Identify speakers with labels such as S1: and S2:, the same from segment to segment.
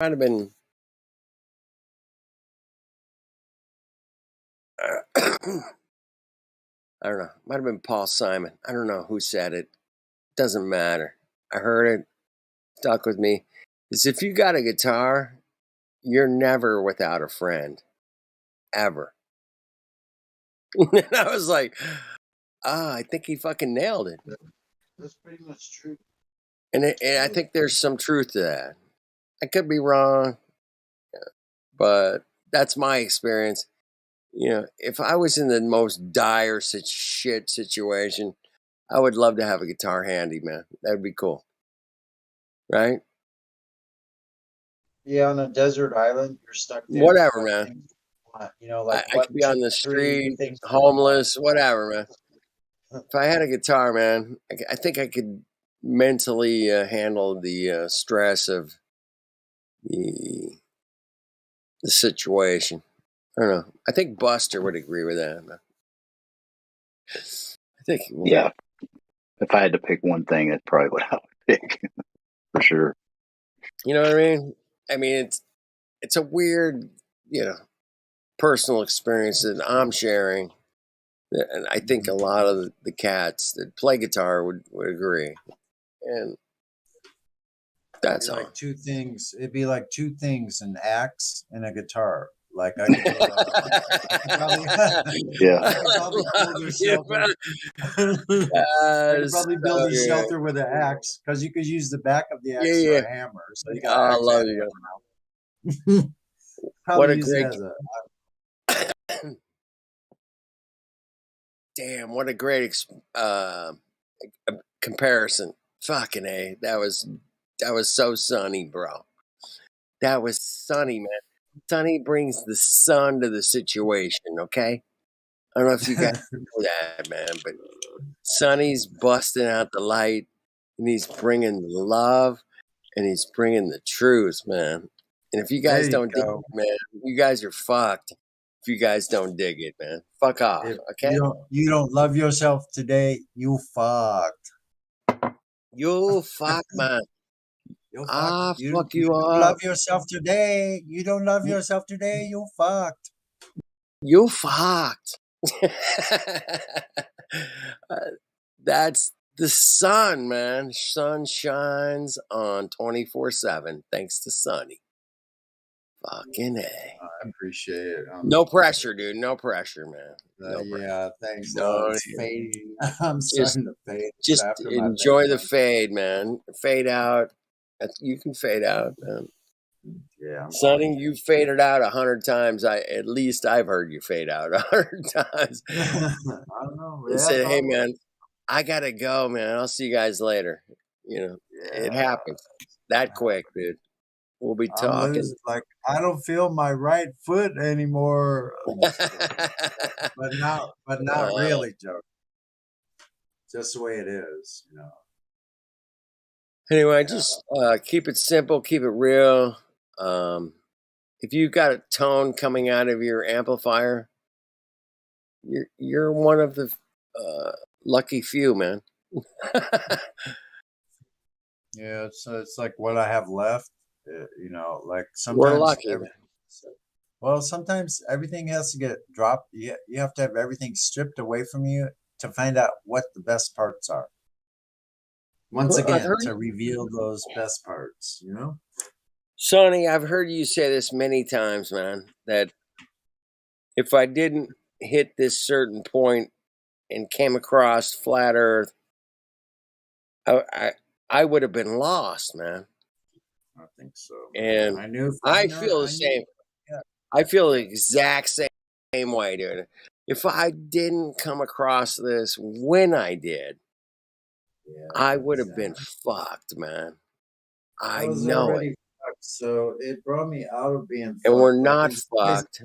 S1: Might have been. I don't know. Might have been Paul Simon. I don't know who said it. Doesn't matter. I heard it. Stuck with me. Is if you got a guitar, you're never without a friend, ever. And I was like, I think he fucking nailed it.
S2: That's pretty much true.
S1: And I think there's some truth to that. I could be wrong, but that's my experience. You know, if I was in the most dire shit situation, I would love to have a guitar handy, man. That'd be cool. Right?
S2: Yeah, on a desert island, you're stuck there.
S1: Whatever, man.
S2: You know, like
S1: I could be on the street, homeless, whatever, man. If I had a guitar, man, I think I could mentally handle the stress of the situation. I don't know. I think Buster would agree with that, man. I think he would.
S3: Yeah. If I had to pick one thing, that's probably what I would pick for sure.
S1: You know what I mean? I mean, it's a weird, personal experience that I'm sharing. And I think a lot of the cats that play guitar would agree. And that's
S4: like two things. It'd be like two things: an axe and a guitar. Like I could probably build a shelter with an axe, because you could use the back of the axe for a hammer. So you got.
S1: I love you. What a great. Damn! What a great comparison. Fucking A. That was so sunny, bro. That was sunny, man. Sunny brings the sun to the situation, okay? I don't know if you guys know that, man, but Sunny's busting out the light, and he's bringing the love, and he's bringing the truth, man. And if you guys don't dig it, man, you guys are fucked. If you guys don't dig it, man, fuck off, okay?
S4: You don't love yourself today, you fucked.
S1: You fuck, man. Fuck you up.
S4: You love yourself today. You don't love yourself today. You fucked.
S1: You fucked. That's the sun, man. Sun shines on 24/7 thanks to Sunny. Fucking A.
S4: I appreciate it.
S1: No pressure, dude. No pressure, man. No
S4: yeah, thanks. It's fading. I'm starting to fade.
S1: Just enjoy the fade, man. Fade out. You can fade out, man.
S4: Yeah,
S1: Sonny, you faded out 100 times. At least I've heard you fade out 100 times.
S4: I don't know.
S1: And say, hey, man, I gotta go, man. I'll see you guys later. It happens that quick, dude. We'll be talking.
S4: Like, I don't feel my right foot anymore. but not really, Joe. Just the way it is,
S1: Anyway, just keep it simple, keep it real. If you've got a tone coming out of your amplifier, you're one of the lucky few, man.
S4: Yeah, it's like what I have left. Like sometimes
S1: we're lucky.
S4: Well, sometimes everything has to get dropped. You have to have everything stripped away from you to find out what the best parts are. Once again, to reveal those best parts,
S1: Sonny, I've heard you say this many times, man, that if I didn't hit this certain point and came across flat Earth, I would have been lost, man.
S4: I think so.
S1: And I feel the same. Yeah. I feel the exact same way, dude. If I didn't come across this when I did, I would have been fucked, man. I know it.
S4: Fucked, so it brought me out of being fucked.
S1: And we're not fucked.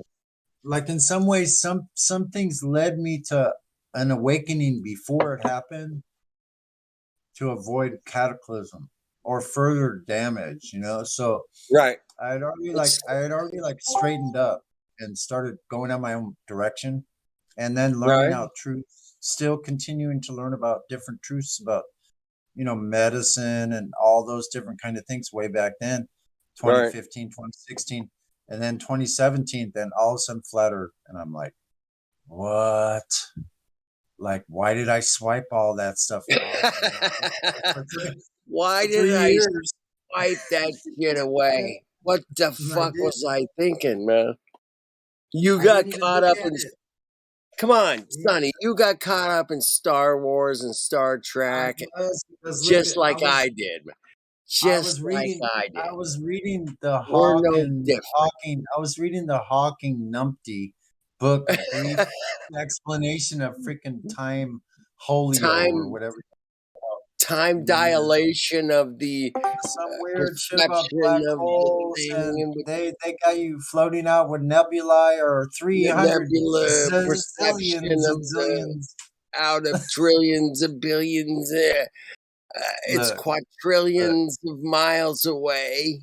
S4: Like in some ways, some things led me to an awakening before it happened to avoid cataclysm or further damage, So
S1: right.
S4: I had already straightened up and started going on my own direction, and then learning out truth, still continuing to learn about different truths about medicine and all those different kind of things way back then.
S1: Right.
S4: 2015, 2016, and then 2017, then all of a sudden flat Earth. And I'm like, what? Like, why did I swipe all that stuff off?
S1: Why
S4: For
S1: did
S4: 3
S1: I
S4: years.
S1: swipe that shit away? What the
S4: And I
S1: fuck
S4: did.
S1: was I thinking, man? You
S4: I
S1: got
S4: didn't even
S1: caught
S4: look
S1: up
S4: at
S1: in.
S4: it.
S1: Come on,
S4: Yeah,
S1: Sonny. You got caught up in Star Wars and Star
S4: I
S1: Trek,
S4: was because look
S1: just
S4: at
S1: like I did, man.
S4: I
S1: Just
S4: was
S1: like
S4: reading
S1: I did.
S4: I was reading the
S1: We're no different.
S4: I was reading the Hawking Numpty book, brief explanation of freaking time holio or
S1: time
S4: whatever.
S1: time
S4: Yeah.
S1: dilation of the
S4: Some weird shit about
S1: perception
S4: black
S1: of the
S4: holes,
S1: thing
S4: and
S1: with
S4: they got you floating out with nebulae or
S1: the
S4: 300
S1: nebula perception
S4: zillions
S1: of
S4: and
S1: the
S4: zillions.
S1: out of trillions of billions. It's
S4: Look, look,
S1: quadrillions of miles away.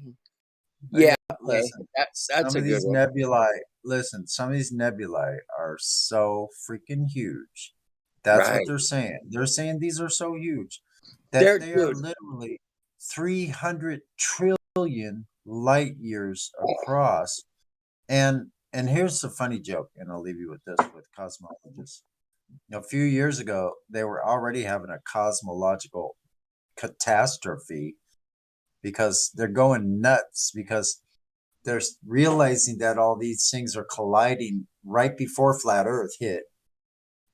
S4: yeah,
S1: Yeah, okay.
S4: listen.
S1: That's
S4: Some
S1: a
S4: of
S1: good
S4: these
S1: one.
S4: nebulae, listen, some of these nebulae are so freaking huge. That's what
S1: Right.
S4: they're saying. They're saying these are so huge that
S1: There,
S4: they are
S1: dude.
S4: literally 300 trillion light years across. And here's the funny joke, and I'll leave you with this with cosmologists. A few years ago, they were already having a cosmological catastrophe because they're going nuts because they're realizing that all these things are colliding right before flat Earth hit.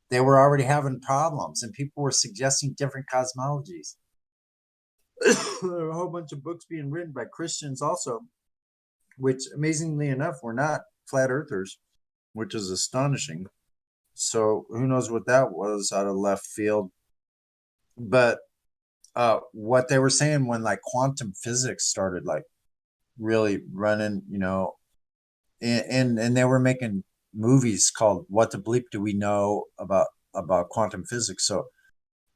S4: They were already having problems, and people were suggesting different cosmologies. There are a whole bunch of books being written by Christians also, which amazingly enough were not flat earthers, which is astonishing. So who knows what that was out of left field. But what they were saying when like quantum physics started like really running, and they were making movies called What the Bleep Do We Know about quantum physics. So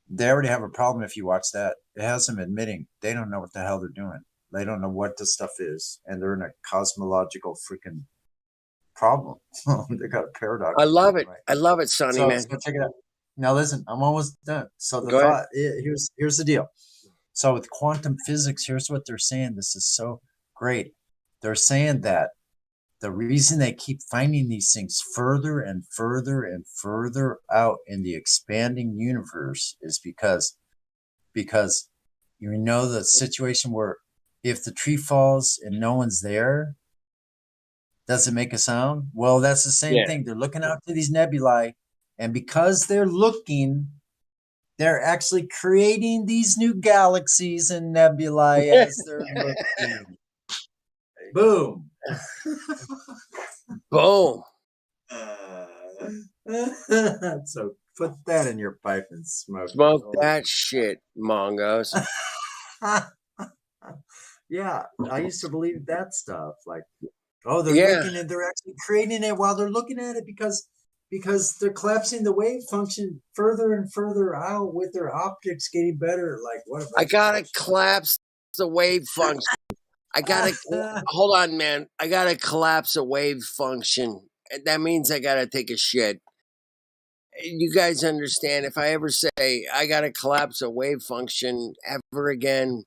S4: they already have a problem if you watch that. It has them admitting they don't know what the hell they're doing. They don't know what this stuff is, and they're in a cosmological freaking problem. They got a paradox.
S1: I love it.
S4: Right.
S1: I love it, Sonny, man.
S4: So check it out. Now listen, I'm almost done. So the
S1: Go ahead.
S4: thought here's the deal. So with quantum physics, here's what they're saying. This is so great. They're saying that the reason they keep finding these things further and further and further out in the expanding universe is because you know the situation where if the tree falls and no one's there, does it make a sound? Well, that's the same
S1: Yeah.
S4: thing. They're looking out to these nebulae, and because they're looking, they're actually creating these new galaxies and nebulae as they're looking. Boom.
S1: Boom.
S4: So put that in your pipe and smoke it.
S1: Smoke
S4: Oh.
S1: that shit, Mongos.
S4: Yeah, I used to believe that stuff. Like, oh, they're
S1: Yeah.
S4: looking and they're actually creating it while they're looking at it because they're collapsing the wave function further and further out with their optics getting better. Like, what?
S1: I gotta collapse the wave function. I gotta hold on, man. I gotta collapse a wave function. That means I gotta take a shit. You guys understand? If I ever say I gotta collapse a wave function ever again,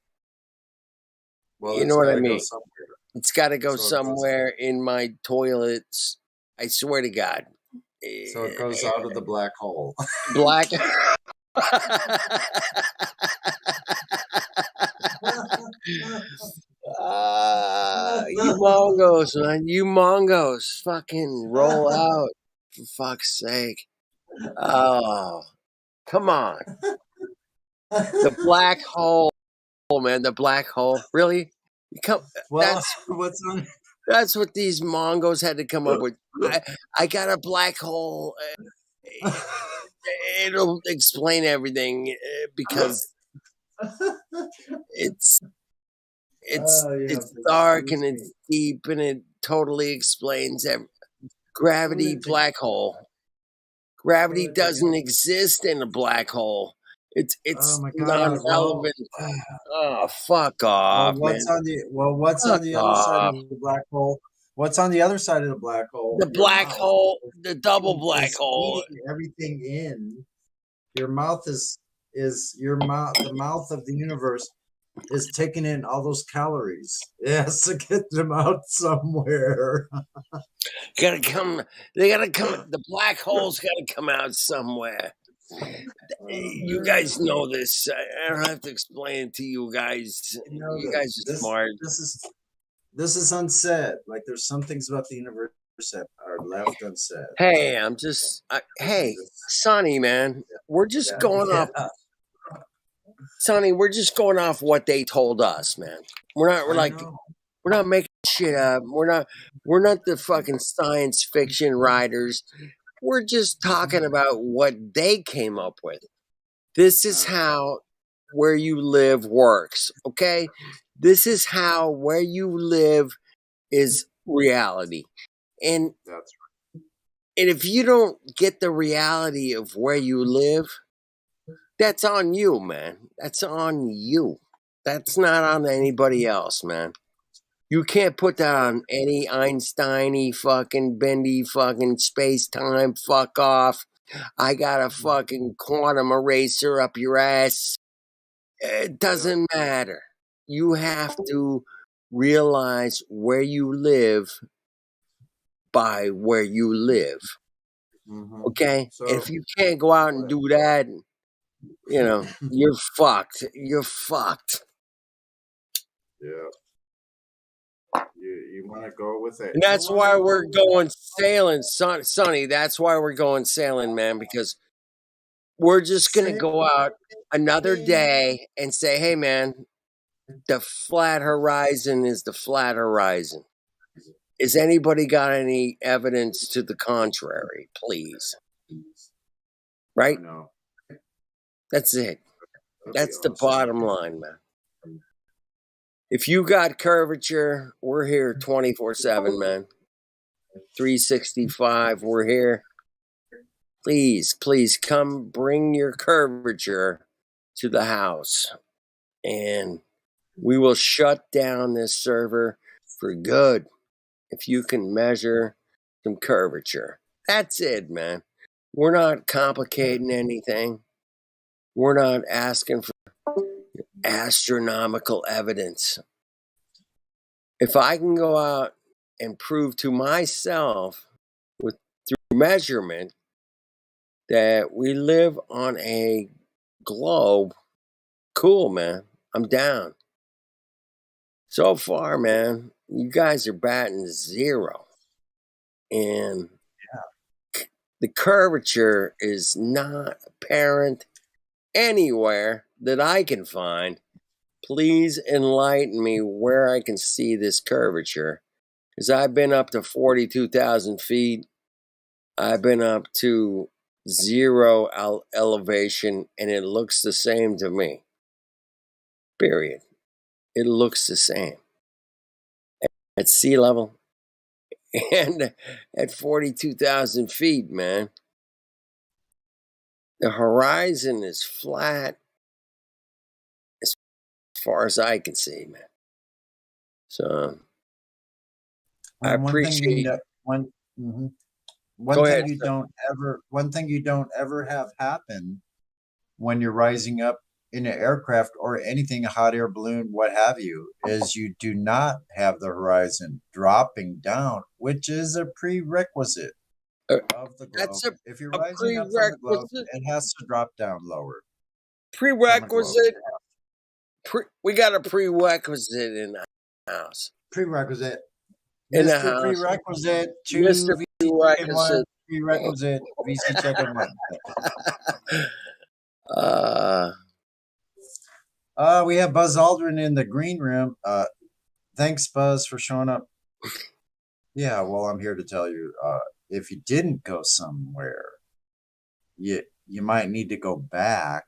S4: Well,
S1: you
S4: it's
S1: know what I
S4: got to go
S1: mean?
S4: somewhere.
S1: It's gotta go
S4: So it goes-
S1: somewhere in my toilets. I swear to God.
S4: So it goes out of the black hole.
S1: Black. You Mongos, man. You Mongos. Fucking roll out. For fuck's sake. Oh, come on. The black hole, man. The black hole. Really?
S4: Well,
S1: That's what these Mongos had to come up with. I got a black hole. It'll explain everything because it's dark and it's deep and it totally explains gravity. Black hole. Gravity doesn't exist in a black hole. It's
S4: Oh my God.
S1: non-relevant. Oh, fuck off, man.
S4: What's on the other side of the black hole? What's on the other side of the black hole?
S1: The black hole, the double black hole.
S4: Everything in your mouth is your mouth. The mouth of the universe is taking in all those calories. It has to get them out somewhere.
S1: Gotta come. They gotta come. The black hole's gotta come out somewhere. You guys know this. I don't have to explain it to you guys. You guys are smart.
S4: This is unsaid. Like there's some things about the universe that are left unsaid.
S1: Hey, I'm just. Hey, Sonny, man, we're just going off. Sonny, we're just going off what they told us, man. We're not. We're not making shit up. We're not the fucking science fiction writers. We're just talking about what they came up with. This is how where you live works, okay? This is how where you live is reality. And if you don't get the reality of where you live, that's on you, man. That's on you. That's not on anybody else, man. You can't put that on any Einstein-y fucking bendy fucking space-time fuck off. I got a fucking quantum eraser up your ass. It doesn't matter. You have to realize where you live by where you live. Okay? So, if you can't go out and do that, you know, you're fucked. You're fucked.
S4: Yeah. You want to go with it.
S1: And that's why we're going sailing, Sonny. That's why we're going sailing, man, because we're just going to go out another day and say, hey, man, the flat horizon is the flat horizon. Is anybody got any evidence to the contrary, please? Right?
S4: No.
S1: That's it. That's the bottom line, man. If you got curvature, we're here 24/7, man. 365, we're here. Please come bring your curvature to the house. And we will shut down this server for good if you can measure some curvature. That's it, man. We're not complicating anything. We're not asking for astronomical evidence. If I can go out and prove to myself through measurement that we live on a globe, cool, man. I'm down. So far, man, you guys are batting 0. And the curvature is not apparent anywhere that I can find. Please enlighten me where I can see this curvature. Because I've been up to 42,000 feet. I've been up to 0 elevation, and it looks the same to me. Period. It looks the same. At sea level and at 42,000 feet, man. The horizon is flat as far as I can see, man. So I appreciate
S4: one thing you don't ever have happen when you're rising up in an aircraft or anything, a hot air balloon, what have you, is you do not have the horizon dropping down, which is a prerequisite of the globe. If you're rising up from the globe, it has to drop down lower.
S1: Prerequisite. We got a prerequisite in the house.
S4: Prerequisite.
S1: In the
S4: Mr.
S1: house.
S4: Prerequisite.
S1: Mr. Prerequisite.
S4: Prerequisite. VC check-in 1. We have Buzz Aldrin in the green room. Thanks, Buzz, for showing up. Yeah, well, I'm here to tell you, if you didn't go somewhere, you might need to go back,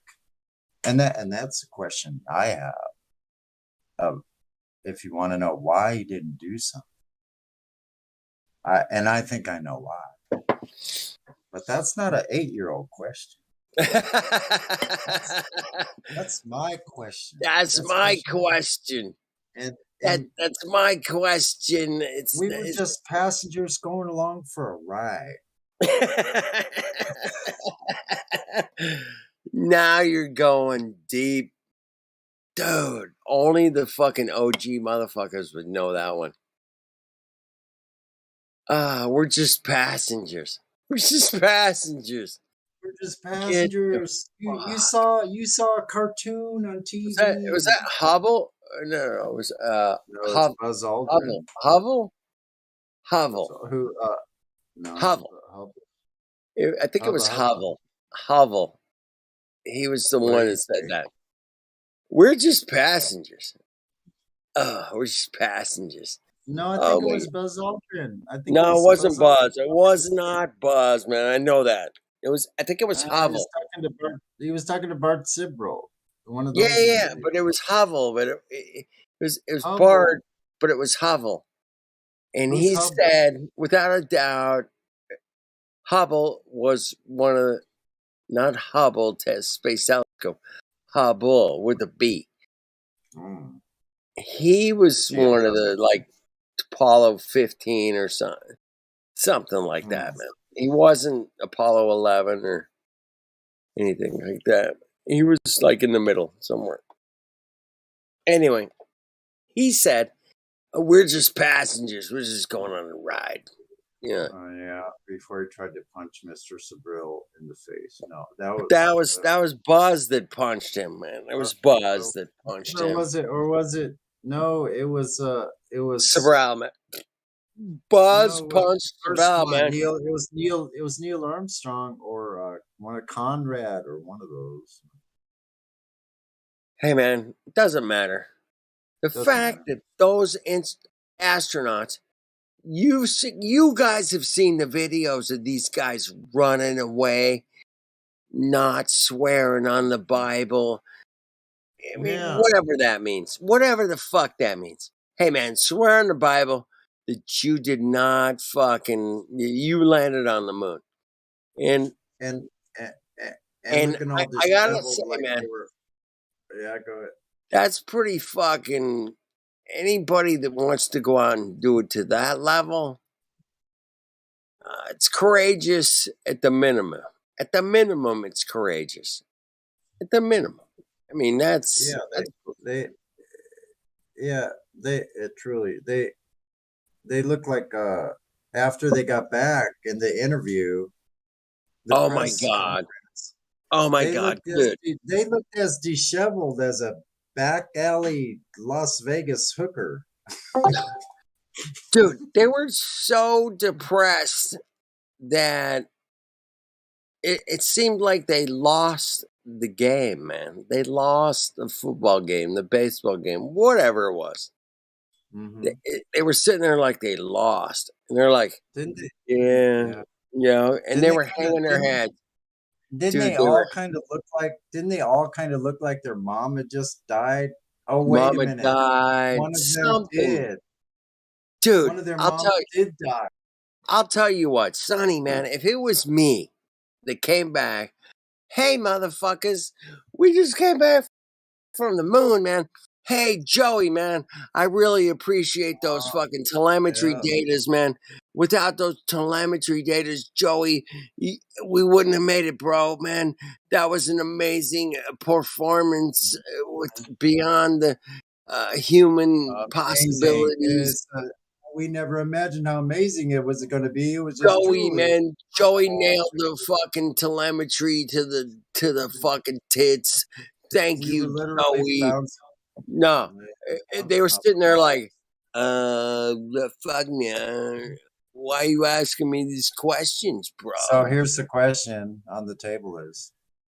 S4: and that's a question I have. If you want to know why you didn't do something, I think I know why, but that's not an 8-year-old question. That's my question.
S1: That's my question.
S4: And
S1: that's my question.
S4: We were just passengers going along for a ride.
S1: Now you're going deep. Dude, only the fucking OG motherfuckers would know that one. We're just passengers. We're just passengers.
S4: We're just
S1: Get the
S4: passengers. You
S1: fuck.
S4: saw a cartoon on TV.
S1: Was that Hubble? No, it was
S4: No, it's
S1: Hubble.
S4: Buzz Aldrin.
S1: Hubble.
S4: Who? No,
S1: Hubble.
S4: Hubble.
S1: I think it was
S4: Hubble.
S1: Hubble. He was the
S4: What
S1: one
S4: did he
S1: that said
S4: say?
S1: that. We're just passengers. We're just passengers.
S4: No, I
S1: Oh
S4: think it
S1: my
S4: was Buzz Aldrin. I think
S1: No, it
S4: was
S1: wasn't Buzz.
S4: Aldrin.
S1: It was not Buzz, man. I know that. It was. I think it was
S4: He
S1: Hubble.
S4: was talking to Bart. He was talking to Bart Sibro. One of
S1: Yeah,
S4: those.
S1: yeah, but it was Hubble. But it was
S4: Hubble.
S1: Bart, but it was Hubble. And
S4: Who's
S1: he
S4: Hubble?
S1: said, without a doubt, Hubble was one of not Hubble test space telescope, Hubble with a B.
S4: Mm.
S1: He was
S4: Yeah,
S1: one of the like Apollo 15 or something like that, man. He wasn't Apollo 11 or anything like that. He was like in the middle somewhere. Anyway, he said, "We're just passengers. We're just going on a ride." Yeah.
S4: Yeah. Before he tried to punch Mr. Sabril in the face. No,
S1: That was Buzz that punched him, man. It was Buzz that punched him.
S4: Or was it? No, it was.
S1: Sabral, man. Buzz punched Sabral, man.
S4: It was Neil Armstrong or one of Conrad or one of those.
S1: Hey, man, it doesn't matter. The fact that those astronauts, you guys have seen the videos of these guys running away, not swearing on the Bible. I mean, whatever that means. Whatever the fuck that means. Hey, man, swear on the Bible that you did not you landed on the moon. And I gotta say, man,
S4: yeah, go ahead.
S1: That's pretty fucking. Anybody that wants to go out and do it to that level, it's courageous at the minimum. At the minimum, it's courageous. At the minimum. I mean, that's
S4: truly they look like after they got back in the interview.
S1: Oh my god! Oh my god! Good.
S4: They looked as disheveled as a back alley Las Vegas hooker.
S1: Dude, they were so depressed that it seemed like they lost the game, man. They lost the football game, the baseball game, whatever it was. Mm-hmm. They were sitting there like they lost. And they're like,
S4: didn't they?
S1: Yeah. You know, and they were hanging their heads.
S4: Didn't they all kind of look like their mom had just died? Oh, wait a minute.
S1: Died.
S4: One of them did.
S1: Dude,
S4: one of their moms did die.
S1: I'll tell you what, Sonny, man, if it was me that came back, hey, motherfuckers, we just came back from the moon, man. Hey, Joey, man, I really appreciate those fucking telemetry datas, man. Without those telemetry datas, Joey, we wouldn't have made it, bro, man. That was an amazing performance beyond the human possibilities.
S4: We never imagined how amazing it was going to be. It was just
S1: Joey, man. Joey nailed the fucking telemetry to the fucking tits. Thank you, Joey. No, they were sitting there like, the fuck, man. Why are you asking me these questions, bro?
S4: So here's the question on the table is,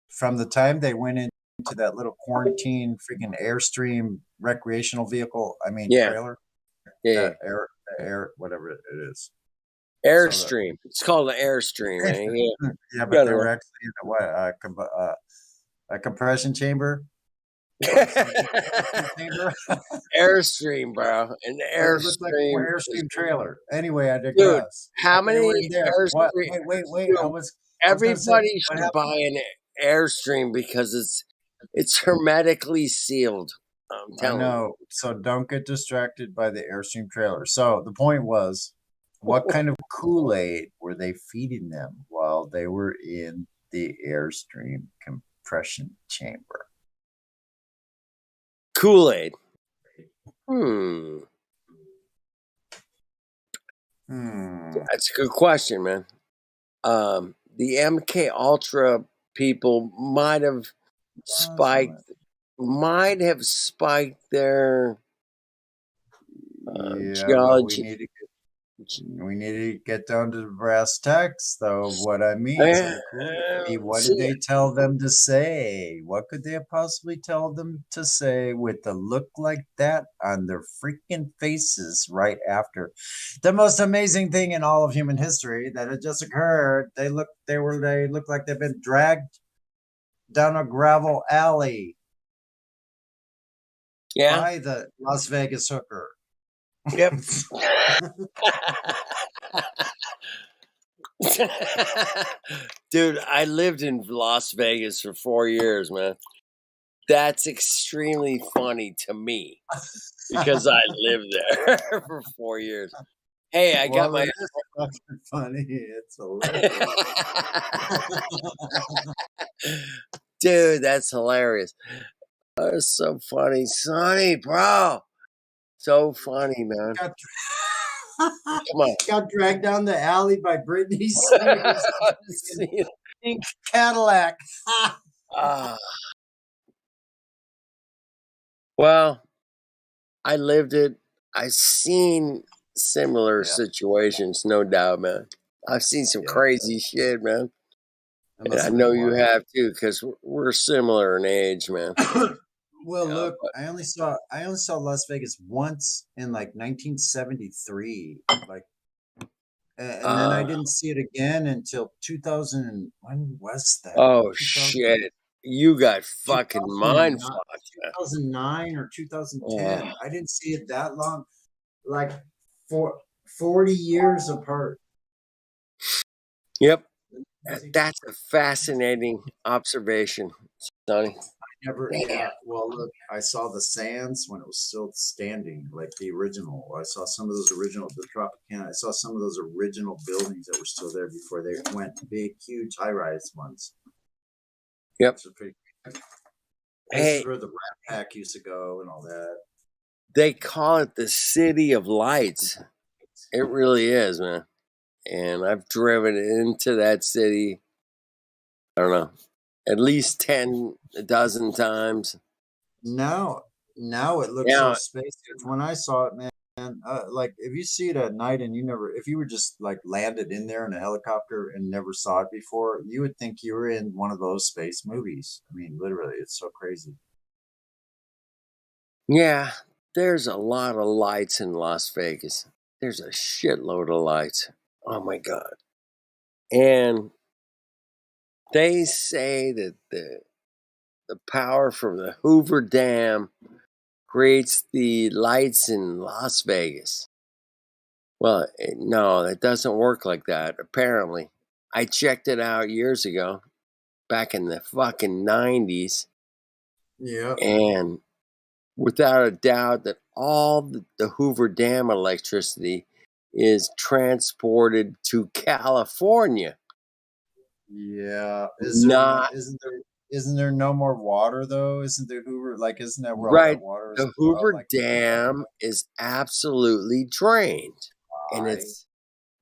S4: from the time they went into that little quarantine freaking Airstream recreational vehicle, trailer, air, whatever it is.
S1: Airstream. It's called an Airstream, man.
S4: Yeah, but they were actually in a compression chamber.
S1: Airstream, bro. An
S4: Airstream trailer. Anyway, I digress.
S1: Dude, how many Airstream?
S4: Wait.
S1: Dude, everybody should buy an Airstream because it's hermetically sealed. I'm telling you.
S4: So don't get distracted by the Airstream trailer. So the point was, what kind of Kool-Aid were they feeding them while they were in the Airstream compression chamber?
S1: Kool-Aid. That's a good question, man. The MK Ultra people might have spiked their
S4: But
S1: geology.
S4: we need to get down to the brass tacks, though, of what I mean. What did they tell them to say? What could they have possibly tell them to say with a look like that on their freaking faces right after the most amazing thing in all of human history that had just occurred? They look like they've been dragged down a gravel alley by the Las Vegas hooker.
S1: Yep. Dude, I lived in Las Vegas for 4 years, man. That's extremely funny to me because I lived there for 4 years. Hey, I got my
S4: fucking funny. It's hilarious.
S1: Dude, that's hilarious. That's so funny. Sonny, bro. So funny, man. Come on.
S4: Got dragged down the alley by Britney Spears. Pink Cadillac.
S1: Well, I lived it. I've seen similar situations, no doubt, man. I've seen some crazy shit, man. And I know you have too, because we're similar in age, man.
S4: Well, look, I only saw Las Vegas once in like 1973, like, and then I didn't see it again until 2000. When was that?
S1: Oh shit! You got fucking mind fucked.
S4: 2009 or 2010. I didn't see it that long, like 40 years apart.
S1: Yep, that's a fascinating observation, Sonny.
S4: Well, look, I saw the Sands when it was still standing, like the original. I saw some of those original, the Tropicana. I saw some of those original buildings that were still there before they went big, huge, high-rise ones.
S1: Yep.
S4: This is where the Rat Pack used to go and all that.
S1: They call it the City of Lights. It really is, man. And I've driven into that city, I don't know, at least a dozen times.
S4: Now it looks so spacious. When I saw it, man, like if you see it at night and if you were just like landed in there in a helicopter and never saw it before, you would think you were in one of those space movies. I mean, literally, it's so crazy.
S1: Yeah, there's a lot of lights in Las Vegas. There's a shitload of lights. Oh my God. And they say that the power from the Hoover Dam creates the lights in Las Vegas. Well, no, it doesn't work like that, apparently. I checked it out years ago, back in the fucking 90s.
S4: Yeah.
S1: And without a doubt that all the Hoover Dam electricity is transported to California.
S4: Yeah. Isn't there no more water though? Isn't the Hoover isn't that where all that water is?
S1: The Hoover Dam is absolutely drained. And it's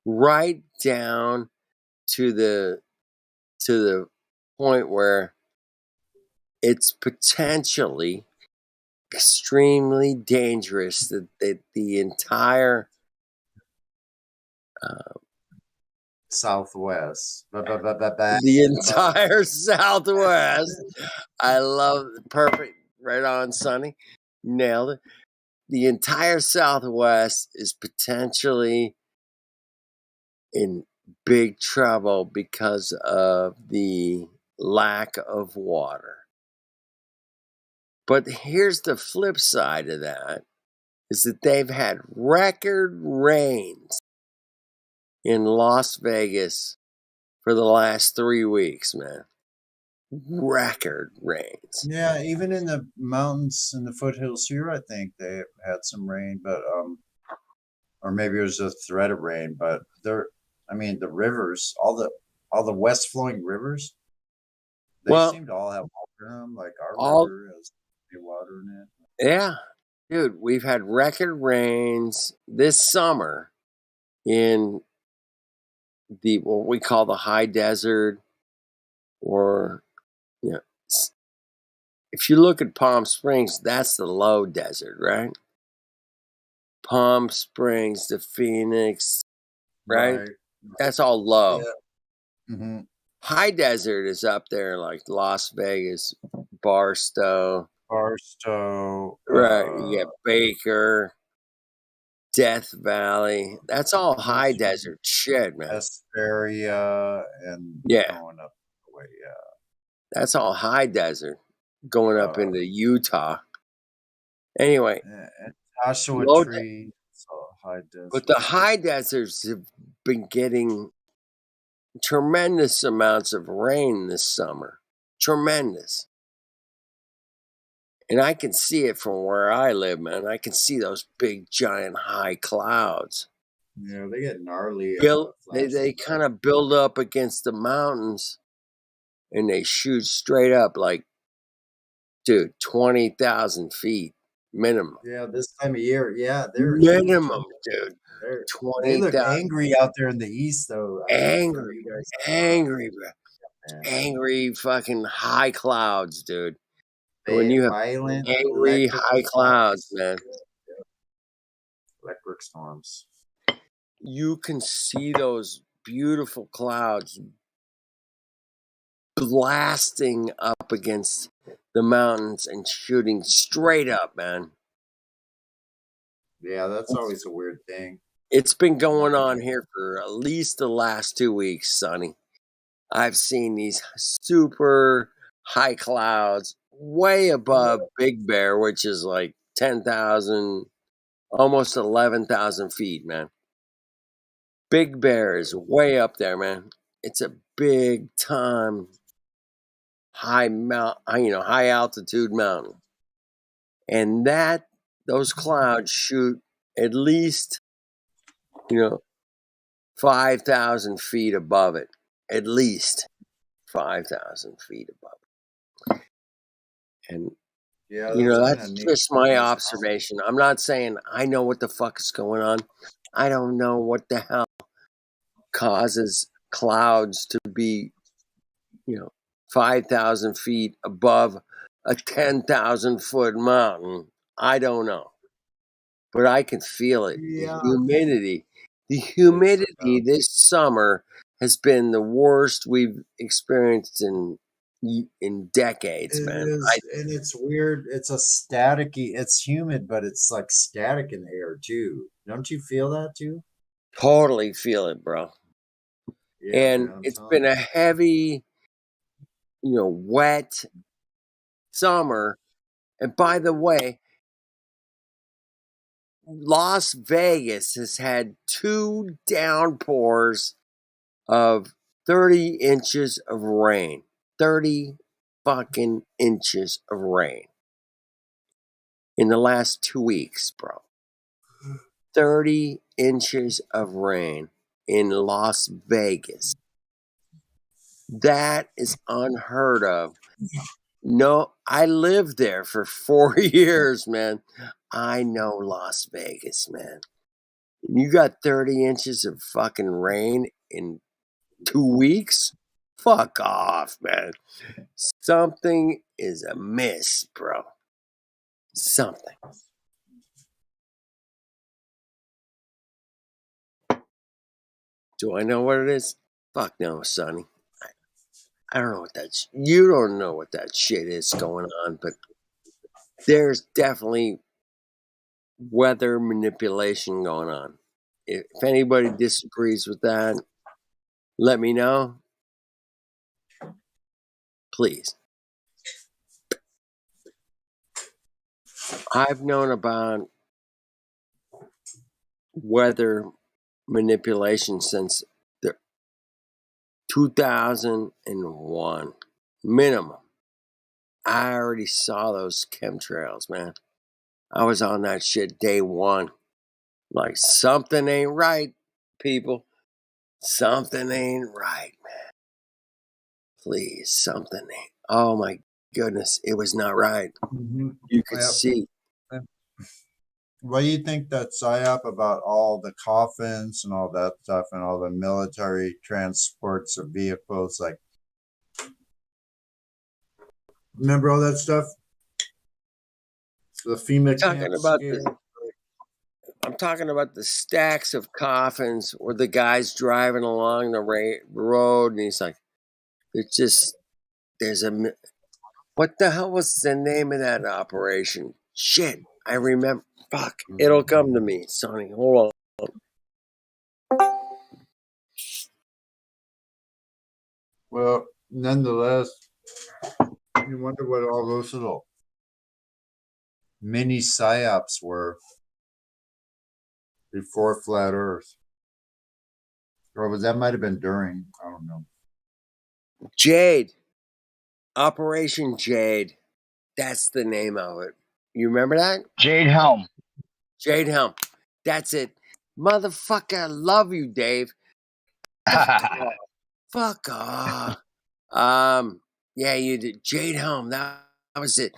S1: right down to the point where it's potentially extremely dangerous that the entire
S4: Southwest.
S1: The entire Southwest. I love perfect. Right on, Sonny. Nailed it. The entire Southwest is potentially in big trouble because of the lack of water. But here's the flip side of that, is that they've had record rains in Las Vegas for the last 3 weeks, man. Record rains.
S4: Yeah, even in the mountains and the foothills here, I think they had some rain, but or maybe it was a threat of rain. But the rivers, all the west flowing rivers, they seem to all have water in them. Like our river has water in it.
S1: Yeah, dude, we've had record rains this summer in the what we call the high desert, or you know, if you look at Palm Springs, that's the low desert, right? Palm Springs to Phoenix, right?
S4: Right.
S1: That's all low.
S4: Yeah. Mm-hmm.
S1: High desert is up there, like Las Vegas, Barstow,
S4: Barstow.
S1: right? You get Baker, Death Valley. That's all high desert shit, man.
S4: Hesperia and
S1: Yeah,
S4: going up the way. Yeah.
S1: that's all high desert going up into Utah. Anyway,
S4: And Joshua
S1: low
S4: Tree. So high desert.
S1: but the high deserts have been getting tremendous amounts of rain this summer. Tremendous. And I can see it from where I live, man. I can see those big, giant, high clouds.
S4: Yeah, they get gnarly.
S1: They kind of build up against the mountains and they shoot straight up like, dude, 20,000 feet minimum.
S4: Yeah, this time of year. Yeah, they're
S1: minimum, dude.
S4: They look
S1: 20,000.
S4: angry out there in the east, though.
S1: Angry, bro.
S4: Man.
S1: Angry fucking high clouds, dude. When
S4: They
S1: you have
S4: violent
S1: angry high clouds, man,
S4: electric storms.
S1: you can see those beautiful clouds blasting up against the mountains and shooting straight up, man.
S4: Yeah, that's always a weird thing.
S1: It's been going on here for at least the last 2 weeks, Sonny. I've seen these super high clouds way above Big Bear, which is like 10,000, almost 11,000 feet, man. Big Bear is way up there, man. It's a big time high altitude mountain. And those clouds shoot at least, 5,000 feet above it. At least 5,000 feet above it. And that's just my observation. I'm not saying I know what the fuck is going on. I don't know what the hell causes clouds to be, 5,000 feet above a 10,000 foot mountain. I don't know. But I can feel it.
S4: Yeah.
S1: The humidity this summer has been the worst we've experienced in decades, man.
S4: And it's weird. It's staticky. It's humid, but it's like static in the air too. Don't you feel that too?
S1: Totally feel it, bro.
S4: Yeah,
S1: and
S4: man,
S1: it's been a heavy, wet summer. And by the way, Las Vegas has had 2 downpours of 30 inches of rain. 30 fucking inches of rain in the last 2 weeks, bro. 30 inches of rain in Las Vegas. That is unheard of. No, I lived there for 4 years, man. I know Las Vegas, man. You got 30 inches of fucking rain in 2 weeks? Fuck off, man. Something is amiss, bro. Something. Do I know what it is? Fuck no, Sonny. I don't know what you don't know what that shit is going on, but there's definitely weather manipulation going on. If anybody disagrees with that, let me know. Please. I've known about weather manipulation since 2001 minimum. I already saw those chemtrails, man. I was on that shit day one. Like, something ain't right, people. Something ain't right, man. Please, something ain't. Oh my goodness, it was not right.
S4: Mm-hmm.
S1: You could see
S4: What do you think that psyop about all the coffins and all that stuff and all the military transports of vehicles? Like, remember all that stuff? The FEMA camp scare.
S1: I'm talking about the stacks of coffins where the guy's driving along the road and he's like, what the hell was the name of that operation? Shit, I remember. Fuck, it'll come to me, Sonny. Hold on.
S4: Well, nonetheless, you wonder what all those little mini psyops were before Flat Earth. Or that might have been during. I don't know.
S1: Jade. Operation Jade. That's the name of it. You remember that?
S5: Jade Helm.
S1: Jade Helm. That's it. Motherfucker, I love you, Dave. Fuck off. Yeah, you did. Jade Helm. That was it.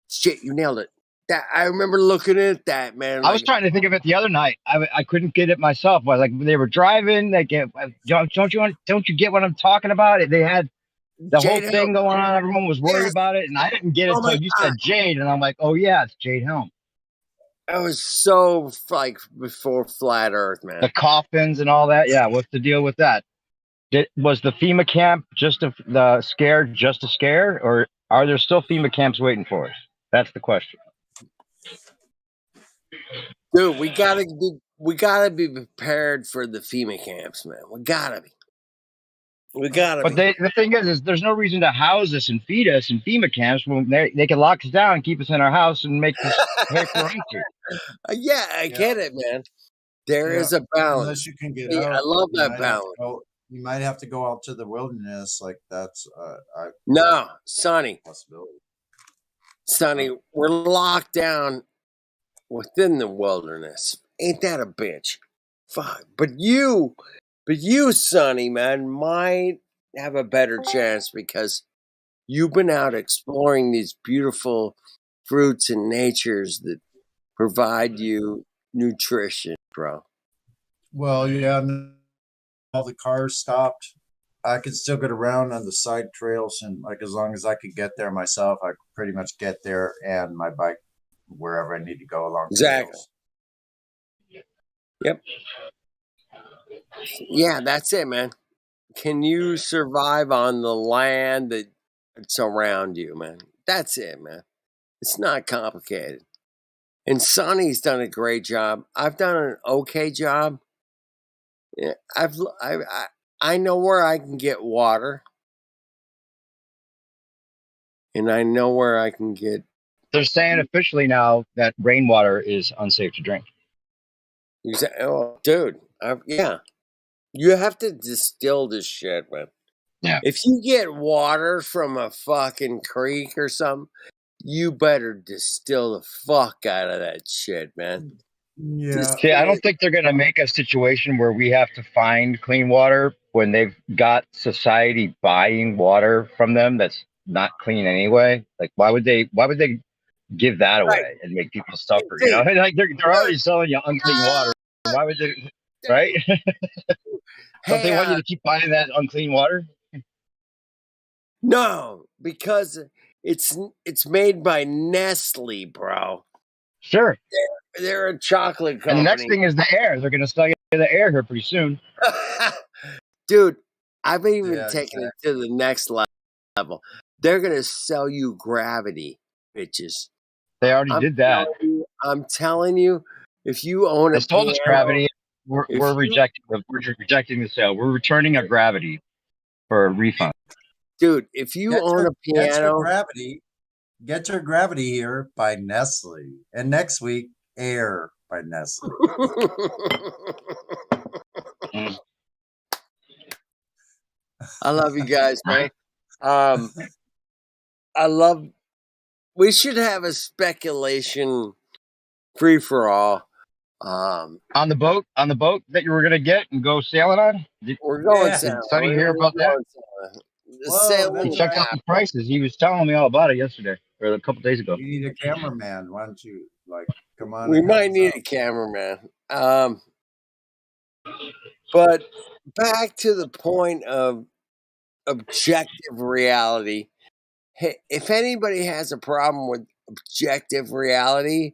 S1: Shit, you nailed it. I remember looking at that, man.
S5: I was trying to think of it the other night. I couldn't get it myself. I was like, they were driving. Like, don't you get what I'm talking about? They had the whole thing going on. Everyone was worried about it, and I didn't get it until you said Jade, and I'm like, oh yeah, it's Jade Helm.
S1: I was so like before Flat Earth, man.
S5: The coffins and all that. Yeah, what's the deal with that? Was the FEMA camp just a scare, or are there still FEMA camps waiting for us? That's the question.
S1: Dude, we gotta be prepared for the FEMA camps, man. We gotta be.
S5: But the thing is there's no reason to house us and feed us in FEMA camps when they can lock us down, keep us in our house, and make us pay for rent.
S1: Yeah, I get it, man. There is a balance.
S4: Unless you can get out.
S1: I love that balance.
S4: You might have to go out to the wilderness. Like that's
S1: no, Sonny.
S4: Possibility.
S1: Sonny, we're locked down within the wilderness. Ain't that a bitch? Fuck. But you, Sonny, man, might have a better chance because you've been out exploring these beautiful fruits and natures that provide you nutrition, bro.
S4: Well, yeah, all the cars stopped. I could still get around on the side trails, and like as long as I could get there myself, I could pretty much get there and my bike wherever I need to go along.
S1: Exactly.
S4: Trails.
S1: Yep. Yeah, that's it, man. Can you survive on the land that's around you, man? That's it, man. It's not complicated. And Sonny's done a great job. I've done an okay job. Yeah, I know where I can get water, and I know where I can get.
S5: They're saying officially now that rainwater is unsafe to drink.
S1: Oh, dude, yeah, you have to distill this shit, man.
S5: Yeah.
S1: If you get water from a fucking creek or something, you better distill the fuck out of that shit, man.
S4: Yeah.
S5: See, I don't think they're going to make a situation where we have to find clean water when they've got society buying water from them that's not clean anyway. Like, why would they give that away and make people suffer? You know, like they're already selling you unclean water. Why would they? Right? Don't they want you to keep buying that unclean water?
S1: No, because it's made by Nestle, bro.
S5: Sure.
S1: They're a chocolate company.
S5: And the next thing is the air. They're going to sell you the air here pretty soon.
S1: Dude, I've even taken it to the next level. They're going to sell you gravity, bitches.
S5: They already did that.
S1: I'm telling you, if you own
S5: They told us gravity. We're rejecting the sale. We're returning our gravity for a refund.
S1: Dude, if you own a piano,
S4: get your gravity here by Nestle, and next week air by Nestle.
S1: I love you guys, man. We should have a speculation free for all.
S5: On the boat that you were gonna get and go sailing on.
S1: We're going sailing.
S5: Did Sonny hear about that? He checked out the prices. He was telling me all about it yesterday or a couple days ago.
S4: You need a cameraman. Why don't you Like, come on,
S1: We
S4: and help
S1: might
S4: us
S1: need
S4: out.
S1: a cameraman. But back to the point of objective reality. Hey, if anybody has a problem with objective reality,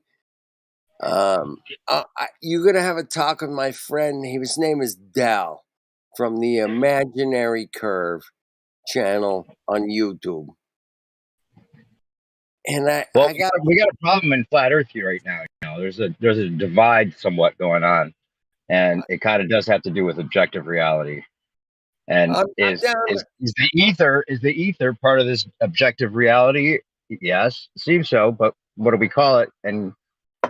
S1: you're gonna have a talk with my friend. His name is Dell from the Imaginary Curve channel on YouTube. And
S5: Well,
S1: I got
S5: we got a problem in flat Earth here right now. You know, there's a divide somewhat going on, and it kind of does have to do with objective reality. And
S1: I'm
S5: is
S1: down.
S5: is the ether part of this objective reality? Yes, it seems so. But what do we call it, and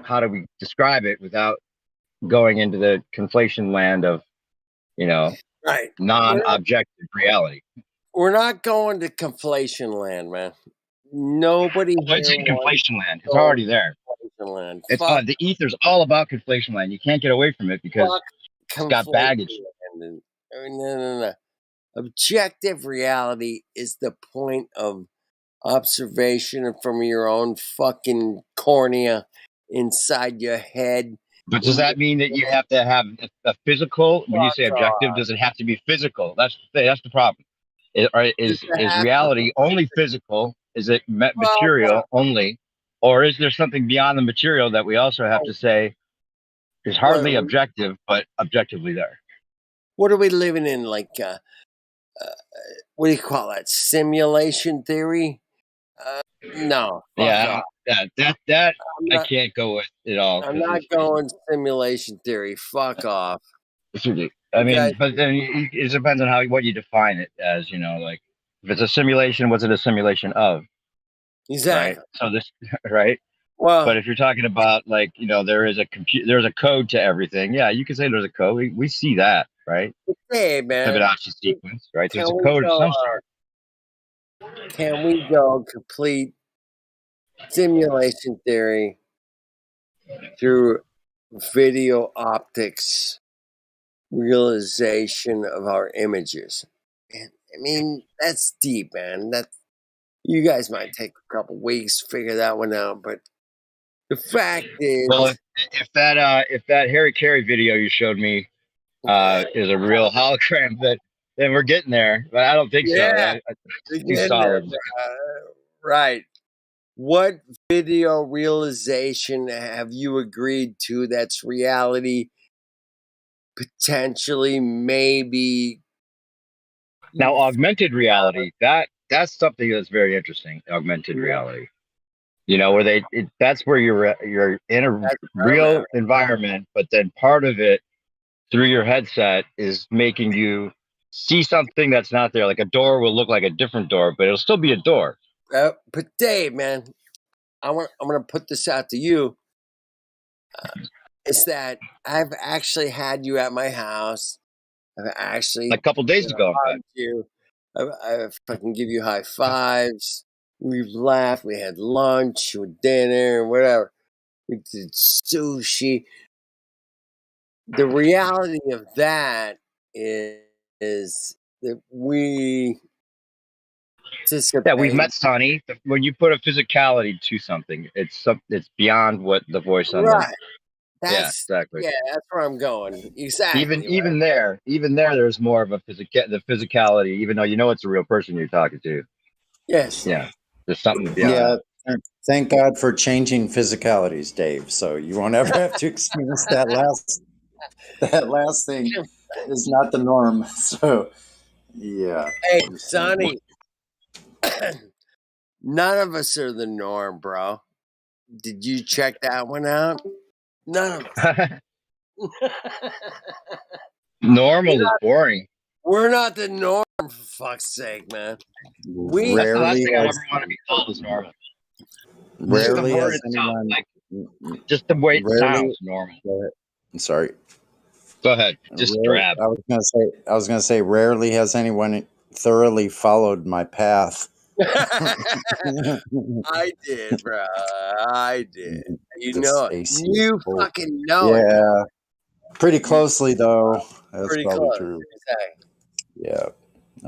S5: how do we describe it without going into the conflation land of, you know,
S1: Right.
S5: non-objective reality?
S1: We're not going to conflation land, man. Nobody
S5: Well, it's
S1: here
S5: in
S1: wants
S5: conflation land.
S1: to
S5: It's
S1: go
S5: already there.
S1: to conflation land.
S5: It's
S1: Fuck,
S5: the ether's all about conflation land. You can't get away from it because
S1: fuck
S5: it's got
S1: conflation
S5: baggage.
S1: land. No. Objective reality is the point of observation from your own fucking cornea inside your head.
S5: But does that mean that you have to have a physical? When you say
S1: Fuck
S5: objective,
S1: off.
S5: does it have to be physical? That's the problem.
S1: Does it
S5: Is
S1: have to
S5: reality only physical? Is it
S1: fuck
S5: material
S1: off?
S5: only, or is there something beyond the material that we also have to say is hardly
S1: What,
S5: objective, but objectively there?
S1: what are we living in? Like, what do you call that? Simulation theory? No, fuck
S5: Yeah,
S1: off.
S5: that
S1: I'm
S5: I
S1: not.
S5: can't go with at all
S1: I'm
S5: because
S1: not going simulation theory. Fuck off.
S5: it's ridiculous. I
S1: You guys,
S5: mean, but then it depends on what you define it as. You know, like if it's a simulation, what's it a simulation of? Right.
S1: exactly.
S5: So this, right. But
S1: Well,
S5: if you're talking about like, you know, there is a there's a code to everything. Yeah, you can say there's a code. We see that, right?
S1: hey man,
S5: Fibonacci sequence, right? There's a
S1: can we
S5: code of
S1: go?
S5: some sort.
S1: Can we go complete simulation theory through video optics realization of our images? And, I mean, that's deep, man. That you guys might take a couple weeks to figure that one out, but the fact
S5: Well,
S1: is,
S5: if that Harry Carey video you showed me is a real hologram, then we're getting there. But I don't think so.
S1: yeah,
S5: It's
S1: we're
S5: too
S1: getting there,
S5: solid.
S1: right? What video realization have you agreed to that's reality? Potentially, maybe.
S5: Now, augmented reality, that's something that's very interesting. Augmented reality. You know, where that's where you're in a
S1: That's where I'm
S5: real
S1: at.
S5: environment, but then part of it through your headset is making you see something that's not there. Like a door will look like a different door, but it'll still be a door.
S1: But Dave, man, I'm gonna put this out to you. Is that I've actually had you at my house. I've actually
S5: Like a couple days ago, in fact.
S1: hugged you. I fucking give you high fives. We've laughed. We had lunch, or dinner, whatever. We did sushi. The reality of that is that we
S5: Yeah, we've
S1: participate.
S5: met Sonny. When you put a physicality to something, it's beyond what the voice on the.
S1: Right.
S5: Yeah,
S1: That's
S5: exactly.
S1: that's where I'm going. Exactly.
S5: Even there, there's more of a the physicality. Even though you know it's a real person you're talking to.
S1: Yes.
S5: Yeah, there's something beyond that.
S4: Yeah. Thank God for changing physicalities, Dave. So you won't ever have to experience that last thing is not the norm. So yeah.
S1: Hey, Sonny. None of us are the norm, bro. Did you check that one out? None of us.
S5: Normal is boring.
S1: We're not the norm, for fuck's sake, man.
S5: That's the last
S4: Rarely
S5: thing I'd
S4: has,
S5: ever want to be called is normal.
S4: rarely
S5: Just the word
S4: has
S5: itself,
S4: anyone.
S5: like just the way it
S4: Rarely.
S5: sounds normal.
S4: I'm sorry.
S5: Go ahead, just drab.
S4: I was gonna say, rarely has anyone thoroughly followed my path.
S1: I did, bro. I did. You
S4: The
S1: know it.
S4: Stacy
S1: You
S4: Bull.
S1: fucking know it.
S4: Yeah, pretty closely though. That's
S1: Pretty
S4: probably
S1: close.
S4: true.
S1: Exactly.
S4: Yeah.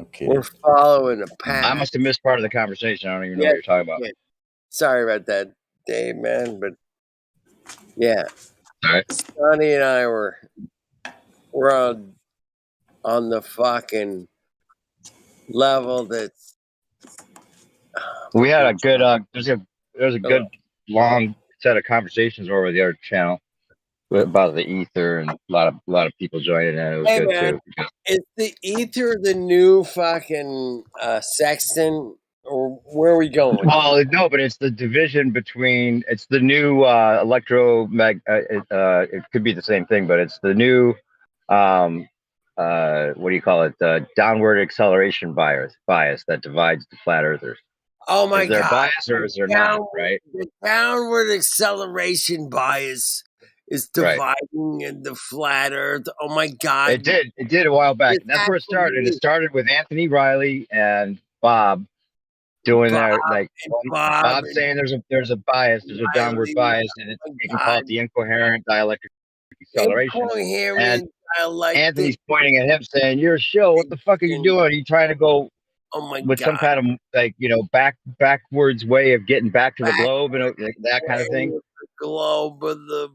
S4: Okay.
S1: We're following a path.
S5: I must have missed part of the conversation. I don't even know what you're talking about.
S1: Yeah. Sorry about that, Dave, man. But Yeah.
S5: All right.
S1: Sonny and I were on the fucking level that's
S5: We had a good there's a good
S1: hello.
S5: long set of conversations over the other channel about the ether, and a lot of people joining in. It was
S1: Hey
S5: good
S1: man,
S5: too.
S1: is the ether the new fucking sexton, or where are we going with this?
S5: Well, no, but it's the division between it's the new electromag. It could be the same thing, but it's the new um, what do you call it? Downward acceleration bias that divides the flat earthers.
S1: Oh my
S5: Is there a
S1: god.
S5: bias or is there not? Right.
S1: The downward acceleration bias is
S5: Right.
S1: dividing the flat earth. Oh my god.
S5: It did. It did a while back,
S1: This
S5: and that's
S1: has
S5: where it
S1: to
S5: started. It
S1: be
S5: started with Anthony Riley and Bob doing
S1: Bob
S5: their
S1: and Bob
S5: Bob
S1: and
S5: saying there's a bias, there's a downward
S1: Riley.
S5: bias, and
S1: Oh
S5: we
S1: my
S5: can call
S1: god.
S5: it the incoherent dielectric acceleration. And
S1: Incoherent dialectic.
S5: Anthony's pointing at him saying, "You're a shill. What the fuck are you doing? Are you trying to go
S1: Oh my
S5: with some
S1: god.
S5: kind of backwards way of getting back to the globe and like that kind of thing?"
S1: The globe of the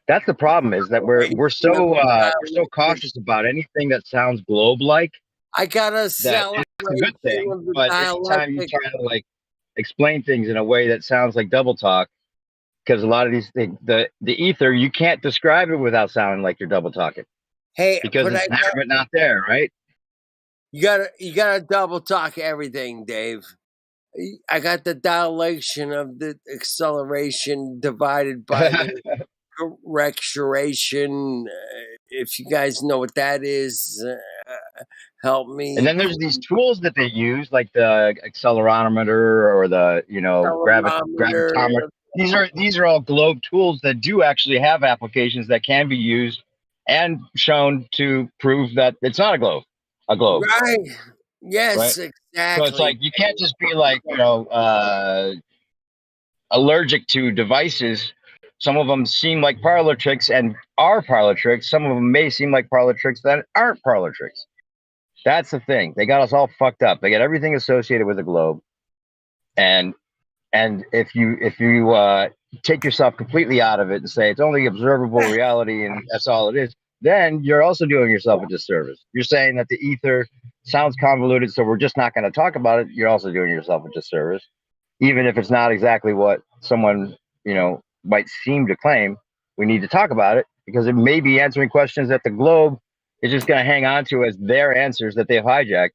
S5: That's the problem, is that we're we're so
S1: dialectic.
S5: cautious about anything that sounds globe like
S1: I gotta
S5: that
S1: celebrate
S5: it's a good thing.
S1: of the
S5: But anytime you
S1: dialectic.
S5: try to like explain things in a way that sounds like double talk, because a lot of these things, the ether, you can't describe it without sounding like you're double talking,
S1: Hey,
S5: because
S1: but
S5: it's there but not there, right?
S1: you gotta double talk everything, Dave. I got the dilation of the acceleration divided by the correction. If you guys know what that is, help
S5: And
S1: me.
S5: then there's these tools that they use, like the accelerometer or the
S1: Accelerometer.
S5: gravitometer. These are all globe tools that do actually have applications that can be used and shown to prove that it's not a globe,
S1: Right.
S5: right?
S1: Yes,
S5: So it's
S1: exactly.
S5: like you can't just be like allergic to devices. Some of them seem like parlor tricks and are parlor tricks. Some of them may seem like parlor tricks that aren't parlor tricks. That's the thing. They got us all fucked up. They got everything associated with the globe, and if you take yourself completely out of it and say it's only observable reality and that's all it is, then you're also doing yourself a disservice. You're saying that the ether sounds convoluted, so we're just not going to talk about it. You're also doing yourself a disservice, even if it's not exactly what someone might seem to claim. We need to talk about it because it may be answering questions that the globe is just going to hang on to as their answers that they've hijacked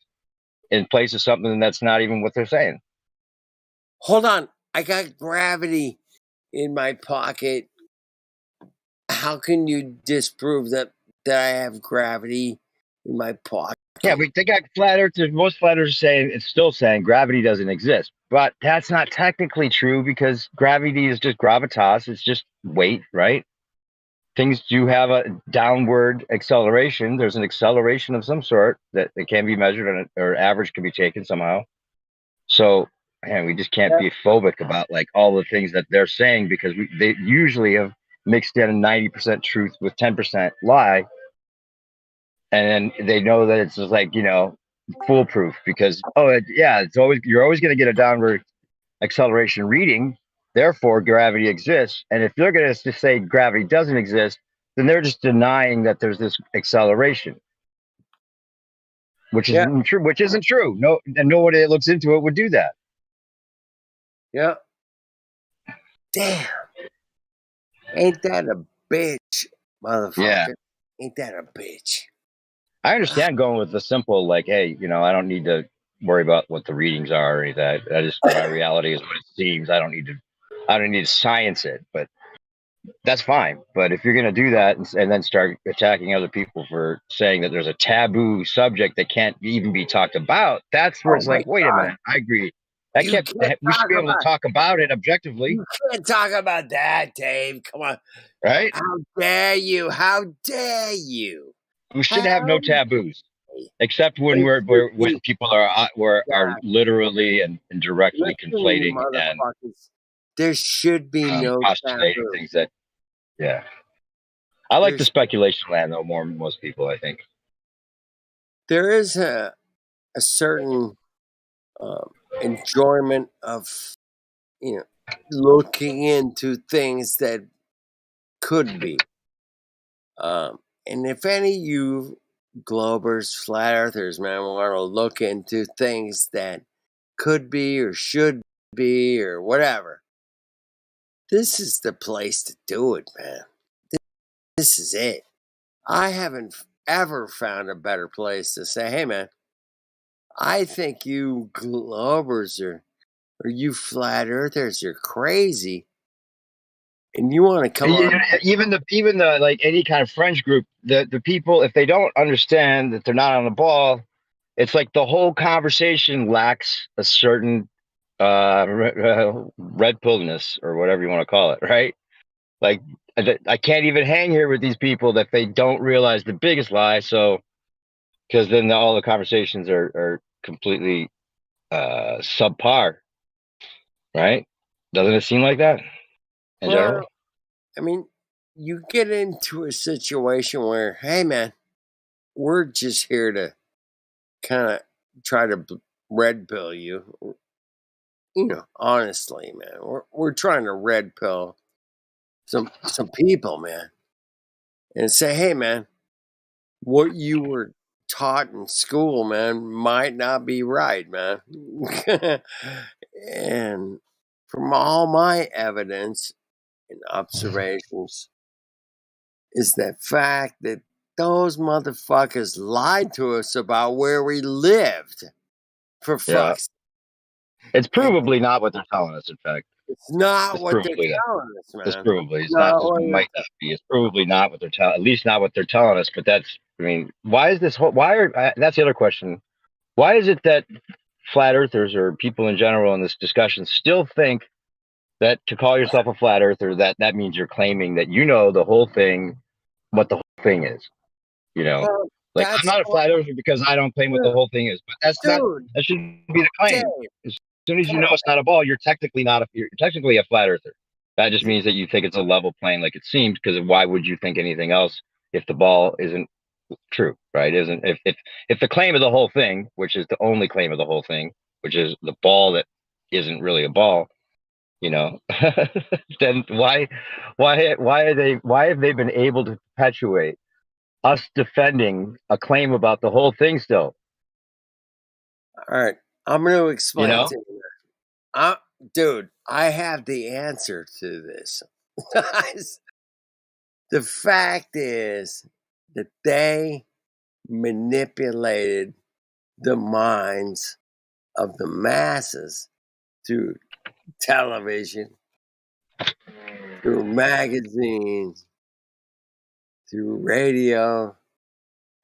S5: in place of something that's not even what they're saying.
S1: Hold on. I got gravity in my pocket. How can you disprove that I have gravity in my pocket?
S5: Yeah, they got flat earthers. Most flat earthers saying it's still saying gravity doesn't exist, but that's not technically true because gravity is just gravitas. It's just weight, right? Things do have a downward acceleration. There's an acceleration of some sort that can be measured or average can be taken somehow. So, man, we just can't be phobic about like all the things that they're saying because they usually have mixed in 90% truth with 10% lie, and then they know that it's just like foolproof because you're always going to get a downward acceleration reading. Therefore, gravity exists, and if they're going to just say gravity doesn't exist, then they're just denying that there's this acceleration, which isn't true. Which isn't true. No, and nobody that looks into it would do that.
S1: Yeah. Damn. Ain't that a bitch, motherfucker?
S5: Yeah.
S1: Ain't that a bitch?
S5: I understand going with the simple, like, hey, I don't need to worry about what the readings are or any of that. I just my reality is what it seems. I don't need to science it, but that's fine. But if you're going to do that and then start attacking other people for saying that there's a taboo subject that can't even be talked about, that's where it's like, wait a minute, I agree. We should be able to talk about it objectively.
S1: You can't talk about that, Dave. Come on.
S5: Right?
S1: How dare you? How dare you?
S5: We should have no taboos, except when when people are literally and directly conflating and
S1: there should be no
S5: postulating things that, yeah. I like the speculation land though more than most people, I think.
S1: There is a certain enjoyment of looking into things that could be. And if any of you globers, flat earthers, man, want to look into things that could be or should be or whatever, this is the place to do it, man. This is it. I haven't ever found a better place to say, hey, man, I think you globers or you flat earthers are crazy. And you want to come on.
S5: Even the like any kind of friends group, the people, if they don't understand that they're not on the ball, it's like the whole conversation lacks a certain red pilledness or whatever you want to call it, right? Like I can't even hang here with these people that they don't realize the biggest lie. So because then all the conversations are completely subpar, right? Doesn't it seem like that in general?
S1: I mean, you get into a situation where, hey, man, we're just here to kind of try to red pill you. You know, honestly, man, we're trying to red pill some people, man, and say, hey, man, what you were taught in school, man, might not be right, man. And from all my evidence and observations, is the fact that those motherfuckers lied to us about where we lived. For fuck's sake.
S5: It's provably not what they're telling us, in fact.
S1: It's not what they're telling us, man.
S5: It's provably. It's not just might not be. It's provably not what they're telling. At least not what they're telling us. But that's. I mean, why is this whole? Why are? That's the other question. Why is it that flat earthers or people in general in this discussion still think that to call yourself a flat earther that means you're claiming that you know the whole thing, what the whole thing is? You know,
S1: Well,
S5: like I'm not a flat earther because I don't claim what the whole thing is. But that's not. That shouldn't be the claim. As soon as you know it's not a ball, you're technically not a. You're technically a flat earther. That just means that you think it's a level plane, like it seems. Because why would you think anything else if the ball isn't true, right? Isn't if the claim of the whole thing, which is the only claim of the whole thing, which is the ball that isn't really a ball, you know, then why have they been able to perpetuate us defending a claim about the whole thing still?
S1: All right, I'm going to explain
S5: You know?
S1: to you. Dude, I have the answer to this. The fact is that they manipulated the minds of the masses through television, through magazines, through radio.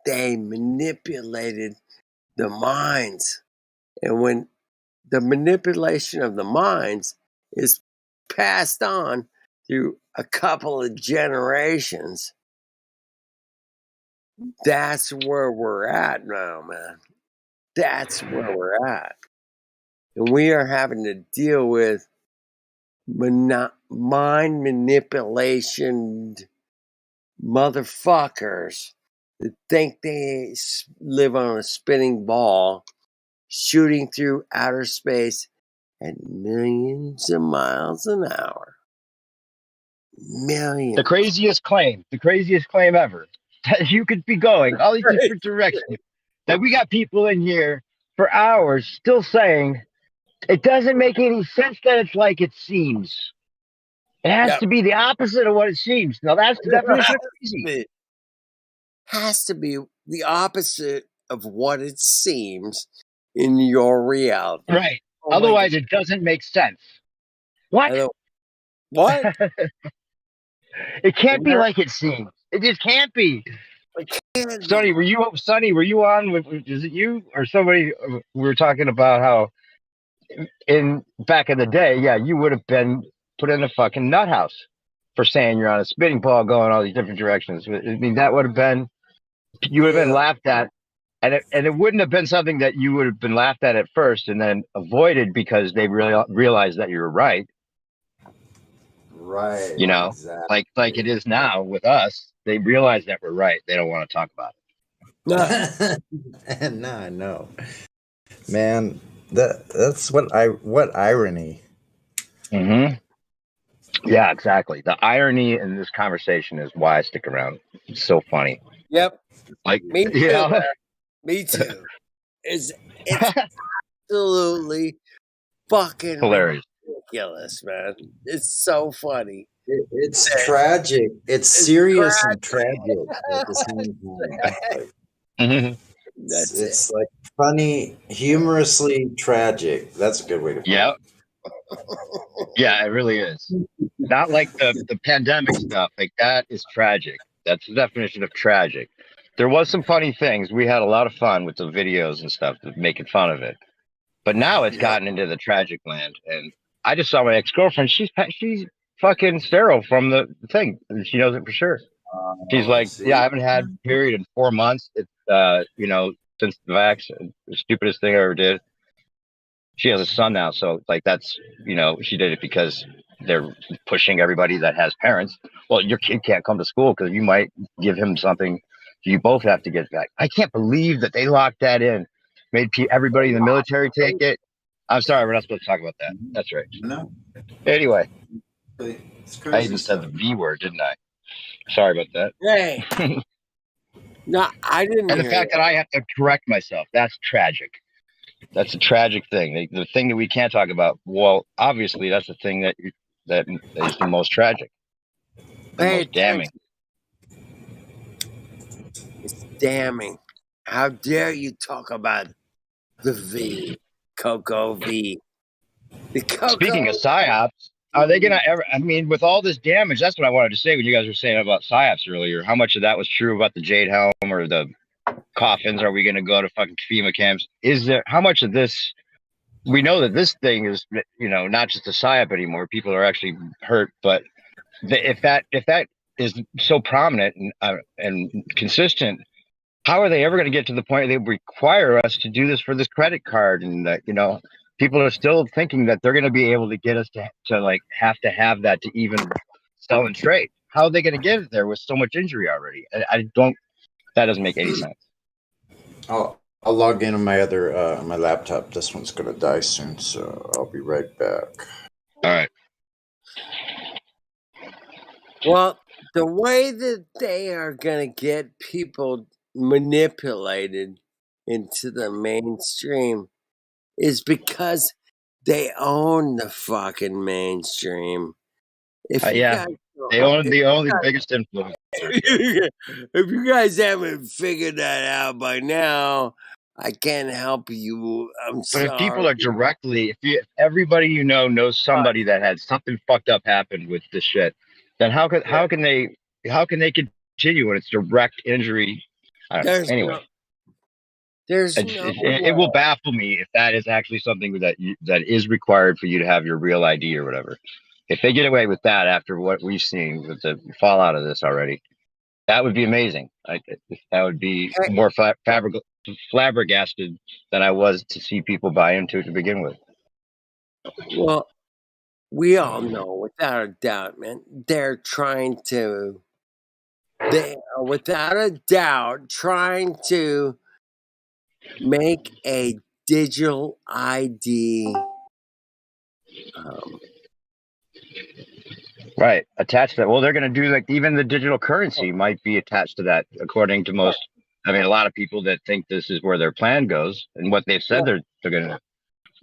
S1: They manipulated the minds. And when the manipulation of the minds is passed on through a couple of generations, that's where we're at now, man. That's where we're at. And we are having to deal with mind manipulation motherfuckers that think they live on a spinning ball shooting through outer space at millions of miles an hour. Millions.
S5: The craziest claim ever. That you could be going all these different directions. That we got people in here for hours still saying it doesn't make any sense that it's like it seems. It has to be the opposite of what it seems. Now that's the definition of crazy.
S1: It has to be the opposite of what it seems in your reality.
S5: Right. Otherwise, it doesn't make sense. What?
S1: What?
S5: It can't be like it seems. It just can't be. Sonny, were you on? Is it you or somebody? We were talking about how in back in the day, yeah, you would have been put in a fucking nut house for saying you're on a spinning ball going all these different directions. I mean, that would have been, you would have been laughed at, and it wouldn't have been something that you would have been laughed at first and then avoided because they really realized that you were right.
S4: Right.
S5: You know,
S4: exactly.
S5: like it is now with us. They realize that we're right. They don't want to talk about
S4: it. No, I know, man. That's what irony.
S5: Mm-hmm. Yeah, exactly. The irony in this conversation is why I stick around. It's so funny.
S1: Yep.
S5: Like,
S1: Me too,
S5: yeah.
S1: man. Me too. It's absolutely fucking
S5: Hilarious.
S1: ridiculous, man. It's so funny.
S4: It's tragic. It's serious and tragic at the same time. Like,
S5: Mhm.
S4: it's like funny, humorously tragic. That's a good way to put
S5: Yeah.
S4: it.
S5: Yeah, it really is. Not like the pandemic stuff. Like that is tragic. That's the definition of tragic. There was some funny things. We had a lot of fun with the videos and stuff, making fun of it. But now it's gotten into the tragic land. And I just saw my ex-girlfriend. She's fucking sterile from the thing. And she knows it for sure. She's like,
S4: See?
S5: yeah, I haven't had a period in 4 months. It's since the vaccine, the stupidest thing I ever did. She has a son now, so like that's she did it because they're pushing everybody that has parents. Well, your kid can't come to school because you might give him something. You both have to get back. I can't believe that they locked that in. Made everybody in the military take it. I'm sorry, we're not supposed to talk about that. That's right.
S4: No.
S5: Anyway,
S4: It's
S5: I
S4: crazy
S5: even
S4: stuff.
S5: said the V word, didn't I? Sorry about that.
S1: Hey. No, I didn't
S5: And the
S1: hear
S5: fact that I have to correct myself, that's tragic. That's a tragic thing. The thing that we can't talk about. Well, obviously, that's the thing that is the most tragic, the
S1: Pay
S5: most damning.
S1: It's damning. How dare you talk about the V, Coco V? The Coco.
S5: Speaking of psyops, are they gonna ever? I mean, with all this damage, that's what I wanted to say when you guys were saying about psyops earlier. How much of that was true about the Jade Helm or the coffins? Are we gonna go to fucking FEMA camps? Is there how much of this? We know that this thing is, not just a psyop anymore. People are actually hurt, but if that is so prominent and consistent, how are they ever going to get to the point they require us to do this for this credit card? And that people are still thinking that they're going to be able to get us to like have to have that to even sell and trade. How are they going to get it there with so much injury already? I don't. That doesn't make any sense.
S4: I'll log in on my other my laptop. This one's gonna die soon, so I'll be right back.
S5: All right.
S1: Well, the way that they are going to get people manipulated into the mainstream is because they own the fucking mainstream. If you
S5: Yeah,
S1: guys,
S5: they own the biggest influence.
S1: if you guys haven't figured that out by now, I can't help you. I'm
S5: But
S1: sorry.
S5: if people are directly, if everybody knows somebody that had something fucked up happen with this shit, then how can they continue when it's direct injury? I don't know. Anyway, it will baffle me if that is actually something that is required for you to have your real ID or whatever. If they get away with that after what we've seen with the fallout of this already, that would be amazing. That would be more flabbergasted than I was to see people buy into it to begin with.
S1: Well, we all know without a doubt, man, they are without a doubt trying to make a digital ID.
S5: Right, attached to that. Well, they're going to do like even the digital currency might be attached to that, according to most. I mean, a lot of people that think this is where their plan goes and what they've said they're going to.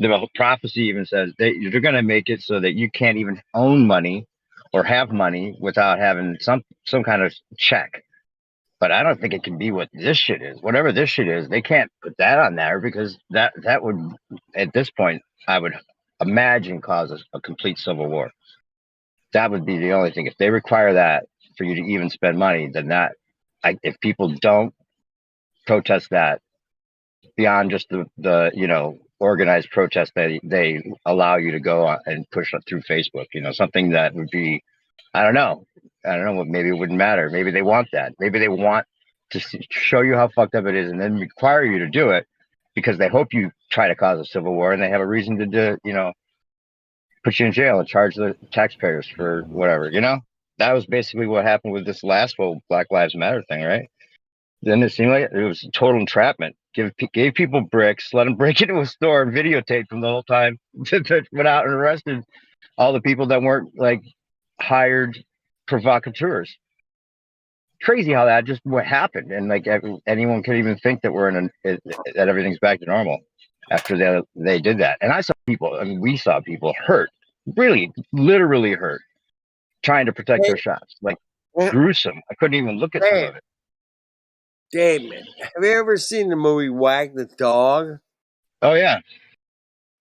S5: The prophecy even says they're going to make it so that you can't even own money or have money without having some kind of check. But I don't think it can be what this shit is. Whatever this shit is, they can't put that on there because that would, at this point, I would imagine cause a complete civil war. That would be the only thing. If they require that for you to even spend money, then if people don't protest that beyond just the organized protest they allow you to go on and push it through Facebook, something that would be, I don't know, maybe it wouldn't matter. Maybe they want that. Maybe they want to show you how fucked up it is and then require you to do it because they hope you try to cause a civil war and they have a reason to put you in jail and charge the taxpayers for whatever, That was basically what happened with this last Black Lives Matter thing, right? Then it seemed like it was total entrapment. Gave people bricks, let them break into a store and videotape them the whole time. Went out and arrested all the people that weren't like hired provocateurs. Crazy how that just what happened, and like anyone could even think that that everything's back to normal after they did that. And I saw people. I mean, we saw people hurt, really, literally hurt, trying to protect
S1: Hey,
S5: their shops. Like gruesome. I couldn't even look at some of it.
S1: Damon, have you ever seen the movie Wag the Dog?
S5: Oh yeah.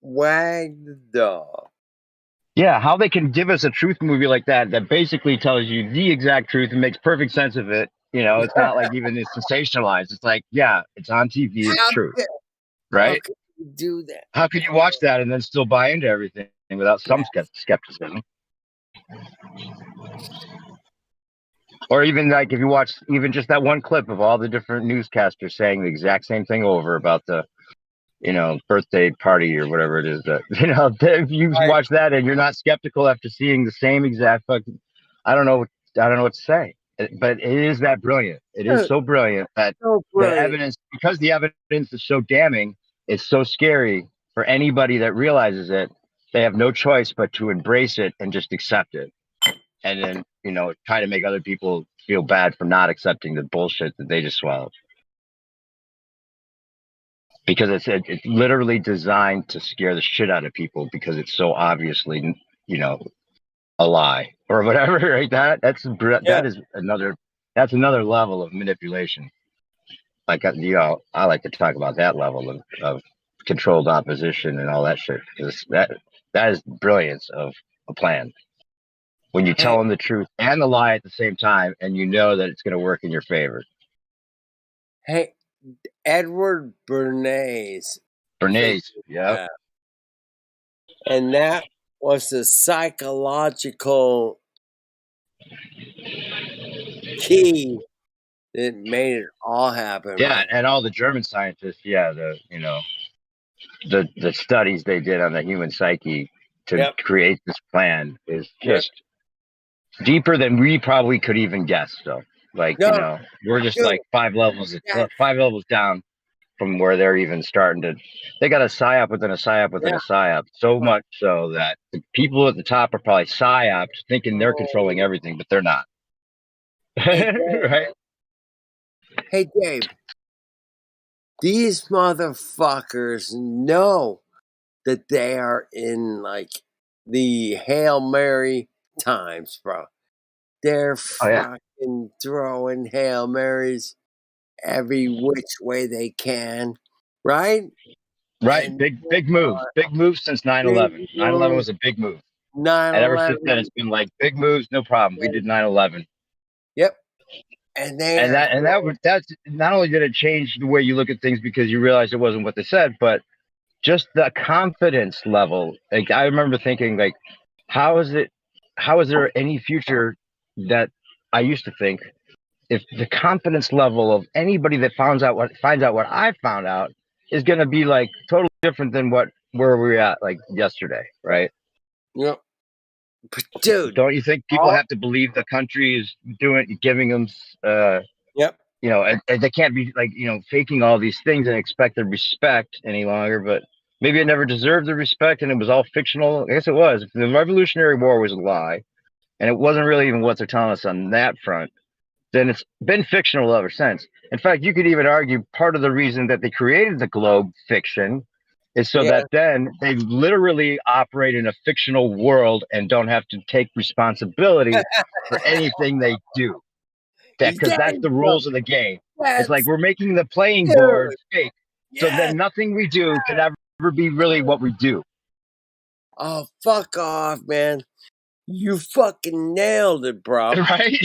S1: Wag the Dog.
S5: Yeah, how they can give us a truth movie like that basically tells you the exact truth and makes perfect sense of it. You know, it's not like even it's sensationalized. It's like, yeah, it's on TV, it's true. Right?
S1: How could you do that?
S5: How could you watch that and then still buy into everything without some skepticism? Or even like if you watch even just that one clip of all the different newscasters saying the exact same thing over about the, birthday party or whatever it is that, if you watch that and you're not skeptical after seeing the same exact fucking, I don't know what to say, but it is that brilliant. It is so brilliant that the evidence, because the evidence is so damning, it's so scary for anybody that realizes it. They have no choice but to embrace it and just accept it. And then, try to make other people feel bad for not accepting the bullshit that they just swallowed. Because it's literally designed to scare the shit out of people because it's so obviously, a lie or whatever, right? That is another level of manipulation. Like, I like to talk about that level of controlled opposition and all that shit, because that is brilliance of a plan. When you tell them the truth and the lie at the same time, and you know that it's going to work in your favor.
S1: Hey, Edward Bernays.
S5: Yeah.
S1: And that was the psychological key that made it all happen.
S5: Yeah,
S1: man.
S5: and all the German scientists, the studies they did on the human psyche to create this plan is just deeper than we probably could even guess. So, we're just like 5 levels down from where they're even starting to. They got a psyop within a psyop within a psyop, so much so that the people at the top are probably psyops, thinking they're controlling everything, but they're not.
S1: Hey,
S5: right?
S1: Hey, Dave. These motherfuckers know that they are in like the Hail Mary times, bro. They're fucking throwing Hail Marys every which way they can, right?
S5: Right.
S1: And
S5: big move. Big move since 9/11. 9/11 was a big move.
S1: 9/11.
S5: And ever since then, it's been like big moves, no problem. We did 9/11.
S1: Yep. And
S5: that's not only did it change the way you look at things because you realize it wasn't what they said, but just the confidence level. Like, I remember thinking, like, how is there any future that I used to think, if the confidence level of anybody that finds out what I found out is going to be like totally different than where we're at like yesterday, right?
S1: Yep. But dude,
S5: don't you think people have to believe the country is giving them and they can't be like, faking all these things and expect the respect any longer? But maybe it never deserved the respect and it was all fictional. I guess it was. If the Revolutionary War was a lie and it wasn't really even what they're telling us on that front, then it's been fictional ever since. In fact, you could even argue part of the reason that they created the globe fiction is so that then they literally operate in a fictional world and don't have to take responsibility for anything they do. Because that's the rules of the game. It's like we're making the playing board fake. So then nothing we do can ever be really what we do.
S1: Oh, fuck off, man. You fucking nailed it, bro.
S5: Right?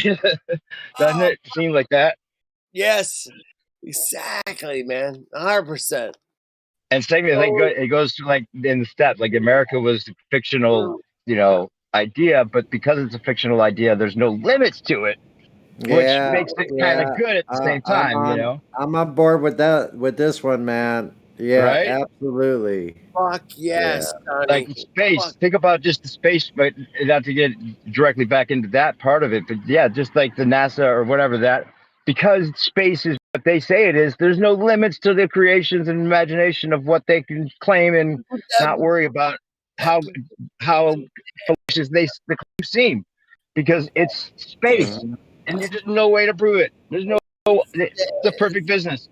S5: Doesn't it seem like that?
S1: Yes, exactly, man. 100%.
S5: And same thing, it goes to like in the steps. Like America was a fictional, idea, but because it's a fictional idea, there's no limits to it, which makes it kind of good at the same time.
S4: I'm on board with that, with this one, man. Yeah,
S5: right?
S4: Absolutely.
S1: Fuck yes,
S5: Like space. Think about just the space, but not to get directly back into that part of it, but just like the NASA or whatever because space is what they say it is, there's no limits to the creations and imagination of what they can claim and not worry about how fallacious the claims seem, because it's space, and there's just no way to prove it. There's no. It's the perfect business.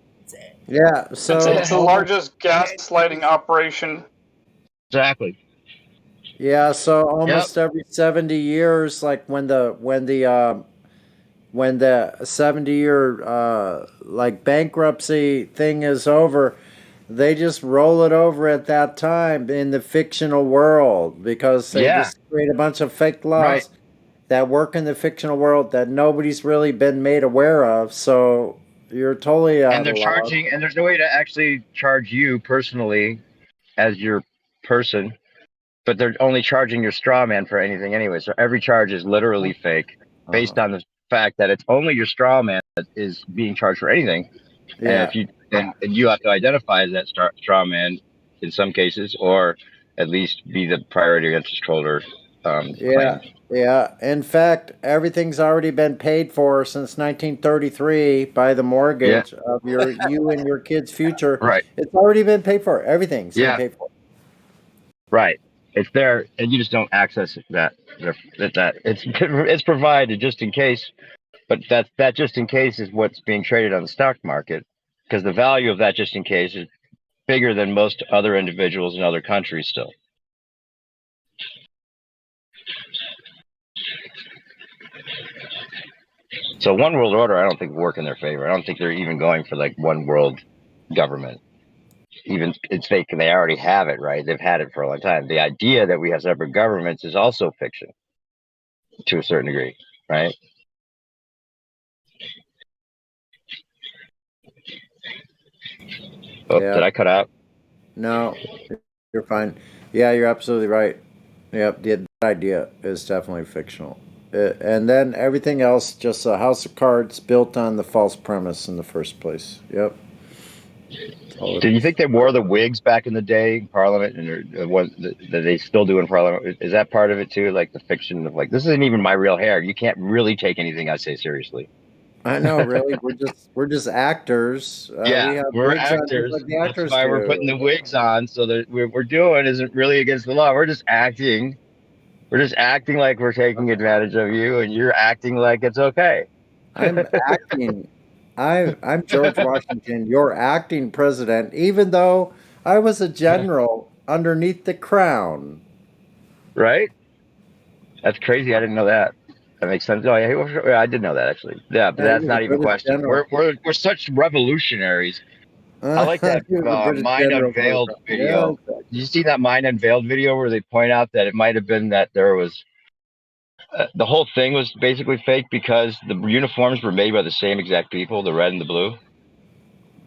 S4: Yeah.
S6: It's
S4: So
S6: the largest gaslighting operation.
S5: Exactly.
S4: yeah. So
S5: Yep.
S4: almost every 70 years, like when the 70-year like bankruptcy thing is over, they just roll it over at that time in the fictional world because they
S5: Yeah.
S4: just create a bunch of fake
S5: Right.
S4: laws that work in the fictional world that nobody's really been made aware of. So you're totally out
S5: And they're
S4: of luck.
S5: charging, and there's no way to actually charge you personally as your person, but they're only charging your straw man for anything anyway. So every charge is literally fake, based on the fact that it's only your straw man that is being charged for anything. And
S4: Yeah.
S5: if you and you have to identify as that straw man in some cases, or at least be the priority interest holder
S4: Yeah.
S5: claim.
S4: Yeah. In fact, everything's already been paid for since 1933 by the
S5: Yeah.
S4: mortgage of you and your kids' future.
S5: Right.
S4: It's already been paid for. Everything's been
S5: Yeah.
S4: paid for.
S5: Right. It's there, and you just don't access that. It's provided just in case, but that just in case is what's being traded on the stock market, because the value of that just in case is bigger than most other individuals in other countries still. So one world order, I don't think work in their favor. I don't think they're even going for like one world government. Even it's fake, and they already have it, right? They've had it for a long time. The idea that we have separate governments is also fiction to a certain degree, right? Oh,
S4: Yeah.
S5: did I cut out?
S4: No, you're fine. Yeah, you're absolutely right. Yep, the idea is definitely fictional. And then everything else, just a house of cards built on the false premise in the first place. Yep.
S5: Do you think they wore the wigs back in the day in Parliament, and what that they still do in Parliament? Is that part of it too? Like the fiction of like, this isn't even my real hair. You can't really take anything I say seriously.
S4: I know, really. We're just actors. We
S5: Yeah,
S4: have
S5: we're
S4: wigs on just
S5: actors.
S4: like the
S5: That's
S4: actors
S5: why we're
S4: do.
S5: putting the wigs on, so that we're doing isn't really against the law. We're just acting. We're just acting like we're taking advantage of you, and you're acting like it's okay.
S4: I'm acting. I'm George Washington, your acting president, even though I was a general underneath the crown.
S5: Right? That's crazy. I didn't know that. That makes sense. Oh, yeah, I did know that actually. Yeah, but
S4: Yeah, he
S5: that's
S4: was
S5: not
S4: a
S5: even
S4: British
S5: question.
S4: general.
S5: We're such revolutionaries. I like that
S4: He was a British
S5: Mind
S4: general.
S5: Unveiled
S4: Yeah,
S5: video.
S4: exactly.
S5: Did you see that Mind Unveiled video where they point out that it might have been that there was the whole thing was basically fake because the uniforms were made by the same exact people, the red and the blue.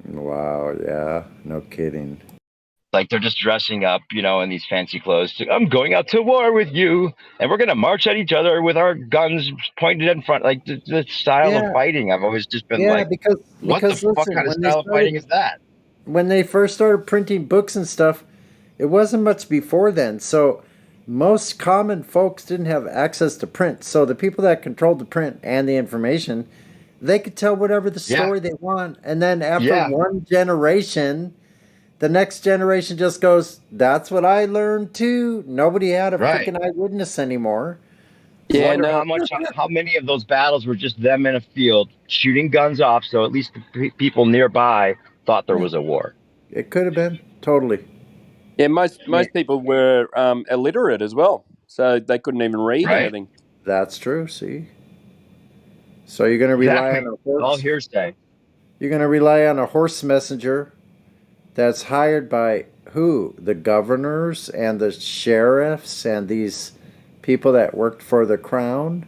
S4: Wow, yeah, no kidding.
S5: Like they're just dressing up, in these fancy clothes. I'm going out to war with you, and we're gonna march at each other with our guns pointed in front. Like the style of
S4: Yeah,
S5: fighting, I've always just been
S4: yeah,
S5: like, what the fuck
S4: listen,
S5: kind of style of fighting is that?
S4: when they first started printing books and stuff, it wasn't much before then. So most common folks didn't have access to print. So the people that controlled the print and the information, they could tell whatever the
S5: Yeah.
S4: story they want. And then after
S5: Yeah.
S4: one generation, the next generation just goes, that's what I learned too. Nobody had a
S5: Right.
S4: freaking eyewitness anymore.
S5: I
S7: Yeah,
S5: wonder
S7: no,
S5: how many of those battles were just them in a field shooting guns off, so at least the people nearby thought there was a war.
S4: It could have been. Totally.
S7: yeah, most people were illiterate as well, so they couldn't even read
S5: Right.
S7: anything.
S4: That's true. See? So you're going to rely
S5: Exactly.
S4: on a horse.
S5: All hearsay.
S4: You're going to rely on a horse messenger that's hired by who? The governors and the sheriffs and these people that worked for the crown?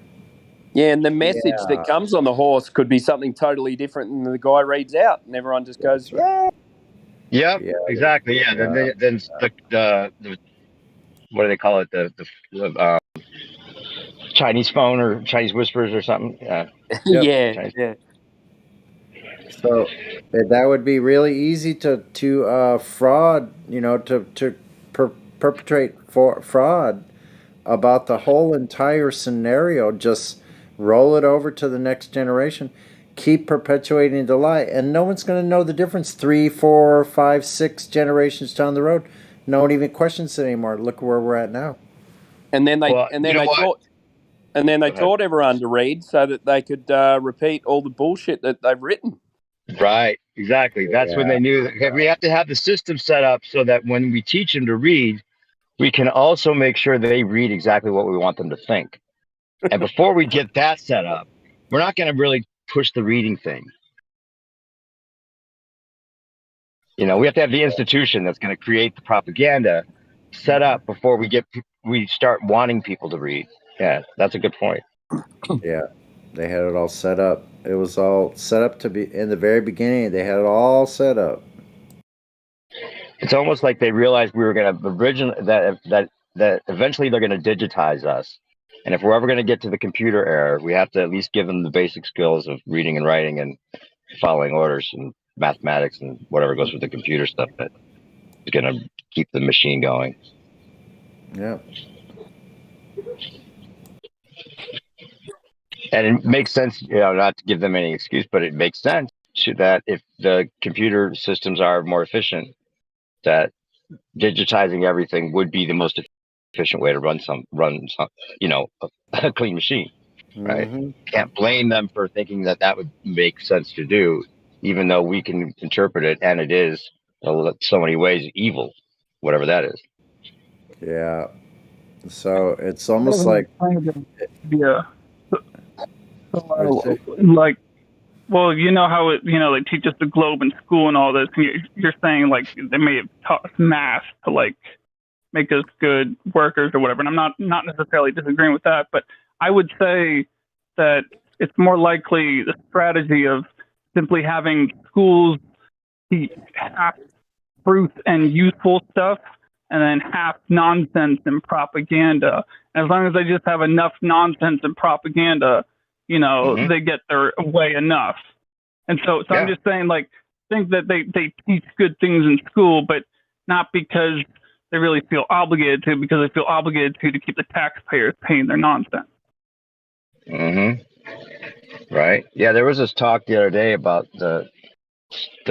S7: Yeah, and the message
S4: Yeah.
S7: that comes on the horse could be something totally different than the guy reads out, and everyone just goes,
S4: That's right.
S7: yeah.
S5: Yep.
S4: Yeah.
S5: Exactly. Yeah. Then the what do they call it? The Chinese phone or Chinese whispers or something.
S4: Yep.
S7: Yeah,
S5: Chinese.
S7: yeah.
S4: So that would be really easy to fraud, to perpetrate fraud about the whole entire scenario. Just roll it over to the next generation, keep perpetuating the lie, and no one's going to know the difference 3, 4, 5, 6 generations down the road no one even questions it anymore. Look where we're at now.
S7: And then they
S5: Well,
S7: and
S5: you
S7: then
S5: know
S7: they
S5: what?
S7: taught and then they
S5: Go ahead.
S7: taught everyone to read so that they could repeat all the bullshit that they've written.
S5: Right, exactly. That's when
S4: Yeah.
S5: they knew that we have to have the system set up so that when we teach them to read, we can also make sure they read exactly what we want them to think. And before we get that set up, we're not going to really push the reading thing. You know, we have to have the institution that's going to create the propaganda set up before we start wanting people to read. Yeah, that's a good point.
S4: Yeah, they had it all set up. It was all set up to be in the very beginning. They had it all set up.
S5: It's almost like they realized we were going to that eventually they're going to digitize us. And if we're ever going to get to the computer era, we have to at least give them the basic skills of reading and writing and following orders and mathematics and whatever goes with the computer stuff that is going to keep the machine going.
S4: Yeah.
S5: And it makes sense, you know, not to give them any excuse, but it makes sense that if the computer systems are more efficient, that digitizing everything would be the most efficient way to run you know, a clean machine, right?
S4: Mm-hmm.
S5: Can't blame them for thinking that that would make sense to do, even though we can interpret it, and it is so many ways evil, whatever that is.
S4: Yeah. So it's almost like
S6: Yeah. So, like, well, you know how they teach us the globe in school and all this. And you're saying like they may have taught us math to like make us good workers or whatever. And I'm not necessarily disagreeing with that, but I would say that it's more likely the strategy of simply having schools teach half truth and useful stuff and then half nonsense and propaganda. And as long as they just have enough nonsense and propaganda, they get their way enough. And so
S5: Yeah.
S6: I'm just saying, like, think that they teach good things in school, but not because they really feel obligated to, because they feel obligated to keep the taxpayers paying their nonsense.
S5: Mm-hmm. Right. Yeah, there was this talk the other day about the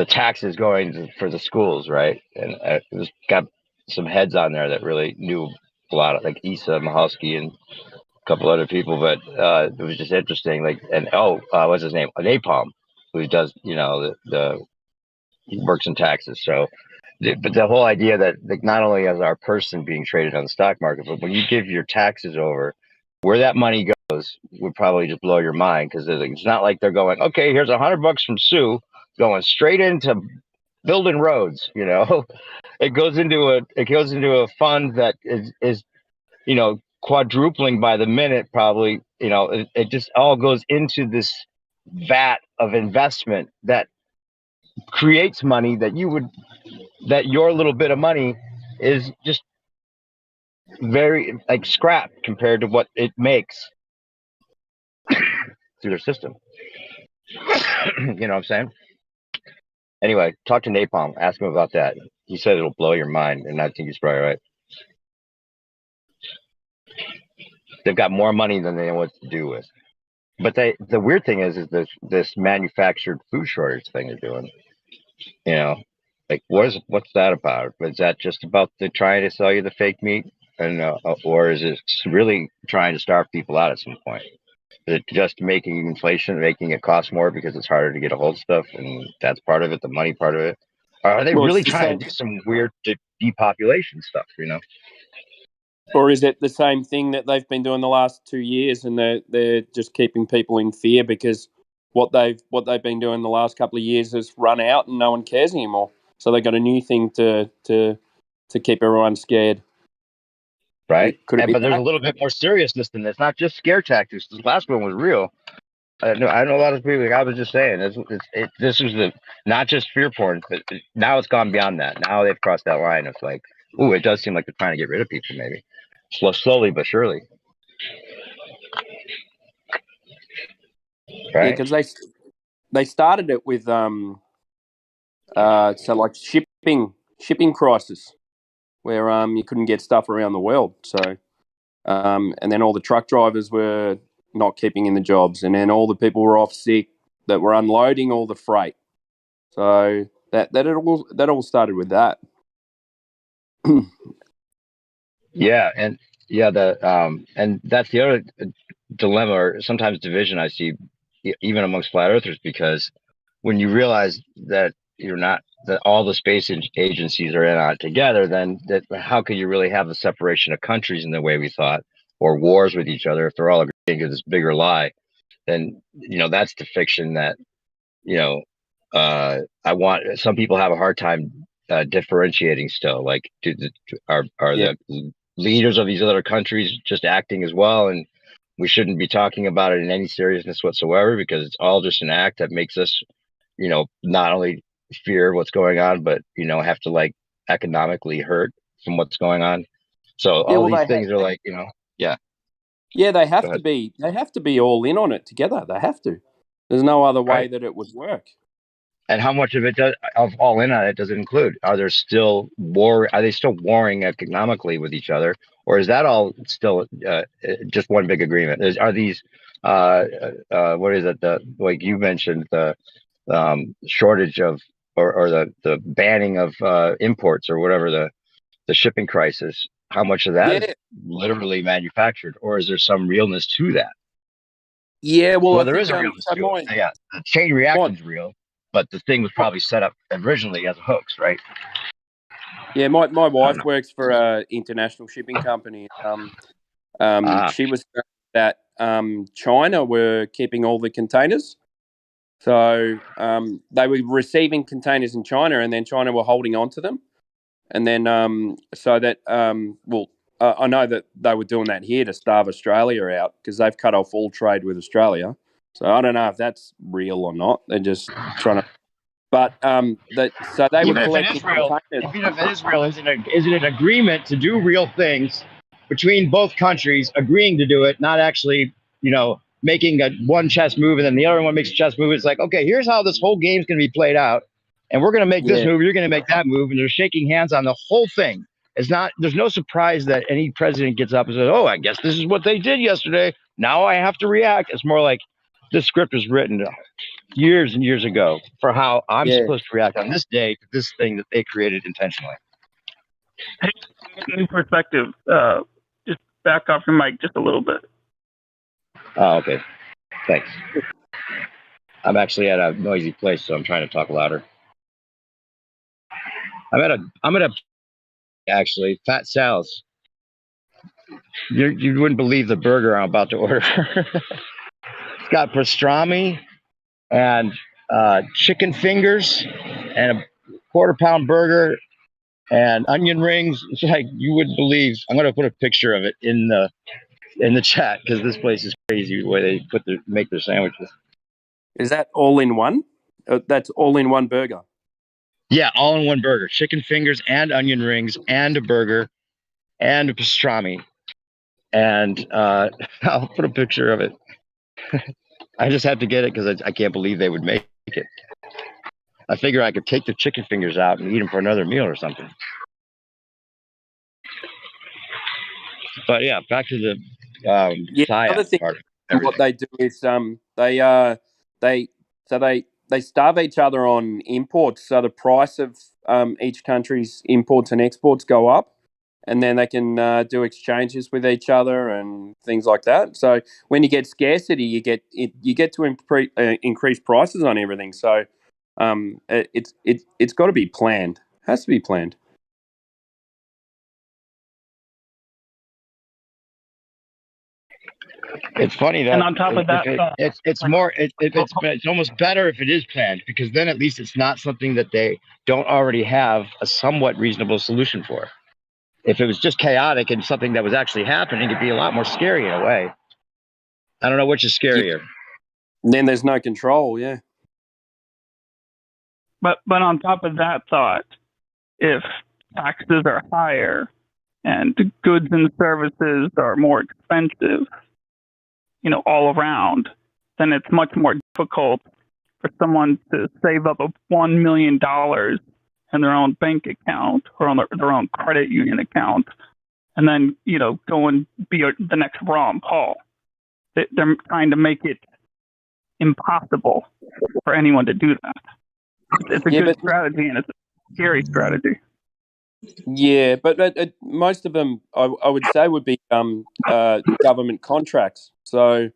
S5: taxes going for the schools, right? And it was got some heads on there that really knew a lot of, like Issa Mahalski and a couple other people, but it was just interesting. Like, and what's his name? Napalm, who does, he works in taxes. So, but the whole idea that like not only as our person being traded on the stock market, but when you give your taxes over, where that money goes would probably just blow your mind, because it's not like they're going, okay, here's $100 from Sue going straight into building roads. It goes into a fund that is quadrupling by the minute, probably. It just all goes into this vat of investment that creates money that your little bit of money is just very like scrap compared to what it makes through their system. You know what I'm saying? Anyway, talk to Napalm. Ask him about that. He said it'll blow your mind, and I think he's probably right. They've got more money than they know what to do with. But the weird thing is this manufactured food shortage thing they're doing. Like what's that about? Is that just about the trying to sell you the fake meat, and or is it really trying to starve people out at some point? Is it just making inflation, making it cost more because it's harder to get a hold of stuff, and that's part of it, the money part of it? Or are they really trying to do some weird depopulation stuff?
S7: Or is it the same thing that they've been doing the last 2 years, and they're just keeping people in fear because what they've been doing the last couple of years has run out and no one cares anymore. So they got a new thing to keep everyone scared.
S5: Right.
S7: But
S5: there's a little bit more seriousness than this. Not just scare tactics. This last one was real. I know a lot of people. Like I was just saying, this was not just fear porn, but now it's gone beyond that. Now they've crossed that line. It's like, ooh, it does seem like they're trying to get rid of people, maybe slowly but surely. Right?
S7: Yeah, because they started it with so like shipping crisis, where you couldn't get stuff around the world. So and then all the truck drivers were not keeping in the jobs, and then all the people were off sick that were unloading all the freight. So that all started with that.
S5: Yeah, and and that's the other dilemma, or sometimes division I see even amongst flat earthers, because when you realize that you're not that all the space agencies are in on it together, then that how could you really have the separation of countries in the way we thought, or wars with each other if they're all agreeing to this bigger lie? Then that's the fiction that you know I want. Some people have a hard time differentiating still. Like, are
S7: Yeah.
S5: the leaders of these other countries just acting as well, and we shouldn't be talking about it in any seriousness whatsoever because it's all just an act that makes us not only fear what's going on, but have to like economically hurt from what's going on. So
S7: Yeah.
S5: all
S7: Well,
S5: these things are like, yeah.
S7: yeah, they
S5: Go
S7: have to
S5: ahead.
S7: be. They have to be all in on it together. They have to. There's no other way
S5: Right.
S7: that it would work.
S5: And how much of it of all in on it does it include? Are there still Are they still warring economically with each other, or is that all still just one big agreement? Are these what is it? The like you mentioned the shortage of or the banning of imports or whatever the shipping crisis. How much of that is
S7: Yeah.
S5: literally manufactured, or is there some realness to that?
S7: Yeah. Well, I
S5: Well, there
S7: think
S5: is a realness
S7: so.
S5: to it. Yeah, the chain reaction's real, but the thing was
S7: My
S5: probably set up originally as a hoax, right?
S7: Yeah, my
S5: I don't
S7: wife
S5: know.
S7: works for a international shipping company.
S5: Ah,
S7: She was saying that China were keeping all the containers. So they were receiving containers in China, and then China were holding on to them. And then so that I know that they were doing that here to starve Australia out because they've cut off all trade with Australia. So I don't know if that's real or not. They're just trying to. But so they were
S5: even if it
S7: collecting
S5: is real,
S7: containers.
S5: even if it is real, is it an agreement to do real things between both countries agreeing to do it, not actually, making one chess move and then the other one makes a chess move? It's like, okay, here's how this whole game's going to be played out, and we're going to make this
S7: Yeah,
S5: move, you're going to make that move, and they're shaking hands on the whole thing. It's not. There's no surprise that any president gets up and says, "Oh, I guess this is what they did yesterday. Now I have to react." It's more like this script was written years and years ago for how I'm
S7: yeah.
S5: supposed to react on this day to this thing that they created intentionally.
S6: Hey, new perspective. Just back off your mic just a little bit.
S5: Oh, okay. Thanks. I'm actually at a noisy place, so I'm trying to talk louder. I'm at a actually Fat Sal's. You wouldn't believe the burger I'm about to order. It's got pastrami and chicken fingers and a quarter-pound burger and onion rings. It's like you wouldn't believe. I'm going to put a picture of it in the chat because this place is crazy the way they make their sandwiches.
S7: Is that all in one? That's all in one burger.
S5: Yeah, all in one burger: chicken fingers and onion rings and a burger and a pastrami. And I'll put a picture of it. I just had to get it because I can't believe they would make it. I figure I could take the chicken fingers out and eat them for another meal or something. But yeah, back to the
S7: Yeah. Another
S5: psyop
S7: thing,
S5: part of
S7: what
S5: everything.
S7: they do is they so they starve each other on imports. So the price of each country's imports and exports go up, and then they can do exchanges with each other and things like that. So when you get scarcity, you get to increase prices on everything. So it's got to be planned. It has to be planned.
S5: It's funny
S6: And
S5: that
S6: on top of that,
S5: it's almost better if it is planned, because then at least it's not something that they don't already have a somewhat reasonable solution for. If it was just chaotic and something that was actually happening, it'd be a lot more scary in a way. I don't know which is
S7: Yeah.
S5: scarier.
S7: And then there's no control. Yeah.
S6: but on top of that thought, if taxes are higher and goods and services are more expensive, all around, then it's much more difficult for someone to save up $1 million in their own bank account or on their own credit union account, and then go and be the next Ron Paul. They're trying to make it impossible for anyone to do that. It's a
S7: Yeah,
S6: good
S7: but
S6: strategy, and it's a scary strategy.
S7: Yeah, but most of them, I would say, would be government contracts. So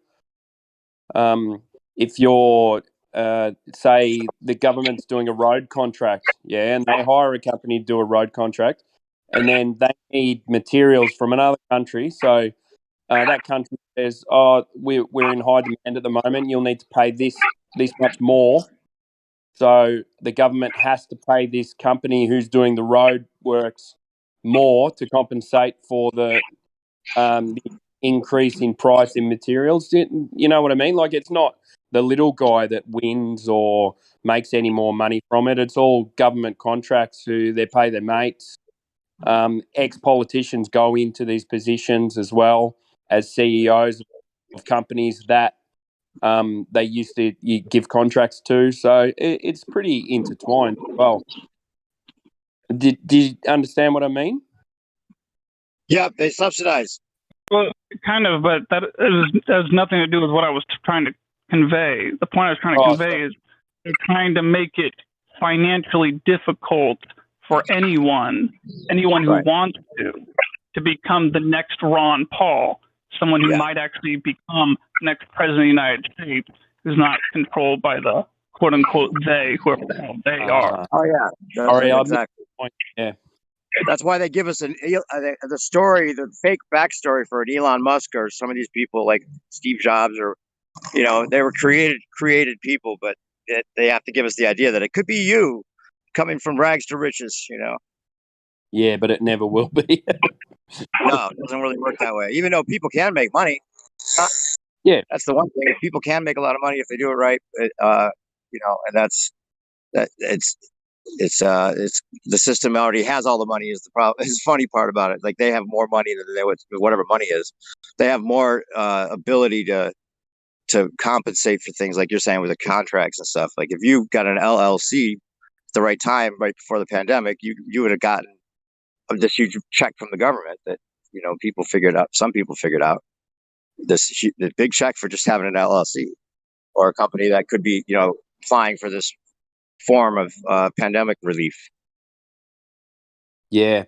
S7: if you're, say, the government's doing a road contract, yeah, and they hire a company to do a road contract, and then they need materials from another country. So that country says, "Oh, we're in high demand at the moment. You'll need to pay this much more." So the government has to pay this company who's doing the road works more to compensate for the increase in price in materials. You know what I mean? Like, it's not the little guy that wins or makes any more money from it. It's all government contracts who they pay their mates. Ex-politicians go into these positions as well as CEOs of companies that they used to give contracts to. So it's pretty intertwined as well. Did you understand what I mean?
S8: Yeah, they subsidize.
S6: Well, kind of, but that has nothing to do with what I was trying to convey. The point I was trying to convey is they're trying to make it financially difficult for anyone who wants to become the next Ron Paul, someone who might actually become the next president of the United States, who's not controlled by the quote unquote they, whoever the hell they are.
S8: Oh yeah,
S7: Sorry,
S8: exactly.
S7: Yeah.
S8: That's why they give us the story, the fake backstory for an Elon Musk or some of these people like Steve Jobs, or they were created people, but they have to give us the idea that it could be you coming from rags to riches.
S7: Yeah, but it never will be.
S8: No, it doesn't really work that way. Even though people can make money,
S7: yeah,
S8: that's the one thing. People can make a lot of money if they do it right. And that's that. It's the system already has all the money is the problem. Is the funny part about it. Like, they have more money than they would, whatever money is. They have more ability to compensate for things like you're saying with the contracts and stuff. Like, if you got an LLC at the right time, right before the pandemic, you would have gotten this huge check from the government that people figured out. Some people figured out the big check for just having an LLC or a company that could be applying for this form of pandemic relief.
S7: Yeah.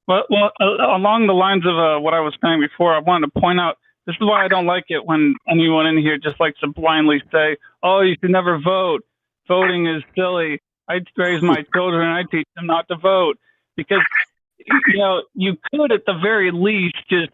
S6: Well, along the lines of what I was saying before, I wanted to point out this is why I don't like it when anyone in here just likes to blindly say, "Oh, you should never vote. Voting is silly. I raise my children and I teach them not to vote," because you could at the very least just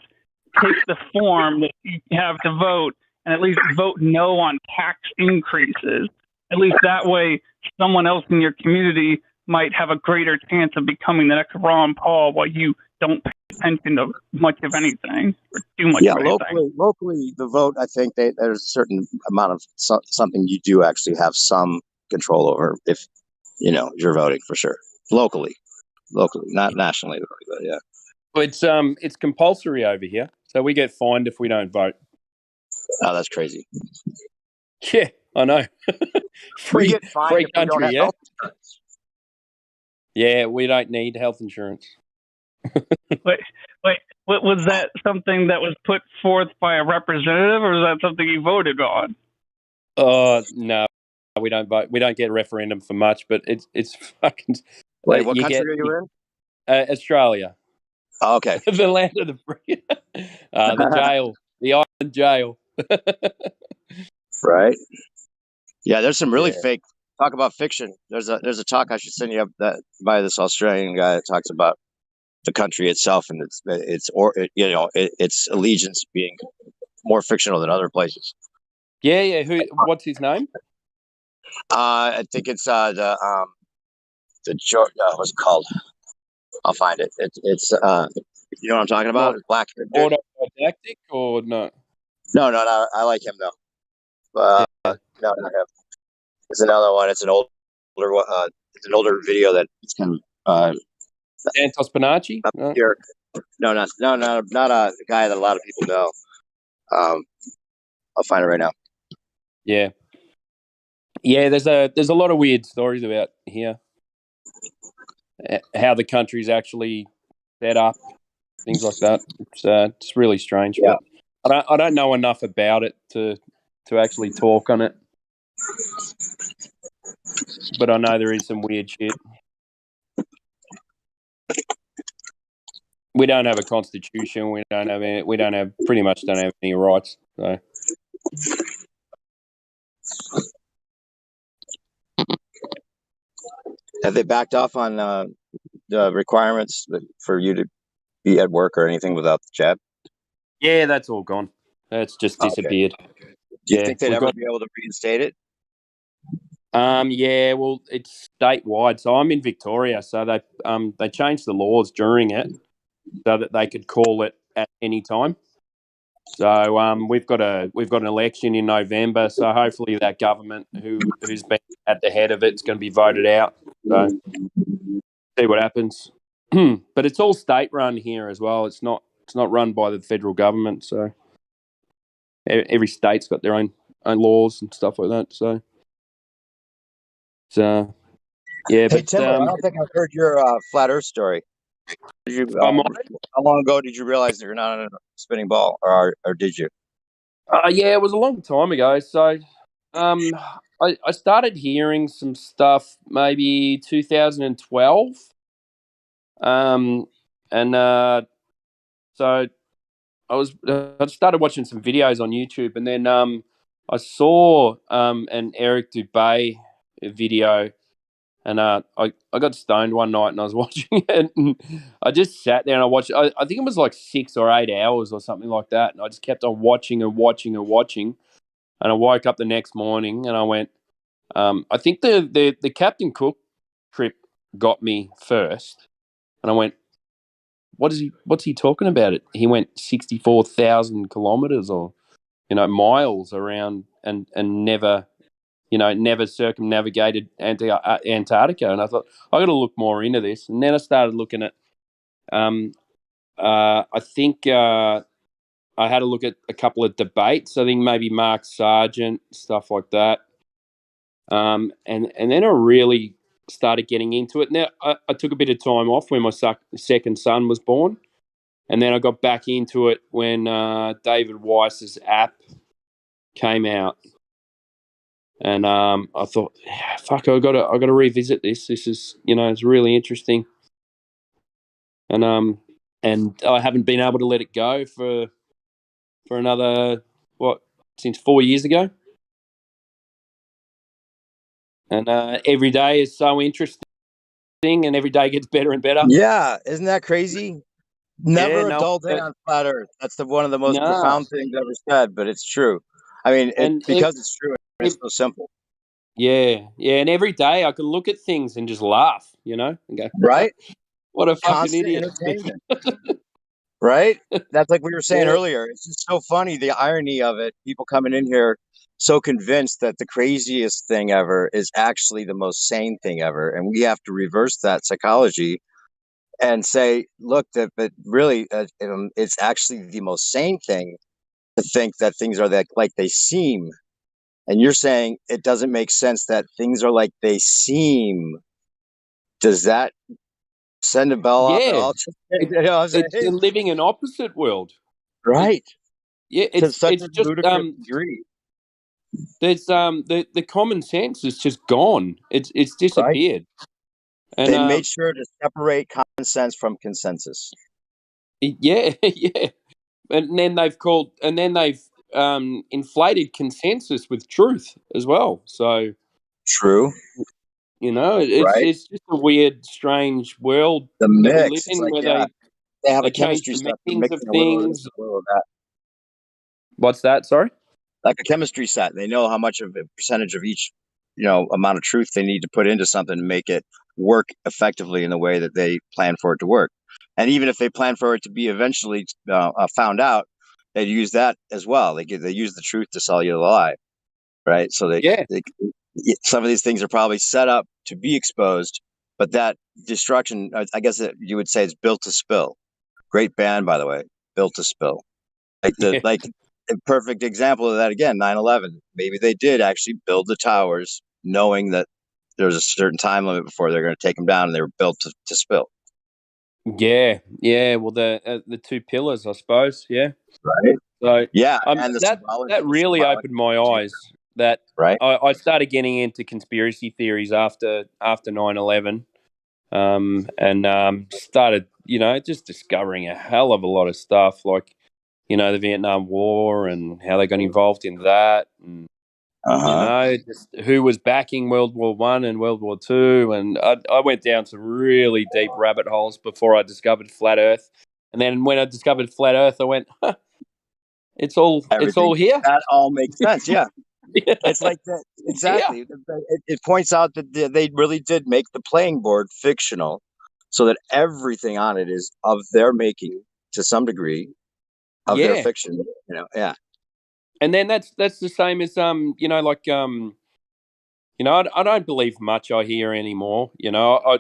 S6: take the form that you have to vote and at least vote no on tax increases. At least that way, someone else in your community might have a greater chance of becoming the next Ron Paul, while you don't pay attention to much of anything or too much of anything.
S8: Locally, the vote, I think there's a certain amount of something you do actually have some control over if you're voting, for sure. Locally, not nationally, but yeah.
S7: It's compulsory over here, so we get fined if we don't vote.
S8: Oh, that's crazy.
S7: Yeah, I know.
S8: We get fined
S7: free
S8: if we don't have health insurance.
S7: Yeah, we don't need health insurance.
S6: Wait, was that something that was put forth by a representative, or is that something you voted on?
S7: No, we don't vote. We don't get a referendum for much, but it's fucking.
S8: Wait, what country are you
S7: in? Australia.
S8: Oh, okay.
S7: The land of the free. The jail, the island jail.
S8: Right. Yeah, there's some really fake. Talk about fiction. There's a talk I should send you up that by this Australian guy that talks about the country itself and its allegiance being more fictional than other places.
S7: Yeah. What's his name?
S8: I think it's the what's it called? I'll find it. It's you know what I'm talking about? It's black.
S7: Autodidactic or no?
S8: No. I like him though. No, not him. It's another one. It's an older it's an older video that it's kind of
S7: Santos Panacci?
S8: No, not a guy that a lot of people know. I'll find it right now.
S7: Yeah. There's a lot of weird stories about here, how the country's actually set up, things like that. It's really strange.
S8: Yeah.
S7: But I don't know enough about it to actually talk on it. But I know there is some weird shit. We don't have a constitution. We don't have any, pretty much don't have any rights. So
S8: Have they backed off on the requirements for you to be at work or anything without the jab?
S7: yeah, that's all gone. That's just disappeared.
S8: Okay. Do you
S7: Yeah,
S8: think they'd
S7: we've
S8: ever
S7: got.
S8: be able to reinstate it?
S7: Yeah, well, it's statewide. So I'm in Victoria, so they changed the laws during it so that they could call it at any time. So we've got an election in November. So hopefully that government who's been at the head of it's going to be voted out. So see what happens. But it's all state run here as well. It's not run by the federal government. So every state's got their own laws and stuff like that. So yeah.
S8: Hey,
S7: But
S8: Timber, I don't think I've heard your flat Earth story. Did you, how long ago did you realize that you're not on a spinning ball, or did you?
S7: Yeah, it was a long time ago. So I started hearing some stuff maybe 2012. And so I started watching some videos on YouTube, and then I saw an Eric Dubay video, and I got stoned one night and I was watching it, and I just sat there and I watched. I think it was like 6 or 8 hours or something like that, and I just kept on watching and watching and watching, and I woke up the next morning and I went. I think the Captain Cook trip got me first, and I went. What's he talking about? It. He went 64,000 kilometers or miles around and never never circumnavigated Antarctica. And I thought I got to look more into this. And then I started looking at. I think I had a look at a couple of debates. I think maybe Mark Sargent, stuff like that. And then I really started getting into it. Now I took a bit of time off when my second son was born. And then I got back into it when David Weiss's app came out, and I thought, "Fuck, I got to revisit this. This is, it's really interesting." And I haven't been able to let it go for another since 4 years ago, and every day is so interesting, and every day gets better and better.
S8: Yeah, isn't that crazy? Never a
S7: no,
S8: dull day on flat Earth. That's one of the most
S7: nah.
S8: profound things ever said, but it's true. I mean, because it's true, it's so simple.
S7: Yeah, and every day I can look at things and just laugh, and go,
S8: right?
S7: What a fucking
S8: Constant
S7: idiot.
S8: entertainment. Right? That's like we were saying
S7: Yeah.
S8: earlier. It's just so funny, the irony of it. People coming in here so convinced that the craziest thing ever is actually the most sane thing ever. And we have to reverse that psychology and say, look, that really, it's actually the most sane thing to think that things are like they seem. And you're saying it doesn't make sense that things are like they seem. Does that send a bell off at all?
S7: It's living an opposite world.
S8: Right.
S7: It's
S8: such a
S7: just
S8: ludicrous degree.
S7: There's the common sense is just gone. It's disappeared.
S8: Right.
S7: And
S8: they made sure to separate common sense from consensus.
S7: Yeah. And then they've inflated consensus with truth as well. So
S8: true.
S7: It's just a weird, strange world
S8: the
S7: that
S8: mix.
S7: we live in,
S8: like,
S7: where
S8: they have
S7: they
S8: a chemistry
S7: change the
S8: set.
S7: meanings of
S8: A little
S7: things.
S8: this, a little of that.
S7: What's that? Sorry?
S8: Like a chemistry set. They know how much of a percentage of each, amount of truth they need to put into something to make it work effectively in the way that they plan for it to work. And even if they plan for it to be eventually found out, they use that as well. They use the truth to sell you the lie, right? So some of these things are probably set up to be exposed, but that destruction, I guess that you would say, it's built to spill. Great band, by the way, Built to Spill. Like a perfect example of that again, 9/11. Maybe they did actually build the towers knowing that there was a certain time limit before they're going to take them down, and they were built to spill.
S7: Yeah. Well, the two pillars, I suppose. Yeah.
S8: Right. So yeah, and
S7: that really opened my eyes. That
S8: right.
S7: I started getting into conspiracy theories after 9/11, and started, just discovering a hell of a lot of stuff, like, the Vietnam War and how they got involved in that, and just who was backing World War One and World War Two, and I went down some really deep rabbit holes before I discovered flat Earth, and then when I discovered flat Earth, I went, it's all here.
S8: That all makes sense. Yeah.
S7: Yeah.
S8: It's like that. Exactly. It points out that they really did make the playing board fictional so that everything on it is of their making to some degree of their fiction, Yeah.
S7: And then that's the same as I don't believe much I hear anymore. I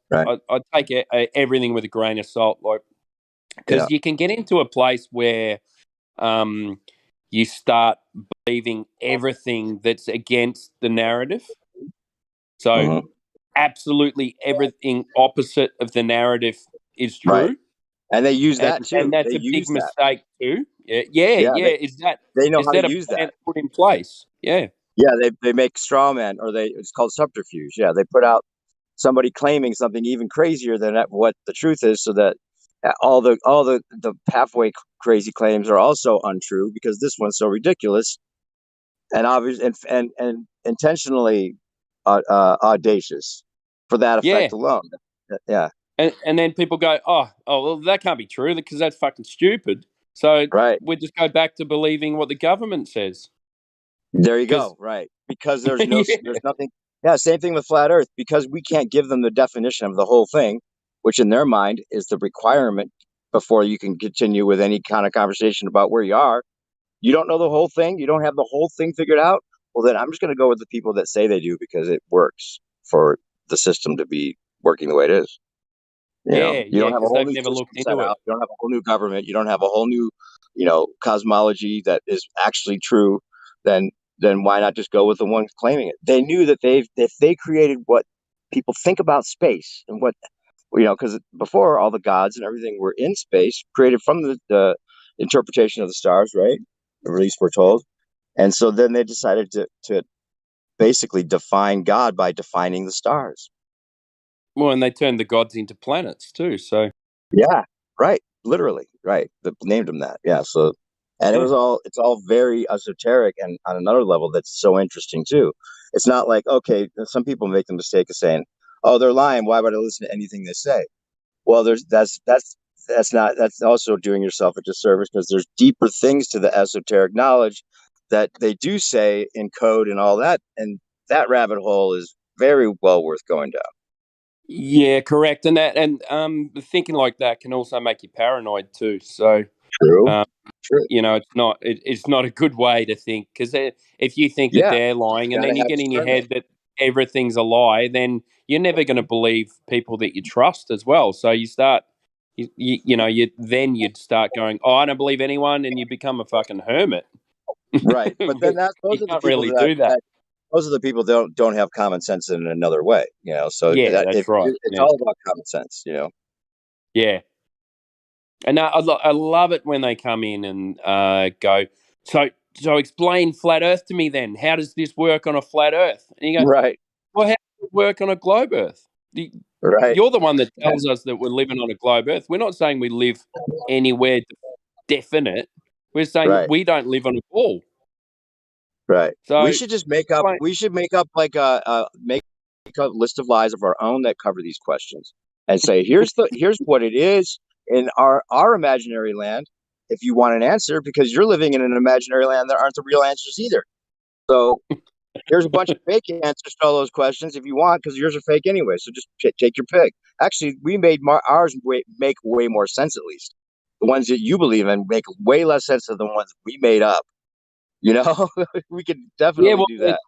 S8: Right.
S7: I take everything with a grain of salt, like, because you can get into a place where you start believing everything that's against the narrative. So absolutely everything opposite of the narrative is true.
S8: Right. And they use that too.
S7: And that's
S8: They
S7: a big
S8: use that.
S7: mistake too. Yeah.
S8: They know
S7: Is
S8: how to
S7: that a
S8: use
S7: plan
S8: that.
S7: put in place? Yeah.
S8: Yeah, they make straw man, or it's called subterfuge. Yeah, they put out somebody claiming something even crazier than what the truth is, so that all the halfway crazy claims are also untrue because this one's so ridiculous and obvious and intentionally audacious for that
S7: Yeah.
S8: effect alone. Yeah.
S7: And then people go, well, that can't be true because that's fucking stupid. So
S8: Right.
S7: we just go back to believing what the government says.
S8: There you go. Right. Because there's nothing. Yeah. Same thing with flat Earth. Because we can't give them the definition of the whole thing, which in their mind is the requirement before you can continue with any kind of conversation about where you are. You don't know the whole thing. You don't have the whole thing figured out. Well, then I'm just going to go with the people that say they do because it works for the system to be working the way it is.
S7: Yeah,
S8: You don't have a
S7: because
S8: whole
S7: they've
S8: new
S7: never
S8: system
S7: looked
S8: set
S7: into it.
S8: out. You don't have a whole new government. You don't have a whole new, cosmology that is actually true. Then why not just go with the ones claiming it? They knew that if they created what people think about space and what, because before all the gods and everything were in space, created from the interpretation of the stars, right? Or at least we're told. And so then they decided to basically define God by defining the stars.
S7: Well, and they turned the gods into planets too. So
S8: Yeah, right. Literally, right. They named them that. Yeah. So, and it's all very esoteric, and on another level that's so interesting too. It's not like, okay, some people make the mistake of saying, "Oh, they're lying. Why would I listen to anything they say?" Well, that's also doing yourself a disservice because there's deeper things to the esoteric knowledge that they do say in code and all that, and that rabbit hole is very well worth going down.
S7: yeah, correct. And thinking like that can also make you paranoid too. So
S8: True. True.
S7: it's not a good way to think, because if you think that
S8: Yeah.
S7: they're lying and
S8: Gotta
S7: then you
S8: have
S7: get in your
S8: discernment.
S7: head that everything's a lie, then you're never going to believe people that you trust as well. So you start, you'd start going, oh, I don't believe anyone, and you become a fucking hermit.
S8: Right. But then
S7: You
S8: those are the
S7: can't
S8: people
S7: really do that.
S8: those are the people that don't have common sense in another way, so
S7: Yeah, that's right.
S8: it's
S7: Yeah.
S8: all about common sense,
S7: Yeah. And I love it when they come in and go, so explain flat Earth to me then. How does this work on a flat Earth? And you go,
S8: Right.
S7: well, how does it work on a globe Earth?
S8: Right.
S7: You're the one that tells us that we're living on a globe Earth. We're not saying we live anywhere definite. We're saying
S8: Right.
S7: we don't live on a ball.
S8: Right.
S7: So
S8: We should just make up like make a list of lies of our own that cover these questions and say, here's what it is in our imaginary land. If you want an answer, because you're living in an imaginary land, there aren't the real answers either. So here's a bunch of fake answers to all those questions if you want, because yours are fake anyway. So just take your pick. Actually, we made ours make way more sense, at least. The ones that you believe in make way less sense than the ones we made up. We could
S7: yeah,
S8: definitely
S7: well,
S8: do that.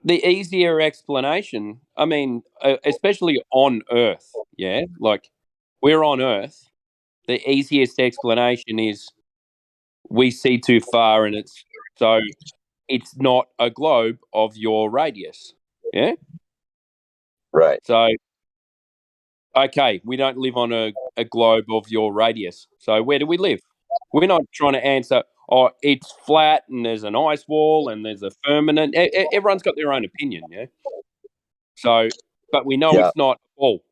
S7: the easier explanation, I mean, especially on Earth, yeah, like we're on Earth. The easiest explanation is we see too far, and it's not a globe of your radius. Yeah.
S8: Right.
S7: So okay, we don't live on a globe of your radius. So where do we live? We're not trying to answer, oh, it's flat and there's an ice wall and there's a firmament. Everyone's got their own opinion, yeah? So but we know
S8: Yeah.
S7: it's not a ball.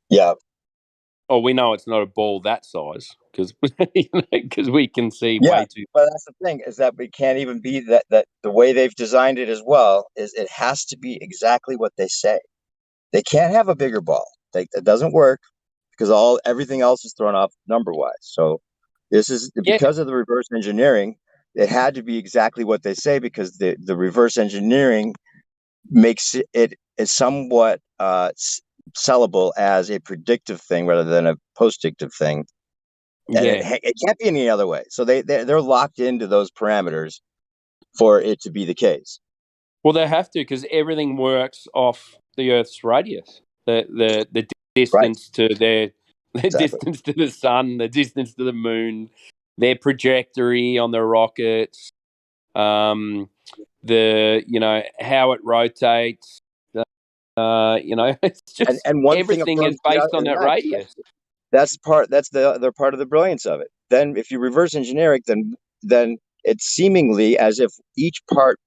S8: Yeah.
S7: Oh, we know it's not a ball that size because we can see
S8: Yeah,
S7: way too.
S8: but that's the thing is that we can't even be that the way they've designed it as well is it has to be exactly what they say. They can't have a bigger ball. It doesn't work because everything else is thrown off number wise. So this is
S7: Yeah,
S8: because of the reverse engineering. It had to be exactly what they say because the reverse engineering makes it somewhat sellable as a predictive thing rather than a postdictive thing, and
S7: yeah.
S8: it can't be any other way. So they're locked into those parameters for it to be the case.
S7: Well, they have to because everything works off the Earth's radius. The distance to their
S8: Exactly.
S7: distance to the sun, the distance to the moon, their trajectory on the rockets, how it rotates. It's just
S8: And one thing
S7: everything is
S8: affirms the
S7: based on that
S8: next.
S7: radius.
S8: That's the other part of the brilliance of it. Then if you reverse engineer it, then it's seemingly as if each part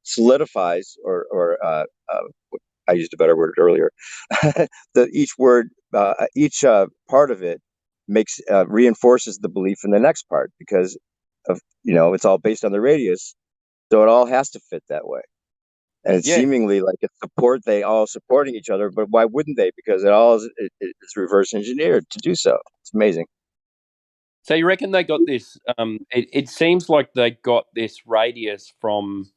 S8: solidifies or I used a better word earlier. Each part of it makes reinforces the belief in the next part because of it's all based on the radius, so it all has to fit that way. And it's
S7: Yeah.
S8: seemingly like they all supporting each other, but why wouldn't they? Because it's reverse engineered to do so. It's amazing.
S7: So you reckon they got this? It seems like they got this radius from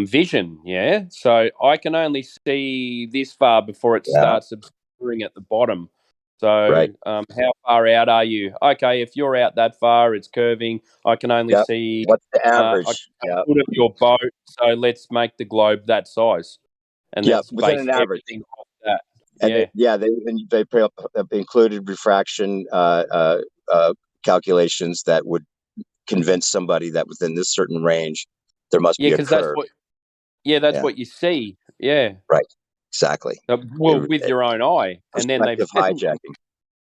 S7: vision, yeah. So I can only see this far before it
S8: Yeah,
S7: starts obscuring at the bottom. So
S8: right.
S7: how far out are you? Okay, if you're out that far, it's curving. I can only
S8: Yep.
S7: see
S8: What's the
S7: I can
S8: average?
S7: see
S8: Yeah,
S7: the foot of your boat. So let's make the globe that size, and
S8: yeah,
S7: let's
S8: within
S7: base
S8: an average.
S7: everything off that.
S8: And
S7: Yeah,
S8: they included refraction calculations that would convince somebody that within this certain range there must
S7: yeah,
S8: be a
S7: because that's
S8: curve.
S7: what. Yeah, that's
S8: Yeah,
S7: what you see. Yeah,
S8: right. Exactly.
S7: well, with your own eye, and then they've
S8: Perspective hijacking.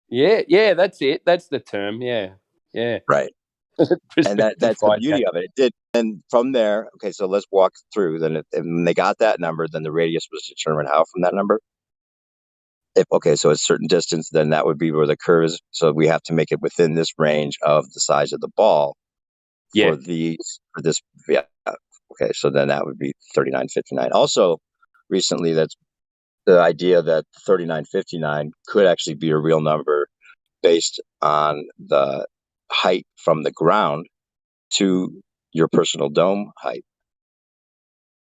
S7: yeah, that's it. That's the term. Yeah, yeah.
S8: Right. And
S7: Perspective
S8: that's the
S7: hijack.
S8: beauty of it. It did. And from there, okay, so let's walk through. When they got that number, then the radius was determined how from that number. So a certain distance, then that would be where the curve is. So we have to make it within this range of the size of the ball
S7: Yeah.
S8: for this. Yeah. Okay. So then that would be 3959. Also, recently, that's the idea that 3959 could actually be a real number based on the height from the ground to your personal dome height.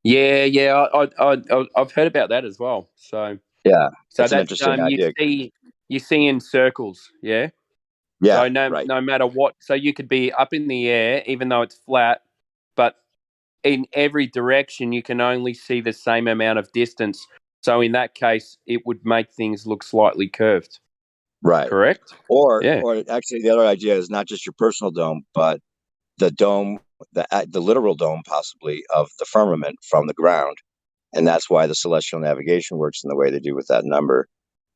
S7: Yeah. I've heard about that as well. So
S8: Yeah, that's an
S7: that's
S8: interesting
S7: you
S8: idea.
S7: see in circles. Yeah.
S8: Yeah,
S7: So
S8: right,
S7: no matter what, so you could be up in the air, even though it's flat, but in every direction you can only see the same amount of distance. So in that case, it would make things look slightly curved.
S8: right.
S7: Correct.
S8: Or
S7: Yeah.
S8: actually, the other idea is not just your personal dome, but the dome, the literal dome, possibly of the firmament from the ground, and that's why the celestial navigation works in the way they do with that number,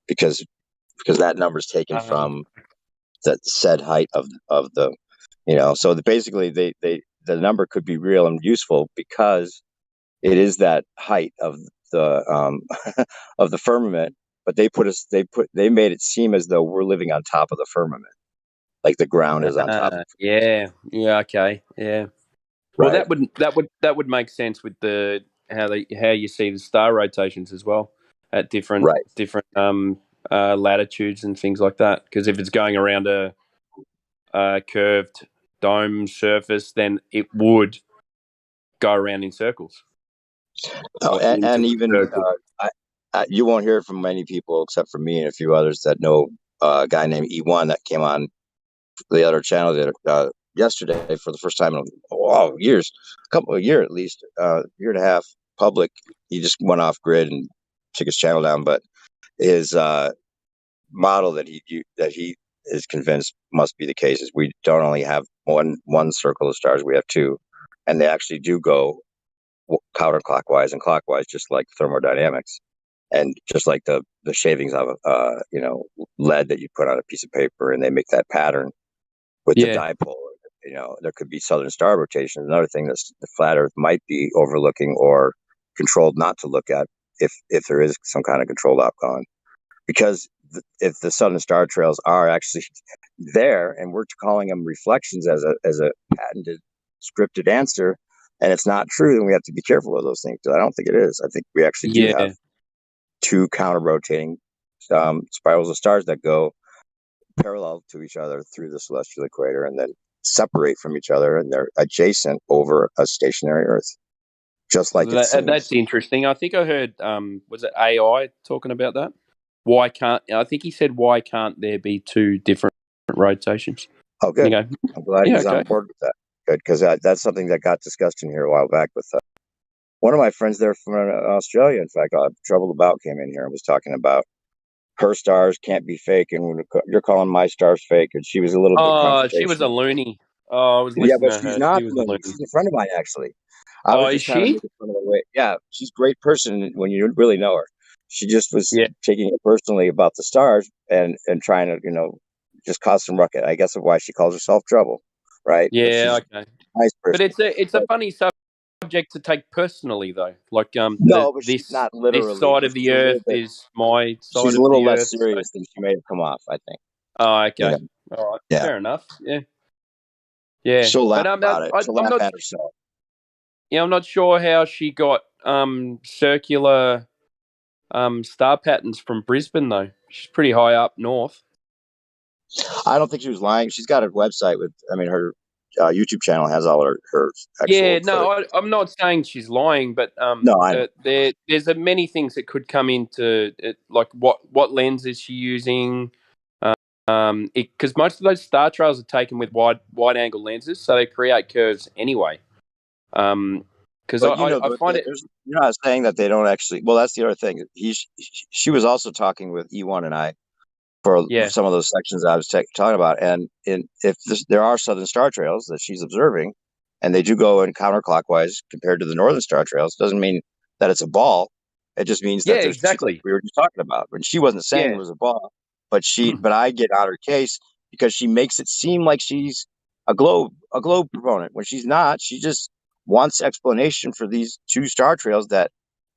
S8: because that number is taken from the said height of the, So basically, the number could be real and useful because it is that height of the of the firmament, but they made it seem as though we're living on top of the firmament, like the ground is on top of
S7: Yeah. Okay. Yeah. Well,
S8: right,
S7: that would make sense with the how you see the star rotations as well at different
S8: right,
S7: latitudes and things like that. Because if it's going around a curved dome surface, then it would go around in circles or into
S8: and
S7: a
S8: even
S7: circle.
S8: you won't hear it from many people except for me and a few others that know a guy named E1 that came on the other channel yesterday for the first time in years, a year at least, year and a half public. He just went off grid and took his channel down, but his model that he is convinced must be the case is we don't only have one circle of stars, we have two, and they actually do go counterclockwise and clockwise, just like thermodynamics, and just like the shavings of lead that you put on a piece of paper, and they make that pattern with the
S7: Yeah.
S8: dipole. there could be southern star rotation. Another thing that the flat Earth might be overlooking or controlled not to look at, if there is some kind of controlled outgone, because if the southern star trails are actually there and we're calling them reflections as a patented scripted answer, and it's not true, then we have to be careful of those things. I don't think it is. I think we actually do have two counter rotating spirals of stars that go parallel to each other through the celestial equator and then separate from each other, and they're adjacent over a stationary Earth, just like it seems.
S7: That's interesting. I think I heard, was it AI talking about that? I think he said, why can't there be two different rotations?
S8: Oh, good.
S7: Go,
S8: I'm glad he's on board with that. Good, because that's something that got discussed in here a while back with one of my friends there from Australia. In fact, Troubled About came in here and was talking about her stars can't be fake, and you're calling my stars fake, and she was a little bit confrontational.
S7: She was a loony. Oh, I was listening
S8: but
S7: to her.
S8: she's not
S7: She was a loony.
S8: She's a friend of mine, actually. I was just
S7: is
S8: kind of
S7: she?
S8: making fun of the way. Yeah, she's a great person when you really know her. She just was taking it personally about the stars and trying to, just cause some ruckus. I guess of why she calls herself Trouble, right?
S7: Yeah, okay.
S8: Nice person.
S7: But it's a funny subject to take personally, though. Like
S8: no, but she's not literally.
S7: This side of the Earth is my side.
S8: She's a little less serious than she may have come off, I think.
S7: Oh, okay. All right.
S8: Yeah.
S7: Fair enough. Yeah. Yeah.
S8: She'll laugh about it. She'll laugh at herself.
S7: Yeah, I'm not sure how she got circular star patterns from Brisbane, though. She's pretty high up north.
S8: I don't think she was lying. She's got a website with, her YouTube channel has all her actual.
S7: Yeah, no, I'm not saying she's lying, but
S8: no, I know.
S7: There's many things that could come into it, like what lens is she using? Because most of those star trails are taken with wide angle lenses, so they create curves anyway. Because I find it.
S8: You're not saying that they don't actually. Well, that's the other thing. She was also talking with E1 and I for some of those sections I was talking about, and there are southern star trails that she's observing, and they do go in counterclockwise compared to the northern star trails. Doesn't mean that it's a ball. It just means that there's
S7: exactly.
S8: we were just talking about. When she wasn't saying it was a ball, but I get on her case because she makes it seem like she's a globe proponent when she's not. She just wants explanation for these two star trails that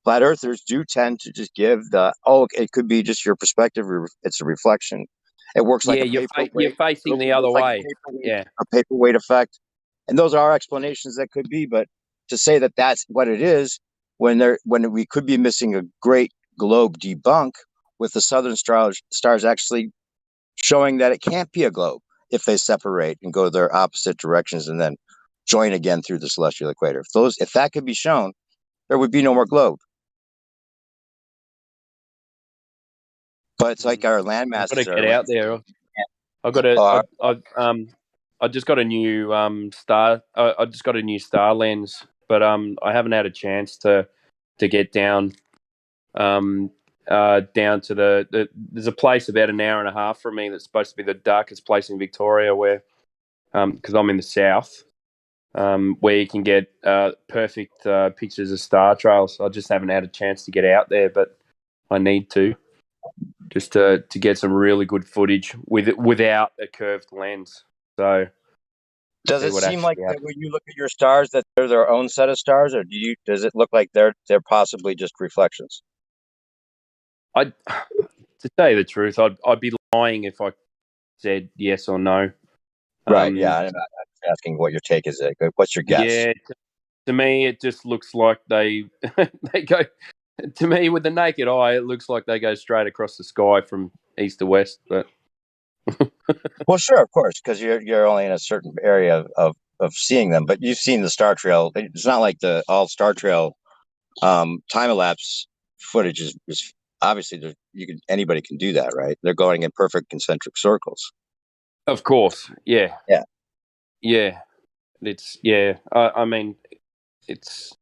S8: flat earthers do tend to just give it could be just your perspective. It's a reflection. It works like a paperweight.
S7: You're facing the other way.
S8: A paperweight effect. And those are explanations that could be, but to say that that's what it is when we could be missing a great globe debunk with the southern stars actually showing that it can't be a globe if they separate and go their opposite directions and then join again through the celestial equator. If that could be shown, there would be no more globe. But it's like our land masses.
S7: I've got to get out there. I've got to. I just got a new star. I just got a new star lens, but I haven't had a chance to get down. Down to the there's a place about an hour and a half from me that's supposed to be the darkest place in Victoria, where because I'm in the south, where you can get perfect pictures of star trails. I just haven't had a chance to get out there, but I need to. Just to get some really good footage without a curved lens. So,
S8: does it seem like that when you look at your stars that they're their own set of stars, or does it look like they're possibly just reflections?
S7: To tell you the truth, I'd be lying if I said yes or no.
S8: Right? Yeah, I'm asking what your take is. What's your guess?
S7: Yeah, to me, it just looks like they go. To me, with the naked eye, it looks like they go straight across the sky from east to west. But
S8: well, sure, of course, because you're only in a certain area of seeing them. But you've seen the star trail. It's not like the all star trail time elapse footage is obviously anybody can do that, right? They're going in perfect concentric circles.
S7: Of course, yeah. It's I mean, it's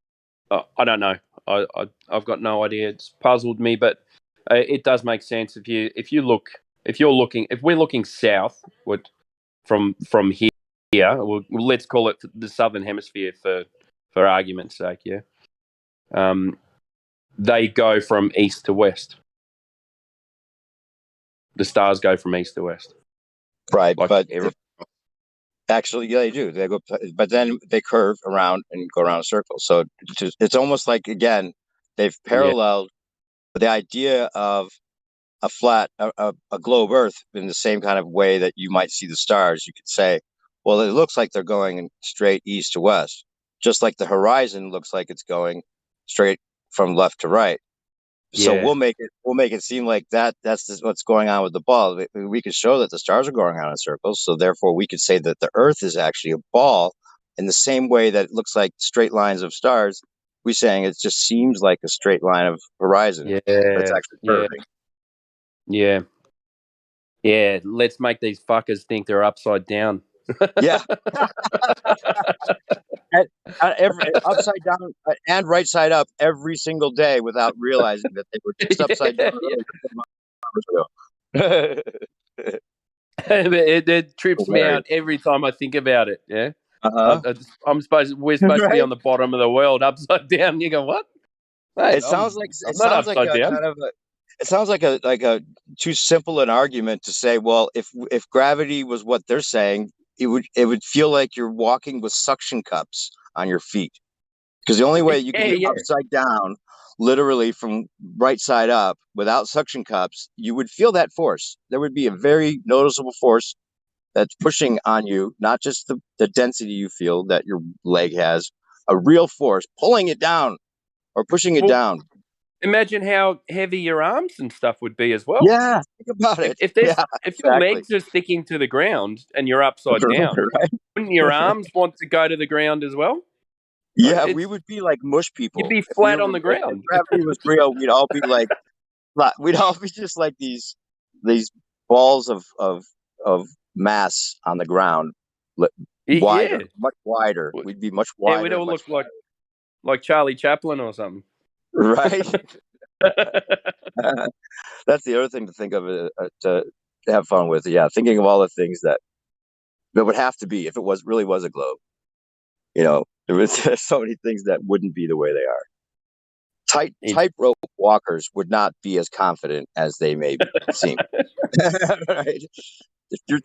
S7: I don't know. I've got no idea. It's puzzled me, but it does make sense if we're looking south, from here. Let's call it the southern hemisphere for argument's sake. Yeah. They go from east to west. The stars go from east to west.
S8: Right,
S7: like
S8: but Actually, yeah, they do. They go, but then they curve around and go around in circles. So it's almost like, again, they've
S7: Yeah.
S8: paralleled the idea of a globe Earth in the same kind of way that you might see the stars. You could say, well, it looks like they're going in straight east to west, just like the horizon looks like it's going straight from left to right. So
S7: Yeah.
S8: we'll make it seem like that's what's going on with the ball. We could show that the stars are going around in circles, so therefore we could say that the Earth is actually a ball in the same way that it looks like straight lines of stars. We're saying it just seems like a straight line of horizon, but it's
S7: Yeah.
S8: actually
S7: Yeah.
S8: curving.
S7: Yeah. Yeah. Let's make these fuckers think they're upside down.
S8: Yeah. Every upside down and right side up every single day without realizing that they were just upside down.
S7: Yeah. It trips me out every time I think about it. Yeah.
S8: Uh-huh.
S7: We're supposed to be
S8: Right?
S7: on the bottom of the world, upside down. You go, what? Mate,
S8: It sounds like
S7: I'm not upside
S8: a
S7: down.
S8: kind of a it sounds like a too simple an argument to say, well, if gravity was what they're saying, it would feel like you're walking with suction cups on your feet. Because the only way you could
S7: Yeah,
S8: be
S7: yeah.
S8: upside down, literally from right side up, without suction cups, you would feel that force. There would be a very noticeable force that's pushing on you, not just the density you feel that your leg has, a real force pulling it down or pushing it
S7: Well,
S8: down.
S7: imagine how heavy your arms and stuff would be as well.
S8: Yeah, think about it.
S7: If
S8: Yeah,
S7: your
S8: exactly.
S7: legs are sticking to the ground and you're upside down,
S8: Right?
S7: wouldn't your arms want to go to the ground as well?
S8: Yeah, we would be like mush
S7: You'd
S8: people.
S7: be
S8: If we
S7: flat
S8: were,
S7: on the
S8: if
S7: ground.
S8: gravity was real, we'd all be just like these balls of mass on the ground, wider,
S7: Yeah,
S8: much wider. We'd be much
S7: yeah, we'd
S8: wider and
S7: all
S8: much
S7: look like Charlie Chaplin or something.
S8: right. That's the other thing to think of to have fun with. Yeah, thinking of all the things that would have to be if it was a globe. There was so many things that wouldn't be the way they are. Tightrope walkers would not be as confident as they may seem. Right?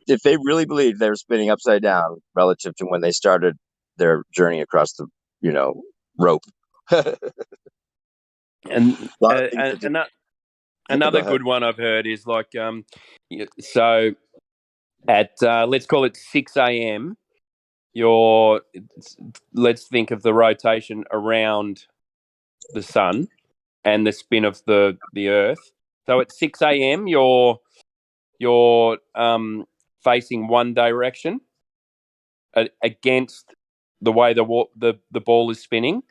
S8: If they really believe they're spinning upside down relative to when they started their journey across the rope. A
S7: And
S8: lot of things that
S7: another good one I've heard is like so at let's call it 6 a.m. Let's think of the rotation around the sun and the spin of the earth. So at 6 a.m. you're facing one direction against the way the ball is spinning.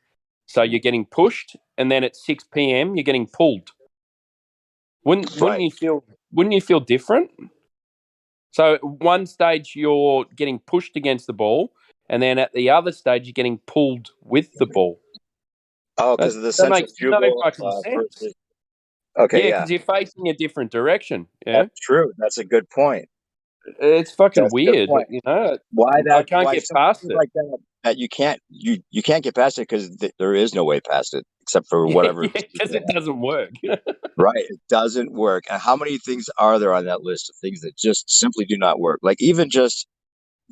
S7: So you're getting pushed, and then at 6 p.m. you're getting pulled. Wouldn't you feel different? So at one stage you're getting pushed against the ball, and then at the other stage you're getting pulled with the ball.
S8: Oh, because of the
S7: That makes no
S8: centrifugal
S7: fucking sense.
S8: versus. Okay,
S7: Yeah,
S8: yeah,
S7: because you're facing a different direction. Yeah,
S8: that's true. That's a good point.
S7: it's fucking
S8: That's a good
S7: weird.
S8: point.
S7: I can't
S8: Why
S7: get
S8: simple
S7: past
S8: things
S7: it.
S8: like that you can't get past it because there is no way past it except for whatever.
S7: Because it doesn't work.
S8: Right, it doesn't work. And how many things are there on that list of things that just simply do not work? Like even just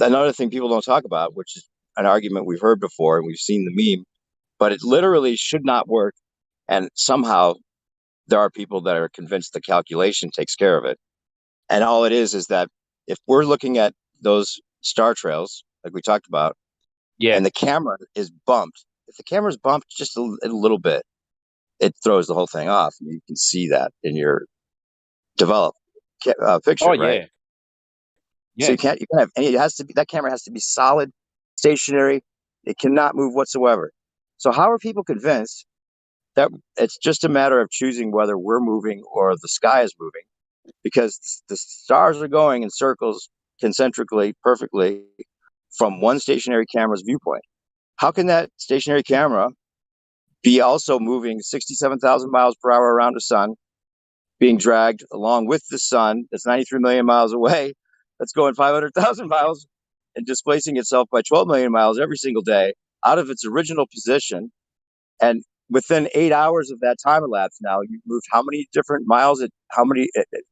S8: another thing people don't talk about, which is an argument we've heard before and we've seen the meme, but it literally should not work. And somehow there are people that are convinced the calculation takes care of it. And all it is that if we're looking at those star trails, like we talked about,
S7: Yeah.
S8: and the camera is bumped, if the camera's bumped just a little bit, it throws the whole thing off. You can see that in your developed picture,
S7: Oh
S8: right?
S7: yeah.
S8: So
S7: Yeah.
S8: you can have any. It has to be that camera has to be solid, stationary. It cannot move whatsoever. So how are people convinced that it's just a matter of choosing whether we're moving or the sky is moving? Because the stars are going in circles concentrically, perfectly, from one stationary camera's viewpoint. How can that stationary camera be also moving 67,000 miles per hour around the sun, being dragged along with the sun that's 93 million miles away, that's going 500,000 miles and displacing itself by 12 million miles every single day out of its original position? And within 8 hours of that time elapsed, now you've moved how many different miles at how many,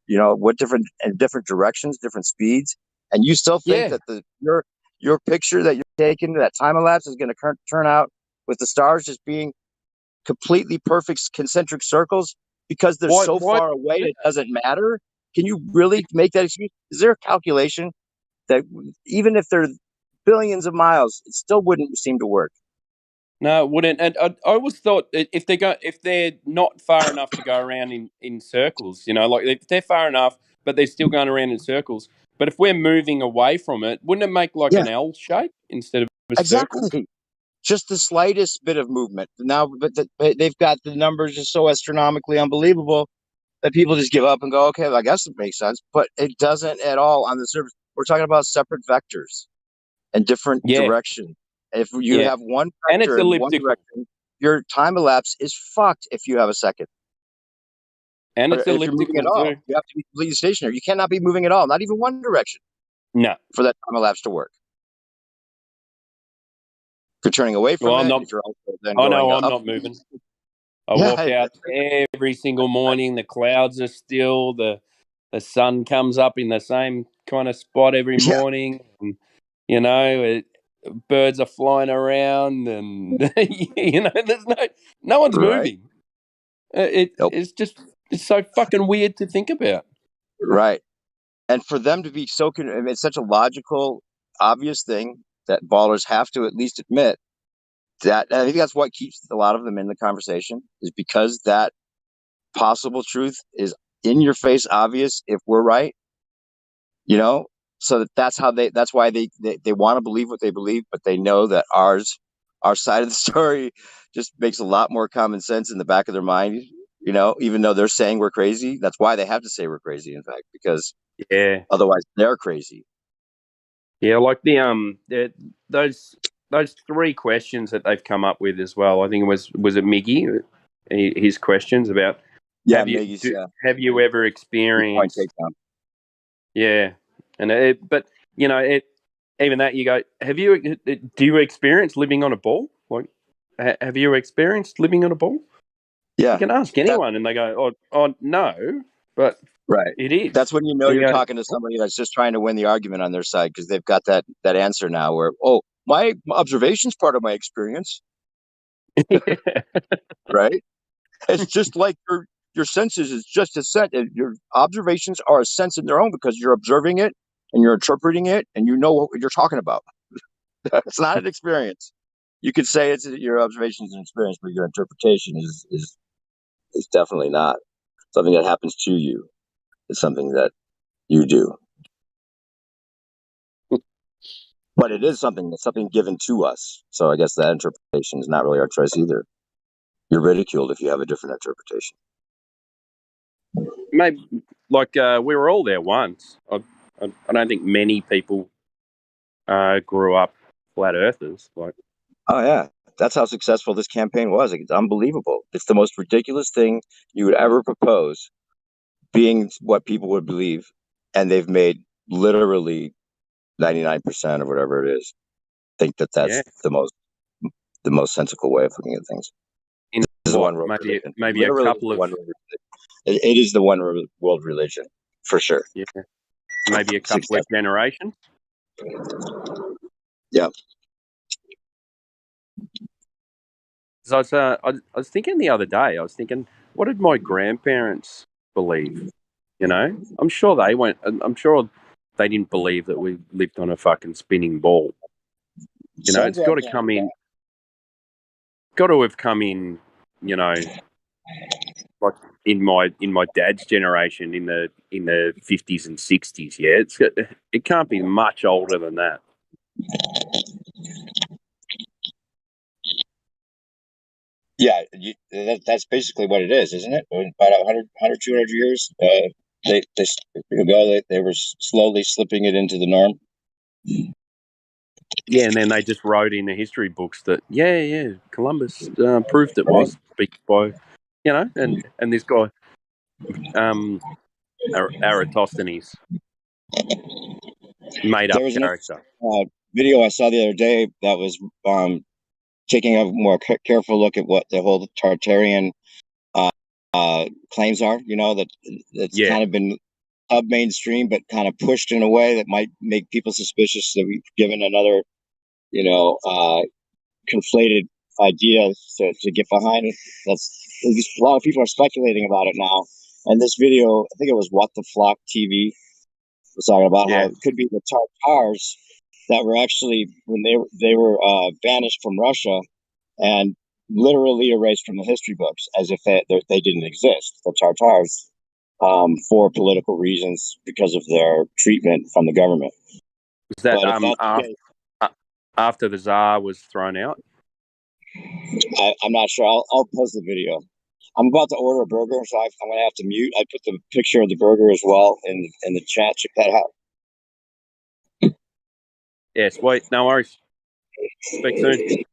S8: what different in different directions, different speeds, and you still think
S7: Yeah.
S8: that your picture that you're taking, that time elapse, is going to turn out with the stars just being completely perfect concentric circles because they're so far away it doesn't matter? Can you really make that excuse? Is there a calculation that even if they're billions of miles, it still wouldn't seem to work?
S7: No, it wouldn't. And I always thought if they're not far enough to go around in circles, like if they're far enough, but they're still going around in circles. But if we're moving away from it, wouldn't it make like an L shape instead of a circle?
S8: Exactly. Just the slightest bit of movement. Now, but they've got the numbers just so astronomically unbelievable that people just give up and go, okay, well, I guess it makes sense. But it doesn't at all on the surface. We're talking about separate vectors and different directions. If you have one
S7: and it's
S8: vector in one
S7: elliptical.
S8: direction, your time elapse is fucked if you have a second.
S7: And
S8: Or
S7: it's
S8: if you're moving at
S7: elliptical
S8: all,
S7: too.
S8: you have to be completely stationary. You cannot be moving at all, not even one direction,
S7: No.
S8: for that time elapse to work. If you're turning away from
S7: I'm
S8: it,
S7: not.
S8: if you're also then
S7: Oh
S8: going
S7: no,
S8: up.
S7: I'm not moving. I walk out every single morning. The clouds are still. The sun comes up in the same kind of spot every morning. And, birds are flying around, and there's no one's moving. It's so fucking weird to think about.
S8: Right. And for them to be so, it's such a logical, obvious thing that ballers have to at least admit that. And I think that's what keeps a lot of them in the conversation, is because that possible truth is in your face, obvious if we're right, so that's why they want to believe what they believe, but they know that our side of the story just makes a lot more common sense in the back of their mind, even though they're saying we're crazy. That's why they have to say we're crazy, in fact, because otherwise they're crazy.
S7: Yeah, like those 3 questions that they've come up with as well. I think it was it Miggy, his questions about have you ever experienced? Yeah, and but even that you go, do you experience living on a ball? Like, have you experienced living on a ball?
S8: Yeah,
S7: you can ask anyone, and they go, "Oh, no," but
S8: right,
S7: it is.
S8: That's when you're talking to somebody that's just trying to win the argument on their side, because they've got that answer now where, my observation's part of my experience. Right? It's just like your senses is just a sense. Your observations are a sense in their own because you're observing it and you're interpreting it and you know what you're talking about. It's not an experience. You could say it's your observations and experience, but your interpretation is definitely not something that happens to you. It's something that you do. But it is something given to us. So I guess that interpretation is not really our choice either. You're ridiculed if you have a different interpretation.
S7: Maybe, like, we were all there once. I don't think many people grew up flat earthers. Like,
S8: oh yeah, that's how successful this campaign was. It's unbelievable. It's the most ridiculous thing you would ever propose, being what people would believe, and they've made literally 99% of whatever it is think that that's the most sensical way of looking at things.
S7: Maybe a couple of
S8: it is the one world religion for sure.
S7: Yeah, maybe a couple of generations.
S8: Yeah.
S7: So I was thinking the other day. I was thinking, what did my grandparents believe? I'm sure they went. I'm sure they didn't believe that we lived on a fucking spinning ball. It's got to come in. Got to have come in. Like in my dad's generation in the 50s and 60s. Yeah, it can't be much older than that.
S8: Yeah, that's basically what it is, isn't it? About 100, 200 years, they were slowly slipping it into the norm.
S7: Yeah, and then they just wrote in the history books that Columbus proved it was beat by, and this guy, Eratosthenes, made up character.
S8: Video I saw the other day that was taking a more careful look at what the whole Tartarian claims are. That it's kind of been mainstream, but kind of pushed in a way that might make people suspicious that we've given another, you know, conflated idea to get behind it. That's a lot of people are speculating about it now. And this video, I think it was What the Flock TV, was talking about how
S7: Yeah.
S8: it could be the Tartars that were actually when they were banished from Russia and literally erased from the history books as if they didn't exist. The Tartars, for political reasons because of their treatment from the government.
S7: Was that
S8: But if that's the case,
S7: after the Tsar was thrown out?
S8: I'm not sure. I'll post the video. I'm about to order a burger, so I'm going to have to mute. I put the picture of the burger as well in the chat. Check that out.
S7: Yeah, sweet. No worries. Speak soon.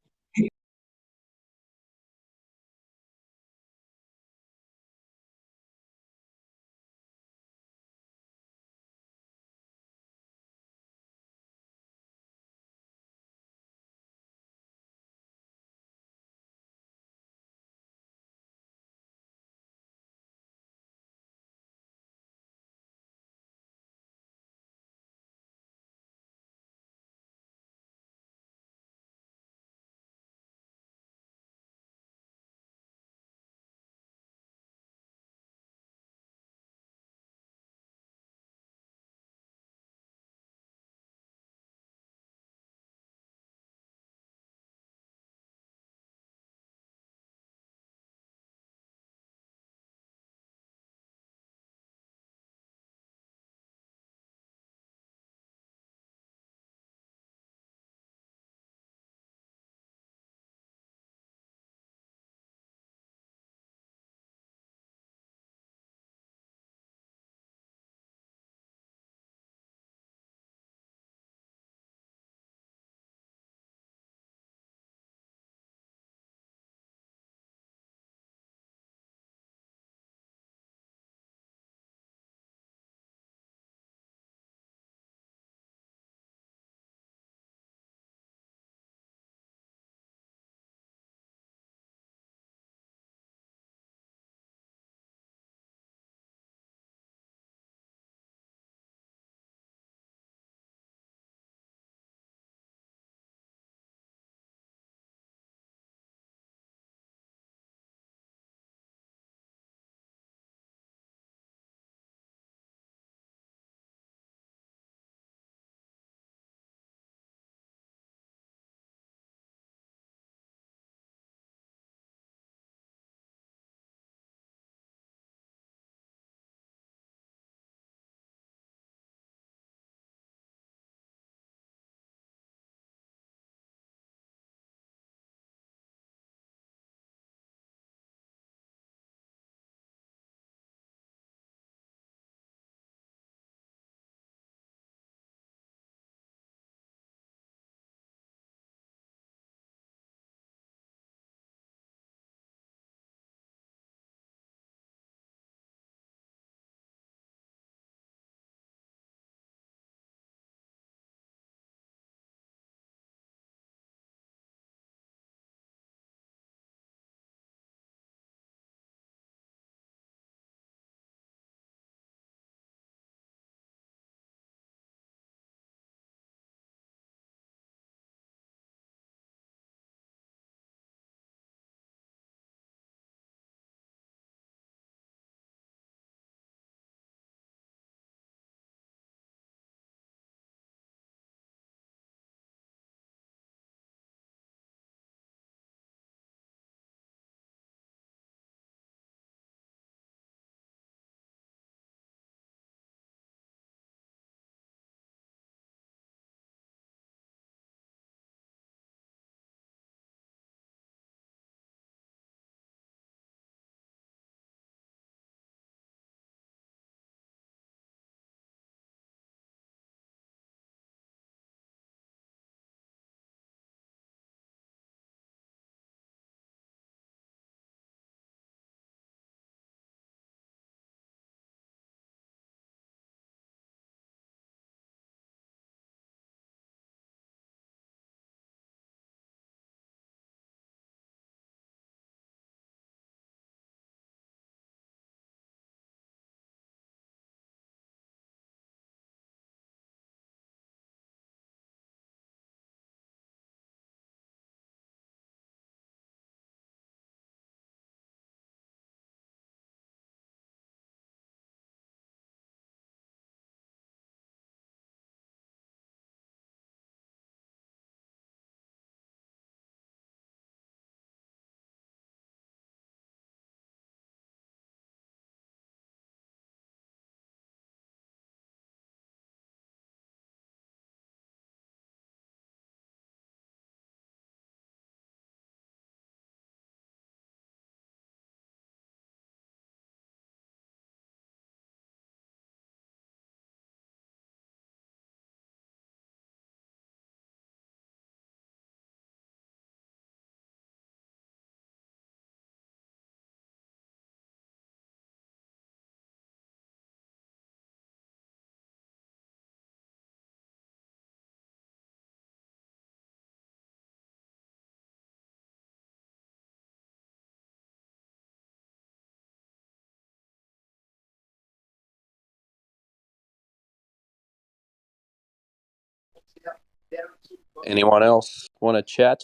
S7: Anyone else want to chat?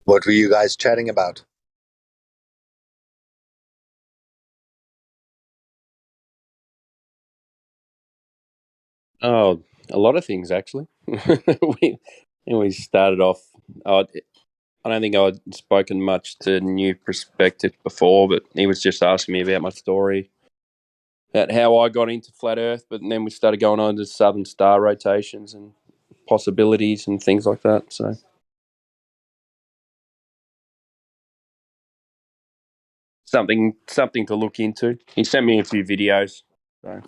S9: What were you guys chatting about?
S7: Oh, a lot of things actually. we started off. I don't think I'd spoken much to New Perspective before, but he was just asking me about my story, about how I got into flat Earth. But then we started going on to southern star rotations and possibilities and things like that. So something to look into. He sent me a few videos. So.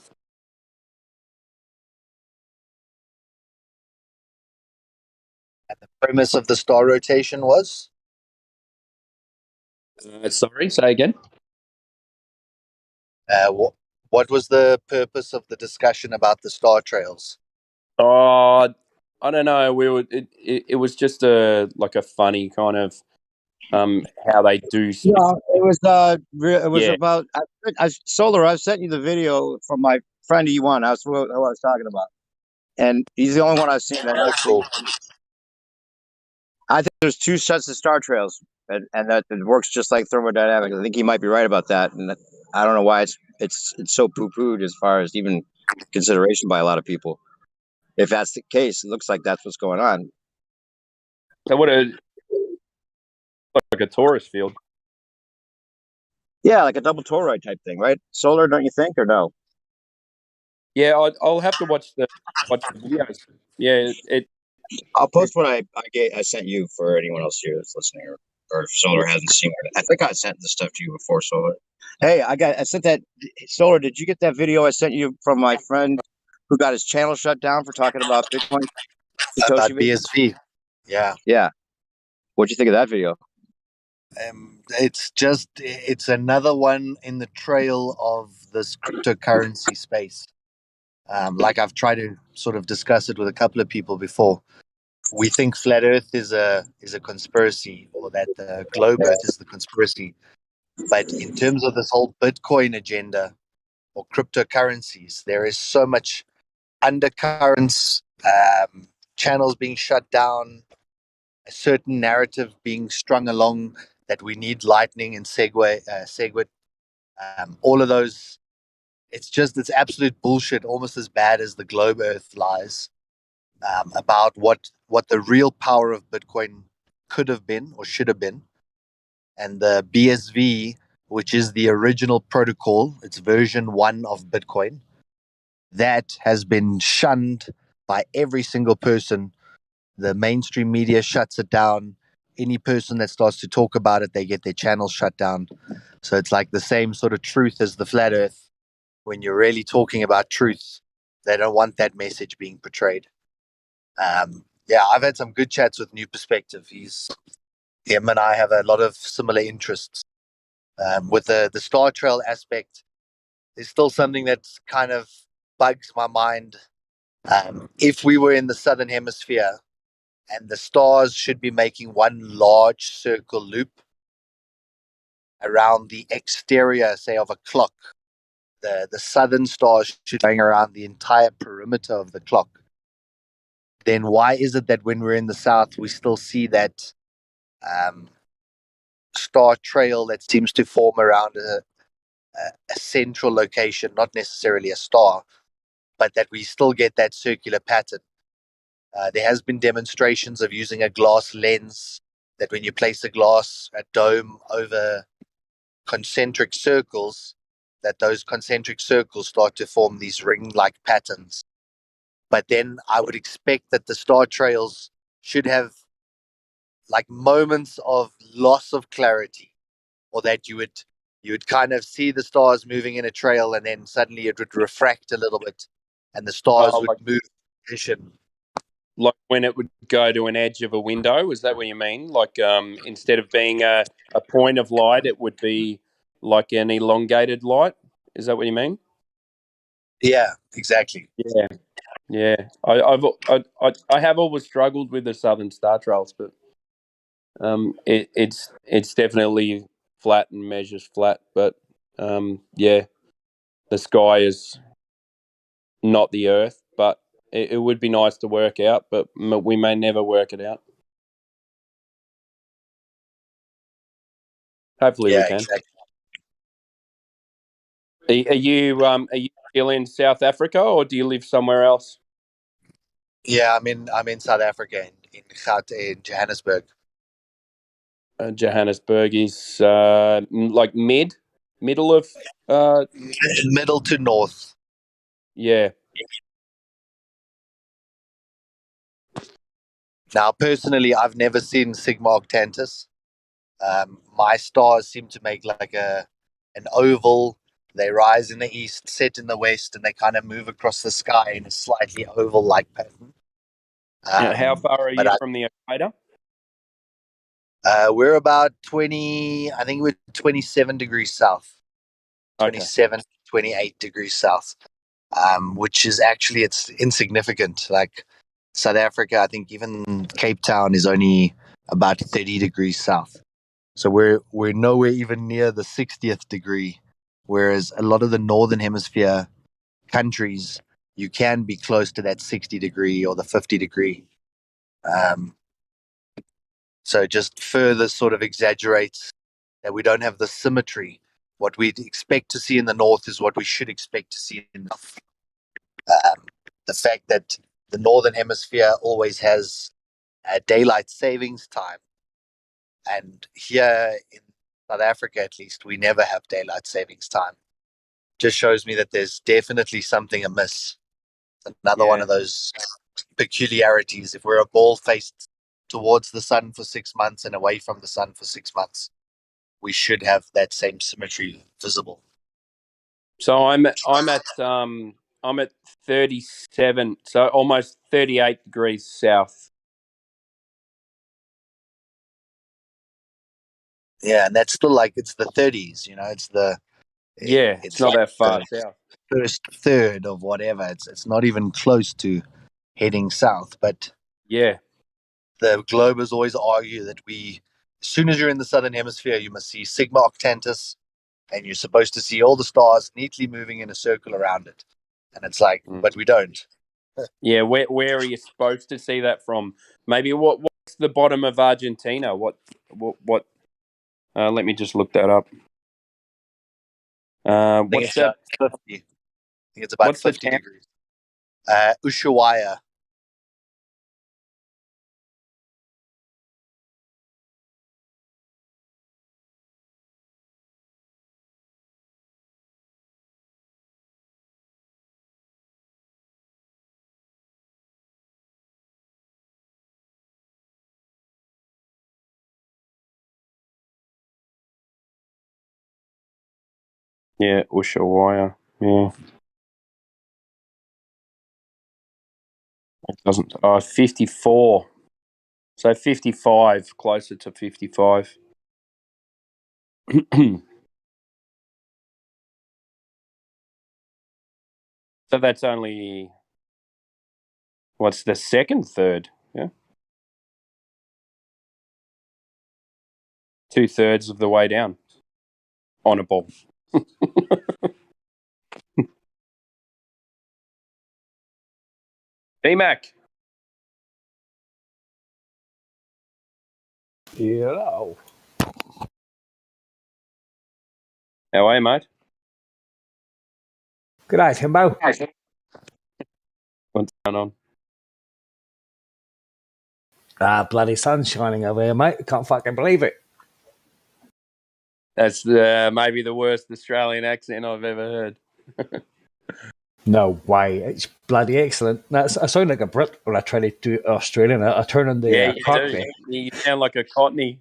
S9: And the premise of the star rotation was?
S7: Sorry, say again.
S9: What was the purpose of the discussion about the star trails?
S7: I don't know. We were. It was just a funny kind of how they do.
S8: No, it was it was
S7: Yeah.
S8: about Solar. I sent you the video from my friend E1. That's what I was talking about, and he's the only one I've seen that actually. I think there's two sets of star trails, and that it works just like thermodynamics. I think he might be right about that, and I don't know why it's so poo pooed as far as even consideration by a lot of people. If that's the case, it looks like that's what's going on.
S7: That would have like a Taurus field.
S8: Yeah, like a double toroid type thing, right? Solar, don't you think, or no?
S7: Yeah, I'll have to watch the videos. Yeah,
S8: I'll post what I sent you for anyone else here that's listening, or if Solar hasn't seen it. I think I sent the stuff to you before, Solar. Hey, I sent that. Solar, did you get that video I sent you from my friend who got his channel shut down for talking about Bitcoin?
S9: About
S8: Satoshi video?
S9: BSV. Yeah.
S8: Yeah. What'd you think of that video?
S9: It's another one in the trail of this cryptocurrency space. Like I've tried to sort of discuss it with a couple of people before. We think flat Earth is a conspiracy, or that the globe Earth is the conspiracy. But in terms of this whole Bitcoin agenda or cryptocurrencies, there is so much undercurrents, channels being shut down, a certain narrative being strung along that we need Lightning and Segwit. All of those, it's absolute bullshit, almost as bad as the globe Earth lies, about what the real power of Bitcoin could have been or should have been. And the BSV, which is the original protocol, it's version 1 of Bitcoin, that has been shunned by every single person. The mainstream media shuts it down. Any person that starts to talk about it, they get their channels shut down. So it's like the same sort of truth as the flat Earth. When you're really talking about truth, they don't want that message being portrayed. Yeah, I've had some good chats with New Perspective. Him and I have a lot of similar interests. With the Star Trail aspect, there's still something that kind of bugs my mind. If we were in the southern hemisphere and the stars should be making one large circle loop around the exterior, say, of a clock, the southern stars should be going around the entire perimeter of the clock. Then why is it that when we're in the south, we still see that star trail that seems to form around a central location, not necessarily a star, but that we still get that circular pattern? There has been demonstrations of using a glass lens, that when you place a dome over concentric circles, that those concentric circles start to form these ring-like patterns. But then I would expect that the star trails should have like moments of loss of clarity, or that you would kind of see the stars moving in a trail, and then suddenly it would refract a little bit, and the stars would move position.
S7: Like when it would go to an edge of a window, is that what you mean? Like instead of being a point of light, it would be like an elongated light. Is that what you mean?
S9: Yeah, exactly.
S7: Yeah. Yeah, I have always struggled with the southern star trails, but it's definitely flat and measures flat, but yeah, the sky is not the Earth, but it would be nice to work out, but we may never work it out. Hopefully, we
S9: Yeah,
S7: can.
S9: exactly.
S7: Are you still in South Africa, or do you live somewhere else?
S9: Yeah, I'm in South Africa in Johannesburg.
S7: Johannesburg is like middle of
S9: Middle to north.
S7: yeah.
S9: Now, personally, I've never seen Sigma Octantis. My stars seem to make like an oval. They rise in the east, set in the west, and they kind of move across the sky in a slightly oval-like pattern.
S7: How far are
S9: But
S7: you from the equator?
S9: we're about 20. I think we're 27 degrees south.
S7: Okay.
S9: 27, 28 degrees south. Which is actually it's insignificant. Like South Africa, I think even Cape Town is only about 30 degrees south. So we're nowhere even near the 60th degree, whereas a lot of the northern hemisphere countries you can be close to that 60 degree or the 50 degree. So it just further sort of exaggerates that we don't have the symmetry. What we'd expect to see in the north is what we should expect to see in the south. The fact that the northern hemisphere always has a daylight savings time, and here in South Africa, at least, we never have daylight savings time. Just shows me that there's definitely something amiss. Another one of those peculiarities. If we're a ball faced towards the sun for 6 months and away from the sun for 6 months, we should have that same symmetry visible.
S7: So I'm at 37, so almost 38 degrees south.
S9: Yeah, and that's still like it's the 30s. It's
S7: not
S9: like
S7: that far
S9: the
S7: south.
S9: first third of whatever. It's not even close to heading south. But
S7: Yeah,
S9: the globers always argue that as soon as you're in the southern hemisphere, you must see Sigma Octantis, and you're supposed to see all the stars neatly moving in a circle around it. And it's like, but we don't.
S7: yeah. Where are you supposed to see that from? Maybe what's the bottom of Argentina? What? Let me just look that up.
S9: I think
S7: What's
S9: it's
S7: that?
S9: 50. I think it's about
S7: What's the
S9: 50
S7: town?
S9: degrees. Ushuaia.
S7: Yeah, Ushuaia. Yeah, it doesn't. 54. So 55, closer to 55. So that's only what's the second, third? Yeah, 2/3 of the way down on a ball. D-Mac.
S10: Hello.
S7: How are you, mate?
S10: Good day, Timbo.
S7: What's going on?
S10: Bloody sun's shining over here, mate. Can't fucking believe it.
S7: That's maybe the worst Australian accent I've ever heard.
S10: No way. It's bloody excellent. I sound like a Brit when I try to do Australian. I turn on the
S7: Yeah, you
S10: Cockney.
S7: do. You sound like a Cockney.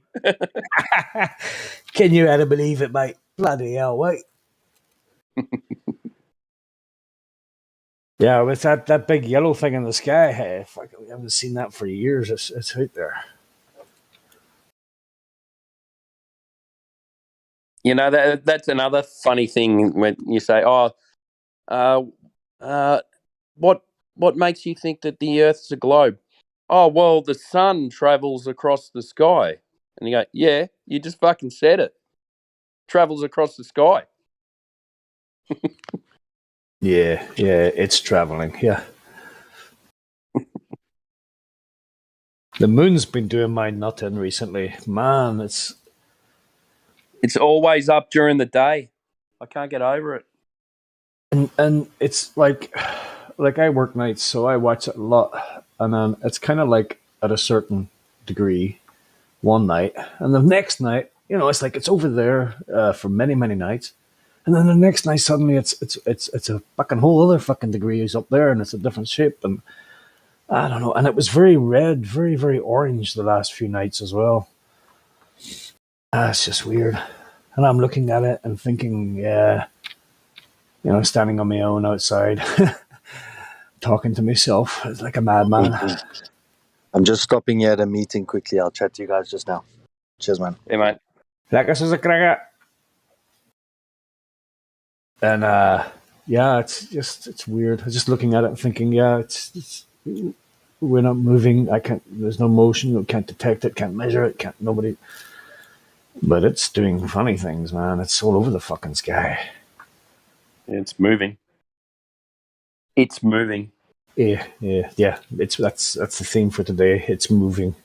S10: Can you ever believe it, mate? Bloody hell, mate. Yeah, with that big yellow thing in the sky, hey, fuck, we haven't seen that for years. It's out there.
S7: You know, that's another funny thing when you say, "Oh, what what makes you think that the Earth's a globe? Oh, well, the sun travels across the sky. And you go, yeah, you just fucking said it. Travels across the sky.
S10: Yeah, it's traveling. Yeah. The moon's been doing my nutting recently. Man,
S7: it's always up during the day. I can't get over it.
S10: And it's like I work nights, so I watch it a lot. And then it's kind of like at a certain degree one night, and the next night, it's like it's over there for many, many nights. And then the next night, suddenly it's a fucking whole other fucking degree is up there, and it's a different shape, and I don't know. And it was very red, very, very orange the last few nights as well. It's just weird. And I'm looking at it and thinking, yeah, standing on my own outside, talking to myself. It's like a madman.
S9: I'm just stopping here at a meeting quickly. I'll chat to you guys just now. Cheers, man.
S7: Hey, mate.
S10: And yeah, it's weird. I was just looking at it and thinking, yeah, it's we're not moving. There's no motion. We can't detect it. Can't measure it. Nobody. But it's doing funny things, man. It's all over the fucking sky.
S7: It's moving. It's moving.
S10: Yeah. That's the theme for today. It's moving.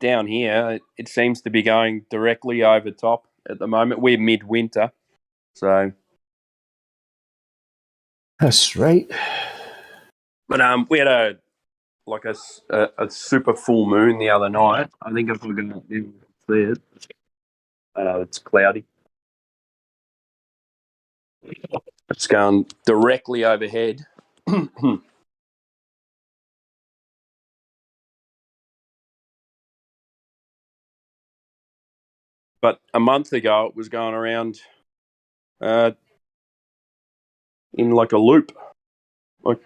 S7: Down here, it seems to be going directly over top at the moment. We're midwinter, so
S10: that's right.
S7: But we had a super full moon the other night. I think if we're going to see it, it's cloudy. It's going directly overhead. But a month ago, it was going around in like a loop, like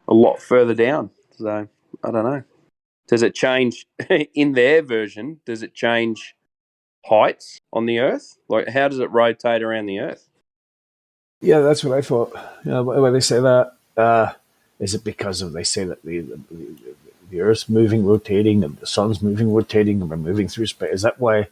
S7: a lot further down. So I don't know. Does it change in their version? Does it change heights on the Earth? Like, how does it rotate around the Earth?
S10: Yeah, that's what I thought. When they say that, is it because they say that the Earth's moving, rotating, and the sun's moving, rotating, and we're moving through space? Is that why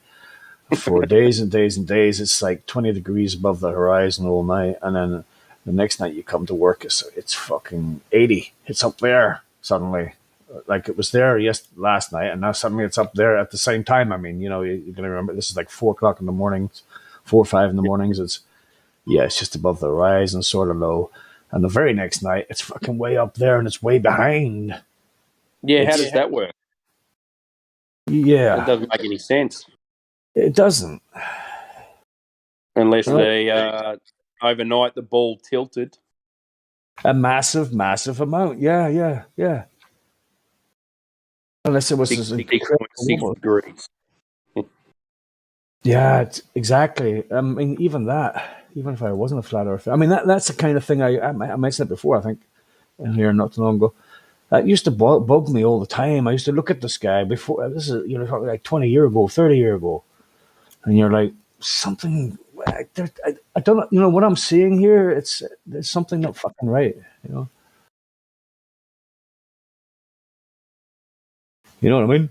S10: for days and days and days it's like 20 degrees above the horizon all night, and then the next night you come to work, it's fucking 80. It's up there suddenly. Like it was there last night, and now suddenly it's up there at the same time. I mean, you're going to remember this is like 4 o'clock in the mornings, 4 or 5 in the mornings. It's just above the horizon, sort of low. And the very next night, it's fucking way up there, and it's way behind.
S7: Yeah, how does that work?
S10: Yeah.
S7: It doesn't make any sense.
S10: It doesn't.
S7: Unless they, overnight, the ball tilted.
S10: A massive, massive amount. Yeah. Unless it was
S7: 6.6 degrees.
S10: Yeah, exactly. I mean, even if I wasn't a flat earther, I mean, that's the kind of thing I mentioned it before, I think, here not too long ago. That used to bug me all the time. I used to look at the sky before, this is, probably like 20 years ago, 30 years ago, and you're like, something, I don't know, what I'm seeing here, there's something not fucking right, You know what I mean?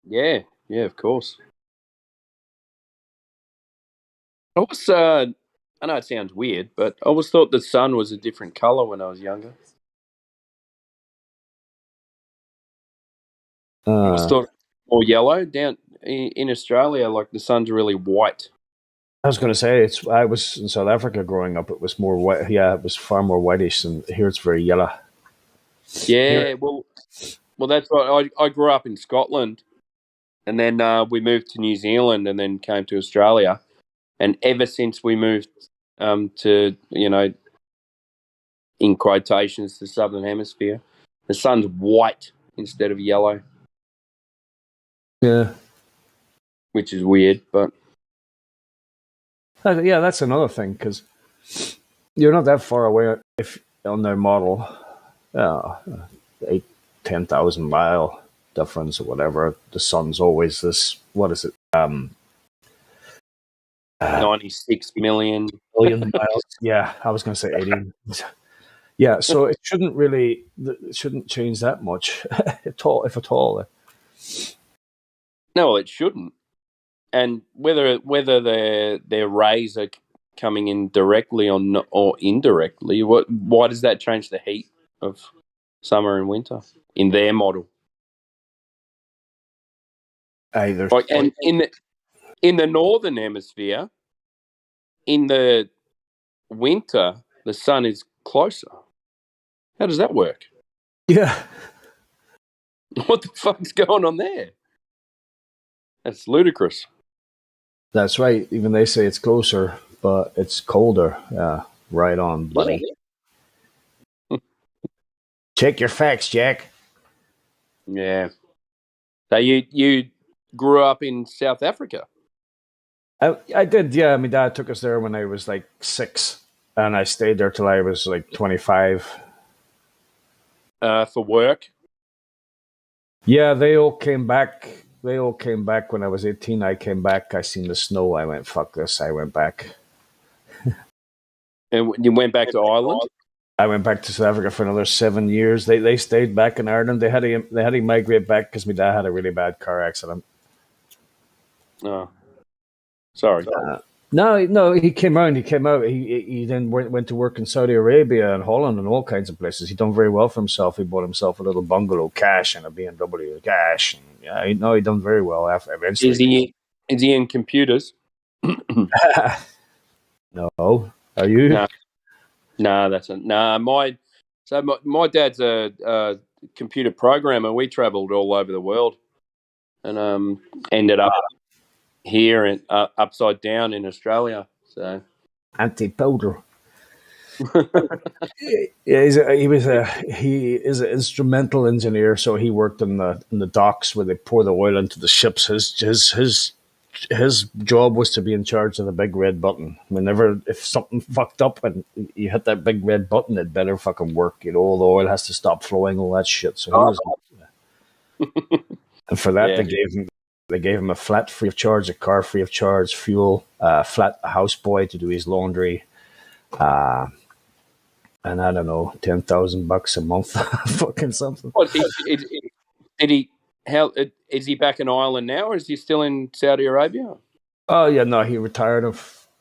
S7: Yeah, of course. I know it sounds weird, but I always thought the sun was a different color when I was younger. I always thought more yellow. Down in Australia, like the sun's really white.
S10: I was going to say, I was in South Africa growing up. It was more white. Yeah, it was far more whitish, and here it's very yellow.
S7: Yeah, well, that's right. I grew up in Scotland, and then we moved to New Zealand, and then came to Australia. And ever since we moved to, in quotations, the Southern Hemisphere, the sun's white instead of yellow.
S10: Yeah.
S7: Which is weird, but...
S10: Yeah, that's another thing, because you're not that far away if on their model, 10,000 mile difference or whatever. The sun's always this, what is it?
S7: 96 million.
S10: Million miles. Yeah, I was going to say 80. Yeah, so it shouldn't change that much at all, if at all.
S7: No, it shouldn't. And whether their rays are coming in directly or indirectly, why does that change the heat of summer and winter in their model?
S10: Either.
S7: Like, and in the northern hemisphere, in the winter, the sun is closer. How does that work?
S10: Yeah.
S7: What the fuck's going on there? That's ludicrous.
S10: That's right. Even they say it's closer, but it's colder. Yeah, right on, buddy. Check your facts, Jack.
S7: Yeah. So you grew up in South Africa?
S10: I did, yeah. My dad took us there when I was like 6, and I stayed there till I was like 25.
S7: For work?
S10: Yeah, they all came back. They all came back when I was 18. I came back. I seen the snow. I went, fuck this. I went back.
S7: And you went back to Ireland?
S10: I went back to South Africa for another 7 years. They stayed back in Ireland. They had to migrate back because my dad had a really bad car accident.
S7: Oh, sorry.
S10: No, he came out. He then went to work in Saudi Arabia and Holland and all kinds of places. He done very well for himself. He bought himself a little bungalow cash and a BMW cash. And yeah, he done very well after eventually.
S7: Is he in computers?
S10: No, are you?
S7: No, my dad's a computer programmer. We travelled all over the world, and ended up here and upside down in Australia. So
S10: anti-powder. Yeah, he is an instrumental engineer. So he worked in the docks where they pour the oil into the ships. His job was to be in charge of the big red button. If something fucked up and you hit that big red button, it better fucking work. You know, all the oil has to stop flowing, all that shit. So he was, and for that they gave him a flat free of charge, a car free of charge, fuel, flat houseboy to do his laundry, and I don't know, $10,000 a month, fucking something.
S7: What, did he? How is he back in Ireland now, or is he still in Saudi Arabia?
S10: Oh yeah, no, he retired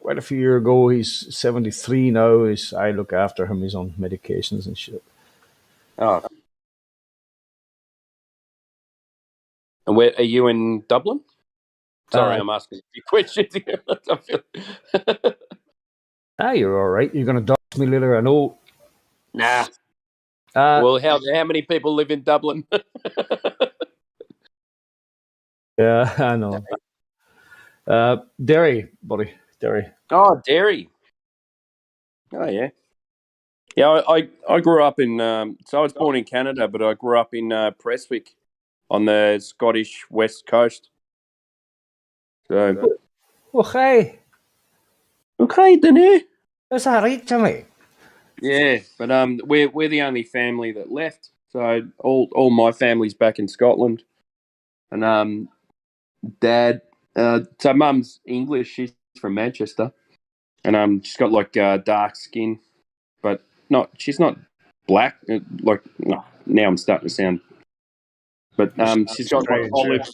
S10: quite a few years ago. He's 73 now. I look after him. He's on medications and shit.
S7: Oh. And where are you in Dublin? Sorry, I'm asking a few questions here.
S10: You're all right. You're gonna dodge me later, I know.
S7: Nah. Well, how many people live in Dublin?
S10: Yeah, I know. Derry, buddy. Derry.
S7: Oh, Derry. Oh, yeah. Yeah, I grew up in... so I was born in Canada, but I grew up in Prestwick on the Scottish west coast. So...
S10: Okay.
S7: Okay, then.
S10: That's all right to me.
S7: Yeah, but we're the only family that left. So all my family's back in Scotland. And Dad... so Mum's English. She's from Manchester. And she's got like dark skin, but she's not black. Like now I'm starting to sound, but she's got like olive.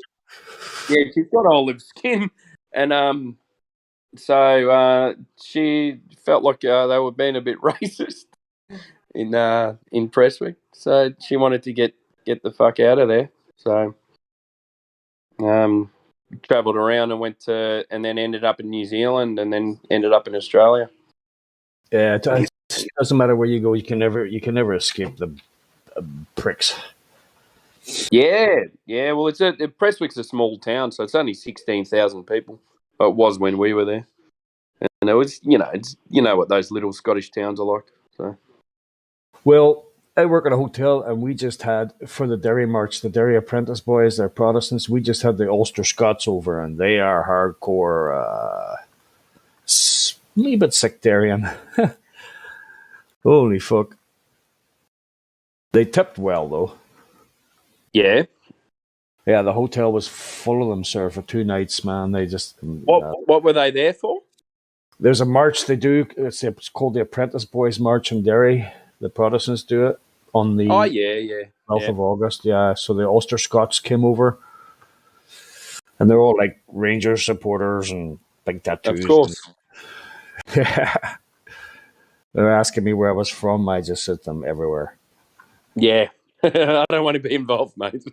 S7: Yeah, she's got olive skin, and so she felt like they were being a bit racist in Prestwick, so she wanted to get the fuck out of there. So travelled around and and then ended up in New Zealand, and then ended up in Australia.
S10: Yeah, it doesn't matter where you go. You can never escape the pricks.
S7: Yeah. Well, Prestwick's a small town, so it's only 16,000 people. It was when we were there, and it was it's what those little Scottish towns are like. So,
S10: well, I work at a hotel, and we just had for the Derry March, the Derry Apprentice boys, they're Protestants. We just had the Ulster Scots over, and they are hardcore. A little bit sectarian. Holy fuck. They tipped well, though.
S7: Yeah.
S10: Yeah, the hotel was full of them, sir, for 2 nights, man. They just...
S7: What were they there for?
S10: There's a march they do. It's called the Apprentice Boys March in Derry. The Protestants do it on the
S7: Oh yeah.
S10: 12th of August. Yeah, so the Ulster Scots came over, and they're all like Rangers supporters and big tattoos.
S7: Of course.
S10: They're asking me where I was from. I just said them everywhere.
S7: Yeah. I don't want to be involved, mate.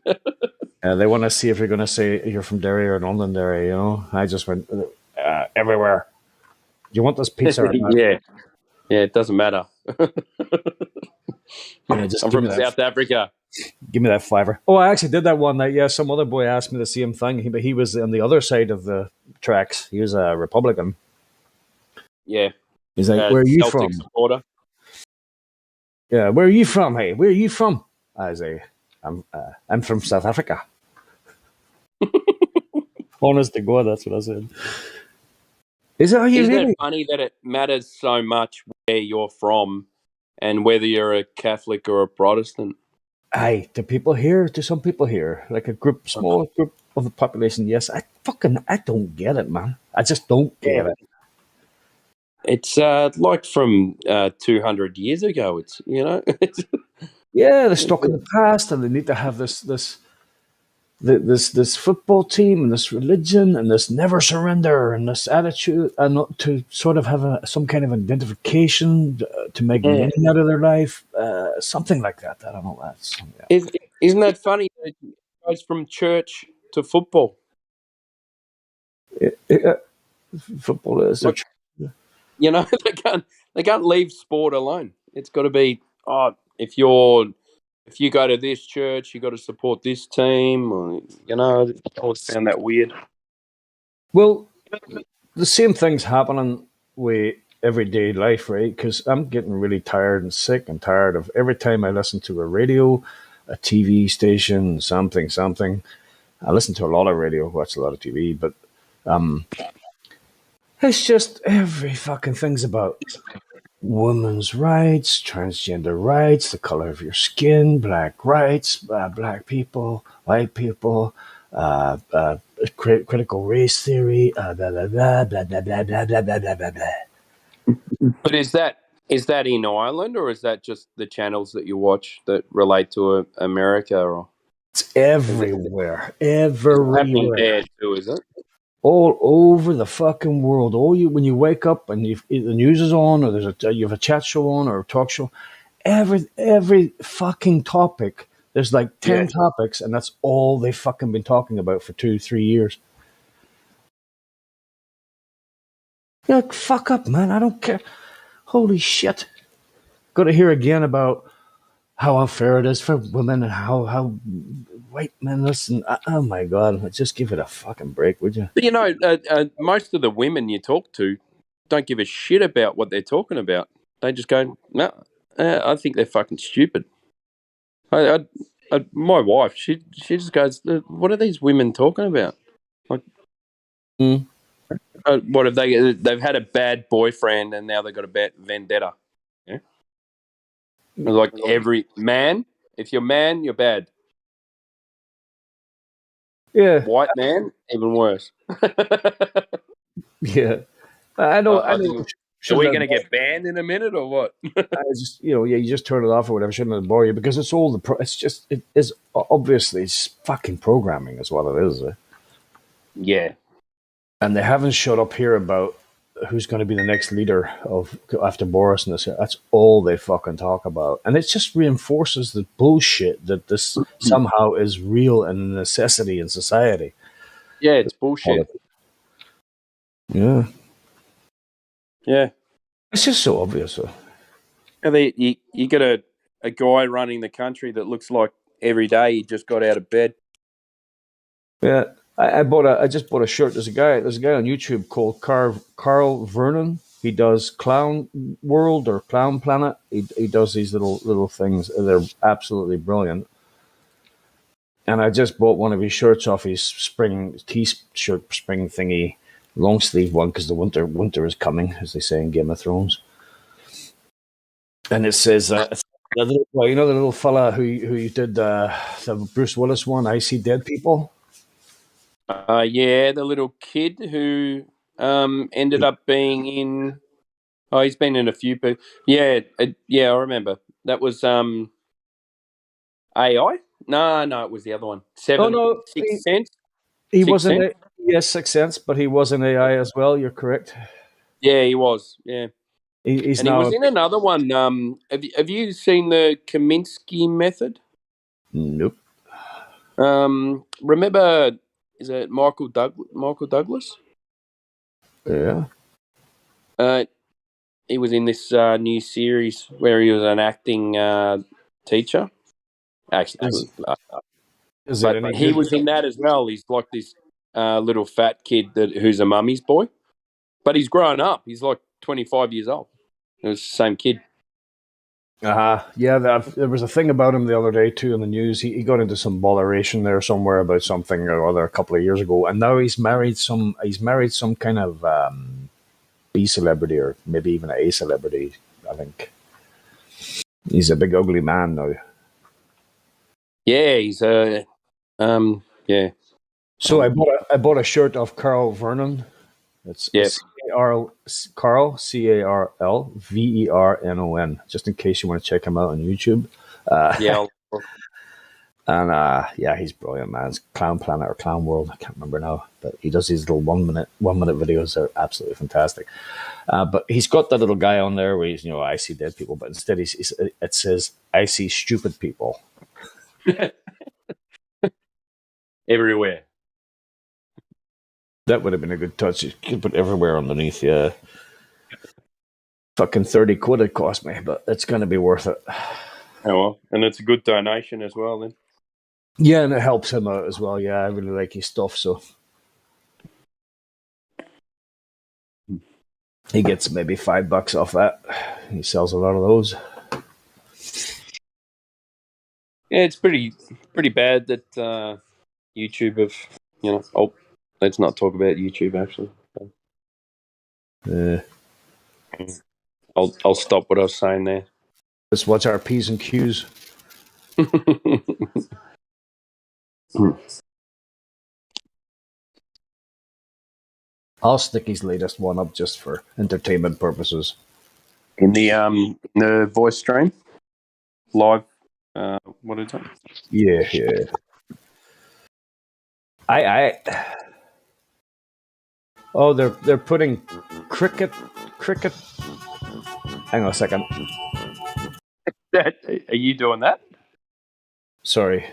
S10: They want to see if you're going to say you're from Derry or Londonderry. I just went everywhere. Do you want this pizza or not?
S7: Yeah, it doesn't matter.
S10: Just
S7: I'm from South Africa.
S10: Give me that $5. Oh, I actually did that one night. Yeah, some other boy asked me the same thing, but he was on the other side of the tracks. He was a Republican.
S7: Yeah.
S10: He's like, "Where are you
S7: Celtic
S10: from?"
S7: Supporter.
S10: Yeah, where are you from? Hey, where are you from? I say, I'm from South Africa. Honest to God, that's what I said. Isn't
S7: it funny that it matters so much where you're from and whether you're a Catholic or a Protestant?
S10: Aye, to some people here, like small group of the population, yes. I don't get it, man. I just don't get it.
S7: It's like from 200 years ago. It's
S10: yeah, they're stuck in the past, and they need to have this football team and this religion and this never surrender and this attitude, and not to sort of have some kind of identification to make meaning out of their life, something like that. I don't know.
S7: Isn't that funny? It goes from church to football.
S10: Football is
S7: like, they can't leave sport alone. It's got to be if you go to this church, you got to support this team. Or, I always found that weird.
S10: Well, the same thing's happening with everyday life, right? Because I'm getting really tired and sick and tired of every time I listen to a radio, a TV station, something. I listen to a lot of radio, watch a lot of TV, but it's just every fucking thing's about women's rights, transgender rights, the color of your skin, black rights, black people, white people, critical race theory, blah, blah, blah, blah, blah, blah, blah, blah, blah, blah, blah, blah.
S7: But is that in Ireland, or is that just the channels that you watch that relate to America? Or
S10: it's everywhere, everywhere.
S7: Happening there too, is it?
S10: All over the fucking world. When you wake up and the news is on, or you have a chat show on or a talk show, every fucking topic. There's like 10 topics, and that's all they've fucking been talking about for 2-3 years. You're like, fuck up, man. I don't care. Holy shit. Got to hear again about how unfair it is for women and how white men listen. Oh my God. Just give it a fucking break, would you?
S7: But most of the women you talk to don't give a shit about what they're talking about. They just go, no, I think they're fucking stupid. My wife, she just goes, what are these women talking about? Like, what have they've had a bad boyfriend and now they've got a bad vendetta. Yeah? Like every man, if you're man, you're bad.
S10: Yeah.
S7: White man, even worse.
S10: Yeah. I know.
S7: Are we going to get banned in a minute or what?
S10: I just, you just turn it off or whatever. Shouldn't it bore you? Because it's all it is obviously it's fucking programming is what it is.
S7: Yeah.
S10: And they haven't shut up here about who's going to be the next leader after Boris and this. That's all they fucking talk about. And it just reinforces the bullshit that this somehow is real and a necessity in society.
S7: Yeah, it's bullshit.
S10: Yeah.
S7: Yeah.
S10: It's just so obvious.
S7: You get a guy running the country that looks like every day he just got out of bed.
S10: Yeah. I just bought a shirt. There's a guy on YouTube called Carl Vernon. He does Clown World or Clown Planet. He does these little things. They're absolutely brilliant. And I just bought one of his shirts off his spring t-shirt spring thingy, long sleeve one, because the winter is coming, as they say in Game of Thrones. And it says the little fella who did the Bruce Willis one, I See Dead People.
S7: Yeah, the little kid who ended up being in. Oh, he's been in a few people. Yeah, I remember. That was AI. No, it was the other one.
S10: Oh no,
S7: Sixth Sense.
S10: he
S7: Sixth
S10: wasn't.
S7: Sense.
S10: Yes, Sixth Sense, but he was an AI as well. You're correct.
S7: Yeah, he was. Yeah,
S10: He's
S7: and he
S10: now.
S7: was in another one. Have you seen the Kaminsky Method?
S10: Nope.
S7: Remember, is it Michael Douglas?
S10: Yeah.
S7: He was in this new series where he was an acting teacher. Actually,
S10: Is it
S7: but
S10: any
S7: he
S10: good?
S7: was in that as well. He's like this little fat kid who's a mummy's boy, but he's grown up. He's like 25 years old. It was the same kid.
S10: Yeah, there was a thing about him the other day too in the news. He got into some botheration there somewhere about something or other a couple of years ago, and now he's married some kind of B celebrity or maybe even A celebrity. I think he's a big ugly man now.
S7: Yeah, he's yeah.
S10: So I bought a shirt of Carl Vernon. It's Carl Carlvernon, just in case you want to check him out on YouTube.
S7: Yeah.
S10: And he's brilliant, man. It's Clown Planet or Clown World, I can't remember now. But he does these little one minute videos. They're absolutely fantastic. But he's got that little guy on there where he's, I see dead people, but instead it says, I see stupid people.
S7: Everywhere.
S10: That would have been a good touch. You could put everywhere underneath, yeah. Fucking 30 quid it cost me, but it's going to be worth it.
S7: Oh, well. And it's a good donation as well, then.
S10: Yeah, and it helps him out as well. Yeah, I really like his stuff, so he gets maybe $5 off that. He sells a lot of those.
S7: Yeah, it's pretty bad that YouTube have, Oh, let's not talk about YouTube. Actually, I'll stop what I was saying there.
S10: Let's watch our P's and Q's. I'll stick his latest one up just for entertainment purposes.
S7: In the voice stream, live. What is it?
S10: Yeah. Oh, they're putting cricket. Hang on a second.
S7: Are you doing that?
S10: Sorry.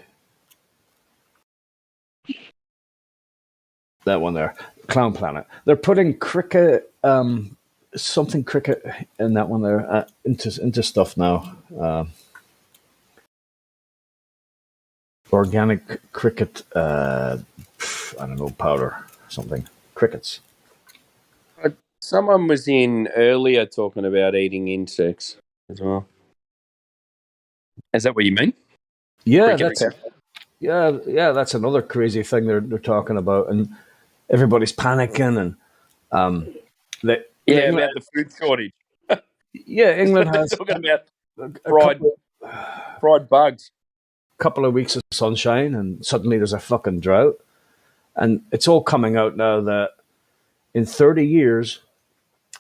S10: That one there. Clown Planet. They're putting cricket, something cricket in that one there into stuff now. Organic cricket, I don't know, powder, something. Crickets.
S7: Someone was in earlier talking about eating insects as well. Is that what you mean?
S10: Yeah, that's another crazy thing they're talking about, and everybody's panicking, and
S7: about the food shortage.
S10: Yeah, England has
S7: talking about fried bugs.
S10: Couple of weeks of sunshine, and suddenly there's a fucking drought, and it's all coming out now that in 30 years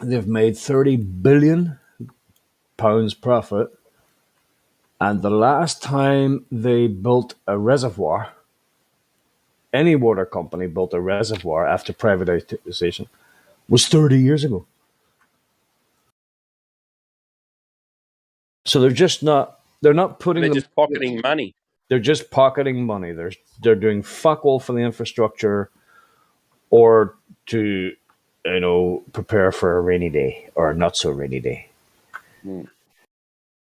S10: they've made £30 billion profit. And the last time they built a reservoir, any water company built a reservoir after privatization, was 30 years ago. So they're not putting
S7: They're just pocketing money.
S10: They're just pocketing money. They're doing fuck all for the infrastructure or to, prepare for a rainy day or a not so rainy day.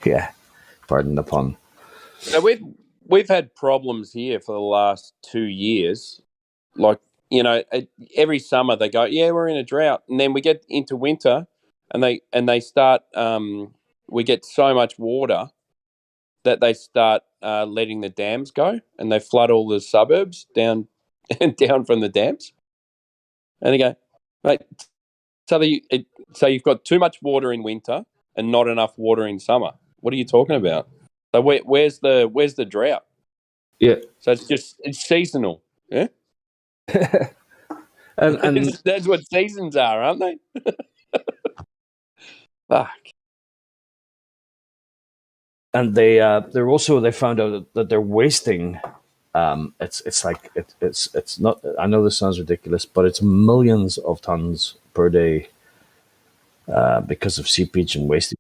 S10: Yeah. Pardon the pun.
S7: So we've had problems here for the last 2 years. Like, every summer they go, yeah, we're in a drought, and then we get into winter, and they start. We get so much water that they start letting the dams go, and they flood all the suburbs down from the dams. And they go, right. So you've got too much water in winter and not enough water in summer. What are you talking about? So where's the drought?
S10: Yeah.
S7: So it's seasonal. Yeah.
S10: And
S7: That's what seasons are, aren't they? Fuck.
S10: And they're also, they found out that they're wasting. It's not. I know this sounds ridiculous, but it's millions of tons per day because of seepage and wasting.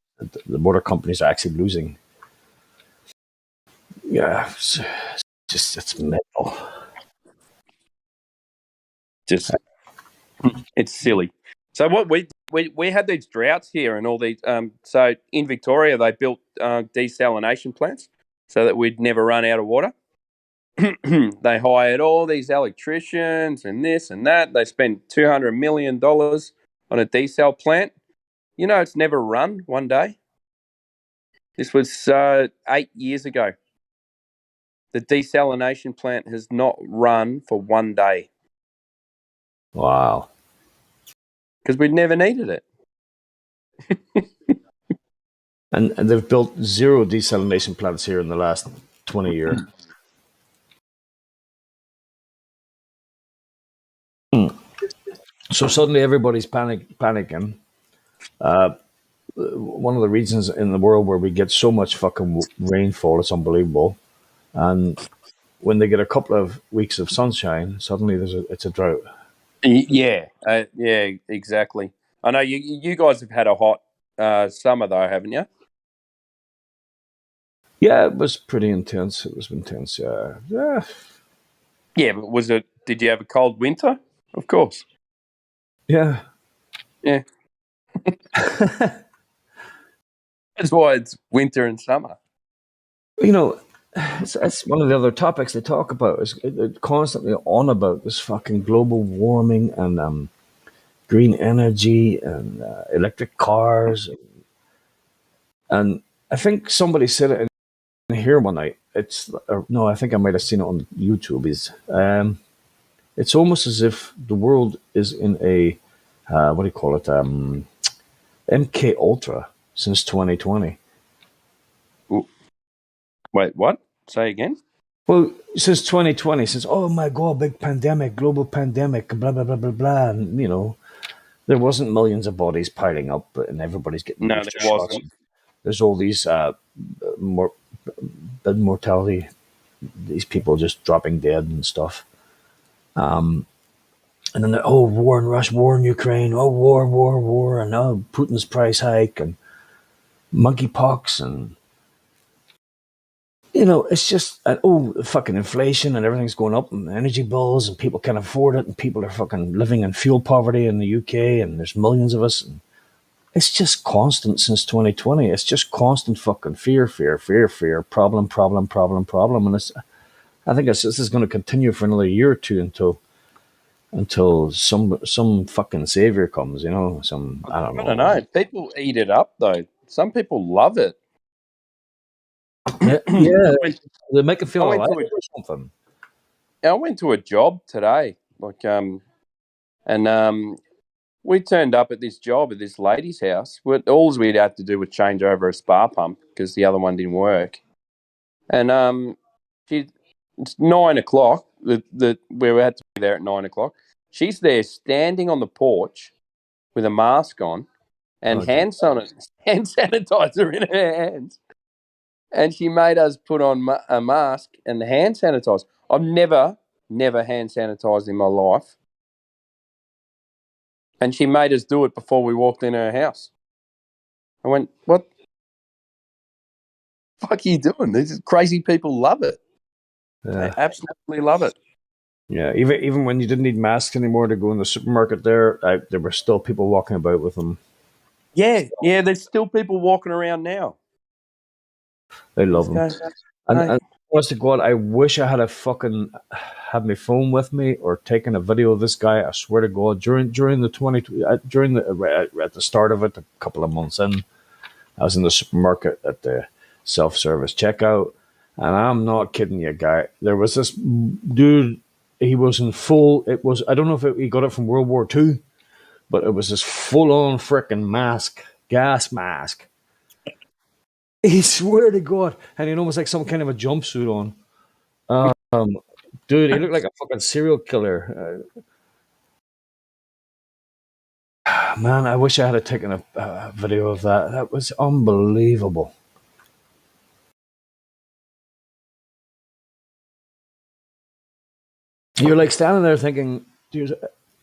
S10: The water companies are actually losing. Yeah, it's mental.
S7: Just it's silly. So what we had these droughts here and all these. So in Victoria, they built desalination plants so that we'd never run out of water. They hired all these electricians and this and that. They spent $200 million on a desal plant. You know, it's never run one day. This was 8 years ago. The desalination plant has not run for one day.
S10: Wow.
S7: Because we'd never needed it.
S10: And they've built 0 desalination plants here in the last 20 years. So suddenly everybody's panicking. One of the reasons in the world where we get so much fucking rainfall, it's unbelievable. And when they get a couple of weeks of sunshine, suddenly it's a drought.
S7: Yeah, exactly. I know you guys have had a hot summer though, haven't you?
S10: Yeah, it was pretty intense. It was intense. Yeah.
S7: Yeah, but did you have a cold winter? Of course.
S10: Yeah.
S7: Yeah. That's why it's winter and summer.
S10: You know, that's one of the other topics they talk about. Is they're constantly on about this fucking global warming and green energy and electric cars. And I think somebody said it in here one night. I think I might have seen it on YouTube. It's almost as if the world is in a what do you call it? MK Ultra since 2020.
S7: Ooh. Wait, what? Say again?
S10: Well, since 2020, since, oh my God, big pandemic, global pandemic, blah, blah, blah, blah, blah. And, you know, there wasn't millions of bodies piling up and everybody's getting
S7: No,
S10: booster
S7: there wasn't.
S10: shots. There's all these mortality, these people just dropping dead and stuff. And then, war in Russia, war in Ukraine, war, and now Putin's price hike and monkeypox and, you know, it's just, fucking inflation and everything's going up and energy bills and people can't afford it and people are fucking living in fuel poverty in the UK and there's millions of us. And it's just constant since 2020. It's just constant fucking fear, problem. And I think this is going to continue for another year or two until some fucking savior comes, you know, I don't know.
S7: I don't know. People eat it up though. Some people love it.
S10: Yeah, they make it feel alive or something.
S7: I went to a job today, we turned up at this job at this lady's house. All we'd had to do was change over a spa pump because the other one didn't work. And it's 9 o'clock. We had to be there at 9 o'clock. She's there standing on the porch with a mask on and hand sanitizer in her hands. And she made us put on a mask and hand sanitizer. I've never hand sanitized in my life. And she made us do it before we walked in her house. I went, what the fuck are you doing? These crazy people love it.
S10: Yeah.
S7: They absolutely love it.
S10: Yeah, even when you didn't need masks anymore to go in the supermarket there were still people walking about with them.
S7: Yeah, there's still people walking around now.
S10: They love them. And honest to God, I wish I had had my phone with me or taken a video of this guy. I swear to God, at the start of it, a couple of months in, I was in the supermarket at the self-service checkout, and I'm not kidding you, guy. There was this dude. He was in full. I don't know if he got it from World War II, but it was this full-on freaking mask, gas mask. He swear to God, and he had almost like some kind of a jumpsuit on. Dude, he looked like a fucking serial killer. Man, I wish I had taken a video of that. That was unbelievable. You're like standing there thinking,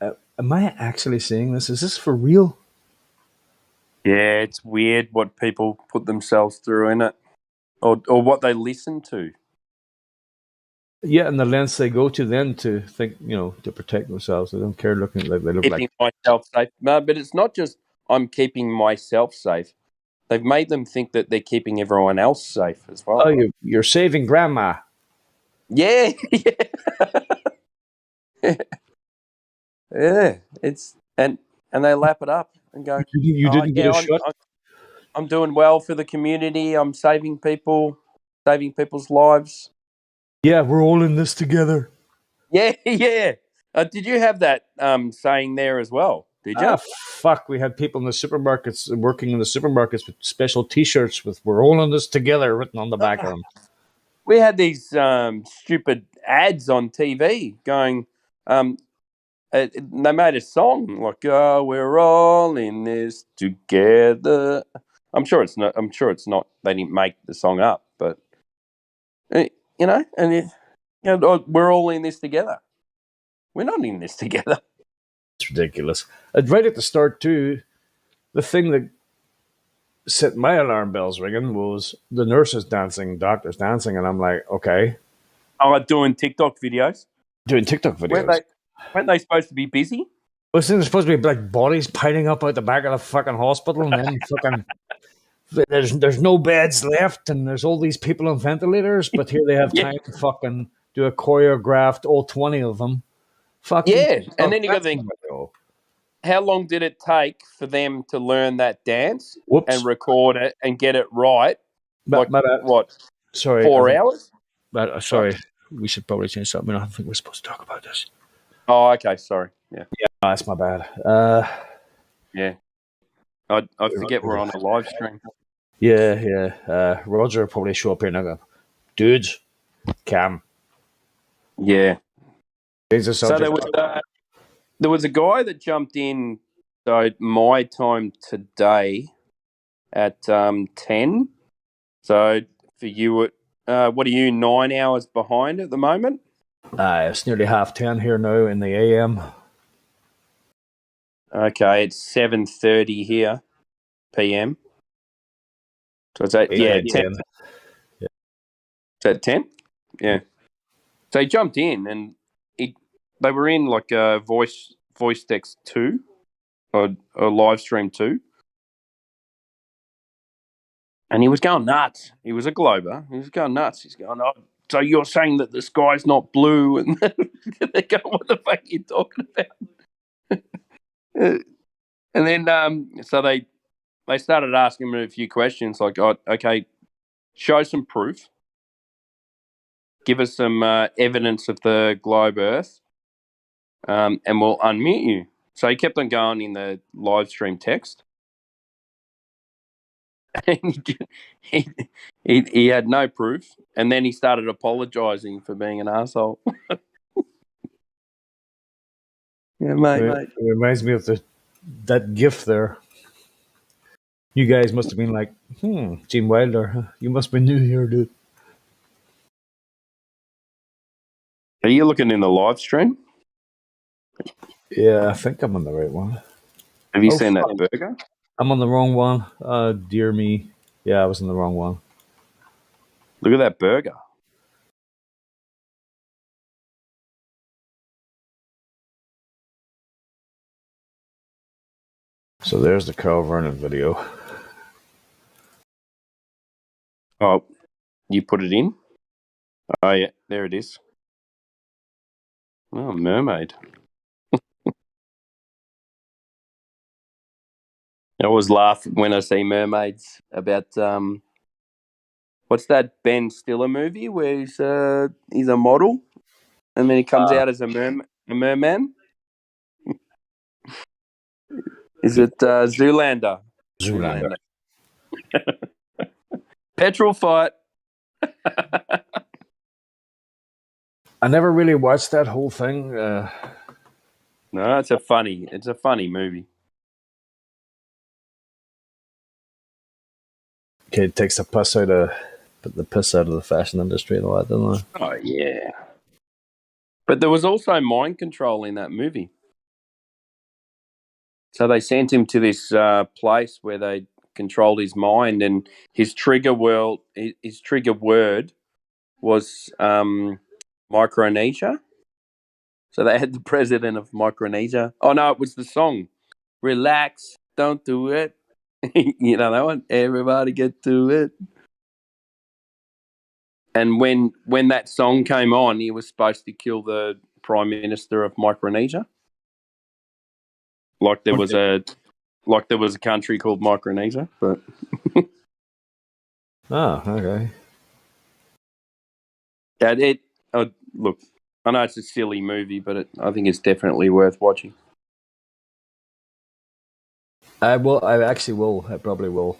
S10: am I actually seeing this? Is this for real?
S7: Yeah, it's weird what people put themselves through in it, or what they listen to.
S10: Yeah, and the lengths they go to then to think, to protect themselves. They don't care looking like they look
S7: Keeping
S10: like.
S7: myself safe. No, but it's not just I'm keeping myself safe. They've made them think that they're keeping everyone else safe as well.
S10: Oh, you're saving grandma.
S7: Yeah, yeah, yeah. It's and they lap it up and go,
S10: You
S7: "Oh
S10: didn't get
S7: yeah,
S10: a shot.
S7: I'm doing well for the community. I'm saving people, saving people's lives."
S10: Yeah, we're all in this together.
S7: Yeah, yeah. Did you have that saying there as well? Did you?
S10: Ah, fuck. We had people in the supermarkets working in the supermarkets with special T-shirts with "We're all in this together" written on the back of them.
S7: We had these stupid ads on TV going. They made a song like "Oh, we're all in this together." I'm sure it's not. I'm sure it's not. They didn't make the song up, but uh, we're all in this together. We're not in this together.
S10: It's ridiculous. Right at the start too, the thing that set my alarm bells ringing was the nurses dancing, doctors dancing, and I'm like, okay,
S7: Oh, doing TikTok videos.
S10: doing TikTok videos.
S7: Weren't they supposed to be busy?
S10: Wasn't there supposed to be like bodies piling up out the back of the fucking hospital, and then fucking there's no beds left, and there's all these people on ventilators, but here they have
S7: Yeah.
S10: time to fucking do a choreographed, all 20 of them. Fucking
S7: Yeah, and then you got to think,
S10: oh,
S7: how long did it take for them to learn that dance
S10: whoops.
S7: and record it and get it right?
S10: But,
S7: What?
S10: sorry,
S7: 4 hours?
S10: But sorry, we should probably change something. I don't think we're supposed to talk about this.
S7: Oh, okay. Sorry. Yeah.
S10: Yeah, that's my bad.
S7: Yeah. I forget we're on a live stream.
S10: Yeah. Roger will probably show up here and go, dudes, Cam.
S7: Yeah.
S10: So
S7: there was a guy that jumped in. So my time today at 10. So for you, what are you 9 hours behind at the moment?
S10: It's nearly 10:30 here now in the AM.
S7: Okay, it's 7:30 here, PM. So it's at 10.
S10: 10.
S7: Is that 10? Yeah. So he jumped in and they were in like a voice text 2 or live stream 2. And he was going nuts. He was a Glober. He was going nuts. He's going, "Oh, so you're saying that the sky's not blue?" And they go, "What the fuck are you talking about?" And then so they started asking him a few questions like, "Oh, okay, show some proof. Give us some evidence of the globe Earth, and we'll unmute you." So he kept on going in the live stream text. he had no proof, and then he started apologising for being an asshole. Yeah, mate.
S10: It reminds me of that GIF there. You guys must have been like, Gene Wilder, you must be new here, dude.
S7: Are you looking in the live stream?
S10: Yeah, I think I'm on the right one.
S7: Have you seen that burger?
S10: I'm on the wrong one. Dear me. Yeah, I was in the wrong one.
S7: Look at that burger.
S10: So there's the Carl Vernon video.
S7: Oh, you put it in? Oh, yeah, there it is. Oh, mermaid. I always laugh when I see mermaids about what's that Ben Stiller movie where he's a model and then he comes out as a merman? Is it Zoolander?
S10: Zoolander.
S7: Petrol fight.
S10: I never really watched that whole thing.
S7: No, it's a funny movie.
S10: Okay, takes the piss out of the fashion industry and all that, doesn't it?
S7: Oh yeah. But there was also mind control in that movie. So they sent him to this place where they controlled his mind, and his trigger word was Micronesia. So they had the president of Micronesia. Oh no, it was the song. Relax, don't do it. You know that one? Everybody get to it. And when that song came on, he was supposed to kill the prime minister of Micronesia. Like there was a country called Micronesia, but
S10: Oh, okay.
S7: look, I know it's a silly movie, but I think it's definitely worth watching.
S10: I will. I actually will. I probably will.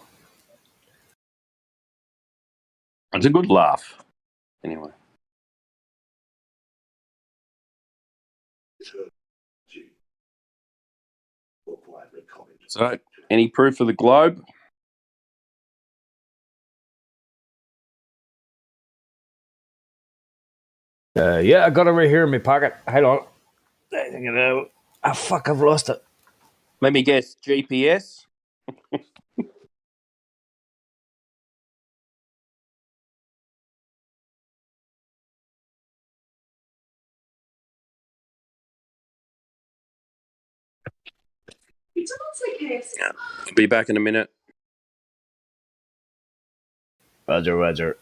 S7: It's a good laugh. Anyway. So, any proof of the globe?
S10: Yeah, I got it right here in my pocket. Hold on. I think it out. Ah, fuck! I've lost it.
S7: Let me guess. GPS. I'll be back in a minute.
S10: Roger, Roger.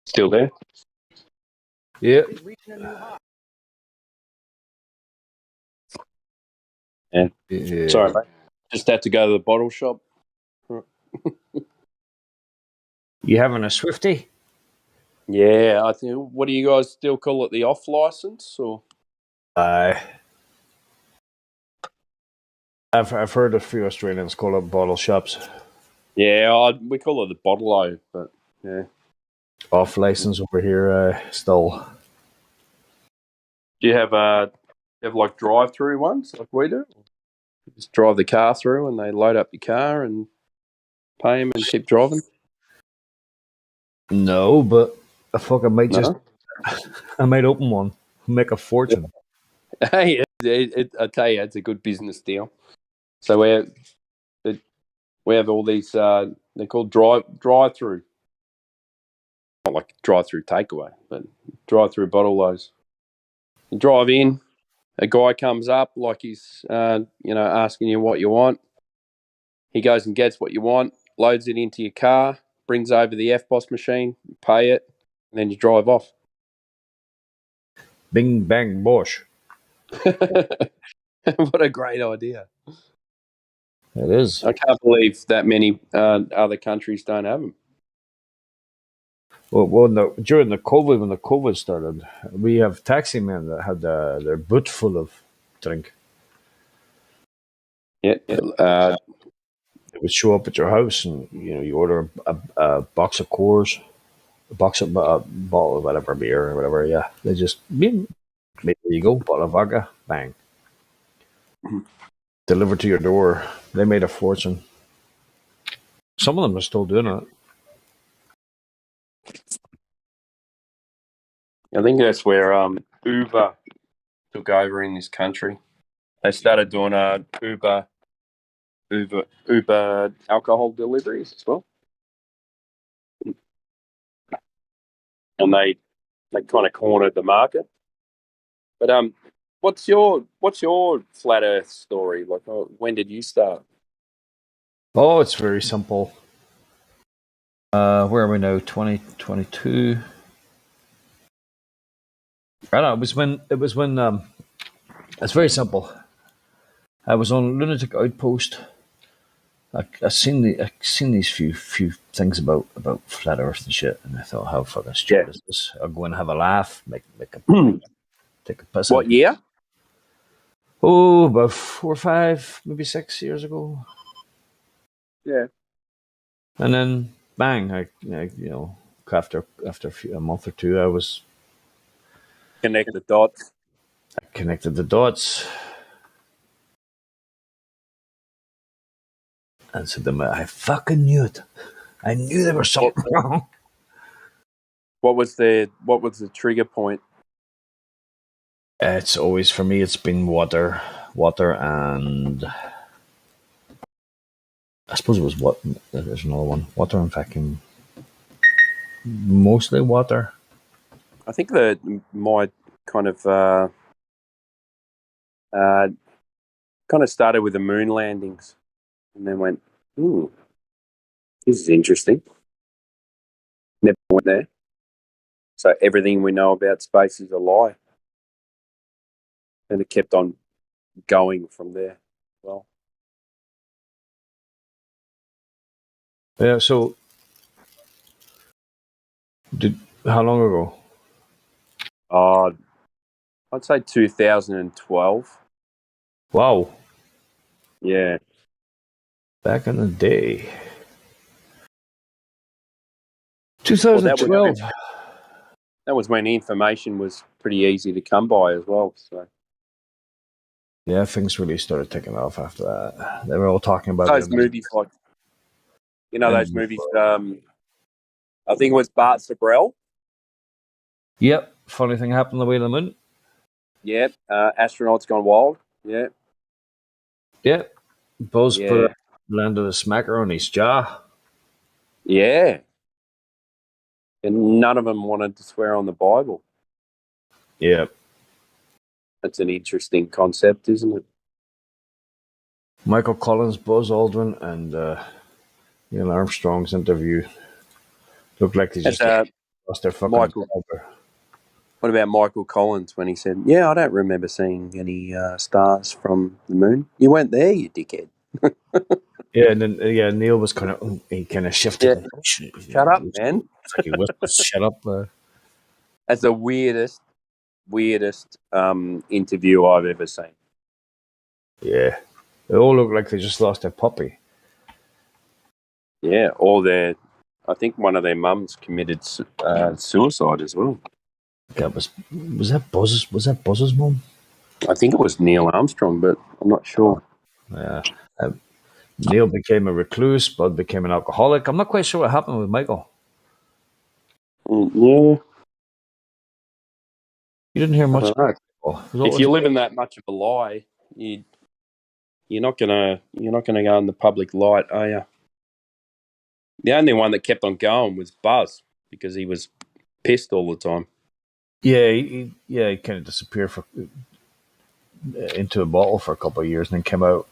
S7: Still there?
S10: Yeah.
S7: Yeah. Sorry, mate. Just had to go to the bottle shop.
S10: You having a Swifty?
S7: Yeah, I think. What do you guys still call it? The off license, or?
S10: I've heard a few Australians call it bottle shops.
S7: Yeah, we call it the bottle-o, but yeah.
S10: Off license over here, still.
S7: Do you have like drive-through ones like we do? You just drive the car through, and they load up your car and pay them and keep driving.
S10: No, but I might
S7: No?
S10: I might open one, make a fortune.
S7: Hey, I tell you, it's a good business deal. So we have all these. They're called drive-through. Not like drive-through takeaway, but drive-through bottle loads. You drive in, a guy comes up like he's asking you what you want. He goes and gets what you want, loads it into your car, brings over the FBOS machine, you pay it, and then you drive off.
S10: Bing bang bosh.
S7: What a great idea!
S10: It is.
S7: I can't believe that many other countries don't have them.
S10: Well, no, during the COVID, when the COVID started, we have taxi men that had their boot full of drink.
S7: Yeah,
S10: They would show up at your house, and you order a box of Coors, a bottle of whatever beer or whatever. Yeah, they just there you go, bottle of vodka, bang, delivered to your door. They made a fortune. Some of them are still doing it.
S7: I think that's where Uber took over in this country. They started doing Uber alcohol deliveries as well, and they kind of cornered the market. But what's your flat Earth story? Like, when did you start?
S10: Oh, it's very simple. Where are we now? 2022. I don't know. It was when. It's very simple. I was on Lunatic Outpost. I seen these few things about flat Earth and shit, and I thought, how fucking stupid is this? I'll go and have a laugh, take a piss.
S7: What year?
S10: Oh, about 4 or 5, maybe 6 years ago.
S7: Yeah.
S10: And then bang! After a month or two, I
S7: Connect the dots.
S10: I connected the dots. And said to them, I fucking knew it. I knew there was something wrong.
S7: What was the trigger point?
S10: It's always, for me, it's been water, and I suppose it was what. There's another one. Water and vacuum. Mostly water.
S7: I think that my kind of started with the moon landings, and then went, this is interesting. Never went there. So everything we know about space is a lie. And it kept on going from there. Well,
S10: Yeah. So, how long ago?
S7: I'd say 2012.
S10: Wow.
S7: Yeah.
S10: Back in the day. 2012.
S7: That was when information was pretty easy to come by as well. So
S10: Yeah, things really started taking off after that. They were all talking about
S7: those movies, like those movies. I think it was Bart Sabrell.
S10: Yep. Funny thing happened on the way to the moon.
S7: Yep. Astronauts Gone Wild. Yeah.
S10: Yep. Buzz landed a smacker on his jaw.
S7: Yeah. And none of them wanted to swear on the Bible.
S10: Yep.
S7: That's an interesting concept, isn't it?
S10: Michael Collins, Buzz Aldrin, and Neil Armstrong's interview looked like they just lost their fucking
S7: Michael.
S10: absorber.
S7: What about Michael Collins when he said, "Yeah, I don't remember seeing any stars from the moon. You weren't there, you dickhead."
S10: Yeah, and then Neil was he kind of shifted.
S7: Yeah. Shut up, man.
S10: It's like he was shut up.
S7: That's the weirdest interview I've ever seen.
S10: Yeah, they all look like they just lost their puppy.
S7: Yeah, I think one of their mums committed suicide as well.
S10: That was that Buzz's? Was that Buzz's mum?
S7: I think it was Neil Armstrong, but I'm not sure.
S10: Yeah. Neil became a recluse. Bud became an alcoholic. I'm not quite sure what happened with Michael.
S7: Yeah.
S10: You didn't hear much.
S7: If you're living that much of a lie, you're not gonna go in the public light, are you? The only one that kept on going was Buzz because he was pissed all the time.
S10: Yeah, he kind of disappeared into a bottle for a couple of years and then came out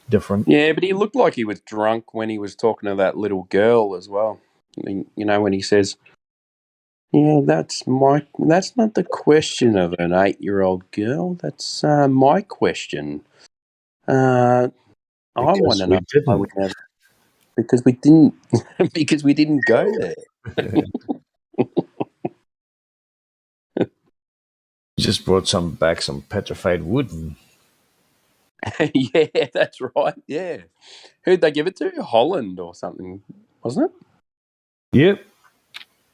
S10: different.
S7: Yeah, but he looked like he was drunk when he was talking to that little girl as well. I mean, when he says, "Yeah, that's not the question of an 8-year-old girl. That's my question. I want to know why we never, because we didn't because we didn't go there."
S10: Just brought some petrified wood.
S7: Yeah, that's right. Yeah, who'd they give it to? Holland or something, wasn't it?
S10: Yep,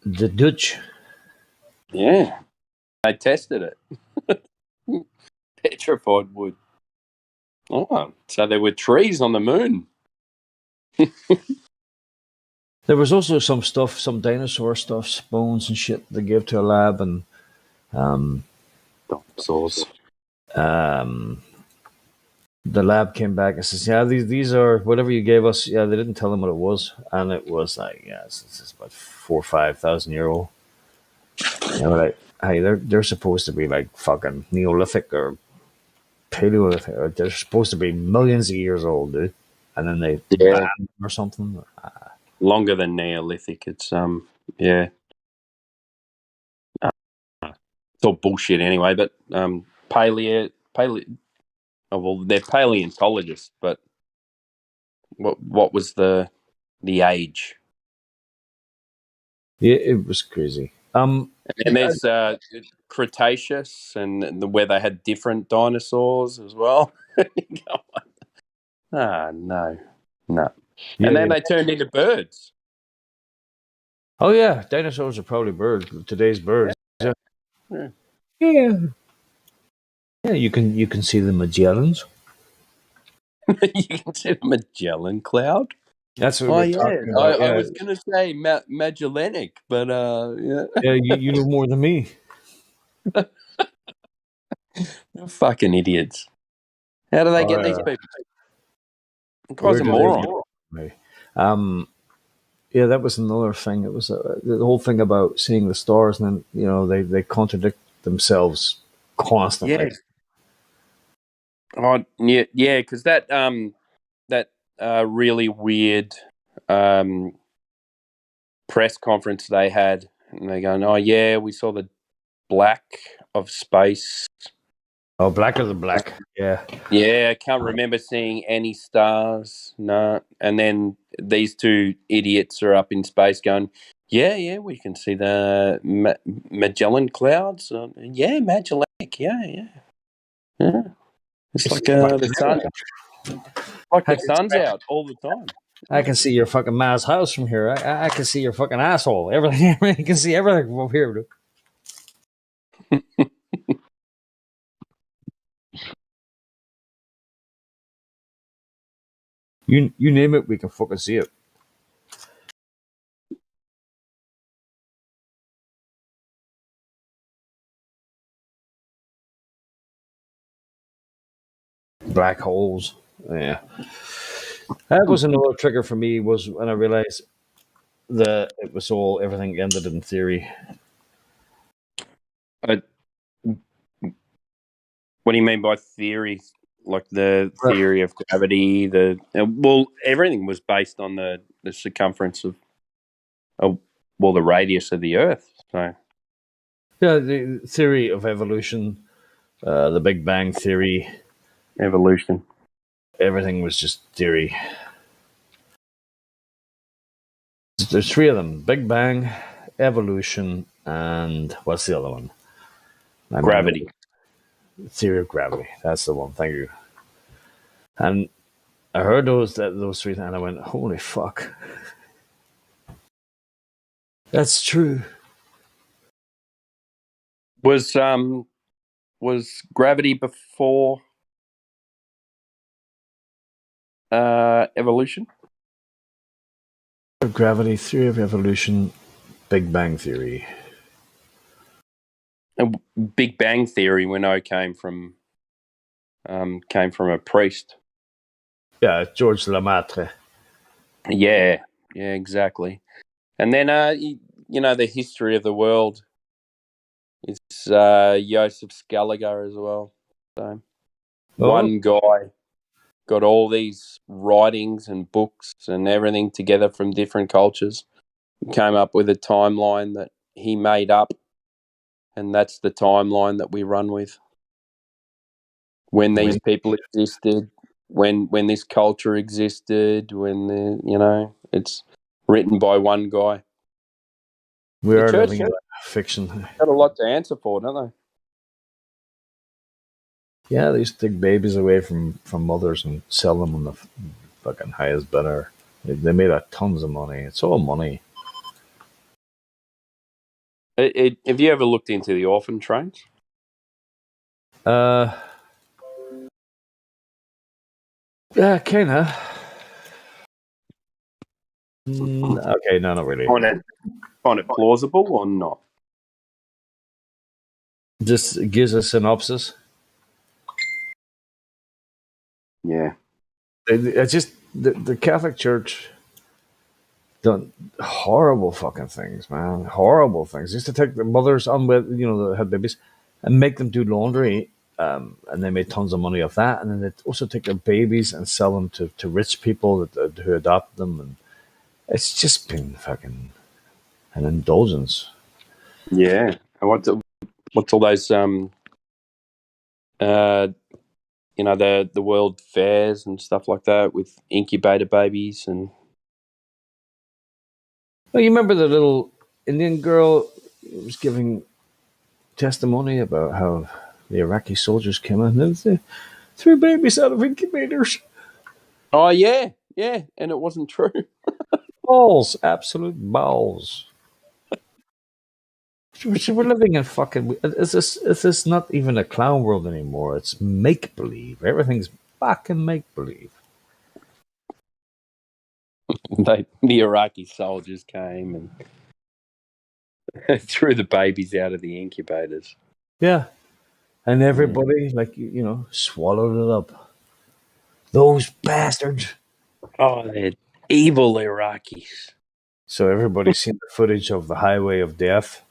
S10: the Dutch.
S7: Yeah, they tested it. Petrified wood. Oh, so there were trees on the moon.
S10: There was also some dinosaur stuff, bones and shit they gave to a lab, and
S7: dinosaurs.
S10: The lab came back and says, "Yeah, these are whatever you gave us." Yeah, they didn't tell them what it was, and it was like, it's about 4,000 or 5,000 year old. You know, like, hey, they're supposed to be like fucking Neolithic or Paleolithic, or they're supposed to be millions of years old, dude. And then they ban them or something.
S7: Longer than Neolithic. It's yeah. It's all bullshit anyway. But paleo. Oh, well, they're paleontologists, but what was the age?
S10: Yeah, it was crazy.
S7: And there's Cretaceous, and where they had different dinosaurs as well. No.
S10: Yeah,
S7: and then they turned into birds.
S10: Oh yeah, dinosaurs are probably birds. Today's birds. Yeah. You can see the Magellans.
S7: You can see the Magellan Cloud.
S10: That's what we're talking about.
S7: I was going to say Magellanic, but yeah.
S10: Yeah, you know more than me.
S7: They're fucking idiots. How do they get these people? The guy's a moron.
S10: Yeah, that was another thing. It was the whole thing about seeing the stars, and then they contradict themselves constantly.
S7: Yeah. Oh, yeah, because that really weird press conference they had, and they're going, "Oh yeah, we saw the black of space."
S10: Oh, black of the black. Yeah.
S7: Yeah, I can't remember seeing any stars. No. And then these two idiots are up in space going, yeah, we can see the Magellan clouds. Yeah, Magellanic. Yeah. It's like the sun. Like the sun's out all the time.
S10: I can see your fucking Ma's house from here. I can see your fucking asshole. Everything. You can see everything from over here, dude. You name it, we can fucking see it. Black holes. Yeah. That was another trigger for me, was when I realized that it was everything ended in theory.
S7: What do you mean by theory? Like the theory of gravity? Everything was based on the circumference of the radius of the Earth. So
S10: Yeah, the theory of evolution, the Big Bang theory,
S7: evolution.
S10: everything was just theory. There's three of them: Big Bang, evolution, and what's the other one?
S7: Gravity.
S10: Theory of gravity. That's the one. Thank you. And I heard those three, and I went, "Holy fuck, that's true."
S7: Was gravity before evolution?
S10: Gravity, theory of evolution, Big Bang theory.
S7: And Big Bang theory, we know came from a priest.
S10: Yeah, George Lemaitre.
S7: Yeah, exactly. And then the history of the world is Joseph Scaliger as well. So one guy got all these writings and books and everything together from different cultures, came up with a timeline that he made up, and that's the timeline that we run with. When these people existed, when this culture existed, it's written by one guy.
S10: We are
S7: church
S10: living in fiction.
S7: got a lot to answer for, don't they?
S10: Yeah, they used to take babies away from mothers and sell them on the fucking highest bidder. They made tons of money. It's all money.
S7: Have you ever looked into the orphan trains?
S10: Yeah, kinda. Okay, no, not really.
S7: Find it plausible or not?
S10: Just gives a synopsis.
S7: Yeah.
S10: It's just the Catholic Church done horrible fucking things, man. Horrible things. Used to take the mothers on with, that had babies and make them do laundry. And they made tons of money off that. And then they also take their babies and sell them to rich people who adopt them. And it's just been fucking an indulgence.
S7: Yeah. And what's all those the world fairs and stuff like that with incubator babies and.
S10: Well, you remember the little Indian girl who was giving testimony about how the Iraqi soldiers came in and they threw babies out of incubators.
S7: Oh yeah, and it wasn't true.
S10: Balls, absolute balls. We're living in fucking. Is this not even a clown world anymore? It's make believe. Everything's fucking make believe.
S7: The Iraqi soldiers came and threw the babies out of the incubators.
S10: Yeah, and everybody swallowed it up. Those bastards.
S7: Oh, they're evil Iraqis.
S10: So everybody's seen the footage of the highway of death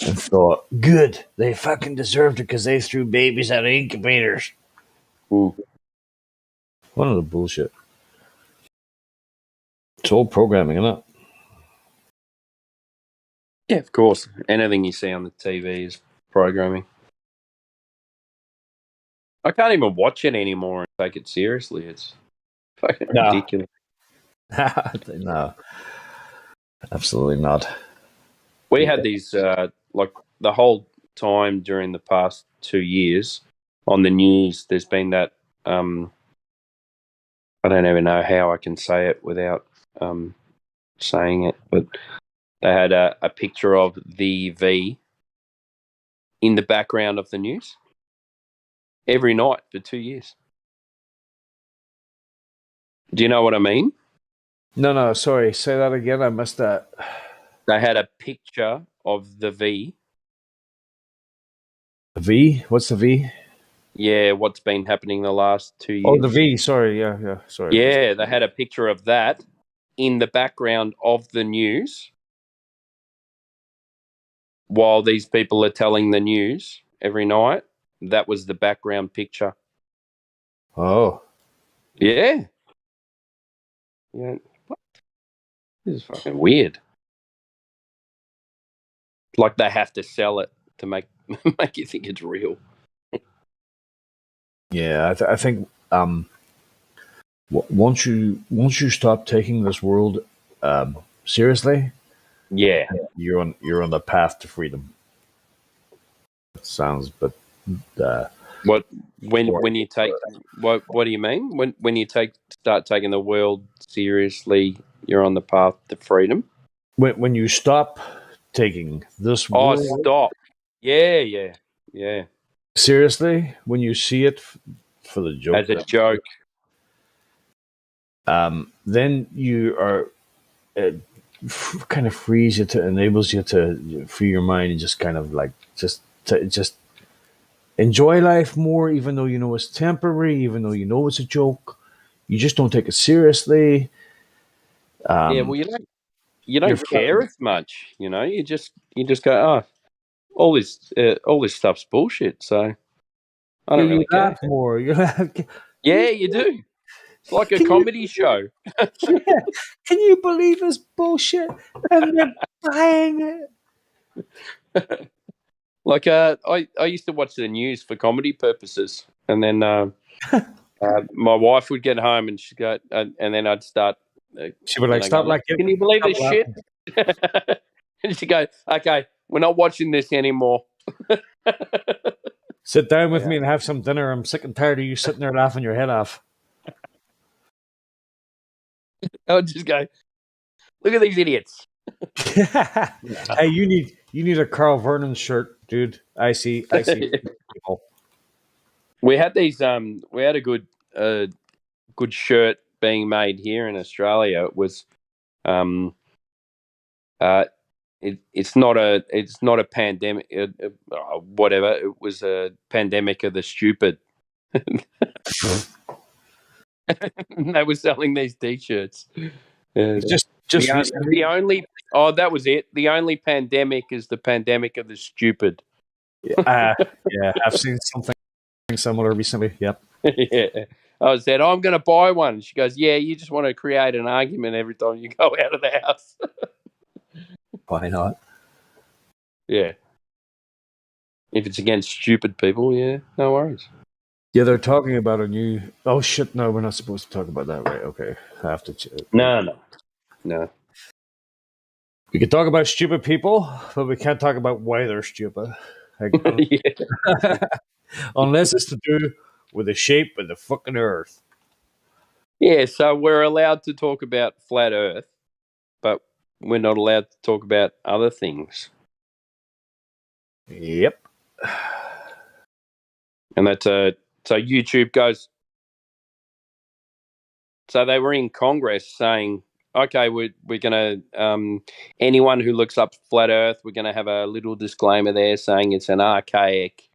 S10: and thought, good, they fucking deserved it because they threw babies out of incubators.
S7: One
S10: of the bullshit. It's all programming, isn't it?
S7: Yeah, of course. Anything you see on the TV is programming. I can't even watch it anymore and take it seriously. It's fucking ridiculous.
S10: No, absolutely not.
S7: We had these, like the whole time during the past 2 years on the news, there's been that, I don't even know how I can say it without saying it, but they had a picture of the V in the background of the news every night for 2 years. Do you know what I mean?
S10: No, sorry. Say that again. I missed that.
S7: They had a picture of the V.
S10: The V? What's the V?
S7: Yeah, what's been happening the last 2 years.
S10: Oh, the V. Sorry. Yeah. Sorry.
S7: Yeah, they had a picture of that in the background of the news while these people are telling the news every night. That was the background picture.
S10: Oh.
S7: Yeah. Yeah. What? This is fucking weird. Like they have to sell it to make you think it's real.
S10: Yeah, I think once you stop taking this world seriously,
S7: Yeah.
S10: you're on the path to freedom. It sounds, but
S7: What when you take what do you mean when you start taking the world seriously? You're on the path to freedom.
S10: when you stop taking this
S7: Oh,
S10: world
S7: stop! Yeah.
S10: seriously, when you see it for the joke,
S7: As a joke.
S10: then you are kind of frees you to enables you to free your mind and just kind of like just enjoy life more, even though you know it's temporary, even though you know it's a joke. You just don't take it seriously.
S7: Yeah, well, you
S10: You're
S7: don't care as much, you know. You just go, oh, all this stuff's bullshit. So I don't
S10: you
S7: really
S10: laugh
S7: care.
S10: more. You laugh.
S7: Yeah, you do. It's like a
S10: Can you,
S7: comedy show.
S10: yeah, can you believe this bullshit? And they're buying it.
S7: Like I used to watch the news for comedy purposes, and then my wife would get home and she'd go, and then I'd start.
S10: She would like stop
S7: Going,
S10: like
S7: can you believe
S10: stop
S7: this shit?
S10: laughing.
S7: And she'd go, okay, we're not watching this anymore.
S10: Sit down with
S7: Yeah.
S10: me and have some dinner. I'm sick and tired of you sitting there laughing your head off.
S7: I would just go, look at these idiots.
S10: Hey, you need a Carl Vernon shirt, dude. I see people.
S7: We had we had a good shirt being made here in Australia. It was it's not a pandemic, whatever. It was a pandemic of the stupid. They were selling these T-shirts.
S10: Just recently.
S7: The only that was it. The only pandemic is the pandemic of the stupid.
S10: Yeah, I've seen something similar recently. Yep.
S7: Yeah. I said, I'm going to buy one. She goes, yeah, you just want to create an argument every time you go out of the house.
S10: Why not?
S7: Yeah. If it's against stupid people, yeah, no worries.
S10: Yeah, they're talking about a new. Oh shit! No, we're not supposed to talk about that, right? Okay, I have to.
S7: No.
S10: We can talk about stupid people, but we can't talk about why they're stupid. Like,
S7: Yeah.
S10: unless it's to do with the shape of the fucking Earth.
S7: Yeah, so we're allowed to talk about flat Earth, but we're not allowed to talk about other things.
S10: Yep.
S7: And that's so YouTube goes. So they were in Congress saying, okay, we're going to, anyone who looks up flat Earth, we're going to have a little disclaimer there saying it's an archaic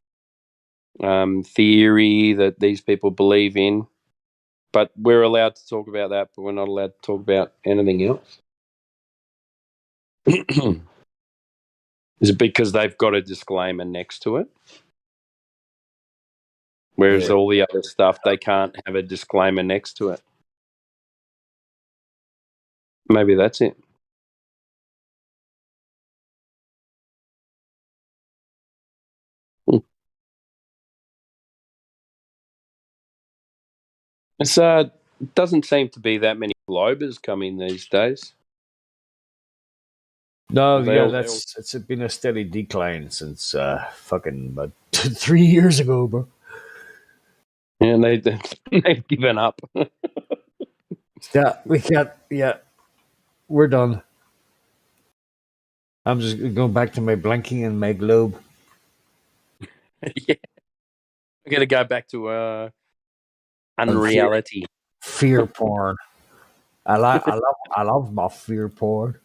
S7: theory that these people believe in. But we're allowed to talk about that, but we're not allowed to talk about anything else. Is it because they've got a disclaimer next to it? Whereas all the other stuff, they can't have a disclaimer next to it. Maybe that's it. It's doesn't seem to be that many globers coming these days.
S10: No,
S7: They
S10: yeah,
S7: all-
S10: it's been a steady decline since fucking about 3 years ago, bro.
S7: And they've given up.
S10: Yeah, we can't. Yeah, we're done. I'm just going back to my blinking and my globe.
S7: Yeah. We're going to go back to unreality.
S10: Fear porn. I love my fear porn.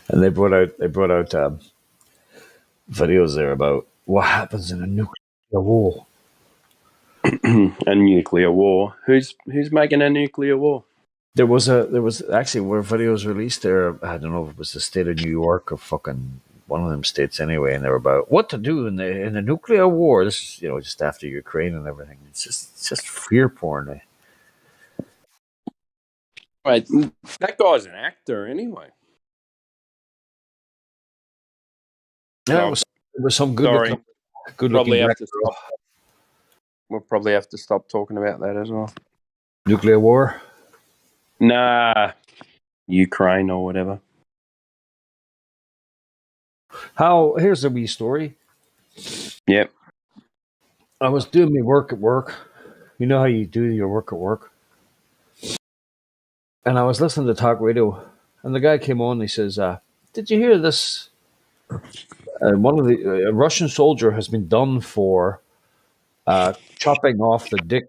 S10: And they brought out videos there about what happens in a nuclear war.
S7: A nuclear war. Who's making a nuclear war?
S10: There was actually where videos released there. I don't know if it was the state of New York or fucking one of them states anyway, and they were about what to do in the nuclear war. This is, just after Ukraine and everything. It's just fear porn.
S7: Wait, that guy's an actor anyway.
S10: Yeah,
S7: Oh,
S10: it was some good
S7: sorry.
S10: looking, good
S7: Probably
S10: looking
S7: have
S10: black
S7: to
S10: girl.
S7: stop. We'll probably have to stop talking about that as well.
S10: Nuclear war.
S7: Nah, Ukraine or whatever.
S10: Here's a wee story.
S7: Yep.
S10: I was doing my work at work. You know how you do your work at work? And I was listening to talk radio, and the guy came on and he says, did you hear this? One of the a Russian soldier has been done for chopping off the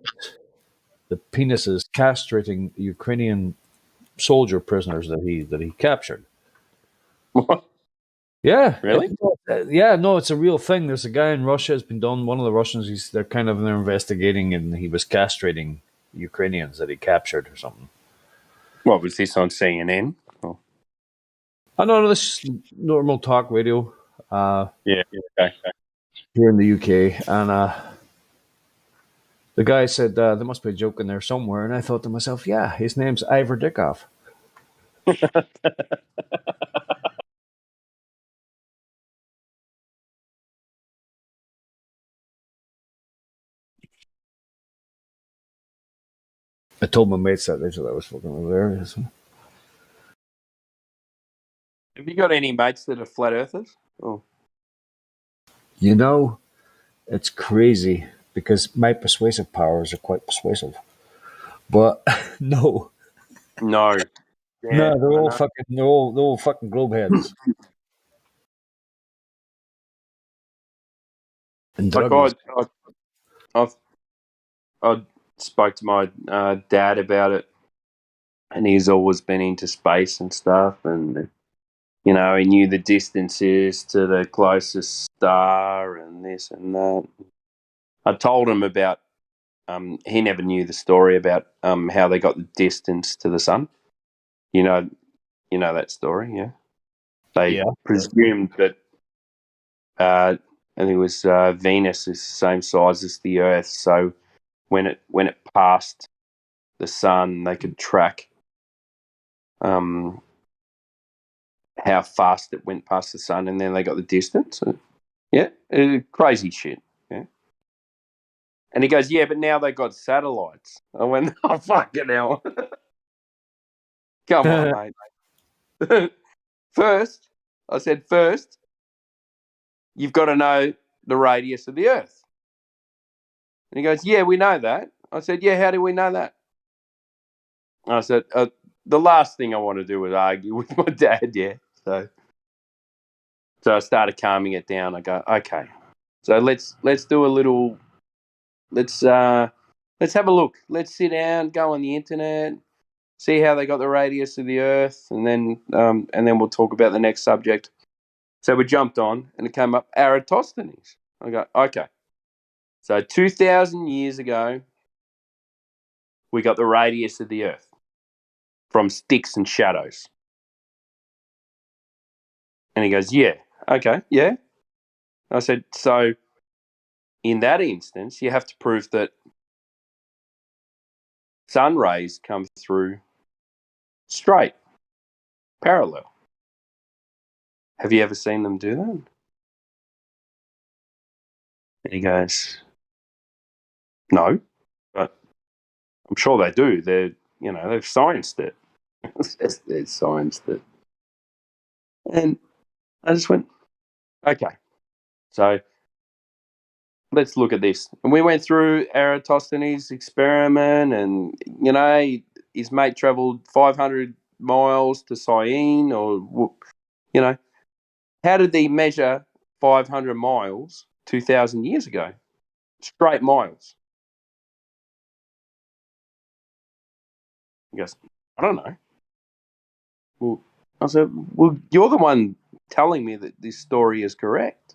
S10: penises, castrating Ukrainian soldier prisoners that he captured.
S7: What?
S10: Yeah,
S7: Really?
S10: no, it's a real thing. There's a guy in Russia has been done. One of the Russians, they're investigating, and he was castrating Ukrainians that he captured or something.
S7: What was this on CNN? Oh.
S10: I don't know. This is normal talk radio.
S7: Yeah. Okay.
S10: Here in the UK, and the guy said there must be a joke in there somewhere, and I thought to myself, yeah, his name's Ivor Dickoff. I told my mates that they thought that was fucking hilarious.
S7: Have you got any mates that are flat earthers? Oh.
S10: You know, it's crazy because my persuasive powers are quite persuasive, but no.
S7: No. Yeah,
S10: No, they're all fucking globe heads. And
S7: Like
S10: druggies.
S7: I spoke to my dad about it, and he's always been into space and stuff, and he knew the distances to the closest star and this and that. I told him about. He never knew the story about how they got the distance to the sun. You know that story, yeah. They presumed that I think it was Venus is the same size as the Earth, so when it passed the sun, they could track how fast it went past the sun, and then they got the distance. Yeah, crazy shit. Yeah. And he goes, yeah, but now they got satellites. I went, oh fucking hell! Come on, mate. First, you've got to know the radius of the Earth. And he goes, yeah, we know that. I said, yeah, how do we know that? I said, the last thing I want to do is argue with my dad, yeah. So I started calming it down. I go, okay. So let's do a little. Let's have a look. Let's sit down, go on the internet, see how they got the radius of the Earth, and then we'll talk about the next subject. So we jumped on, and it came up Eratosthenes. I go, okay. So 2,000 years ago, we got the radius of the Earth from sticks and shadows. And he goes, yeah, okay, yeah. I said, so in that instance, you have to prove that sun rays come through straight, parallel. Have you ever seen them do that? And he goes, no, but I'm sure they do. They've scienced it. They've scienced it. And I just went, okay, so let's look at this. And we went through Eratosthenes' experiment, and, his mate travelled 500 miles to Syene, or, how did they measure 500 miles 2,000 years ago? Straight miles. He goes, I don't know. Well, I said, well, you're the one telling me that this story is correct.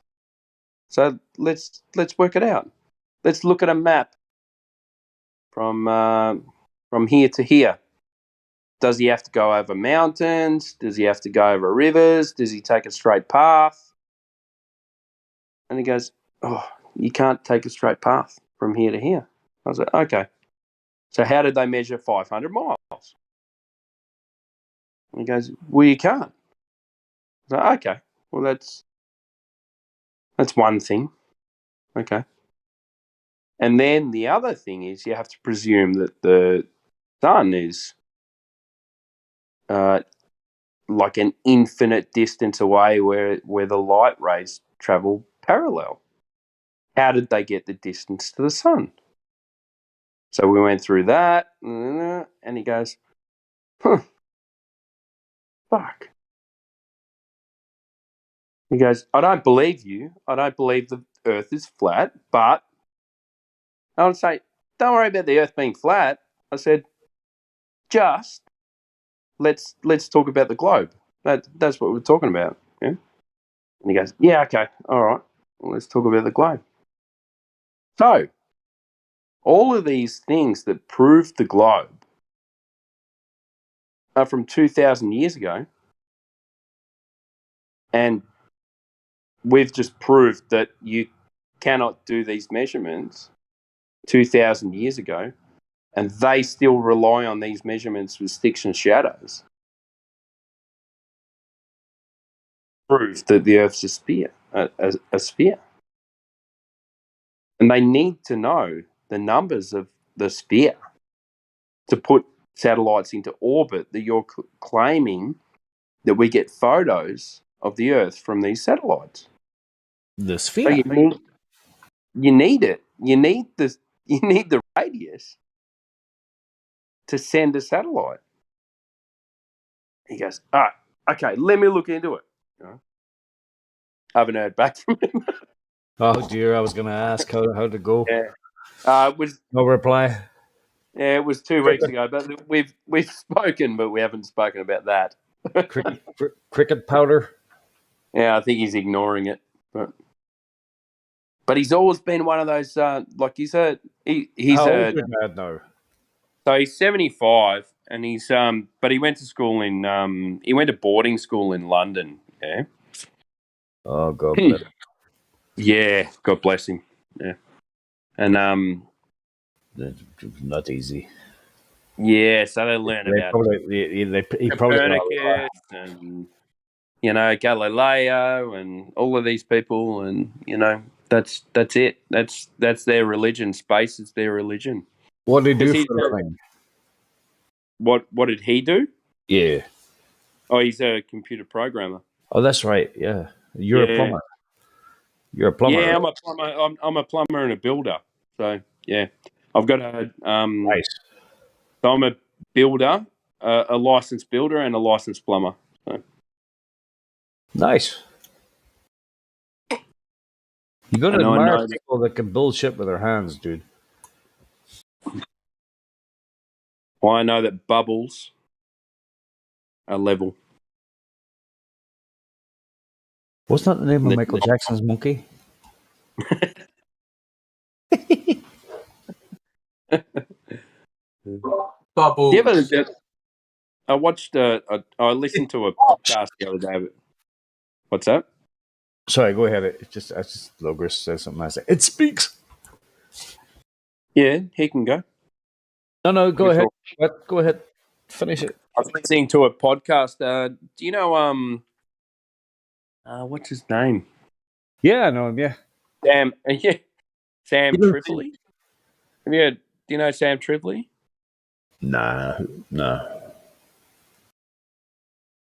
S7: So let's work it out. Let's look at a map from here to here. Does he have to go over mountains? Does he have to go over rivers? Does he take a straight path? And he goes, oh, you can't take a straight path from here to here. I was like, okay. So how did they measure 500 miles? And he goes, well, you can't. I was like, okay, well, that's one thing. Okay. And then the other thing is you have to presume that the sun is like an infinite distance away where the light rays travel parallel. How did they get the distance to the sun? So we went through that, and he goes, huh, fuck. He goes, I don't believe you. I don't believe the earth is flat, but I would say, don't worry about the earth being flat. I said, just let's talk about the globe. That's what we're talking about. Yeah? And he goes, yeah, okay, all right. Well, let's talk about the globe. So, all of these things that prove the globe are from 2,000 years ago, and we've just proved that you cannot do these measurements 2,000 years ago, and they still rely on these measurements with sticks and shadows. Prove that the Earth's a sphere, a sphere. And they need to know the numbers of the sphere to put satellites into orbit that you're claiming that we get photos of the Earth from these satellites.
S10: The
S7: So
S10: sphere.
S7: you need it. You need the radius to send a satellite. He goes, all right, okay, let me look into it. I haven't heard back from him.
S10: Oh dear, I was going to ask how to go.
S7: Yeah, it was
S10: no reply.
S7: Yeah, it was 2 weeks ago, but we've spoken, but we haven't spoken about that.
S10: Cricket powder.
S7: Yeah, I think he's ignoring it, but he's always been one of those like he's
S10: how old is your dad now?
S7: So he's 75, and he's but he went to school in he went to boarding school in London. Yeah.
S10: Oh, God bless.
S7: Yeah, God bless him. Yeah, and
S10: not easy.
S7: Yeah, so they learn about
S10: he probably
S7: Copernicus and Galileo and all of these people, and that's it. That's their religion. Space is their religion.
S10: What did he do for a living?
S7: What did he do?
S10: Yeah.
S7: Oh, he's a computer programmer.
S10: Oh, that's right. Yeah, you're a plumber. You're a plumber.
S7: Yeah,
S10: right?
S7: I'm a plumber. I'm a plumber and a builder. So yeah, I've got a
S10: nice.
S7: So I'm a builder, a licensed builder, and a licensed plumber. So.
S10: Nice. You got to admire people that can build shit with their hands, dude.
S7: Well, I know that bubbles are level.
S10: Wasn't that the name of Michael Jackson's monkey?
S7: Bubbles. I watched. I listened to a podcast the other day. What's that?
S10: Sorry, go ahead. I just Logos says something. I say it speaks.
S7: Yeah, he can go.
S10: No, go ahead. Go ahead. Finish it.
S7: I was listening to a podcast. Do you know what's his name?
S10: Yeah, I know him. Yeah.
S7: Sam Tripoli. Have you heard? Do you know Sam Tripoli?
S10: Nah.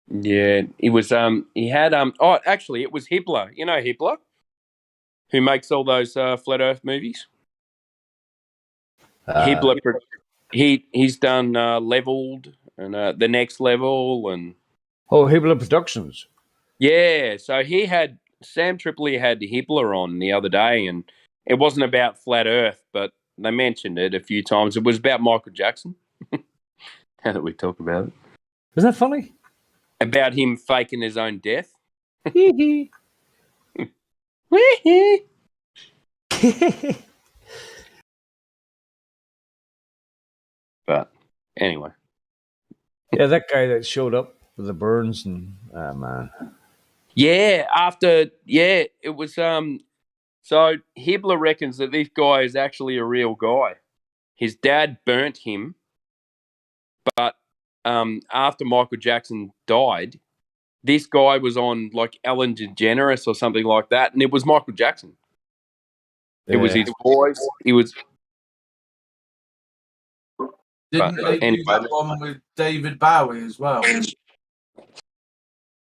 S7: Yeah, he was. He had. Oh, actually, it was Hibbler. You know Hibbler, who makes all those flat Earth movies. Hibbler. He's done Leveled and The Next Level and.
S10: Oh, Hibbler Productions.
S7: Yeah, so Sam Tripoli had Hibbler on the other day, and it wasn't about flat Earth, but they mentioned it a few times. It was about Michael Jackson. Now that we talk about it,
S10: isn't that funny?
S7: About him faking his own death. But anyway,
S10: yeah, that guy that showed up with the burns and man.
S7: Yeah, it was so Hibbler reckons that this guy is actually a real guy. His dad burnt him, but after Michael Jackson died, this guy was on like Ellen DeGeneres or something like that, and it was Michael Jackson. It was his voice. It was.
S11: Didn't they do that one with David Bowie as well?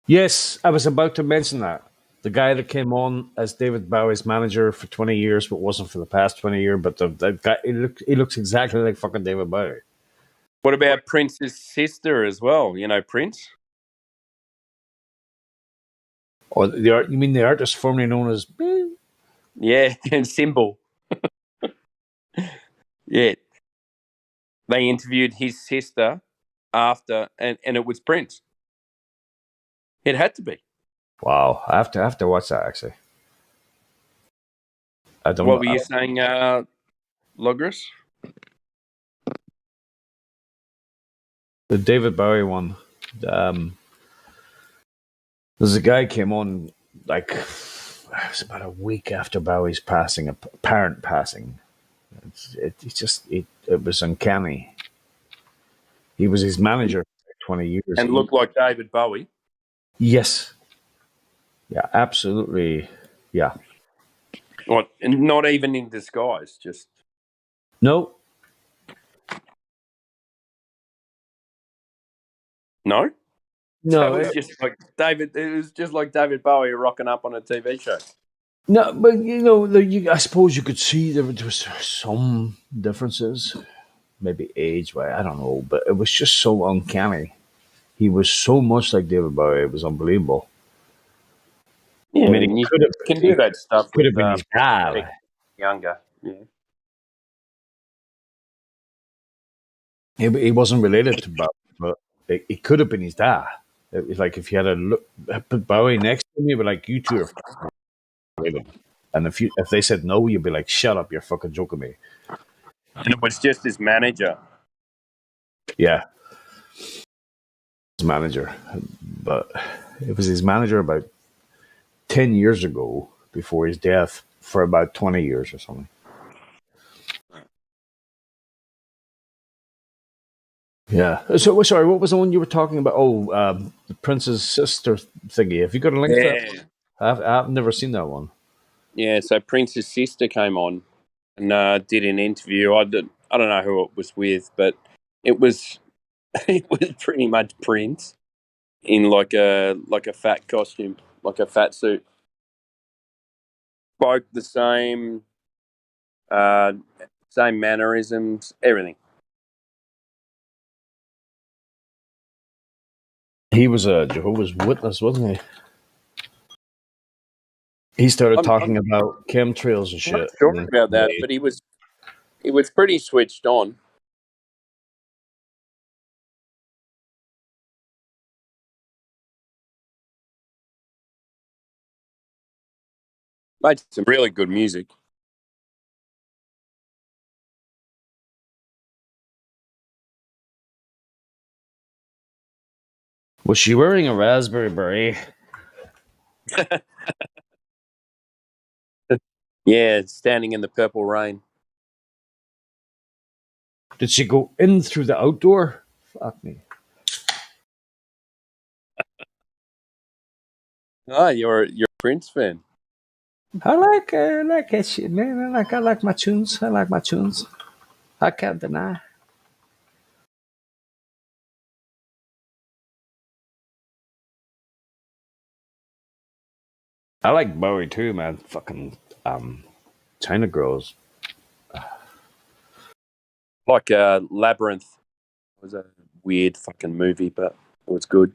S10: Yes, I was about to mention that. The guy that came on as David Bowie's manager for 20 years, but wasn't for the past 20 years, but the guy, he looks exactly like fucking David Bowie.
S7: What about Prince's sister as well? You know Prince?
S10: Or you mean the artist formerly known as...
S7: Yeah, and Symbol. Yeah. They interviewed his sister after, and it was Prince. It had to be.
S10: Wow, I have to watch that actually. I don't.
S7: What were you saying, Logris?
S10: The David Bowie one. There's a guy came on like it was about a week after Bowie's passing, apparent passing. It was uncanny. He was his manager for 20 years.
S7: And looked like David Bowie.
S10: Yes. Yeah, absolutely. Yeah.
S7: What? Not even in disguise, just...
S10: No.
S7: No?
S10: No.
S7: So it was just like David. It was just like David Bowie rocking up on a TV show.
S10: No, but I suppose you could see there was some differences, maybe age-wise. I don't know, but it was just so uncanny. He was so much like David Bowie; it was unbelievable.
S7: Yeah,
S10: I mean,
S7: you can do that stuff.
S10: Could have been his dad.
S7: Younger, yeah.
S10: He wasn't related to Bowie, but it could have been his dad. It was like if you had put Bowie next to me, but like you two are related. And if they said no, you'd be like, "Shut up! You're fucking joking me."
S7: And it was just his manager.
S10: Yeah, his manager, but it was his manager about 10 years ago before his death for about 20 years or something. Yeah. So, sorry, what was the one you were talking about? Oh, the Prince's sister thingy. Have you got a link to that? I've never seen that one.
S7: Yeah, so Prince's sister came on and did an interview. I don't know who it was with, but it was pretty much Prince in like a fat costume, like a fat suit. Spoke the same mannerisms, everything.
S10: He was a Jehovah's Witness, wasn't he? He started talking about chemtrails and shit.
S7: I'm not sure about that, but he was pretty switched on. Made some really good music.
S10: Was she wearing a raspberry beret?
S7: Yeah, standing in the purple rain.
S10: Did she go in through the outdoor? Fuck me.
S7: Oh, you're a Prince fan.
S10: I like that shit, man. I like my tunes. I can't deny. I like Bowie too, man. Fucking China Girls.
S7: Like Labyrinth. It was a weird fucking movie, but it was good.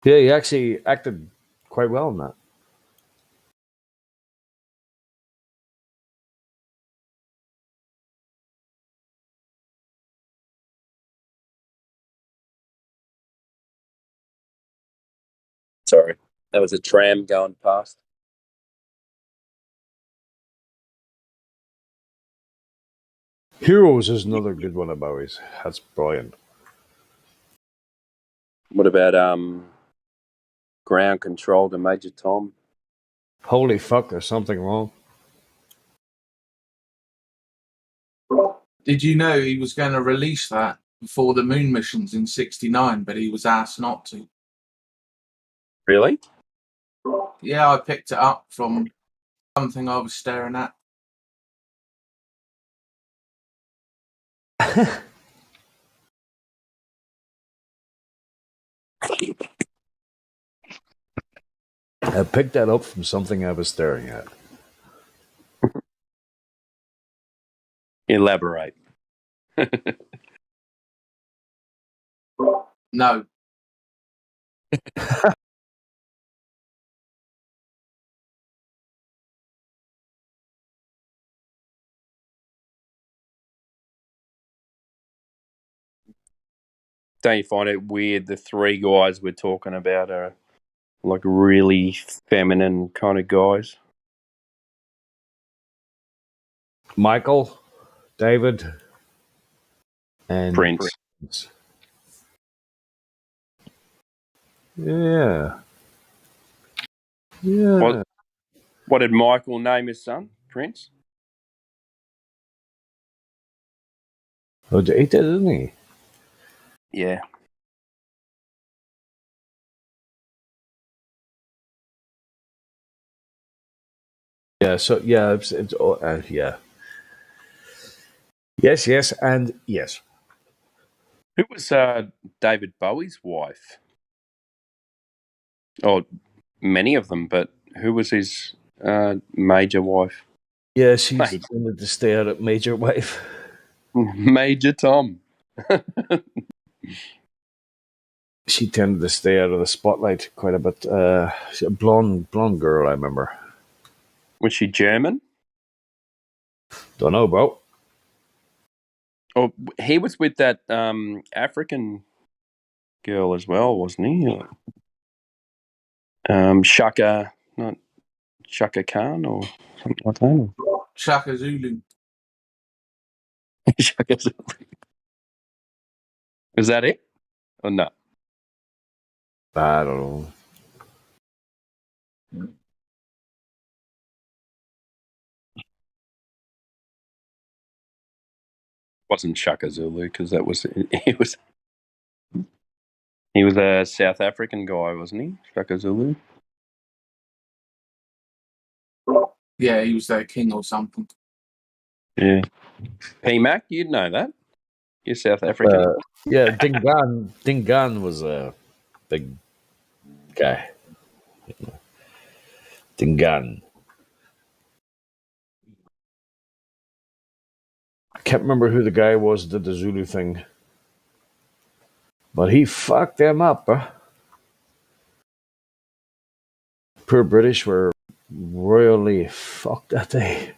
S10: Yeah, he actually acted quite well in that.
S7: Sorry, that was a tram going past.
S10: Heroes is another good one of Bowie's. That's brilliant.
S7: What about Ground Control to Major Tom?
S10: Holy fuck, there's something wrong.
S11: Did you know he was going to release that before the moon missions in '69, but he was asked not to.
S7: Really?
S11: Yeah, I picked it up from something I was staring at.
S10: I picked that up from something I was staring at.
S7: Elaborate.
S11: No.
S7: Don't you find it weird the three guys we're talking about are like really feminine kind of guys?
S10: Michael, David, and
S7: Prince.
S10: Yeah. Yeah.
S7: What did Michael name his son? Prince?
S10: Oh, he did, didn't he?
S7: Yeah.
S10: Yeah, so yeah, it's yeah. Yes, and yes.
S7: Who was David Bowie's wife? Oh, many of them, but who was his major wife?
S10: Yeah, she wanted to stay out at Major Wife.
S7: Major Tom.
S10: She tended to stay out of the spotlight quite a bit. She a blonde girl, I remember.
S7: Was she German?
S10: Don't know, bro.
S7: Oh, he was with that African girl as well, wasn't he? Shaka, not Shaka Khan or something like that.
S11: Shaka Zulu.
S7: Shaka Zulu. Is that it? Or no?
S10: I don't know.
S7: Wasn't Shaka Zulu because that was he was a South African guy, wasn't he? Shaka Zulu.
S11: Yeah, he was their king or something.
S7: Yeah. P-Mac, you'd know that. You're South African.
S10: Yeah, Dingan was a big guy. Dingan. I can't remember who the guy was that did the Zulu thing. But he fucked them up, huh? Poor British were royally fucked that day.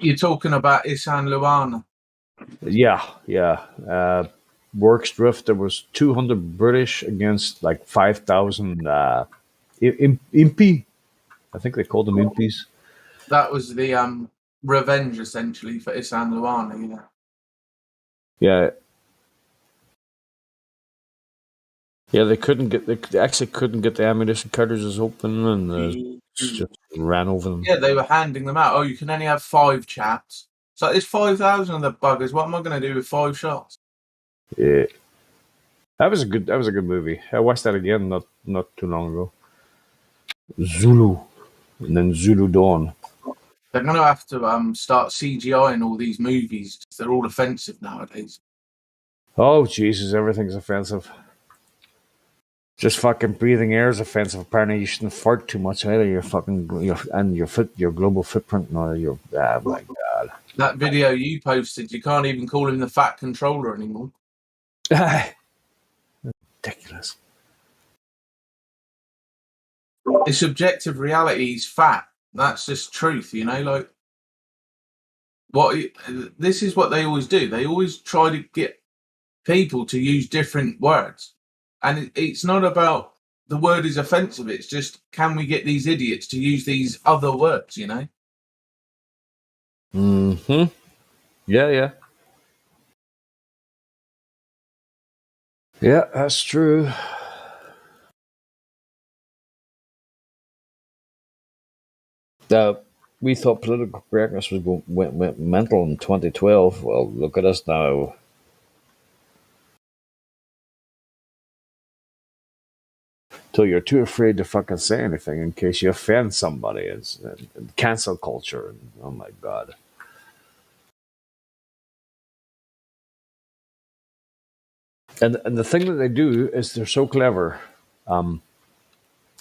S11: You're talking about Isan Luana.
S10: Yeah. Works Drift, there was 200 British against like 5,000 Impi. I think they called them Impis.
S11: That was the revenge essentially for Isan Luana, you know.
S10: Yeah. Yeah, they actually couldn't get the ammunition cartridges open and just ran over them.
S11: Yeah, they were handing them out. Oh, you can only have 5 chaps. So there's 5,000 of the buggers. What am I going to do with 5 shots?
S10: Yeah. That was a good movie. I watched that again not too long ago. Zulu. And then Zulu Dawn.
S11: They're going to have to start CGIing all these movies. They're all offensive nowadays.
S10: Oh Jesus, everything's offensive. Just fucking breathing air is offensive. Apparently, you shouldn't fart too much either. Your global footprint and all your. Oh my god!
S11: That video you posted, you can't even call him the fat controller anymore.
S10: Ridiculous.
S11: It's objective reality. He's fat. That's just truth, you know. Like this is what they always do. They always try to get people to use different words, and it's not about the word is offensive. It's just, can we get these idiots to use these other words, you know?
S10: Mm-hmm. Yeah. Yeah, that's true. we thought political correctness went mental in 2012. Well, look at us now. Till you're too afraid to fucking say anything in case you offend somebody. It's cancel culture. And, oh my god. And the thing that they do is they're so clever.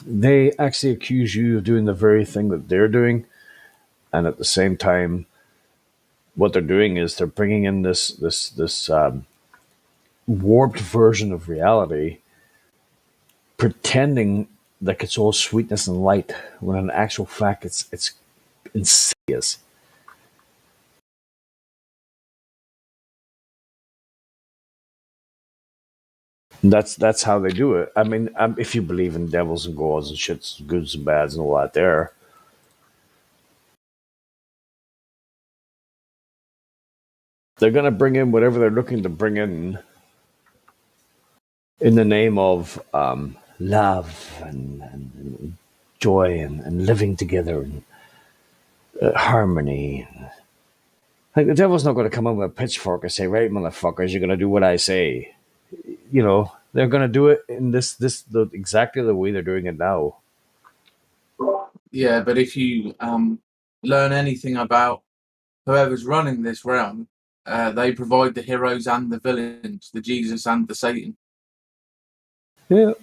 S10: They actually accuse you of doing the very thing that they're doing, and at the same time, what they're doing is they're bringing in this warped version of reality, pretending like it's all sweetness and light, when in actual fact it's insidious. That's how they do it. I mean, if you believe in devils and gods and shits, goods and bads and all that, there, they're going to bring in whatever they're looking to bring in the name of love and joy and living together and harmony. Like, the devil's not going to come in with a pitchfork and say, "Right, motherfuckers, you're going to do what I say." You know, they're going to do it in exactly the way they're doing it now.
S11: Yeah, but if you learn anything about whoever's running this realm, they provide the heroes and the villains, the Jesus and the Satan.
S10: Yeah.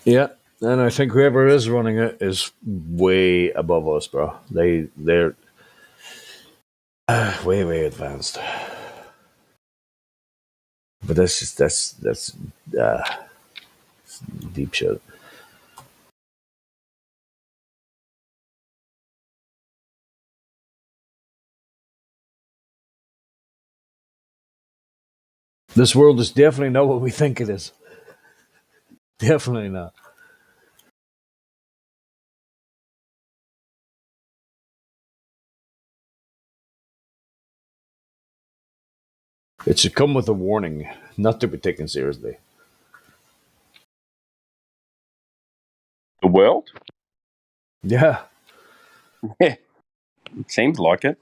S10: Yeah, and I think whoever is running it is way above us, bro. They're way advanced. But that's deep shit. This world is definitely not what we think it is. Definitely not. It should come with a warning, not to be taken seriously.
S7: The world?
S10: Yeah.
S7: Yeah, it seems like it.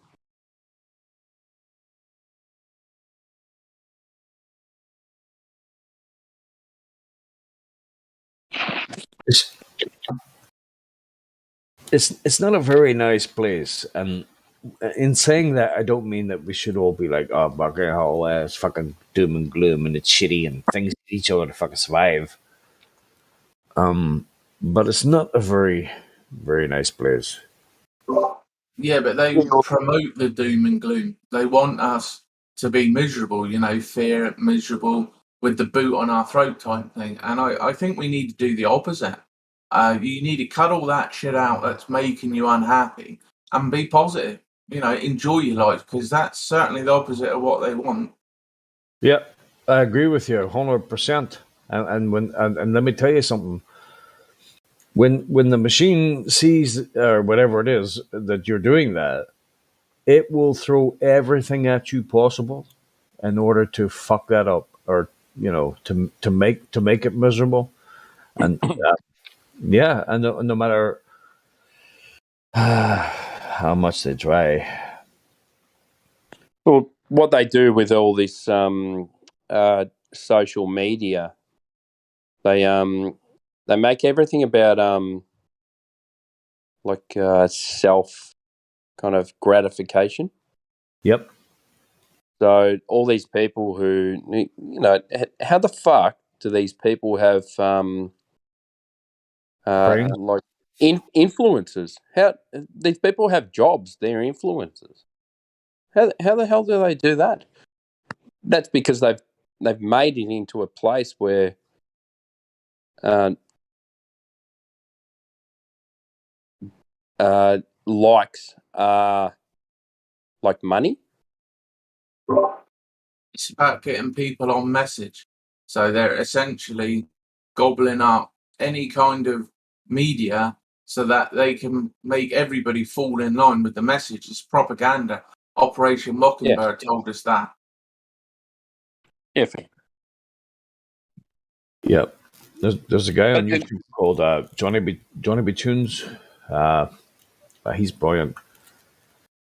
S10: It's not a very nice place, and in saying that, I don't mean that we should all be like, "Oh, bugger hell, it's fucking doom and gloom, and it's shitty, and things need each other to fucking survive." But it's not a very nice place.
S11: Yeah, but they promote the doom and gloom. They want us to be miserable, fear, miserable, with the boot on our throat type thing. And I think we need to do the opposite. You need to cut all that shit out that's making you unhappy and be positive. Enjoy your life, because that's certainly the opposite of what they want.
S10: Yeah, I agree with you 100%. And let me tell you something. When the machine sees, or whatever it is, that you're doing that, it will throw everything at you possible in order to fuck that up, or to make it miserable. And yeah, and no matter how much they try.
S7: Well, what they do with all this social media, they make everything about self kind of gratification.
S10: Yep.
S7: So all these people who, how the fuck do these people have like influencers? How these people have jobs? They're influencers. How the hell do they do that? That's because they've made it into a place where likes are like money.
S11: It's about getting people on message. So they're essentially gobbling up any kind of media so that they can make everybody fall in line with the message. It's propaganda. Operation Mockingbird told us that.
S7: Yeah.
S10: Yep. There's a guy on
S7: But
S10: YouTube called Johnny B Tunes. He's brilliant.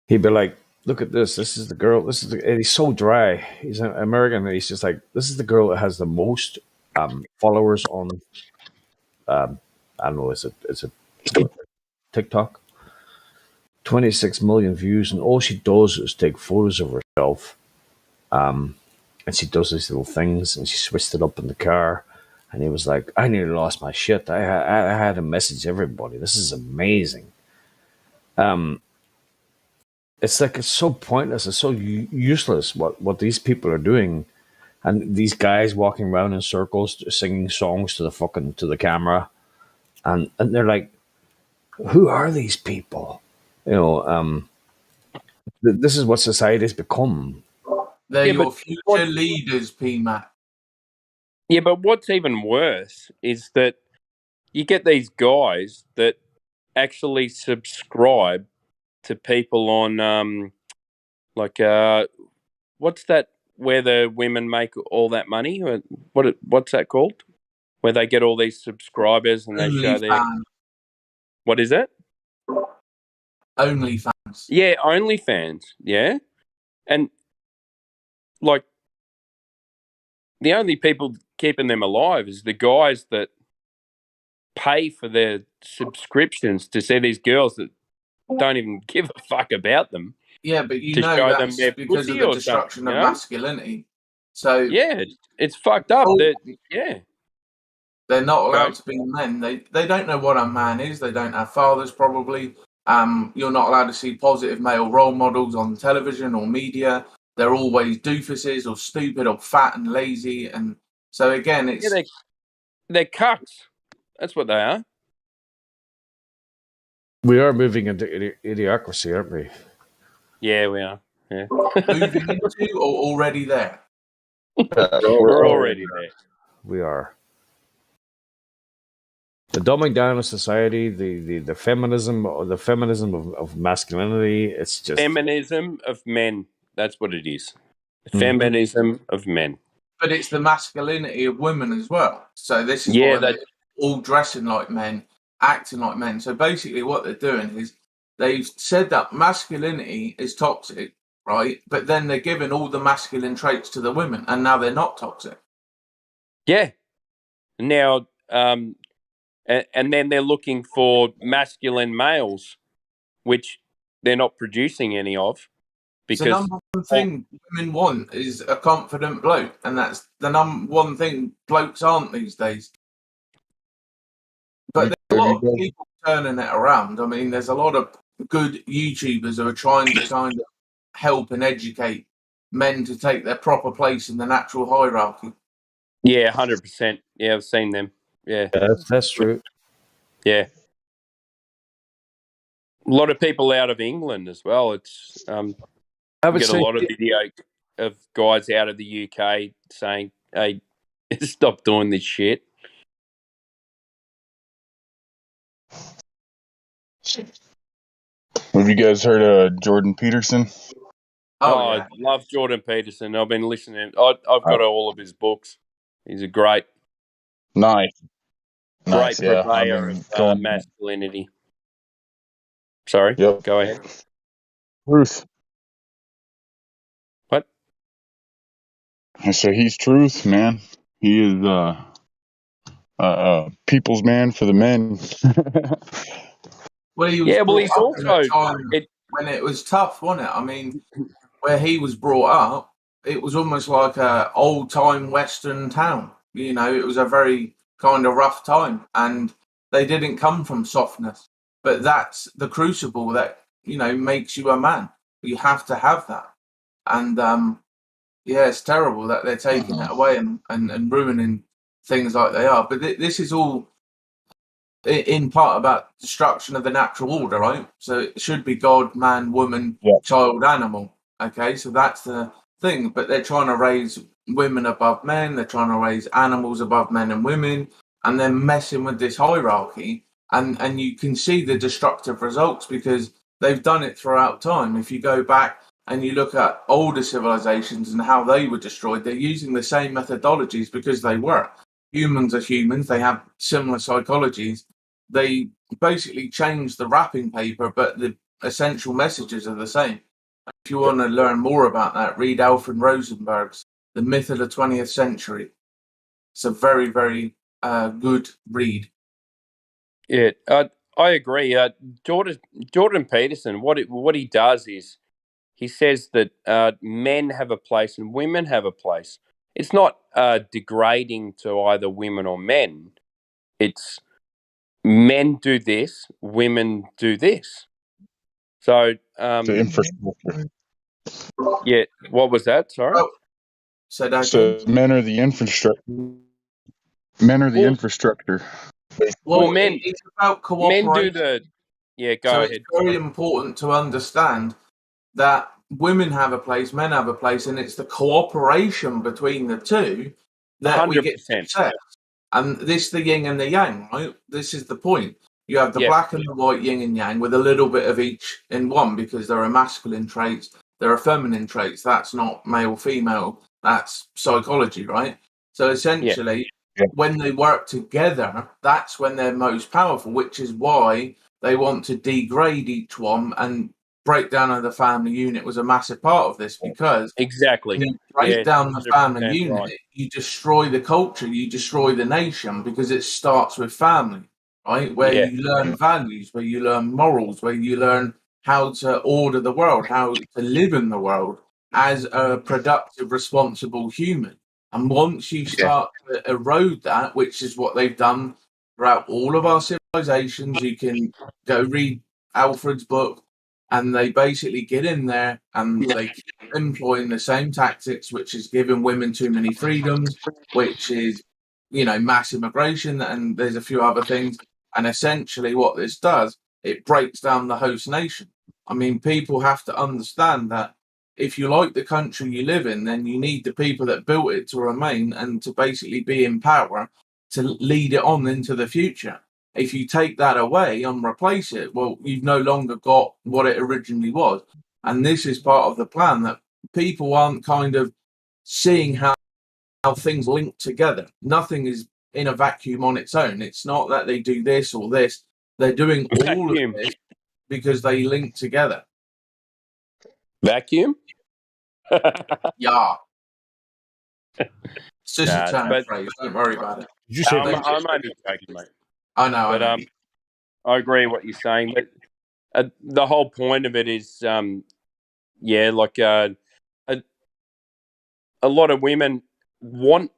S10: He'd be like, "Look at this. This is the girl. This is the." And he's so dry. He's an American, and he's just like, "This is the girl that has the most followers on. I don't know. Is it TikTok? 26 million views, and all she does is take photos of herself. And she does these little things, and she switched it up in the car. And he was like, "I nearly lost my shit. I had to message everybody. This is amazing." It's like it's so pointless. It's so useless what these people are doing, and these guys walking around in circles singing songs to the camera, and they're like, "Who are these people?" You know, this is what society's become.
S11: They're
S7: Yeah,
S11: your
S7: but
S11: future leaders, PMAC.
S7: yeah, but what's even worse is that you get these guys that actually subscribe to people on what's that where the women make all that money? What's that called? Where they get all these subscribers and they show their
S11: OnlyFans.
S7: what is it?
S11: OnlyFans.
S7: Yeah, OnlyFans. Yeah, and like the only people keeping them alive is the guys that pay for their subscriptions to see these girls that don't even give a fuck about them.
S11: Yeah, but you
S7: To
S11: know
S7: show them
S11: that's
S7: their
S11: because of
S7: pussy
S11: the
S7: or
S11: destruction
S7: something,
S11: of
S7: you know?
S11: masculinity. So
S7: Yeah, it's fucked up.
S11: Oh.
S7: They're
S11: not allowed
S7: Okay.
S11: to be men. They don't know what a man is. They don't have fathers, probably. You're not allowed to see positive male role models on television or media. They're always doofuses or stupid or fat and lazy. And so again, it's
S7: they're cucks. That's what they are.
S10: We are moving into idiocracy, aren't we?
S7: Yeah, we are. Yeah.
S11: moving into or already there.
S7: We're already there.
S10: We are. The dumbing down of society, the feminism, or the feminism of masculinity. It's just
S7: Feminism of men. That's what it is.
S10: Mhm.
S7: Feminism of men.
S11: But it's the masculinity of women as well. So this is
S7: Yeah,
S11: why they're all dressing like men, acting like men. So basically what they're doing is they've said that masculinity is toxic, right? But then they're giving all the masculine traits to the women, and now they're not toxic.
S7: Yeah. Now, and then they're looking for masculine males, which they're not producing any of.
S11: The
S7: Because
S11: number one thing women want is a confident bloke, and that's the number one thing blokes aren't these days. But there's a lot of people turning it around. I mean, there's a lot of good YouTubers who are trying to kind of help and educate men to take their proper place in the natural hierarchy.
S7: yeah, 100%. Yeah, I've seen them. Yeah,
S10: that's true.
S7: Yeah. A lot of people out of England as well. It's
S10: I would
S7: you get
S10: say
S7: a lot of video of guys out of the UK saying, "Hey, stop doing this shit."
S12: Have you guys heard of Jordan Peterson?
S11: Oh, yeah.
S7: I love Jordan Peterson. I've been listening. I've got all of his books. He's a great
S12: Nice.
S7: great
S12: Yeah.
S7: purveyor of masculinity. Sorry.
S12: Yep.
S7: Go ahead.
S12: Truth.
S7: What?
S12: I say he's truth, man. He is people's man for the men.
S11: Well, he was
S7: Yeah, well, he's
S11: brought up in a
S7: also
S11: time when it was tough, wasn't it? I mean, where he was brought up, it was almost like a old time Western town. You know, it was a very kind of rough time, and they didn't come from softness. But that's the crucible that makes you a man. You have to have that, and yeah, it's terrible that they're taking it away and ruining things like they are. But this is all in part about destruction of the natural order, right? So it should be God, man, woman, child, animal. Okay, so that's the thing. But they're trying to raise women above men. They're trying to raise animals above men and women, and they're messing with this hierarchy. And you can see the destructive results because they've done it throughout time. If you go back and you look at older civilizations and how they were destroyed, they're using the same methodologies because they were. humans are humans. They have similar psychologies. They basically change the wrapping paper, but the essential messages are the same. If you want to learn more about that, read Alfred Rosenberg's The Myth of the 20th Century. It's a very, very good read.
S7: Yeah, I agree. Jordan Peterson, what he does is he says that men have a place and women have a place. It's not degrading to either women or men. It's men do this, women do this. So,
S12: The infrastructure.
S7: yeah, what was that? Sorry.
S11: Oh, so that
S12: So men are the infrastructure. Men are the
S7: Well,
S12: infrastructure.
S7: well, men
S11: it's about
S7: do
S11: cooperation.
S7: the. Yeah,
S11: So
S7: go
S11: it's
S7: ahead.
S11: very important to understand that women have a place, men have a place, and it's the cooperation between the two that we get
S7: 100%.
S11: success. And this the yin and the yang, right? This is the point. You have the
S7: Yeah.
S11: black and the white yin and yang with a little bit of each in one, because there are masculine traits, there are feminine traits. That's not male, female. That's psychology, right? So essentially, when they work together, that's when they're most powerful, which is why they want to degrade each one, and breakdown of the family unit was a massive part of this, because
S7: Exactly.
S11: when you break down the
S7: 100%
S11: family unit,
S7: right.
S11: you destroy the culture, you destroy the nation, because it starts with family, right? Where
S7: Yeah.
S11: you learn values, where you learn morals, where you learn how to order the world, how to live in the world as a productive, responsible human. And once you start to erode that, which is what they've done throughout all of our civilizations, you can go read Alfred's book, and they basically get in there and they keep employing the same tactics, which is giving women too many freedoms, which is, mass immigration, and there's a few other things. And essentially what this does, it breaks down the host nation. I mean, people have to understand that if you like the country you live in, then you need the people that built it to remain and to basically be in power to lead it on into the future. If you take that away and replace it, well, you've no longer got what it originally was. And this is part of the plan, that people aren't kind of seeing how things link together. Nothing is in a vacuum on its own. It's not that they do this or this. They're doing all of this because they link together.
S7: Vacuum?
S11: Yeah. It's just
S7: Nah,
S11: a term
S7: but-
S11: phrase. Don't worry about it.
S10: Did you say
S7: I'm only joking, mate.
S11: I know.
S7: But
S11: I know.
S7: I agree with what you're saying. But the whole point of it is, like a lot of women want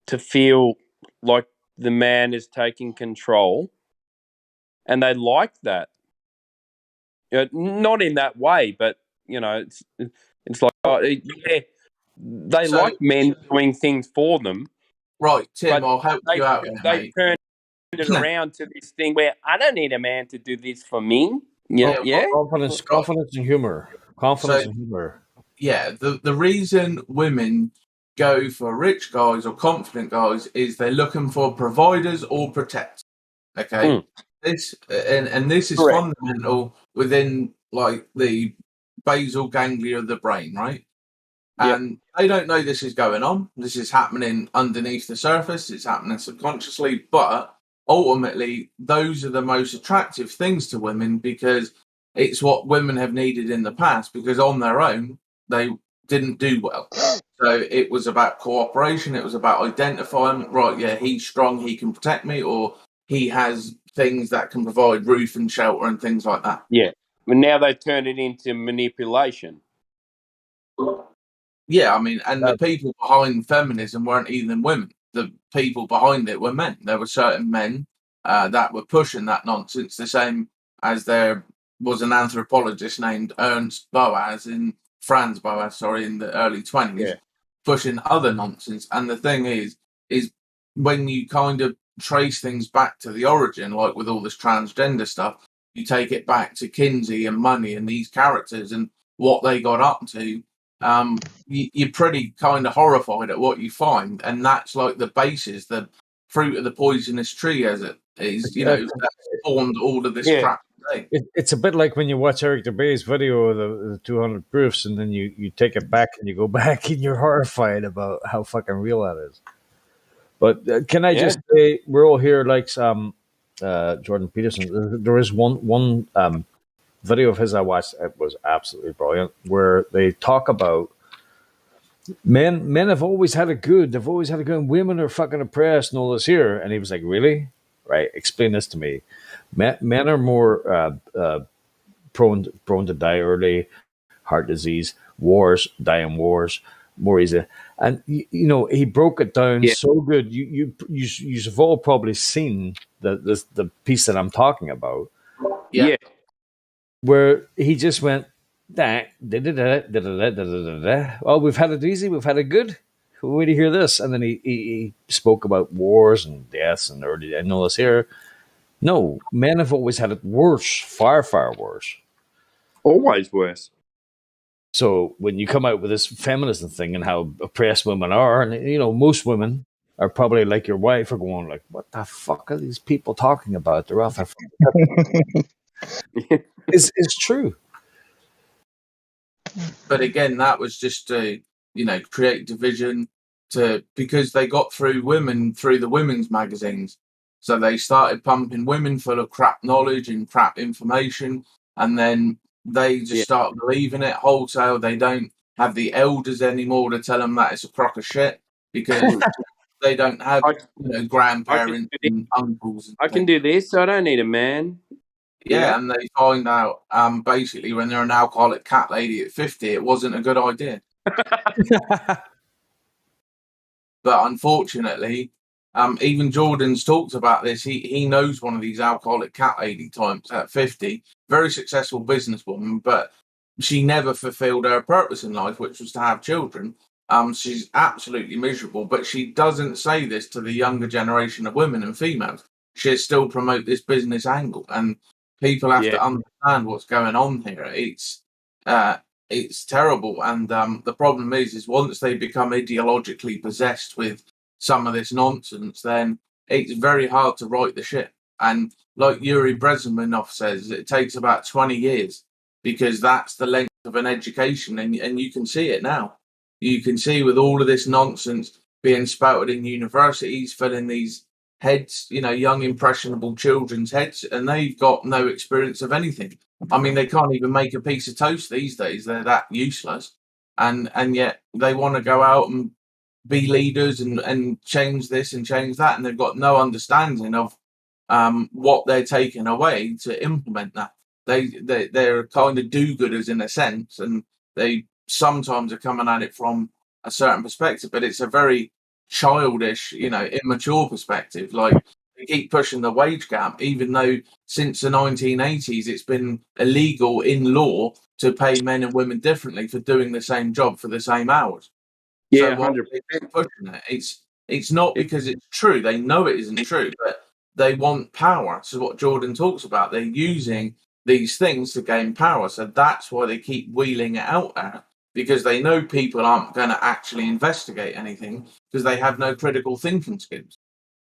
S7: to feel like the man is taking control, and they like that. Not in that way, but it's like, they
S11: So-
S7: like men doing things for them.
S11: Right, Tim,
S7: but
S11: I'll help you out here,
S7: They
S11: mate.
S7: turn it around to this thing where I don't need a man to do this for me. Yeah.
S10: Confidence and humor. Confidence and humor.
S11: Yeah, the reason women go for rich guys or confident guys is they're looking for providers or protectors. Okay, this is
S7: Correct.
S11: fundamental within like the basal ganglia of the brain, right?
S7: Yep.
S11: And they don't know this is going on. This is happening underneath the surface. It's happening subconsciously, but ultimately, those are the most attractive things to women, because it's what women have needed in the past, because on their own, they didn't do well. So it was about cooperation. It was about identifying, right, yeah, he's strong, he can protect me, or he has things that can provide roof and shelter and things like that.
S7: Yeah. But now they turn it into manipulation.
S11: Yeah, I mean, and the people behind feminism weren't even women. The people behind it were men. There were certain men that were pushing that nonsense, the same as there was an anthropologist named Franz Boas, in the early 20s, pushing other nonsense. And the thing is when you kind of trace things back to the origin, like with all this transgender stuff, you take it back to Kinsey and Money and these characters and what they got up to. You're pretty kind of horrified at what you find, and that's like the basis, the fruit of the poisonous tree, as it is, that spawned all of this crap today.
S10: It's a bit like when you watch Eric DeBay's video of the 200 proofs, and then you take it back and you go back and you're horrified about how fucking real that is. But can I
S7: Yeah.
S10: just say, we're all here like some Jordan Peterson. There is one video of his I watched. It was absolutely brilliant, where they talk about men have always had it good. They've always had it good. Women are fucking oppressed and all this here. And he was like, really? Right? Explain this to me. Men are more prone to die early, heart disease, wars, die in wars, more easy. And he broke it down
S7: Yeah.
S10: so good. You've all probably seen the piece that I'm talking about,
S11: Yeah.
S10: where he just went, da, da, da, da, da, da, da, da, da. Oh, we've had it easy, we've had it good. Wait to hear this. And then he spoke about wars and deaths and early and all this here. No, men have always had it worse, far, far worse.
S7: Always worse.
S10: So when you come out with this feminism thing and how oppressed women are, and most women are probably like your wife are going like, "What the fuck are these people talking about? They're off their." It's true.
S11: But again, that was just to create division because they got through women through the women's magazines. So they started pumping women full of crap knowledge and crap information, and then they just start believing it wholesale. They don't have the elders anymore to tell them that it's a crock of shit because they don't have grandparents and uncles. And
S7: I can do this. I don't need a man.
S11: Yeah, and they find out basically when they're an alcoholic cat lady at 50, it wasn't a good idea. But unfortunately, even Jordan's talked about this. He knows one of these alcoholic cat lady types at 50, very successful businesswoman, but she never fulfilled her purpose in life, which was to have children. She's absolutely miserable, but she doesn't say this to the younger generation of women and females. She still promote this business angle, and people have to understand what's going on here. It's terrible, and the problem is once they become ideologically possessed with some of this nonsense, then it's very hard to right the ship. And like Yuri Brezhnev says, it takes about 20 years because that's the length of an education, and you can see it now. You can see with all of this nonsense being spouted in universities, filling these heads, young impressionable children's heads, and they've got no experience of anything. I mean, they can't even make a piece of toast these days. They're that useless, and yet they want to go out and be leaders and change this and change that, and they've got no understanding of what they're taking away to implement that. They're kind of do-gooders in a sense, and they sometimes are coming at it from a certain perspective, but it's a very childish, immature perspective. Like they keep pushing the wage gap, even though since the 1980s it's been illegal in law to pay men and women differently for doing the same job for the same hours.
S7: Yeah,
S11: So why
S7: 100%.
S11: they keep pushing it? It's not because it's true. They know it isn't true, but they want power. So what Jordan talks about, they're using these things to gain power. So that's why they keep wheeling it out there, because they know people aren't going to actually investigate anything because they have no critical thinking skills.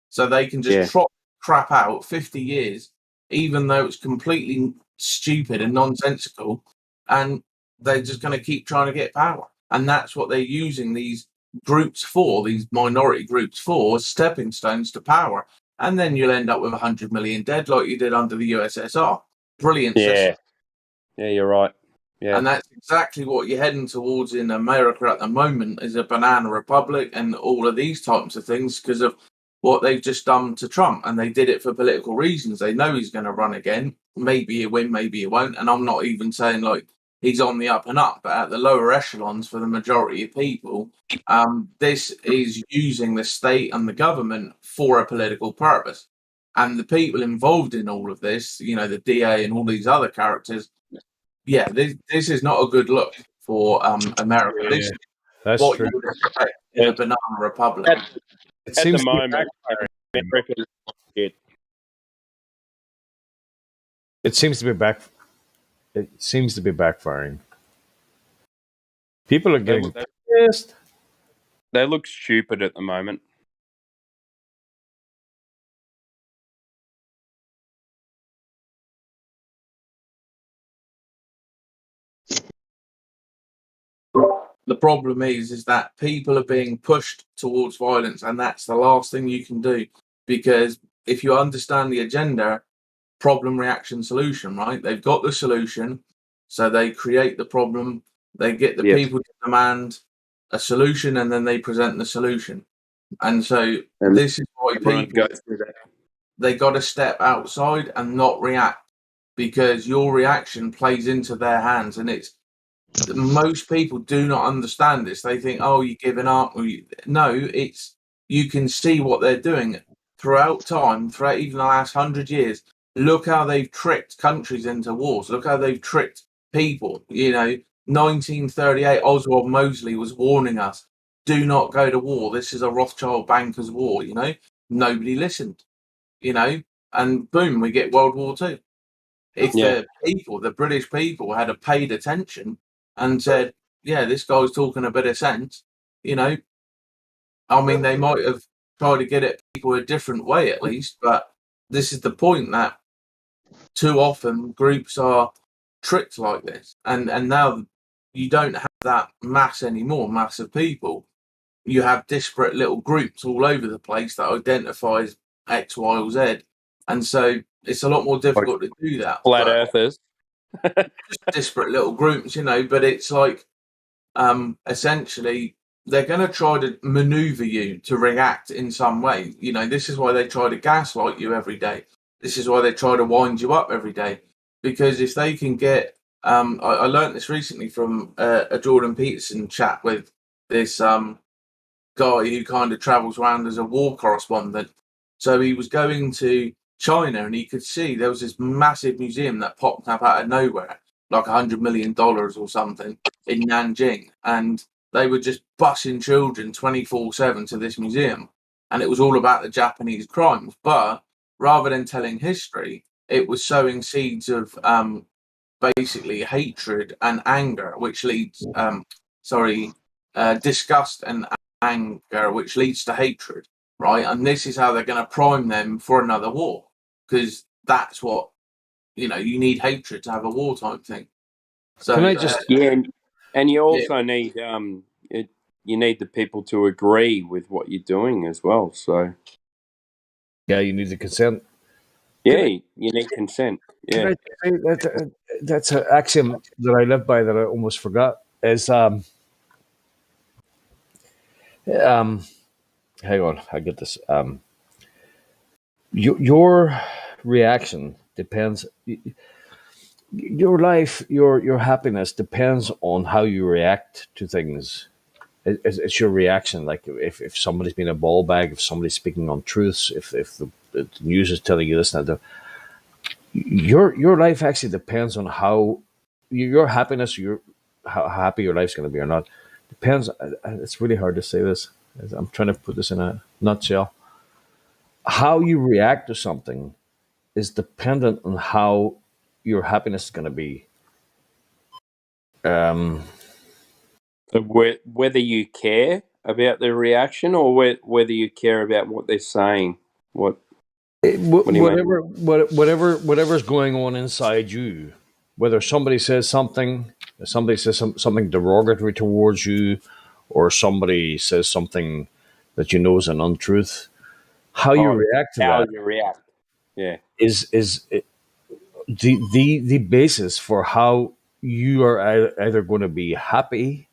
S11: So they can just trot crap out 50 years, even though it's completely stupid and nonsensical, and they're just going to keep trying to get power. And that's what they're using these groups for, these minority groups for, stepping stones to power. And then you'll end up with 100 million dead like you did under the USSR. Brilliant system.
S7: Yeah, you're right. Yeah.
S11: And that's exactly what you're heading towards in America at the moment, is a banana republic and all of these types of things because of what they've just done to Trump. And they did it for political reasons. They know he's going to run again. Maybe he'll win, maybe he won't. And I'm not even saying like he's on the up and up, but at the lower echelons for the majority of people, this is using the state and the government for a political purpose. And the people involved in all of this, the DA and all these other characters, this is not a good look for America.
S10: Yeah,
S11: This is
S10: that's
S11: what
S10: true.
S11: you would expect in a banana republic.
S10: It
S7: At
S10: seems
S7: the
S10: to be
S7: moment,
S10: backfiring.
S7: America's shit.
S10: It seems to be backfiring. People are getting pissed.
S7: They look stupid at the moment.
S11: the problem is that people are being pushed towards violence, and that's the last thing you can do. Because if you understand the agenda, problem, reaction, solution, right? They've got the solution, so they create the problem. They get the
S7: Yes.
S11: people to demand a solution, and then they present the solution. And so
S7: And
S11: this is why
S7: everyone
S11: people,
S7: goes through that.
S11: they got to step outside and not react, because your reaction plays into their hands. And it's, most people do not understand this. They think, oh, you're giving up. No, it's, you can see what they're doing throughout time, throughout even the last 100 years. Look how they've tricked countries into wars. Look how they've tricked people. 1938, Oswald Mosley was warning us, do not go to war. This is a Rothschild bankers' war. Nobody listened. And boom, we get World War II. If the British people, had paid attention and said, yeah, this guy's talking a bit of sense, they might have tried to get at people a different way at least. But this is the point, that too often groups are tricked like this. And now you don't have that mass anymore, mass of people. You have disparate little groups all over the place that identify as X, Y, or Z. And so it's a lot more difficult to do that.
S7: Flat earthers.
S11: Just disparate little groups, but it's like, essentially, they're going to try to maneuver you to react in some way. This is why they try to gaslight you every day. This is why they try to wind you up every day. Because if they can get, I learned this recently from a Jordan Peterson chat with this guy who kind of travels around as a war correspondent. So he was going to China, and he could see there was this massive museum that popped up out of nowhere, like $100 million or something, in Nanjing. And they were just busing children 24/7 to this museum. And it was all about the Japanese crimes. But rather than telling history, it was sowing seeds of basically hatred and anger, which leads, disgust and anger, which leads to hatred, right? And this is how they're going to prime them for another war, because that's what, you need hatred to have a war type thing. So
S10: Can I just
S7: and you also need you need the people to agree with what you're doing as well. So
S10: you need the consent.
S7: you need consent.
S10: Can I say that's an axiom that I live by that I almost forgot. Is hang on, I get this. Your reaction depends. Your life, your happiness depends on how you react to things. It's your reaction. Like if somebody's being a ball bag, if somebody's speaking on truths, if the news is telling you this and that, your life actually depends on how your happiness, how happy your life's going to be or not. Depends. It's really hard to say this. I'm trying to put this in a nutshell. How you react to something is dependent on how your happiness is going to be.
S7: So whether you care about their reaction or whether you care about what they're saying,
S10: Whatever's going on inside you, whether somebody says something something derogatory towards you, or somebody says something that you know is an untruth, how you react to
S7: how
S10: that
S7: you react,
S10: is the basis for how you are either going to be happy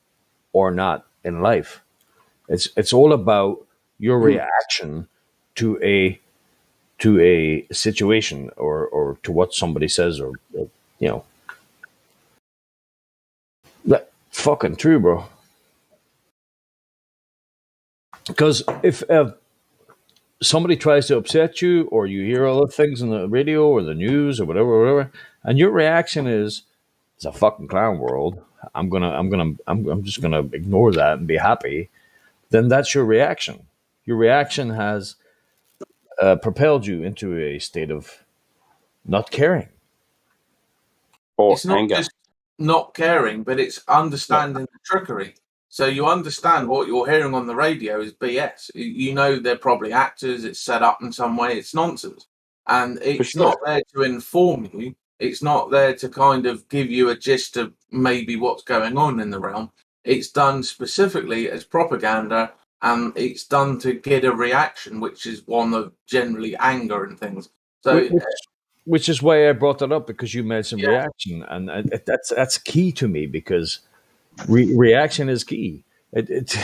S10: or not in life. It's all about your reaction to a situation or to what somebody says, or that fucking true, bro. Because if somebody tries to upset you, or you hear other things in the radio or the news or whatever, and your reaction is, it's a fucking clown world, I'm just gonna ignore that and be happy, then that's your reaction. Your reaction has propelled you into a state of not caring.
S7: or
S11: it's not
S7: anger.
S11: just not caring, but it's understanding the trickery. So you understand what you're hearing on the radio is BS. They're probably actors. It's set up in some way. It's nonsense. And it's not there to inform you. It's not there to kind of give you a gist of maybe what's going on in the realm. It's done specifically as propaganda, and it's done to get a reaction, which is one of generally anger and things. So
S10: Which is why I brought that up, because you mentioned
S11: yeah,
S10: reaction, and that's key to me, because reaction is key. It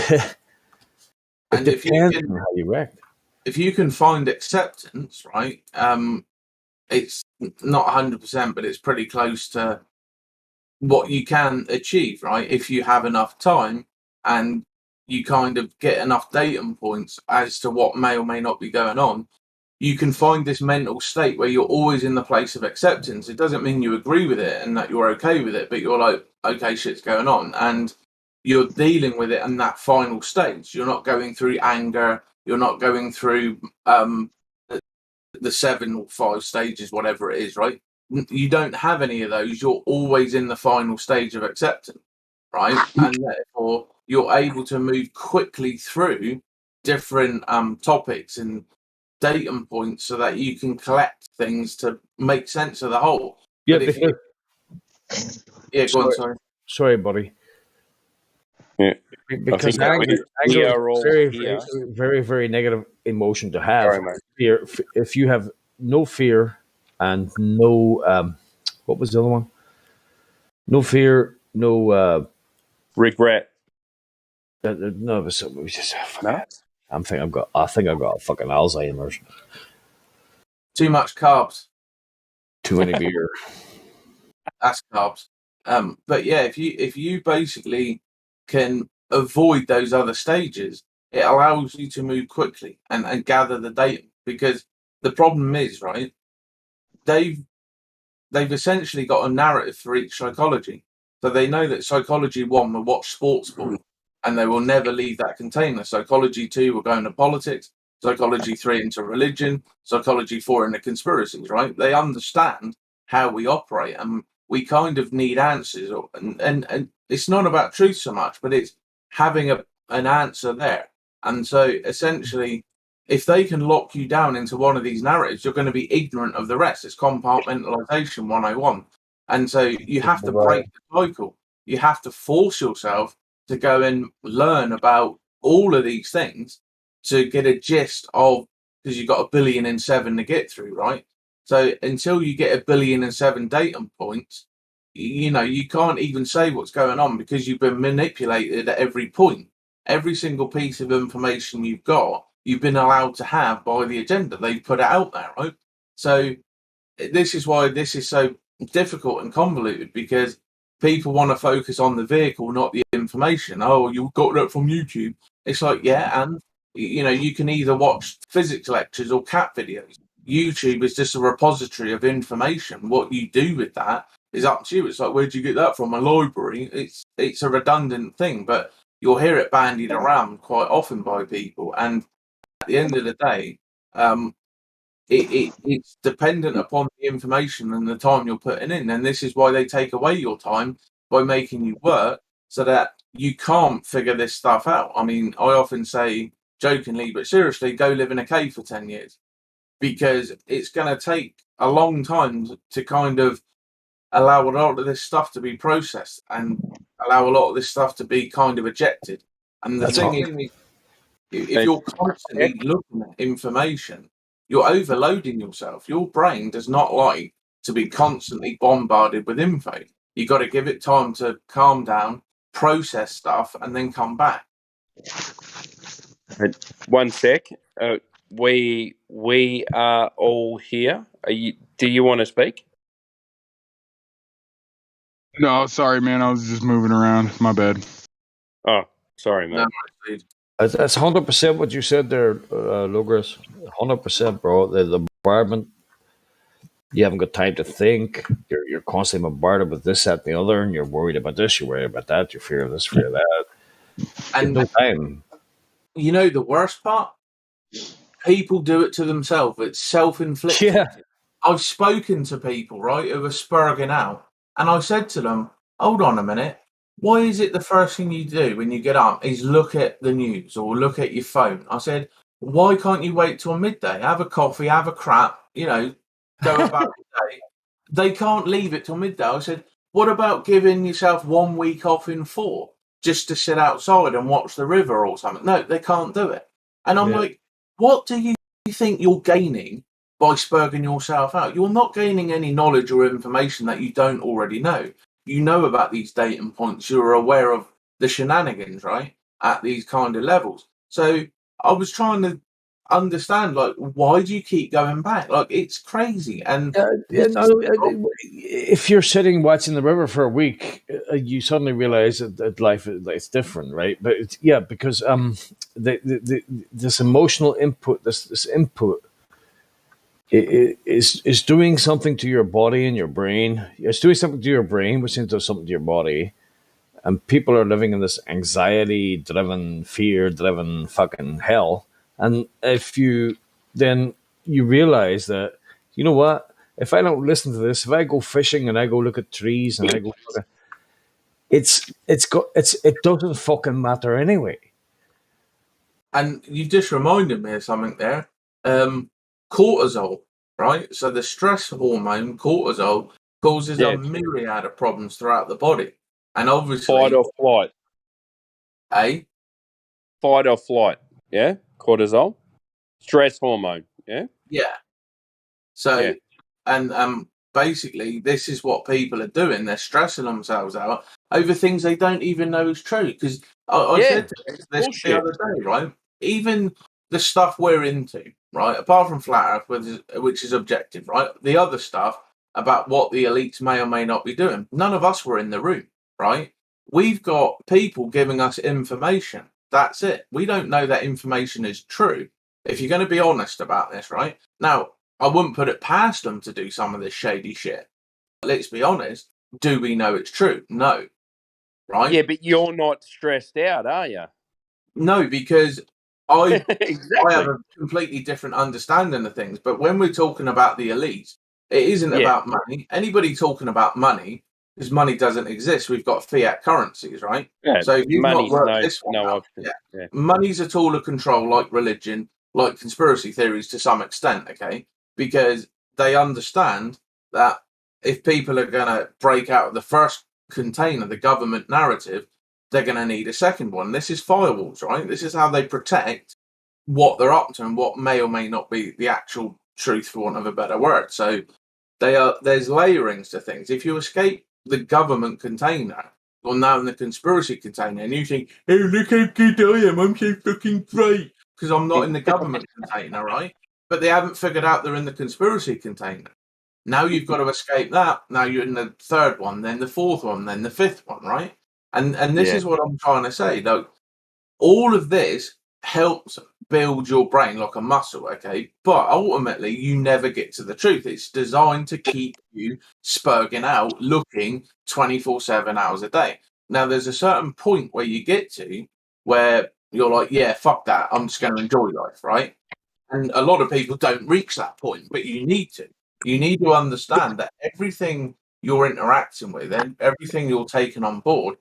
S11: and
S10: depends on how you react.
S11: if you can find acceptance, right? It's not 100%, but it's pretty close to what you can achieve, right? If you have enough time and you kind of get enough data points as to what may or may not be going on, you can find this mental state where you're always in the place of acceptance. It doesn't mean you agree with it and that you're okay with it, but you're like, okay, shit's going on. And you're dealing with it in that final stage. You're not going through anger. You're not going through the 7 or 5 stages, whatever it is, right? You don't have any of those. You're always in the final stage of acceptance, right? And therefore, you're able to move quickly through different topics and data points so that you can collect things to make sense of the whole.
S10: Yeah,
S11: but if you, yeah, go on, sorry.
S10: Sorry, buddy.
S7: Yeah.
S10: Because anger is very, very negative emotion to have.
S7: Sorry,
S10: fear. If you have no fear and no, what was the other one? No fear, no
S7: regret.
S10: No, it was just no? I think I've got fucking Alzheimer's.
S11: Too much carbs.
S10: Too many beer.
S11: That's carbs. But yeah, if you basically can avoid those other stages, it allows you to move quickly and gather the data. Because the problem is, right, they've essentially got a narrative for each psychology. So they know that psychology 1 will watch sports ball and they will never leave that container. Psychology 2 will go into politics, psychology 3 into religion, psychology 4 into conspiracies, right? They understand how we operate, and we kind of need answers. And it's not about truth so much, but it's having an answer there. And so essentially, if they can lock you down into one of these narratives, you're going to be ignorant of the rest. It's compartmentalization 101. And so you have to break the cycle. You have to force yourself to go and learn about all of these things to get a gist of, because you've got 1,000,000,007 to get through, right? So until you get 1,000,000,007 data points, you can't even say what's going on, because you've been manipulated at every point. Every single piece of information you've got, you've been allowed to have by the agenda. They've put it out there, right? So this is why this is so difficult and convoluted, because people want to focus on the vehicle, not the information. Oh, you got that from YouTube. It's like, yeah, and you can either watch physics lectures or cat videos. YouTube is just a repository of information. What you do with that is up to you. It's like, where'd you get that from? A library. It's a redundant thing, but you'll hear it bandied around quite often by people. And at the end of the day, it's dependent upon the information and the time you're putting in. And this is why they take away your time by making you work so that you can't figure this stuff out. I mean, I often say jokingly, but seriously, go live in a cave for 10 years, because it's going to take a long time to kind of allow a lot of this stuff to be processed and allow a lot of this stuff to be kind of ejected. And the thing is, if you're constantly looking at information, you're overloading yourself. Your brain does not like to be constantly bombarded with info. You got to give it time to calm down, process stuff, and then come back.
S7: 1 sec. We are all here. Do you want to speak?
S12: No, sorry, man. I was just moving around. My bad.
S7: Oh, sorry, mate.
S11: No,
S10: that's 100% what you said there, Logos. 100%, bro. The bombardment. You haven't got time to think. You're constantly bombarded with this, that, and the other, and you're worried about this, you're worried about that, you're fear of this, fear of that.
S11: And
S10: no time.
S11: You know the worst part? People do it to themselves. It's self-inflicted.
S10: Yeah.
S11: I've spoken to people, right, who are spurging out, and I said to them, hold on a minute, why is it the first thing you do when you get up is look at the news or look at your phone? I said, why can't you wait till midday? Have a coffee, have a crap, go about your day. They can't leave it till midday. I said, what about giving yourself 1 week off in 4? just to sit outside and watch the river or something. No, they can't do it. And I'm like, what do you think you're gaining by spurging yourself out? You're not gaining any knowledge or information that you don't already know. You know about these dating points. You're aware of the shenanigans, right? At these kind of levels. So I was trying to understand, like, why do you keep going back? Like, it's crazy. And
S10: if you're sitting watching the river for a week, you suddenly realize that life is different, right? But because this emotional input, this input, is doing something to your body and your brain. It's doing something to your brain, which then does something to your body. And people are living in this anxiety-driven, fear-driven fucking hell. And if you realize that, you know what? If I don't listen to this, if I go fishing and I go look at trees and I go, it doesn't fucking matter anyway.
S11: And you just reminded me of something there. Cortisol, right? So the stress hormone cortisol causes a myriad of problems throughout the body. And obviously,
S7: fight or flight. Fight or flight. Yeah, cortisol, stress hormone. Yeah.
S11: Yeah. So, and basically, this is what people are doing. They're stressing themselves out over things they don't even know is true. Because I said this the other day, right? Even the stuff we're into, right? Apart from flat Earth, which is objective, right? The other stuff about what the elites may or may not be doing. None of us were in the room, right? We've got people giving us information. That's it. We don't know that information is true. If you're going to be honest about this, right? Now, I wouldn't put it past them to do some of this shady shit. Let's be honest. Do we know it's true? No. Right?
S7: Yeah, but you're not stressed out, are you?
S11: No, because I
S7: exactly.
S11: have a completely different understanding of things. But when we're talking about the elites, it isn't about money. Anybody talking about money, because money doesn't exist. We've got fiat currencies, right?
S7: Yeah,
S11: so if you've not worked this one
S7: no
S11: out,
S7: option. Yeah.
S11: Money's a tool of control, like religion, like conspiracy theories to some extent, okay? Because they understand that if people are going to break out of the first container, the government narrative, they're going to need a second one. This is firewalls, right? This is how they protect what they're up to and what may or may not be the actual truth, for want of a better word. So there's layerings to things. If you escape the government container, or now in the conspiracy container, and you think, oh, look how good I am, I'm so fucking great, because I'm not in the government container, right? But they haven't figured out they're in the conspiracy container. Now you've got to escape that. Now you're in the third one, then the fourth one, then the fifth one, right? And this is what I'm trying to say. Though all of this helps build your brain like a muscle, okay? But ultimately, you never get to the truth. It's designed to keep you spurging out, looking 24/7 hours a day. Now, there's a certain point where you get to where you're like, yeah, fuck that. I'm just going to enjoy life, right? And a lot of people don't reach that point, but you need to. You need to understand that everything you're interacting with and everything you're taking on board,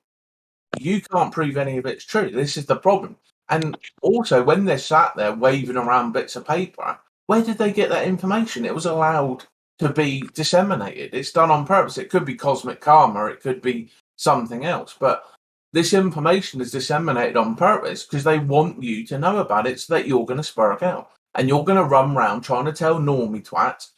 S11: you can't prove any of it's true. This is the problem. And also, when they're sat there waving around bits of paper, where did they get that information? It was allowed to be disseminated. It's done on purpose. It could be cosmic karma. It could be something else. But this information is disseminated on purpose because they want you to know about it so that you're going to spurg out. And you're going to run around trying to tell normie twats,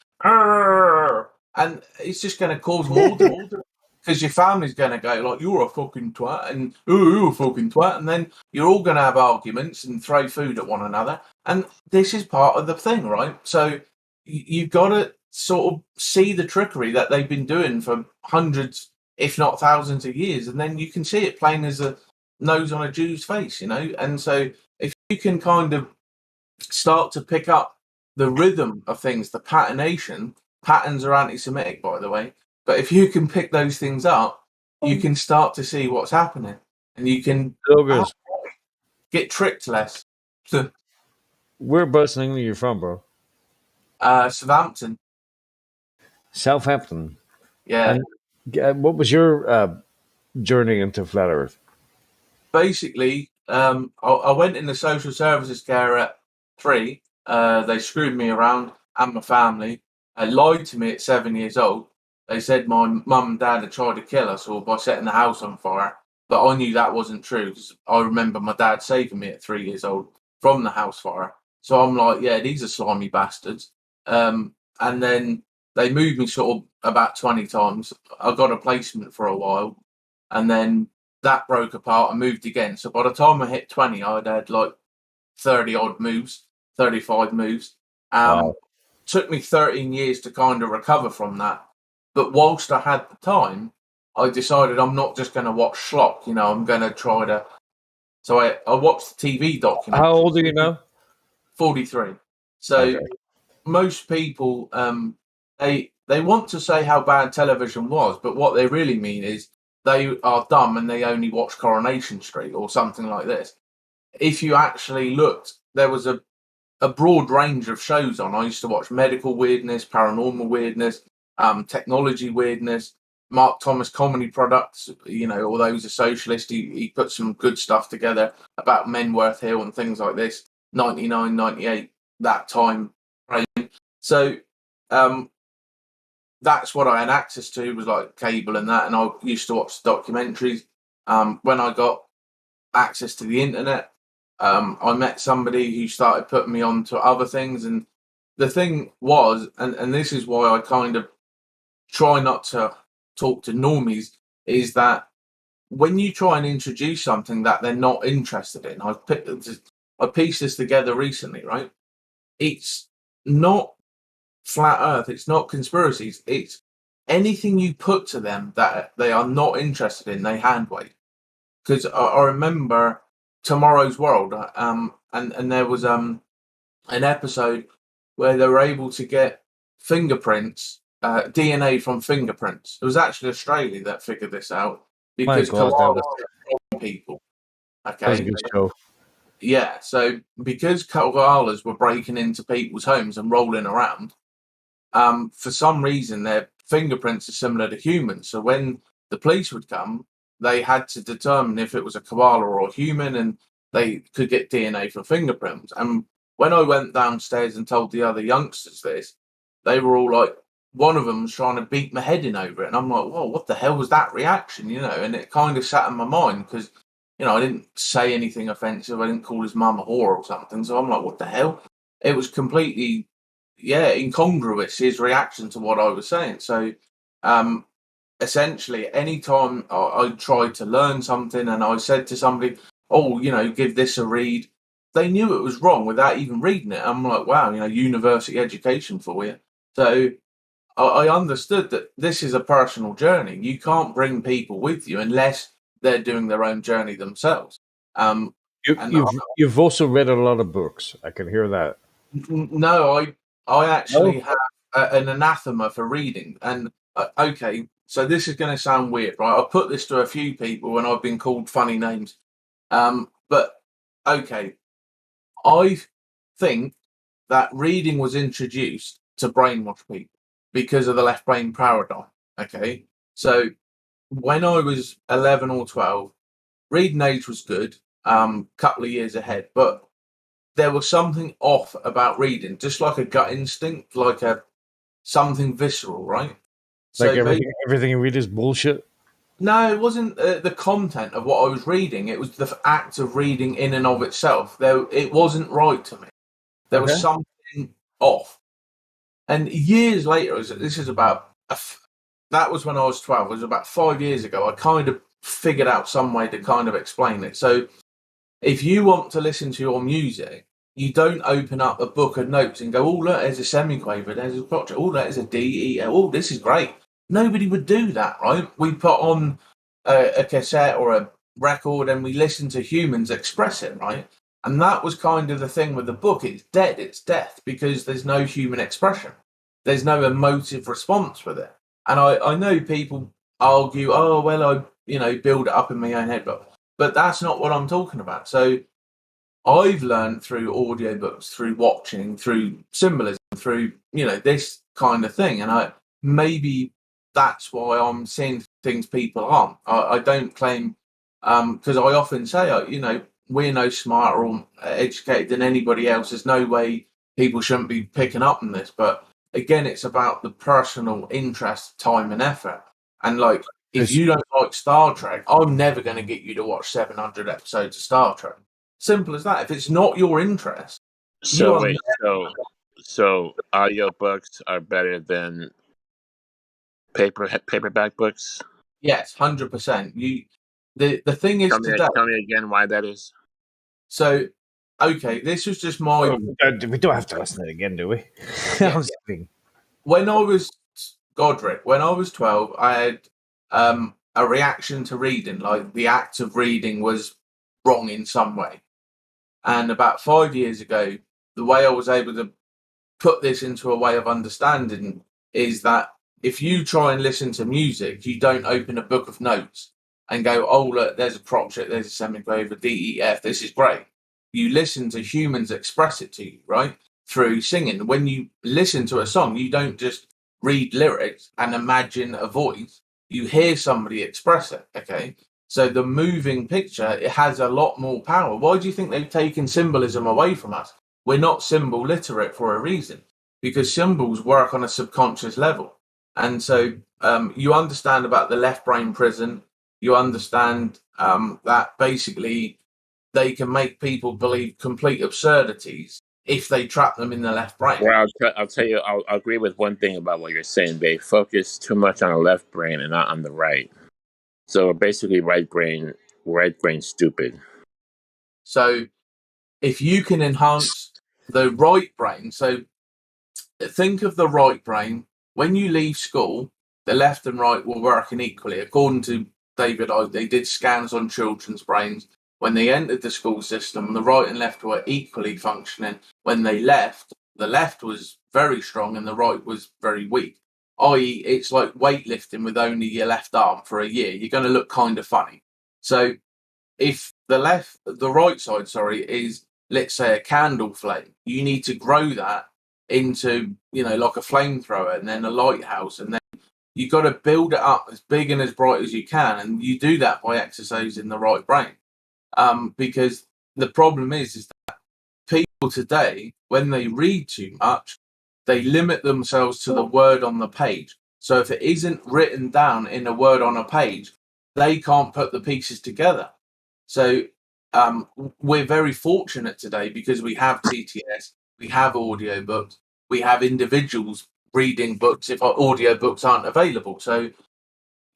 S11: and it's just going to cause more because your family's going to go like, you're a fucking twat, and you're a fucking twat, and then you're all going to have arguments and throw food at one another. And this is part of the thing, right? So you've got to sort of see the trickery that they've been doing for hundreds, if not thousands of years, and then you can see it plain as a nose on a Jew's face, you know? And so if you can kind of start to pick up the rhythm of things, the patternation. Patterns are anti-Semitic, by the way. But if you can pick those things up, you can start to see what's happening. And you can get tricked less.
S10: Whereabouts in England are you from, bro?
S11: Southampton.
S10: Southampton?
S11: Yeah.
S10: And what was your journey into Flat Earth?
S11: Basically, I went in the social services care at 3. They screwed me around and my family. They lied to me at 7 years old. They said my mum and dad had tried to kill us all by setting the house on fire. But I knew that wasn't true because I remember my dad saving me at 3 years old from the house fire. So I'm like, yeah, these are slimy bastards. And then they moved me sort of about 20 times. I got a placement for a while, and then that broke apart. I moved again. So by the time I hit 20, I'd had like 30 odd moves, 35 moves.
S10: Wow.
S11: Took me 13 years to kind of recover from that. But whilst I had the time, I decided I'm not just going to watch schlock. You know, I'm going to try to. So I watched the TV documentary.
S10: How old are you now?
S11: 43. So
S10: Okay.
S11: most people, they want to say how bad television was, but what they really mean is they are dumb and they only watch Coronation Street or something like this. If you actually looked, there was a broad range of shows on. I used to watch medical weirdness, paranormal weirdness, technology weirdness, Mark Thomas comedy products. You know, although he's a socialist, he put some good stuff together about Menworth Hill and things like this. 99, 98, that time frame. So that's what I had access to, was like cable and that, and I used to watch documentaries. When I got access to the internet, I met somebody who started putting me on to other things, and the thing was, and this is why I kind of try not to talk to normies, is that when you try and introduce something that they're not interested in, I pieced this together recently, right? It's not flat Earth, it's not conspiracies, it's anything you put to them that they are not interested in, they hand wave. Because I remember Tomorrow's World, and there was an episode where they were able to get fingerprints, DNA from fingerprints. It was actually Australia that figured this out
S10: My
S11: because
S10: God,
S11: koalas are people.
S10: that was a
S11: Okay,
S10: good show.
S11: yeah. So because koalas were breaking into people's homes and rolling around, for some reason their fingerprints are similar to humans. So when the police would come, they had to determine if it was a koala or a human, and they could get DNA from fingerprints. And when I went downstairs and told the other youngsters this, they were all like, one of them was trying to beat my head in over it. And I'm like, whoa, what the hell was that reaction? You know, and it kind of sat in my mind because, you know, I didn't say anything offensive. I didn't call his mum a whore or something. So I'm like, what the hell? It was completely, yeah, incongruous, his reaction to what I was saying. So, essentially, anytime I tried to learn something and I said to somebody, oh, you know, give this a read, they knew it was wrong without even reading it. I'm like, wow, you know, university education for you. So I understood that this is a personal journey. You can't bring people with you unless they're doing their own journey themselves. And
S10: You've also read a lot of books. I can hear that.
S11: no, I actually
S10: No?
S11: have an anathema for reading. And okay, so this is going to sound weird, right? I put this to a few people and I've been called funny names. But okay, I think that reading was introduced to brainwash people because of the left brain paradigm. Okay, so when I was 11 or 12, reading age was good, couple of years ahead, but there was something off about reading, just like a gut instinct, like a something visceral, right?
S10: Like
S11: So maybe
S10: everything you read is bullshit.
S11: no, it wasn't the content of what I was reading. It was the act of reading in and of itself. There, it wasn't right to me. There was
S10: Okay.
S11: something off. And years later, this is about that was when I was 12. It was about 5 years ago. I kind of figured out some way to kind of explain it. So if you want to listen to your music, you don't open up a book of notes and go, oh, look, there's a semiquaver, there's a crotchet, oh, there's a D, E, oh, this is great. Nobody would do that, right? We put on a cassette or a record and we listen to humans express it, right? And that was kind of the thing with the book. It's dead, it's death, because there's no human expression. There's no emotive response with it. And I know people argue, oh, well, I, you know, build it up in my own head, but that's not what I'm talking about. So I've learned through audiobooks, through watching, through symbolism, through, you know, this kind of thing. And maybe that's why I'm seeing things people aren't. I don't claim, because I often say, you know, we're no smarter or educated than anybody else. There's no way people shouldn't be picking up on this. But again, it's about the personal interest, time, and effort. And like If you don't like Star Trek, I'm never going to get you to watch 700 episodes of Star Trek. Simple as that. If it's not your interest,
S13: So wait, so audiobooks are better than paperback books?
S11: Yes, 100%. The thing is today.
S13: Tell me again why that is.
S11: So, okay, this was just my.
S10: We don't have to listen to it again, do we?
S11: Yeah, when I was Godric, when I was 12, I had a reaction to reading. Like the act of reading was wrong in some way. And about 5 years ago, the way I was able to put this into a way of understanding is that if you try and listen to music, you don't open a book of notes and go, oh, look, there's a crotchet, there's a semiquaver, a D, E, F, this is great. You listen to humans express it to you, right? Through singing. When you listen to a song, you don't just read lyrics and imagine a voice. You hear somebody express it, okay? So the moving picture, it has a lot more power. Why do you think they've taken symbolism away from us? We're not symbol literate for a reason, because symbols work on a subconscious level. And so you understand about the left brain prison. You understand that basically they can make people believe complete absurdities if they trap them in the left brain.
S13: Well, I'll tell you, I'll agree with one thing about what you're saying. They focus too much on the left brain and not on the right. So basically, right brain stupid.
S11: So if you can enhance the right brain, so think of the right brain. When you leave school, the left and right were working equally. According to David Icke, they did scans on children's brains. When they entered the school system, the right and left were equally functioning. When they left, the left was very strong and the right was very weak. I.e., it's like weightlifting with only your left arm for a year. You're going to look kind of funny. So if the right side, is, let's say, a candle flame, you need to grow that into, like a flamethrower and then a lighthouse. And then you've got to build it up as big and as bright as you can. And you do that by exercising the right brain. Because the problem is that people today, when they read too much, they limit themselves to the word on the page. So if it isn't written down in a word on a page, they can't put the pieces together. So we're very fortunate today because we have TTS, we have audiobooks, we have individuals reading books if our audiobooks aren't available. So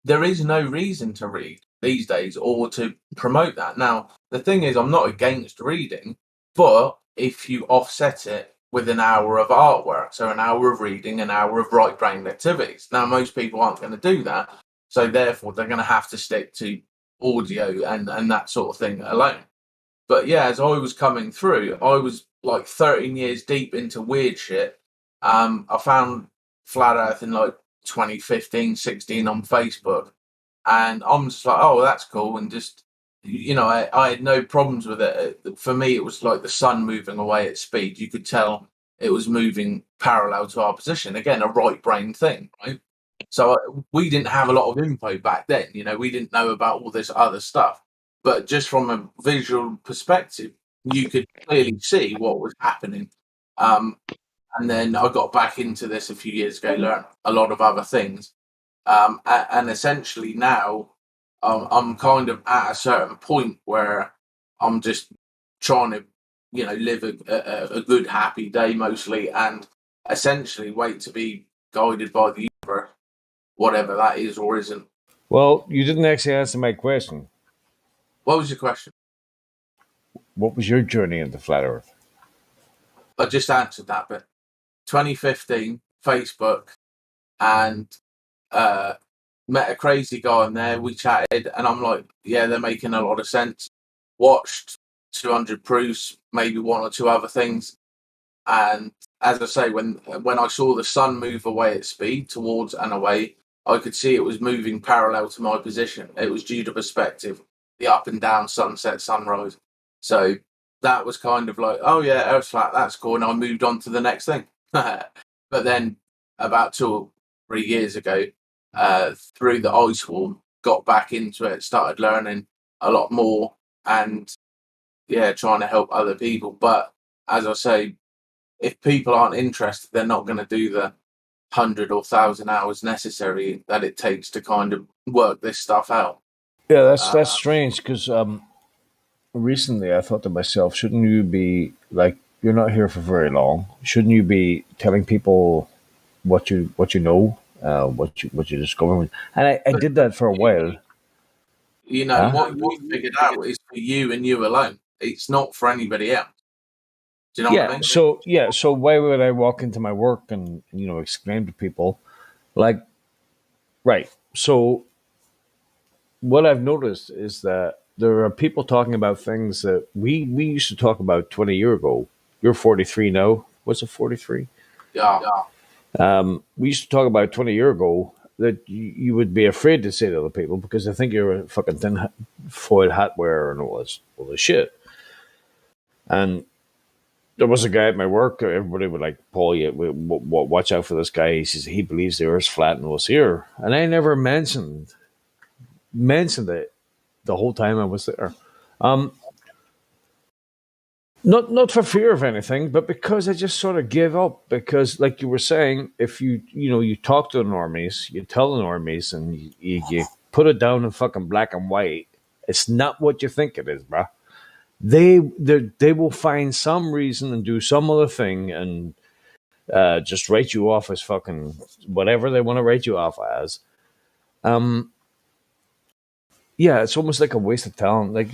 S11: there is no reason to read these days or to promote that. Now, the thing is, I'm not against reading, but if you offset it with an hour of artwork, so an hour of reading, an hour of right brain activities. Now, most people aren't going to do that. So therefore, they're going to have to stick to audio and that sort of thing alone. But yeah, as I was coming through, I was like 13 years deep into weird shit. I found Flat Earth in like 2015, 16 on Facebook. And I'm just like, oh, that's cool. And just, I had no problems with it. For me, it was like the sun moving away at speed. You could tell it was moving parallel to our position. Again, a right brain thing, right? So we didn't have a lot of info back then. We didn't know about all this other stuff. But just from a visual perspective, you could clearly see what was happening. And then I got back into this a few years ago, learned a lot of other things. And essentially now I'm kind of at a certain point where I'm just trying to, live a good, happy day mostly, and essentially wait to be guided by the universe, whatever that is or isn't.
S10: Well, you didn't actually answer my question.
S11: What was your question?
S10: What was your journey into Flat Earth?
S11: I just answered that bit. 2015, Facebook, and met a crazy guy on there. We chatted, and I'm like, yeah, they're making a lot of sense. Watched 200 proofs, maybe one or two other things. And as I say, when I saw the sun move away at speed towards and away, I could see it was moving parallel to my position. It was due to perspective, the up and down, sunset, sunrise. So that was kind of like, oh yeah, Earth's flat, that's cool. And I moved on to the next thing. But then about 2 or 3 years ago, through the ice wall, got back into it, started learning a lot more and trying to help other people. But as I say, if people aren't interested, they're not going to do the 100 or 1,000 hours necessary that it takes to kind of work this stuff out.
S10: Yeah, that's strange because recently I thought to myself, shouldn't you be like, you're not here for very long? Shouldn't you be telling people what you know, what you discover? And I did that for a while.
S11: You know,
S10: Huh?
S11: what you figured out is for you and you alone. It's not for anybody else. Do you know what I mean?
S10: So why would I walk into my work and exclaim to people like, right? So what I've noticed is that there are people talking about things that we used to talk about 20 years ago. You're 43 now. What's it, 43?
S11: Yeah.
S10: We used to talk about 20 years ago that you would be afraid to say to other people because they think you're a fucking foil hat wearer and all this shit. And there was a guy at my work. Everybody would like, Paul, watch out for this guy. He says he believes the Earth's flat and was here. And I never mentioned it the whole time I was there. Not for fear of anything, but because I just sort of gave up. Because, like you were saying, if you talk to the normies, you tell the normies, and you put it down in fucking black and white, it's not what you think it is, bro. They will find some reason and do some other thing and just write you off as fucking whatever they want to write you off as. Yeah, it's almost like a waste of talent. Like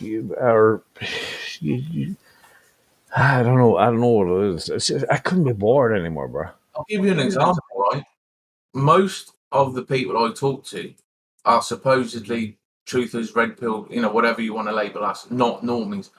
S10: I don't know what it is. I couldn't be bored anymore, bro.
S11: I'll give you an example, right? Most of the people I talk to are supposedly truthers, red pill, whatever you want to label us, not normies.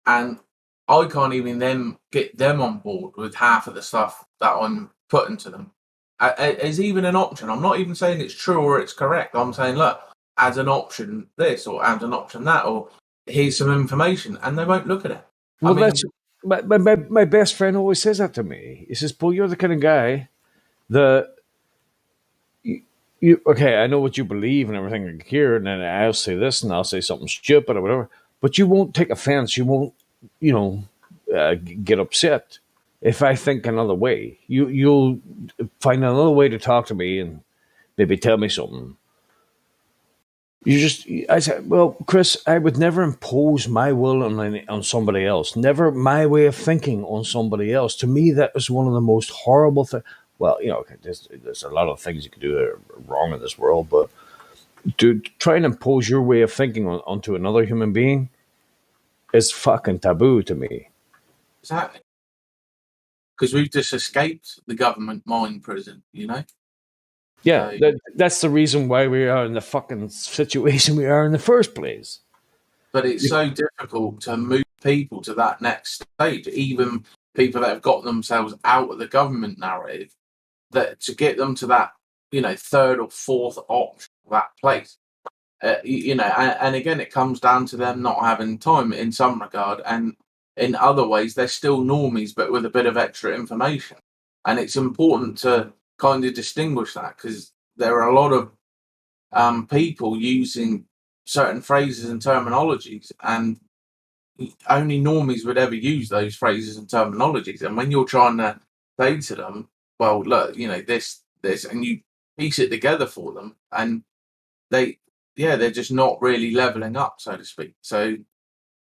S11: And I can't even then get them on board with half of the stuff that I'm putting to them. As even an option. I'm not even saying it's true or it's correct. I'm saying, look, as an option this or as an option that, or here's some information, and they won't look at it.
S10: Well, that's my best friend always says that to me. He says, Paul, you're the kind of guy that you okay, I know what you believe and everything here, and then I'll say this and I'll say something stupid or whatever, but you won't take offense. You won't, get upset if I think another way. You'll find another way to talk to me and maybe tell me something. I said, well, Chris, I would never impose my will on somebody else. Never my way of thinking on somebody else. To me, that was one of the most horrible things. Well, there's a lot of things you can do that are wrong in this world, but to try and impose your way of thinking onto another human being is fucking taboo to me.
S11: Exactly. Because we've just escaped the government mind prison,
S10: Yeah, that's the reason why we are in the fucking situation we are in the first place.
S11: But it's so difficult to move people to that next stage, even people that have got themselves out of the government narrative, that to get them to that, third or fourth option, that place. And again, it comes down to them not having time in some regard, and in other ways, they're still normies, but with a bit of extra information. And it's important to kind of distinguish that because there are a lot of people using certain phrases and terminologies, and only normies would ever use those phrases and terminologies. And when you're trying to say to them, well, look, this, and you piece it together for them, and they're just not really leveling up, so to speak. So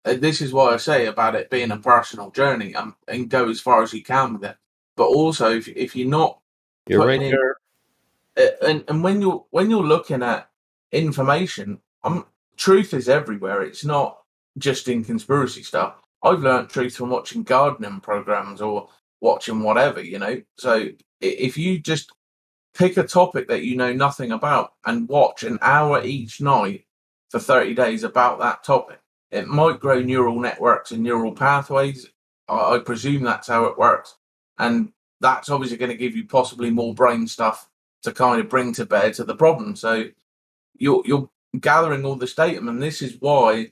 S11: this is why I say about it being a personal journey, and go as far as you can with it. But also, if you're not putting in, and when you're looking at information, truth is everywhere. It's not just in conspiracy stuff. I've learned truth from watching gardening programs or watching whatever, So if you just pick a topic that you know nothing about and watch an hour each night for 30 days about that topic, it might grow neural networks and neural pathways. I presume that's how it works. And that's obviously going to give you possibly more brain stuff to kind of bring to bear to the problem. So you're gathering all this data, and this is why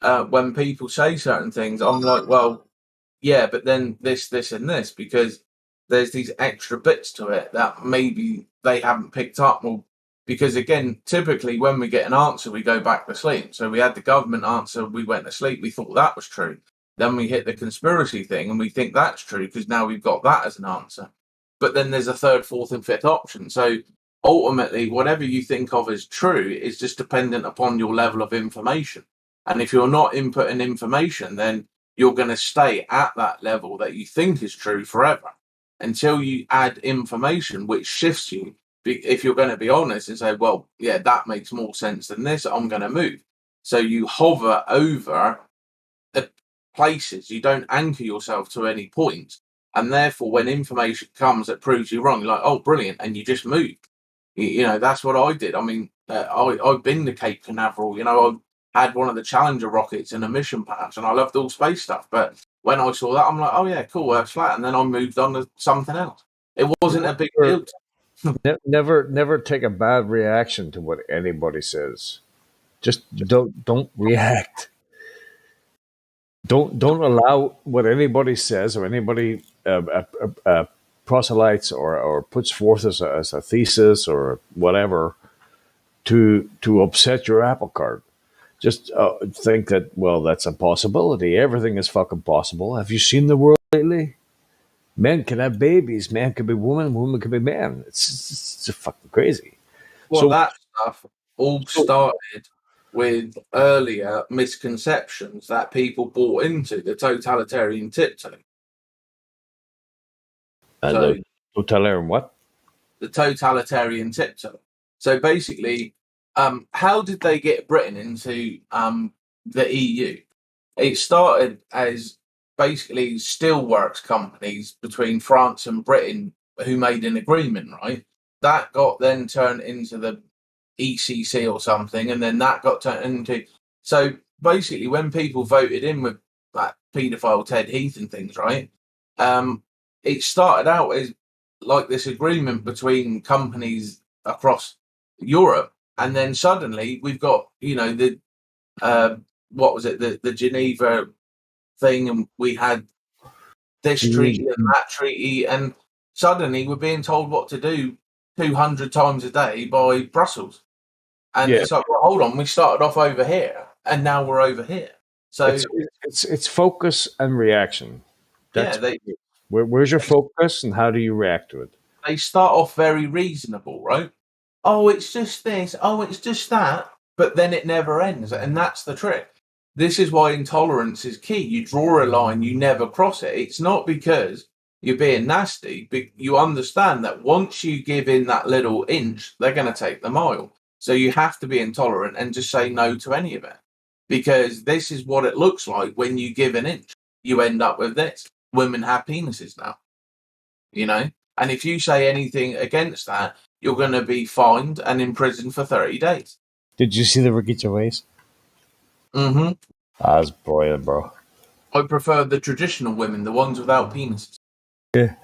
S11: when people say certain things, I'm like, well, yeah, but then this, and this, because there's these extra bits to it that maybe they haven't picked up. Well, because again, typically when we get an answer, we go back to sleep. So we had the government answer, we went to sleep, we thought that was true. Then we hit the conspiracy thing and we think that's true because now we've got that as an answer. But then there's a third, fourth, and fifth option. So ultimately, whatever you think of as true is just dependent upon your level of information. And if you're not inputting information, then you're going to stay at that level that you think is true forever until you add information which shifts you. If you're going to be honest and say, well, yeah, that makes more sense than this, I'm going to move. So you hover over the places, you don't anchor yourself to any point. And therefore, when information comes that proves you wrong, you're like, oh, brilliant. And you just move. You know, that's what I did. I mean, I've been to Cape Canaveral. You know, I had one of the Challenger rockets in a mission patch, and I loved all space stuff. But when I saw that, I'm like, oh yeah, cool, Earth's flat. And then I moved on to something else. It wasn't a big deal.
S10: Never take a bad reaction to what anybody says. Just don't react. Don't allow what anybody says or anybody proselytes or puts forth as a thesis or whatever to upset your apple cart. Just think that, well, that's a possibility. Everything is fucking possible. Have you seen the world lately? Men can have babies. Man can be woman. Woman can be man. It's just fucking crazy.
S11: Well, that stuff all started with earlier misconceptions that people bought into, the totalitarian tiptoe.
S10: The totalitarian what?
S11: The totalitarian tiptoe. So basically, how did they get Britain into the EU? It started as basically steelworks companies between France and Britain who made an agreement, right? That got then turned into the ECC or something, and then that got turned into. So basically, when people voted in with that paedophile Ted Heath and things, right? It started out as like this agreement between companies across Europe, and then suddenly we've got, you know, the what was it, the Geneva thing, and we had this treaty and that treaty, and suddenly we're being told what to do 200 times a day by Brussels. And it's like, well, hold on, we started off over here and now we're over here. So
S10: it's focus and reaction. That's where's your focus and how do you react to it?
S11: They start off very reasonable, right? Oh, it's just this. Oh, it's just that. But then it never ends. And that's the trick. This is why intolerance is key. You draw a line, you never cross it. It's not because you're being nasty, but you understand that once you give in that little inch, they're going to take the mile. So you have to be intolerant and just say no to any of it. Because this is what it looks like when you give an inch. You end up with this. Women have penises now. You know? And if you say anything against that, you're going to be fined and imprisoned for 30 days.
S10: Did you see the Ricky Gervais?
S11: Mm-hmm.
S10: That's brilliant, bro.
S11: I prefer the traditional women, the ones without penises.
S10: Yeah.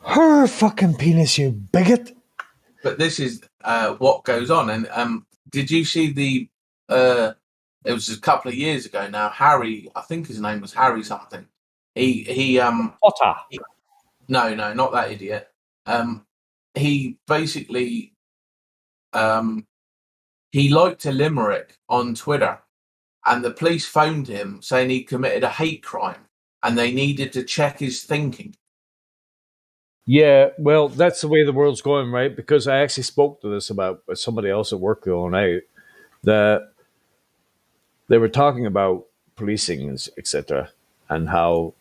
S10: Her fucking penis, you bigot.
S11: But this is what goes on. And did you see the... it was a couple of years ago now, Harry, I think his name was Harry something.
S10: Potter.
S11: No, not that idiot. He basically... he liked a limerick on Twitter, and the police phoned him saying he committed a hate crime, and they needed to check his thinking.
S10: Yeah, well, that's the way the world's going, right? Because I actually spoke to this about somebody else at work the other night, that they were talking about policing, etc., and how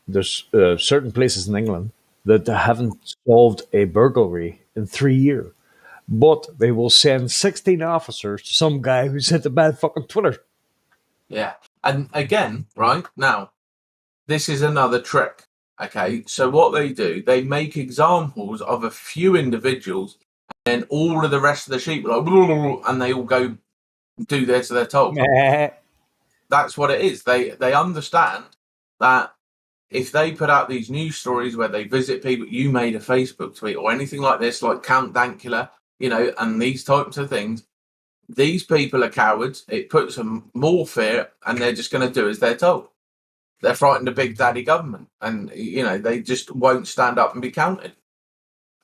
S10: there's certain places in England that haven't solved a burglary in 3 years. But they will send 16 officers to some guy who sent a bad fucking Twitter.
S11: Yeah. And again, right, now, this is another trick, okay? So what they do, they make examples of a few individuals, and all of the rest of the sheep are like, blah, blah, blah, and they all go do this, they're told. That's what it is. They understand that if they put out these news stories where they visit people, you made a Facebook tweet or anything like this, like Count Dankula, you know, and these types of things, these people are cowards. It puts them more fear, and they're just going to do as they're told. They're frightened of Big Daddy government, and, you know, they just won't stand up and be counted.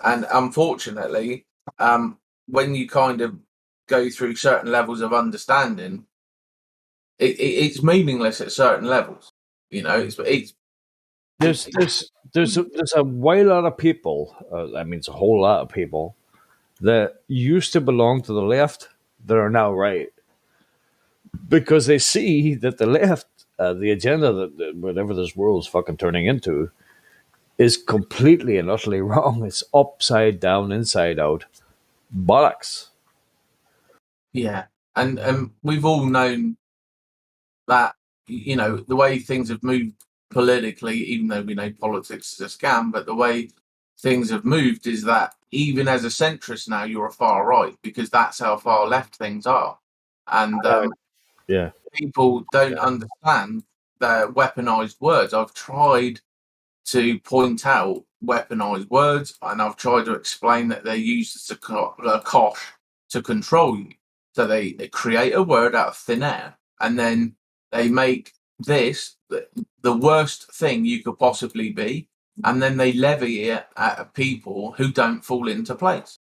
S11: And unfortunately, when you kind of go through certain levels of understanding, it's meaningless at certain levels. You know,
S10: there's a whole lot of people. I mean, it's a whole lot of people that used to belong to the left that are now right, because they see that the left, the agenda that whatever this world's fucking turning into, is completely and utterly wrong. It's upside down, inside out, bollocks.
S11: Yeah, and we've all known that, the way things have moved politically, even though we know politics is a scam, but the way things have moved is that even as a centrist now, you're a far right, because that's how far left things are. And
S10: Yeah.
S11: people don't understand the weaponized words. I've tried to point out weaponized words, and I've tried to explain that they're used as a cosh to control you. So they create a word out of thin air, and then they make this the worst thing you could possibly be, and then they levy it at people who don't fall into place.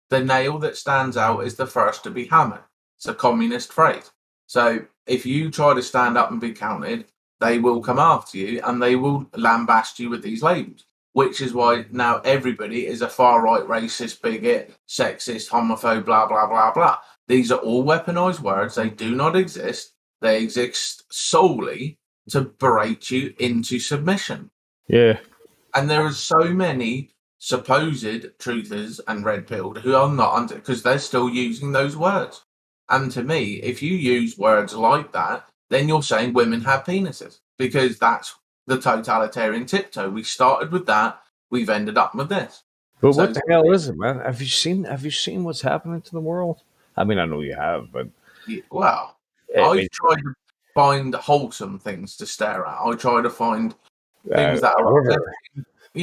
S11: The nail that stands out is the first to be hammered. It's a communist phrase. So if you try to stand up and be counted, they will come after you and they will lambast you with these labels, which is why now everybody is a far right racist, bigot, sexist, homophobe, blah, blah, blah, blah. These are all weaponized words. They do not exist. They exist solely to berate you into submission.
S10: Yeah.
S11: And there are so many supposed truthers and red pilled who are not under, because they're still using those words. And to me, if you use words like that, then you're saying women have penises, because that's the totalitarian tiptoe. We started with that, we've ended up with this.
S10: But what the hell is it, man? Have you seen what's happening to the world? I mean, I know you have, but
S11: well, I try to find wholesome things to stare at. I try to find things that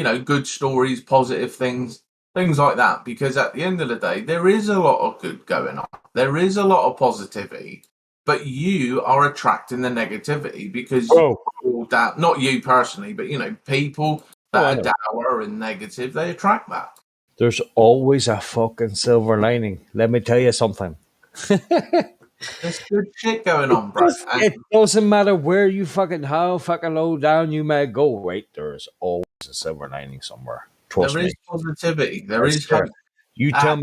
S11: are good stories, positive things like that. Because at the end of the day, there is a lot of good going on. There is a lot of positivity, but you are attracting the negativity because not you personally, but people that are dour and negative, they attract that.
S10: There's always a fucking silver lining. Let me tell you something.
S11: There's good shit going on, bro.
S10: It doesn't matter where you how fucking low down you may go, right? There's always a silver lining somewhere. Trust me.
S11: There is positivity. There is hope.
S10: You tell me.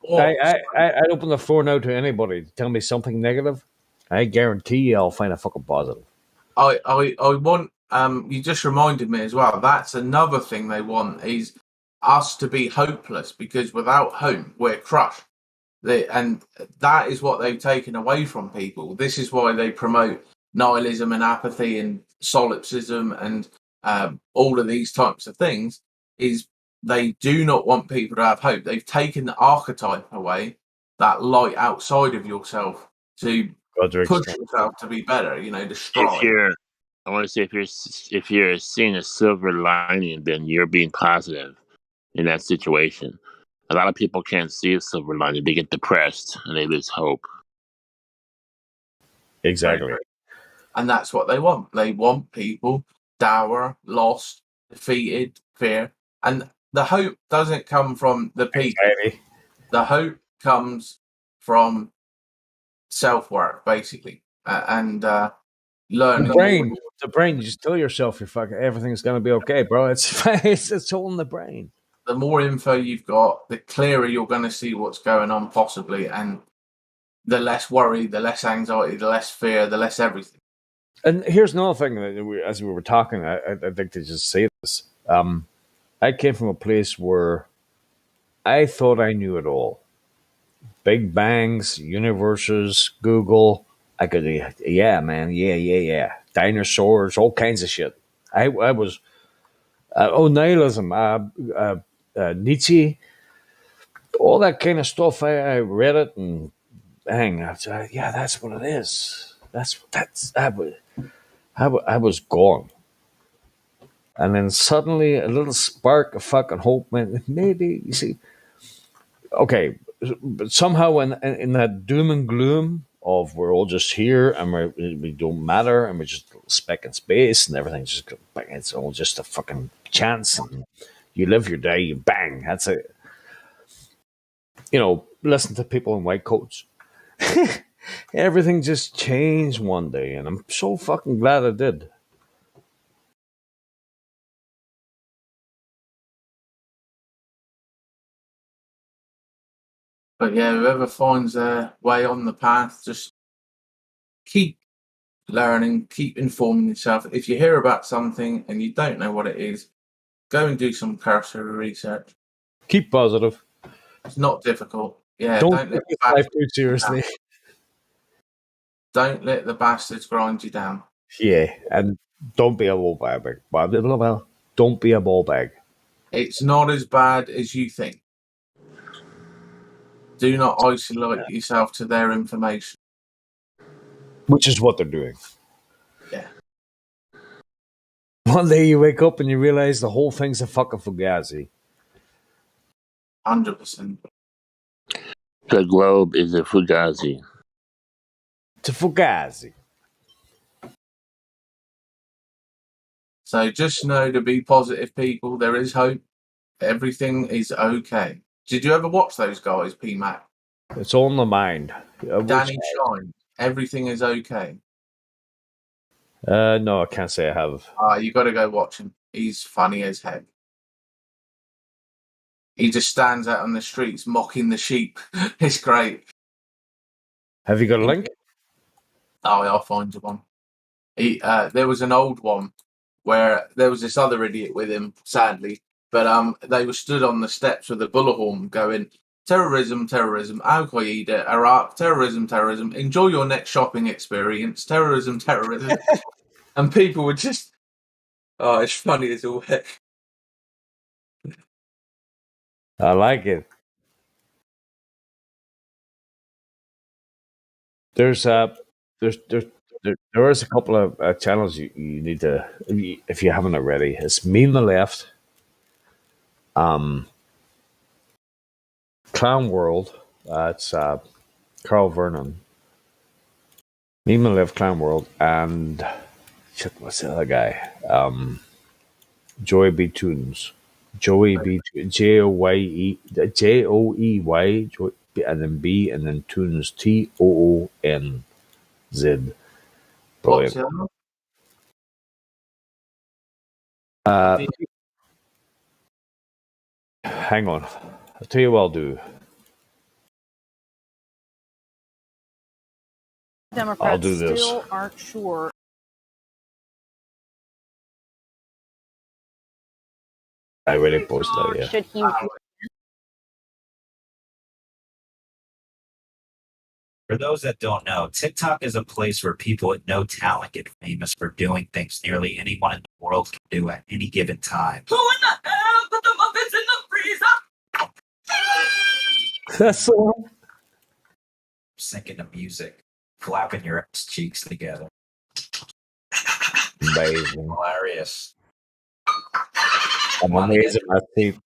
S10: I open the floor now to anybody to tell me something negative. I guarantee you I'll find a fucking positive.
S11: I want you just reminded me as well. That's another thing they want is us to be hopeless, because without hope we're crushed. And that is what they've taken away from people. This is why they promote nihilism and apathy and solipsism and all of these types of things, is they do not want people to have hope. They've taken the archetype away, that light outside of yourself, to push yourself to be better, to strive.
S13: I want to say if you're seeing a silver lining, then you're being positive in that situation. A lot of people can't see a silver lining. They get depressed and they lose hope.
S10: Exactly.
S11: Right. And that's what they want. They want people dour, lost, defeated, fear. And the hope doesn't come from the people. The hope comes from self-work, basically. And learning.
S10: The brain, you just tell yourself everything's going to be okay, bro. It's all in the brain.
S11: The more info you've got, the clearer you're going to see what's going on, possibly, and the less worry, the less anxiety, the less fear, the less everything.
S10: And here's another thing, as we were talking, I'd like to just say this. I came from a place where I thought I knew it all. Big bangs, universes, Google. I could, man, yeah. Dinosaurs, all kinds of shit. I was, nihilism, Nietzsche, all that kind of stuff. I read it and bang, that's what it is. I was gone. And then suddenly a little spark of fucking hope, man. Maybe, you see, okay, but somehow in that doom and gloom of we're all just here and we don't matter and we're just a speck in space and everything's just, it's all just a fucking chance and you live your day, you bang, that's it. Listen to people in white coats. Everything just changed one day and I'm so fucking glad it did.
S11: But yeah, whoever finds their way on the path, just keep learning, keep informing yourself. If you hear about something and you don't know what it is, go and do some cursory research.
S10: Keep positive.
S11: It's not difficult. Yeah,
S10: Don't
S11: don't
S10: take
S11: let
S10: your life too seriously.
S11: don't let the bastards grind you down.
S10: Yeah, and don't be a ball bag. Blah, blah, blah, blah. Don't be a ball bag.
S11: It's not as bad as you think. Do not isolate yourself to their information.
S10: Which is what they're doing.
S11: Yeah.
S10: One day you wake up and you realize the whole thing's a fucking fugazi.
S11: 100%.
S13: The globe is a fugazi.
S10: It's a fugazi.
S11: So just know to be positive, people. There is hope. Everything is okay. Did you ever watch those guys, P-Mac?
S10: It's all in the mind.
S11: Danny Shine. Everything is okay.
S10: No, I can't say I have.
S11: You got to go watch him. He's funny as heck. He just stands out on the streets mocking the sheep. It's great.
S10: Have you got a link?
S11: Oh, I'll find you one. There was an old one where there was this other idiot with him, sadly, but they were stood on the steps with a bullhorn going, terrorism, terrorism, Al-Qaeda, Iraq, terrorism, terrorism, enjoy your next shopping experience, terrorism, terrorism. And people were just, oh, it's funny as all heck.
S10: I like it. There is a couple of channels you need to, if you haven't already. It's Meme the Left, Clown World. It's Carl Vernon. Meme the Left, Clown World, and shit, what's the other guy? Joey B. Tunes. Joey B. Joey, and then B, and then Tunes, Toonz. Brilliant. Hang on. I'll tell you what I'll do.
S14: Democrats
S10: I'll do this.
S14: still aren't sure.
S10: I already posted that, yeah.
S14: Should he?
S15: For those that don't know, TikTok is a place where people with no talent get famous for doing things nearly anyone in the world can do at any given time.
S16: Who in the hell put the muffins in the freezer?
S10: That's the one.
S15: Syncing the music, flapping your ass cheeks together.
S10: Amazing.
S15: Hilarious.
S10: I'm amazing, my teeth.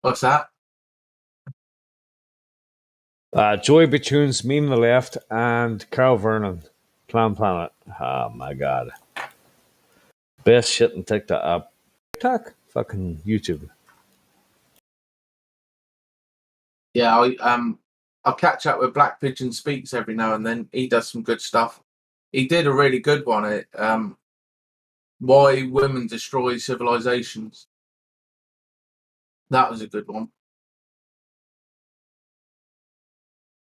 S11: What's that?
S10: Joey B. Tunes, Meme the Left, and Carl Vernon, Clown Planet. Oh my god. Best shit in TikTok. TikTok? Fucking YouTube.
S11: Yeah, I'll catch up with Black Pigeon Speaks every now and then. He does some good stuff. He did a really good one at Why Women Destroy Civilizations. That was a good one.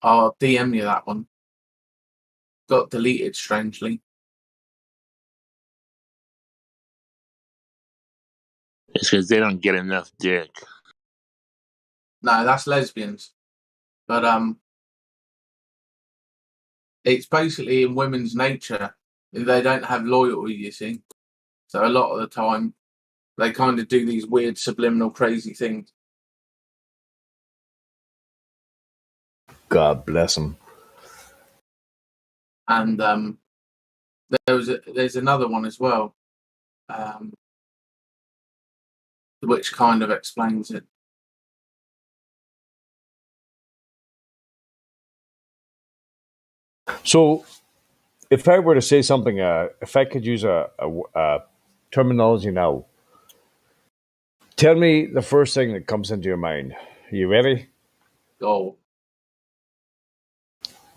S11: I'll DM you that one. Got deleted, strangely.
S13: It's because they don't get enough dick.
S11: No, that's lesbians. But it's basically in women's nature. They don't have loyalty, you see. So a lot of the time, they kind of do these weird subliminal crazy things.
S10: God bless them.
S11: And there's another one as well, which kind of explains it.
S10: So, if I were to say something, if I could use a terminology now, tell me the first thing that comes into your mind. Are you ready?
S11: Go.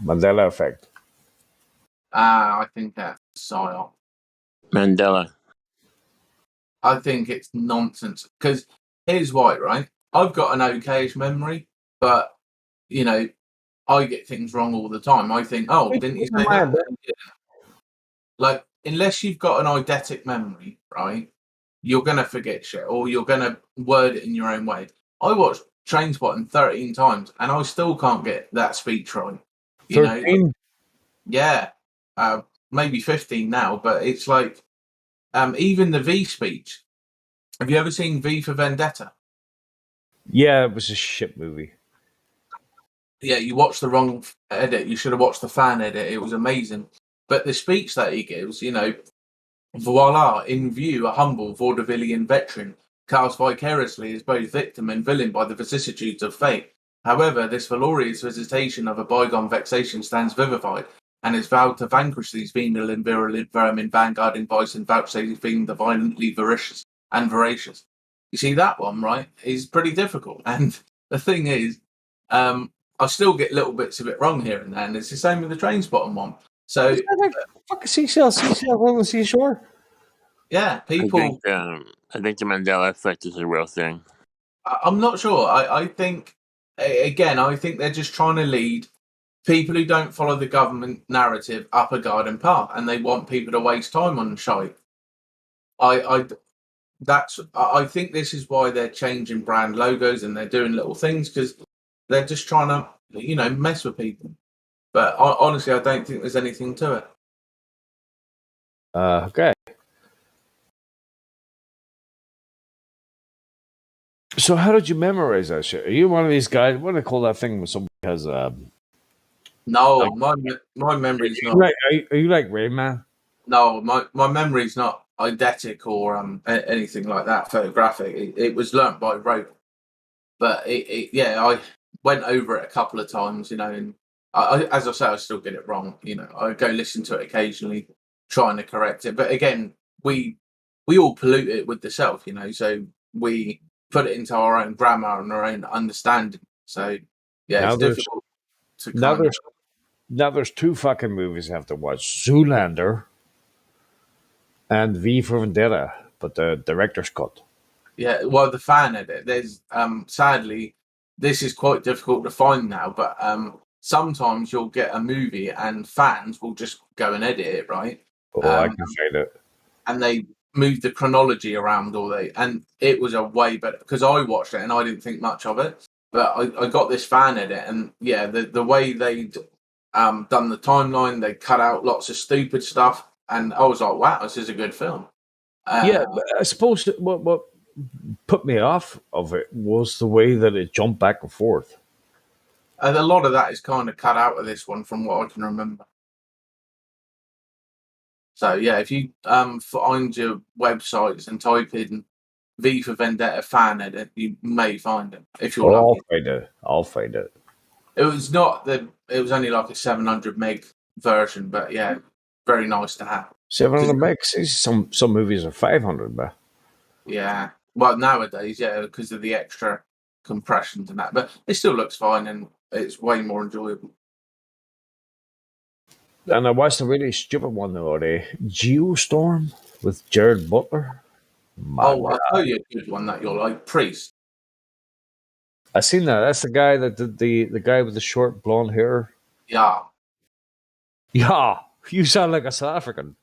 S10: Mandela effect.
S11: I think that's psyop.
S13: Mandela.
S11: I think it's nonsense. Because here's why, right? I've got an okayish memory, But I get things wrong all the time. I think, oh, didn't you say that? Like, unless you've got an eidetic memory, right, you're going to forget shit or you're going to word it in your own way. I watched Trainspotting 13 times and I still can't get that speech right.
S10: 13?
S11: Yeah. Maybe 15 now, but it's like, even the V speech. Have you ever seen V for Vendetta?
S10: Yeah, it was a shit movie.
S11: Yeah, you watched the wrong edit. You should have watched the fan edit. It was amazing. But the speech that he gives, voila, in view, a humble vaudevillian veteran, cast vicariously as both victim and villain by the vicissitudes of fate. However, this valorous visitation of a bygone vexation stands vivified, and is vowed to vanquish these venal and virulent vermin vanguarding vice and vouchsafing the violently voracious and voracious. You see, that one, right, is pretty difficult. And the thing is, I still get little bits of it wrong here and there, and it's the same with the Trainspotting one. So,
S10: fucking seashell on the seashore.
S11: Yeah, people.
S13: I think the Mandela effect is a real thing.
S11: I'm not sure. I think, again, I think they're just trying to lead people who don't follow the government narrative up a garden path, and they want people to waste time on shite. I think this is why they're changing brand logos and they're doing little things because they're just trying to, mess with people. But honestly, I don't think there's anything to it.
S10: Okay. So how did you memorize that shit? Are you one of these guys? What do they call that thing when somebody has
S11: No, my memory's not.
S10: Are you like Rayman?
S11: No, my memory's not eidetic or anything like that. Photographic. It was learnt by rote. But I went over it a couple of times, and as I say, I still get it wrong. I go listen to it occasionally, trying to correct it. But again, we all pollute it with the self, so we put it into our own grammar and our own understanding. So yeah, it's difficult to
S10: now there's two fucking movies I have to watch: Zoolander and V for Vendetta, but the director's cut.
S11: Yeah, well, the fan edit. There's sadly, this is quite difficult to find now, but sometimes you'll get a movie and fans will just go and edit it, right?
S10: I can find it.
S11: And they move the chronology around, and it was a way better because I watched it and I didn't think much of it, but I got this fan edit, and yeah, the way they'd done the timeline, they cut out lots of stupid stuff, and I was like, wow, this is a good film.
S10: Yeah, but I suppose what put me off of it was the way that it jumped back and forth.
S11: And a lot of that is kind of cut out of this one, from what I can remember. So yeah, if you find your websites and type in V for Vendetta fan edit, you may find it if you're lucky.
S10: I'll find it.
S11: It was not it was only like a 700 meg version, but yeah, very nice to have.
S10: 700 megs. Some movies are 500, but
S11: yeah. Well, nowadays, yeah, because of the extra compressions and that, but it still looks fine and it's way more enjoyable.
S10: And I watched a really stupid one the other day, Geostorm with Jared Butler.
S11: I'll tell you a good one that you'll like, Priest.
S10: I seen that. That's the guy that did the guy with the short blonde hair.
S11: Yeah.
S10: Yeah, you sound like a South African.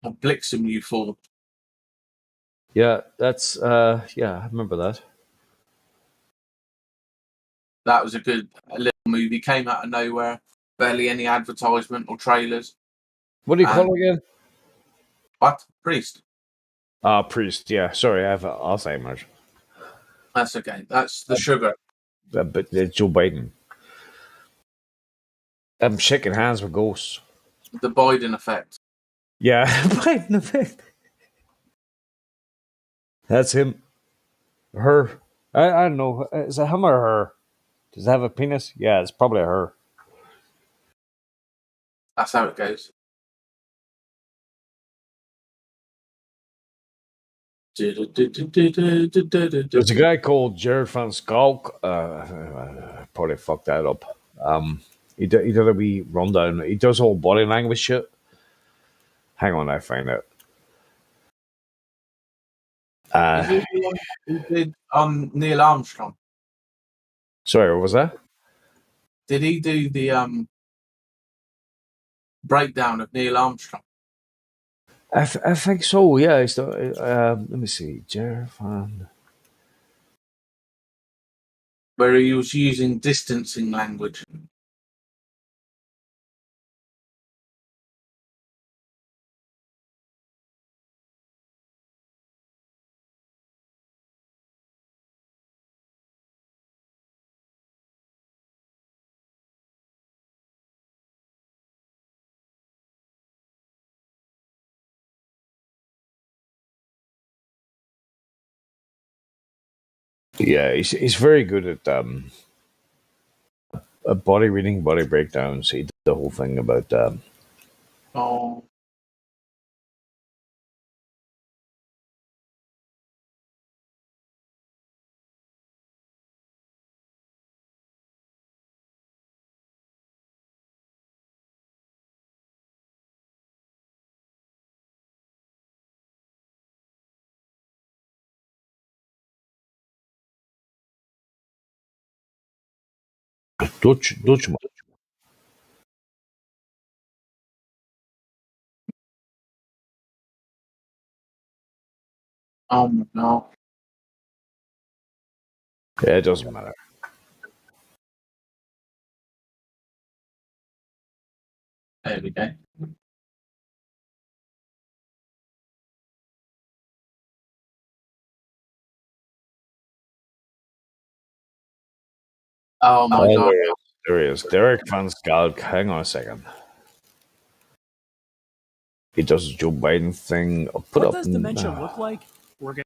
S11: Blixen, you fool.
S10: Yeah, that's I remember that.
S11: That was a good little movie. Came out of nowhere. Barely any advertisement or trailers.
S10: What do you call it again?
S11: What? Priest.
S10: Priest. Yeah, sorry, I have Alzheimer's.
S11: That's okay. That's the sugar.
S10: But Joe Biden. I'm shaking hands with ghosts.
S11: The Biden effect.
S10: Yeah, Biden effect. That's him. Her. I don't know. Is it him or her? Does it have a penis? Yeah, it's probably her.
S11: That's how it goes.
S10: There's a guy called Jared Van Skalk. Probably fucked that up. He did a wee rundown. He does all body language shit. Hang on, I find it.
S11: He did Neil Armstrong.
S10: Sorry, what was that?
S11: Did he do the breakdown of Neil Armstrong?
S10: I think so. Yeah. Let me see. Jervan.
S11: Where he was using distancing language.
S10: Yeah, he's very good at body reading, body breakdowns. He did the whole thing about
S11: Oh.
S10: Dutchman.
S11: No.
S10: Yeah, it doesn't matter.
S11: There we go. Oh my god.
S10: There he is. Derek Van Schalk. Hang on a second. He does the Joe Biden thing. I'll put
S17: What
S10: up.
S17: does dementia look like? We're getting.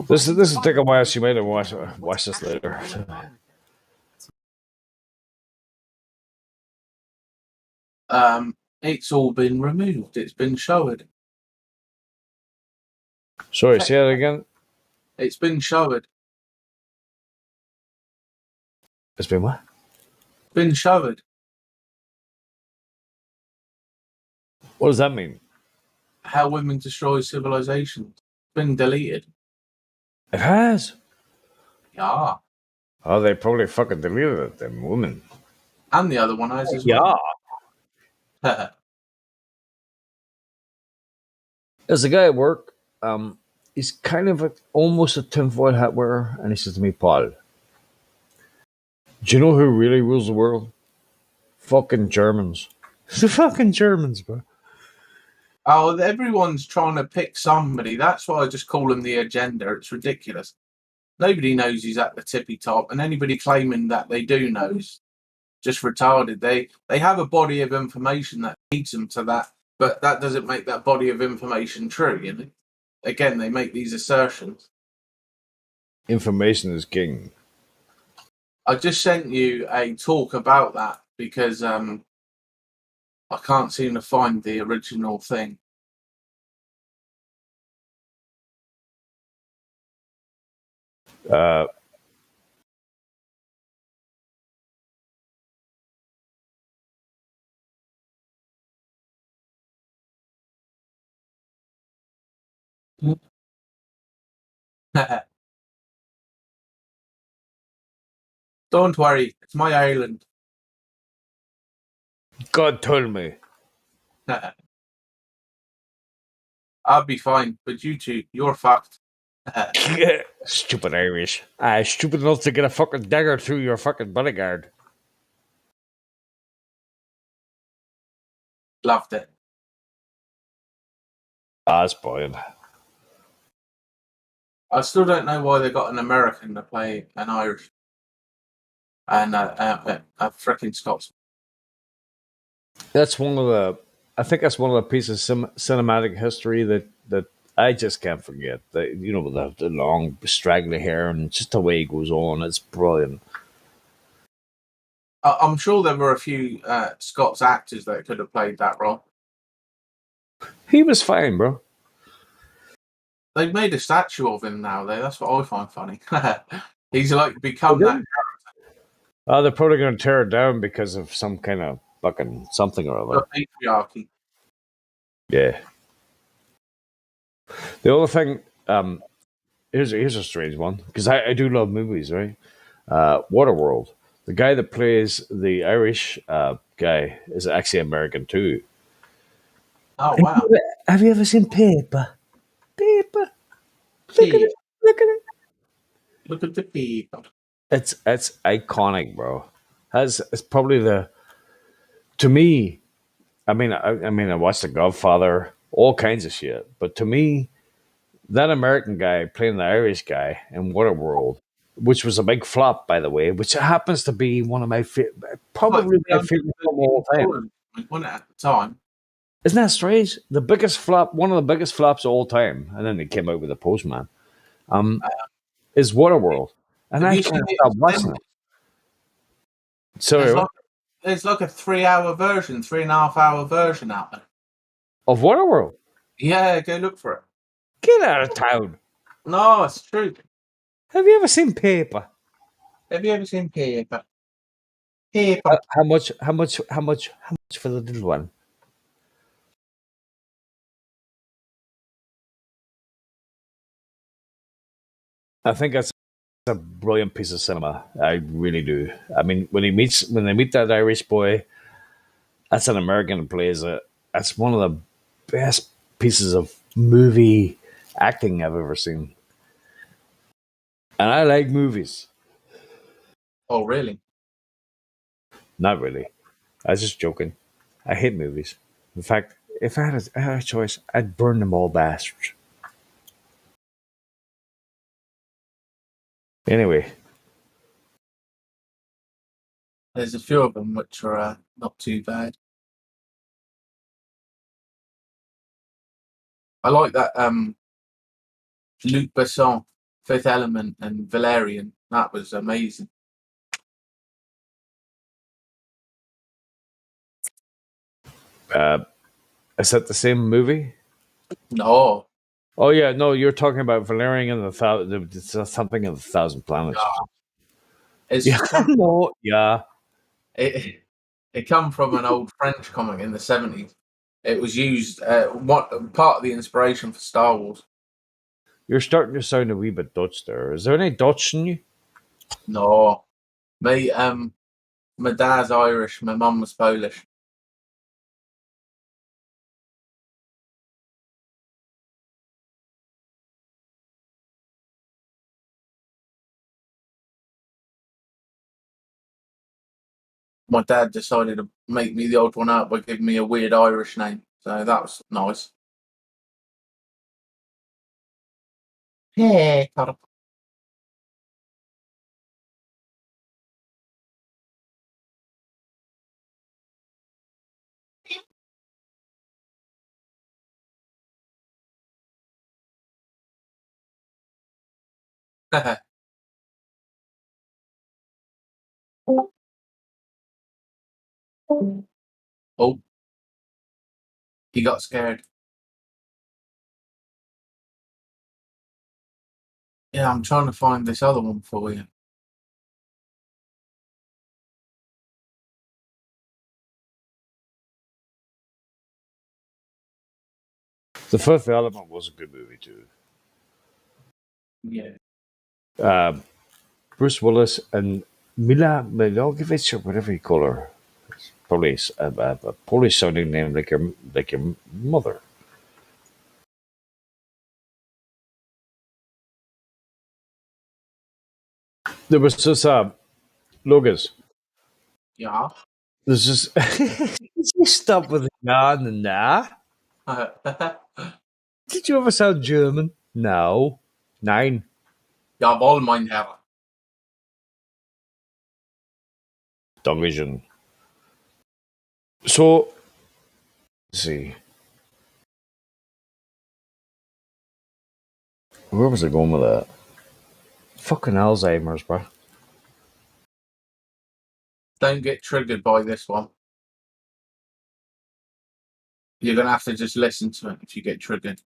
S10: This will take a while, so you might watch this later.
S11: It's all been removed. It's been showered.
S10: Sorry, say that again.
S11: It's been showered.
S10: It's been what?
S11: Been showered.
S10: What does that mean?
S11: How women destroy civilizations. It's been deleted.
S10: It has.
S11: Yeah.
S10: Oh, they probably fucking deleted it, them women.
S11: And the other one has as
S10: Yeah.
S11: well.
S10: There's a guy at work. He's kind of almost a tinfoil hat wearer, and he says to me, Paul, do you know who really rules the world? Fucking Germans. The fucking Germans, bro.
S11: Oh, everyone's trying to pick somebody. That's why I just call him the agenda. It's ridiculous. Nobody knows he's at the tippy top, and anybody claiming that they do knows just retarded. They have a body of information that leads them to that, but that doesn't make that body of information true. You know, again, they make these assertions.
S10: Information is king.
S11: I just sent you a talk about that because I can't seem to find the original thing. Don't worry, it's my island.
S10: God told me.
S11: I'll be fine, but you two, you're fucked.
S10: Stupid Irish. Stupid enough to get a fucking dagger through your fucking bodyguard.
S11: Loved it.
S10: That's brilliant.
S11: I still don't know why they got an American to play an Irish and a freaking Scotsman.
S10: That's one of the. I think that's one of the pieces of cinematic history that I just can't forget. The long straggly hair and just the way he goes on. It's brilliant.
S11: I'm sure there were a few Scots actors that could have played that role.
S10: He was fine, bro.
S11: They've made a statue of him now, though. That's what I find funny. He's like become that.
S10: They're probably going to tear it down because of some kind of fucking something or other.
S11: The patriarchy.
S10: Yeah. The other thing, here's a strange one because I do love movies, right? Waterworld. The guy that plays the Irish guy is actually American too.
S11: Oh wow.
S10: Have you ever seen Paper? Paper. Look at
S11: Pig.
S10: it. Look at it.
S11: Look at the pig.
S10: It's iconic, bro. That's it's probably the to me. I watched The Godfather, all kinds of shit, but to me, that American guy playing the Irish guy in Waterworld, which was a big flop, by the way, which happens to be one of my
S11: Like
S10: probably my
S11: 300
S10: favorite film of
S11: million
S10: all time.
S11: dollars, wasn't it, at the time?
S10: Isn't that strange? The biggest flop, one of the biggest flops of all time, and then they came out with The Postman. Is Waterworld, and
S11: Have
S10: I
S11: you seen
S10: can't
S11: it
S10: stop watching
S11: extended?
S10: it. Sorry, what?
S11: There's like a 3 hour version, 3.5 hour version out there.
S10: Of Waterworld?
S11: Yeah, go look for it.
S10: Get out of town!
S11: No, it's true.
S10: Have you ever seen Paper?
S11: Have you ever seen Paper? Paper.
S10: How much? How much? How much? How much for the little one? I think that's a brilliant piece of cinema. I really do. I mean, when they meet that Irish boy, that's an American who plays it. That's one of the best pieces of movie acting I've ever seen. And I like movies.
S11: Oh, really?
S10: Not really. I was just joking. I hate movies. In fact, if I had a choice, I'd burn them all bastards. Anyway,
S11: There's a few of them which are not too bad. I like that Luc Besson, Fifth Element, and Valerian. That was amazing.
S10: is that the same movie?
S11: No.
S10: Oh yeah, no, you're talking about Valerian and something of the Thousand Planets.
S11: It's
S10: Yeah, no, yeah.
S11: It come from an old French comic in the 70s. It was used what part of the inspiration for Star Wars.
S10: You're starting to sound a wee bit Dutch there. Is there any Dutch in you?
S11: No. Me my dad's Irish, my mum was Polish. My dad decided to make me the odd one out by giving me a weird Irish name. So that was nice. Yeah. Oh, he got scared. Yeah, I'm trying to find this other one for you.
S10: The Fifth Element was a good movie too.
S11: Yeah.
S10: Bruce Willis and Mila Milojevic or whatever you call her. It's probably a Polish sounding name like your mother. There was just Logos.
S11: Yeah.
S10: There's just you stop with the na and the na. Did you ever sound German? No. 9.
S11: Jawohl, mein Herr.
S10: Dankeschön. So, let's see. Where was I going with that? Fucking Alzheimer's, bro.
S11: Don't get triggered by this one. You're gonna have to just listen to it if you get triggered.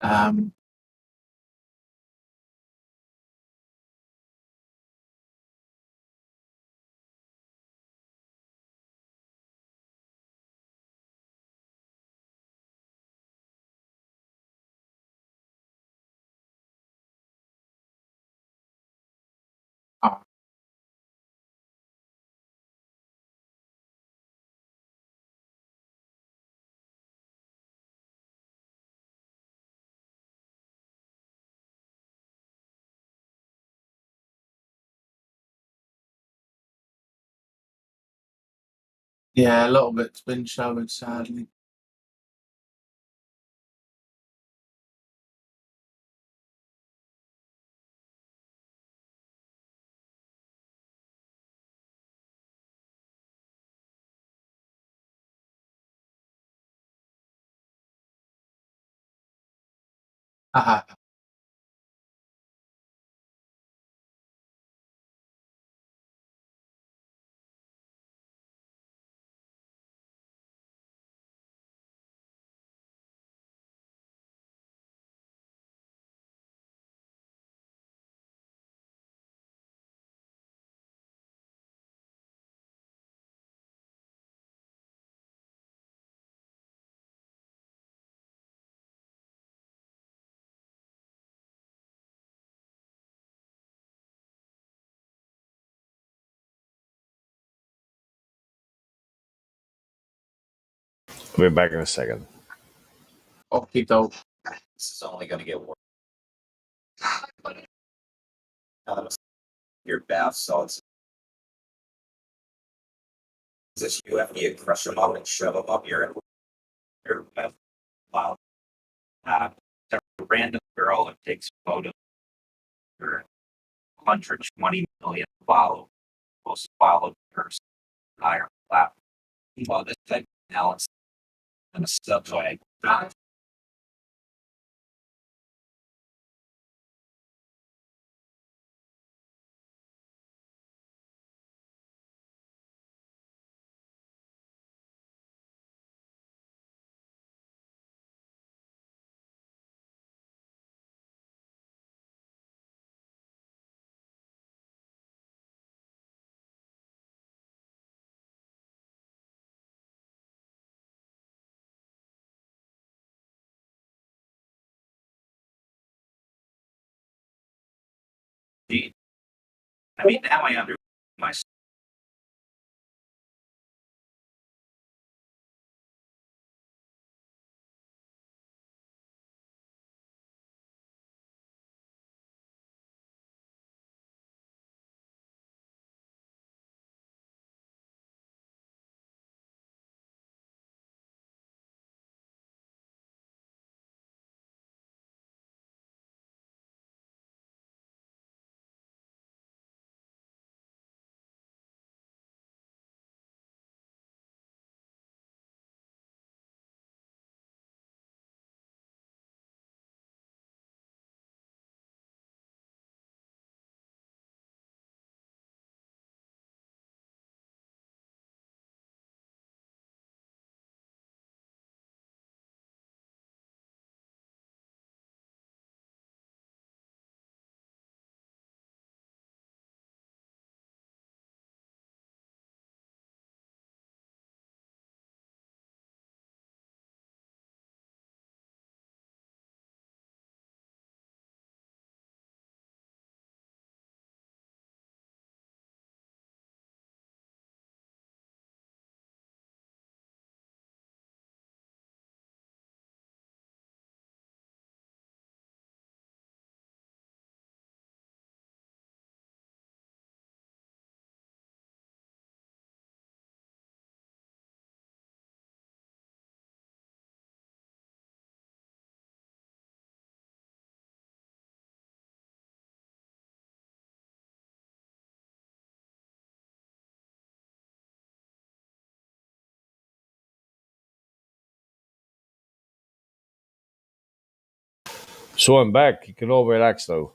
S11: Um, Yeah, a lot of it's been showered, sadly. Haha.
S10: We'll be back in a second.
S11: Okie doke.
S15: This is only going to get worse. Your bath salts. This you have to crush them up and shove them up your mouth. Wow. A random girl that takes photos. Her 120 million followers, most followed person, higher platform. Well, this type of analysis and a subway. I mean, now I understand my.
S10: So I'm back. You can all relax now.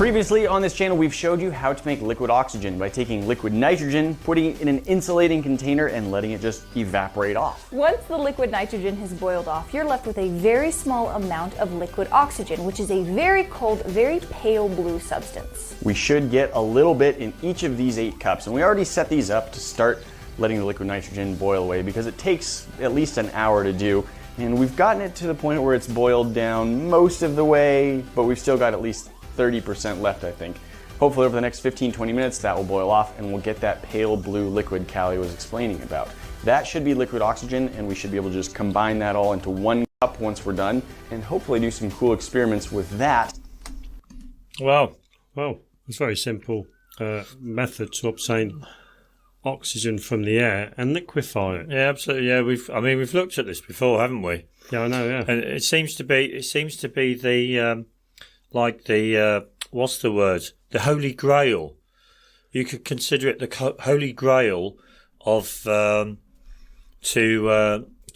S18: Previously on this channel, we've showed you how to make liquid oxygen by taking liquid nitrogen, putting it in an insulating container, and letting it just evaporate off.
S19: Once the liquid nitrogen has boiled off, you're left with a very small amount of liquid oxygen, which is a very cold, very pale blue substance.
S18: We should get a little bit in each of these 8 cups, and we already set these up to start letting the liquid nitrogen boil away because it takes at least an hour to do. And we've gotten it to the point where it's boiled down most of the way, but we've still got at least 30% left, I think. Hopefully over the next 15-20 minutes that will boil off and we'll get that pale blue liquid Callie was explaining about. That should be liquid oxygen, and we should be able to just combine that all into one cup once we're done and hopefully do some cool experiments with that.
S20: Wow, well, it's a very simple method to obtain oxygen from the air and liquefy it.
S21: Yeah, absolutely. Yeah, we've looked at this before, haven't we?
S20: Yeah, I know. Yeah,
S21: and it seems to be the what's the word? The Holy Grail. You could consider it the Holy Grail of to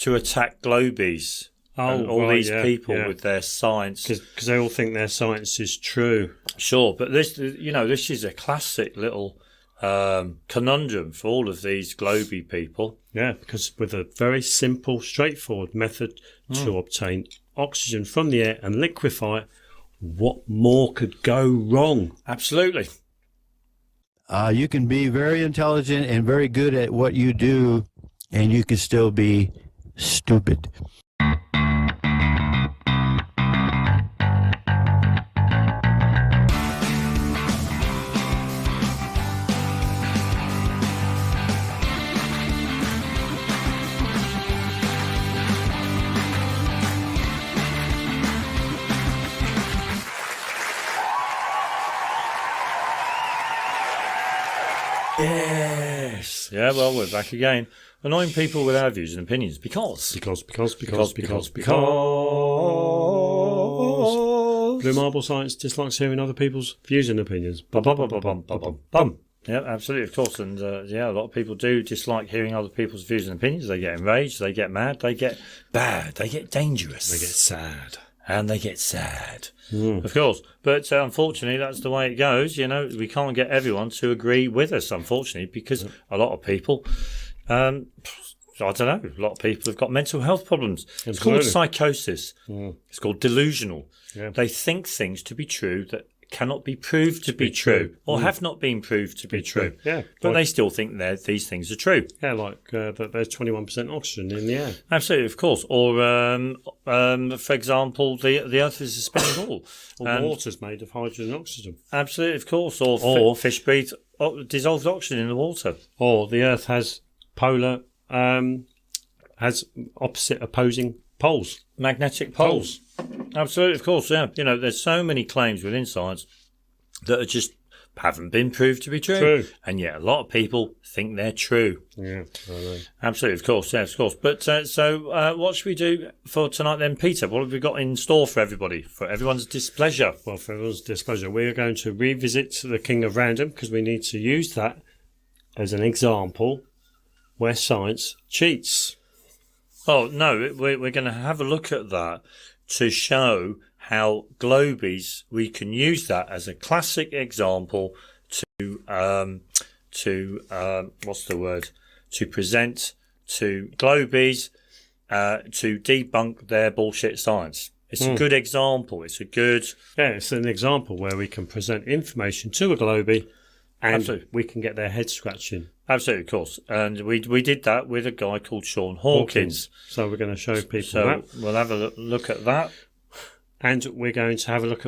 S21: attack globies.
S20: Oh,
S21: all
S20: right,
S21: these people with their science,
S20: because they all think their science is true.
S21: Sure, but this is a classic little conundrum for all of these globy people.
S20: Yeah, because with a very simple, straightforward method to obtain oxygen from the air and liquefy it, what more could go wrong?
S21: Absolutely.
S22: You can be very intelligent and very good at what you do, and you can still be stupid.
S21: Yes. Yeah, well, we're back again. Annoying people with our views and opinions because
S20: Blue Marble Science dislikes hearing other people's views and opinions. Bum, bum, bum, bum, bum, bum, bum.
S21: Yeah, absolutely, of course. And a lot of people do dislike hearing other people's views and opinions. They get enraged, they get mad, they get bad, they get dangerous.
S20: They get sad.
S21: And they get sad. Of course. But unfortunately, that's the way it goes. We can't get everyone to agree with us, unfortunately, because a lot of people, I don't know, a lot of people have got mental health problems. It's called psychosis. It's called delusional.
S20: Yeah.
S21: They think things to be true that cannot be proved to be true or have not been proved to be true.
S20: Yeah,
S21: but they still think that these things are true.
S20: Yeah, like that there's 21% oxygen in the air.
S21: Absolutely, of course. Or, for example, the Earth is a spinning ball.
S20: Or water's made of hydrogen and oxygen.
S21: Absolutely, of course. Or fish breathe dissolved oxygen in the water.
S20: Or the Earth has has opposite opposing poles.
S21: Magnetic poles. Absolutely, of course, yeah. There's so many claims within science that are just haven't been proved to be true. And yet a lot of people think they're true.
S20: Yeah, I know.
S21: Absolutely, of course, yes, of course. But so what should we do for tonight then, Peter? What have we got in store for everybody, for everyone's displeasure?
S20: Well, for everyone's displeasure, we are going to revisit the King of Random because we need to use that as an example where science cheats.
S21: Oh, no, we're going to have a look at that to show how globies, we can use that as a classic example to present to globies to debunk their bullshit science. It's a good example. It's
S20: an example where we can present information to a globie and
S21: Absolutely.
S20: we can get their head scratching.
S21: Absolutely, of course. And we did that with a guy called Sean Hawkins.
S20: So we're going to show people that.
S21: We'll have a look at that.
S20: And we're going to have a look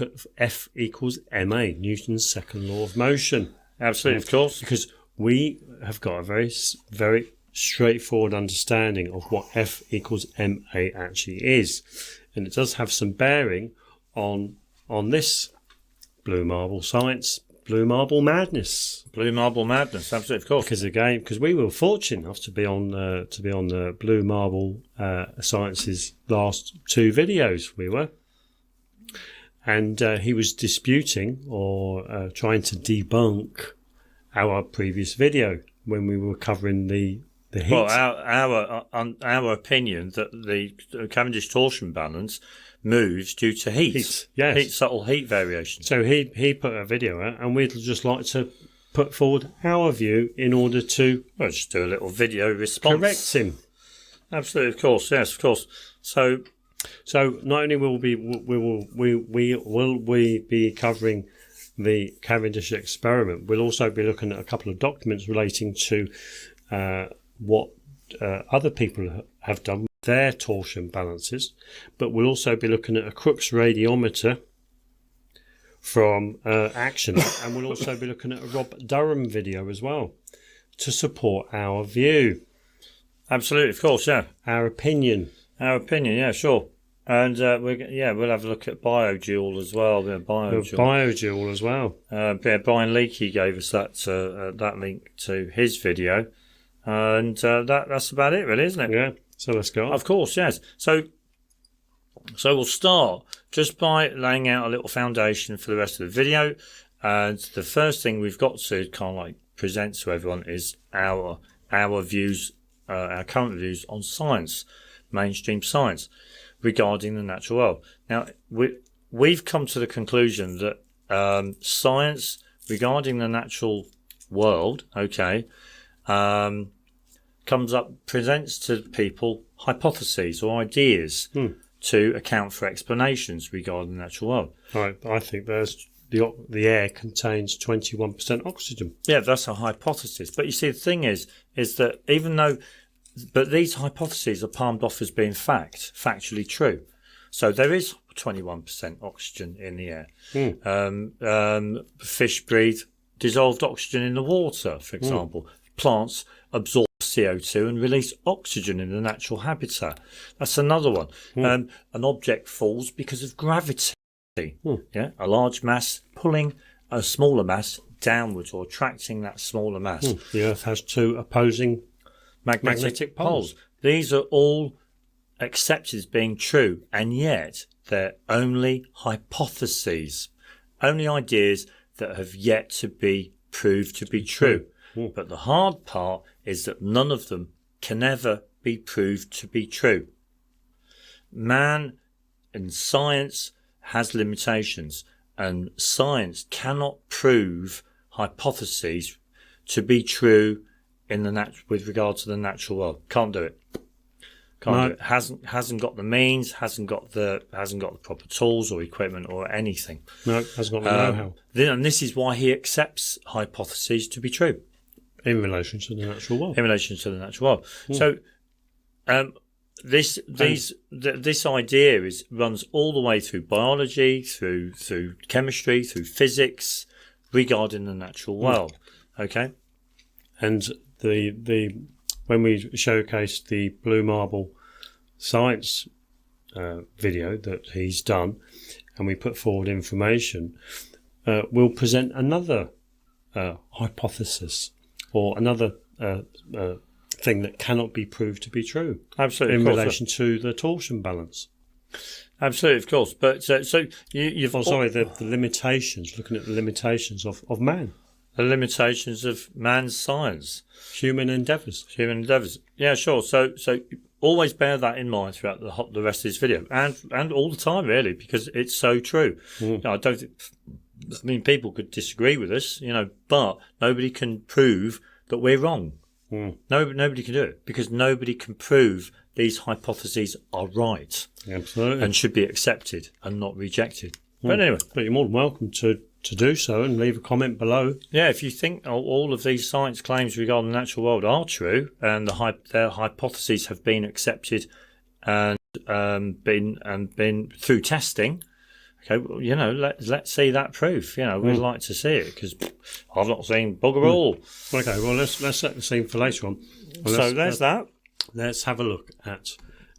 S20: at F equals ma, Newton's second law of motion.
S21: Absolutely, of course.
S20: Because we have got a very, very straightforward understanding of what F equals ma actually is. And it does have some bearing on this Blue Marble Science, Blue Marble Madness.
S21: Blue Marble Madness, absolutely, of course.
S20: Because we were fortunate enough to be on the Blue Marble Science's last 2 videos. We were, and he was disputing or trying to debunk our previous video when we were covering the
S10: The heat.
S21: Well, our opinion that the Cavendish torsion balance moves due to heat.
S10: Yes.
S21: Subtle heat variation.
S20: So he put a video out, and we'd just like to put forward our view in order to
S21: just do a little video response.
S20: Correct him.
S21: Absolutely, of course, yes, of course. So
S20: not only will we be covering the Cavendish experiment, we'll also be looking at a couple of documents relating to what other people have done with their torsion balances, but we'll also be looking at a Crookes radiometer from Action, and we'll also be looking at a Rob Durham video as well to support our view.
S21: Absolutely, of course, yeah.
S20: Our opinion,
S21: yeah, sure. And we'll have a look at BioDuel as well.
S20: BioDuel as well.
S21: Brian Leakey gave us that link to his video, and that's about it, really, isn't it?
S20: Yeah. So let's go.
S21: Of course, yes. So we'll start just by laying out a little foundation for the rest of the video. And the first thing we've got to kind of like present to everyone is our views, our current views on science, mainstream science, regarding the natural world. Now, we've come to the conclusion that science regarding the natural world, presents to people hypotheses or ideas to account for explanations regarding the natural world.
S20: Right, I think there's the air contains 21% oxygen.
S21: Yeah, that's a hypothesis. But you see, the thing is that but these hypotheses are palmed off as being factually true. So there is 21% oxygen in the air. Fish breathe dissolved oxygen in the water, for example. Plants absorb CO2 and release oxygen in the natural habitat. That's another one. An object falls because of gravity. Yeah, a large mass pulling a smaller mass downwards or attracting that smaller mass.
S20: The Earth has two opposing magnetic poles.
S21: These are all accepted as being true, and yet they're only hypotheses, only ideas that have yet to be proved to be true. But the hard part is that none of them can ever be proved to be true. Man and science has limitations, and science cannot prove hypotheses to be true with regard to the natural world. Can't do it. Can't do it. Hasn't got the means, hasn't got the proper tools or equipment or anything.
S20: No, hasn't got the know-how.
S21: And this is why he accepts hypotheses to be true.
S20: In relation to the natural world.
S21: In relation to the natural world. So this idea runs all the way through biology, through chemistry, through physics, regarding the natural world. Okay?
S20: And when we showcased the Blue Marble science video that he's done, and we put forward information, we'll present another hypothesis or another thing that cannot be proved to be true.
S21: Absolutely,
S20: in relation to the torsion balance.
S21: Absolutely, of course. But so you've
S20: the limitations. Looking at the limitations of man.
S21: The limitations of man's science.
S20: Human endeavours.
S21: Yeah, sure. So always bear that in mind throughout the rest of this video, and all the time, really, because it's so true. I mean, people could disagree with us, but nobody can prove that we're wrong. Nobody can do it, because nobody can prove these hypotheses are right.
S20: Absolutely.
S21: And should be accepted and not rejected. But anyway.
S20: But you're more than welcome to do so and leave a comment below.
S21: Yeah, if you think all of these science claims regarding the natural world are true and their hypotheses have been accepted and been through testing, okay, well, let's see that proof. We'd like to see it, because I've not seen bugger all.
S20: Okay, well let's set the scene for later on. Well,
S21: so there's that.
S20: Let's have a look at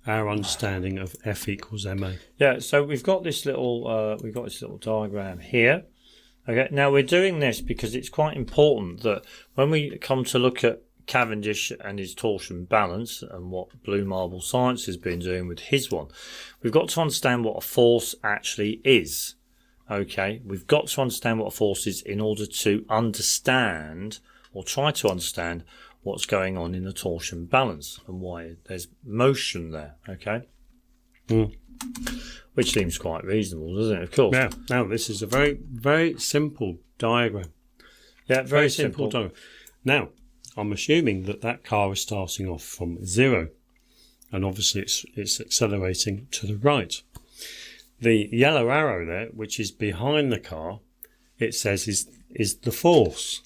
S20: our understanding of F equals ma.
S21: Yeah, so we've got this little diagram here. Okay, now we're doing this because it's quite important that when we come to look at Cavendish and his torsion balance and what Blue Marble Science has been doing with his one, we've got to understand what a force actually is. Okay, we've got to understand what a force is in order to understand, or try to understand, what's going on in the torsion balance and why there's motion there, okay? Which seems quite reasonable, doesn't it? Of course.
S20: Yeah. Now, this is a very, very simple diagram.
S21: Yeah, very simple
S20: diagram. Now, I'm assuming that car is starting off from 0, and obviously it's accelerating to the right. The yellow arrow there, which is behind the car, it says is the force.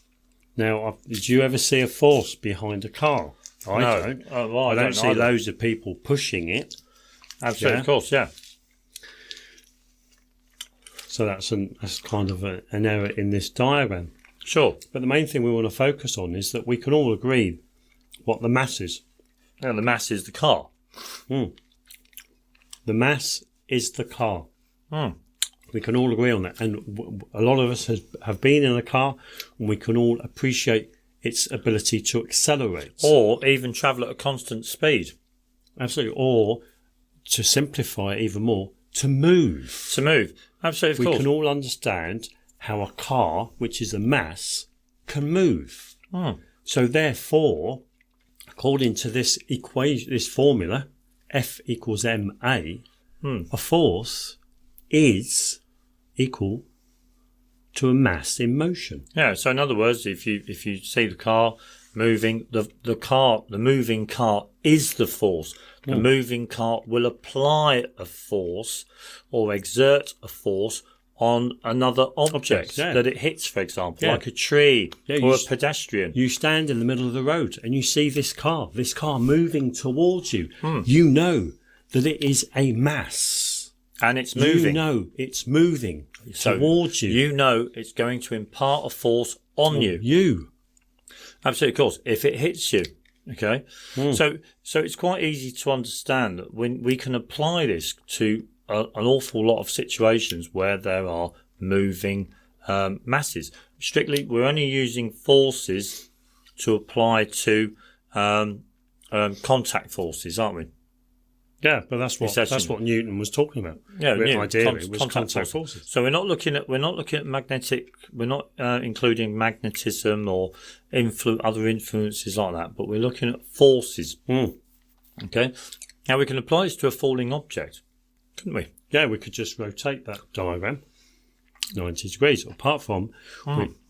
S20: Now, did you ever see a force behind a car? I don't. I don't see loads of people pushing it.
S21: Absolutely, of course, yeah.
S20: So that's kind of an error in this diagram.
S21: Sure.
S20: But the main thing we want to focus on is that we can all agree what the mass is.
S21: Yeah, the mass is the car.
S20: The mass is the car. We can all agree on that. And a lot of us have been in a car, and we can all appreciate its ability to accelerate.
S21: Or even travel at a constant speed.
S20: Absolutely. Or, to simplify it even more, to move.
S21: To move. Absolutely, of course.
S20: We can all understand how a car, which is a mass, can move. So therefore, according to this equation, this formula, F equals ma, a force is equal to a mass in motion.
S21: Yeah. So in other words, if you see the car moving, the moving car is the force. The moving car will apply a force or exert a force on another object that it hits, for example, like a tree or a pedestrian.
S20: You stand in the middle of the road and you see this car moving towards you. You know that it is a mass.
S21: And it's moving.
S20: You know it's moving towards you.
S21: You know it's going to impart a force on you. Absolutely, of course, if it hits you. Okay, so it's quite easy to understand that when we can apply this to an awful lot of situations where there are moving masses. Strictly, we're only using forces to apply to contact forces, aren't we?
S20: Yeah, but that's what Newton was talking about.
S21: Yeah,
S20: ideally was contact forces.
S21: So we're not looking at magnetic. We're not including magnetism or other influences like that. But we're looking at forces. Okay. Now we can apply this to a falling object, couldn't we?
S20: Yeah, we could just rotate that diagram 90 degrees. Apart from,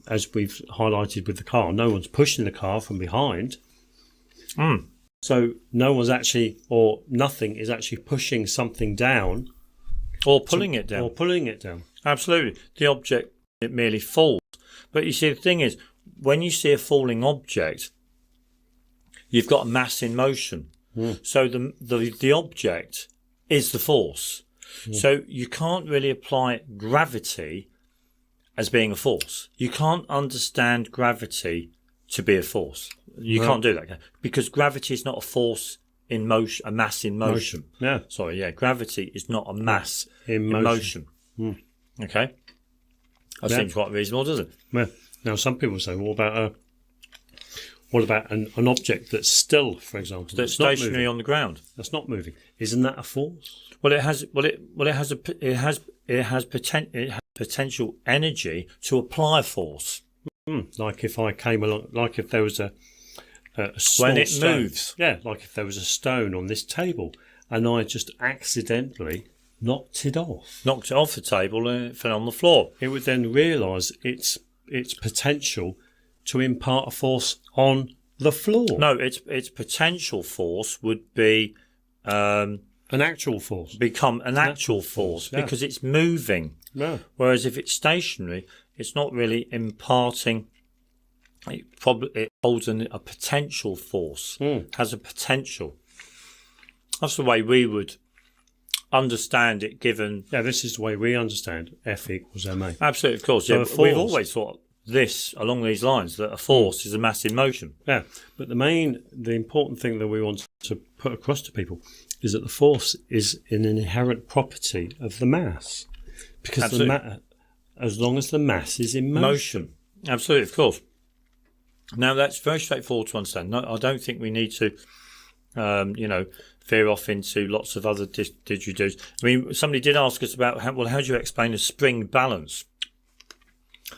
S20: as we've highlighted with the car, no one's pushing the car from behind. So no one's actually, or nothing is actually pushing something down.
S21: Or pulling it down. Absolutely. The object, it merely falls. But you see, the thing is, when you see a falling object, you've got a mass in motion. So the object is the force. So you can't really apply gravity as being a force. You can't understand gravity to be a force. You can't do that because gravity is not a force in motion, a mass in motion.
S20: Yeah.
S21: Sorry, yeah. Gravity is not a mass in motion. Okay. That seems quite reasonable, doesn't it?
S20: Yeah. Now, some people say, what about an object that's still, for example,
S21: that's stationary on the ground?
S20: That's not moving. Isn't that a force?
S21: Well, it has potential energy to apply force.
S20: Like if I came along, like if there was a small
S21: when it
S20: stone.
S21: moves.
S20: Yeah, like if there was a stone on this table and I just accidentally knocked it off
S21: the table and it fell on the floor.
S20: It would then realise its potential to impart a force on the floor.
S21: No, its potential force would be
S20: an actual force.
S21: Become an actual force because it's moving.
S20: Yeah.
S21: Whereas if it's stationary, it's not really imparting. It holds a potential force. Has a potential. That's the way we would understand it. Given
S20: this is the way we understand F equals ma.
S21: Absolutely, of course. So we've always thought this along these lines, that a force is a mass in motion.
S20: Yeah, but the important thing that we want to put across to people is that the force is an inherent property of the mass, because as long as the mass is in motion.
S21: Absolutely, of course. Now that's very straightforward to understand. No, I don't think we need to, veer off into lots of other didgeridoos. I mean, somebody did ask us about how do you explain a spring balance?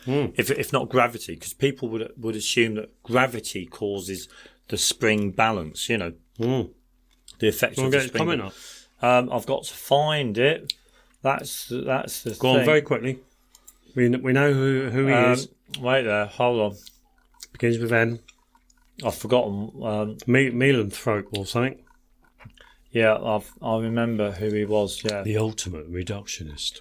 S21: if not gravity, because people would assume that gravity causes the spring balance. You know, the effect of the spring.
S20: Comment up.
S21: I've got to find it. That's the
S20: Go
S21: thing.
S20: on very quickly. We know who he is.
S21: Wait there, hold on.
S20: Begins with M.
S21: I've forgotten.
S20: Melanthrope or something.
S21: Yeah, I remember who he was. Yeah,
S20: the ultimate reductionist.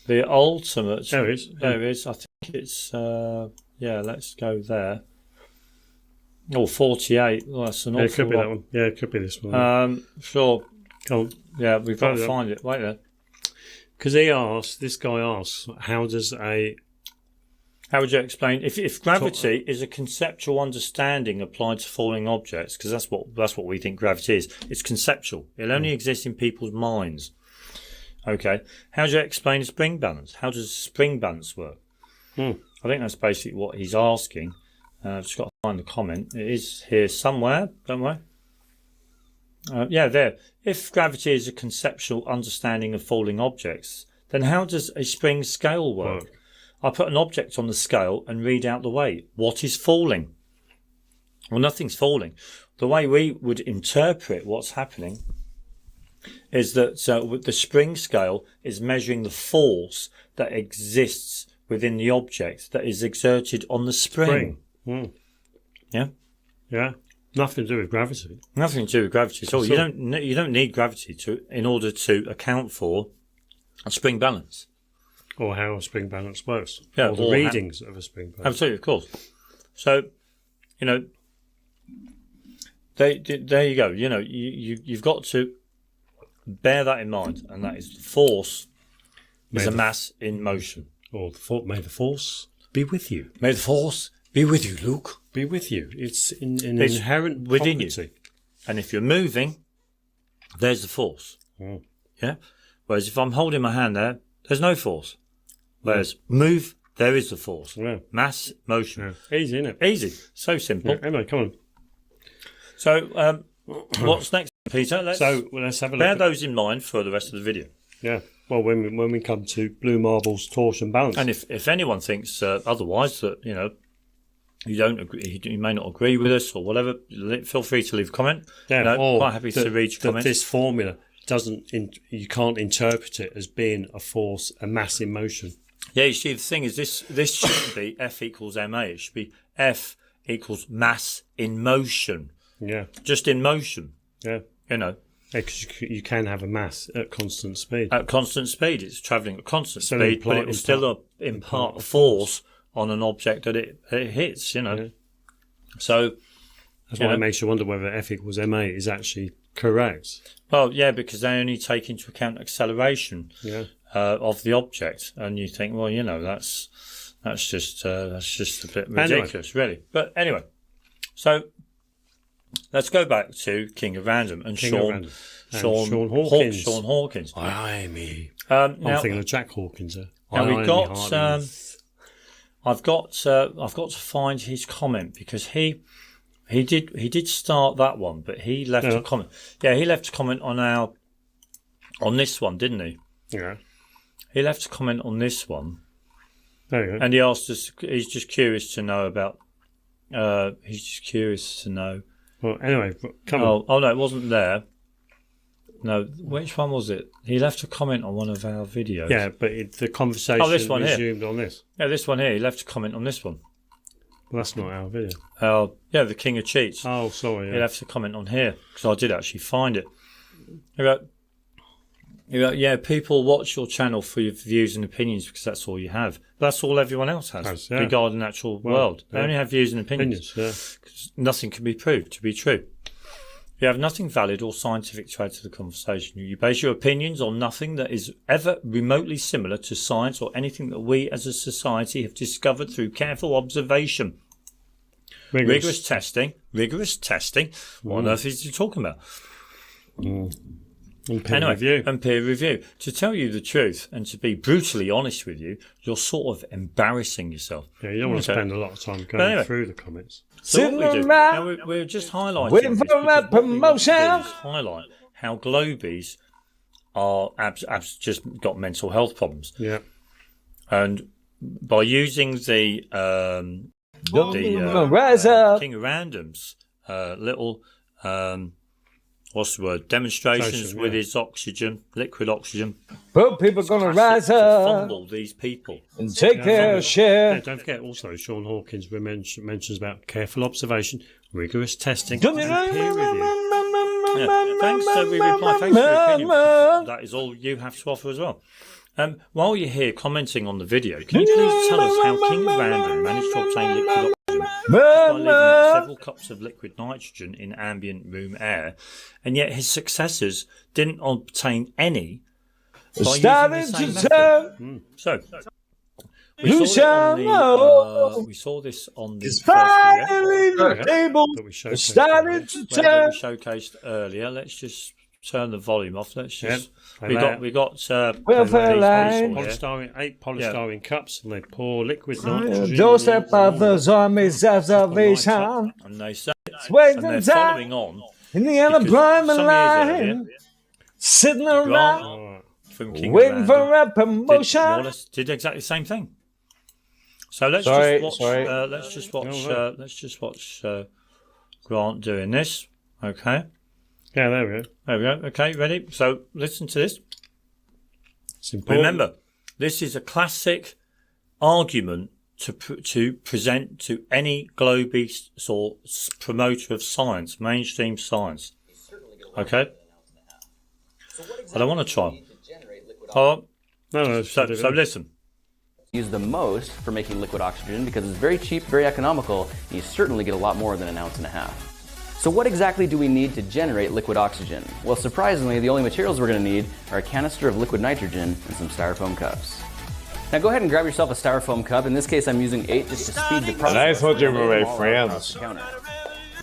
S21: The ultimate.
S20: There it is.
S21: There it is. I think it's. Yeah, let's go there. Oh, 48. Well, that's an awful
S20: it could be
S21: lot.
S20: that one. Yeah, it could be this one.
S21: Sure.
S20: Come on.
S21: Yeah, we've got to find it. Wait there.
S20: Because this guy asks, how would
S21: you explain if gravity is a conceptual understanding applied to falling objects? Because that's what we think gravity is. It's conceptual. It only exists in people's minds. Okay. How do you explain a spring balance? How does spring balance work? I think that's basically what he's asking. I've just got to find the comment. It is here somewhere. Don't worry. Yeah, there. If gravity is a conceptual understanding of falling objects, then how does a spring scale work? I put an object on the scale and read out the weight. What is falling? Well, nothing's falling. The way we would interpret what's happening is that the spring scale is measuring the force that exists within the object that is exerted on the spring. Yeah?
S20: Yeah. Nothing to do with gravity.
S21: Nothing to do with gravity at all. You don't need gravity in order to account for a spring balance.
S20: Or how a spring balance works.
S21: Yeah,
S20: or the readings of a spring balance.
S21: Absolutely, of course. So, there you go. You've got to bear that in mind, and that is the force is a mass in motion.
S20: Or may the force be with you.
S21: May the force be with you, Luke.
S20: Be with you. It's an inherent
S21: within
S20: property.
S21: you. And if you're moving, there's the force. Yeah. Whereas if I'm holding my hand there, there's no force. Whereas move, there is the force.
S20: Yeah.
S21: Mass, motion.
S20: Yeah. Easy, isn't it?
S21: Easy. So simple.
S20: Yeah. Anyway, come on.
S21: So, what's next, Peter? Let's
S20: have a look.
S21: Bear those in mind for the rest of the video.
S20: Yeah. Well, when we come to blue marbles, torsion, balance,
S21: and if anyone thinks otherwise, that you don't agree, you may not agree with us or whatever, feel free to leave a comment.
S20: Yeah.
S21: Or quite happy to read your comments.
S20: This formula you can't interpret it as being a force, a mass in motion.
S21: Yeah, you see, the thing is, this shouldn't be F equals ma. It should be F equals mass in motion.
S20: Yeah.
S21: Just in motion.
S20: Yeah. Because you can have a mass at constant speed.
S21: At constant speed, it's travelling at constant speed, but it will still impart a force on an object that it hits. Yeah. So
S20: that's why it makes you wonder whether F equals ma is actually correct.
S21: Well, yeah, because they only take into account acceleration of the object, and you think, well, that's just a bit ridiculous, really. But anyway, so let's go back to King of Random and Sean
S20: Hawkins.
S21: Sean Hawkins.
S20: I'm
S21: now,
S20: thinking of Jack Hawkins.
S21: Now we've got. I've got to find his comment because he did start that one, but he left a comment. Yeah, he left a comment on this one, didn't he?
S20: Yeah.
S21: He left a comment on this one.
S20: There you go.
S21: And he asked us. He's just curious to know about. He's just curious to know.
S20: Well, anyway, come on.
S21: Oh no, it wasn't there. No, which one was it? He left a comment on one of our videos.
S20: Yeah, but the conversation resumed on this.
S21: Yeah, this one here. He left a comment on this one.
S20: Well, that's not our video.
S21: Yeah, the King of Cheats.
S20: Oh, sorry. Yeah.
S21: He left a comment on here because I did actually find it. Yeah, people watch your channel for your views and opinions because that's all you have. That's all everyone else has regarding the natural world. They only have views and opinions. 'Cause nothing can be proved to be true. You have nothing valid or scientific to add to the conversation. You base your opinions on nothing that is ever remotely similar to science or anything that we as a society have discovered through careful observation. Rigorous testing. What on earth is he talking about?
S20: And peer review.
S21: And peer review. To tell you the truth and to be brutally honest with you, you're sort of embarrassing yourself.
S20: Yeah, you don't want to spend a lot of time going through the comments.
S21: So what we do, now we're just highlighting
S10: waiting for that promotion.
S21: Highlight how globies are just got mental health problems.
S20: Yeah.
S21: And by using the
S10: rise up.
S21: King of Random's little what's the word, demonstrations with his oxygen, liquid oxygen.
S10: But people are gonna rise up,
S21: fumble these people
S10: and take their share.
S20: Yeah, don't forget also Sean Hawkins mentions about careful observation, rigorous testing,
S10: Don't
S20: and
S10: you
S20: peer review.
S21: Yeah, thanks. We reply. Thanks for your opinion. That is all you have to offer as well. While you're here commenting on the video, can you please tell us how King of Random managed to obtain liquid oxygen just by leaving out several cups of liquid nitrogen in ambient room air, and yet his successors didn't obtain any by using the same method? So, we saw this on the first video that we showcased earlier. Let's just turn the volume off. Let's just we got
S20: eight polystyrene cups, and they pour liquid nitrogen.
S10: Those brothers armies observation.
S21: And they say,
S10: Wait
S21: and they're following on
S10: in the unemployment line, sitting around waiting for a promotion.
S21: Did exactly the same thing. So let's just watch Grant doing this. Okay.
S20: Yeah, there we go.
S21: There we go. Okay, ready? So listen to this. Remember, this is a classic argument to present to any globies or promoter of science, mainstream science. Okay? I don't want to try. Hold on. So listen.
S2: Use the most for making liquid oxygen because it's very cheap, very economical, and you certainly get a lot more than 1.5 ounces. So what exactly do we need to generate liquid oxygen? Well, surprisingly, the only materials we're going to need are a canister of liquid nitrogen and some styrofoam cups. Now go ahead and grab yourself a styrofoam cup. In this case, I'm using 8 just to speed the process.
S10: And I thought you were my friends.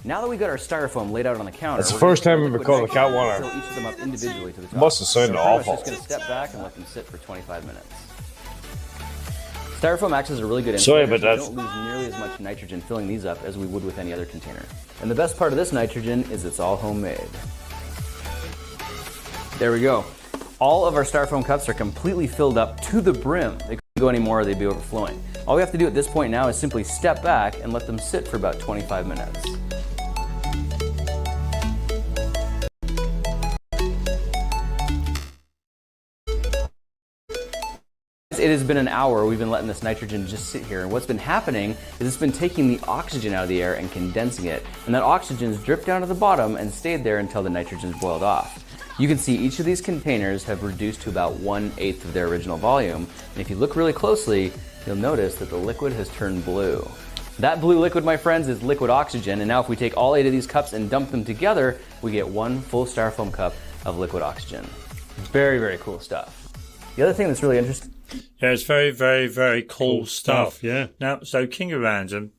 S2: Now that we got our styrofoam laid out on the counter,
S10: that's the first time I've ever called a cat one.
S2: Fill each of them up individually to the top.
S10: Must have sounded awful.
S2: I'm just going to step back and let them sit for 25 minutes. Styrofoam acts as a really good insulator, so we don't lose nearly as much nitrogen filling these up as we would with any other container. And the best part of this nitrogen is it's all homemade. There we go. All of our styrofoam cups are completely filled up to the brim. They couldn't go any more or they'd be overflowing. All we have to do at this point now is simply step back and let them sit for about 25 minutes. It has been an hour we've been letting this nitrogen just sit here, and what's been happening is it's been taking the oxygen out of the air and condensing it, and that oxygen's dripped down to the bottom and stayed there until the nitrogen's boiled off. You can see each of these containers have reduced to about 1/8 of their original volume, and if you look really closely, you'll notice that the liquid has turned blue. That blue liquid, my friends, is liquid oxygen, and now if we take all 8 of these cups and dump them together, we get 1 full styrofoam cup of liquid oxygen. Very, very cool stuff. The other thing that's really interesting.
S21: Yeah, it's very, very, very cool stuff.
S20: Yeah.
S21: Now, so King of Random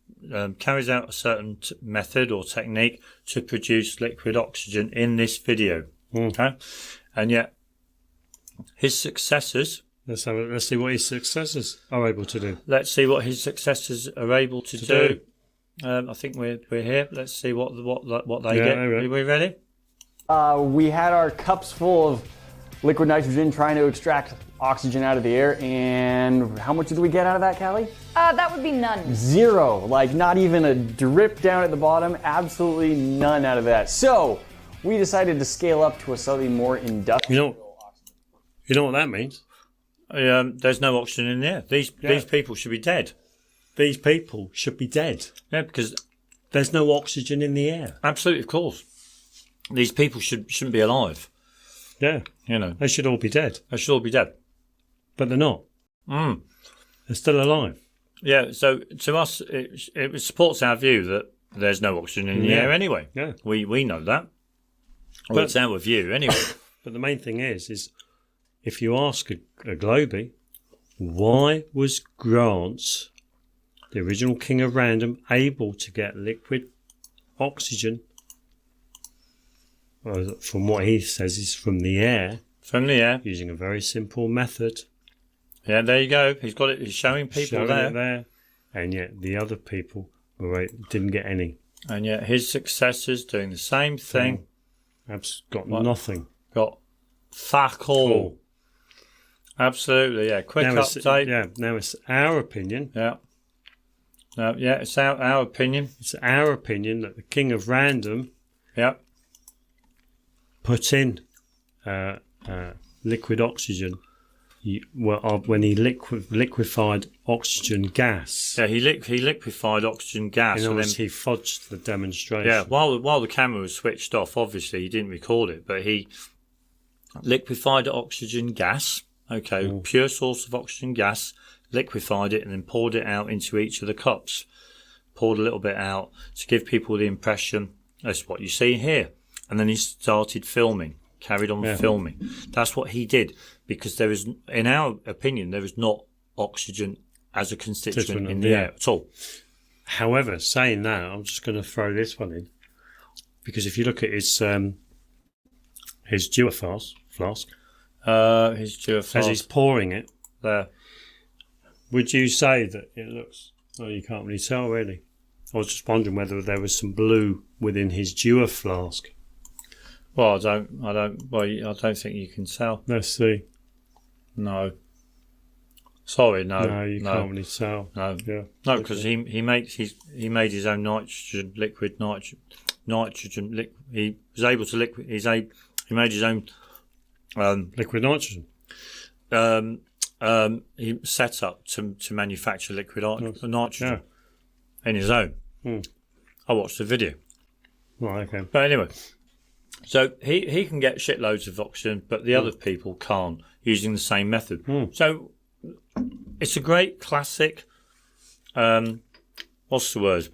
S21: carries out a certain method or technique to produce liquid oxygen in this video. Okay, and yet his successors.
S20: Let's see what his successors are able to do.
S21: Let's see what his successors are able to do. I think we're here. Let's see what they get. Are we ready?
S3: We had our cups full of liquid nitrogen trying to extract oxygen out of the air, and how much did we get out of that, Callie?
S19: That would be none.
S3: 0, like not even a drip down at the bottom, absolutely none out of that. So we decided to scale up to a slightly more industrial.
S20: You know what that means?
S21: There's no oxygen in the air. These people should be dead.
S20: These people should be dead.
S21: Yeah, because
S20: there's no oxygen in the air.
S21: Absolutely, of course. These people shouldn't be alive.
S20: Yeah.
S21: You know.
S20: They should all be dead.
S21: They should all be dead.
S20: But they're not. They're still alive.
S21: Yeah, so to us, it supports our view that there's no oxygen in the air anyway.
S20: Yeah.
S21: We know that. Well, it's our view anyway.
S20: But the main thing is if you ask a Globie, why was Grant, the original King of Random, able to get liquid oxygen, from what he says is from the air.
S21: From the air.
S20: Using a very simple method.
S21: Yeah, there you go. He's got it. He's showing people there.
S20: And yet the other people didn't get any.
S21: And yet his successors doing the same thing.
S20: Got nothing.
S21: Got fuck all. Absolutely, yeah. Quick update.
S20: Yeah, now it's our opinion.
S21: Yeah. Yeah, it's our opinion.
S20: It's our opinion that the king of random put in liquid oxygen when he liquefied oxygen gas.
S21: Yeah, he liquefied oxygen gas.
S20: In other words,
S21: then
S20: he fudged the demonstration.
S21: Yeah, while the camera was switched off, obviously he didn't record it, but he liquefied oxygen gas. Okay, pure source of oxygen gas, liquefied it and then poured it out into each of the cups. Poured a little bit out to give people the impression, that's what you see here. And then he started filming, carried on filming. That's what he did, because there is, in our opinion, there is not oxygen as a constituent in the air at all.
S20: However, saying that, I'm just going to throw this one in, because if you look at his Dewar flask, as he's pouring it
S21: there,
S20: would you say that it looks? Oh, you can't really tell, really. I was just wondering whether there was some blue within his Dewar flask.
S21: Well, I don't think you can tell.
S20: Let's see.
S21: No. Sorry, no.
S20: No, you can't really tell.
S21: No,
S20: yeah,
S21: no, because he made his own nitrogen, liquid nitrogen. He was able to liquid. He made his own
S20: liquid nitrogen.
S21: He set up to manufacture liquid nitrogen in his own. I watched the video.
S20: Right, okay.
S21: But anyway, so he can get shitloads of oxygen, but the other people can't using the same method. So it's a great classic, what's the word?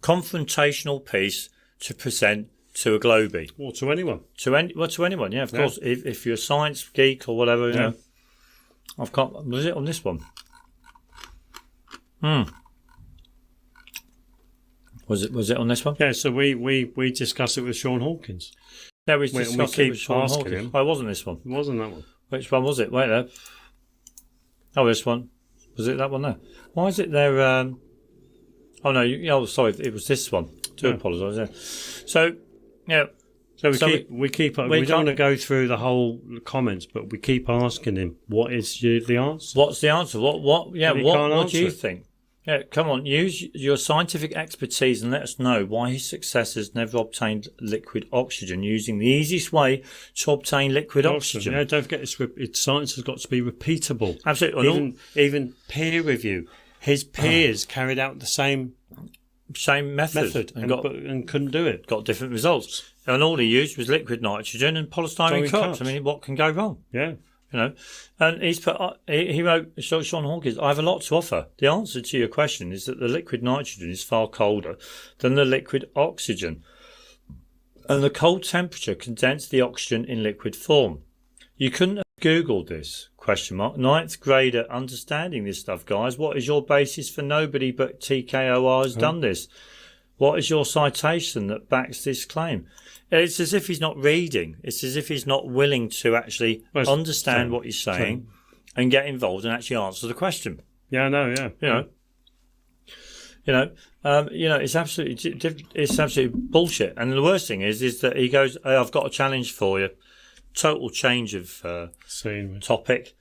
S21: Confrontational piece to present to a globie.
S20: Or to anyone.
S21: To anyone, yeah, of course. If you're a science geek or whatever, you know. I've got, was it on this one? Was it on this one?
S20: Yeah, so we discussed it with Sean Hawkins.
S21: Yeah, we discussed it with Sean Hawkins. Oh, it wasn't this one.
S20: It wasn't that one.
S21: Which one was it? Wait there. Oh, this one. Was it that one there? Why is it there? Oh no, sorry, it was this one. Do apologise. Yeah. So, yeah.
S20: So we don't want to go through the whole comments, but we keep asking him, what is the answer?
S21: What's the answer? What do you think? Yeah, come on, use your scientific expertise and let us know why his successors never obtained liquid oxygen using the easiest way to obtain liquid oxygen.
S20: Yeah, don't forget, science has got to be repeatable.
S21: Absolutely.
S20: Even peer review. His peers carried out the same
S21: method
S20: and couldn't do it.
S21: Got different results. And all he used was liquid nitrogen and polystyrene cups. I mean, what can go wrong?
S20: Yeah.
S21: You know, and he wrote, Sean Hawkins, I have a lot to offer. The answer to your question is that the liquid nitrogen is far colder than the liquid oxygen. And the cold temperature condensed the oxygen in liquid form. You couldn't have Googled this, ? Ninth grader understanding this stuff, guys. What is your basis for nobody but TKOR has done this? What is your citation that backs this claim? It's as if he's not reading. It's as if he's not willing to actually understand what he's saying and get involved and actually answer the question.
S20: Yeah, I know. Yeah,
S21: it's absolutely bullshit. And the worst thing is that he goes, hey, "I've got a challenge for you." Total change of topic.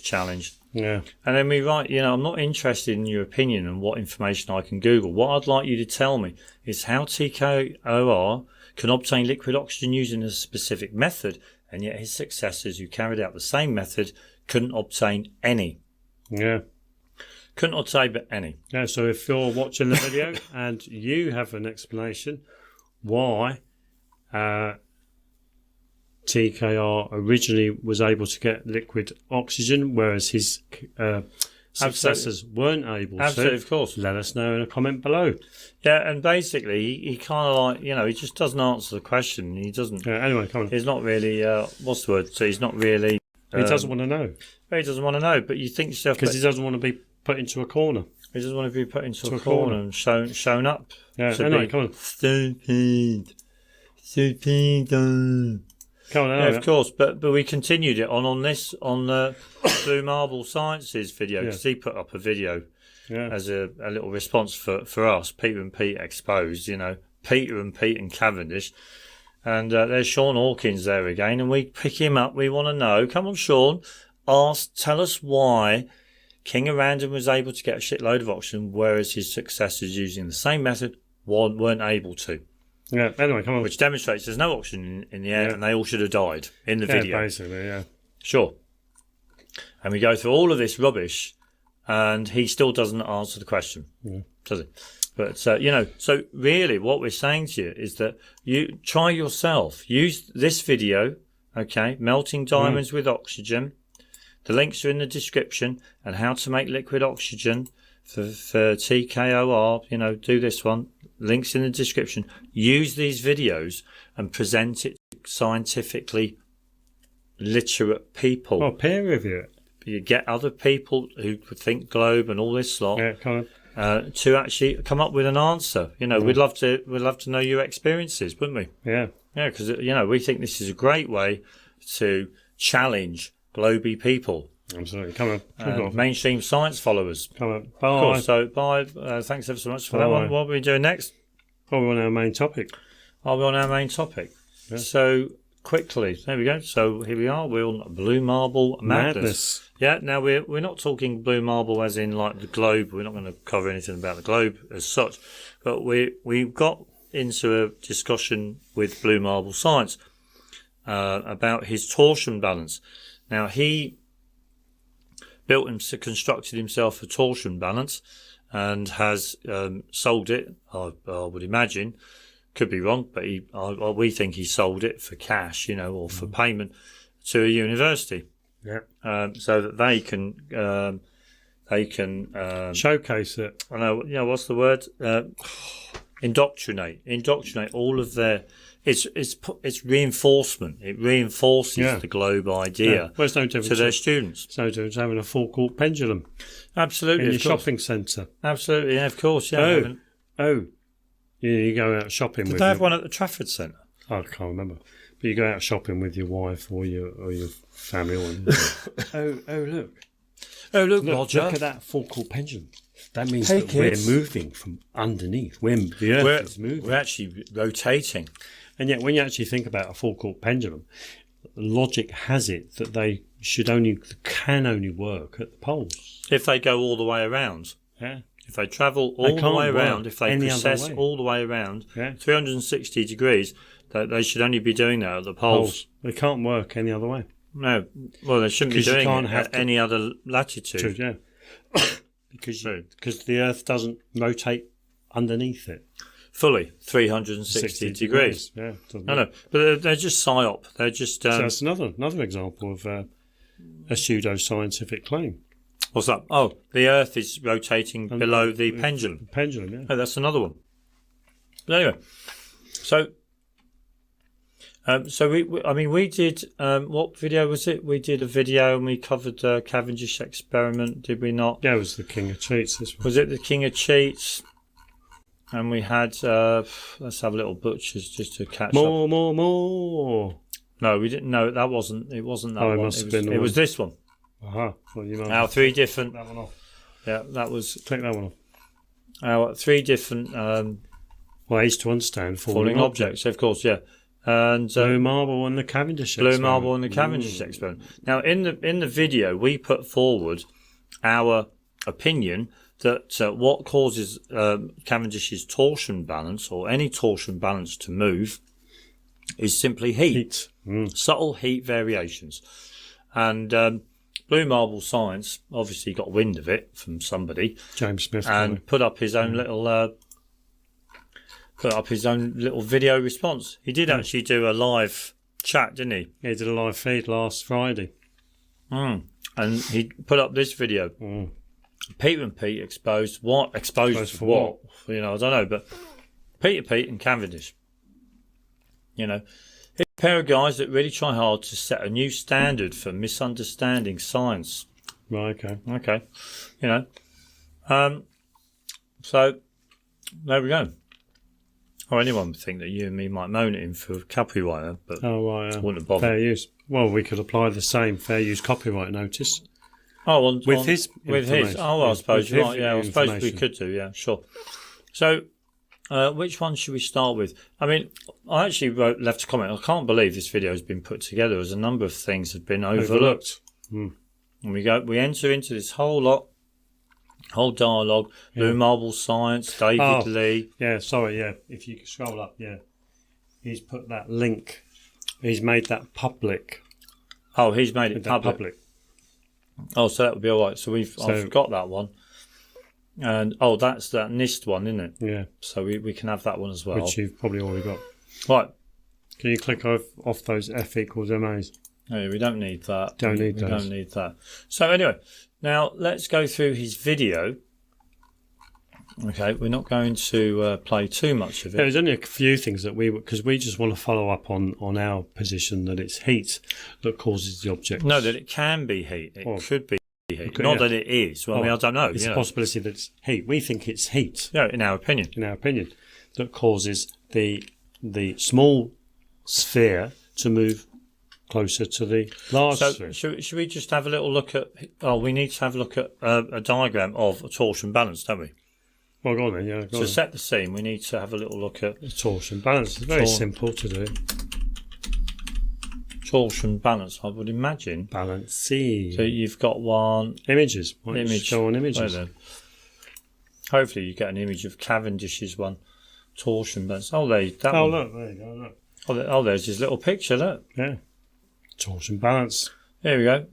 S21: Challenge.
S20: Yeah.
S21: And then we write, I'm not interested in your opinion and what information I can Google. What I'd like you to tell me is how TKOR can obtain liquid oxygen using a specific method, and yet his successors who carried out the same method couldn't obtain any.
S20: Yeah.
S21: Couldn't obtain but any.
S20: Yeah, so if you're watching the video and you have an explanation why TKR originally was able to get liquid oxygen, whereas his successors weren't able to.
S21: Absolutely, of course.
S20: Let us know in a comment below.
S21: Yeah, and basically, he kind of he just doesn't answer the question. He doesn't.
S20: Yeah, anyway, come on.
S21: He's not really, what's the word? So he's not really.
S20: He doesn't want to know.
S21: He doesn't want to know, but you think yourself.
S20: Because he doesn't want to be put into a corner.
S21: He doesn't want to be put into a corner and shown up.
S20: Yeah, anyway, come on.
S21: Stupid.
S20: Come on,
S21: yeah, of course, but we continued it on the Blue Marble Sciences video, because he put up a video as a little response for us, Peter and Pete Exposed, Peter and Pete and Cavendish, And there's Sean Hawkins there again, and we pick him up. We want to know. Come on, Sean. Tell us why King of Random was able to get a shitload of oxygen, whereas his successors using the same method weren't able to.
S20: Yeah, anyway, come on.
S21: Which demonstrates there's no oxygen in the air, and they all should have died in the video.
S20: Basically, yeah.
S21: Sure. And we go through all of this rubbish, and he still doesn't answer the question, does he? But, so really what we're saying to you is that you try yourself. Use this video, okay, melting diamonds with oxygen. The links are in the description, and how to make liquid oxygen for TKOR, do this one. Links in the description. Use these videos and present it to scientifically literate people.
S20: Oh, peer review it.
S21: You get other people who think globe and all this lot to actually come up with an answer. We'd love to know your experiences, wouldn't we?
S20: Yeah.
S21: Yeah, because we think this is a great way to challenge globy people.
S20: Absolutely. Come on.
S21: Mainstream science followers.
S20: Come on. Bye.
S21: Cool. So bye. Thanks ever so much for that one. What are we doing next?
S20: Oh, we're on our main topic.
S21: Are we on our main topic? Yeah. So quickly, there we go. So here we are. We're on Blue Marble Madness. Yeah. Now we're not talking Blue Marble as in like the globe. We're not going to cover anything about the globe as such. But we got into a discussion with Blue Marble Science about his torsion balance. Now he constructed himself a torsion balance and has sold it. I would imagine, could be wrong, but we think he sold it for cash, or for payment to a university.
S20: Yeah.
S21: So that they can
S20: showcase it.
S21: I know. What's the word? Indoctrinate all of their. It's reinforcement. It reinforces the globe idea
S20: well, it's no
S21: to their students.
S20: It's no different to having a forecourt pendulum.
S21: Absolutely,
S20: in your shopping centre.
S21: Absolutely, yeah, of course. Yeah.
S20: You go out shopping.
S21: Did they have one at the Trafford Centre?
S20: I can't remember. But you go out shopping with your wife or your family. Look, Roger. Look at that forecourt pendulum. That means that we're moving from underneath. The Earth is moving.
S21: We're actually rotating.
S20: And yet, when you actually think about a forecourt pendulum, logic has it that they can only work at the poles.
S21: If they go all the way around.
S20: Yeah.
S21: If they travel all the way around, if they process all the way around, 360 degrees, they should only be doing that at the poles.
S20: They can't work any other way.
S21: No. Well, they shouldn't be doing it at any other latitude.
S20: True, yeah. Because the Earth doesn't rotate underneath it.
S21: Fully 360 degrees.
S20: Yeah,
S21: no, but they're just psyop. They're just.
S20: So that's another example of a pseudo-scientific claim.
S21: What's that? Oh, the Earth is rotating below the pendulum.
S20: Pendulum, yeah.
S21: Oh, that's another one. But anyway, so we did. What video was it? We did a video and we covered the Cavendish experiment. Did we not?
S20: Yeah, it was the King of Cheats.
S21: Was it the King of Cheats? And we had, let's have a little butchers just to catch up.
S20: More.
S21: No, we didn't. No, it wasn't that one.
S20: It must have been the one.
S21: It was this one.
S20: Well, you might
S21: our three different.
S20: Take that one off.
S21: Yeah, that was.
S20: Take that one off.
S21: Our three different
S20: ways to understand
S21: falling objects, of course, yeah. And
S20: Blue Marble and the Cavendish experiment.
S21: Blue Marble and the Cavendish experiment. Now, in the video, we put forward our opinion that what causes Cavendish's torsion balance, or any torsion balance to move, is simply heat. Subtle heat variations. And Blue Marble Science obviously got wind of it from somebody,
S20: James Smith,
S21: and put up his own little video response. He did actually do a live chat, didn't he?
S20: He did a live feed last Friday.
S21: And he put up this video. Peter and Pete exposed what? Exposed for what? I don't know, but Peter, Pete and Cavendish. It's a pair of guys that really try hard to set a new standard for misunderstanding science.
S20: Right,
S21: okay. So there we go. Or anyone would think that you and me might moan at him for copyright, but wouldn't have bothered.
S20: Fair use. Well, we could apply the same fair use copyright notice.
S21: Oh,
S20: with his.
S21: Oh, well, I suppose you're right. Yeah, I suppose we could do. Yeah, sure. So Which one should we start with? I mean, I actually left a comment. I can't believe this video has been put together as a number of things have been overlooked.
S20: Mm.
S21: And we enter into this whole dialogue.
S20: Yeah.
S21: Blue Marble Science, David Lee.
S20: Yeah, sorry, yeah. If you could scroll up, yeah. He's put that link. He's made that public.
S21: Oh, he's made it public. Oh, so that would be all right. So I've got that one. And that's that NIST one, isn't it?
S20: Yeah.
S21: So we can have that one as well.
S20: Which you've probably already got.
S21: Right.
S20: Can you click off those F equals MAs?
S21: No, we don't need that.
S20: Don't
S21: we
S20: need those.
S21: Don't need that. So anyway, now let's go through his video. Okay, we're not going to play too much of it.
S20: There's only a few things that because we just want to follow up on our position that it's heat that causes the object.
S21: No, that it can be heat. It could be heat. Not that it is. Well, I mean, I don't know.
S20: It's a possibility that it's heat. We think it's heat.
S21: Yeah, in our opinion.
S20: In our opinion, that causes the small sphere to move closer to the large sphere.
S21: Should we just have a little look at... we need to have a look at a diagram of a torsion balance, don't we?
S20: Well, go on then, yeah.
S21: To set the scene, we need to have a little look at...
S20: The torsion balance. It's very simple to do.
S21: Torsion balance, I would imagine.
S20: Balance C.
S21: So you've got one...
S20: Images. Go on images.
S21: Hopefully you get an image of Cavendish's one. Torsion balance. Oh, look, there you go, look. There's his little picture, look.
S20: Yeah. Torsion balance.
S21: There we go.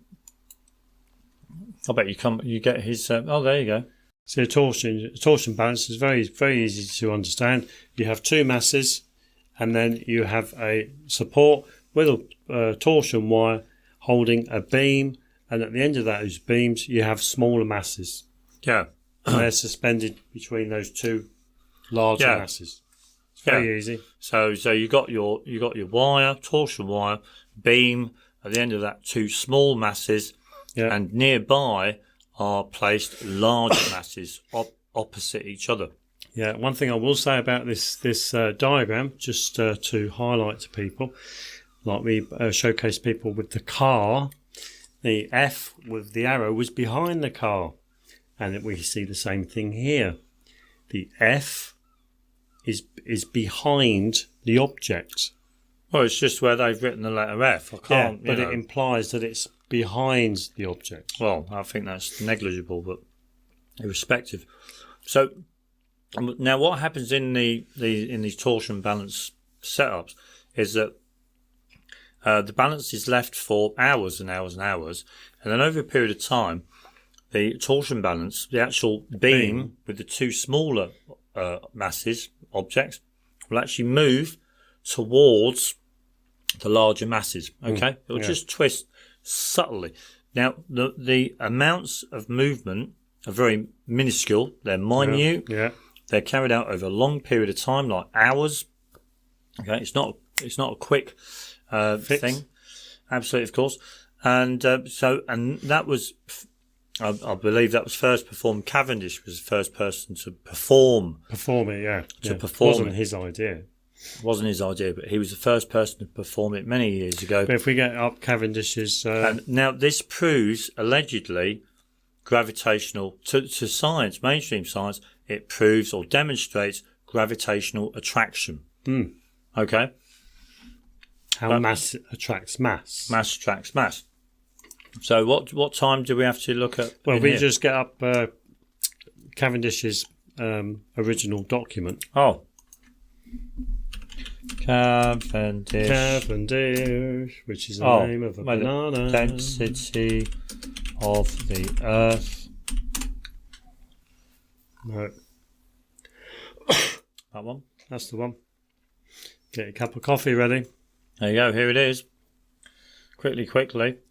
S21: I bet you get his... there you go.
S20: So torsion balance is very, very easy to understand. You have two masses, and then you have a support with a torsion wire holding a beam, and at the end of those beams, you have smaller masses.
S21: Yeah.
S20: And they're suspended between those two larger masses. It's very easy.
S21: So you got your wire, torsion wire, beam. At the end of that, two small masses, and nearby are placed larger masses opposite each other.
S20: Yeah, one thing I will say about this diagram, just to highlight to people, like we showcase people with the car, the F with the arrow was behind the car, and we see the same thing here. The F is behind the object.
S21: Well, it's just where they've written the letter F. I can't.
S20: Yeah, but it implies that it's behind the object.
S21: Well, I think that's negligible, but irrespective. So now, what happens in these torsion balance setups is that the balance is left for hours and hours and hours, and then over a period of time, the torsion balance, the actual beam with the two smaller objects, will actually move towards the larger masses. Okay, it will just twist subtly. Now, the amounts of movement are very minuscule. They're minute.
S20: Yeah.
S21: They're carried out over a long period of time, like hours. Okay, it's not a quick thing. Absolutely, of course. And that was, I believe, that was first performed. Cavendish was the first person to perform it.
S20: Yeah,
S21: perform.
S20: It wasn't his idea.
S21: It wasn't his idea, but he was the first person to perform it many years ago.
S20: But if we get up Cavendish's...
S21: And now this proves, allegedly, gravitational... To science, mainstream science, it proves or demonstrates gravitational attraction. Okay?
S20: How mass attracts mass.
S21: Mass attracts mass. So what time do we have to look at?
S20: Well, we just get up Cavendish's original document.
S21: Oh. Cavendish,
S20: which is the name of a banana.
S21: Density of the Earth.
S20: No.
S21: That one?
S20: That's the one. Get a cup of coffee ready.
S21: There you go, here it is. Quickly.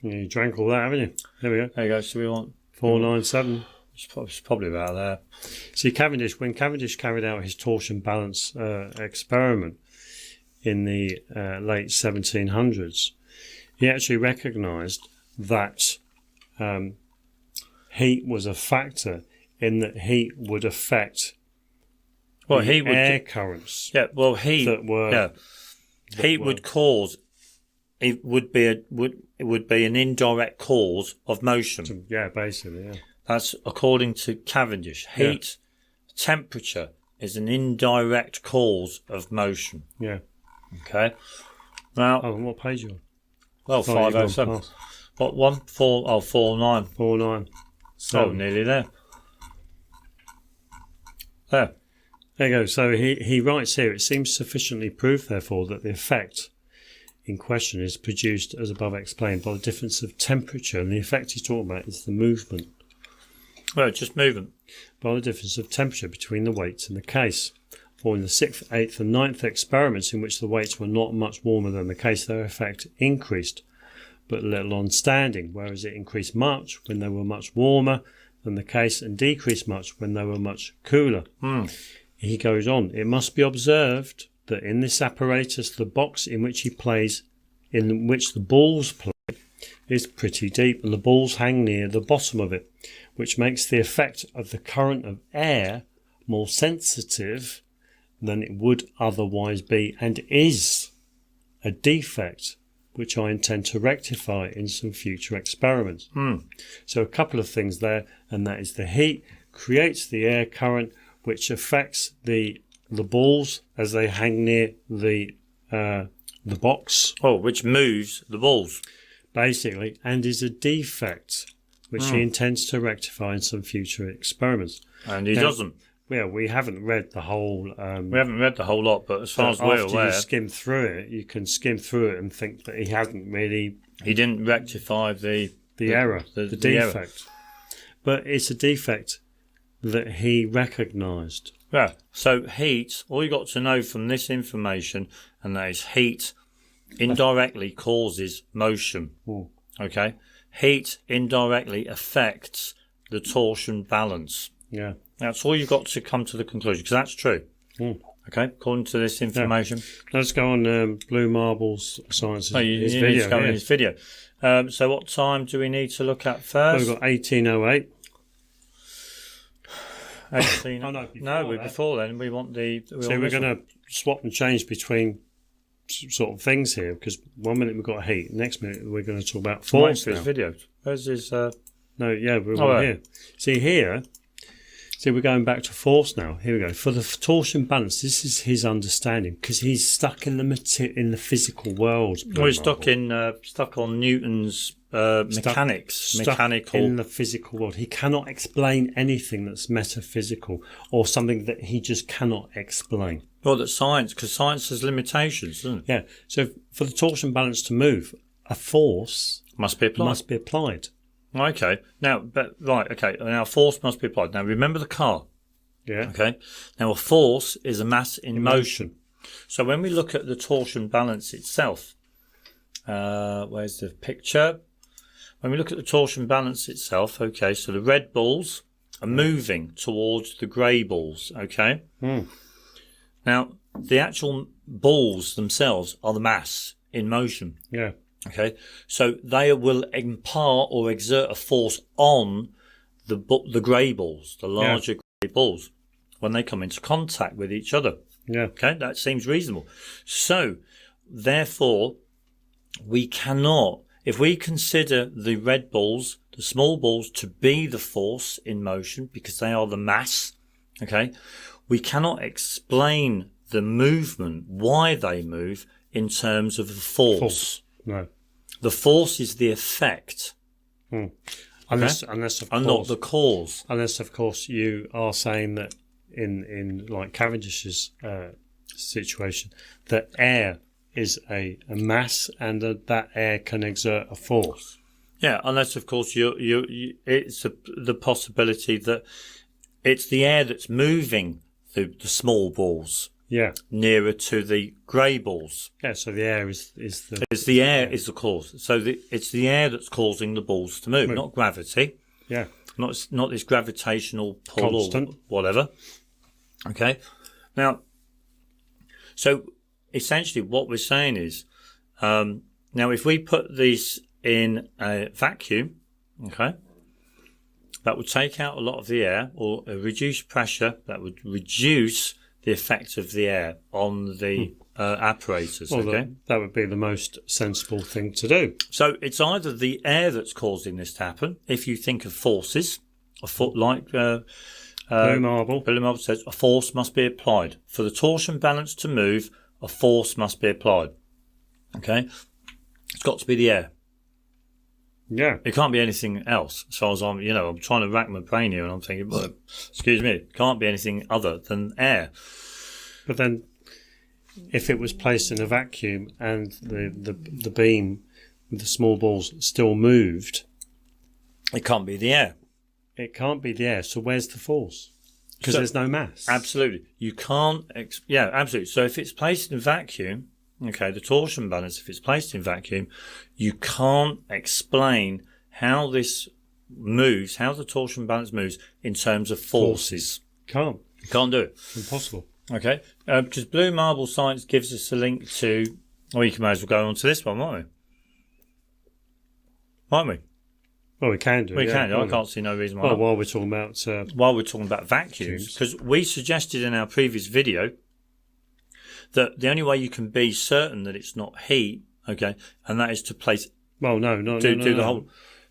S20: Yeah, you drank all that, haven't you? There we go.
S21: There you go, so we want...
S20: 497.
S21: It's probably about there.
S20: See, when Cavendish carried out his torsion balance experiment in the late 1700s, he actually recognised that heat was a factor in that heat would affect air currents.
S21: Yeah, well, heat would cause. It would be an indirect cause of motion.
S20: Yeah, basically, yeah.
S21: That's according to Cavendish. Heat, temperature is an indirect cause of motion.
S20: Yeah.
S21: Okay. Now,
S20: what page are you on?
S21: Well, 507. What one? 49.
S20: 49.
S21: So nearly there. There.
S20: There you go. So he writes here, it seems sufficiently proved, therefore, that the effect in question is produced, as above explained, by the difference of temperature, and the effect he's talking about is the movement.
S21: Well, just movement.
S20: By the difference of temperature between the weights in the case. For in the 6th, 8th and 9th experiments in which the weights were not much warmer than the case, their effect increased, but little on standing, whereas it increased much when they were much warmer than the case and decreased much when they were much cooler. He goes on, it must be observed that in this apparatus the box in which the balls play is pretty deep, and the balls hang near the bottom of it, which makes the effect of the current of air more sensitive than it would otherwise be, and is a defect which I intend to rectify in some future experiments. So a couple of things there, and that is the heat creates the air current which affects the balls as they hang near the box.
S21: Which moves the balls.
S20: Basically, and is a defect which he intends to rectify in some future experiments.
S21: And he doesn't.
S20: Yeah, we haven't read the whole...
S21: we haven't read the whole lot, but as far as we're aware...
S20: After you skim through it, you can skim through it and think that he hasn't really...
S21: He didn't rectify the
S20: error, the defect.
S21: Error.
S20: But it's a defect that he recognised.
S21: Yeah, so heat, all you got to know from this information, and that is heat indirectly causes motion. Okay? Heat indirectly affects the torsion balance.
S20: Yeah.
S21: That's all you've got to come to the conclusion, because that's true. Okay, according to this information.
S20: Yeah. Let's go on Blue Marbles Science.
S21: His video. So what time do we need to look at first?
S20: We've got 1808.
S21: Before then. We want the...
S20: we're going to swap and change between sort of things here, because 1 minute we've got heat, next minute we're going to talk about force.
S21: Where's his video? Where's his...
S20: we're here. See, we're going back to force now. Here we go. For the torsion balance, this is his understanding, because he's stuck in the physical world.
S21: Well, he's stuck on Newton's mechanics. Mechanical.
S20: In the physical world. He cannot explain anything that's metaphysical or something that he just cannot explain.
S21: Well, that's science, because science has limitations, doesn't it?
S20: Yeah. So for the torsion balance to move, a force
S21: must be
S20: applied.
S21: Okay. Now, Now, force must be applied. Now, remember the car.
S20: Yeah.
S21: Okay. Now, a force is a mass in motion. So when we look at the torsion balance itself, where's the picture? When we look at the torsion balance itself, okay, so the red balls are moving towards the grey balls, okay? Now, the actual balls themselves are the mass in motion.
S20: Yeah.
S21: Okay, so they will impart or exert a force on the grey balls, the larger grey balls, when they come into contact with each other.
S20: Yeah.
S21: Okay, that seems reasonable. So, therefore, we cannot, if we consider the red balls, the small balls, to be the force in motion, because they are the mass, okay, we cannot explain the movement, why they move, in terms of the force.
S20: No.
S21: The force is the effect.
S20: Unless of course,
S21: and not the cause.
S20: Unless, of course, you are saying that in like Cavendish's situation, that air is a mass and that air can exert a force.
S21: Yeah, unless, of course, it's the possibility that it's the air that's moving the small balls.
S20: Yeah.
S21: Nearer to the grey balls.
S20: Yeah, so the air is the...
S21: It's the air is the cause. So it's the air that's causing the balls to move, not gravity.
S20: Yeah.
S21: Not this gravitational pull
S20: Constant.
S21: Or whatever. Okay. Now, so essentially what we're saying is, now if we put these in a vacuum, okay, that would take out a lot of the air, or a reduced pressure that would reduce the effect of the air on the apparatus.
S20: Well,
S21: okay,
S20: that would be the most sensible thing to do.
S21: So it's either the air that's causing this to happen. If you think of forces, like Blue Marble.
S1: Blue Marble says a force must be applied. For the torsion balance to move, a force must be applied. Okay? It's got to be the air.
S21: Yeah.
S1: It can't be anything else. As far as I'm trying to rack my brain here and I'm thinking, well, excuse me, it can't be anything other than air.
S21: But then, if it was placed in a vacuum and the beam with the small balls still moved,
S1: it can't be the air.
S21: It can't be the air. So where's the force? Because there's no mass.
S1: Absolutely. You can't... yeah, absolutely. So if it's placed in a vacuum, okay, the torsion balance, if it's placed in vacuum, you can't explain how this moves, how the torsion balance moves in terms of forces.
S21: Can't.
S1: You can't do it.
S21: Impossible.
S1: Okay. Because Blue Marble Science gives us a link to... Well, you may as well go on to this one, won't we? Won't we?
S21: Well, we can do.
S1: We can do. I can't see no reason why not.
S21: While we're talking about...
S1: while we're talking about vacuums, because we suggested in our previous video that the only way you can be certain that it's not heat, okay, and that is to place...
S21: Well, no.
S1: The whole...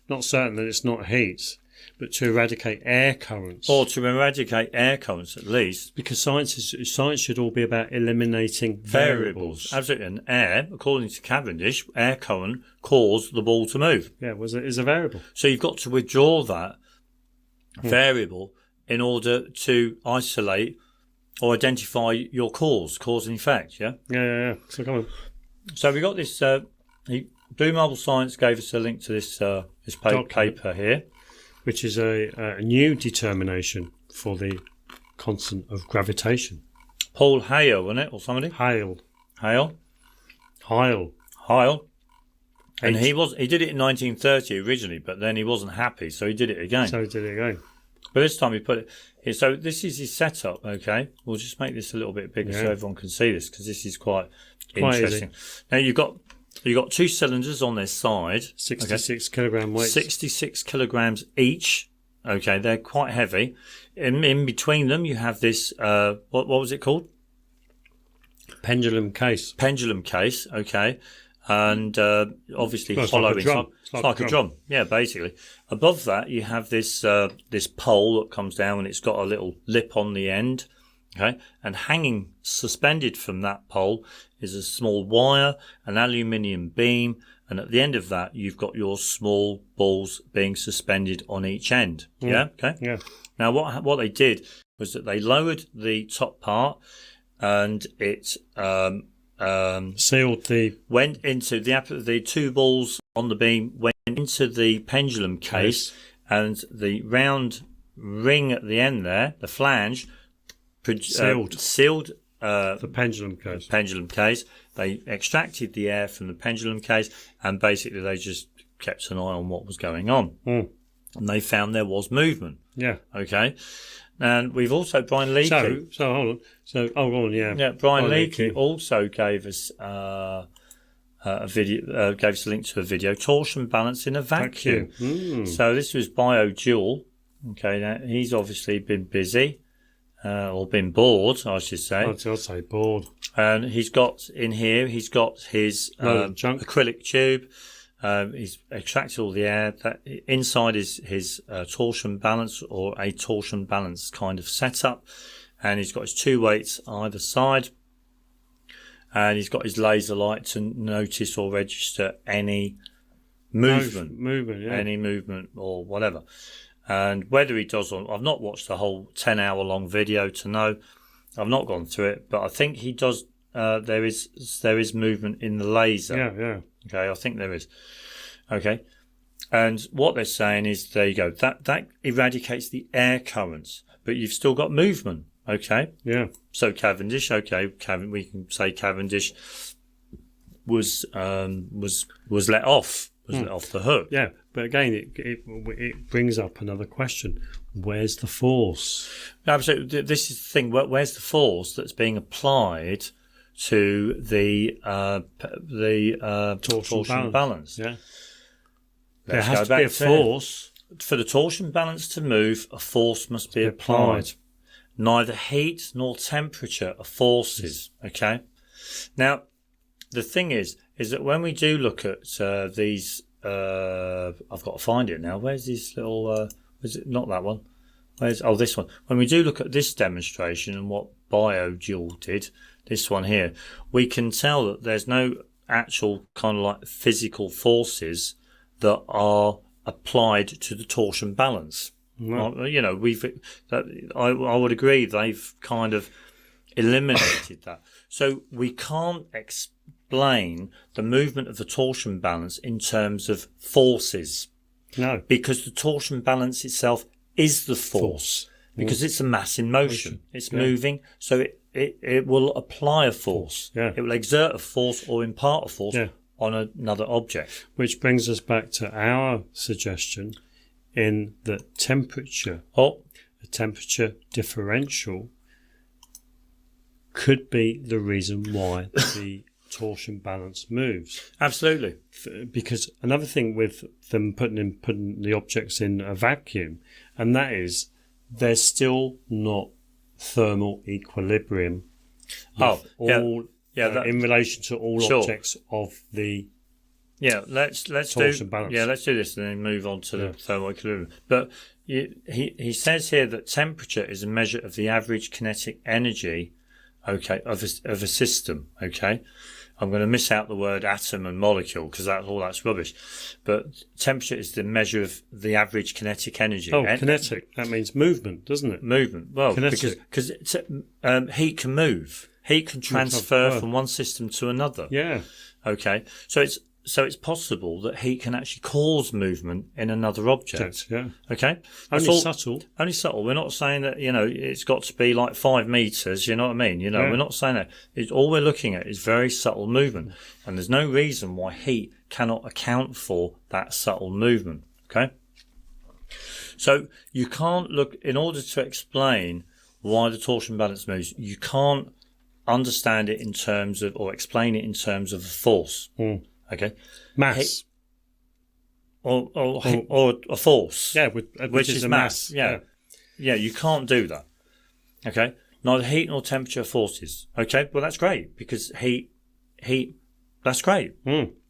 S21: Not certain that it's not heat, but to eradicate air currents.
S1: Or to eradicate air currents, at least.
S21: Because science should all be about eliminating variables.
S1: Absolutely. And air, according to Cavendish, air current caused the ball to move.
S21: Yeah, is a variable.
S1: So you've got to withdraw that variable in order to isolate or identify your cause and effect, yeah?
S21: Yeah. So come on.
S1: So we got this... Blue Marble Science gave us a link to this paper here.
S21: Which is a new determination for the constant of gravitation.
S1: Paul Hale, wasn't it, or somebody?
S21: Hale.
S1: And he did it in 1930 originally, but then he wasn't happy, so he did it again. But this time he put it here. So this is his setup, okay? We'll just make this a little bit bigger so everyone can see this, because this is quite interesting.
S21: Easy.
S1: Now you've got two cylinders on their side.
S21: 66 kilogram weights.
S1: 66 kilograms each. Okay, they're quite heavy. In between them, you have this, what was it called?
S21: Pendulum case.
S1: Okay. And obviously hollow inside.
S21: It's like a drum.
S1: Yeah, basically. Above that, you have this this pole that comes down and it's got a little lip on the end. Okay, and hanging suspended from that pole is a small wire, an aluminium beam, and at the end of that, you've got your small balls being suspended on each end. Yeah. Okay.
S21: Yeah.
S1: Now, what they did was that they lowered the top part, and it
S21: sealed
S1: went into the two balls on the beam went into the pendulum case, and the round ring at the end there, the flange. Sealed
S21: the pendulum
S1: case. They extracted the air from the pendulum case, and basically they just kept an eye on what was going on. And they found there was movement.
S21: Yeah.
S1: Okay. And we've also Brian Leakey.
S21: So hold on. Go on. Yeah.
S1: Yeah. Brian Leakey also gave us a video. Gave us a link to a video. Torsion balance in a vacuum. So this was BioJewel. Okay. Now he's obviously been busy. Or been bored, I should say.
S21: I'd say bored.
S1: And he's got his acrylic tube. He's extracted all the air. That inside is his torsion balance, or a torsion balance kind of setup. And he's got his two weights either side. And he's got his laser light to notice or register any movement. Any movement or whatever. And whether he does or I've not watched the whole 10-hour long video to know. I've not gone through it, but I think he does. There is movement in the laser.
S21: Yeah.
S1: Okay, I think there is. Okay, and what they're saying is, there you go. That eradicates the air currents, but you've still got movement. Okay.
S21: Yeah.
S1: So Cavendish. Okay, we can say Cavendish was let off. Let off the hook.
S21: Yeah, but again, it brings up another question: where's the force?
S1: Absolutely, this is the thing. Where's the force that's being applied to the torsion balance?
S21: Yeah, there has to be a force
S1: for the torsion balance to move. A force must be applied. Neither heat nor temperature are forces. Okay. Now, the thing is that when we do look at these, I've got to find it now. Where's this little? Is it not that one?
S21: This one. When we do look at this demonstration and what BioJules did, this one here, we can tell that there's no actual kind of like physical forces that are applied to the torsion balance.
S20: No.
S21: You know, I would agree they've kind of eliminated that. So we can't explain the movement of the torsion balance in terms of forces.
S20: No.
S21: Because the torsion balance itself is the force. Because it's a mass in motion. It's moving, so it will apply a force.
S20: Yeah.
S21: It will exert a force or impart a force on another object.
S20: Which brings us back to our suggestion in the temperature. The temperature differential could be the reason why the torsion balance moves.
S21: Absolutely.
S20: Because another thing with them putting the objects in a vacuum, and that is there's still not thermal equilibrium. In relation to all objects of the
S21: let's
S20: torsion balance.
S21: Yeah, let's do this and then move on to the thermal equilibrium. But he says here that temperature is a measure of the average kinetic energy, of a system. Okay, I'm going to miss out the word atom and molecule because that's rubbish. But temperature is the measure of the average kinetic energy.
S20: Kinetic. That means movement, doesn't it?
S21: Movement. Well,
S20: kinetic.
S21: because heat can move. Heat can transfer from one system to another.
S20: Yeah.
S21: Okay. So it's possible that heat can actually cause movement in another object.
S20: Yeah.
S21: Okay.
S20: Only subtle.
S21: Only subtle. We're not saying that, it's got to be like 5 meters. You know what I mean? We're not saying that. All we're looking at is very subtle movement. And there's no reason why heat cannot account for that subtle movement. Okay. So you can't look, in order to explain why the torsion balance moves, you can't understand it in terms of, or explain it in terms of a force. Okay.
S20: Mass.
S21: Or a force.
S20: Yeah, which is a mass.
S21: Yeah, you can't do that. Okay. Neither heat nor temperature are forces. Okay. Well, that's great because heat, that's great.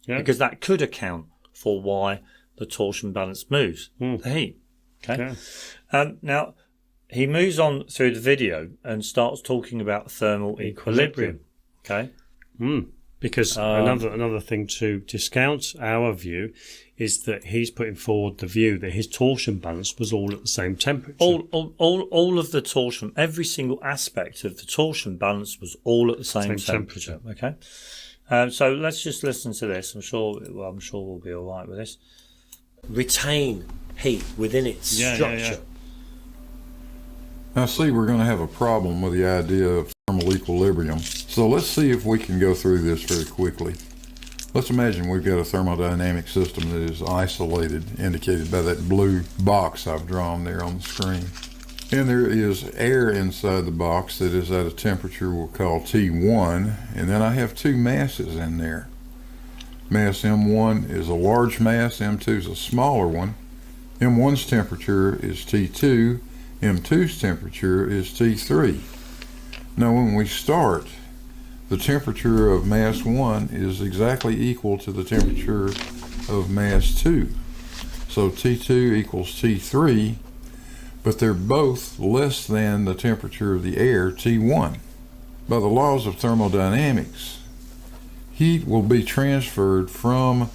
S21: Because that could account for why the torsion balance moves. The heat. Okay. Now, he moves on through the video and starts talking about thermal equilibrium. Okay.
S20: Because another thing to discount our view is that he's putting forward the view that his torsion balance was all at the same temperature.
S21: All of the torsion, every single aspect of the torsion balance was all at the same temperature. Okay. So let's just listen to this. I'm sure we'll be all right with this.
S4: Retain heat within its structure.
S5: Now, see, we're going to have a problem with the idea of thermal equilibrium. So let's see if we can go through this very quickly. Let's imagine we've got a thermodynamic system that is isolated, indicated by that blue box I've drawn there on the screen. And there is air inside the box that is at a temperature we'll call T1, and then I have two masses in there. Mass M1 is a large mass, M2 is a smaller one. M1's temperature is T2, M2's temperature is T3. Now when we start, the temperature of mass 1 is exactly equal to the temperature of mass 2. So T2 equals T3, but they're both less than the temperature of the air, T1. By the laws of thermodynamics, heat will be transferred from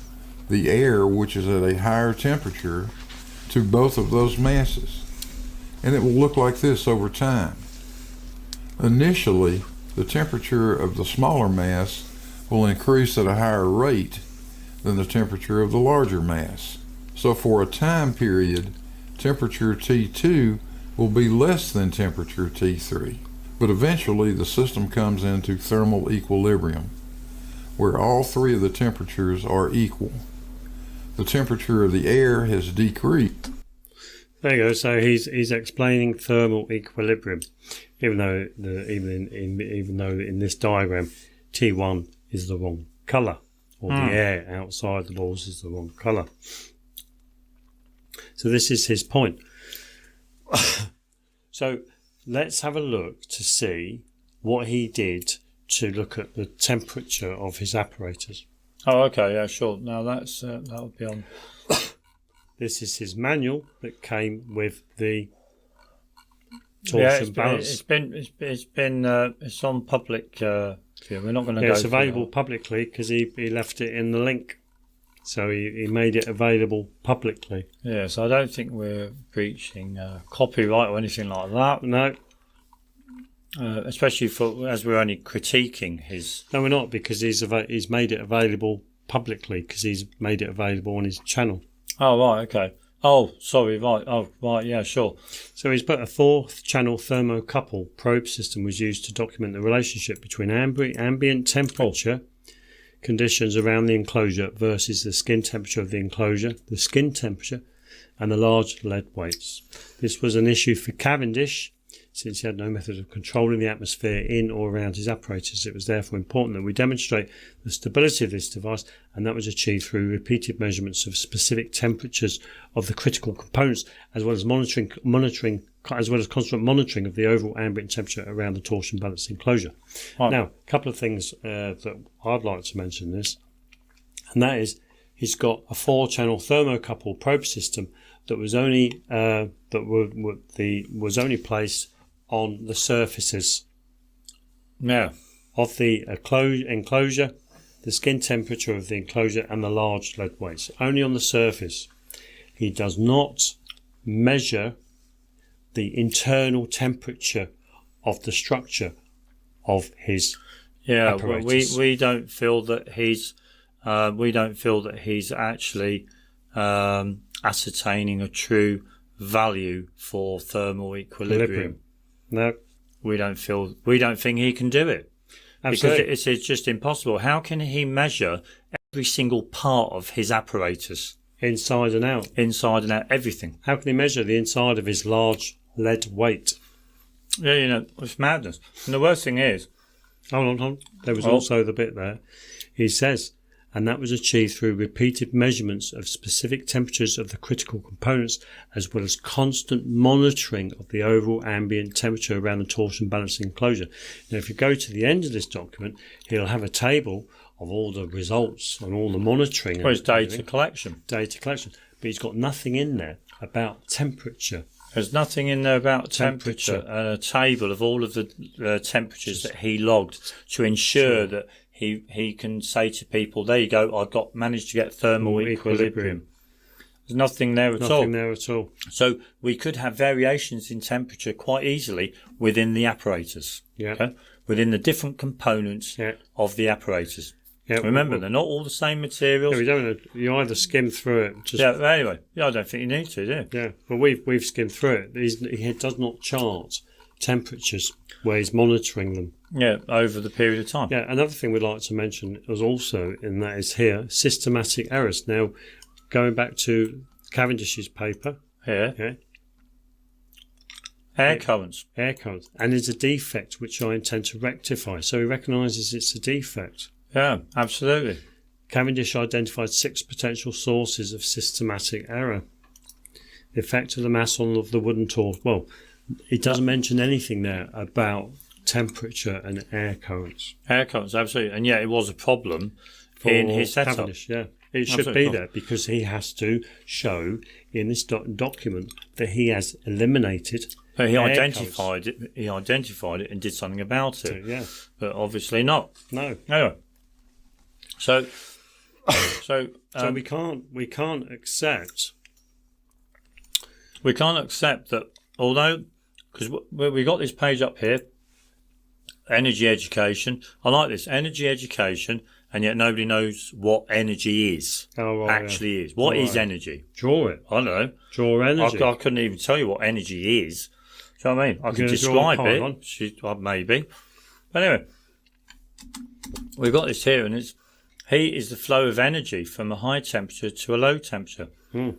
S5: the air, which is at a higher temperature, to both of those masses. And it will look like this over time. Initially, the temperature of the smaller mass will increase at a higher rate than the temperature of the larger mass. So for a time period, temperature T2 will be less than temperature T3. But eventually the system comes into thermal equilibrium, where all three of the temperatures are equal. The temperature of the air has decreased.
S20: There you go. So he's explaining thermal equilibrium, even though in this diagram T1 is the wrong colour, or the air outside the walls is the wrong colour. So this is his point. So let's have a look to see what he did to look at the temperature of his apparatus.
S21: Oh, okay, yeah, sure. Now that's that would be on.
S20: This is his manual that came with the torsion balance.
S1: It's on public view. We're not going to go.
S20: It's available publicly because he left it in the link, so he made it available publicly.
S1: Yeah, so I don't think we're breaching copyright or anything like that.
S20: No.
S1: Especially as we're only critiquing his.
S20: No, we're not, because he's made it available publicly because he's made it available on his channel.
S1: Oh right, okay. Oh, sorry, right. Oh, right, yeah, sure.
S20: So he's put a 4-channel thermocouple probe system was used to document the relationship between ambient temperature conditions around the enclosure versus the skin temperature of the enclosure, the skin temperature, and the large lead weights. This was an issue for Cavendish, since he had no method of controlling the atmosphere in or around his apparatus. It was therefore important that we demonstrate the stability of this device, and that was achieved through repeated measurements of specific temperatures of the critical components, as well as constant monitoring of the overall ambient temperature around the torsion balance enclosure. Right. Now, a couple of things that I'd like to mention this, and that is he's got a 4-channel thermocouple probe system that was only was only placed on the surfaces of the enclosure, the skin temperature of the enclosure, and the large lead weights. Only on the surface. He does not measure the internal temperature of the structure of his apparatus.
S1: We don't feel that he's actually ascertaining a true value for thermal equilibrium.
S20: No,
S1: we don't think he can do it.
S20: Absolutely.
S1: Because it's just impossible. How can he measure every single part of his apparatus?
S20: Inside and out,
S1: everything.
S20: How can he measure the inside of his large lead weight?
S1: Yeah, it's madness. And the worst thing is,
S20: hold on. There was also the bit there. He says, and that was achieved through repeated measurements of specific temperatures of the critical components, as well as constant monitoring of the overall ambient temperature around the torsion balancing enclosure. Now, if you go to the end of this document, he'll have a table of all the results and all the monitoring.
S1: Well, it's data collection.
S20: But he's got nothing in there about temperature.
S1: There's nothing in there about temperature and a table of all of the temperatures that he logged to ensure that he can say to people, there you go, managed to get thermal equilibrium. There's nothing there at all. So we could have variations in temperature quite easily within the apparatus.
S20: Yeah.
S1: Okay? Within the different components of the apparatus. Yeah, Remember, they're not all the same materials.
S20: You either skim through it.
S1: Anyway, I don't think you need to, do you?
S20: Yeah, well, we've skimmed through it. He does not chart temperatures where he's monitoring them.
S1: Yeah, over the period of time.
S20: Yeah, another thing we'd like to mention was also, and that is here, systematic errors. Now, going back to Cavendish's paper.
S1: Here. Air currents.
S20: And it's a defect which I intend to rectify. So he recognises it's a defect.
S1: Yeah, absolutely.
S20: Cavendish identified 6 potential sources of systematic error. The effect of the mass on the wooden torch. Well, it doesn't mention anything there about temperature and air currents.
S1: Air currents, absolutely. And yet it was a problem in his setup.
S20: Cavendish, yeah. It should be there because he has to show in this document that he has eliminated.
S1: He identified it. He identified it and did something about it.
S20: Yeah,
S1: but obviously not.
S20: No.
S1: Anyway, so
S20: we can't accept.
S1: We can't accept that, although, because we got this page up here, energy education. I like this, energy education, and yet nobody knows what energy is. Is. What is energy?
S20: Draw it.
S1: I don't know.
S20: Draw energy.
S1: I couldn't even tell you what energy is. Do you know what I mean? I can describe it. Maybe. But anyway, we've got this here, and it's heat is the flow of energy from a high temperature to a low temperature. And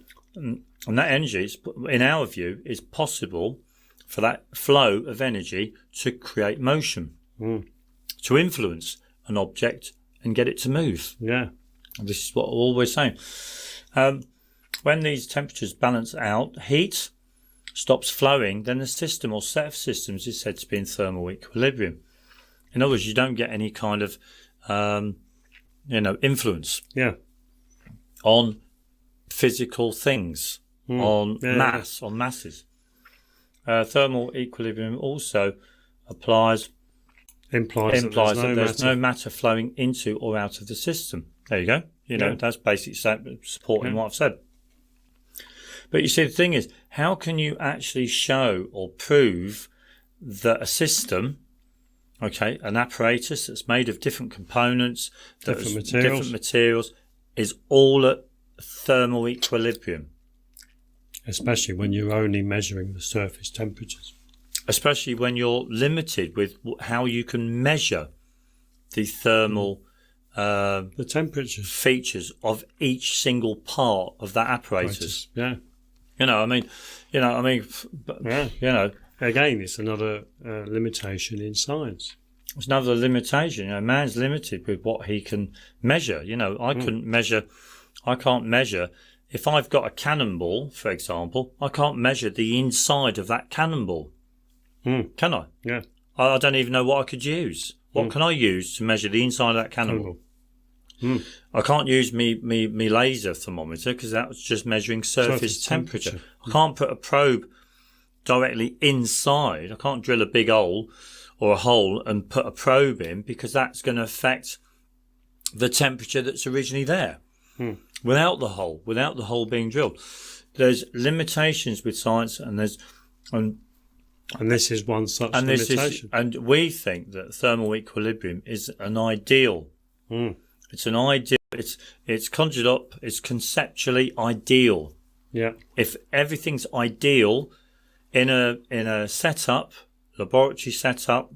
S1: that energy, in our view, is possible for that flow of energy to create motion, to influence an object and get it to move.
S20: Yeah.
S1: And this is what we're always saying. When these temperatures balance out, heat stops flowing, then the system or set of systems is said to be in thermal equilibrium. In other words, you don't get any kind of, influence on physical things, on masses. thermal equilibrium also implies that there's no matter flowing into or out of the system. There you go. You know, that's basically supporting what I've said. But you see, the thing is, how can you actually show or prove that a system, an apparatus that's made of different components, different materials, is all at thermal equilibrium?
S20: Especially when you're only measuring the surface temperatures.
S1: Especially when you're limited with how you can measure the thermal
S20: the temperature
S1: features of each single part of that apparatus.
S20: Yeah.
S1: Again,
S20: it's another limitation in science.
S1: It's another limitation. Man's limited with what he can measure. I can't measure. If I've got a cannonball, for example, I can't measure the inside of that cannonball. Can I?
S20: Yeah.
S1: I don't even know what I could use. What can I use to measure the inside of that cannonball? I can't use me laser thermometer because that was just measuring surface temperature. I can't put a probe directly inside. I can't drill a big hole or a hole and put a probe in because that's going to affect the temperature that's originally there. Without the hole being drilled. There's limitations with science, and
S20: this is one such limitation.
S1: And we think that thermal equilibrium is an ideal. It's an ideal. It's conjured up. It's conceptually ideal.
S20: Yeah.
S1: If everything's ideal in a setup, laboratory setup,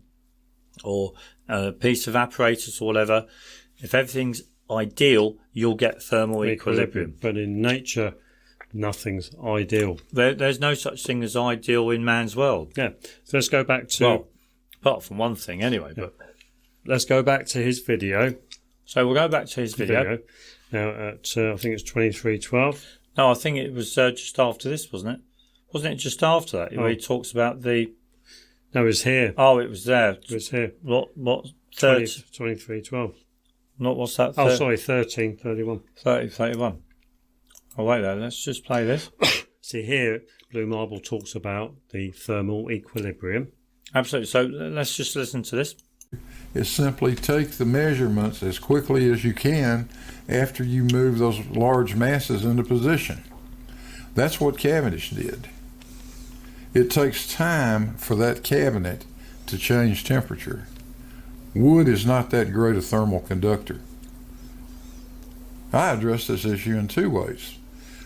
S1: or a piece of apparatus or whatever, if everything's ideal, you'll get thermal equilibrium.
S20: But in nature, nothing's ideal.
S1: There's no such thing as ideal in man's world.
S20: Yeah. So let's go back to...
S1: Well, apart from one thing anyway. Yeah. But
S20: let's go back to his video.
S1: So we'll go back to his video.
S20: Now at, I think it's 23:12.
S1: No, I think it was just after this, wasn't it? Wasn't it just after that? Where he talks about the...
S20: No, it was here.
S1: Oh, it was there.
S20: It was here.
S1: What
S20: 23:12.
S1: Not what's that?
S20: Oh, sorry, 13:31.
S1: 30:31. Oh, wait there. Let's just play this.
S20: See here, Blue Marble talks about the thermal equilibrium.
S1: Absolutely. So let's just listen to this.
S5: Is simply take the measurements as quickly as you can after you move those large masses into position. That's what Cavendish did. It takes time for that cabinet to change temperature. Wood is not that great a thermal conductor. I addressed this issue in two ways.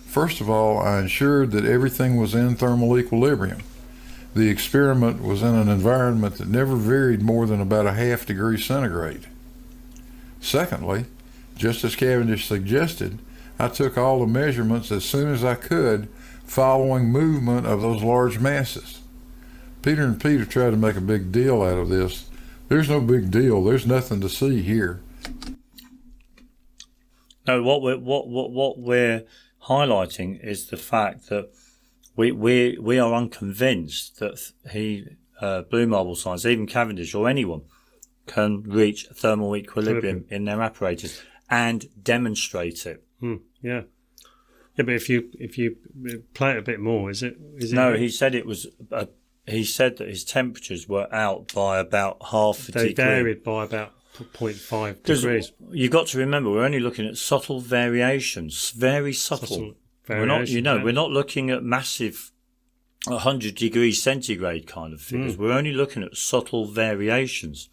S5: First of all, I ensured that everything was in thermal equilibrium. The experiment was in an environment that never varied more than about a ½ degree centigrade. Secondly, just as Cavendish suggested, I took all the measurements as soon as I could following movement of those large masses. Peter and Peter tried to make a big deal out of this. There's no big deal. There's nothing to see here.
S1: No, what we're highlighting is the fact that we are unconvinced that Blue Marble science, even Cavendish or anyone, can reach thermal equilibrium in their apparatus and demonstrate it.
S20: Yeah. Yeah, but if you play it a bit more, is it?
S1: No, he said it was. He said that his temperatures were out by about half a degree.
S20: They varied by about 0.5 degrees.
S1: You've got to remember, we're only looking at subtle variations, very subtle. We're not looking at massive 100 degrees centigrade kind of figures. We're only looking at subtle variations.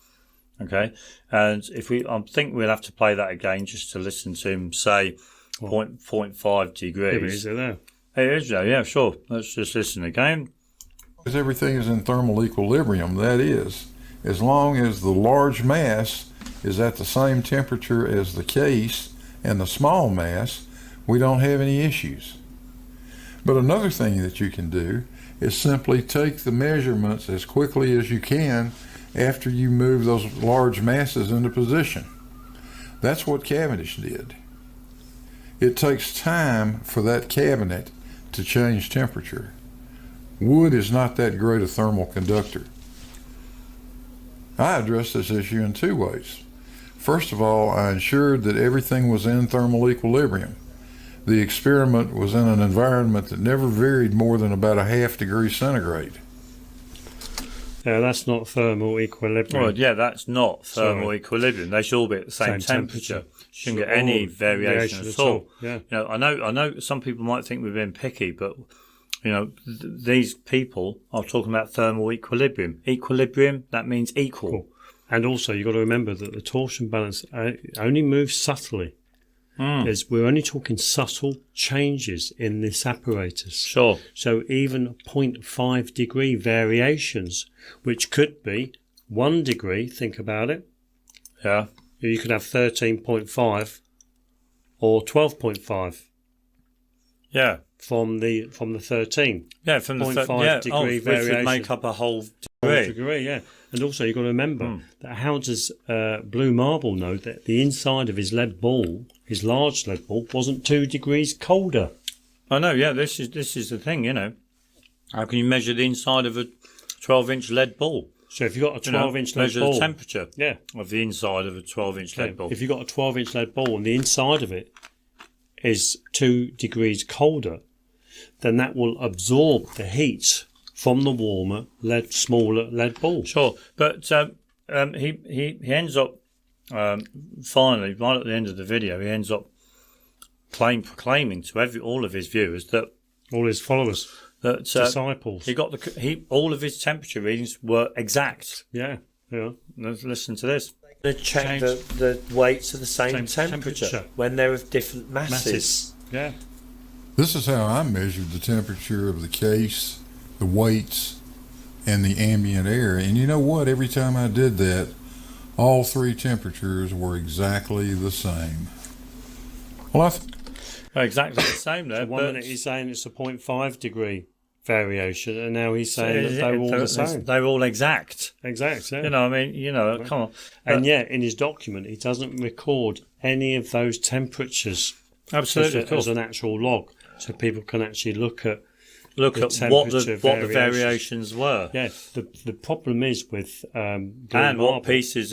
S1: Okay, and I think we'll have to play that again just to listen to him say 0.5 degrees.
S20: Yeah, but is it there?
S1: It is there, yeah, sure. Let's just listen again.
S5: Because everything is in thermal equilibrium, that is, as long as the large mass is at the same temperature as the case and the small mass, we don't have any issues. But another thing that you can do is simply take the measurements as quickly as you can after you move those large masses into position. That's what Cavendish did. It takes time for that cabinet to change temperature. Wood is not that great a thermal conductor. I addressed this issue in two ways. First of all, I ensured that everything was in thermal equilibrium. The experiment was in an environment that never varied more than about a ½ degree centigrade.
S20: Yeah, that's not thermal equilibrium.
S1: Well, yeah, that's not thermal equilibrium. They should all be at the same temperature. Shouldn't get any variation at all.
S20: Yeah.
S1: You know, I know some people might think we're being picky, but you know, these people are talking about thermal equilibrium. Equilibrium, that means equal.
S20: Cool. And also, you've got to remember that the torsion balance only moves subtly. We're only talking subtle changes in this apparatus.
S1: Sure.
S20: So even 0.5 degree variations, which could be 1 degree, think about it.
S1: Yeah.
S20: You could have 13.5 or 12.5.
S1: Yeah.
S20: From the 13.
S1: Yeah, from the
S20: 0.5 degree variation.
S1: Which would make up a whole degree.
S20: Yeah. And also you've got to remember that how does Blue Marble know that the inside of his lead ball, his large lead ball, wasn't 2 degrees colder?
S1: I know, yeah, this is the thing, you know. How can you measure the inside of a 12-inch lead ball?
S20: So if you've got a 12-inch lead
S1: measure
S20: ball...
S1: the temperature of the inside of a 12-inch lead ball.
S20: If you've got a 12-inch lead ball and the inside of it is 2 degrees colder, then that will absorb the heat from the warmer, smaller lead ball.
S1: Sure, but he ends up finally, right at the end of the video, he ends up proclaiming to all of his viewers that
S20: all his followers,
S1: that
S20: disciples,
S1: all of his temperature readings were exact.
S20: Yeah.
S1: Let's listen to this.
S4: They check the weights are the same temperature when they're of different masses.
S20: Yeah.
S5: This is how I measured the temperature of the case, the weights, and the ambient air. And you know what? Every time I did that, all 3 temperatures were exactly the same. Well,
S1: exactly the same there.
S20: So one minute he's saying it's a 0.5 degree variation, and now he's saying that they're all the same.
S1: They're all exact.
S20: Exact, yeah.
S1: You know, I mean, come on.
S20: And yet, in his document, he doesn't record any of those temperatures
S1: absolutely
S20: as an actual log, so people can actually look at
S1: what the variations were.
S20: Yeah, the problem is with
S1: and what pieces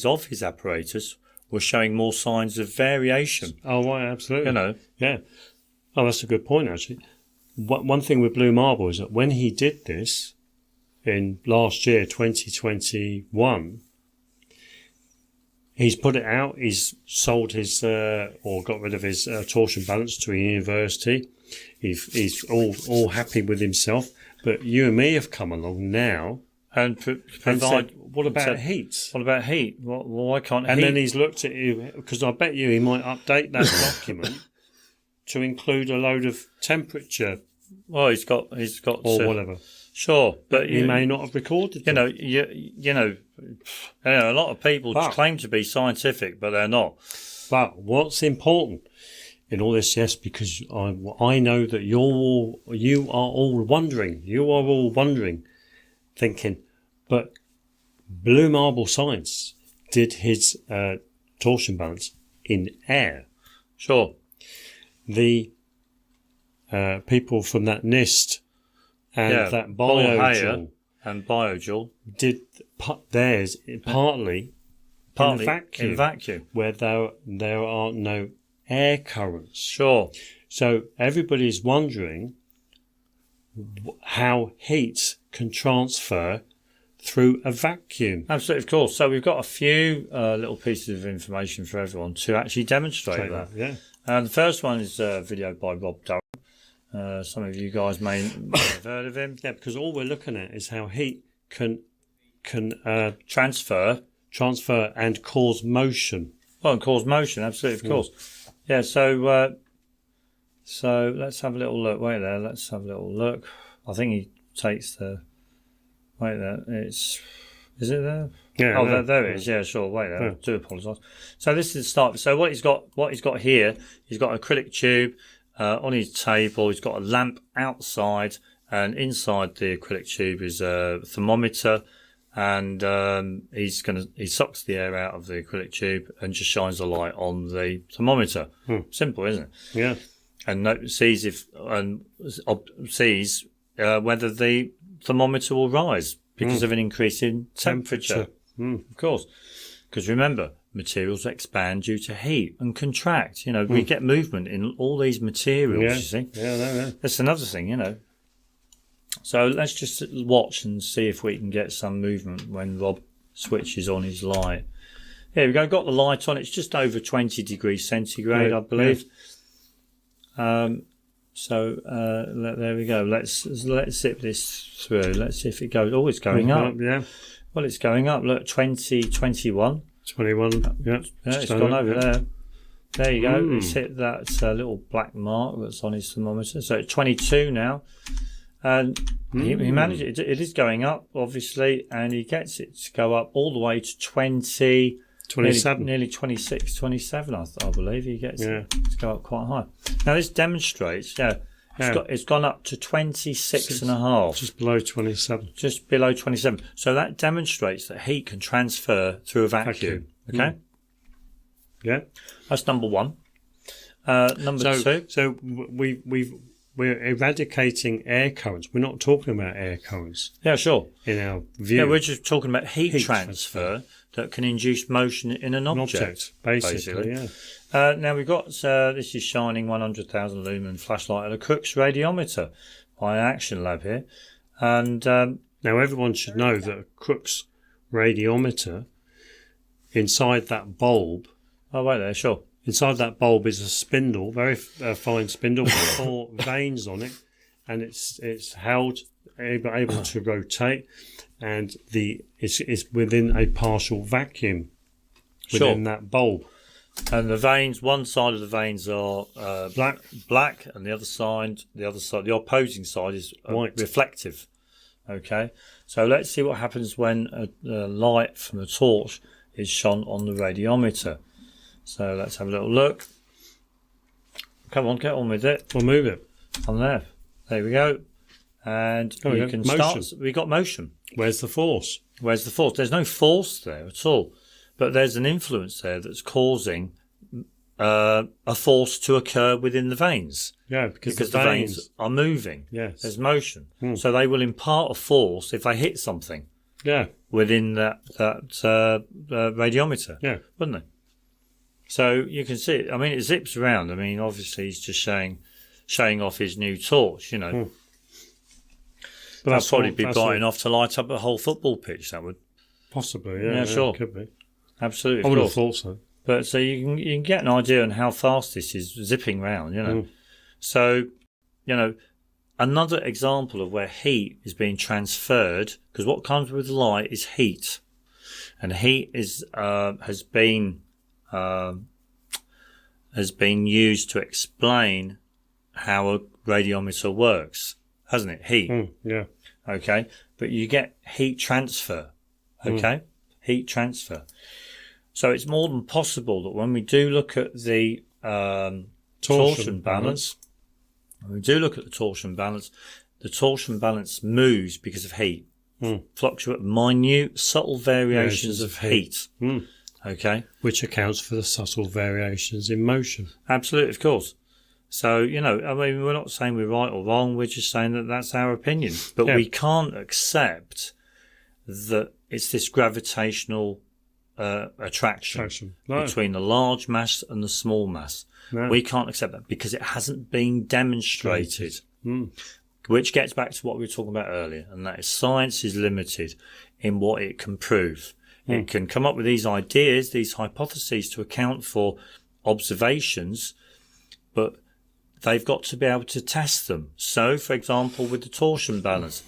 S1: of his apparatus were showing more signs of variation.
S20: Oh, right, absolutely.
S1: You know,
S20: yeah. Oh, that's a good point actually. One thing with Blue Marble is that when he did this in last year, 2021, he's put it out. He's sold his or got rid of his torsion balance to a university. He's all happy with himself, but you and me have come along now
S1: and
S20: said, what about heat?
S1: What about heat? Why can't
S20: and
S1: heat?
S20: then he's looked at you, because I bet you he might update that document to include a load of temperature.
S1: Well, he's got
S20: or whatever.
S1: Sure, but
S20: he may not have recorded them.
S1: You know, a lot of people claim to be scientific, but they're not.
S20: But what's important in all this, yes, because I know that you are all wondering, thinking, but Blue Marble Science did his torsion balance in air.
S1: Sure.
S20: The people from that NIST and that BioJoule
S1: and BioJoule
S20: did theirs partly in vacuum, where there are no air currents.
S1: Sure.
S20: So everybody's wondering how heat can transfer through a vacuum.
S1: Absolutely, of course. So we've got a few little pieces of information for everyone to actually demonstrate that.
S20: Yeah.
S1: And the first one is a video by Rob Durham. Some of you guys may have heard of him.
S20: Yeah, because all we're looking at is how heat can
S1: transfer
S20: and cause motion.
S1: Well, and cause motion, absolutely, of course. Yeah, so let's have a little look. Wait there, let's have a little look. I think he takes the... Wait there, is it there?
S20: Yeah.
S1: Oh, there it is. Yeah, sure. Wait there. I do apologise. So this is the start. So what he's got here, he's got an acrylic tube on his table. He's got a lamp outside, and inside the acrylic tube is a thermometer. And he sucks the air out of the acrylic tube and just shines a light on the thermometer. Simple, isn't it?
S20: Yeah.
S1: And sees whether the thermometer will rise because of an increase in temperature. Of course, because remember, materials expand due to heat and contract. You know, we get movement in all these materials. You see,
S20: yeah.
S1: That's another thing. You know. So let's just watch and see if we can get some movement when Rob switches on his light. Here we go. Got the light on. It's just over 20 degrees centigrade, I believe. Yeah. There we go. Let's zip this through. Let's see if it goes. Oh, it's going up.
S20: Yeah.
S1: Well, it's going up. Look, 20, 21.
S20: 21. Yeah.
S1: It's gone over there. There you go. It's hit that little black mark that's on his thermometer. So it's 22 now. And he managed it. It is going up, obviously, and he gets it to go up all the way to 20,
S20: 27.
S1: nearly 26, 27, I believe. He gets it to go up quite high. Now, this demonstrates, it's gone up to 26 and a half.
S20: Just below 27.
S1: Just below 27. So that demonstrates that heat can transfer through a vacuum. Okay?
S20: Yeah.
S1: That's number one. Number two.
S20: So we're eradicating air currents. We're not talking about air currents.
S1: Yeah, sure.
S20: In our view.
S1: Yeah, we're just talking about heat transfer that can induce motion in an object.
S20: Basically, yeah.
S1: Now we've got, this is shining 100,000 lumen flashlight at a Crookes radiometer by Action Lab here. And
S20: now everyone should know that a Crookes radiometer, inside that bulb.
S1: Oh, wait there, sure.
S20: Inside that bulb is a spindle, very fine spindle with 4 veins on it, and it's held, able to rotate, and it's within a partial vacuum within that bulb.
S1: And the veins, one side of the veins are black, and the other side, the opposing side is
S20: white,
S1: reflective. Okay, so let's see what happens when a light from a torch is shone on the radiometer. So let's have a little look. Come on, get on with it.
S20: We'll move it.
S1: On there. There we go. And you can start. We got motion.
S20: Where's the force?
S1: Where's the force? There's no force there at all. But there's an influence there that's causing a force to occur within the veins.
S20: Yeah, because
S1: the veins are moving.
S20: Yes.
S1: There's motion. So they will impart a force if they hit something.
S20: Yeah.
S1: Within that radiometer.
S20: Yeah.
S1: Wouldn't they? So you can see it. I mean, it zips around. I mean, obviously he's just showing off his new torch, you know. But that'd probably be bright enough to light up a whole football pitch, that would.
S20: Possibly, yeah.
S1: Sure.
S20: Could be.
S1: Absolutely.
S20: I would have thought so.
S1: But so you can get an idea on how fast this is zipping round, you know. So, you know, another example of where heat is being transferred, because what comes with light is heat. And heat is has been used to explain how a radiometer works, hasn't it? Heat.
S20: Yeah.
S1: Okay. But you get heat transfer. Okay. Heat transfer. So it's more than possible that when we do look at the torsion balance, when we do look at the torsion balance moves because of heat. Fluctuate minute, subtle variations of heat. Okay.
S20: Which accounts for the subtle variations in motion.
S1: Absolutely, of course. So, you know, I mean, we're not saying we're right or wrong. We're just saying that that's our opinion. But we can't accept that it's this gravitational attraction between the large mass and the small mass.
S20: No.
S1: We can't accept that because it hasn't been demonstrated. Which gets back to what we were talking about earlier, and that is science is limited in what it can prove. It can come up with these ideas, these hypotheses to account for observations, but they've got to be able to test them. So, for example, with the torsion balance,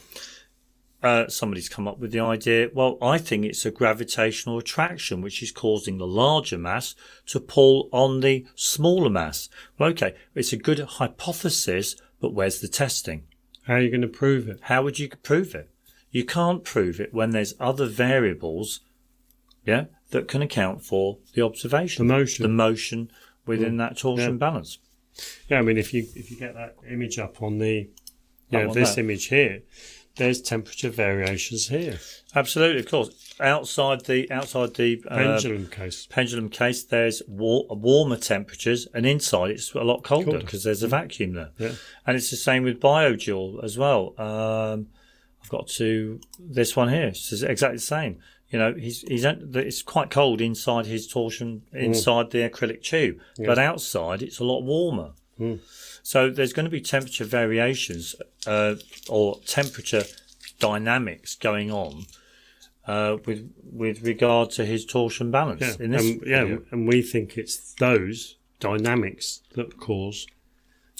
S1: somebody's come up with the idea, well, I think it's a gravitational attraction which is causing the larger mass to pull on the smaller mass. Well, okay, it's a good hypothesis, but where's the testing?
S20: How are you going to prove it?
S1: How would you prove it? You can't prove it when there's other variables that can account for the observation. The motion within that torsion balance.
S20: Yeah, I mean, if you get that image up on the, this image here, there's temperature variations here.
S1: Absolutely, of course. Outside the
S20: pendulum case,
S1: there's warmer temperatures, and inside it's a lot colder because there's a vacuum there.
S20: Yeah.
S1: And it's the same with biojoule as well. I've got this one here. It's exactly the same. You know, it's quite cold inside his torsion, inside the acrylic tube, but outside it's a lot warmer. So there's going to be temperature variations or temperature dynamics going on with regard to his torsion balance. In this
S20: and we think it's those dynamics that cause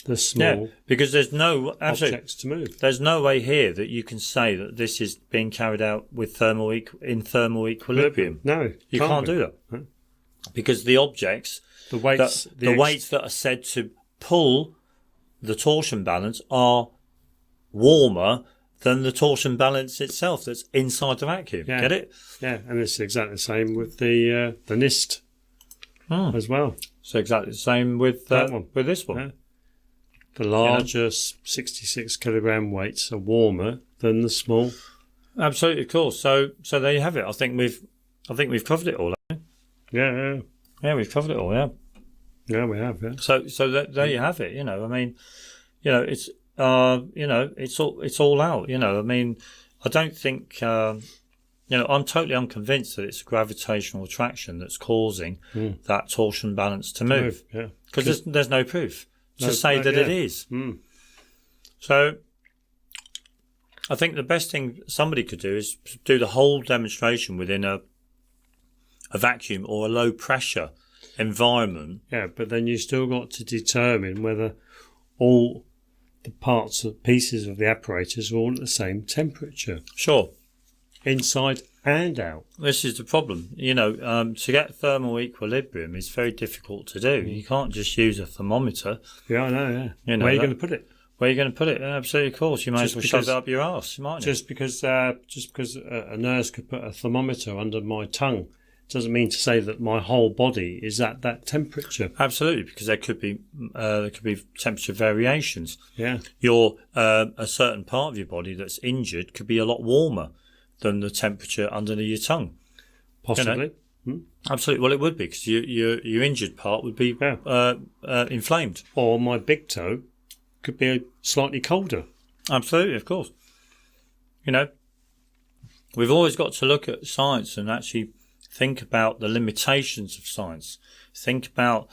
S20: the small
S1: because there's no
S20: objects to move.
S1: There's no way here that you can say that this is being carried out with thermal equilibrium.
S20: No,
S1: you can't do that.
S20: Huh?
S1: Because the objects,
S20: the weights
S1: that are said to pull the torsion balance are warmer than the torsion balance itself that's inside the vacuum.
S20: Yeah.
S1: Get it?
S20: Yeah, and it's exactly the same with the NIST as well.
S1: So exactly the same with
S20: that one.
S1: With this one.
S20: Yeah. The larger 66 kilogram weights are warmer than the small.
S1: Absolutely, of course. So there you have it. I think we've covered it all.
S20: Yeah,
S1: we've covered it all.
S20: Yeah, we have. Yeah.
S1: So there you have it. I mean, it's it's all out. I mean, I don't think I'm totally unconvinced that it's gravitational attraction that's causing that torsion balance to move.
S20: Yeah,
S1: because there's no proof to say that it is. So I think the best thing somebody could do is do the whole demonstration within a vacuum or a low pressure environment.
S20: Yeah, but then you still got to determine whether all the pieces of the apparatus are all at the same temperature.
S1: Sure.
S20: Inside and out.
S1: This is the problem. To get thermal equilibrium is very difficult to do. You can't just use a thermometer.
S20: Yeah, I know, yeah. Where are you going to put it?
S1: Where are you going to put it? Absolutely, of course. You might as well shove it up your arse, mightn't you?
S20: Just because a nurse could put a thermometer under my tongue doesn't mean to say that my whole body is at that temperature.
S1: Absolutely, because there could be temperature variations.
S20: Yeah.
S1: A certain part of your body that's injured could be a lot warmer than the temperature under your tongue.
S20: Possibly.
S1: Absolutely. Well, it would be because your injured part would be inflamed.
S20: Or my big toe could be slightly colder.
S1: Absolutely, of course. We've always got to look at science and actually think about the limitations of science. Think about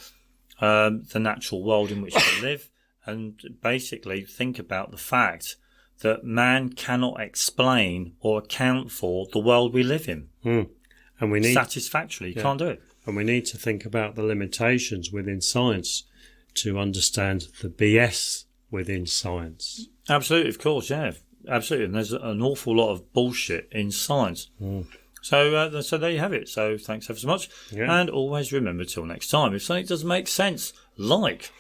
S1: the natural world in which we live, and basically think about the fact that man cannot explain or account for the world we live in.
S20: And we need
S1: satisfactorily. You can't do it.
S20: And we need to think about the limitations within science to understand the BS within science.
S1: Absolutely, of course, yeah. Absolutely. And there's an awful lot of bullshit in science. So there you have it. So thanks ever so much.
S20: Yeah.
S1: And always remember till next time, if something doesn't make sense, like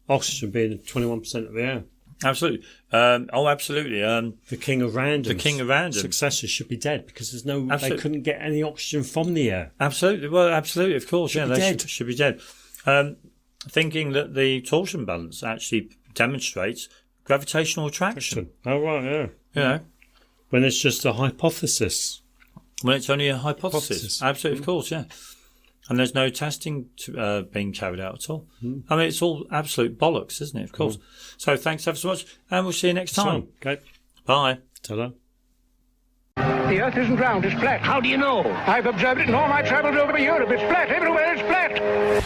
S20: oxygen being 21% of the air.
S1: Absolutely. Absolutely.
S20: The king of random.
S1: The king of random.
S20: Successors should be dead because they couldn't get any oxygen from the air.
S1: Absolutely. Well, absolutely, of course.
S20: They
S1: should be dead. Thinking that the torsion balance actually demonstrates gravitational attraction.
S20: Oh, right, yeah. When it's just a hypothesis.
S1: When it's only a hypothesis. Absolutely, of course, yeah. And there's no testing being carried out at all. I mean, it's all absolute bollocks, isn't it? Of course. So thanks ever so much, and we'll see you next time.
S20: Okay.
S1: Bye.
S20: Ta-da.
S6: The Earth isn't round, it's flat. How do you know? I've observed it in all my travels over Europe. It's flat. Everywhere it's flat.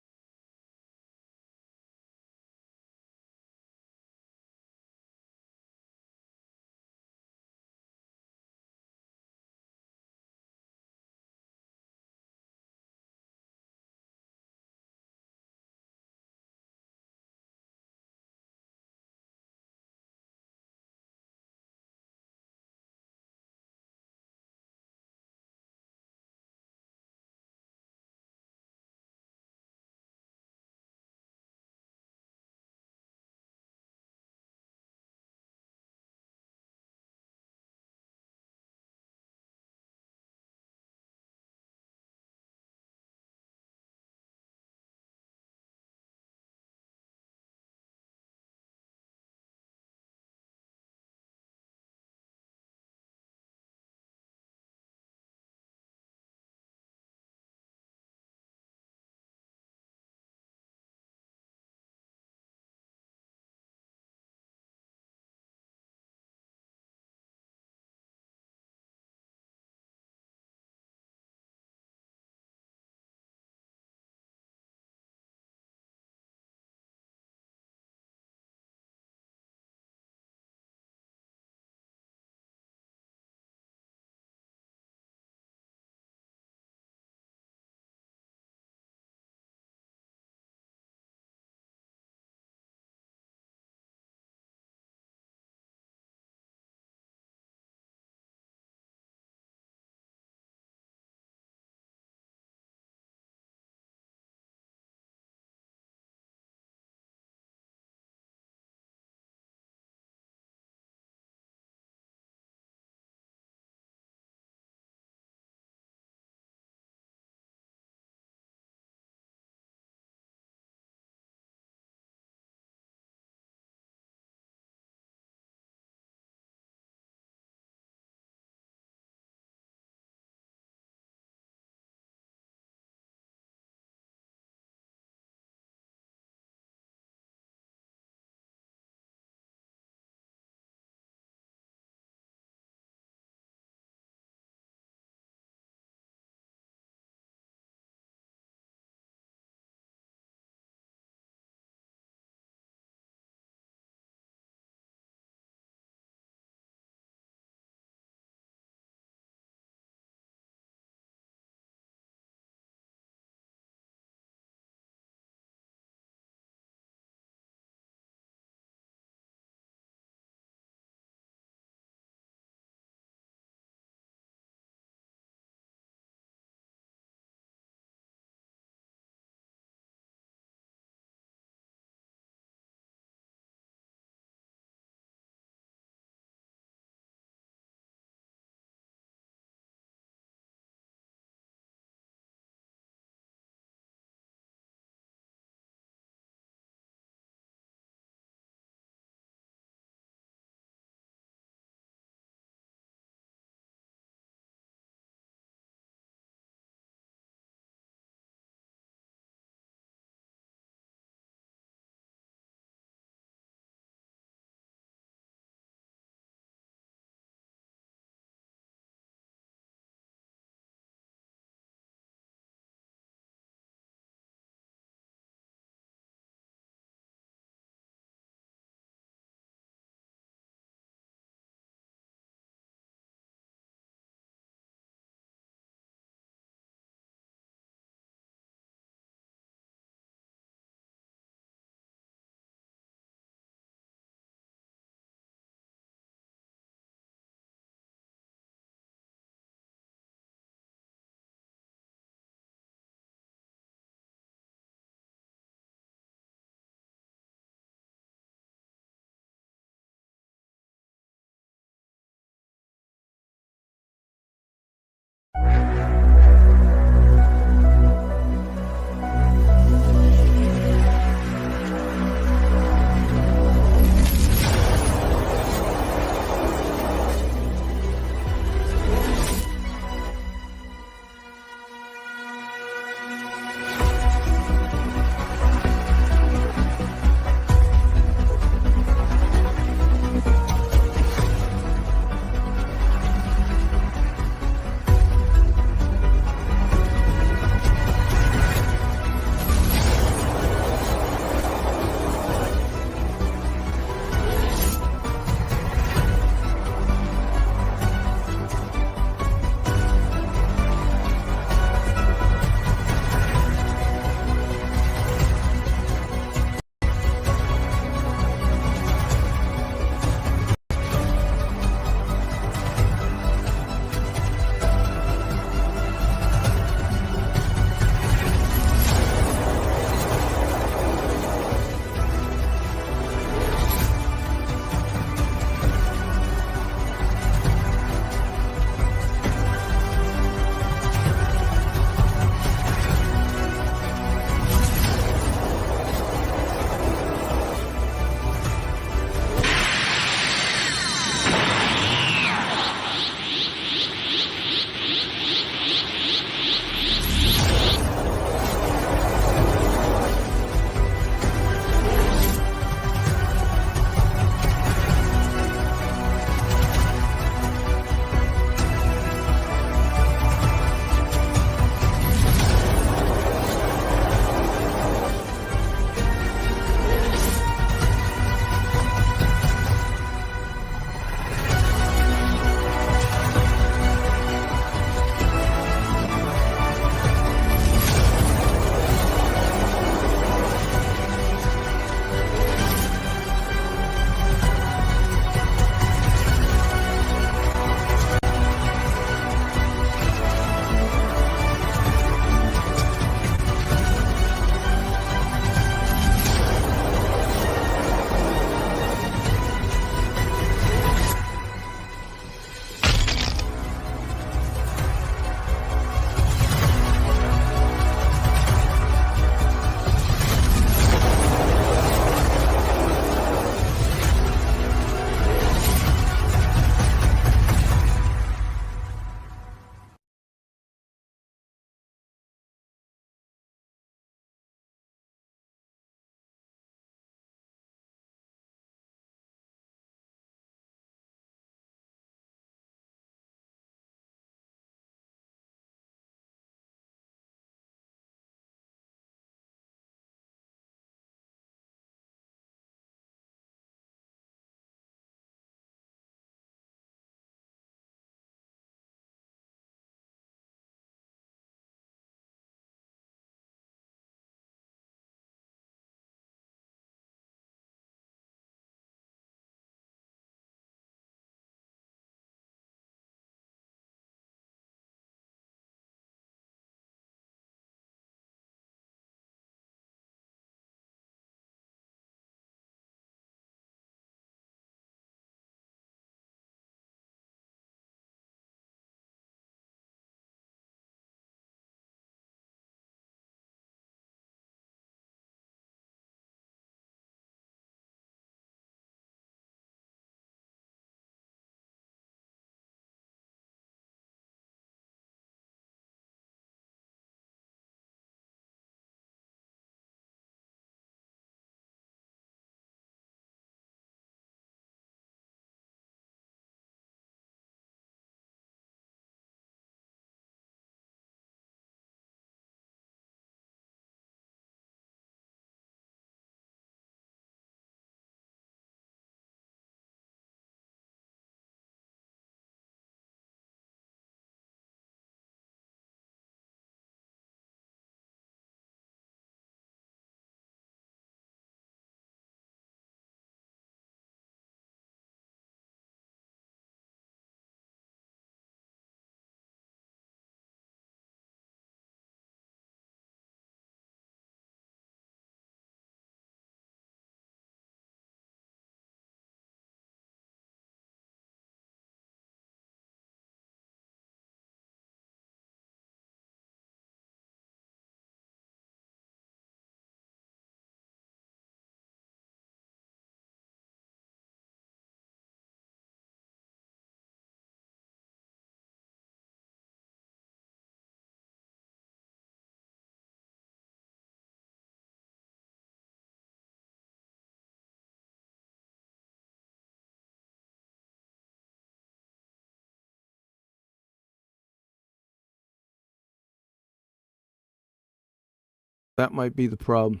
S8: That might be the problem.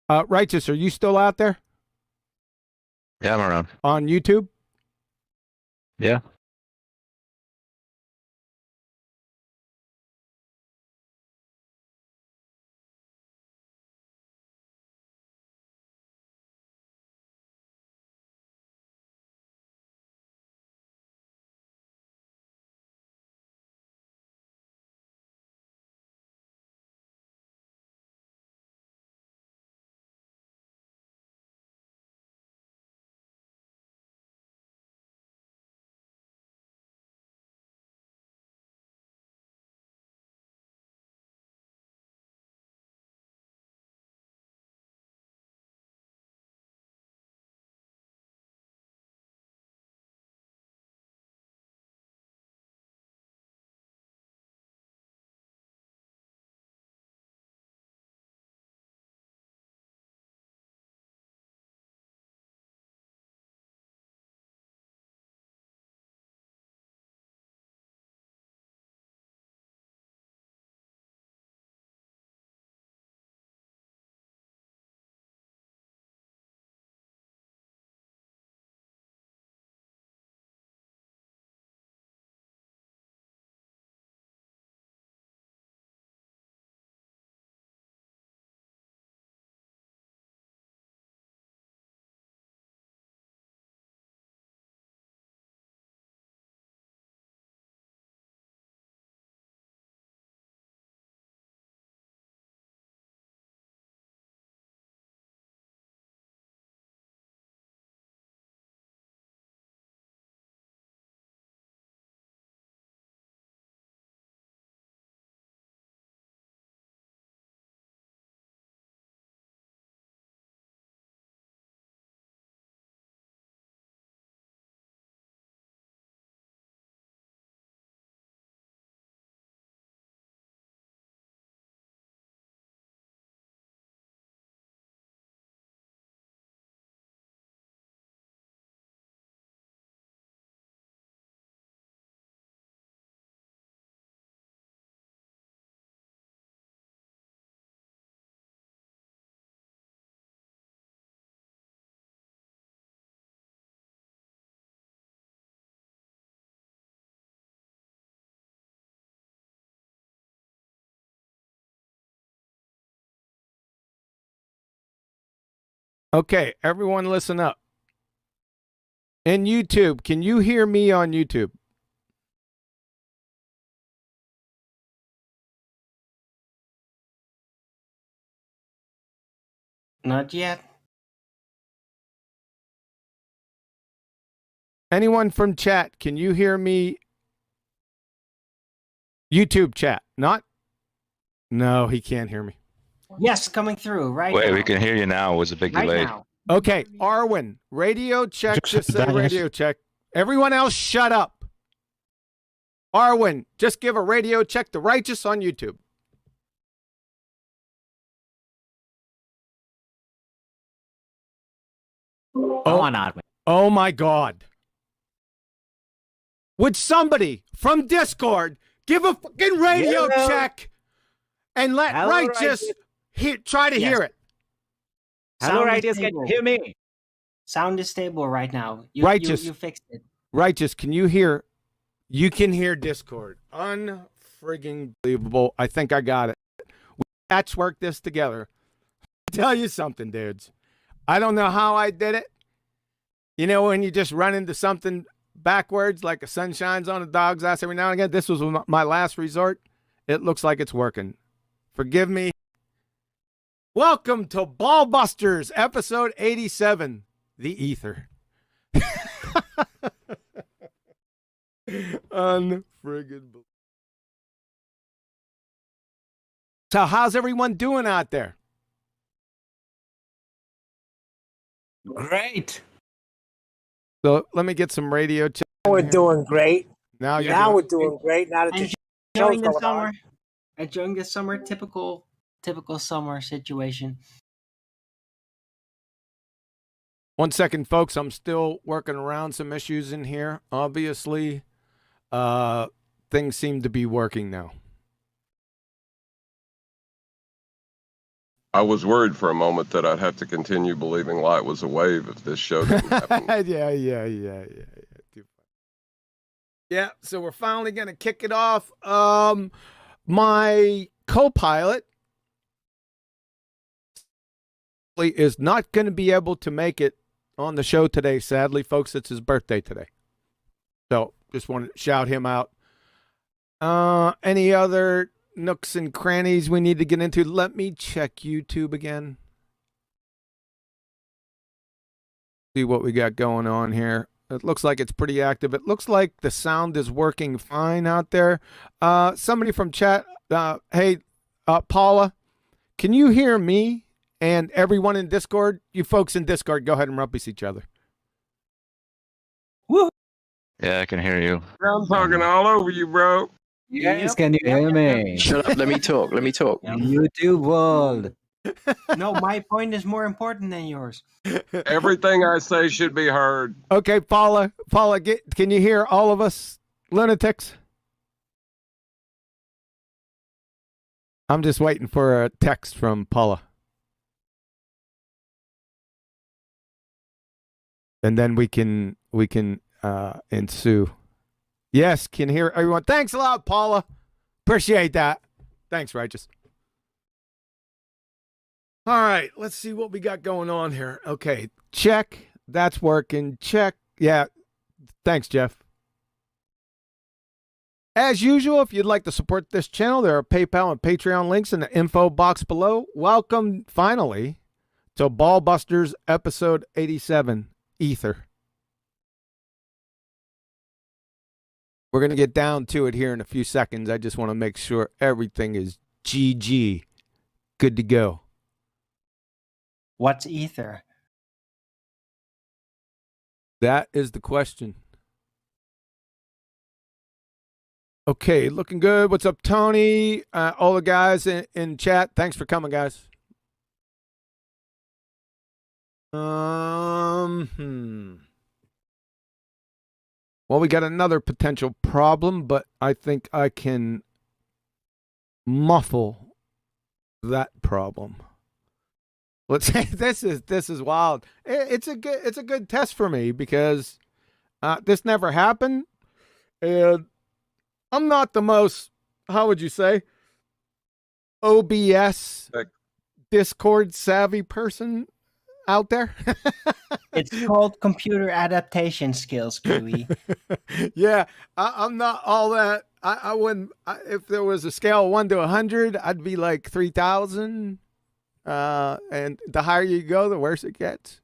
S8: Righteous, are you still out there?
S9: Yeah, I'm around.
S8: On YouTube?
S9: Yeah.
S8: Okay, everyone listen up. In YouTube, can you hear me on YouTube?
S23: Not yet.
S8: Anyone from chat, can you hear me? YouTube chat, not? No, he can't hear me.
S23: Yes, coming through right
S9: Wait,
S23: now.
S9: we can hear you now. It was a big
S23: Right
S9: delay.
S23: now.
S8: Okay, Arwen, radio check, just say radio check. Everyone else, shut up. Arwen, just give a radio check to Righteous on YouTube.
S23: Go on, Arwen.
S8: Oh my God. Would somebody from Discord give a fucking radio
S23: Hello?
S8: check and let
S23: Hello,
S8: Righteous try to hear it?
S23: Hello,
S24: Sound
S23: Righteous,
S24: is
S23: can you
S24: stable.
S23: hear me?
S24: Sound is stable right now. You,
S8: Righteous.
S24: You fixed it.
S8: Righteous, can you hear? You can hear Discord. Unfrigging believable. I think I got it. We patchwork this together. I'll tell you something, dudes. I don't know how I did it. You know, when you just run into something backwards, like a sun shines on a dog's ass every now and again. This was my last resort. It looks like it's working. Forgive me. Welcome to Ballbusters, episode 87, The Ether. Unfriggin' So how's everyone doing out there?
S24: Great.
S8: So let me get some radio check.
S24: We're doing great.
S8: Now you're
S24: Now
S8: doing-
S24: we're doing great. Now that the
S23: Enjoying
S24: show's
S23: the
S24: going
S23: summer.
S24: on.
S23: Enjoying the summer. Typical summer situation.
S8: 1 second, folks. I'm still working around some issues in here. Obviously, things seem to be working now.
S7: I was worried for a moment that I'd have to continue believing light was a wave if this show didn't happen.
S8: Yeah. Yeah, so we're finally going to kick it off. My co-pilot is not going to be able to make it on the show today, sadly, folks. It's his birthday today. So just wanted to shout him out. Any other nooks and crannies we need to get into? Let me check YouTube again. See what we got going on here. It looks like it's pretty active. It looks like the sound is working fine out there. Somebody from chat, hey, Paula, can you hear me and everyone in Discord? You folks in Discord, go ahead and rumpus each other.
S9: Yeah, I can hear you.
S7: I'm talking all over you, bro.
S12: Yes, can you hear me?
S14: Shut up, let me talk.
S12: YouTube world.
S23: No, my point is more important than yours.
S7: Everything I say should be heard.
S8: Okay, Paula, can you hear all of us lunatics? I'm just waiting for a text from Paula. And then we can ensue. Yes, can hear everyone. Thanks a lot, Paula. Appreciate that. Thanks, Righteous. All right, let's see what we got going on here. Okay, check. That's working. Check. Yeah, thanks, Jeff. As usual, if you'd like to support this channel, there are PayPal and Patreon links in the info box below. Welcome, finally, to Ballbusters episode 87, Ether. We're going to get down to it here in a few seconds. I just want to make sure everything is GG. Good to go.
S23: What's ether?
S8: That is the question. Okay, looking good. What's up, Tony? All the guys in chat, thanks for coming, guys. Well, we got another potential problem, but I think I can muffle that problem. Let's say this is wild. It's a good test for me because this never happened, and I'm not the most, how would you say, OBS Discord savvy person out there.
S23: It's called computer adaptation skills, Kiwi.
S8: Yeah, I'm not all that. I wouldn't. If there was a scale of 1 to 100, I'd be like 3,000. And the higher you go, the worse it gets.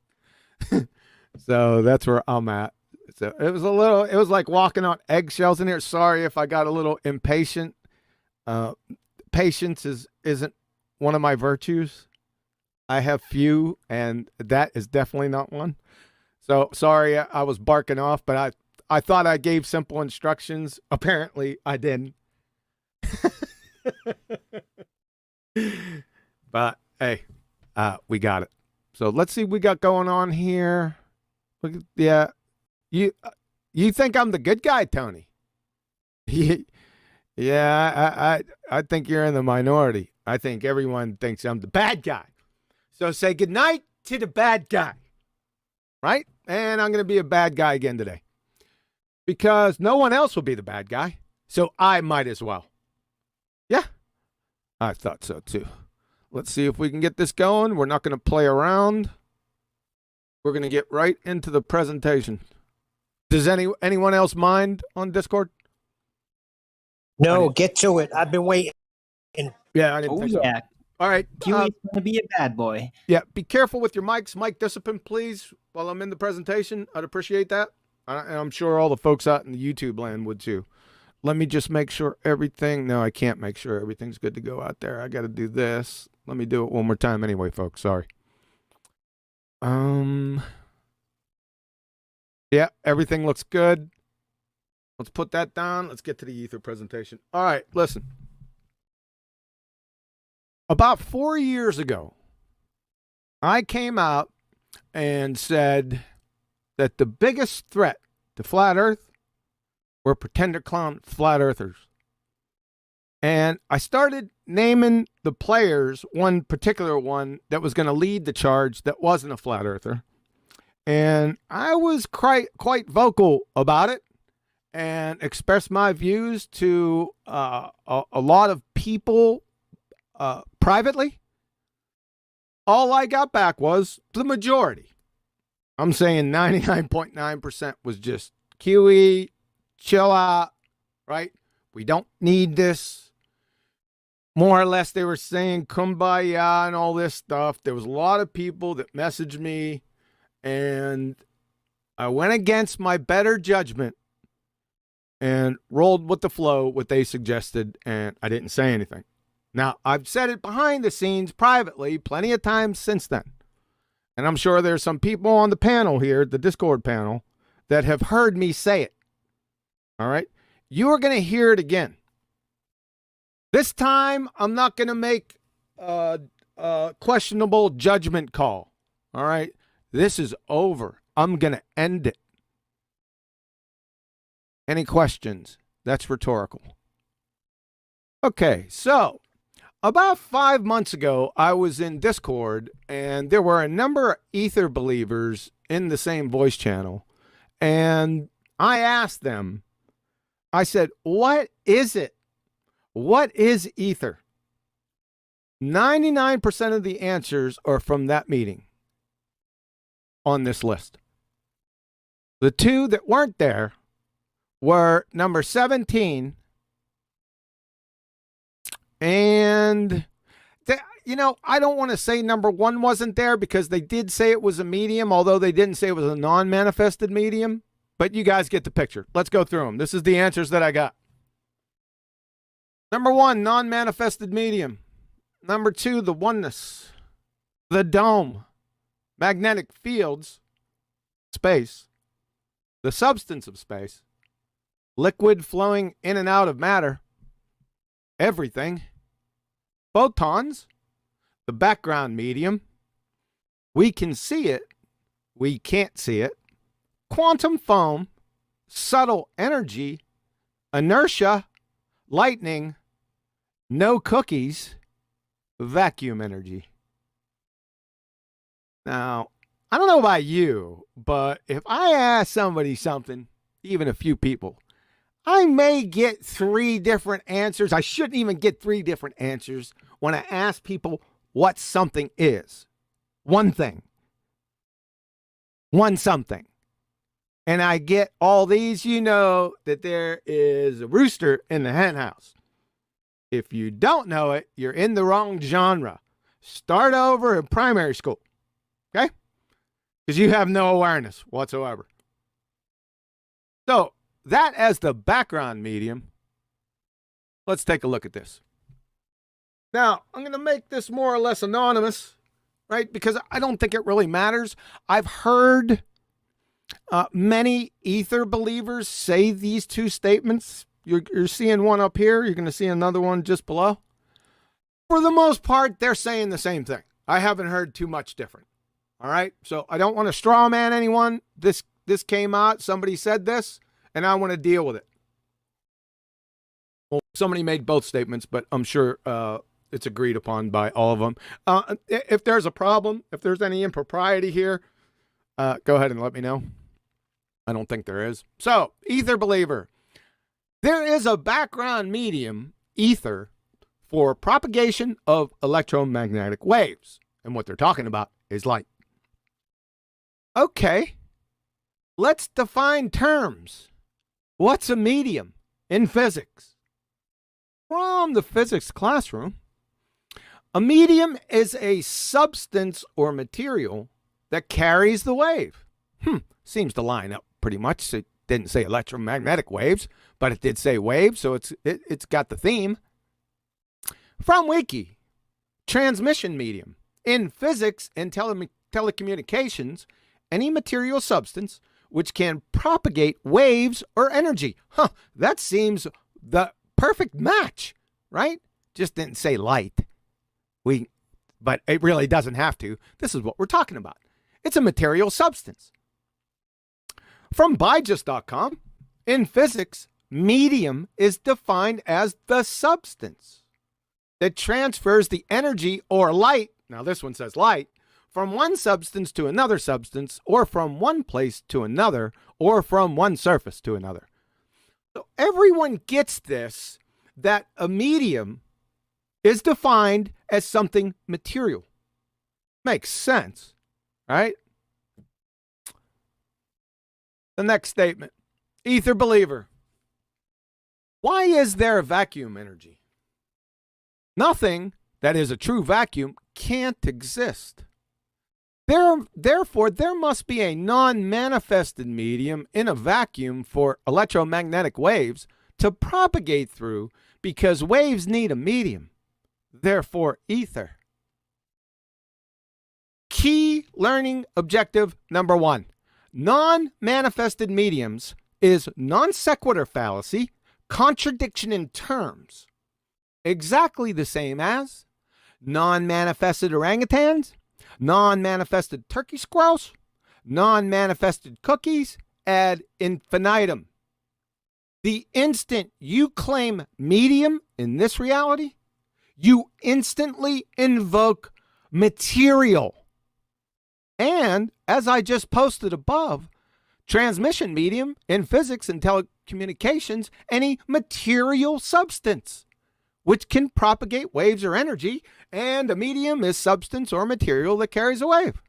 S8: So that's where I'm at. So it was like walking on eggshells in here. Sorry if I got a little impatient. Patience isn't one of my virtues. I have few, and that is definitely not one. So sorry I was barking off, but I thought I gave simple instructions. Apparently I didn't. But hey, we got it. So let's see what we got going on here. Look at, yeah, you think I'm the good guy, Tony? Yeah, I think you're in the minority. I think everyone thinks I'm the bad guy. So say goodnight to the bad guy, right? And I'm going to be a bad guy again today because no one else will be the bad guy. So I might as well. Yeah, I thought so too. Let's see if we can get this going. We're not going to play around. We're going to get right into the presentation. Does anyone else mind on Discord?
S24: No, get to it. I've been waiting.
S8: Yeah, I didn't think so. All right.
S23: Kiwi's going to be a bad boy.
S8: Yeah, be careful with your mics. Mic discipline, please, while I'm in the presentation. I'd appreciate that. And I'm sure all the folks out in the YouTube land would too. Let me just make sure everything... No, I can't make sure everything's good to go out there. I got to do this. Let me do it one more time anyway, folks. Sorry. Yeah, everything looks good. Let's put that down. Let's get to the Ether presentation. All right, listen. About 4 years ago, I came out and said that the biggest threat to flat Earth were pretender clown flat earthers. And I started naming the players, one particular one that was going to lead the charge that wasn't a flat earther. And I was quite vocal about it and expressed my views to a lot of people privately. All I got back was the majority. I'm saying 99.9% was just QE, chill out, right? We don't need this. More or less, they were saying kumbaya and all this stuff. There was a lot of people that messaged me, and I went against my better judgment and rolled with the flow, what they suggested, and I didn't say anything. Now, I've said it behind the scenes privately plenty of times since then. And I'm sure there's some people on the panel here, the Discord panel, that have heard me say it. All right? You are going to hear it again. This time, I'm not going to make a questionable judgment call. All right? This is over. I'm going to end it. Any questions? That's rhetorical. Okay, so about 5 months ago, I was in Discord, and there were a number of Ether believers in the same voice channel. And I asked them, I said, what is it? What is Ether? 99% of the answers are from that meeting on this list. The two that weren't there were number 17 and I don't want to say number 1 wasn't there because they did say it was a medium, although they didn't say it was a non-manifested medium. But you guys get the picture. Let's go through them. This is the answers that I got. Number 1, non-manifested medium. Number 2, the oneness. The dome. Magnetic fields. Space. The substance of space. Liquid flowing in and out of matter. Everything. Photons. The background medium. We can see it. We can't see it. Quantum foam. Subtle energy. Inertia. Lightning. No cookies. Vacuum energy. Now, I don't know about you, but if I ask somebody something, even a few people, I may get 3 different answers. I shouldn't even get 3 different answers when I ask people what something is. One thing. One something. And I get all these, you know that there is a rooster in the hen house. If you don't know it, you're in the wrong genre. Start over in primary school. Okay? Because you have no awareness whatsoever. So, that as the background medium, let's take a look at this. Now, I'm going to make this more or less anonymous, right? Because I don't think it really matters. I've heard many Ether believers say these 2 statements. You're seeing one up here. You're going to see another one just below. For the most part, they're saying the same thing. I haven't heard too much different. All right? So I don't want to straw man anyone. This came out. Somebody said this, and I want to deal with it. Well, somebody made both statements, but I'm sure it's agreed upon by all of them. If there's a problem, if there's any impropriety here, go ahead and let me know. I don't think there is. So, Ether believer. There is a background medium, ether, for propagation of electromagnetic waves. And what they're talking about is light. Okay. Let's define terms. What's a medium in physics? From the physics classroom, a medium is a substance or material that carries the wave. Seems to line up pretty much. It didn't say electromagnetic waves, but it did say waves, so it's got the theme. From Wiki, transmission medium. In physics and telecommunications, any material substance which can propagate waves or energy. That seems the perfect match, right? Just didn't say light. But it really doesn't have to. This is what we're talking about. It's a material substance. From Bygist.com, in physics, medium is defined as the substance. that transfers the energy or light, now this one says light, from one substance to another substance, or from one place to another, or from one surface to another. So everyone gets this, that a medium is defined as something material. Makes sense, right? The next statement, ether believer. Why is there vacuum energy? Nothing that is a true vacuum can't exist. Therefore, there must be a non-manifested medium in a vacuum for electromagnetic waves to propagate through, because waves need a medium. Therefore, ether. Key learning objective number 1. Non-manifested mediums is non sequitur fallacy, contradiction in terms. Exactly the same as non-manifested orangutans, non-manifested turkey squirrels, non-manifested cookies, ad infinitum. The instant you claim medium in this reality, you instantly invoke material. And, as I just posted above, transmission medium in physics and telecommunications, any material substance which can propagate waves or energy, and a medium is substance or material that carries a wave.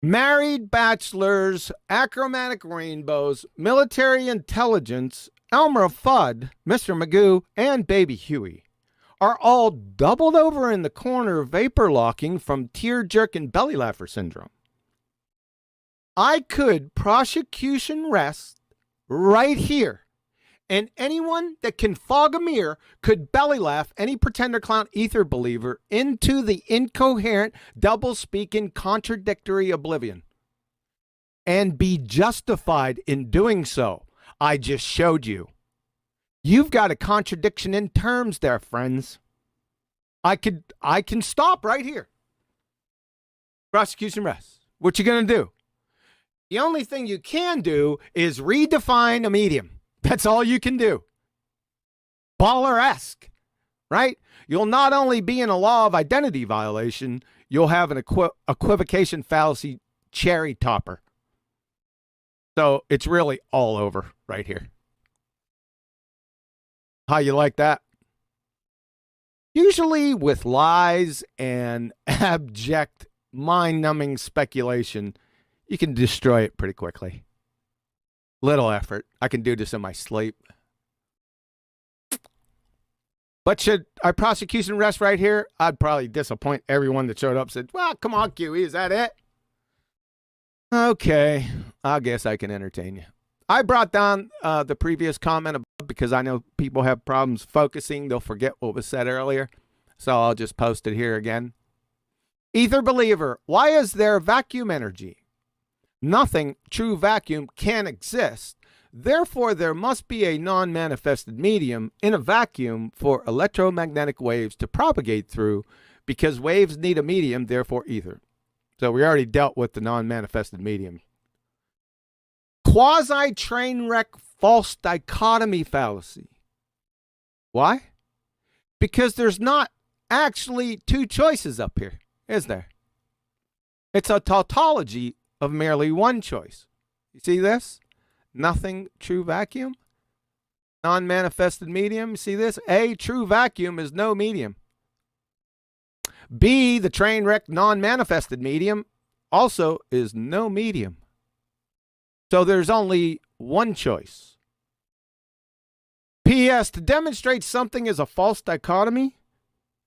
S8: Married bachelors, achromatic rainbows, military intelligence, Elmer Fudd, Mr. Magoo, and Baby Huey are all doubled over in the corner vapor locking from tear jerk and belly laugher syndrome. I could prosecution rest right here, and anyone that can fog a mirror could belly laugh any pretender clown ether believer into the incoherent, double-speaking, contradictory oblivion, and be justified in doing so. I just showed you. You've got a contradiction in terms there, friends. I can stop right here. Prosecution rests. What you gonna do? The only thing you can do is redefine a medium. That's all you can do. Baller-esque, right? You'll not only be in a law of identity violation, you'll have an equivocation fallacy cherry topper. So it's really all over right here. How you like that? Usually with lies and abject, mind-numbing speculation, you can destroy it pretty quickly. Little effort. I can do this in my sleep. But should our prosecution rest right here? I'd probably disappoint everyone that showed up and said, well, come on, QE, is that it? Okay, I guess I can entertain you. I brought down the previous comment above because I know people have problems focusing. They'll forget what was said earlier. So I'll just post it here again. Ether believer, why is there vacuum energy? Nothing true vacuum can exist. Therefore, there must be a non-manifested medium in a vacuum for electromagnetic waves to propagate through, because waves need a medium, therefore ether. So we already dealt with the non-manifested medium. Quasi-train wreck false dichotomy fallacy. Why? Because there's not actually two choices up here, is there? It's a tautology of merely one choice. You see this? Nothing true vacuum. Non-manifested medium. See this? A, true vacuum is no medium. B, the train wreck non-manifested medium also is no medium. So there's only one choice. P.S. To demonstrate something is a false dichotomy,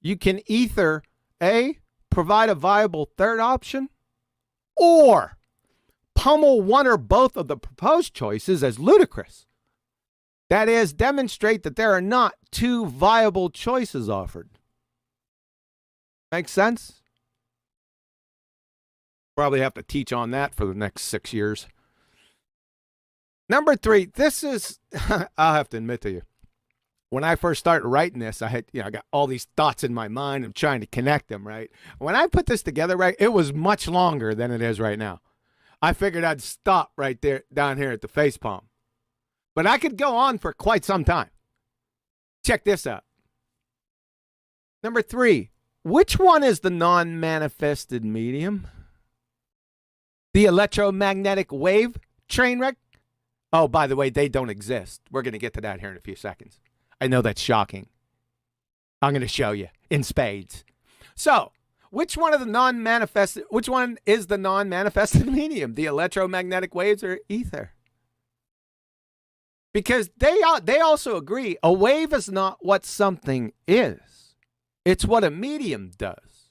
S8: you can either A, provide a viable third option, or pummel one or both of the proposed choices as ludicrous. That is, demonstrate that there are not two viable choices offered. Make sense? Probably have to teach on that for the next 6 years. Number 3, this is, I'll have to admit to you, when I first started writing this, I got all these thoughts in my mind. I'm trying to connect them, right? When I put this together, right, it was much longer than it is right now. I figured I'd stop right there, down here at the facepalm. But I could go on for quite some time. Check this out. Number 3, which one is the non-manifested medium? The electromagnetic wave train wreck? Oh, by the way, they don't exist. We're going to get to that here in a few seconds. I know that's shocking. I'm going to show you in spades. So, which one is the non-manifested medium? The electromagnetic waves or ether? Because they also agree a wave is not what something is. It's what a medium does.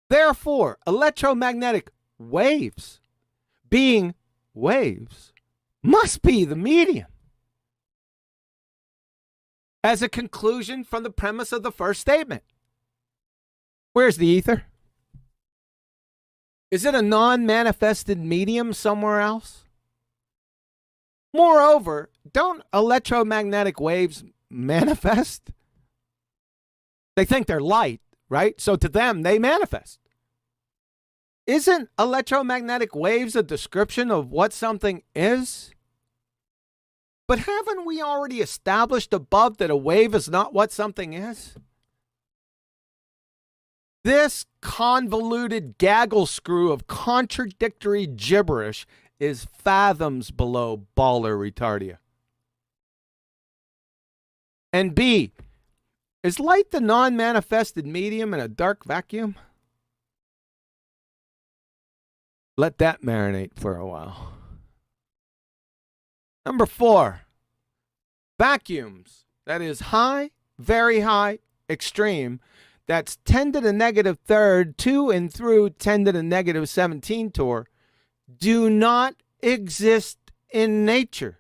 S8: Therefore, electromagnetic waves, being waves, must be the medium. As a conclusion from the premise of the first statement. Where's the ether? Is it a non-manifested medium somewhere else? Moreover, don't electromagnetic waves manifest? They think they're light, right? So to them, they manifest. Isn't electromagnetic waves a description of what something is? But haven't we already established above that a wave is not what something is? This convoluted gaggle screw of contradictory gibberish is fathoms below baller retardia. And B, is light the non-manifested medium in a dark vacuum? Let that marinate for a while. Number 4, vacuums. That is high, very high, extreme. That's 10 to the negative third to and through 10 to the negative 17 torr. Do not exist in nature.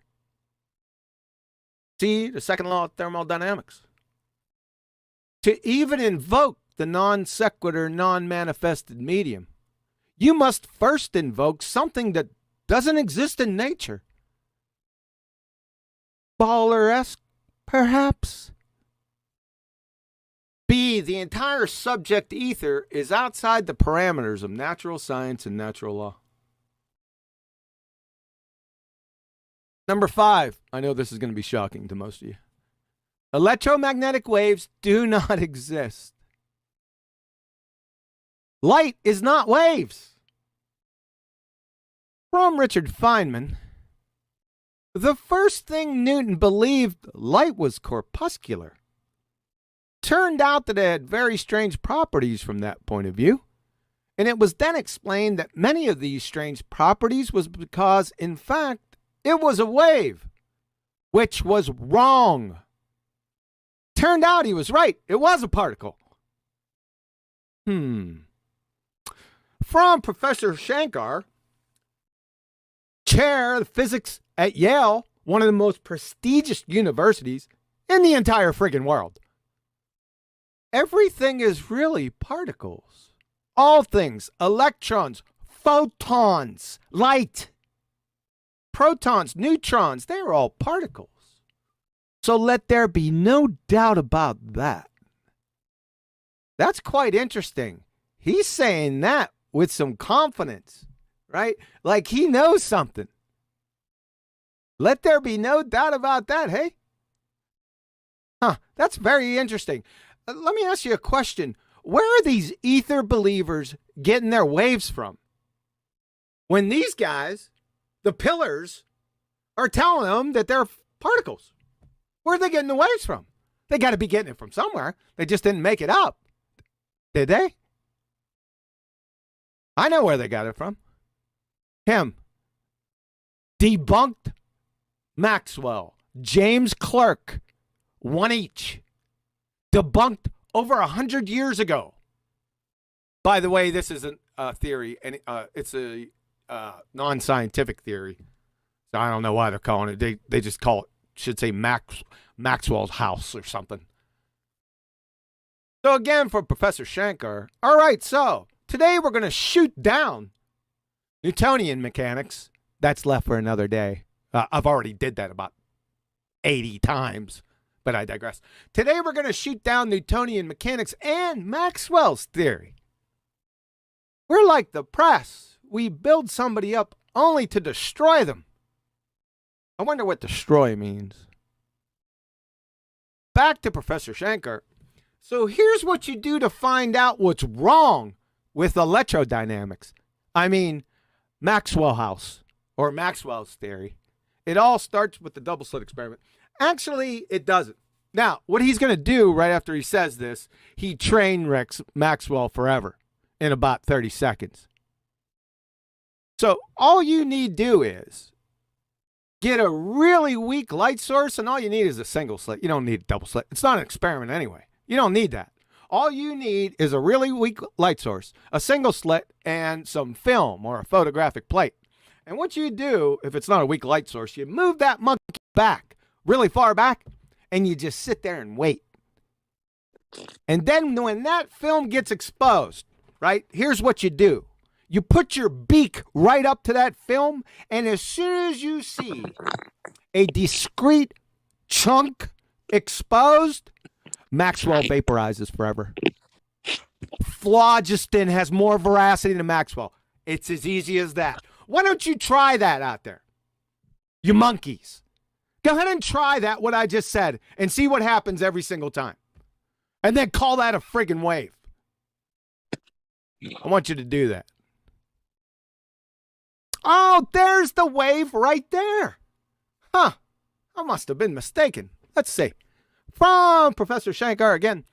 S8: See the second law of thermodynamics. To even invoke the non sequitur, non-manifested medium, you must first invoke something that doesn't exist in nature. Baller-esque, perhaps? B, the entire subject ether is outside the parameters of natural science and natural law. Number 5, I know this is going to be shocking to most of you. Electromagnetic waves do not exist. Light is not waves. From Richard Feynman, the first thing Newton believed light was corpuscular. Turned out that it had very strange properties from that point of view. And it was then explained that many of these strange properties was because, in fact, it was a wave, which was wrong. Turned out he was right. It was a particle. From Professor Shankar, chair of physics at Yale, one of the most prestigious universities in the entire friggin' world. Everything is really particles. All things, electrons, photons, light, protons, neutrons, they are all particles. So let there be no doubt about that. That's quite interesting. He's saying that with some confidence, right? Like he knows something. Let there be no doubt about that, hey? That's very interesting. Let me ask you a question. Where are these ether believers getting their waves from? When these guys, the pillars, are telling them that they're particles. Where are they getting the waves from? They got to be getting it from somewhere. They just didn't make it up. Did they? I know where they got it from. Him. Debunked Maxwell. James Clerk. One each. Debunked over 100 years ago. By the way, this isn't a theory, and it's a non-scientific theory. So I don't know why they're calling it. They just call it, should say Maxwell's house or something. So again, for Professor Shankar, all right, so today we're going to shoot down Newtonian mechanics. That's left for another day. I've already did that about 80 times. But I digress. Today we're going to shoot down Newtonian mechanics and Maxwell's theory. We're like the press. We build somebody up only to destroy them. I wonder what destroy means. Back to Professor Shankar. So here's what you do to find out what's wrong with electrodynamics. I mean, Maxwell House, or Maxwell's theory. It all starts with the double slit experiment. Actually, it doesn't. Now, what he's going to do right after he says this, he train wrecks Maxwell forever in about 30 seconds. So all you need to do is get a really weak light source, and all you need is a single slit. You don't need a double slit. It's not an experiment anyway. You don't need that. All you need is a really weak light source, a single slit, and some film or a photographic plate. And what you do, if it's not a weak light source, you move that monkey back, really far back, and you just sit there and wait. And then when that film gets exposed, right, here's what you do. You put your beak right up to that film, and as soon as you see a discrete chunk exposed, Maxwell vaporizes forever. Phlogiston has more veracity than Maxwell. It's as easy as that. Why don't you try that out there? You monkeys. Go ahead and try that, what I just said, and see what happens every single time. And then call that a friggin' wave. I want you to do that. Oh, there's the wave right there. Huh. I must have been mistaken. Let's see. From Professor Shankar again.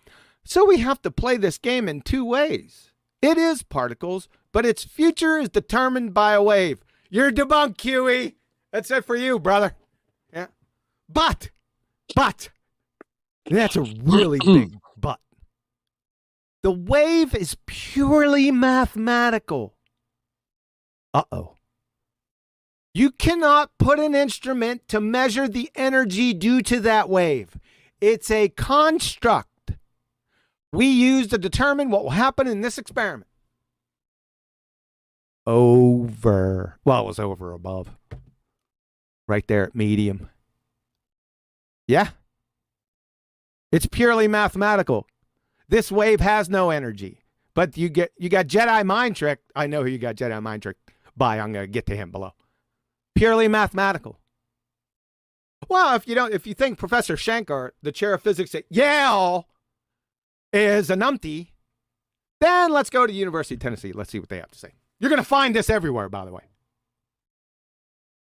S8: So we have to play this game in two ways. It is particles, but its future is determined by a wave. You're debunked, Huey. That's it for you, brother. Yeah. But, that's a really big but. The wave is purely mathematical. Uh-oh. You cannot put an instrument to measure the energy due to that wave. It's a construct we use to determine what will happen in this experiment. Over. Well, it was over above. Right there at medium. Yeah. It's purely mathematical. This wave has no energy. But you got Jedi mind trick. I know who you got Jedi mind trick by. I'm going to get to him below. Purely mathematical. Well, if you think Professor Shankar, the chair of physics at Yale, is a numpty, then let's go to the University of Tennessee. Let's see what they have to say. You're going to find this everywhere, by the way.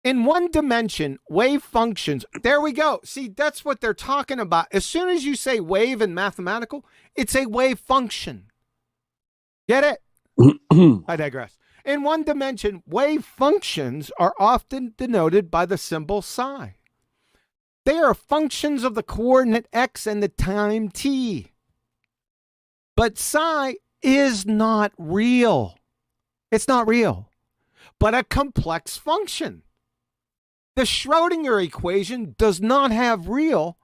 S8: In one dimension, wave functions. There we go. See, that's what they're talking about. As soon as you say wave in mathematical, it's a wave function. Get it? I digress. In one dimension, wave functions are often denoted by the symbol psi. They are functions of the coordinate x and the time t. But psi is not real. It's not real, but a complex function. The Schrödinger equation does not have real,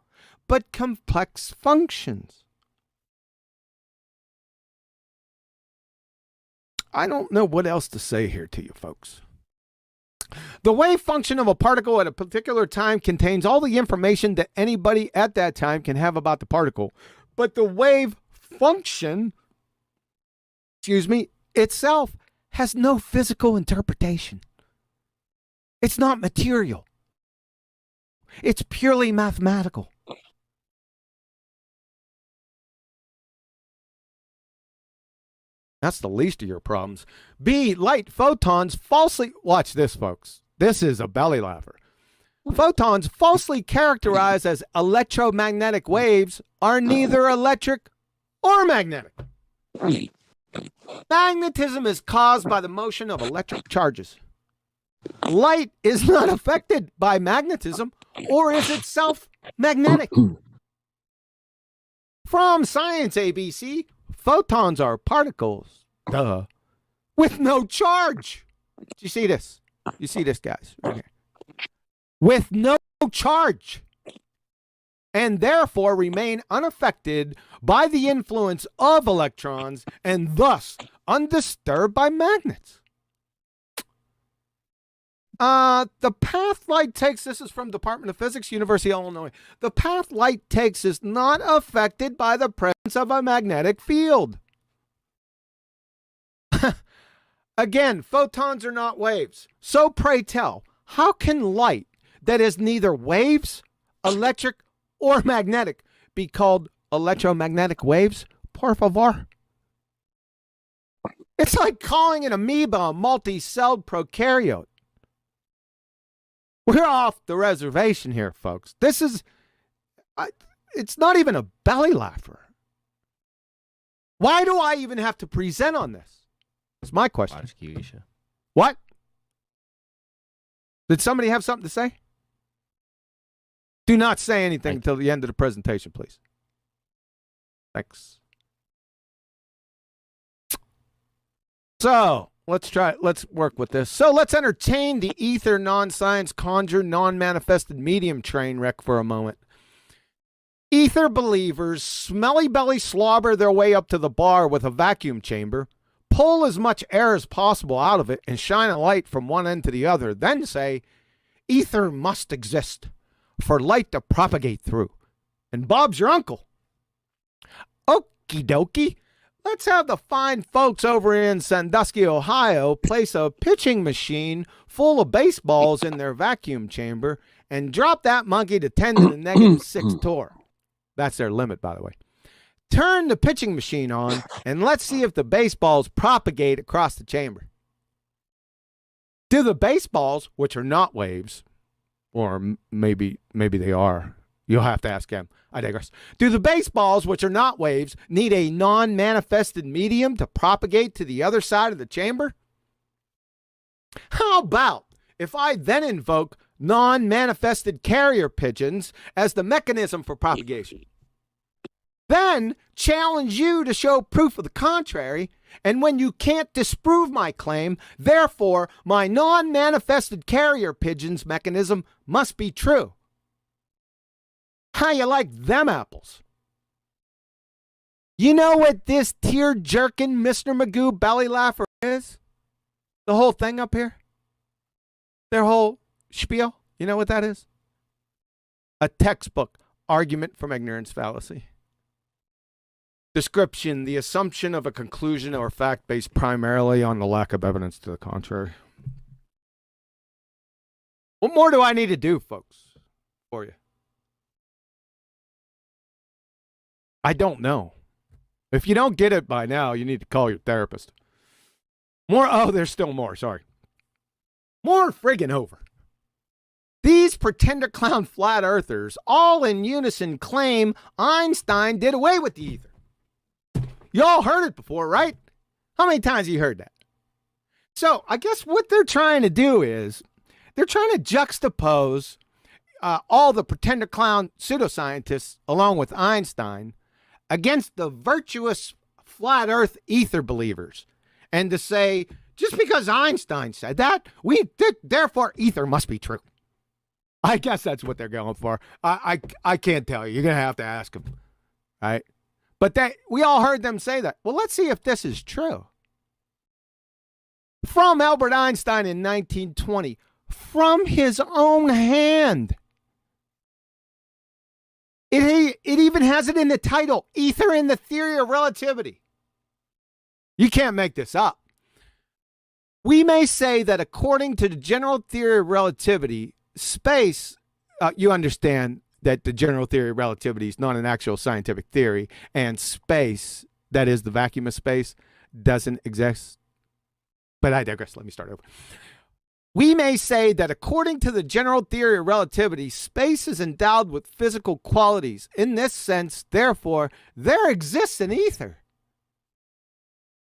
S8: but complex functions. I don't know what else to say here to you folks. The wave function of a particle at a particular time contains all the information that anybody at that time can have about the particle. But the wave function, itself has no physical interpretation. It's not material. It's purely mathematical. That's the least of your problems. B, light photons falsely... Watch this, folks. This is a belly laugher. Photons falsely characterized as electromagnetic waves are neither electric or magnetic. Magnetism is caused by the motion of electric charges. Light is not affected by magnetism or is itself magnetic. From Science ABC, photons are particles, with no charge. Do you see this? You see this, guys? Right here. With no charge, and therefore remain unaffected by the influence of electrons and thus undisturbed by magnets. The path light takes, this is from Department of Physics, University of Illinois. The path light takes is not affected by the presence of a magnetic field. Again, photons are not waves. So pray tell, how can light that is neither waves, electric, or magnetic be called electromagnetic waves? Por favor. It's like calling an amoeba a multi-celled prokaryote. We're off the reservation here, folks. This is, it's not even a belly laugher. Why do I even have to present on this? That's my question. What? Did somebody have something to say? Do not say anything until the end of the presentation, please. Thanks. So, let's work with this. So, let's entertain the ether, non-science, conjure, non-manifested medium train wreck for a moment. Ether believers smelly belly slobber their way up to the bar with a vacuum chamber, pull as much air as possible out of it, and shine a light from one end to the other, then say, ether must exist for light to propagate through. And Bob's your uncle. Okie dokie. Let's have the fine folks over in Sandusky, Ohio, place a pitching machine full of baseballs in their vacuum chamber and drop that monkey to 10 to the negative 6 torr. That's their limit, by the way. Turn the pitching machine on, and let's see if the baseballs propagate across the chamber. Do the baseballs, which are not waves, or maybe they are. You'll have to ask him. I digress. Do the baseballs, which are not waves, need a non-manifested medium to propagate to the other side of the chamber? How about if I then invoke non-manifested carrier pigeons as the mechanism for propagation? Then challenge you to show proof of the contrary, and when you can't disprove my claim, therefore my non-manifested carrier pigeons mechanism must be true. How you like them apples? You know what this tear-jerking Mr. Magoo belly laugher is? The whole thing up here? Their whole spiel? You know what that is? A textbook argument from ignorance fallacy. Description: the assumption of a conclusion or fact based primarily on the lack of evidence to the contrary. What more do I need to do, folks, for you? I don't know. If you don't get it by now, you need to call your therapist. More. Oh, there's still more. Sorry. More friggin' over. These pretender clown flat earthers all in unison claim Einstein did away with the ether. Y'all heard it before, right? How many times have you heard that? So I guess what they're trying to do is they're trying to juxtapose all the pretender clown pseudoscientists along with Einstein against the virtuous flat earth ether believers, and to say, just because Einstein said that, therefore ether must be true. I guess that's what they're going for. I can't tell you. You're going to have to ask them. Right? But we all heard them say that. Well, let's see if this is true. From Albert Einstein in 1920, from his own hand. It even has it in the title, Ether and the Theory of Relativity. You can't make this up. We may say that according to the general theory of relativity, space, you understand that the general theory of relativity is not an actual scientific theory, and space, that is the vacuum of space, doesn't exist. But I digress. Let me start over. We may say that according to the general theory of relativity, space is endowed with physical qualities. In this sense, therefore, there exists an ether.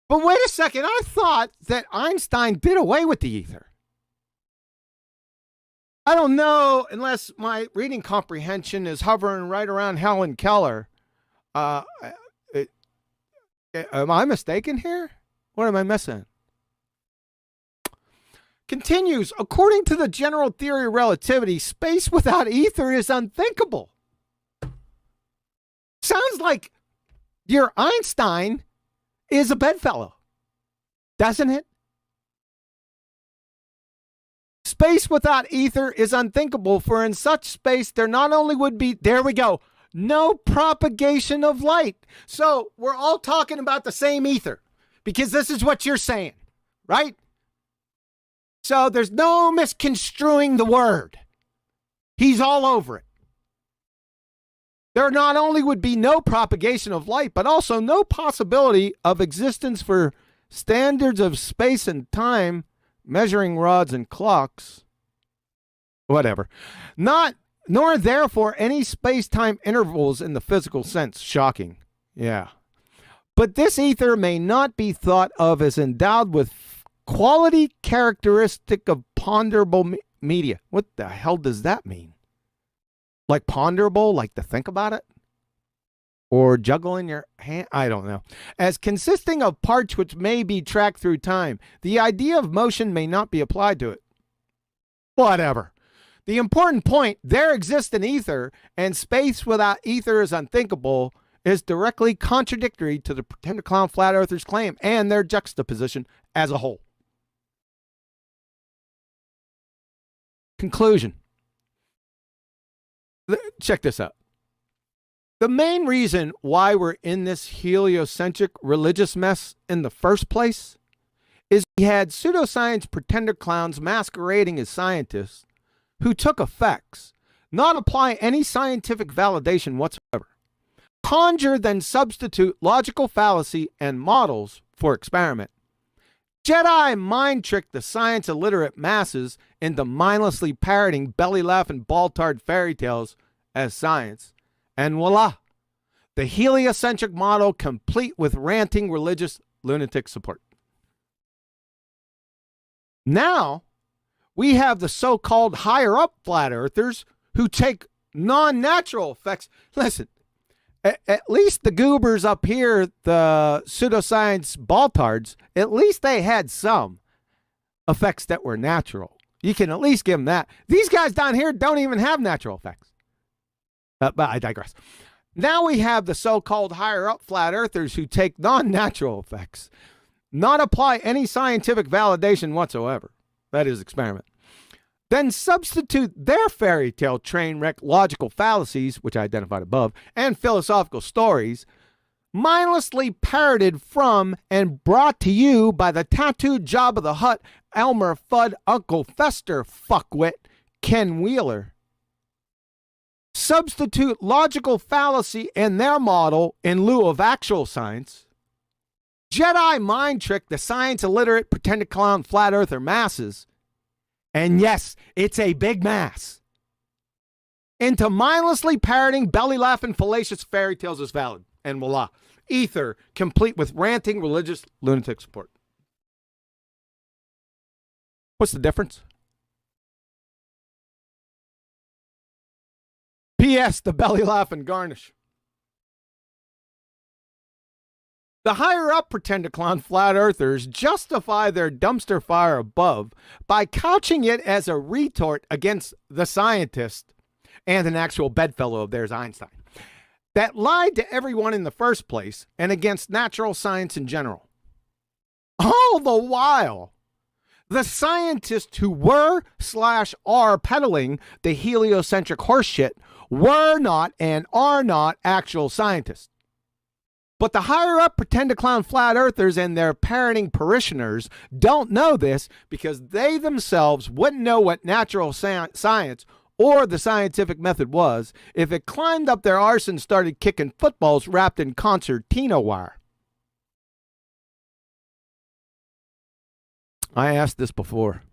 S8: But wait a second, I thought that Einstein did away with the ether. I don't know, unless my reading comprehension is hovering right around Helen Keller. Am I mistaken here? What am I missing? Continues, according to the general theory of relativity, space without ether is unthinkable. Sounds like your Einstein is a bedfellow, doesn't it? Space without ether is unthinkable, for in such space there not only would be, there we go, no propagation of light. So we're all talking about the same ether, because this is what you're saying, right? So there's no misconstruing the word. He's all over it. there not only would be no propagation of light, but also no possibility of existence for standards of space and time, measuring rods and clocks, whatever. Nor therefore any space-time intervals in the physical sense. Shocking. Yeah. But this ether may not be thought of as endowed with quality characteristic of ponderable media. What the hell does that mean? Like ponderable, like to think about it? Or juggle in your hand? I don't know. As consisting of parts which may be tracked through time, the idea of motion may not be applied to it. Whatever. The important point, there exists an ether, and space without ether is unthinkable, is directly contradictory to the pretender clown flat earthers' claim and their juxtaposition as a whole. Conclusion. Check this out. The main reason why we're in this heliocentric religious mess in the first place is we had pseudoscience pretender clowns masquerading as scientists who took effects, not apply any scientific validation whatsoever, conjure then substitute logical fallacy and models for experiment, Jedi mind trick the science illiterate masses into mindlessly parroting belly-laughing ball-tarred fairy tales as science, and voila, the heliocentric model complete with ranting religious lunatic support. Now, we have the so-called higher-up flat earthers who take non-natural effects. Listen, at least the goobers up here, the pseudoscience baltards, at least they had some effects that were natural. You can at least give them that. These guys down here don't even have natural effects. But I digress. Now we have the so-called higher-up flat earthers who take non-natural effects, not apply any scientific validation whatsoever. That is experiment. Then substitute their fairy tale train wreck logical fallacies, which I identified above, and philosophical stories, mindlessly parroted from and brought to you by the tattooed Jabba the Hutt, Elmer Fudd, Uncle Fester fuckwit, Ken Wheeler. Substitute logical fallacy in their model in lieu of actual science. Jedi mind trick the science illiterate pretender clown flat earther masses. And yes, it's a big mass. Into mindlessly parroting, belly-laughing, fallacious fairy tales is valid. And voila, ether, complete with ranting religious lunatic support. What's the difference? P.S. The belly-laughing garnish. The higher-up pretender clown flat earthers justify their dumpster fire above by couching it as a retort against the scientist and an actual bedfellow of theirs, Einstein, that lied to everyone in the first place and against natural science in general. All the while, the scientists who were/are peddling the heliocentric horseshit were not and are not actual scientists. But the higher-up pretender clown flat earthers and their parroting parishioners don't know this because they themselves wouldn't know what natural science or the scientific method was if it climbed up their arse and started kicking footballs wrapped in concertina wire. I asked this before.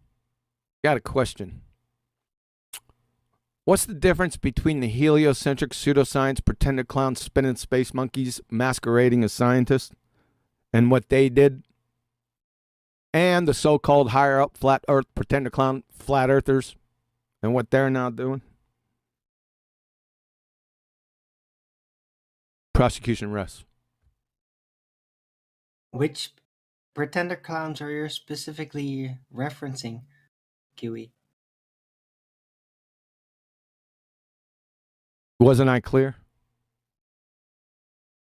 S8: Got a question. What's the difference between the heliocentric pseudoscience pretender clown spinning space monkeys masquerading as scientists and what they did, and the so-called higher-up flat earth pretender clown flat earthers and what they're now doing? Prosecution rests.
S23: Which pretender clowns are you specifically referencing, Kiwi?
S8: Wasn't I clear?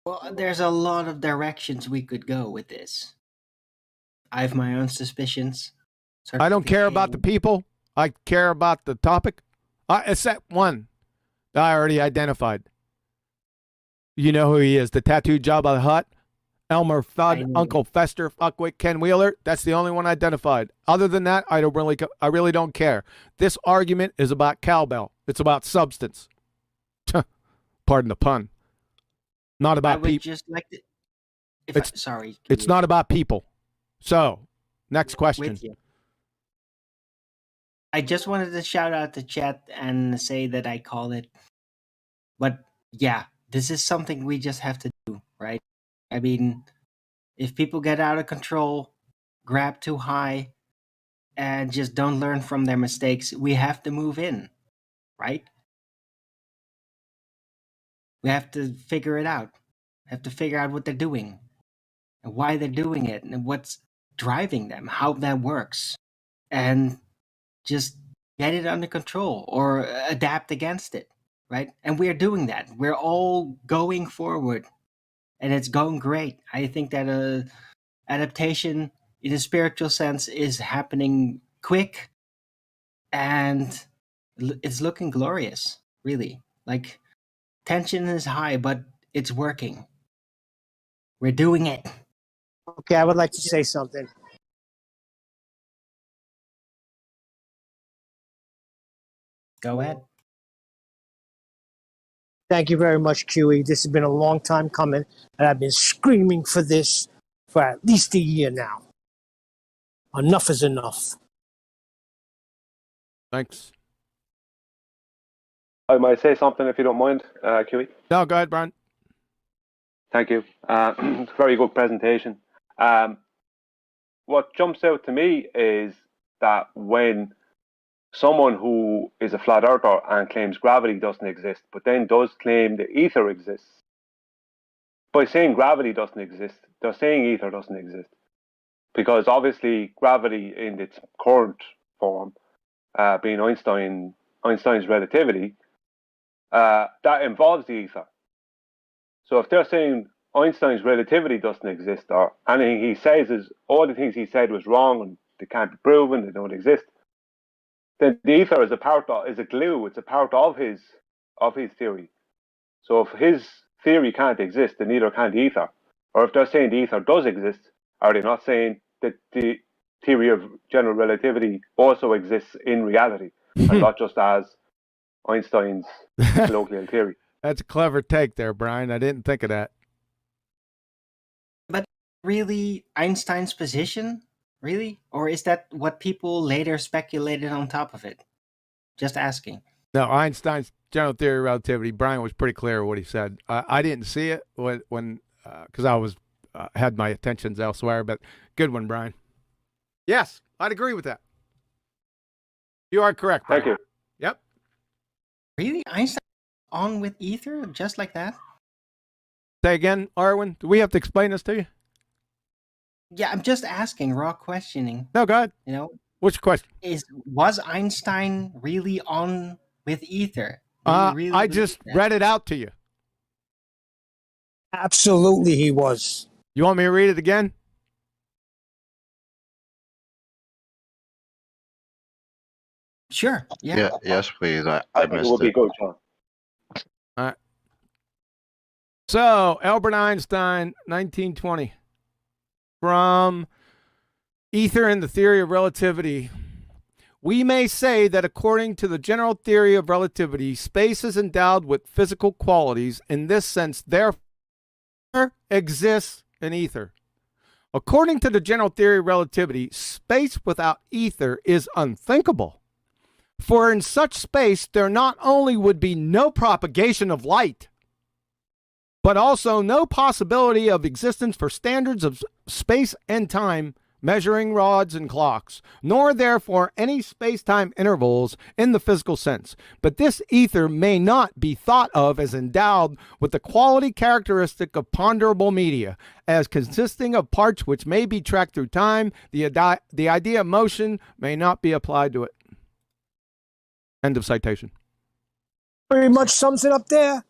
S23: Well, there's a lot of directions we could go with this. I have my own suspicions.
S8: I don't care about the people. I care about the topic. Except one that I already identified. You know who he is. The tattooed Jabba the Hutt, Elmer Fudd, Uncle Fester, fuckwit, Ken Wheeler. That's the only one identified. Other than that, I really don't care. This argument is about cowbell. It's about substance. Pardon the pun. Not
S23: I
S8: about
S23: would
S8: people.
S23: just like to. Sorry.
S8: It's not about people. So, next question.
S23: With you. I just wanted to shout out the chat and say that I call it. But yeah, this is something we just have to do, right? I mean, if people get out of control, grab too high, and just don't learn from their mistakes, we have to move in, right? We have to figure it out. We have to figure out what they're doing and why they're doing it and what's driving them, how that works, and just get it under control or adapt against it, right? And we're doing that. We're all going forward, and it's going great. I think that adaptation in a spiritual sense is happening quick, and it's looking glorious, really. Like, tension is high, but it's working. We're doing it.
S24: Okay, I would like to say something.
S23: Go ahead.
S24: Thank you very much, QE. This has been a long time coming, and I've been screaming for this for at least a year now. Enough is enough.
S8: Thanks.
S13: I might say something if you don't mind, QE.
S8: No, go ahead, Brian.
S13: Thank you. Very good presentation. What jumps out to me is that when someone who is a flat earther and claims gravity doesn't exist, but then does claim the ether exists, by saying gravity doesn't exist, they're saying ether doesn't exist. Because obviously gravity in its current form, being Einstein's relativity, that involves the ether. So if they're saying Einstein's relativity doesn't exist, or anything he says is all the things he said was wrong and they can't be proven, they don't exist, then the ether is a glue. It's a part of his theory. So if his theory can't exist, then neither can the ether. Or if they're saying the ether does exist, are they not saying that the theory of general relativity also exists in reality, and not just as Einstein's colloquial theory?
S8: That's a clever take there, Brian. I didn't think of that.
S23: But really, Einstein's position? Really? Or is that what people later speculated on top of it? Just asking.
S8: No, Einstein's general theory of relativity. Brian was pretty clear what he said. I didn't see it when because I was had my attentions elsewhere. But good one, Brian. Yes, I'd agree with that. You are correct, Brian.
S13: Thank you.
S8: Yep.
S23: Really, Einstein on with ether just like that?
S8: Say again, Arwen. Do we have to explain this to you?
S23: Yeah, I'm just asking, raw questioning.
S8: No, go ahead.
S23: You know,
S8: what's your question?
S23: Was Einstein really on with ether?
S8: I just read it out to you.
S24: Absolutely, he was.
S8: You want me to read it again?
S23: Sure. Yeah.
S9: Yes, please. I missed
S13: it. Will be good, John.
S8: All right. So, Albert Einstein, 1920. From Ether and the Theory of Relativity. We may say that according to the general theory of relativity, space is endowed with physical qualities. In this sense, therefore, exists in ether. According to the general theory of relativity, space without ether is unthinkable. For in such space, there not only would be no propagation of light, but also no possibility of existence for standards of space and time, measuring rods and clocks, nor therefore any space-time intervals in the physical sense. But this ether may not be thought of as endowed with the quality characteristic of ponderable media, as consisting of parts which may be tracked through time. The idea of motion may not be applied to it. End of citation.
S24: Pretty much sums it up there.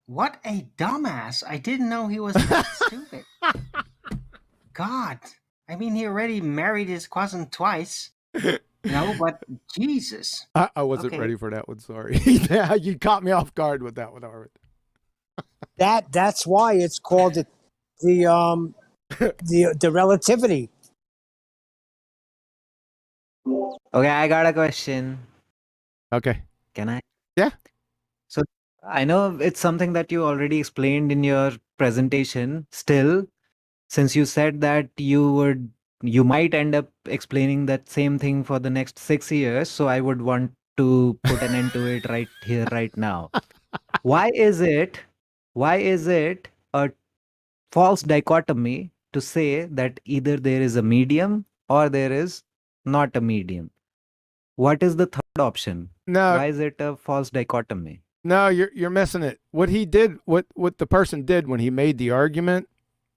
S23: What a dumbass. I didn't know he was that stupid. God. I mean, he already married his cousin twice. No, but Jesus.
S8: I wasn't ready for that one, sorry. Yeah, you caught me off guard with that one, Arvid.
S24: That's why it's called the relativity.
S12: Okay, I got a question.
S8: Okay.
S12: Can I?
S8: Yeah.
S12: So I know it's something that you already explained in your presentation. Still, since you said that you might end up explaining that same thing for the next 6 years, so I would want to put an end to it right here, right now. Why is it a false dichotomy to say that either there is a medium or there is not a medium? What is the third option?
S8: No.
S12: Why is it a false dichotomy?
S8: No, you're missing it. What he did, what the person did when he made the argument.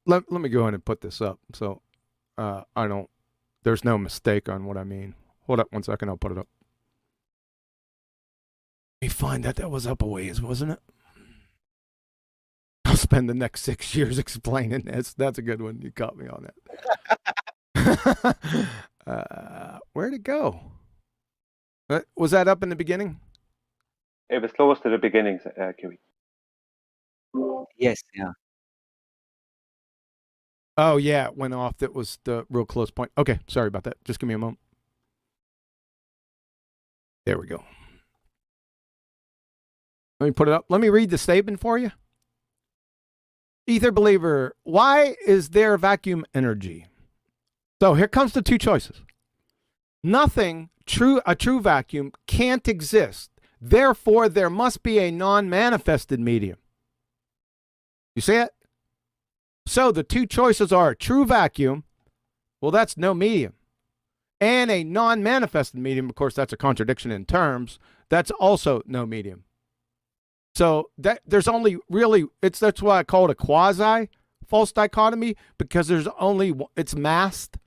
S8: Let me go ahead and put this up so there's no mistake on what I mean. Hold up 1 second, I'll put it up. Let me find that was up a ways, wasn't it? I'll spend the next 6 years explaining this. That's a good one. You caught me on that. Where'd it go? Was that up in the beginning?
S13: It was close to the beginning, Kiwi.
S12: Yes, yeah.
S8: Oh, yeah, it went off. That was the real close point. Okay, sorry about that. Just give me a moment. There we go. Let me put it up. Let me read the statement for you. Ether believer, why is there vacuum energy? So here comes the two choices. Nothing, a true vacuum, can't exist. Therefore, there must be a non-manifested medium. You see it? So the two choices are true vacuum, well, that's no medium. And a non-manifested medium, of course, that's a contradiction in terms, that's also no medium. So there's only really, that's why I call it a quasi-false dichotomy, because it's masked.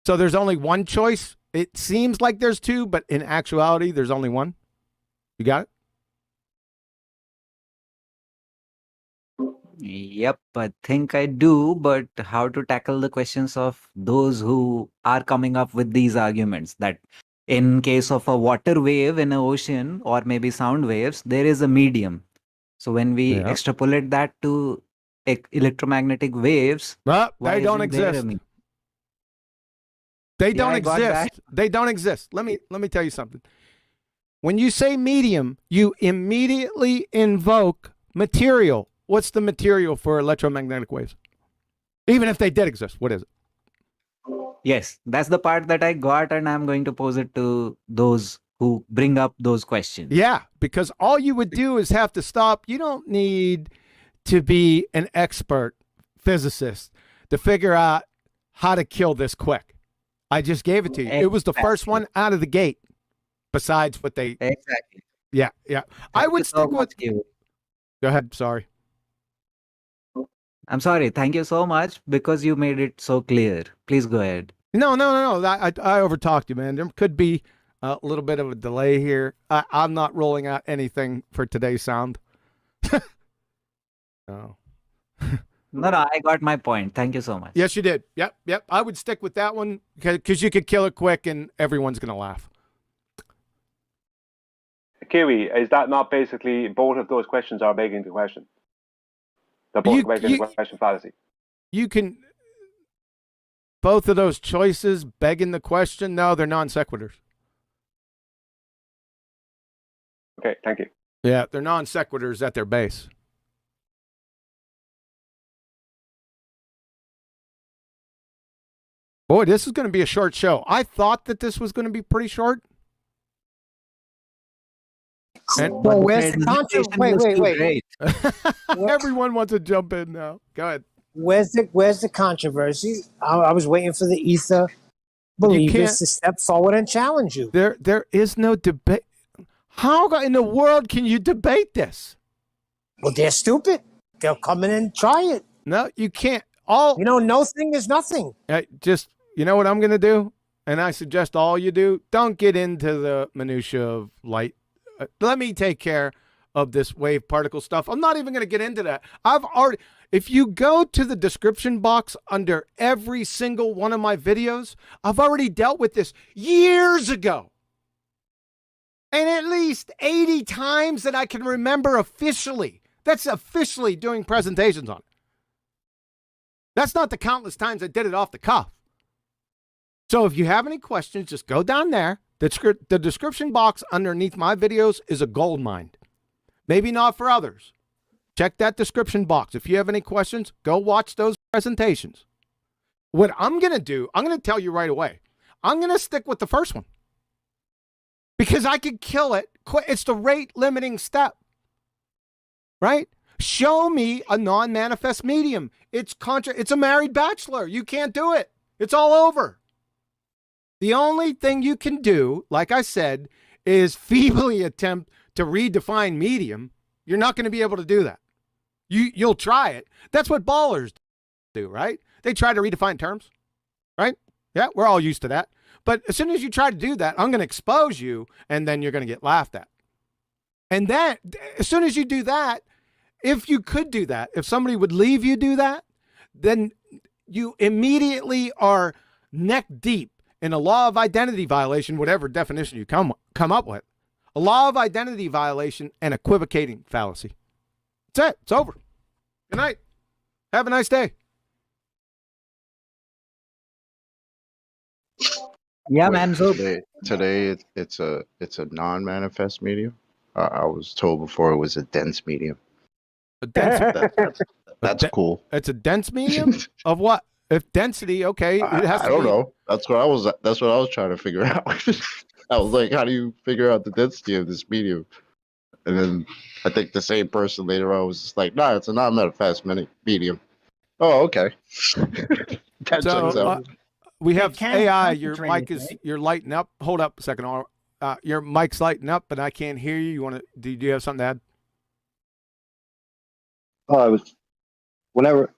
S8: So there's only one choice. It seems like there's two, but in actuality, there's only one. You got it?
S12: Yep, I think I do, but how to tackle the questions of those who are coming up with these arguments that in case of a water wave in an ocean or maybe sound waves, there is a medium. So when we extrapolate that to electromagnetic waves,
S8: they don't exist. They don't exist. They don't exist. Let me tell you something. When you say medium, you immediately invoke material. What's the material for electromagnetic waves? Even if they did exist, what is it?
S12: Yes, that's the part that I got, and I'm going to pose it to those who bring up those questions.
S8: Yeah, because all you would do is have to stop. You don't need to be an expert physicist to figure out how to kill this quick. I just gave it to you. Exactly. It was the first one out of the gate, besides what they...
S12: Exactly.
S8: Yeah. I would stick with... Go ahead, sorry.
S12: I'm sorry. Thank you so much because you made it so clear. Please go ahead.
S8: No. I overtalked you, man. There could be a little bit of a delay here. I'm not rolling out anything for today's sound. No.
S12: No, I got my point. Thank you so much.
S8: Yes, you did. Yep. I would stick with that one because you could kill it quick and everyone's going to laugh.
S13: Kiwi, is that not basically both of those questions are begging the question? They're both begging the question fallacy.
S8: You can... Both of those choices begging the question? No, they're non sequiturs.
S13: Okay, thank you.
S8: Yeah, they're non sequiturs at their base. Boy, this is going to be a short show. I thought that this was going to be pretty short.
S24: Well, where's the controversy? Wait.
S8: Everyone wants to jump in now. Go ahead.
S24: Where's the controversy? I was waiting for the ether believers to step forward and challenge you.
S8: There is no debate. How in the world can you debate this?
S24: Well, they're stupid. They'll come in and try it.
S8: No, you can't.
S24: No thing is nothing.
S8: You know what I'm going to do? And I suggest all you do, don't get into the minutia of light. Let me take care of this wave particle stuff. I'm not even going to get into that. If you go to the description box under every single one of my videos, I've already dealt with this years ago. And at least 80 times that I can remember officially. That's officially doing presentations on it. That's not the countless times I did it off the cuff. So if you have any questions, just go down there. The description box underneath my videos is a gold mine. Maybe not for others. Check that description box. If you have any questions, go watch those presentations. What I'm going to do, I'm going to tell you right away. I'm going to stick with the first one because I could kill it. It's the rate limiting step, right? Show me a non-manifest medium. It's a married bachelor. You can't do it. It's all over. The only thing you can do, like I said, is feebly attempt to redefine medium. You're not going to be able to do that. You'll try it. That's what ballers do, right? They try to redefine terms, right? Yeah, we're all used to that. But as soon as you try to do that, I'm going to expose you, and then you're going to get laughed at. And then, as soon as you do that, if you could do that, if somebody would leave you do that, then you immediately are neck deep in a law of identity violation, whatever definition you come up with. A law of identity violation and equivocating fallacy. That's it. It's over. Good night. Have a nice day.
S23: Yeah, man. So
S11: today it's a non-manifest medium. I was told before it was a dense medium.
S8: A dense.
S11: That's cool.
S8: It's a dense medium of what? If density, okay, it has to
S11: I don't
S8: be.
S11: know. That's what I was trying to figure out. I was like, how do you figure out the density of this medium? And then I think the same person later on was just like, nah, it's a non-manifest medium. Oh, okay. That checks out.
S8: We have AI. Your
S23: concentrate,
S8: mic is you're lighting up. Hold up a second. Your mic's lighting up, but I can't hear you. You want to? Do you have something to add?
S14: Well, I was whenever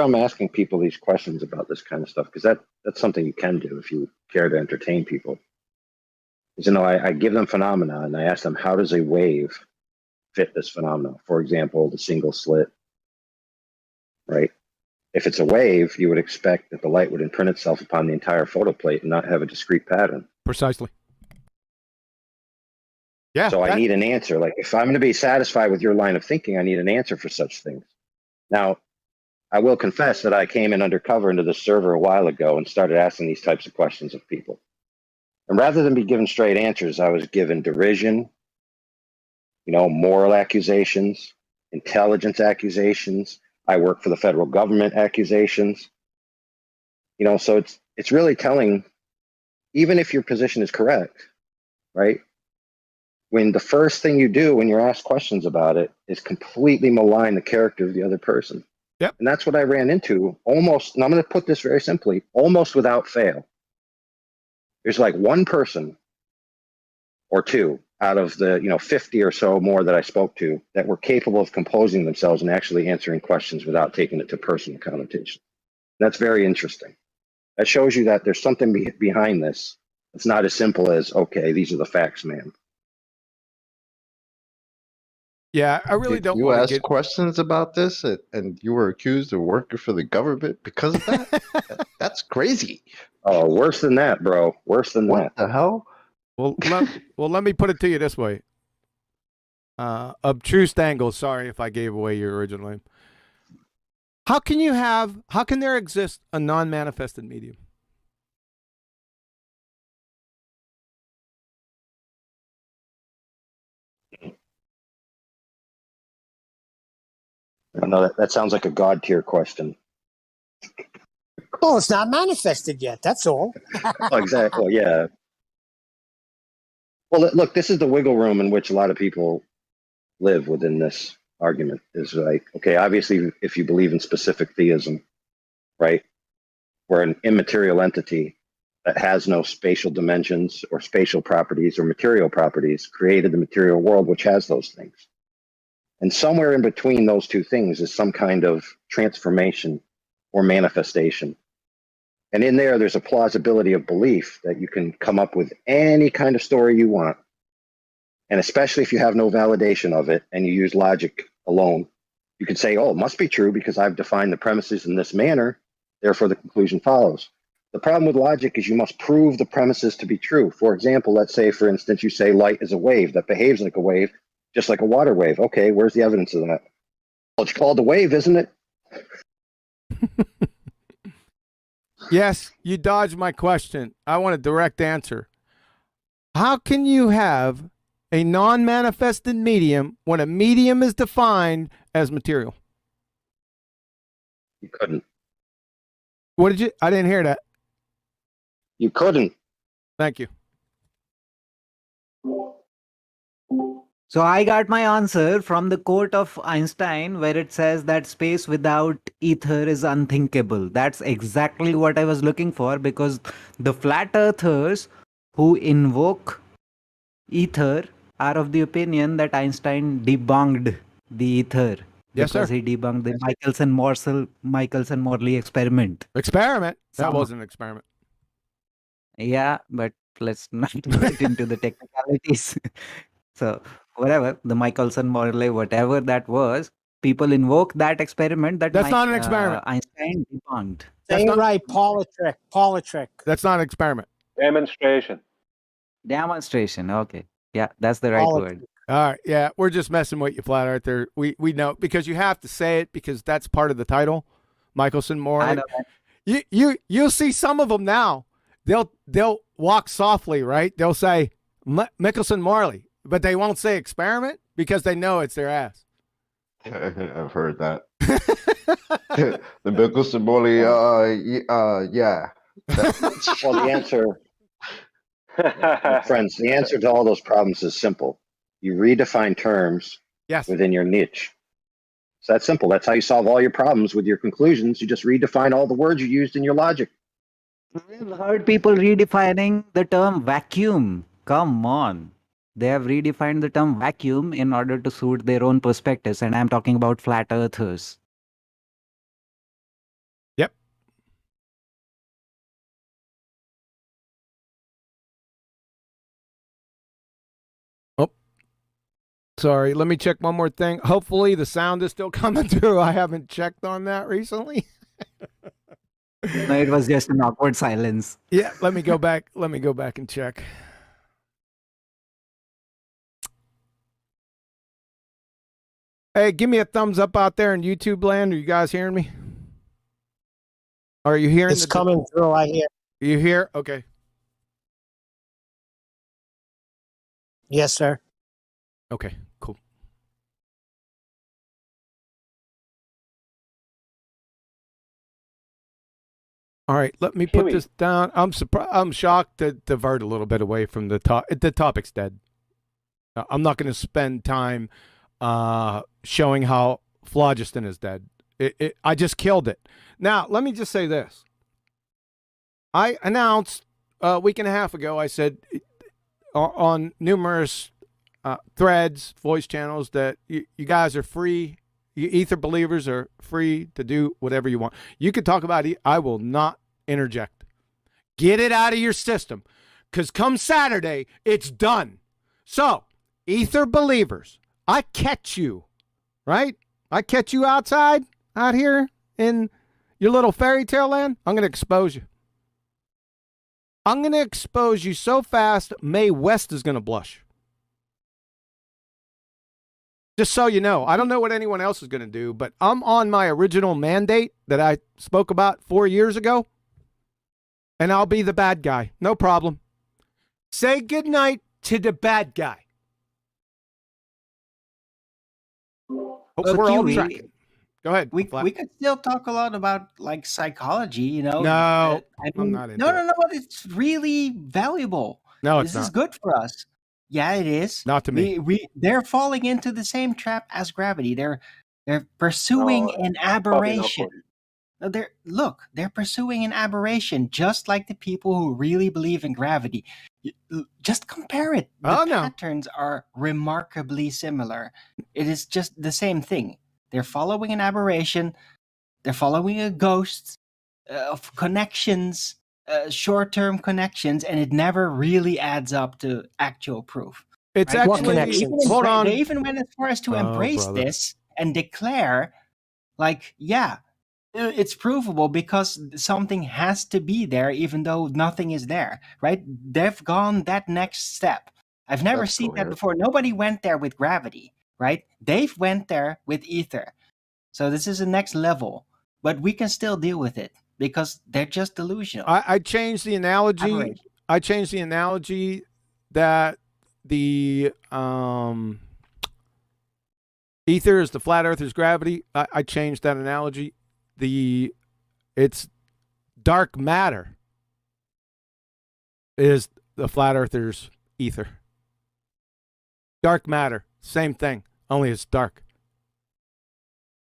S14: I'm asking people these questions about this kind of stuff, because that's something you can do if you care to entertain people. Is, I give them phenomena and I ask them, how does a wave fit this phenomena? For example, the single slit, right? If it's a wave, you would expect that the light would imprint itself upon the entire photoplate and not have a discrete pattern.
S8: Precisely. Yeah.
S14: So I need an answer. Like, if I'm going to be satisfied with your line of thinking, I need an answer for such things. Now, I will confess that I came in undercover into the server a while ago and started asking these types of questions of people. And rather than be given straight answers, I was given derision, moral accusations, intelligence accusations. I work for the federal government accusations. So it's really telling, even if your position is correct, right? When the first thing you do when you're asked questions about it is completely malign the character of the other person.
S8: Yep.
S14: And that's what I ran into almost, and I'm going to put this very simply, almost without fail. There's like one person or two out of the 50 or so more that I spoke to that were capable of composing themselves and actually answering questions without taking it to personal connotation. That's very interesting. That shows you that there's something behind this. It's not as simple as, okay, these are the facts, man.
S8: Yeah, I really don't
S11: You
S8: want
S11: asked
S8: to get
S11: questions about this and you were accused of working for the government because of that? That's crazy.
S14: Oh, worse than that, bro. Worse than that.
S11: What the hell?
S8: Well, let me put it to you this way. Obtruse angle. Sorry if I gave away your original name. How can there exist a non-manifested medium?
S14: I know that sounds like a God tier question.
S24: Well, it's not manifested yet. That's all.
S14: Oh, exactly. Yeah. Well, look, this is the wiggle room in which a lot of people live within this argument. Is like, okay, obviously, if you believe in specific theism, right, we're an immaterial entity that has no spatial dimensions or spatial properties or material properties created the material world, which has those things. And somewhere in between those two things is some kind of transformation or manifestation. And in there's a plausibility of belief that you can come up with any kind of story you want. And especially if you have no validation of it and you use logic alone, you can say, oh, it must be true because I've defined the premises in this manner, therefore the conclusion follows. The problem with logic is you must prove the premises to be true. For example, let's say, for instance, you say light is a wave that behaves like a wave, just like a water wave. Okay, where's the evidence of that? Well, it's called a wave, isn't it?
S8: Yes, you dodged my question. I want a direct answer. How can you have a non-manifested medium when a medium is defined as material?
S14: You couldn't.
S8: What did you? I didn't hear that.
S14: You couldn't.
S8: Thank you.
S12: So I got my answer from the quote of Einstein where it says that space without ether is unthinkable. That's exactly what I was looking for, because the flat earthers who invoke ether are of the opinion that Einstein debunked the ether.
S8: Yes,
S12: because
S8: sir.
S12: he debunked the Michelson-Morley experiment.
S8: Experiment? That
S12: Somehow.
S8: wasn't an experiment.
S12: Yeah, but let's not get into the technicalities. So whatever, the Michelson-Morley, whatever that was, people invoke that experiment that
S8: That's not an experiment.
S12: Einstein debunked.
S24: Say it right, Politrick. Politrick.
S8: That's not an experiment.
S13: Demonstration.
S12: Demonstration. Okay. Yeah, that's the right word.
S8: All right. Yeah, we're just messing with you, flat earther. We know, because you have to say it, because that's part of the title. Michelson-Morley.
S12: I know.
S8: You'll see some of them now. They'll walk softly, right? They'll say Michelson-Morley, but they won't say experiment because they know it's their ass.
S11: I've heard that. The Michelson-Morley, yeah.
S14: Well, the answer, friends, the answer to all those problems is simple. You redefine terms within your niche. It's that simple. That's how you solve all your problems with your conclusions. You just redefine all the words you used in your logic.
S12: I've heard people redefining the term vacuum. Come on. They have redefined the term vacuum in order to suit their own perspectives, and I'm talking about flat earthers.
S8: Yep. Oh, sorry. Let me check one more thing. Hopefully the sound is still coming through. I haven't checked on that recently.
S12: No, it was just an awkward silence.
S8: Yeah, let me go back. Let me go back and check. Hey, give me a thumbs up out there in YouTube land. Are you guys hearing me? Are you hearing?
S24: It's coming through. I hear.
S8: You hear? Okay.
S24: Yes, sir.
S8: Okay, cool. All right, let me put this down. I'm surprised. I'm shocked to divert a little bit away from the top. The topic's dead. I'm not going to spend time showing how phlogiston is dead. I just killed it. Now, let me just say this. I announced a week and a half ago, I said on numerous threads, voice channels, that you guys are free. You ether believers are free to do whatever you want. You can talk about it. I will not interject. Get it out of your system, because come Saturday, it's done. So, ether believers, I catch you, right? I catch you outside, out here in your little fairy tale land. I'm going to expose you. I'm going to expose you so fast, Mae West is going to blush. Just so you know, I don't know what anyone else is going to do, but I'm on my original mandate that I spoke about 4 years ago, and I'll be the bad guy. No problem. Say goodnight to the bad guy. Hope we're all tracking. Go ahead.
S23: We could still talk a lot about like psychology, you know.
S8: No,
S23: I
S8: I'm
S23: mean,
S8: not into
S23: no. It's really valuable.
S8: No, it's
S23: this is
S8: not.
S23: good for us. Yeah, it is.
S8: Not to me.
S23: They're falling into the same trap as gravity. They're pursuing an aberration. They're pursuing an aberration, just like the people who really believe in gravity. Just compare it. The patterns are remarkably similar. It is just the same thing. They're following an aberration. They're following a ghost of connections, short-term connections, and it never really adds up to actual proof.
S8: It's
S23: right?
S8: actually, hold on.
S23: They even went as far as to embrace this and declare, like, yeah, it's provable because something has to be there, even though nothing is there, right? They've gone that next step. I've never seen that before. Nobody went there with gravity, right? They've went there with ether. So this is the next level, but we can still deal with it because they're just delusional.
S8: I changed the analogy.
S23: Aberration.
S8: I changed the analogy that the ether is the flat earth's gravity. I changed that analogy. It's dark matter is the flat earth's ether. Dark matter, same thing, only it's dark.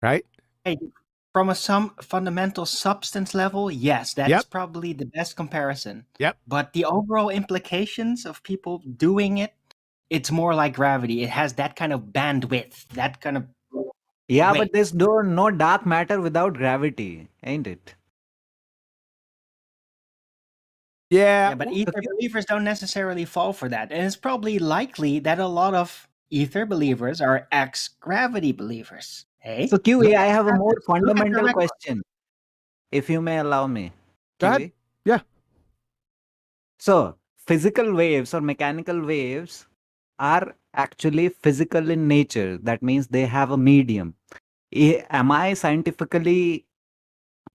S8: Right?
S23: Hey, from some fundamental substance level, yes, that's probably the best comparison.
S8: Yep.
S23: But the overall implications of people doing it, it's more like gravity. It has that kind of bandwidth, that kind of
S12: Yeah,
S23: weight.
S12: but there's no dark matter without gravity, ain't it?
S23: Yeah, but ether believers don't necessarily fall for that. And it's probably likely that a lot of ether believers are ex-gravity believers. Hey?
S12: So QA, I have a more
S23: Look at the
S12: fundamental
S23: record.
S12: question, if you may allow me.
S8: Go ahead.
S12: QA?
S8: Yeah.
S12: So, physical waves or mechanical waves are actually physical in nature. That means they have a medium. Am I scientifically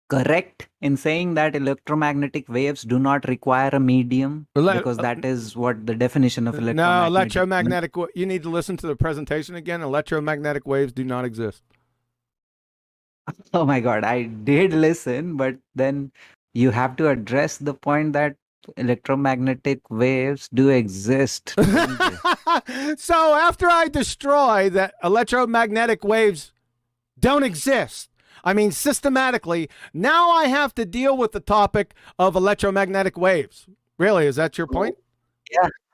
S12: correct in saying that electromagnetic waves do not require a medium? Because that is what the definition of electromagnetic.
S8: No, electromagnetic. You need to listen to the presentation again. Electromagnetic waves do not exist.
S12: Oh my God, I did listen, but then you have to address the point that electromagnetic waves do exist.
S8: So after I destroy that electromagnetic waves don't exist, I mean systematically, now I have to deal with the topic of electromagnetic waves. Really, is that your point?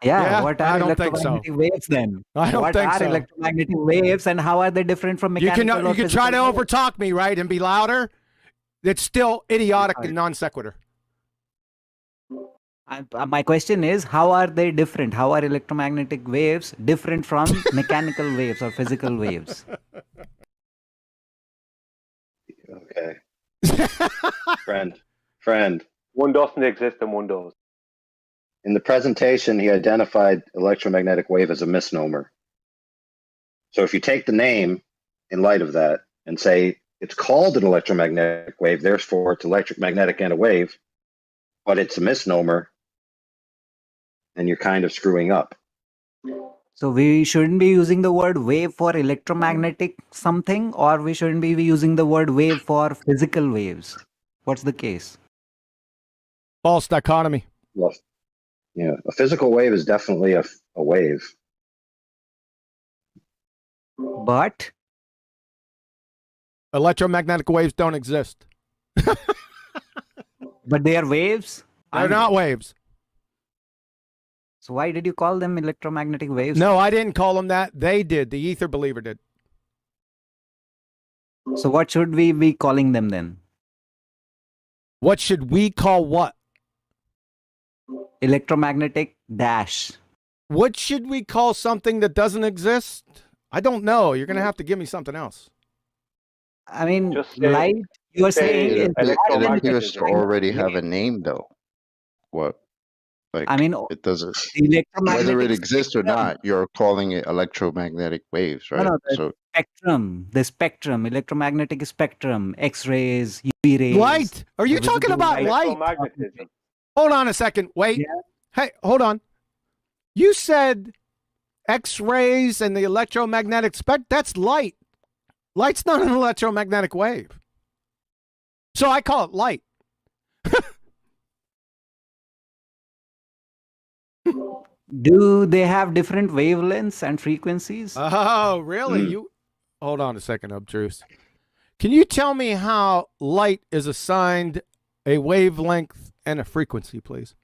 S12: Yeah. What
S8: I
S12: are
S8: don't think so.
S12: electromagnetic waves then?
S8: I don't
S12: what
S8: think
S12: are
S8: so.
S12: electromagnetic waves and how are they different from mechanical?
S8: You can try to overtalk me, right, and be louder. It's still idiotic and non sequitur.
S12: My question is, how are they different? How are electromagnetic waves different from mechanical waves or physical waves?
S14: Okay. Friend.
S13: One doesn't exist and one does.
S14: In the presentation, he identified electromagnetic wave as a misnomer. So if you take the name in light of that and say it's called an electromagnetic wave, therefore it's electromagnetic and a wave, but it's a misnomer, then you're kind of screwing up.
S12: So we shouldn't be using the word wave for electromagnetic something, or we shouldn't be using the word wave for physical waves. What's the case?
S8: False dichotomy.
S14: Well, yeah, a physical wave is definitely a wave.
S12: But
S8: electromagnetic waves don't exist.
S12: But they are waves?
S8: They're not waves.
S12: So why did you call them electromagnetic waves?
S8: No, I didn't call them that. They did. The ether believer did.
S12: So what should we be calling them then?
S8: What should we call what?
S12: Electromagnetic dash.
S8: What should we call something that doesn't exist? I don't know. You're going to have to give me something else.
S12: I mean, light, you are saying...
S11: It appears to already have a name, though. What? Like,
S12: I mean,
S11: it doesn't.
S12: Electromagnetic
S11: Whether it exists or not, you're calling it electromagnetic waves, right?
S12: No, the spectrum, electromagnetic spectrum, X-rays, UV rays.
S8: Light? Are you talking about light? Hold on a second. Wait.
S12: Yeah.
S8: Hey, hold on. You said X-rays and the electromagnetic spectrum. That's light. Light's not an electromagnetic wave. So I call it light.
S12: Do they have different wavelengths and frequencies?
S8: Oh, really? You hold on a second, Obtruse. Can you tell me how light is assigned a wavelength and a frequency, please?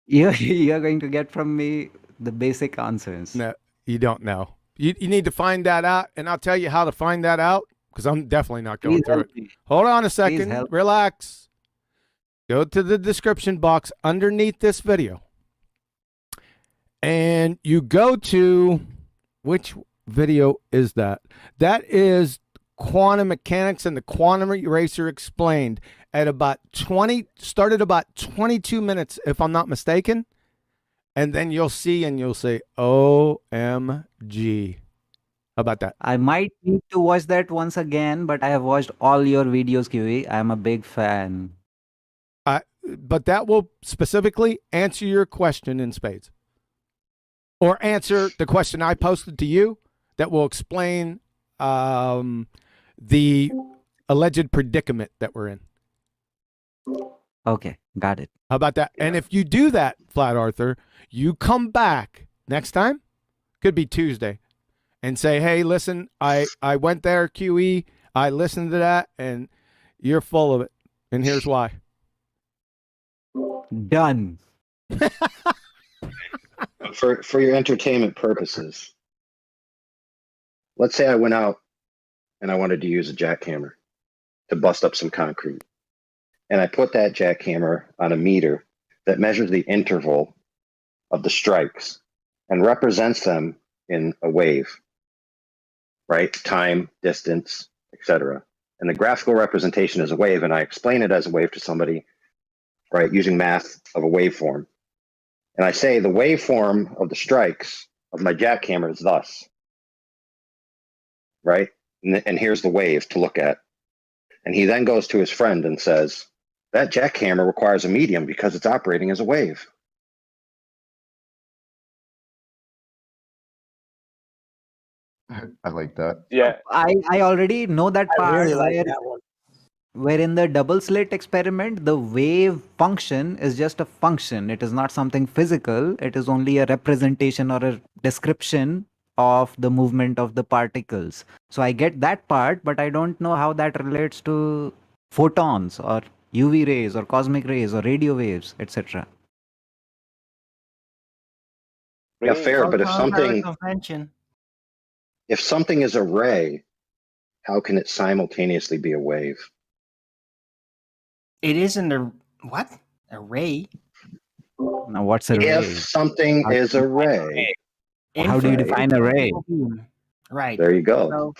S12: You're going to get from me the basic answers.
S8: No, you don't know. You need to find that out, and I'll tell you how to find that out, because I'm definitely not going through it. Hold on a second. Relax. Go to the description box underneath this video. And you go to, which video is that? That is quantum mechanics and the quantum eraser explained at about 22 minutes, if I'm not mistaken. And then you'll see and you'll say, OMG. How about that?
S12: I might need to watch that once again, but I have watched all your videos, QE. I'm a big fan.
S8: but that will specifically answer your question in spades. Or answer the question I posted to you that will explain the alleged predicament that we're in.
S12: Okay, got it.
S8: How about that? And if you do that, Flat Arthur, you come back next time, could be Tuesday, and say, hey, listen, I went there, QE, I listened to that, and you're full of it. And here's why.
S12: Done.
S14: For your entertainment purposes, let's say I went out and I wanted to use a jackhammer to bust up some concrete. And I put that jackhammer on a meter that measures the interval of the strikes and represents them in a wave, right? Time, distance, etc. And the graphical representation is a wave, and I explain it as a wave to somebody, right, using math of a waveform. And I say the waveform of the strikes of my jackhammer is thus, right? And here's the wave to look at. And he then goes to his friend and says, that jackhammer requires a medium because it's operating as a wave.
S11: I like that.
S13: Yeah.
S12: I already know that part
S24: really like
S12: where,
S24: that one.
S12: where in the double slit experiment, the wave function is just a function. It is not something physical. It is only a representation or a description of the movement of the particles. So I get that part, but I don't know how that relates to photons or UV rays or cosmic rays or radio waves, etc.
S14: Yeah, fair, but if something is a ray, how can it simultaneously be a wave?
S23: It isn't a what? A ray?
S12: Now, what's a ray?
S14: If something is a ray.
S12: How do you define a ray?
S23: Right.
S14: There you go.
S23: So,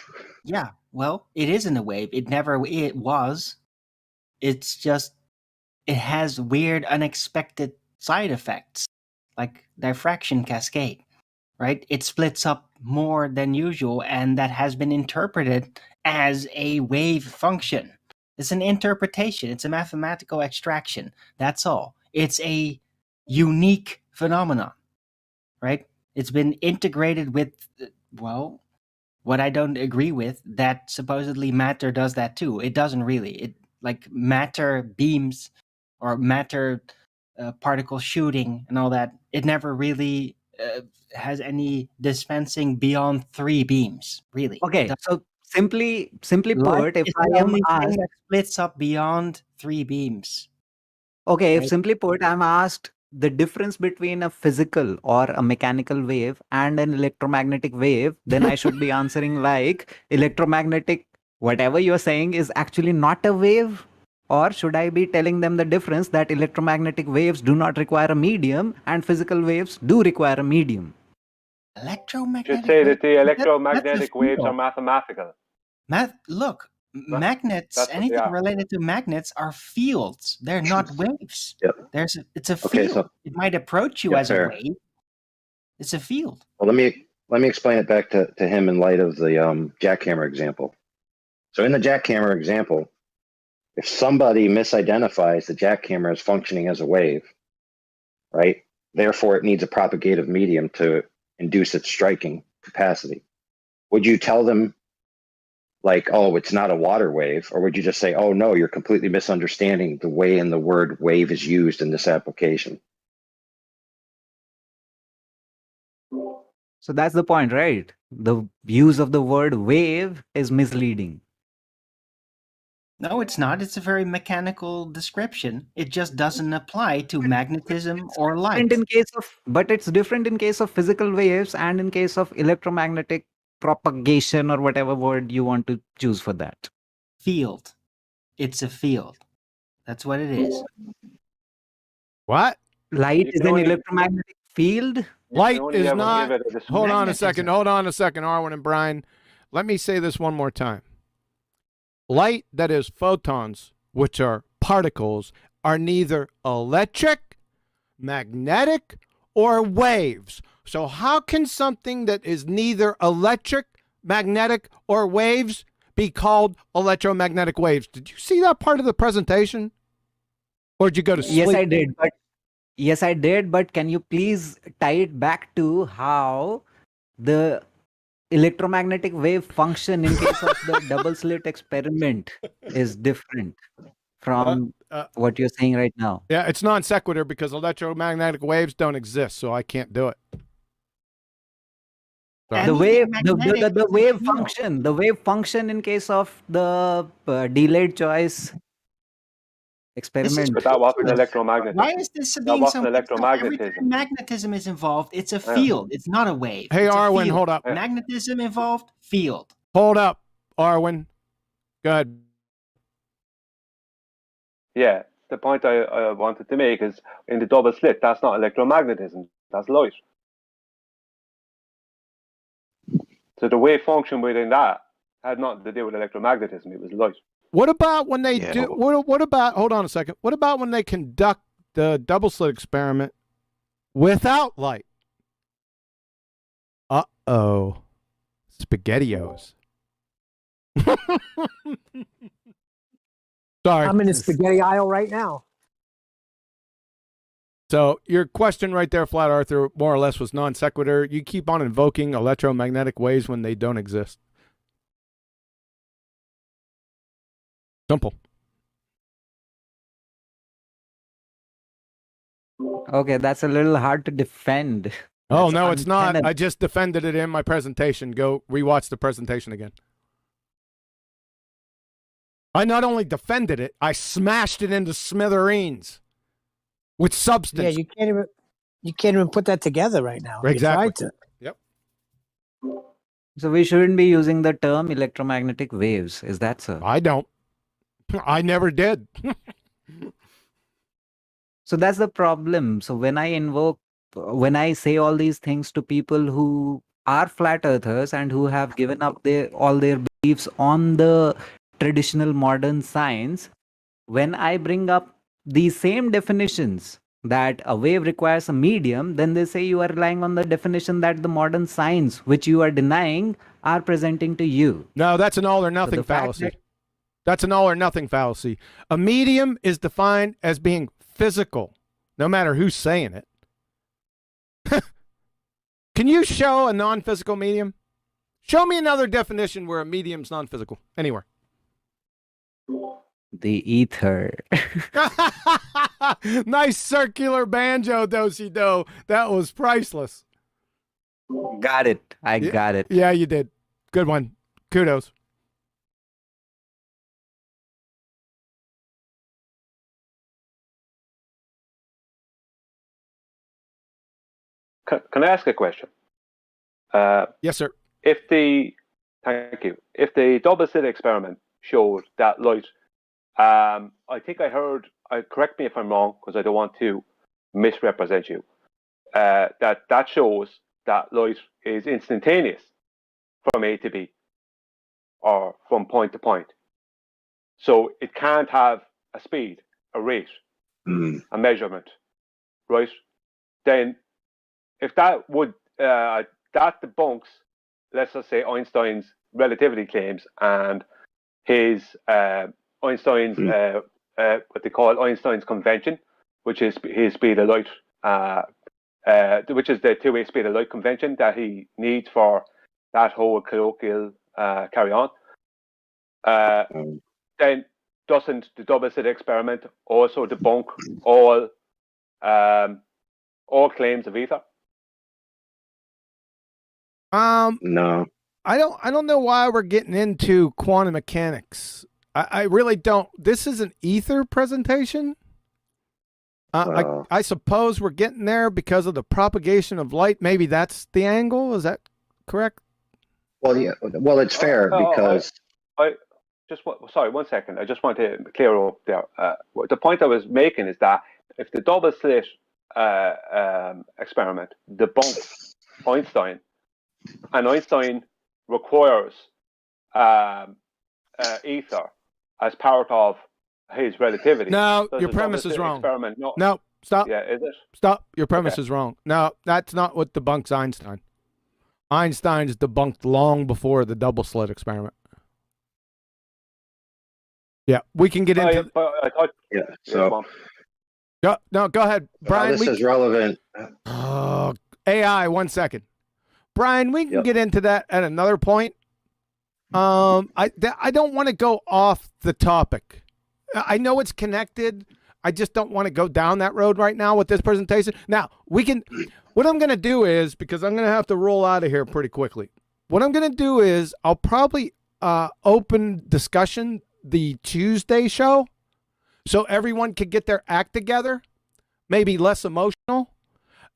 S23: yeah. Well, it isn't a wave. It was. It's just it has weird, unexpected side effects, like diffraction cascade. Right? It splits up more than usual, and that has been interpreted as a wave function. It's an interpretation. It's a mathematical extraction. That's all. It's a unique phenomenon, right? It's been integrated with, well, what I don't agree with, that supposedly matter does that too. It doesn't really. It like matter beams or matter particle shooting and all that. It never really has any dispensing beyond 3 beams, really.
S12: Okay, so simply
S23: Light
S12: put, if
S23: is
S12: I
S23: the
S12: am
S23: only thing
S12: asked,
S23: that splits up beyond 3 beams.
S12: okay, if
S23: Right.
S12: simply put, I'm asked the difference between a physical or a mechanical wave and an electromagnetic wave, then I should be answering like electromagnetic, whatever you're saying is actually not a wave. Or should I be telling them the difference that electromagnetic waves do not require a medium and physical waves do require a medium?
S23: Electromagnetic.
S13: Just say that the
S23: That's a
S13: electromagnetic waves are
S23: field.
S13: mathematical.
S23: Look, magnets,
S13: that's what they
S23: anything
S13: are.
S23: related to magnets are fields. They're not waves.
S14: Yep.
S23: It's a
S14: Okay,
S23: field.
S14: so-
S23: It might approach you
S14: Yeah,
S23: as
S14: fair.
S23: a wave. It's a field.
S14: Well, let me explain it back to him in light of the jackhammer example. So in the jackhammer example, if somebody misidentifies the jackhammer as functioning as a wave, right? Therefore, it needs a propagative medium to induce its striking capacity. Would you tell them like, oh, it's not a water wave? Or would you just say, oh, no, you're completely misunderstanding the way in the word wave is used in this application?
S12: So that's the point, right? The use of the word wave is misleading.
S23: No, it's not. It's a very mechanical description. It just doesn't apply to magnetism or light.
S12: But it's different in case of physical waves and in case of electromagnetic propagation or whatever word you want to choose for that.
S23: Field. It's a field. That's what it is.
S8: What?
S12: Light
S13: You
S12: is
S13: can
S12: an
S13: only-
S12: electromagnetic field?
S8: Light
S13: only
S8: is
S13: ever
S8: not.
S13: give it a description.
S8: Hold on a
S23: Magnetism.
S8: second. Hold on a second, Arwen and Brian. Let me say this one more time. Light, that is photons, which are particles, are neither electric, magnetic, or waves. So how can something that is neither electric, magnetic, or waves be called electromagnetic waves? Did you see that part of the presentation? Or did you go to sleep?
S12: Yes, I did. But yes, I did. But can you please tie it back to how the electromagnetic wave function in case of the double slit experiment is different from what you're saying right now?
S8: Yeah, it's non sequitur because electromagnetic waves don't exist, so I can't do it. Sorry.
S12: The wave function in case of the delayed choice experiment.
S13: But that wasn't electromagnetism.
S23: Why is this
S13: That
S23: being so
S13: wasn't
S23: mixed up? Every
S13: electromagnetism.
S23: time magnetism is involved, it's a field. It's not a wave.
S8: Hey,
S23: It's a
S8: Arwen,
S23: field.
S8: hold up.
S23: Magnetism involved, field.
S8: Hold up, Arwen. Go ahead.
S13: Yeah, the point I wanted to make is in the double slit, that's not electromagnetism, that's light. So the wave function within that had nothing to do with electromagnetism, it was light.
S8: What about when they do? What about? Hold on a second. What about when they conduct the double slit experiment without light? SpaghettiOs. Sorry.
S24: I'm in the spaghetti aisle right now.
S8: So your question right there, Flat Earther, more or less was non sequitur. You keep on invoking electromagnetic waves when they don't exist. Simple.
S12: Okay, that's a little hard to defend.
S8: Oh, no, it's not. I just defended it in my presentation. Go rewatch the presentation again. I not only defended it, I smashed it into smithereens with substance.
S24: Yeah, you can't even put that together right now.
S8: Exactly.
S24: You tried to.
S8: Yep.
S12: So we shouldn't be using the term electromagnetic waves. Is that so?
S8: I don't. I never did.
S12: So that's the problem. So when I say all these things to people who are flat earthers and who have given up all their beliefs on the traditional modern science, when I bring up these same definitions that a wave requires a medium, then they say you are relying on the definition that the modern science, which you are denying, are presenting to you.
S8: No, that's an all or nothing fallacy. That's an all or nothing fallacy. A medium is defined as being physical, no matter who's saying it. Can you show a non-physical medium? Show me another definition where a medium's non-physical. Anywhere.
S12: The ether.
S8: Nice circular banjo, do-si-do. That was priceless.
S12: Got it. I got it.
S8: Yeah, you did. Good one. Kudos.
S13: Can I ask a question?
S8: Yes, sir.
S13: Thank you. If the double slit experiment showed that light, I think I heard, correct me if I'm wrong, because I don't want to misrepresent you, that shows that light is instantaneous from A to B, or from point to point. So it can't have a speed, a rate, a measurement, right? Then if that would, that debunks, let's just say, Einstein's relativity claims and his Einstein's what they call Einstein's convention, which is his speed of light, which is the two-way speed of light convention that he needs for that whole colloquial carry on. Then doesn't the double slit experiment also debunk all claims of ether?
S14: No.
S8: I don't know why we're getting into quantum mechanics. I really don't. This is an ether presentation. I suppose we're getting there because of the propagation of light. Maybe that's the angle. Is that correct?
S14: Well, yeah. Well, it's fair because
S13: sorry, 1 second. I just want to clear up there. The point I was making is that if the double slit experiment debunks Einstein, and Einstein requires ether as part of his relativity.
S8: No, your premise is wrong. No, stop.
S13: Yeah, is it?
S8: Stop. Your premise is wrong. No, that's not what debunks Einstein. Einstein's debunked long before the double slit experiment. Yeah, we can get into.
S14: So
S8: Go ahead, Brian.
S14: This is relevant.
S8: AI, 1 second. Brian, we can get into that at another point. I don't want to go off the topic. I know it's connected. I just don't want to go down that road right now with this presentation. Now, what I'm going to do is, because I'm going to have to roll out of here pretty quickly, what I'm going to do is I'll probably open discussion the Tuesday show so everyone could get their act together, maybe less emotional,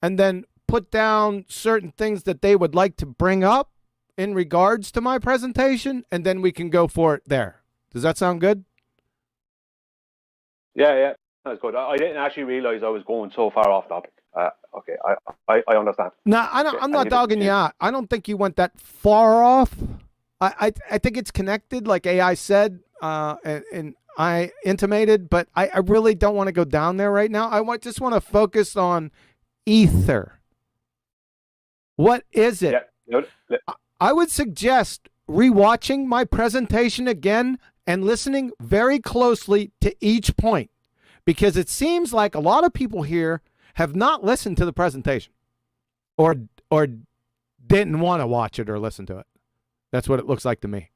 S8: and then put down certain things that they would like to bring up in regards to my presentation, and then we can go for it there. Does that sound good?
S13: Yeah, that's good. I didn't actually realize I was going so far off topic. Okay, I understand.
S8: No, I'm not dogging you out. I don't think you went that far off. I think it's connected, like AI said, and I intimated, but I really don't want to go down there right now. Just want to focus on ether. What is it?
S13: Yeah.
S8: I would suggest rewatching my presentation again and listening very closely to each point, because it seems like a lot of people here have not listened to the presentation or didn't want to watch it or listen to it. That's what it looks like to me.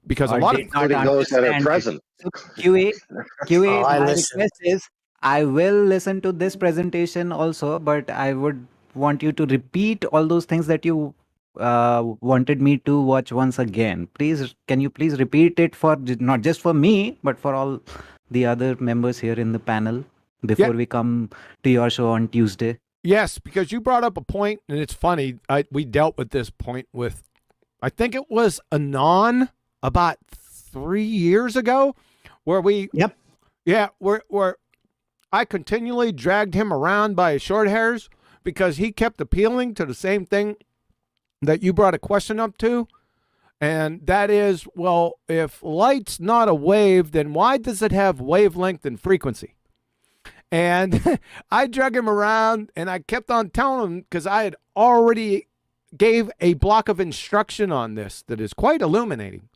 S8: Because a lot of
S14: those that are present.
S12: So QA, my request is I will listen to this presentation also, but I would want you to repeat all those things that you wanted me to watch once again. Please, can you please repeat it for not just for me, but for all the other members here in the panel before we come to your show on Tuesday?
S8: Yes, because you brought up a point, and it's funny. We dealt with this point with, I think it was Anon about 3 years ago, where where I continually dragged him around by his short hairs because he kept appealing to the same thing that you brought a question up to. And that is, well, if light's not a wave, then why does it have wavelength and frequency? And I drug him around, and I kept on telling him, because I had already gave a block of instruction on this that is quite illuminating.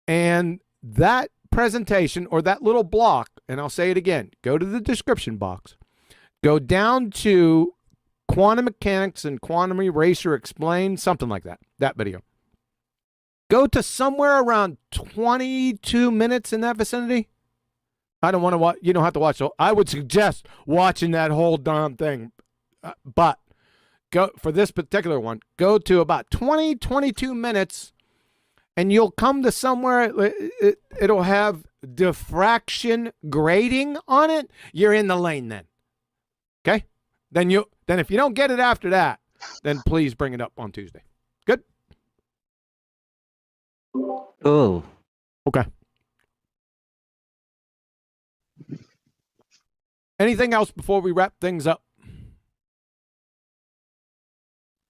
S8: And that presentation, or that little block, and I'll say it again, go to the description box, go down to Quantum Mechanics and Quantum Eraser Explained, something like that, that video. Go to somewhere around 22 minutes in that vicinity. I don't want to watch, you don't have to watch, so I would suggest watching that whole darn thing. But go for this particular one, go to about 22 minutes, and you'll come to somewhere, it'll have diffraction grading on it. You're in the lane then. Okay? Then if you don't get it after that, then please bring it up on Tuesday. Good?
S12: Oh.
S8: Okay. Anything else before we wrap things up?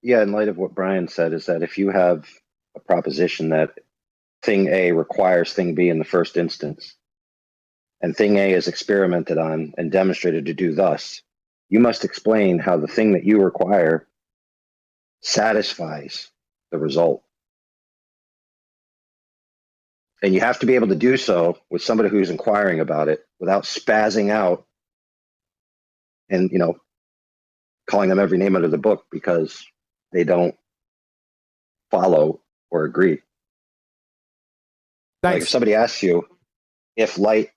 S14: Yeah, in light of what Brian said, is that if you have a proposition that thing A requires thing B in the first instance, and thing A is experimented on and demonstrated to do thus, you must explain how the thing that you require satisfies the result. And you have to be able to do so with somebody who's inquiring about it without spazzing out and, calling them every name under the book because they don't follow or agree. Like if somebody asks you if light,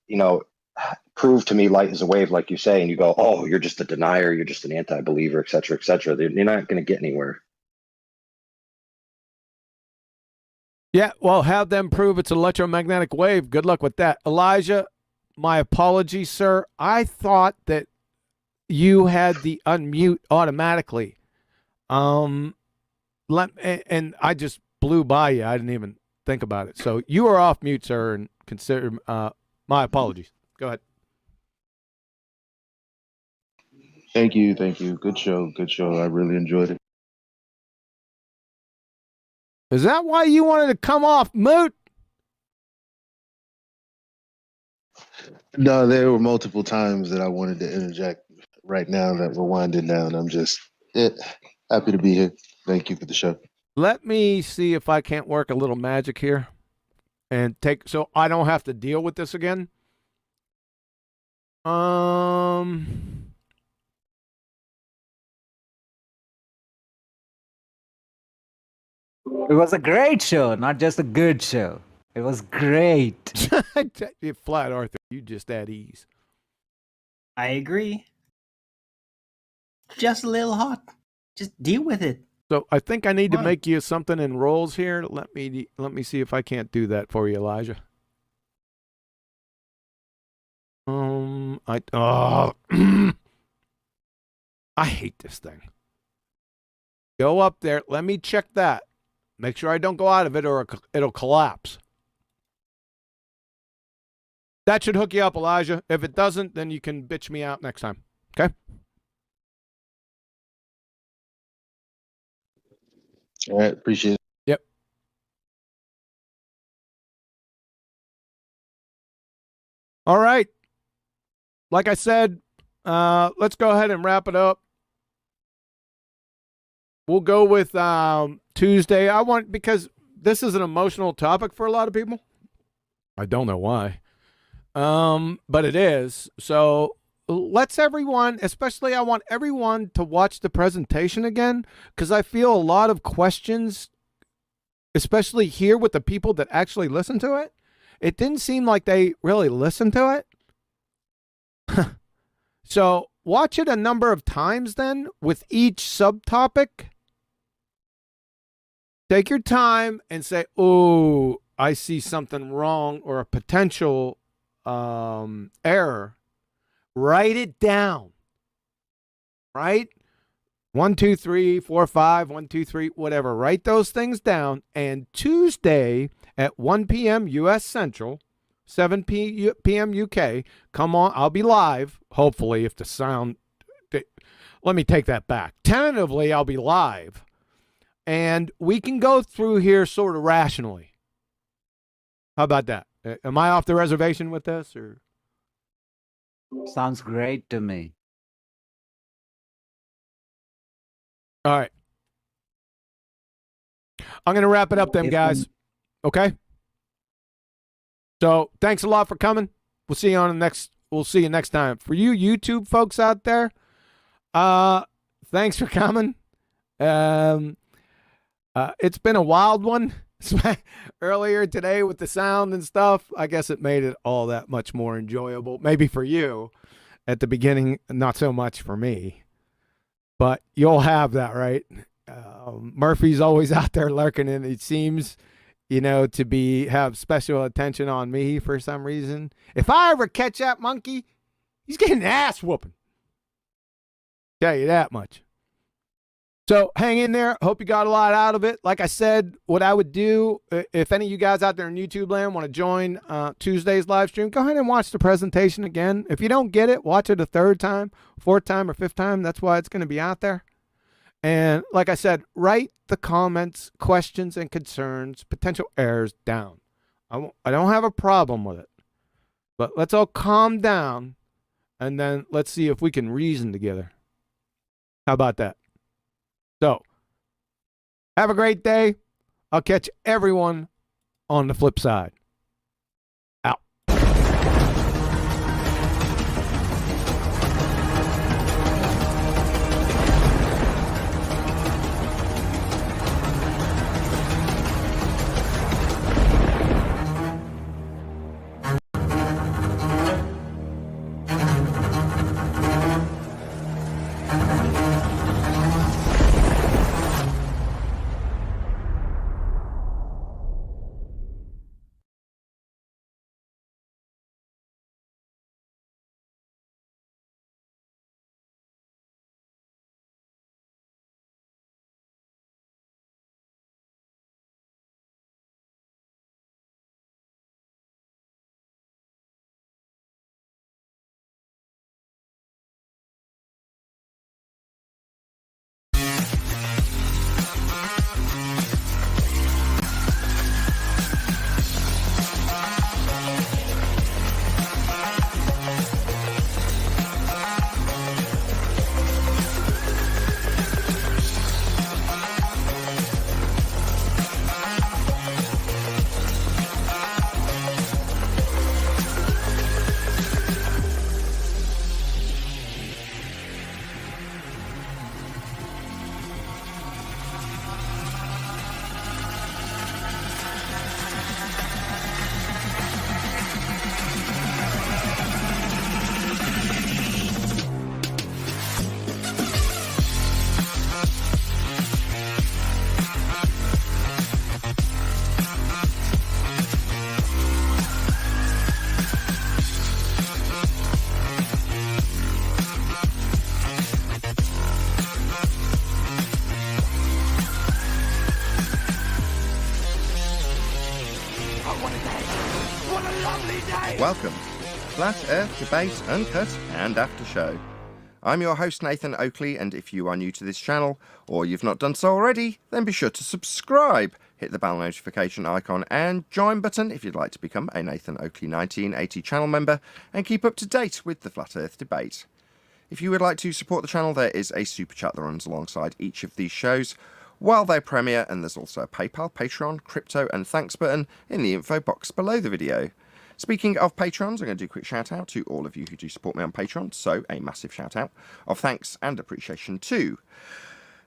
S14: prove to me light is a wave, like you say, and you go, oh, you're just a denier, you're just an anti-believer, et cetera, you're not going to get anywhere.
S8: Yeah, well, have them prove it's an electromagnetic wave. Good luck with that. Elijah, my apologies, sir. I thought that you had the unmute automatically. And I just blew by you. I didn't even think about it. So you are off mute, sir, and consider my apologies. Go ahead.
S15: Thank you. Good show. I really enjoyed it.
S8: Is that why you wanted to come off mute?
S15: No, there were multiple times that I wanted to interject. Right now that we're winding down, I'm just happy to be here. Thank you for the show.
S8: Let me see if I can't work a little magic here and so I don't have to deal with this again.
S12: It was a great show, not just a good show. It was great.
S8: Flat Arthur, you just at ease.
S23: I agree. Just a little hot. Just deal with it.
S8: So I think I need to make you something in rolls here. Let me see if I can't do that for you, Elijah. I hate this thing. Go up there. Let me check that. Make sure I don't go out of it or it'll collapse. That should hook you up, Elijah. If it doesn't, then you can bitch me out next time. Okay?
S15: All right, appreciate it.
S8: Yep. All right. Like I said, let's go ahead and wrap it up. We'll go with Tuesday. Because this is an emotional topic for a lot of people. I don't know why. But it is. So let's everyone, especially I want everyone to watch the presentation again, because I feel a lot of questions, especially here with the people that actually listen to it. It didn't seem like they really listened to it. So watch it a number of times then with each subtopic. Take your time and say, oh, I see something wrong or a potential error. Write it down. Right? 1, 2, 3, 4, 5, 1, 2, 3, whatever. Write those things down. And Tuesday at 1 p.m. U.S. Central, 7 p.m. UK, come on. I'll be live, hopefully, if the sound... Let me take that back. Tentatively, I'll be live. And we can go through here sort of rationally. How about that? Am I off the reservation with this, or?
S12: Sounds great to me.
S8: All right. I'm going to wrap it up then, guys. Okay? So, thanks a lot for coming. We'll see you next time. For you YouTube folks out there, thanks for coming. It's been a wild one. Earlier today with the sound and stuff, I guess it made it all that much more enjoyable. Maybe for you at the beginning, not so much for me. But you'll have that, right? Murphy's always out there lurking, and it seems, to have special attention on me for some reason. If I ever catch that monkey, he's getting an ass whooping. Tell you that much. So hang in there. Hope you got a lot out of it. Like I said, what I would do, if any of you guys out there in YouTube land want to join Tuesday's live stream, go ahead and watch the presentation again. If you don't get it, watch it a third time, fourth time, or fifth time. That's why it's going to be out there. And like I said, write the comments, questions, and concerns, potential errors down. I don't have a problem with it. But let's all calm down, and then let's see if we can reason together. How about that? So, have a great day. I'll catch everyone on the flip side.
S16: Welcome to Flat Earth Debate Uncut and After Show. I'm your host Nathan Oakley, and if you are new to this channel, or you've not done so already, then be sure to subscribe, hit the bell notification icon and join button if you'd like to become a Nathan Oakley 1980 channel member and keep up to date with the Flat Earth Debate. If you would like to support the channel, there is a super chat that runs alongside each of these shows while they premiere, and there's also a PayPal, Patreon, crypto and thanks button in the info box below the video. Speaking of Patrons, I'm going to do a quick shout out to all of you who do support me on Patreon, so a massive shout out of thanks and appreciation to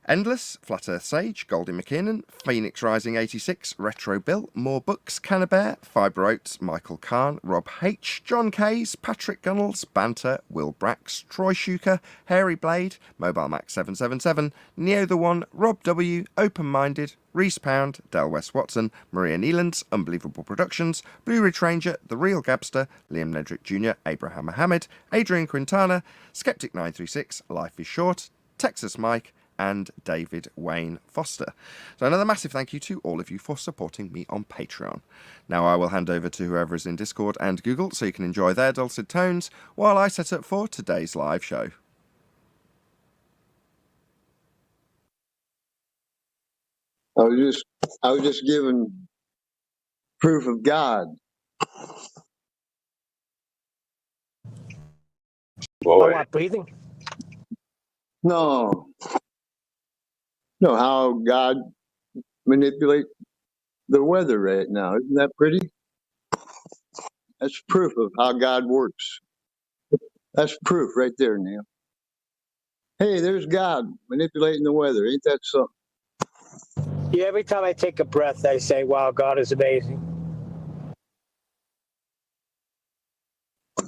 S16: Endless, Flat Earth Sage, Goldie McKinnon, Phoenix Rising 86, Retro Bill, More Books, Cannabear, Fibre Oats, Michael Kahn, Rob H, John Kays, Patrick Gunnels, Banter, Will Brax, Troy Shuker, Hairy Blade, Mobile Max 777, Neo the One, Rob W, Open Minded, Reese Pound, Del West Watson, Maria Neelands, Unbelievable Productions, Blue Ridge Ranger, The Real Gabster, Liam Nedrick Jr., Abraham Mohammed, Adrian Quintana, Skeptic 936, Life is Short, Texas Mike, and David Wayne Foster. So another massive thank you to all of you for supporting me on Patreon. Now I will hand over to whoever is in Discord and Google so you can enjoy their dulcet tones while I set up for today's live show.
S17: I was just given proof of God.
S24: Boy. What, breathing?
S17: No. No, how God manipulate the weather right now. Isn't that pretty? That's proof of how God works. That's proof right there, Neil. Hey, there's God manipulating the weather. Ain't that something?
S24: Yeah, every time I take a breath, I say, wow, God is amazing.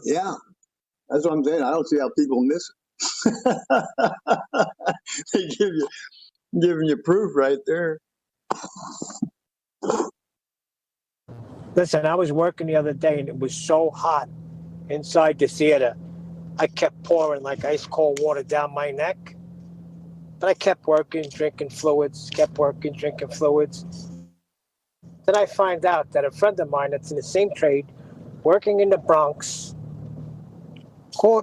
S17: Yeah, that's what I'm saying. I don't see how people miss it. They giving you proof right there.
S24: Listen, I was working the other day, and it was so hot inside the theater. I kept pouring like ice cold water down my neck. But I kept working, drinking fluids, kept working, drinking fluids. Then I find out that a friend of mine that's in the same trade, working in the Bronx,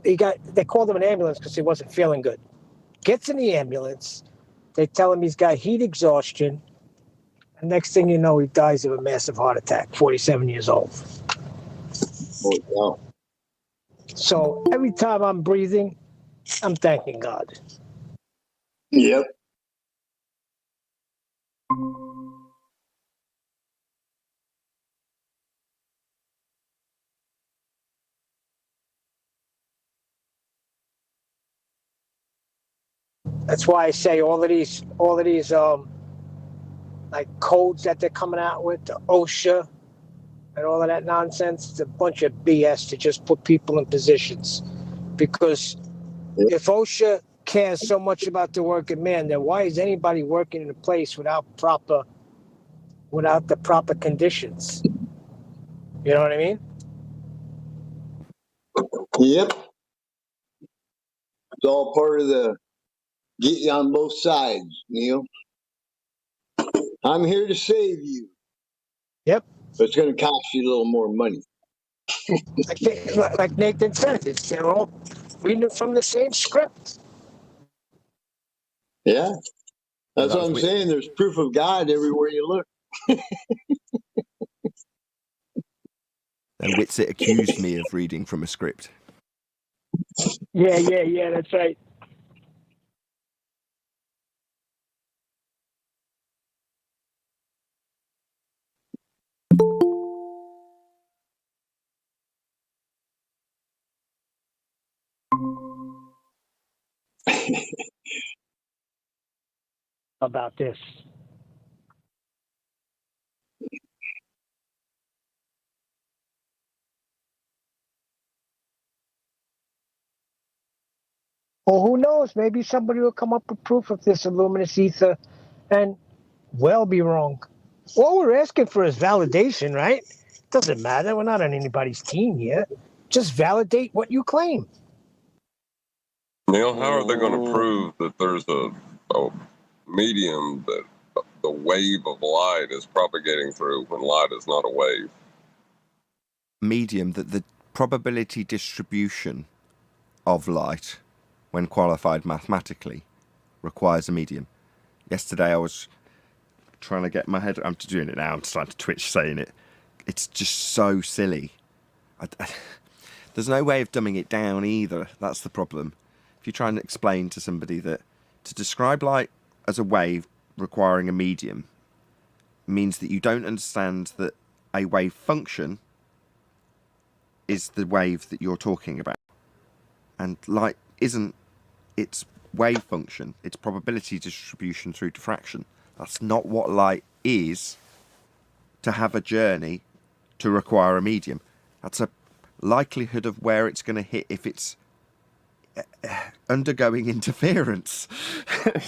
S24: they called him an ambulance because he wasn't feeling good. Gets in the ambulance, they tell him he's got heat exhaustion, and next thing you know, he dies of a massive heart attack, 47 years old.
S17: Oh, wow.
S24: So every time I'm breathing, I'm thanking God.
S17: Yep.
S24: That's why I say all of these like codes that they're coming out with, the OSHA and all of that nonsense, it's a bunch of BS to just put people in positions. Because if OSHA cares so much about the working man, then why is anybody working in a place without the proper conditions? You know what I mean?
S17: Yep. It's all part of the get you on both sides, Neil. I'm here to save you.
S24: Yep.
S17: But it's going to cost you a little more money.
S24: like Nathan said, they're all reading from the same script.
S17: Yeah. That's what I'm saying. There's proof of God everywhere you look.
S16: Then Witsit accused me of reading from a script.
S24: Yeah, that's right. About this. Well, who knows? Maybe somebody will come up with proof of this luminous ether and well be wrong. All we're asking for is validation, right? Doesn't matter. We're not on anybody's team here. Just validate what you claim.
S7: Neil, how are they going to prove that there's a medium that the wave of light is propagating through when light is not a wave?
S16: medium that the probability distribution of light, when qualified mathematically, requires a medium. Yesterday I was trying to get my head... I'm doing it now. I'm trying to twitch saying it. It's just so silly. There's no way of dumbing it down either. That's the problem. If you try and explain to somebody that to describe light as a wave requiring a medium means that you don't understand that a wave function is the wave that you're talking about. And light isn't its wave function, it's probability distribution through diffraction. That's not what light is to have a journey to require a medium. That's a likelihood of where it's going to hit if it's undergoing interference. I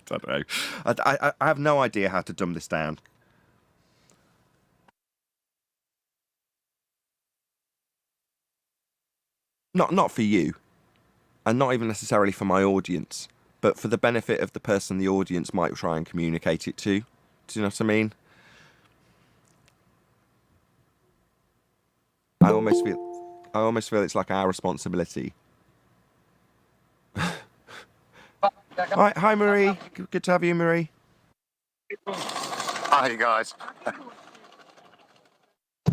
S16: don't know. I have no idea how to dumb this down. Not for you, and not even necessarily for my audience, but for the benefit of the person the audience might try and communicate it to. Do you know what I mean? I almost feel it's like our responsibility. Hi, Marie. Good to have you, Marie.
S2: Hi, guys.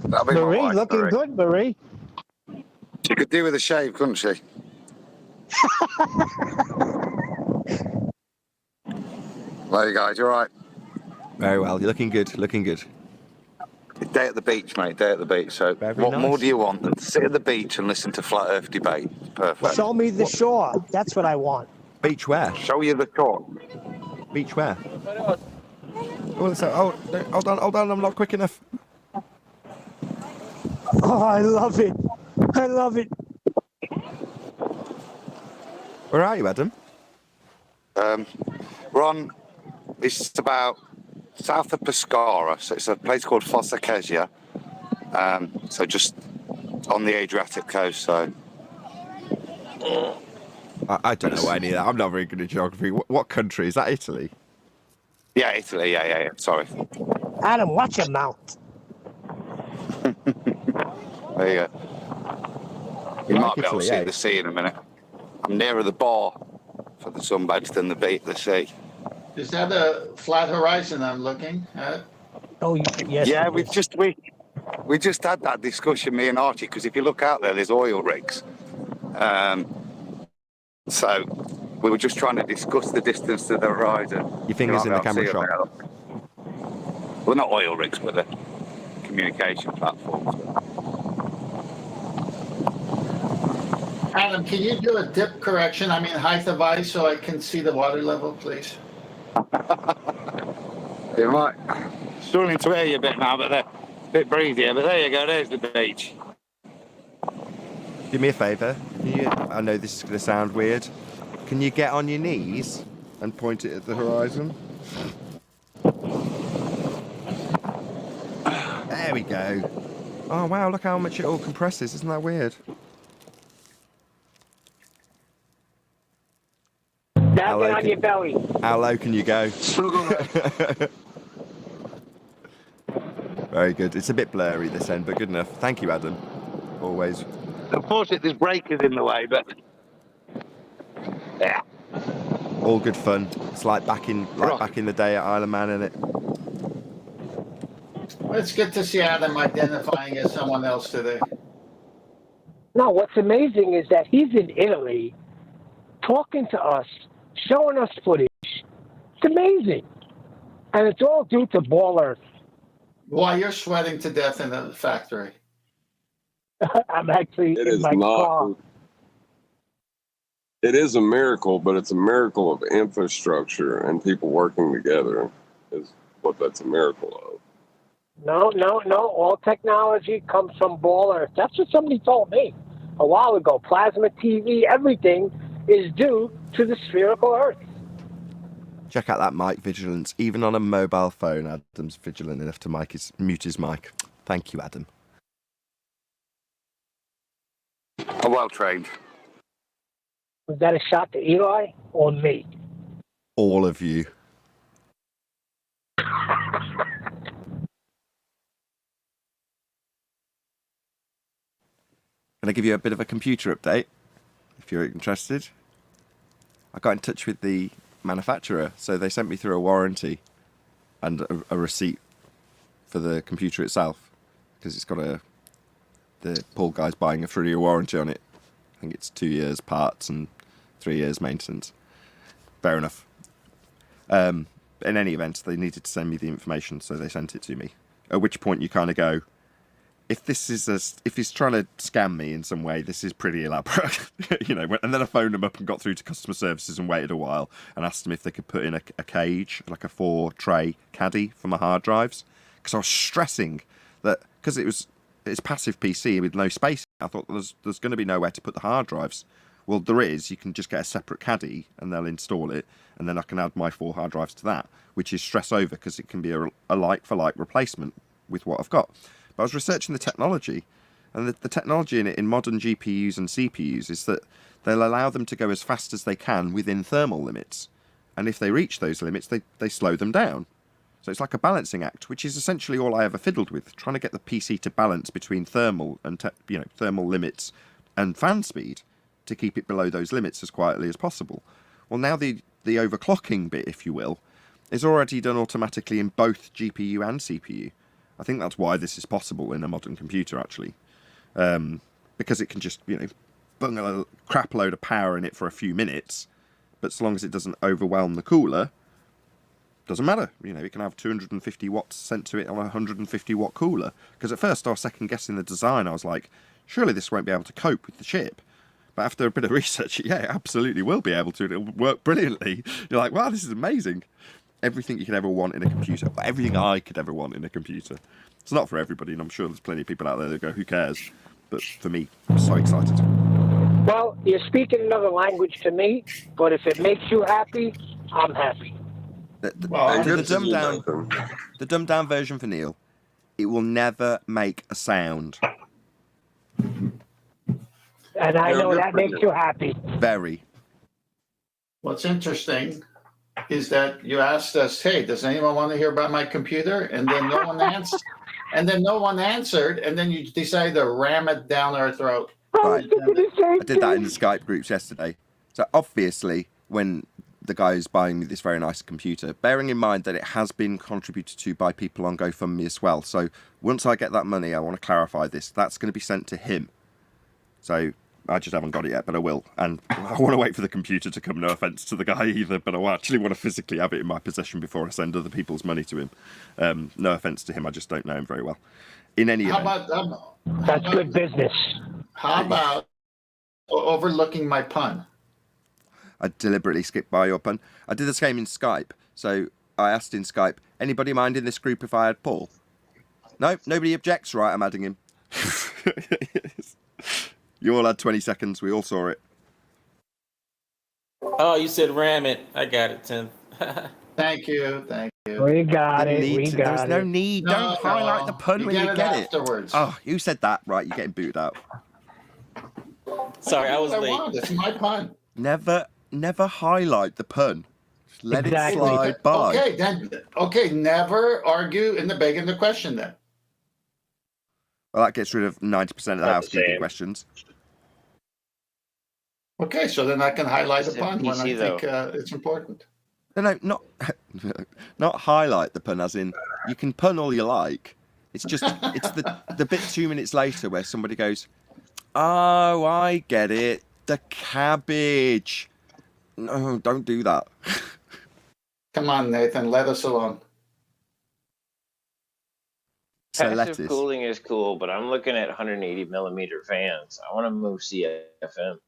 S24: Marie, looking good, Marie.
S2: She could do with a shave, couldn't she? Well, you guys, you all right?
S16: Very well. You're looking good. Looking good.
S2: Day at the beach, mate. Day at the beach. So, what
S16: nice.
S2: more do you want than to sit at the beach and listen to flat Earth debate? Perfect.
S24: Show me the shore. That's what I want.
S16: Beach where?
S2: Show you the shore.
S16: Beach where? Oh, hold on. I'm not quick enough.
S24: Oh, I love it. I love it.
S16: Where are you, Adam?
S2: We're on. It's about south of Pescara, so it's a place called Fossa Kesia. So just on the Adriatic coast. So
S16: I don't know any of that. I'm not very good at geography. What country is that? Italy?
S2: yeah, Italy. Yeah. Sorry.
S24: Adam, watch your mouth.
S2: There you go. You
S16: You
S2: might
S16: like
S2: be able to
S16: Italy,
S2: see
S16: eh?
S2: the sea in a minute. I'm nearer the bar for the sunbeds than the sea.
S10: Is that a flat horizon I'm looking at?
S24: Oh, yes.
S2: Yeah, we just had that discussion, me and Archie, because if you look out there, there's oil rigs. So we were just trying to discuss the distance to the horizon.
S16: Your fingers in the camera shot.
S2: Well, not oil rigs, but the communication platforms.
S10: Adam, can you do a dip correction? I mean, height of ice, so I can see the water level, please.
S2: You might struggling to hear you a bit now, but they're a bit breezier. But there you go. There's the beach.
S16: Do me a favour. I know this is going to sound weird. Can you get on your knees and point it at the horizon? There we go. Oh, wow, look how much it all compresses. Isn't that weird?
S24: Now get on your belly.
S16: How low can you go? Very good. It's a bit blurry this end, but good enough. Thank you, Adam. Always.
S2: Unfortunately, there's breakers in the way, but yeah.
S16: All good fun. It's like back in the day at Isle of Man, isn't it?
S10: Well, it's good to see Adam identifying as someone else today.
S24: No, what's amazing is that he's in Italy talking to us, showing us footage. It's amazing. And it's all due to Ball Earth.
S10: While you're sweating to death in the factory.
S24: I'm actually in my car.
S7: It is a miracle, but it's a miracle of infrastructure and people working together is what that's a miracle of.
S24: No. All technology comes from Ball Earth. That's what somebody told me a while ago. Plasma TV, everything is due to the spherical Earth.
S16: Check out that mic vigilance. Even on a mobile phone, Adam's vigilant enough to mute his mic. Thank you, Adam.
S2: I'm well trained.
S24: Was that a shot to Eli or me?
S16: All of you. Can I give you a bit of a computer update, if you're interested? I got in touch with the manufacturer, so they sent me through a warranty and a receipt for the computer itself, because it's got the Paul guy's buying a 3-year warranty on it. I think it's 2 years parts and 3 years maintenance. Fair enough. In any event, they needed to send me the information, so they sent it to me. At which point you kind of go, if he's trying to scam me in some way, this is pretty elaborate, you know. And then I phoned them up and got through to customer services and waited a while and asked them if they could put in a cage, like a 4-tray caddy for my hard drives, because I was stressing that because it's passive PC with no space. I thought there's going to be nowhere to put the hard drives. Well, there is. You can just get a separate caddy and they'll install it, and then I can add my 4 hard drives to that, which is stress over because it can be a like-for-like replacement with what I've got. But I was researching the technology, and the technology in modern GPUs and CPUs is that they'll allow them to go as fast as they can within thermal limits. And if they reach those limits, they slow them down. So it's like a balancing act, which is essentially all I ever fiddled with, trying to get the PC to balance between thermal and thermal limits and fan speed to keep it below those limits as quietly as possible. Well, now the overclocking bit, if you will, is already done automatically in both GPU and CPU. I think that's why this is possible in a modern computer, actually, because it can just, bung a crap load of power in it for a few minutes, but so long as it doesn't overwhelm the cooler, doesn't matter. It can have 250 watts sent to it on a 150 watt cooler. Because at first I was second guessing the design. I was like, surely this won't be able to cope with the chip. But after a bit of research, yeah, it absolutely will be able to. It'll work brilliantly. You're like, wow, this is amazing. Everything you could ever want in a computer. Everything I could ever want in a computer. It's not for everybody, and I'm sure there's plenty of people out there that go, who cares? But for me, I'm so excited.
S24: Well, you're speaking another language to me, but if it makes you happy, I'm happy.
S16: The dumbed down version for Neil, it will never make a sound.
S24: And I know that makes you happy.
S16: Very.
S10: What's interesting is that you asked us, hey, does anyone want to hear about my computer? And then no one answered. And then no one answered, and then you decided to ram it down our throat.
S16: Right. I did that in the Skype groups yesterday. So obviously, when the guy who's buying me this very nice computer, bearing in mind that it has been contributed to by people on GoFundMe as well. So once I get that money, I want to clarify this. That's going to be sent to him. So I just haven't got it yet, but I will. And I want to wait for the computer to come. No offence to the guy either, but I actually want to physically have it in my possession before I send other people's money to him. No offence to him, I just don't know him very well. In any event.
S24: That's good business.
S10: How about overlooking my pun?
S16: I deliberately skipped by your pun. I did the same in Skype. So I asked in Skype, anybody mind in this group if I had Paul? No, nobody objects. Right, I'm adding him. You all had 20 seconds. We all saw it.
S3: Oh, you said ram it. I got it, Tim.
S10: Thank you.
S24: We got it.
S16: There's no need. Don't highlight the pun when you get it.
S10: Afterwards.
S16: Oh, you said that. Right, you're getting booted out.
S3: Sorry, I was late.
S10: It's my pun.
S16: Never highlight the pun. Just let it slide by.
S10: Okay, never argue in the begging the question then.
S16: Well, that gets rid of 90% of the housekeeping questions.
S10: Okay, so then I can highlight the pun when I think it's important.
S16: No, not highlight the pun as in you can pun all you like. It's just it's the bit 2 minutes later where somebody goes, oh, I get it. The cabbage. No, don't do that.
S10: Come on, Nathan, let us alone.
S16: So
S18: passive cooling is cool, but I'm looking at 180 millimeter fans. I want to move CFM.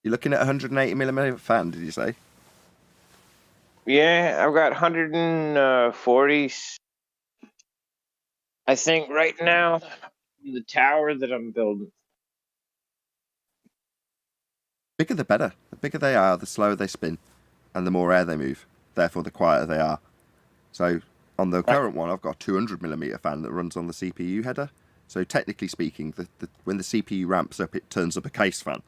S16: You're looking at 180 millimeter fan, did you say?
S18: Yeah, I've got 140. I think right now, the tower that I'm building.
S16: Bigger the better. The bigger they are, the slower they spin, and the more air they move. Therefore, the quieter they are. So on the current one, I've got a 200 millimeter fan that runs on the CPU header. So technically speaking, when the CPU ramps up, it turns up a case fan.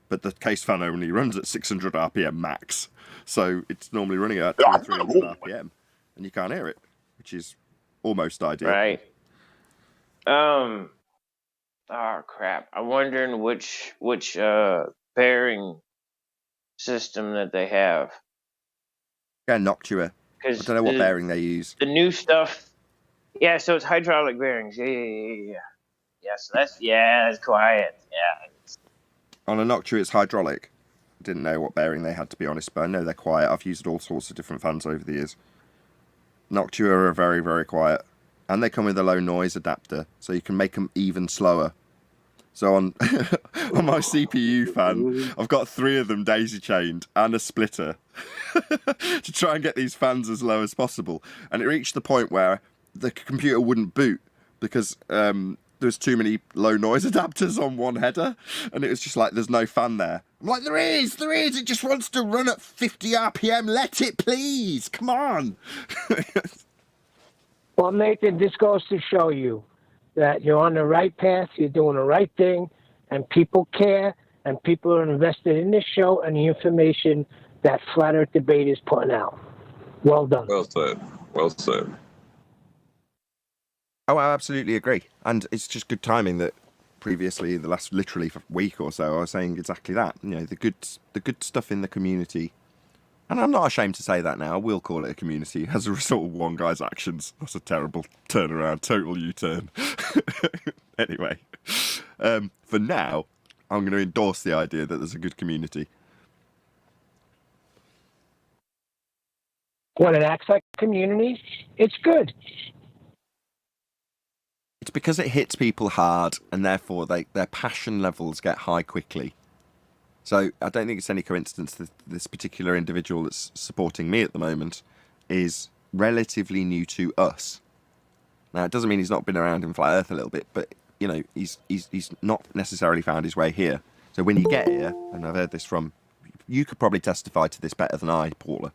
S16: But the case fan only runs at 600 RPM max. So it's normally running at 200 or 300 RPM. And you can't hear it, which is almost ideal.
S18: Right. Oh crap! I'm wondering which bearing system that they have.
S16: Yeah, Noctua. I
S18: Because
S16: don't know what bearing they use.
S18: the new stuff. Yeah, so it's hydraulic bearings. Yeah. So that's quiet. Yeah.
S16: On a Noctua, it's hydraulic. I didn't know what bearing they had, to be honest, but I know they're quiet. I've used all sorts of different fans over the years. Noctua are very, very quiet. And they come with a low noise adapter, so you can make them even slower. So on on my CPU fan, I've got 3 of them daisy chained and a splitter to try and get these fans as low as possible. And it reached the point where the computer wouldn't boot because there's too many low noise adapters on one header, and it was just like, there's no fan there. I'm like, there is, it just wants to run at 50 RPM, let it please, come on.
S24: Well, Nathan, this goes to show you that you're on the right path, you're doing the right thing, and people care, and people are invested in this show and the information that Flat Earth Debate is putting out. Well done.
S7: Well said. Well said.
S16: Oh, I absolutely agree. And it's just good timing that previously, the last literally week or so, I was saying exactly that. You know, the good stuff in the community. And I'm not ashamed to say that now. I will call it a community as a result of one guy's actions. That's a terrible turnaround, total U-turn. Anyway, for now, I'm going to endorse the idea that there's a good community.
S24: When it acts like a community, it's good.
S16: It's because it hits people hard, and therefore their passion levels get high quickly. So I don't think it's any coincidence that this particular individual that's supporting me at the moment is relatively new to us. Now, it doesn't mean he's not been around in Flat Earth a little bit, but, you know, he's not necessarily found his way here. So when you get here, and I've heard this from, you could probably testify to this better than I, Paula.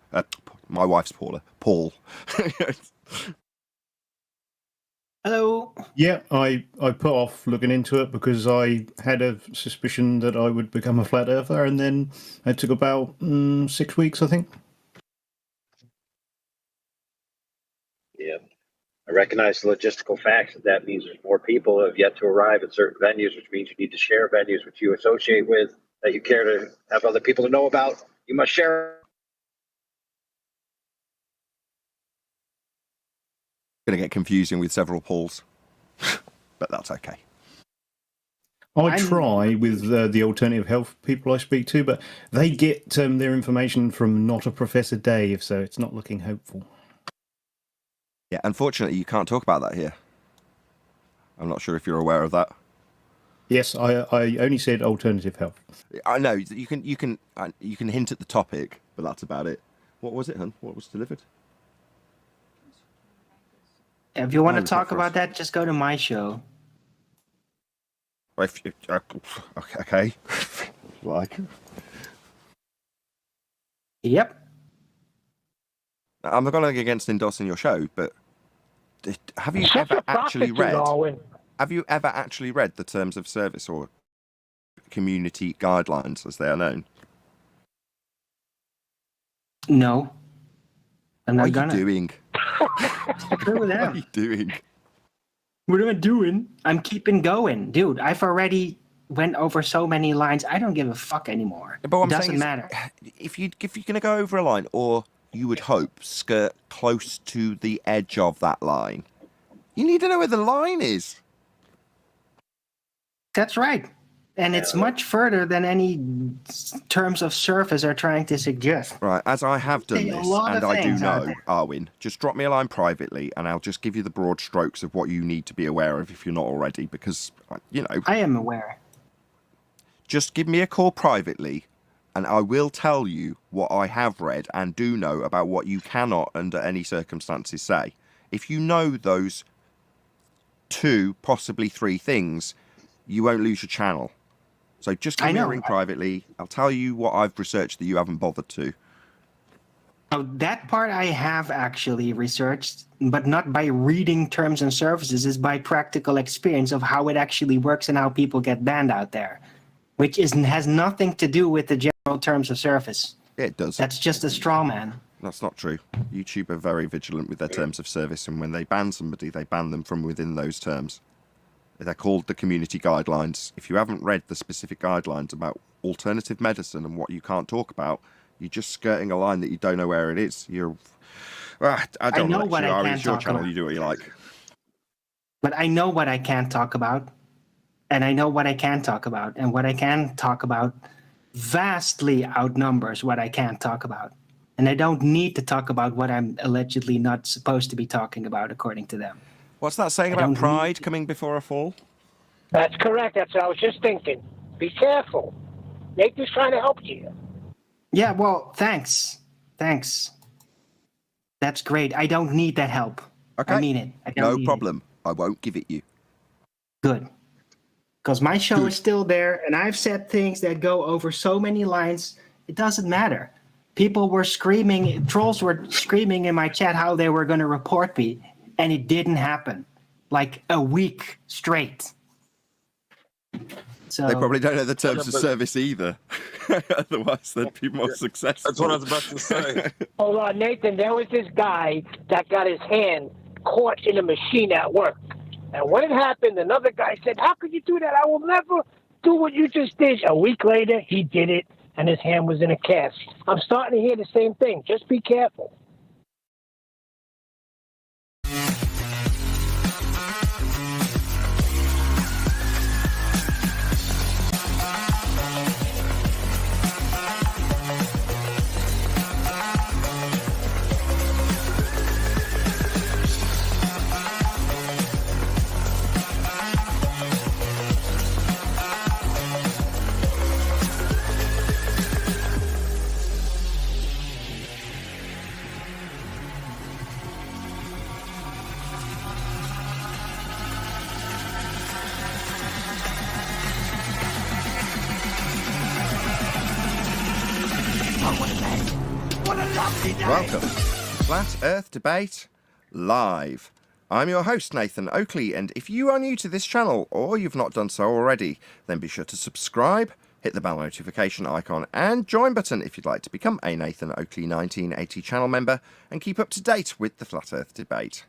S16: My wife's Paula. Paul.
S4: Hello. Yeah, I put off looking into it because I had a suspicion that I would become a flat earther, and then it took about 6 weeks, I think.
S14: Yeah. I recognize the logistical facts that means there's more people who have yet to arrive at certain venues, which means you need to share venues which you associate with, that you care to have other people to know about. You must share.
S16: Going to get confusing with several Pauls, but that's okay.
S4: I try with the alternative health people I speak to, but they get their information from not a Professor Dave, so it's not looking hopeful.
S16: Yeah, unfortunately, you can't talk about that here. I'm not sure if you're aware of that.
S4: Yes, I only said alternative health.
S16: I know you can hint at the topic, but that's about it. What was it, hun? What was delivered?
S23: If you want to talk about that, just go to my show.
S16: Okay. Like.
S23: Yep.
S16: I'm not going against endorsing your show, but have you ever actually read? Have you ever actually read the terms of service or community guidelines, as they are known?
S23: No. I'm not
S16: What are you doing?
S23: What
S16: are you doing?
S23: What am I doing? I'm keeping going. Dude, I've already went over so many lines. I don't give a fuck anymore.
S16: But what
S23: It
S16: I'm
S23: doesn't
S16: saying is,
S23: matter.
S16: If you're going to go over a line, or you would hope skirt close to the edge of that line, you need to know where the line is.
S23: That's right. And it's much further than any terms of service are trying to suggest.
S16: Right, as I have done
S23: Say a
S16: this,
S23: lot
S16: and
S23: of
S16: I do
S23: things out
S16: know,
S23: there.
S16: Arwin, just drop me a line privately, and I'll just give you the broad strokes of what you need to be aware of if you're not already, because, you know...
S23: I am aware.
S16: Just give me a call privately, and I will tell you what I have read and do know about what you cannot, under any circumstances, say. If you know those 2, possibly 3 things, you won't lose your channel. So just give me a ring privately. I'll tell you what I've researched that you haven't bothered to.
S23: Oh, that part I have actually researched, but not by reading terms and services, is by practical experience of how it actually works and how people get banned out there, which has nothing to do with the general terms of service.
S16: It does.
S23: That's just a straw man.
S16: That's not true. YouTube are very vigilant with their terms of service, and when they ban somebody, they ban them from within those terms. They're called the community guidelines. If you haven't read the specific guidelines about alternative medicine and what you can't talk about, you're just skirting a line that you don't know where it is. I don't know what I can't it's your
S23: talk
S16: channel.
S23: about.
S16: You do what you like.
S23: But I know what I can't talk about, and I know what I can talk about, and what I can talk about vastly outnumbers what I can't talk about. And I don't need to talk about what I'm allegedly not supposed to be talking about, according to them.
S16: What's that saying about pride coming before a fall?
S24: That's correct. That's what I was just thinking. Be careful. Nathan's trying to help you.
S23: Yeah, well, thanks. Thanks. That's great. I don't need that help.
S16: Okay.
S23: I mean it. I don't
S16: No
S23: need
S16: problem. I won't give it you.
S23: Good. Because my show is still there, and I've said things that go over so many lines, it doesn't matter. People were screaming, trolls were screaming in my chat how they were going to report me, and it didn't happen. Like a week straight. So
S16: They probably don't know the terms of service either. Otherwise, they'd be more successful.
S3: That's what I was about to say.
S24: Hold on, Nathan. There was this guy that got his hand caught in a machine at work. And when it happened, another guy said, "How could you do that? I will never do what you just did." A week later, he did it, and his hand was in a cast. I'm starting to hear the same thing. Just be careful.
S16: Welcome to Flat Earth Debate Live. I'm your host, Nathan Oakley, and if you are new to this channel, or you've not done so already, then be sure to subscribe, hit the bell notification icon, and join button if you'd like to become a Nathan Oakley 1980 channel member and keep up to date with the Flat Earth Debate.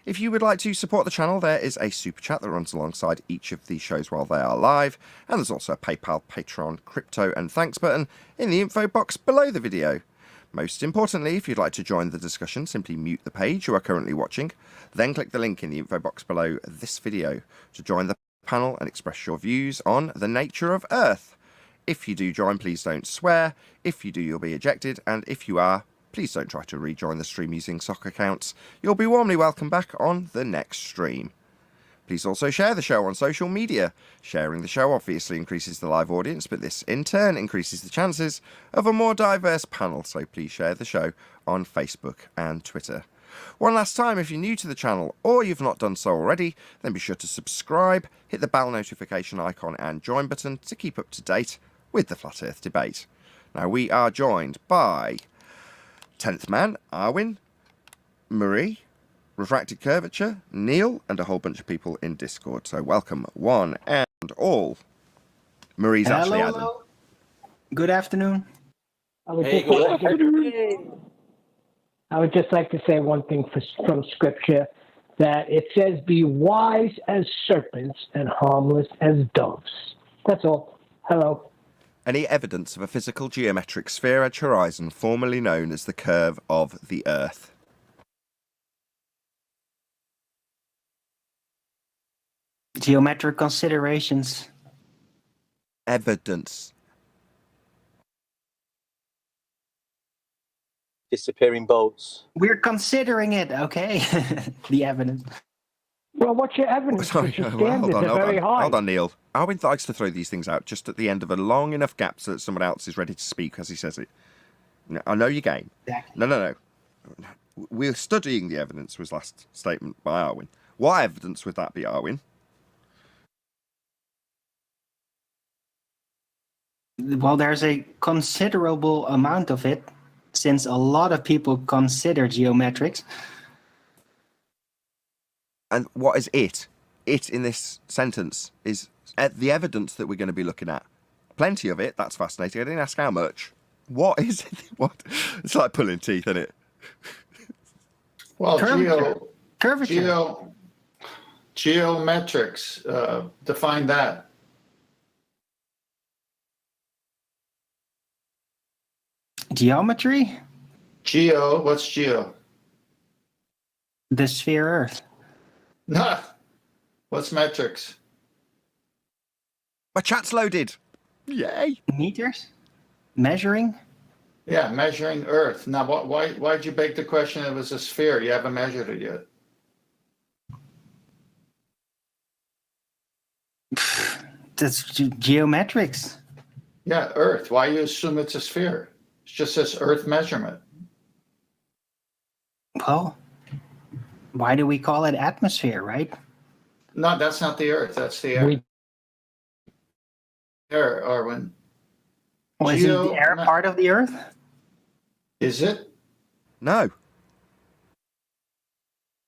S16: If you would like to support the channel, there is a super chat that runs alongside each of these shows while they are live, and there's also a PayPal, Patreon, crypto, and thanks button in the info box below the video. Most importantly, if you'd like to join the discussion, simply mute the page you are currently watching, then click the link in the info box below this video to join the panel and express your views on the nature of Earth. If you do join, please don't swear. If you do, you'll be ejected, and if you are, please don't try to rejoin the stream using sock accounts. You'll be warmly welcome back on the next stream. Please also share the show on social media. Sharing the show obviously increases the live audience, but this in turn increases the chances of a more diverse panel, so please share the show on Facebook and Twitter. One last time, if you're new to the channel or you've not done so already, then be sure to subscribe, hit the bell notification icon and join button to keep up to date with the Flat Earth Debate. Now we are joined by 10th Man, Arwin, Marie, Refracted Curvature, Neil, and a whole bunch of people in Discord. So welcome, one and all. Marie's actually Adam.
S23: Hello. Good afternoon.
S24: I would just like to say one thing from Scripture, that it says, "Be wise as serpents and harmless as doves." That's all. Hello.
S16: Any evidence of a physical geometric sphere-edge horizon formerly known as the curve of the Earth?
S23: Geometric considerations.
S16: Evidence.
S5: Disappearing bolts.
S23: We're considering it, okay? The evidence.
S24: Well, what's your evidence?
S16: Sorry,
S24: Your
S16: hold
S24: standards
S16: on,
S24: are very high.
S16: hold on, Neil. Arwin likes to throw these things out just at the end of a long enough gap so that someone else is ready to speak as he says it. Now, I know your game.
S23: Exactly.
S16: No. We're studying the evidence, was last statement by Arwin. What evidence would that be, Arwin?
S23: Well, there's a considerable amount of it, since a lot of people consider geometrics.
S16: And what is it? It in this sentence is the evidence that we're going to be looking at. Plenty of it. That's fascinating. I didn't ask how much. What is it? What? It's like pulling teeth, isn't it?
S10: Well,
S23: Curvature.
S10: Geo, Geometrics. Define that.
S23: Geometry?
S10: What's geo?
S23: The sphere Earth.
S10: Nah. What's metrics?
S16: My chat's loaded. Yay.
S23: Meters? Measuring?
S10: Yeah, measuring Earth. Now, why'd you beg the question it was a sphere? You haven't measured it yet.
S23: That's geometrics.
S10: Yeah, Earth. Why you assume it's a sphere? It's just this Earth measurement.
S23: Well, why do we call it atmosphere, right?
S10: No, that's not the Earth. That's the air. Air, Arwin.
S23: Was the air part of the Earth?
S10: Is it?
S16: No.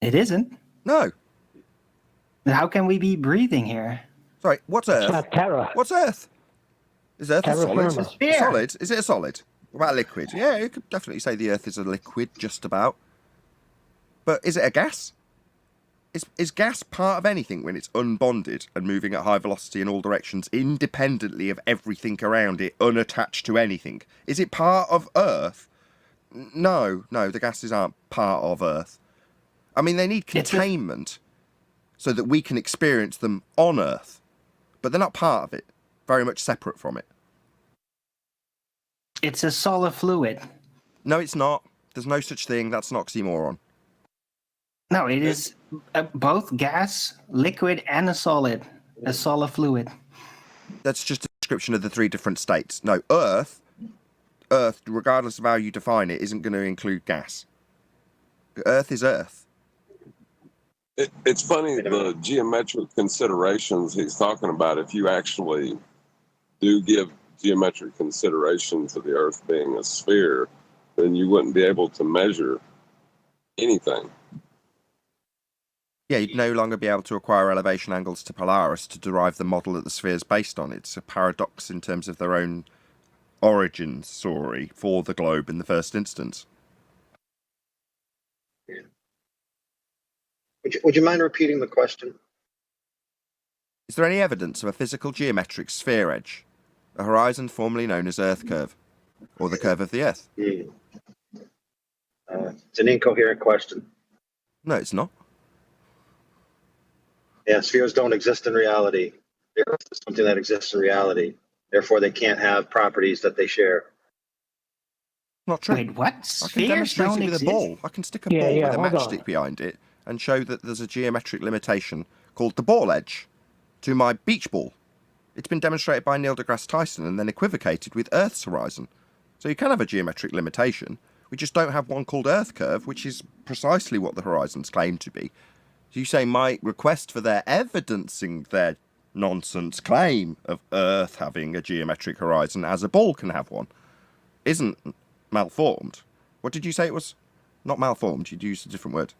S23: It isn't.
S16: No.
S23: Then how can we be breathing here?
S16: Sorry, what's Earth?
S24: not Terra.
S16: What's Earth? Is Earth a
S24: Terra
S16: solid?
S24: firma.
S23: Sphere.
S16: Solid? Is it a solid? What about a liquid? Yeah, you could definitely say the Earth is a liquid, just about. But is it a gas? Is gas part of anything when it's unbonded and moving at high velocity in all directions, independently of everything around it, unattached to anything? Is it part of Earth? No, the gases aren't part of Earth. I mean, they need containment so that we can experience them on Earth. But they're not part of it. Very much separate from it.
S23: It's a solid fluid.
S16: No, it's not. There's no such thing. That's an oxymoron.
S23: No, it is both gas, liquid, and a solid fluid.
S16: That's just a description of the three different states. No, Earth, regardless of how you define it, isn't going to include gas. Earth is Earth.
S7: It's funny, the geometric considerations he's talking about, if you actually do give geometric consideration to the Earth being a sphere, then you wouldn't be able to measure anything.
S16: Yeah, you'd no longer be able to acquire elevation angles to Polaris to derive the model that the sphere is based on. It's a paradox in terms of their own origin story for the globe in the first instance.
S14: Would you mind repeating the question?
S16: Is there any evidence of a physical geometric sphere edge, a horizon formerly known as Earth curve, or the curve of the Earth?
S14: It's an incoherent question.
S16: No, it's not.
S14: Yeah, spheres don't exist in reality. The Earth is something that exists in reality. Therefore, they can't have properties that they share.
S16: Not true.
S23: Wait, what?
S16: I can
S23: Spheres
S16: demonstrate
S23: don't
S16: it with
S23: exist?
S16: a ball. I can stick a ball with a
S24: hold on.
S16: matchstick behind it and show that there's a geometric limitation called the ball edge to my beach ball. It's been demonstrated by Neil deGrasse Tyson and then equivocated with Earth's horizon. So you can have a geometric limitation. We just don't have one called Earth curve, which is precisely what the horizons claim to be. So you say my request for their evidencing their nonsense claim of Earth having a geometric horizon as a ball can have one isn't malformed. What did you say it was? Not malformed. You'd use a different word.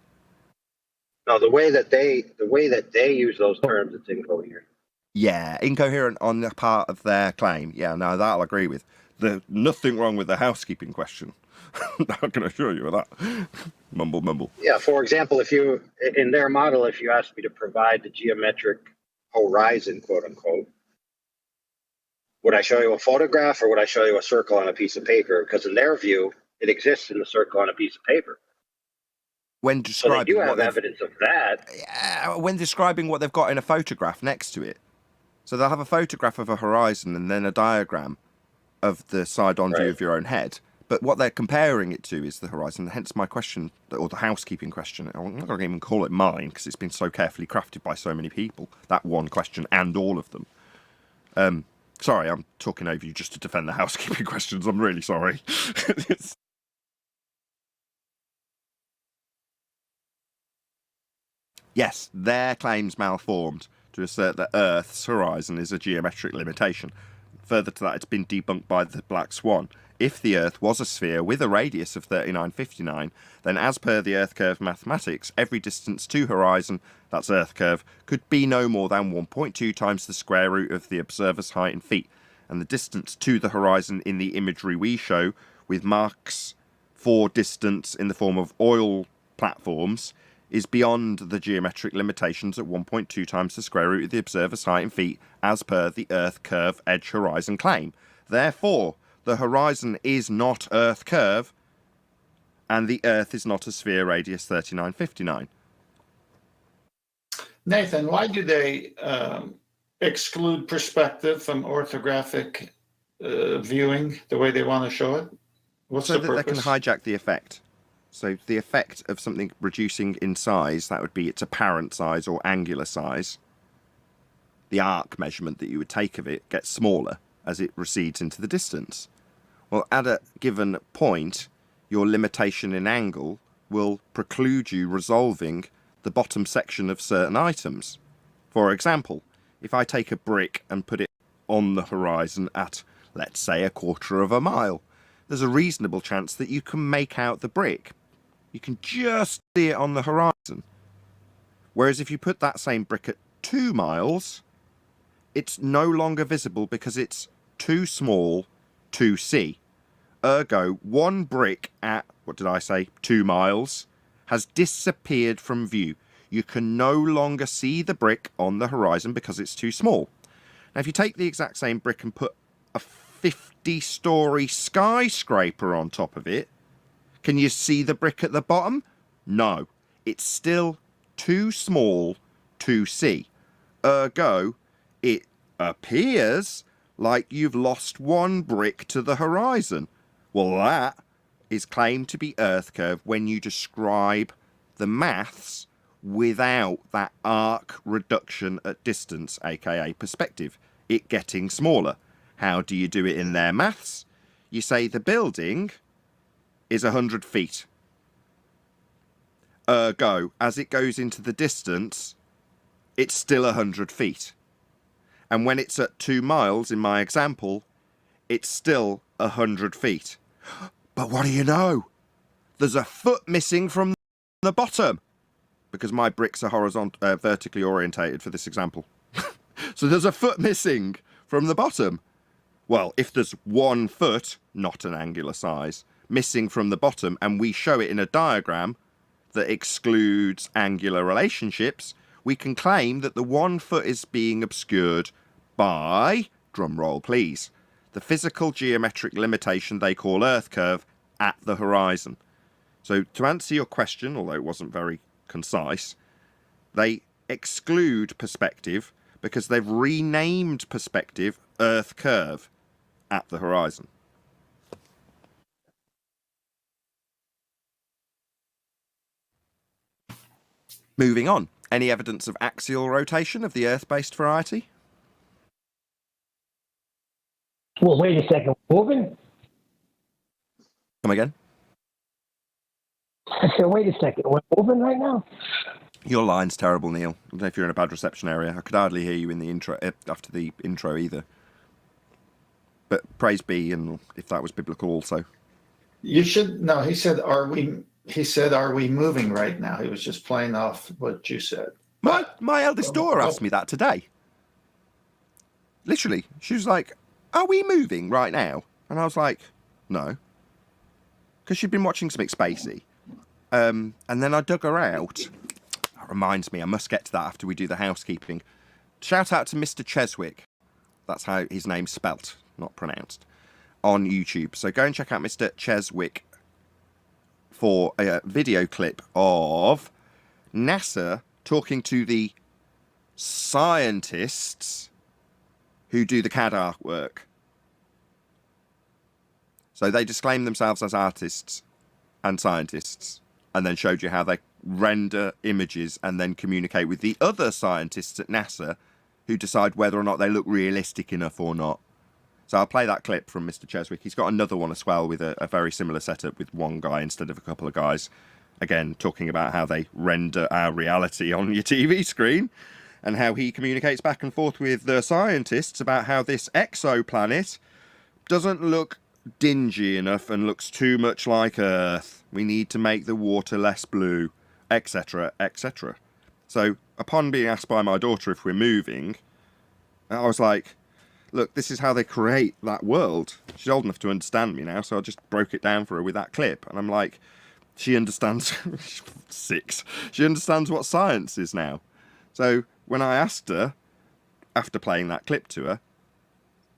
S14: No, the way that they use those terms, it's incoherent.
S16: Yeah, incoherent on the part of their claim. Yeah, no, that I'll agree with. There's nothing wrong with the housekeeping question. I can assure you of that. Mumble, mumble.
S14: Yeah, for example, in their model, if you asked me to provide the geometric horizon, quote unquote, would I show you a photograph or would I show you a circle on a piece of paper? Because in their view, it exists in the circle on a piece of paper.
S16: When describing
S14: so they do have evidence of that.
S16: Yeah, when describing what they've got in a photograph next to it. So they'll have a photograph of a horizon and then a diagram of the side-on view of your own head. But what they're comparing it to is the horizon. Hence my question, or the housekeeping question. I'm not going to even call it mine because it's been so carefully crafted by so many people. That one question and all of them. Sorry, I'm talking over you just to defend the housekeeping questions. I'm really sorry. Yes, their claims malformed to assert that Earth's horizon is a geometric limitation. Further to that, it's been debunked by the Black Swan. If the Earth was a sphere with a radius of 3959, then as per the Earth curve mathematics, every distance to horizon, that's Earth curve, could be no more than 1.2 times the square root of the observer's height in feet. And the distance to the horizon in the imagery we show, with marks for distance in the form of oil platforms, is beyond the geometric limitations at 1.2 times the square root of the observer's height in feet as per the Earth curve edge horizon claim. Therefore, the horizon is not Earth curve and the Earth is not a sphere radius 3959.
S10: Nathan, why do they exclude perspective from orthographic viewing the way they want to show it? What's
S16: so
S10: the
S16: that
S10: purpose?
S16: they can hijack the effect. So the effect of something reducing in size, that would be its apparent size or angular size. The arc measurement that you would take of it gets smaller as it recedes into the distance. Well, at a given point, your limitation in angle will preclude you resolving the bottom section of certain items. For example, if I take a brick and put it on the horizon at, let's say, 1/4 of a mile, there's a reasonable chance that you can make out the brick. You can just see it on the horizon. Whereas if you put that same brick at 2 miles, it's no longer visible because it's too small to see. Ergo, one brick at, 2 miles, has disappeared from view. You can no longer see the brick on the horizon because it's too small. Now, if you take the exact same brick and put a 50-story skyscraper on top of it, can you see the brick at the bottom? No. It's still too small to see. Ergo, it appears like you've lost one brick to the horizon. Well, that is claimed to be Earth curve when you describe the maths without that arc reduction at distance, aka perspective, it getting smaller. How do you do it in their maths? You say the building is 100 feet. Ergo, as it goes into the distance, it's still 100 feet. And when it's at 2 miles, in my example, it's still 100 feet. But what do you know? There's a foot missing from the bottom. Because my bricks are vertically orientated for this example. So there's a foot missing from the bottom. Well, if there's 1 foot, not an angular size, missing from the bottom, and we show it in a diagram that excludes angular relationships, we can claim that the 1 foot is being obscured by, drum roll please, the physical geometric limitation they call Earth curve at the horizon. So to answer your question, although it wasn't very concise, they exclude perspective because they've renamed perspective Earth curve at the horizon. Moving on, any evidence of axial rotation of the Earth-based variety?
S24: Well, wait a second. Moving?
S16: Come again?
S24: I said, wait a second. We're moving right now?
S16: Your line's terrible, Neil. I don't know if you're in a bad reception area. I could hardly hear you in the intro after the intro either. But praise be, and if that was biblical also.
S10: You should no. He said, "Are we?" He said, "Are we moving right now?" He was just playing off what you said.
S16: My eldest daughter asked me that today. Literally, she was like, "Are we moving right now?" And I was like, "No," because she'd been watching something spacey. And then I dug her out. That reminds me, I must get to that after we do the housekeeping. Shout out to Mr. Cheswick. That's how his name's spelt, not pronounced, on YouTube. So go and check out Mr. Cheswick for a video clip of NASA talking to the scientists who do the CAD artwork. So they disclaim themselves as artists and scientists, and then showed you how they render images and then communicate with the other scientists at NASA who decide whether or not they look realistic enough or not. So I'll play that clip from Mr. Cheswick. He's got another one as well with a very similar setup with one guy instead of a couple of guys. Again, talking about how they render our reality on your TV screen and how he communicates back and forth with the scientists about how this exoplanet doesn't look dingy enough and looks too much like Earth. We need to make the water less blue, etc., etc. So upon being asked by my daughter if we're moving, I was like, look, this is how they create that world. She's old enough to understand me now, so I just broke it down for her with that clip. And I'm like, She understands 6. She understands what science is now. So when I asked her, after playing that clip to her,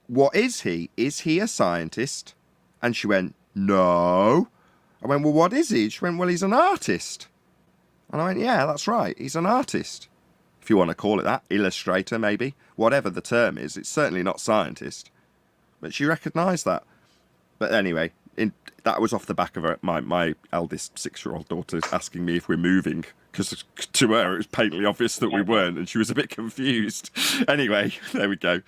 S16: what is he? Is he a scientist? And she went, no. I went, well, what is he? She went, well, he's an artist. And I went, yeah, that's right. He's an artist. If you want to call it that, illustrator maybe, whatever the term is. It's certainly not scientist. But she recognised that. But anyway, that was off the back of my eldest 6-year-old daughter asking me if we're moving, because to her it was patently obvious that we weren't, and she was a bit confused. Anyway, there we go.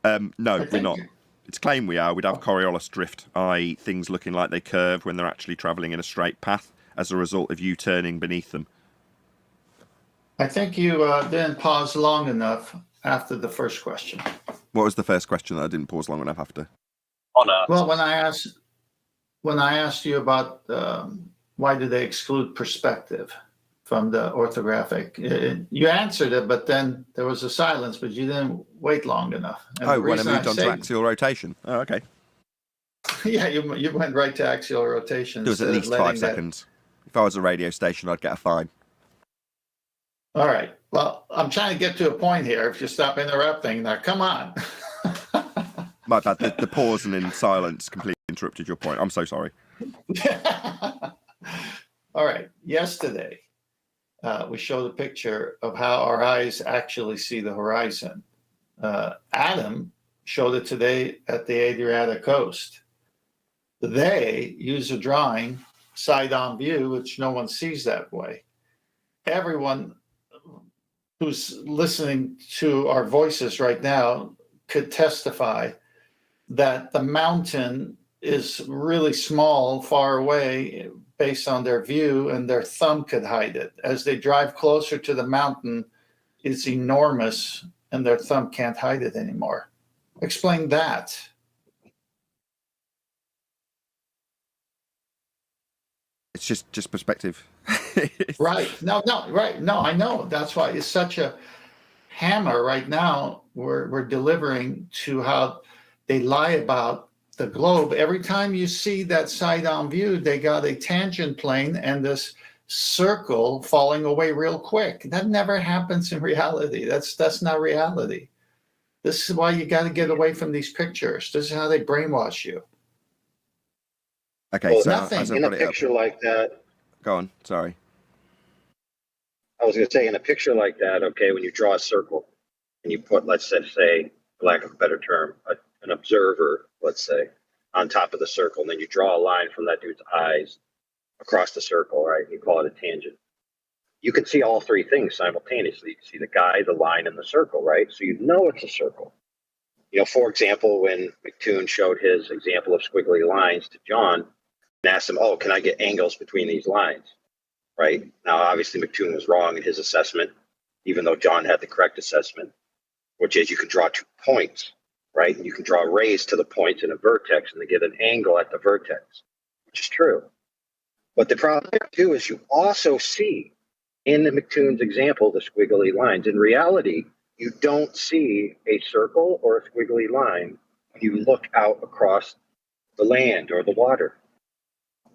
S16: No, we're not. It's claimed we are. We'd have Coriolis drift, i.e. things looking like they curve when they're actually travelling in a straight path as a result of you turning beneath them.
S10: I think you didn't pause long enough after the first question.
S16: What was the first question that I didn't pause long enough after?
S10: Well, when I asked you about why do they exclude perspective from the orthographic, you answered it, but then there was a silence, but you didn't wait long enough. And
S16: when I moved on to axial rotation. Oh, okay.
S10: Yeah, you went right to axial rotation.
S16: There was at least 5 seconds. If I was a radio station, I'd get a fine.
S10: All right. Well, I'm trying to get to a point here. If you stop interrupting, now come on.
S16: My bad. The pause and in silence completely interrupted your point. I'm so sorry.
S10: All right. Yesterday, we showed a picture of how our eyes actually see the horizon. Adam showed it today at the Adriatic coast. They use a drawing, side-on view, which no one sees that way. Everyone who's listening to our voices right now could testify that the mountain is really small, far away, based on their view, and their thumb could hide it. As they drive closer to the mountain, it's enormous, and their thumb can't hide it anymore. Explain that.
S16: It's just perspective.
S10: Right. No, right. No, I know. That's why it's such a hammer right now we're delivering to how they lie about the globe. Every time you see that side-on view, they got a tangent plane and this circle falling away real quick. That never happens in reality. That's not reality. This is why you got to get away from these pictures. This is how they brainwash you.
S16: Okay,
S14: well,
S16: so
S14: nothing in a picture like that.
S16: Go on, sorry.
S14: I was going to say, in a picture like that, okay, when you draw a circle and you put, let's say, for lack of a better term, an observer, let's say, on top of the circle, and then you draw a line from that dude's eyes across the circle, right? You call it a tangent. You can see all 3 things simultaneously. You can see the guy, the line, and the circle, right? So you know it's a circle. You know, for example, when McToon showed his example of squiggly lines to John and asked him, oh, can I get angles between these lines? Right? Now, obviously, McToon was wrong in his assessment, even though John had the correct assessment, which is you can draw 2 points, right? And you can draw rays to the points in a vertex, and they get an angle at the vertex, which is true. But the problem there, too, is you also see in the McToon's example the squiggly lines. In reality, you don't see a circle or a squiggly line when you look out across the land or the water.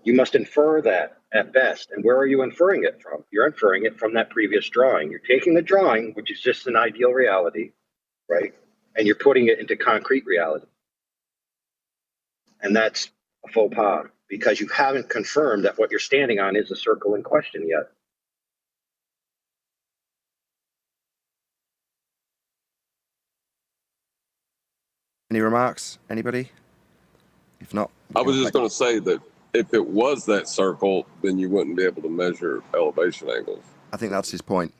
S14: You must infer that at best. And where are you inferring it from? You're inferring it from that previous drawing. You're taking the drawing, which is just an ideal reality, right? And you're putting it into concrete reality. And that's a faux pas because you haven't confirmed that what you're standing on is the circle in question yet.
S16: Any remarks? Anybody? If not,
S7: I was just going to say that if it was that circle, then you wouldn't be able to measure elevation angles.
S16: I think that's his point.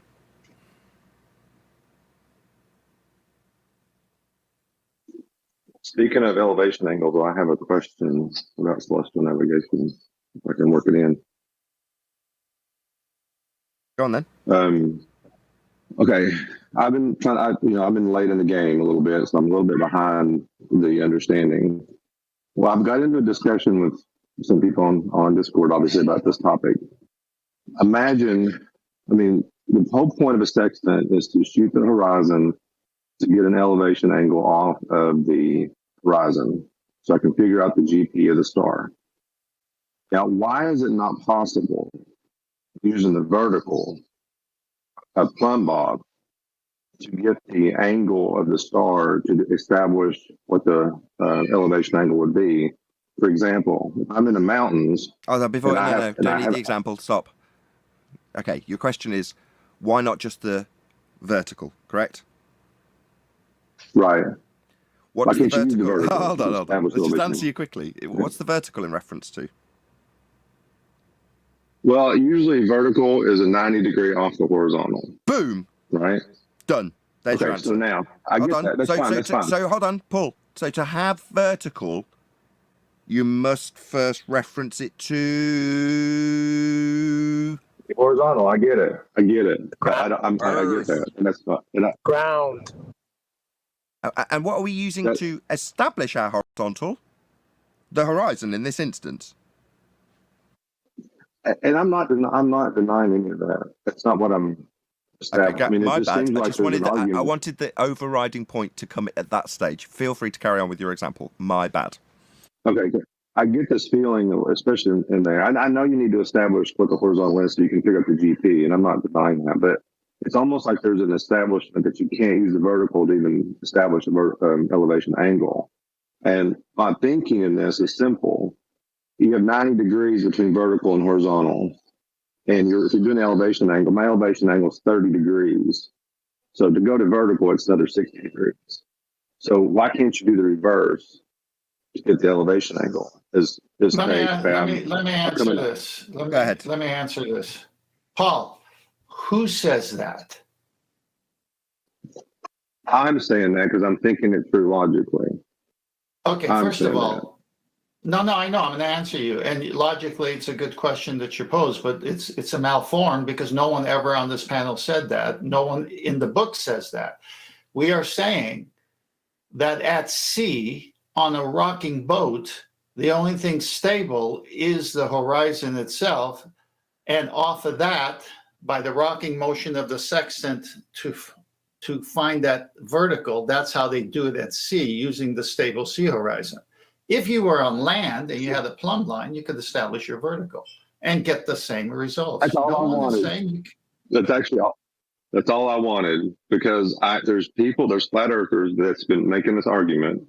S1: Speaking of elevation angles, I have a question about celestial navigation. If I can work it in.
S16: Go on then.
S1: Okay, I've been I've been late in the game a little bit, so I'm a little bit behind the understanding. Well, I've got into a discussion with some people on Discord, obviously, about this topic. The whole point of a sextant is to shoot the horizon to get an elevation angle off of the horizon, so I can figure out the GP of the star. Now, why is it not possible using the vertical of plumb bob to get the angle of the star to establish what the elevation angle would be? For example, if I'm in the mountains.
S16: Oh, no, before, no, don't need the
S1: example.
S16: example. Stop. Okay, your question is, why not just the vertical, correct?
S1: Right.
S16: What's
S1: Why
S16: the
S1: can't you use the
S16: vertical?
S1: vertical
S16: Hold
S1: to
S16: on.
S1: establish
S16: Let's just
S1: elevation
S16: answer you quickly. What's the vertical in reference to?
S1: Well, usually vertical is a 90-degree off the horizontal.
S16: Boom.
S1: Right?
S16: Done. There's your answer.
S1: So now, I
S16: Hold
S1: get
S16: on.
S1: that. That's fine. That's fine.
S16: So hold on, Paul. So to have vertical, you must first reference it to
S1: horizontal. I get it. I get it. I get that. And that's not.
S24: Ground.
S16: And what are we using to establish our horizontal? The horizon in this instance.
S1: And I'm not denying any of that. That's not what I'm.
S16: Okay,
S1: I mean,
S16: my
S1: it just
S16: bad.
S1: seems
S16: I
S1: like
S16: just
S1: there's
S16: wanted
S1: an argument.
S16: I wanted the overriding point to come at that stage. Feel free to carry on with your example. My bad.
S1: Okay, good. I get this feeling, especially in there. I know you need to establish what the horizontal is so you can pick up the GP, and I'm not denying that, but it's almost like there's an establishment that you can't use the vertical to even establish an elevation angle. And my thinking in this is simple. You have 90 degrees between vertical and horizontal. And if you're doing the elevation angle, my elevation angle is 30 degrees. So to go to vertical, it's another 60 degrees. So why can't you do the reverse to get the elevation angle?
S10: Let me answer this.
S16: Go ahead.
S10: Let me answer this. Paul, who says that?
S1: I'm saying that because I'm thinking it through logically.
S10: Okay, first of all, no, I know. I'm going to answer you. And logically, it's a good question that you pose, but it's a malformed because no one ever on this panel said that. No one in the book says that. We are saying that at sea, on a rocking boat, the only thing stable is the horizon itself. And off of that, by the rocking motion of the sextant to find that vertical, that's how they do it at sea using the stable sea horizon. If you were on land and you had a plumb line, you could establish your vertical and get the same results.
S1: That's all I wanted. That's all I wanted because there's flat earthers that's been making this argument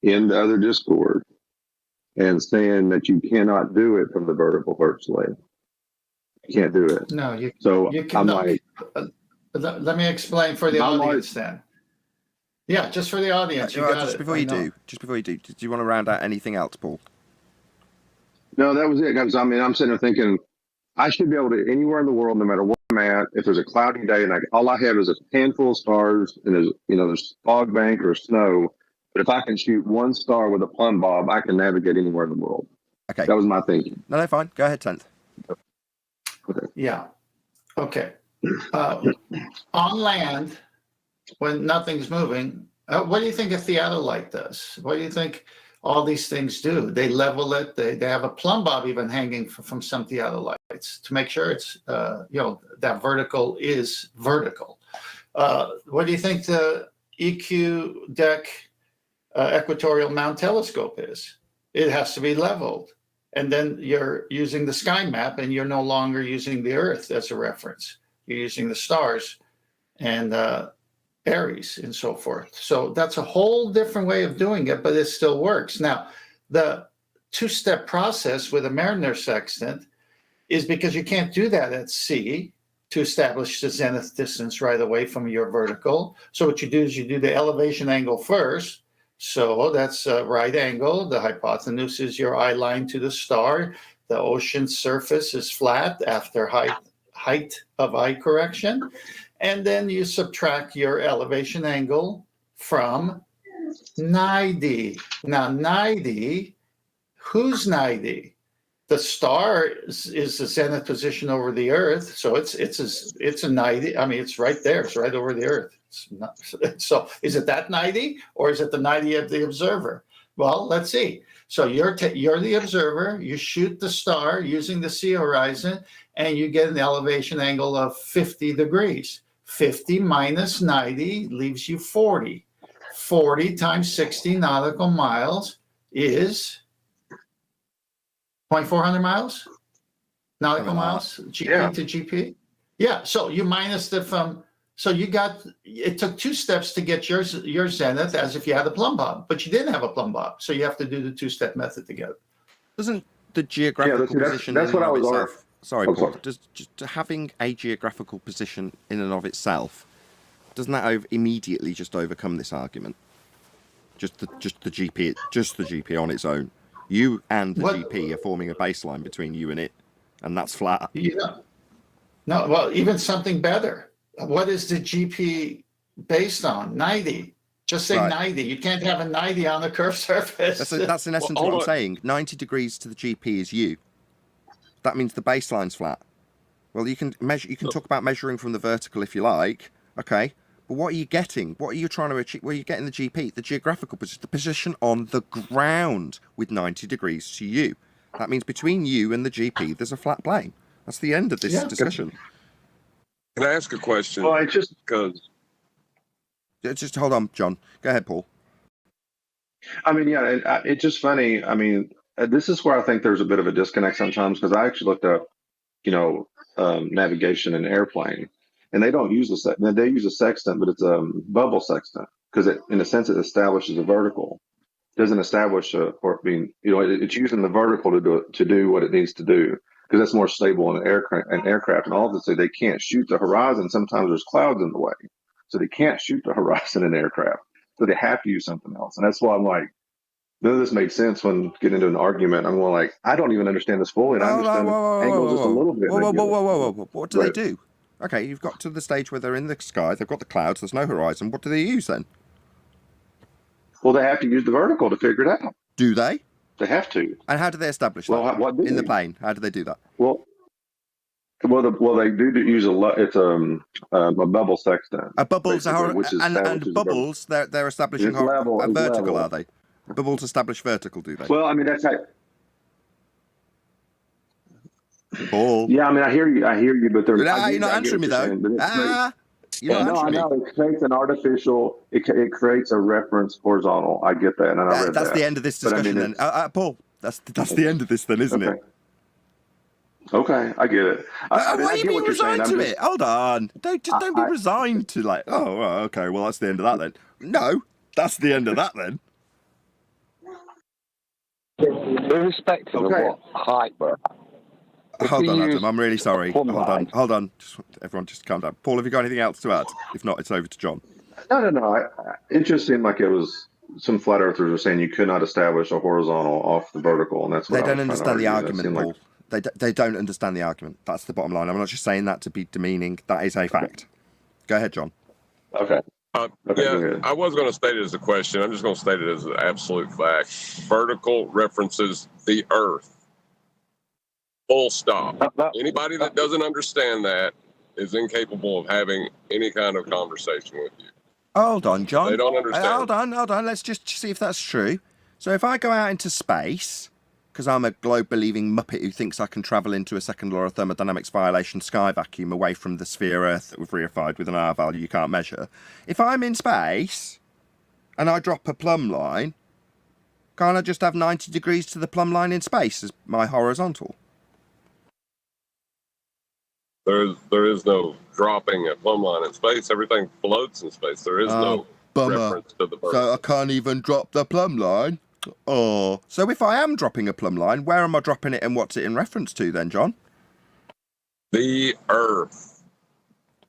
S1: in the other Discord and saying that you cannot do it from the vertical virtually. You can't do it.
S10: No, you.
S1: So
S10: you can,
S1: I'm
S10: no,
S1: like,
S10: let me explain for the audience then. Yeah, just for the audience. You got
S16: just
S10: it.
S16: before you do, do you want to round out anything else, Paul?
S1: No, that was it, guys. I mean, I'm sitting there thinking I should be able to anywhere in the world, no matter where I'm at. If there's a cloudy day and all I have is a handful of stars and there's fog bank or snow, but if I can shoot one star with a plumb bob, I can navigate anywhere in the world.
S16: Okay,
S1: that was my thinking.
S16: No, fine. Go ahead, 10th.
S1: Okay.
S10: Yeah. Okay. On land, when nothing's moving, what do you think a theodolite does? What do you think all these things do? They level it. They have a plumb bob even hanging from some theodolites to make sure it's that vertical is vertical. What do you think the EQ deck equatorial mount telescope is? It has to be leveled. And then you're using the sky map and you're no longer using the Earth as a reference. You're using the stars and Aries and so forth. So that's a whole different way of doing it, but it still works. Now, the two-step process with a Mariner sextant is because you can't do that at sea to establish the zenith distance right away from your vertical. So what you do is you do the elevation angle first. So that's a right angle. The hypotenuse is your eye line to the star. The ocean surface is flat after height of eye correction. And then you subtract your elevation angle from 90. Now, 90, who's 90? The star is the zenith position over the Earth. So it's a 90. I mean, it's right there. It's right over the Earth. So is it that 90 or is it the 90 of the observer? Well, let's see. So you're the observer. You shoot the star using the sea horizon, and you get an elevation angle of 50 degrees. 50 minus 90 leaves you 40. 40 times 60 nautical miles is 2,400 miles? Nautical
S2: Something like
S10: miles? GP to GP? Yeah, so you minus the from, so you got, it took 2 steps to get your zenith as if you had a plumb bob, but you didn't have a plumb bob. So you have to do the 2-step method together.
S2: Doesn't the geographical position
S1: that's
S2: in
S1: what
S2: and
S1: I
S2: of
S1: was
S2: itself? Sorry,
S1: Oh,
S2: Paul.
S1: sorry.
S2: Does just having a geographical position in and of itself, doesn't that immediately just overcome this argument? Just the GP on its own. You and the GP are forming a baseline between you and it, and that's flat.
S10: Yeah. No, well, even something better. What is the GP based on? 90. Just say
S2: Right.
S10: 90. You can't have a 90 on the curved surface.
S2: That's in essence what I'm saying. 90 degrees to the GP is you. That means the baseline's flat. Well, you can measure. You can talk about measuring from the vertical if you like. Okay, but what are you getting? What are you trying to achieve? Where are you getting the GP? The geographical position, the position on the ground with 90 degrees to you. That means between you and the GP, there's a flat plane. That's the end of this discussion.
S7: Can I ask a question?
S1: Well, it's just
S7: because.
S2: Just hold on, John. Go ahead, Paul.
S1: I mean, yeah, it's just funny. I mean, this is where I think there's a bit of a disconnect sometimes because I actually looked up, navigation in airplane, and they don't use they use a sextant, but it's a bubble sextant because in a sense, it establishes a vertical. It doesn't establish it's using the vertical to do what it needs to do because that's more stable in an aircraft. And obviously, they can't shoot the horizon. Sometimes there's clouds in the way, so they can't shoot the horizon in aircraft. So they have to use something else, and that's why I'm like. None of this made sense when getting into an argument. I'm going like, I don't even understand this fully, and I understand angles just a little bit.
S2: Whoa. What do they do? Okay, you've got to the stage where they're in the sky, they've got the clouds, there's no horizon. What do they use then?
S1: Well, they have to use the vertical to figure it out.
S2: Do they?
S1: They have to.
S2: And how do they establish that? In the plane, how do they do that?
S1: Well, they do use it's a bubble sextant.
S2: A bubble's
S1: and
S2: bubbles, they're establishing a vertical, are they? Bubbles establish vertical, do they?
S1: Well, I mean that's how.
S2: Paul.
S1: Yeah, I mean I hear you, but
S2: you're not answering me though. You're not answering me.
S1: I know it creates an artificial. It creates a reference horizontal. I get that, and I read that.
S2: That's the end of this discussion, then. Paul. That's the end of this, then, isn't it?
S1: Okay, I get it.
S2: Why are you being resigned to it? Hold on. Don't be resigned to okay, well, that's the end of that then. No, that's the end of that then.
S14: Irrespective of what height we're at.
S2: Hold on, Adam. I'm really sorry. Hold on. Everyone just calm down. Paul, have you got anything else to add? If not, it's over to John.
S1: No. It just seemed like it was some flat earthers were saying you could not establish a horizontal off the vertical, and that's what
S2: they don't understand the argument, Paul.
S1: Like...
S2: They don't understand the argument. That's the bottom line. I'm not just saying that to be demeaning. That is a fact. Go ahead, John.
S1: Okay.
S7: I was going to state it as a question. I'm just going to state it as an absolute fact. Vertical references the Earth. Full stop. Anybody that doesn't understand that is incapable of having any kind of conversation with you.
S2: Hold on, John.
S7: They don't understand.
S2: Hold on. Let's just see if that's true. So if I go out into space, because I'm a globe-believing muppet who thinks I can travel into a second law of thermodynamics violation sky vacuum away from the sphere Earth that we've reified with an R value you can't measure. If I'm in space and I drop a plumb line, can't I just have 90 degrees to the plumb line in space as my horizontal?
S7: There is no dropping a plumb line in space. Everything floats in space. There is no reference to the vertical.
S2: So I can't even drop the plumb line? Oh, so if I am dropping a plumb line, where am I dropping it and what's it in reference to then, John?
S7: The Earth.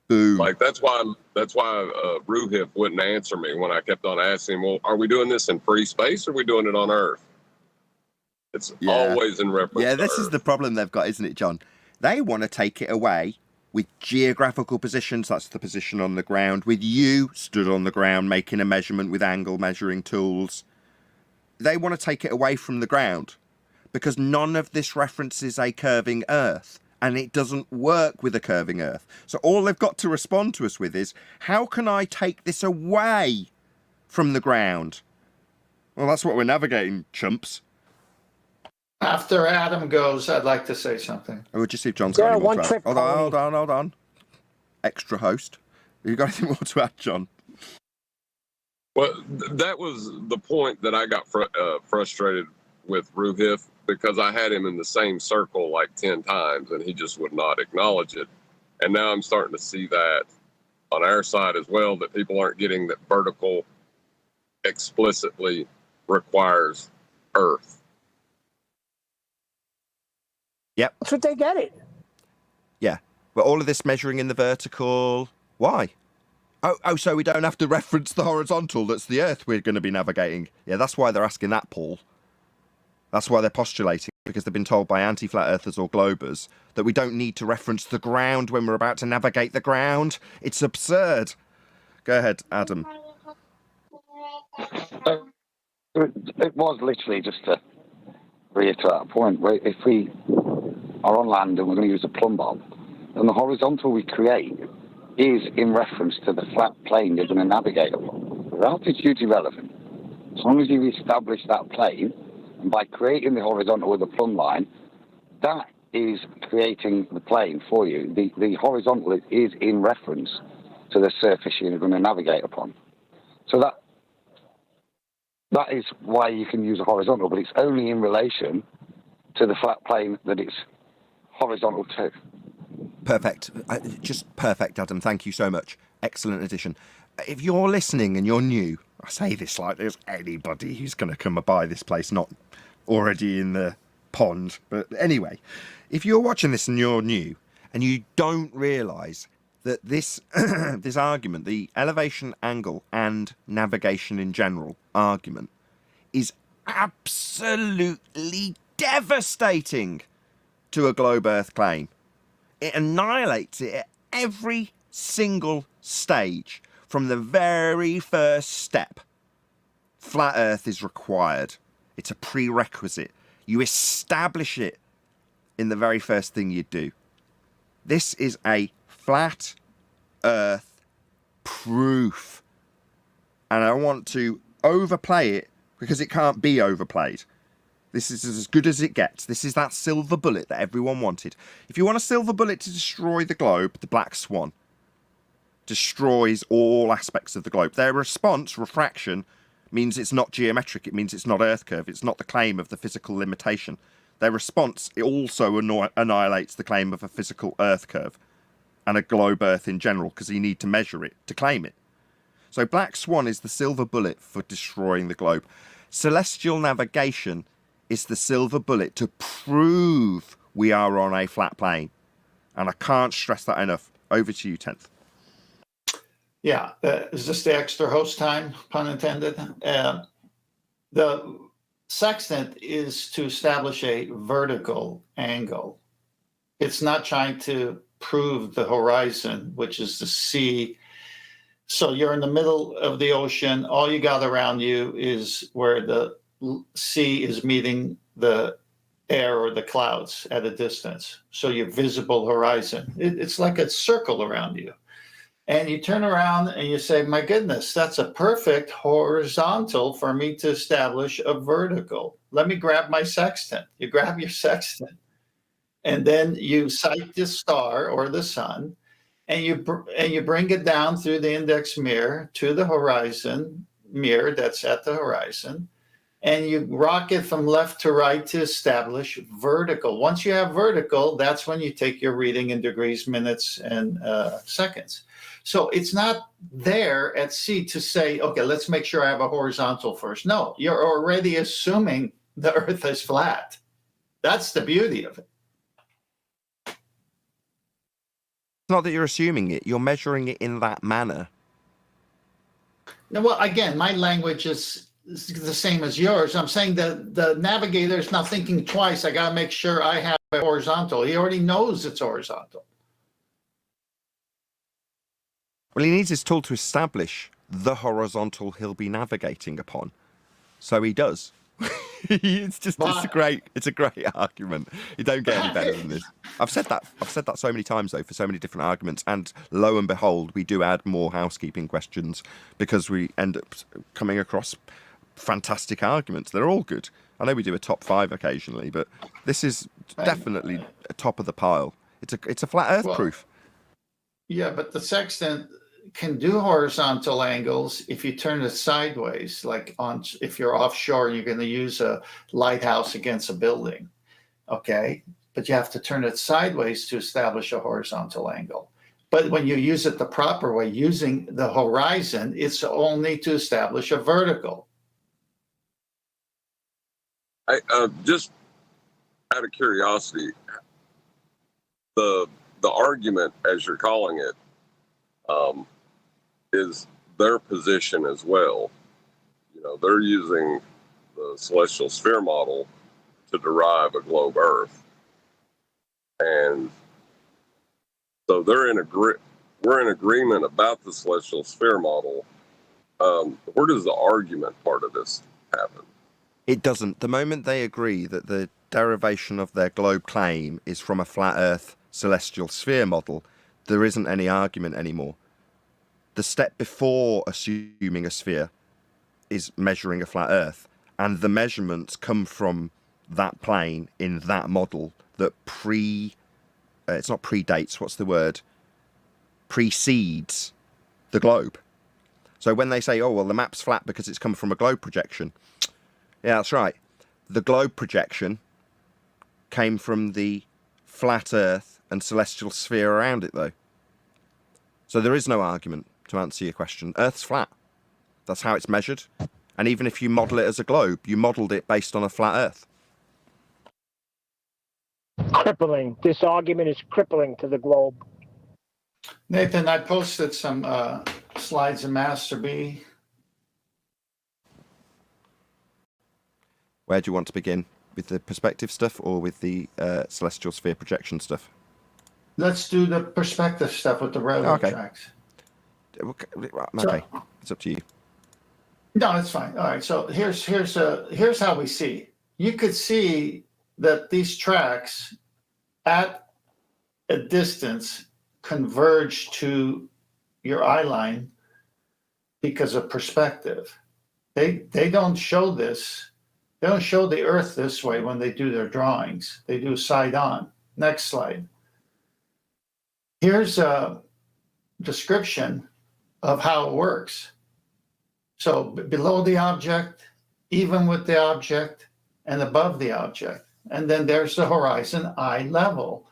S2: Boom.
S7: Like that's why Ruhif wouldn't answer me when I kept on asking him, well, are we doing this in free space or are we doing it on Earth? It's always in reference to
S2: this
S7: Earth.
S2: is the problem they've got, isn't it, John? They want to take it away with geographical positions, that's the position on the ground, with you stood on the ground making a measurement with angle measuring tools. They want to take it away from the ground because none of this references a curving Earth and it doesn't work with a curving Earth. So all they've got to respond to us with is, how can I take this away from the ground? Well, that's what we're navigating, chumps.
S10: After Adam goes, I'd like to say something.
S2: We'll just see if John's got any more to add. Hold on. Extra host. Have you got anything more to add, John?
S7: Well, that was the point that I got frustrated with Ruhif because I had him in the same circle like 10 times and he just would not acknowledge it. And now I'm starting to see that on our side as well, that people aren't getting that vertical explicitly requires Earth.
S2: Yep.
S24: That's what they get it.
S2: Yeah. But all of this measuring in the vertical, why? Oh, so we don't have to reference the horizontal, that's the Earth we're going to be navigating. Yeah, that's why they're asking that, Paul. That's why they're postulating, because they've been told by anti-flat earthers or globers that we don't need to reference the ground when we're about to navigate the ground. It's absurd. Go ahead, Adam.
S19: It was literally just to reiterate a point. Where if we are on land and we're going to use a plumb bob, then the horizontal we create is in reference to the flat plane you're going to navigate along. The altitude's irrelevant. As long as you establish that plane, and by creating the horizontal with a plumb line, that is creating the plane for you. The horizontal is in reference to the surface you're going to navigate upon. So that is why you can use a horizontal, but it's only in relation to the flat plane that it's horizontal to.
S2: Perfect. Just perfect, Adam. Thank you so much. Excellent addition. If you're listening and you're new, I say this like there's anybody who's going to come by this place not already in the pond. But anyway, if you're watching this and you're new and you don't realise that this this argument, the elevation, angle and navigation in general argument, is absolutely devastating to a globe Earth claim. It annihilates it at every single stage. From the very first step, flat Earth is required. It's a prerequisite. You establish it in the very first thing you do. This is a flat Earth proof. And I want to overplay it because it can't be overplayed. This is as good as it gets. This is that silver bullet that everyone wanted. If you want a silver bullet to destroy the globe, the black swan destroys all aspects of the globe. Their response, refraction, means it's not geometric. It means it's not Earth curve. It's not the claim of the physical limitation. Their response, it also annihilates the claim of a physical Earth curve and a globe Earth in general, because you need to measure it to claim it. So black swan is the silver bullet for destroying the globe. Celestial navigation is the silver bullet to prove we are on a flat plane. And I can't stress that enough. Over to you, 10th.
S10: Yeah, is this the extra host time, pun intended? The sextant is to establish a vertical angle. It's not trying to prove the horizon, which is the sea. So you're in the middle of the ocean. All you got around you is where the sea is meeting the air or the clouds at a distance. So your visible horizon, it's like a circle around you. And you turn around and you say, my goodness, that's a perfect horizontal for me to establish a vertical. Let me grab my sextant. You grab your sextant and then you sight the star or the sun and you bring it down through the index mirror to the horizon mirror that's at the horizon. And you rock it from left to right to establish vertical. Once you have vertical, that's when you take your reading in degrees, minutes, and seconds. So it's not there at sea to say, okay, let's make sure I have a horizontal first. No, you're already assuming the Earth is flat. That's the beauty of it.
S2: It's not that you're assuming it, you're measuring it in that manner.
S10: Now, well, again, my language is the same as yours. I'm saying that the navigator is not thinking twice. I got to make sure I have a horizontal. He already knows it's horizontal.
S2: Well, he needs his tool to establish the horizontal he'll be navigating upon. So he does. It's a great argument. You don't get any better than this. I've said that so many times though, for so many different arguments, and lo and behold, we do add more housekeeping questions because we end up coming across fantastic arguments. They're all good. I know we do a top 5 occasionally, but this is definitely a top of the pile. It's a flat Earth proof.
S10: Yeah, but the sextant can do horizontal angles if you turn it sideways, like if you're offshore, you're going to use a lighthouse against a building. Okay. But you have to turn it sideways to establish a horizontal angle. But when you use it the proper way, using the horizon, it's only to establish a vertical.
S7: Just out of curiosity, the argument, as you're calling it, is their position as well. You know, they're using the celestial sphere model to derive a globe Earth, and so we're in agreement about the celestial sphere model. Where does the argument part of this happen?
S2: It doesn't. The moment they agree that the derivation of their globe claim is from a flat Earth celestial sphere model, there isn't any argument anymore. The step before assuming a sphere is measuring a flat Earth, and the measurements come from that plane in that model that it's not predates, what's the word? Precedes the globe. So when they say, oh, well, the map's flat because it's come from a globe projection, yeah, that's right. The globe projection came from the flat Earth and celestial sphere around it, though. So there is no argument to answer your question. Earth's flat. That's how it's measured. And even if you model it as a globe, you modeled it based on a flat Earth.
S24: Crippling. This argument is crippling to the globe.
S10: Nathan, I posted some slides in Master B.
S2: Where do you want to begin? With the perspective stuff or with the celestial sphere projection stuff?
S10: Let's do the perspective stuff with the railroad tracks.
S2: Okay, it's up to you.
S10: No, it's fine. All right. So here's how we see. You could see that these tracks at a distance converge to your eye line because of perspective. They don't show this. They don't show the Earth this way when they do their drawings. They do side on. Next slide. Here's a description of how it works. So below the object, even with the object, and above the object. And then there's the horizon, eye level.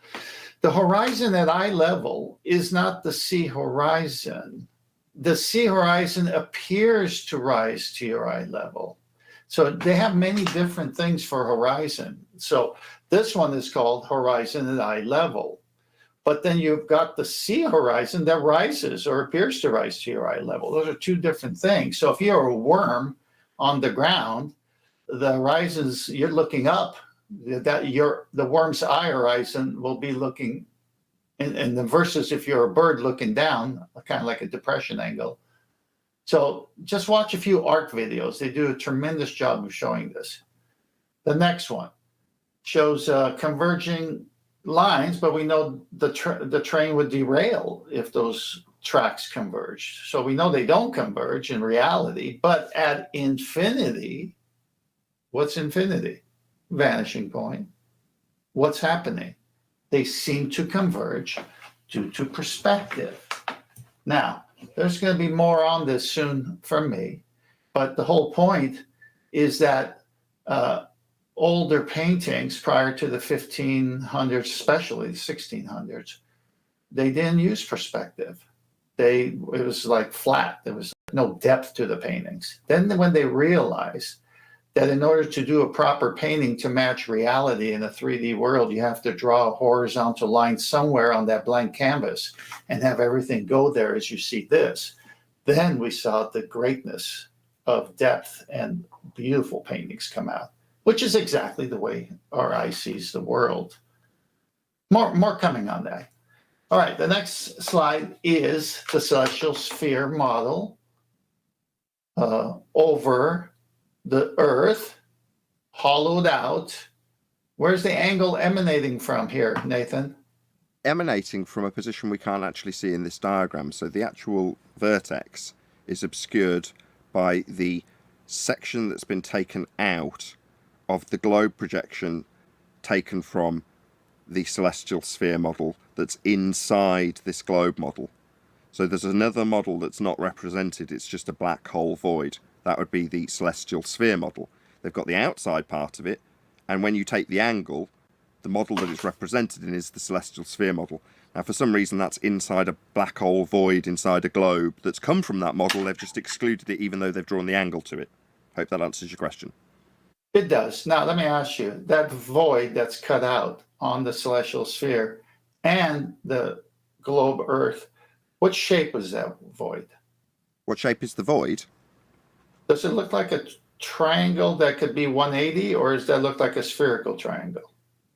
S10: The horizon at eye level is not the sea horizon. The sea horizon appears to rise to your eye level. So they have many different things for horizon. So this one is called horizon at eye level. But then you've got the sea horizon that rises or appears to rise to your eye level. Those are two different things. So if you're a worm on the ground, the horizons, you're looking up, the worm's eye horizon will be looking, and the versus if you're a bird looking down, kind of like a depression angle. So just watch a few ARC videos. They do a tremendous job of showing this. The next one shows converging lines, but we know the train would derail if those tracks converge. So we know they don't converge in reality, but at infinity, what's infinity? Vanishing point. What's happening? They seem to converge due to perspective. Now, there's going to be more on this soon from me, but the whole point is that older paintings prior to the 1500s, especially the 1600s, they didn't use perspective. It was like flat. There was no depth to the paintings. Then when they realized that in order to do a proper painting to match reality in a 3D world, you have to draw a horizontal line somewhere on that blank canvas and have everything go there as you see this. Then we saw the greatness of depth and beautiful paintings come out, which is exactly the way our eye sees the world. More coming on that. All right, the next slide is the celestial sphere model over the Earth, hollowed out. Where's the angle emanating from here, Nathan?
S2: Emanating from a position we can't actually see in this diagram. So the actual vertex is obscured by the section that's been taken out of the globe projection taken from the celestial sphere model that's inside this globe model. So there's another model that's not represented, it's just a black hole void. That would be the celestial sphere model. They've got the outside part of it, and when you take the angle, the model that it's represented in is the celestial sphere model. Now, for some reason, that's inside a black hole void, inside a globe that's come from that model. They've just excluded it, even though they've drawn the angle to it. Hope that answers your question.
S10: It does. Now, let me ask you, that void that's cut out on the celestial sphere and the globe Earth, what shape is that void?
S2: What shape is the void?
S10: Does it look like a triangle that could be 180, or does that look like a spherical triangle?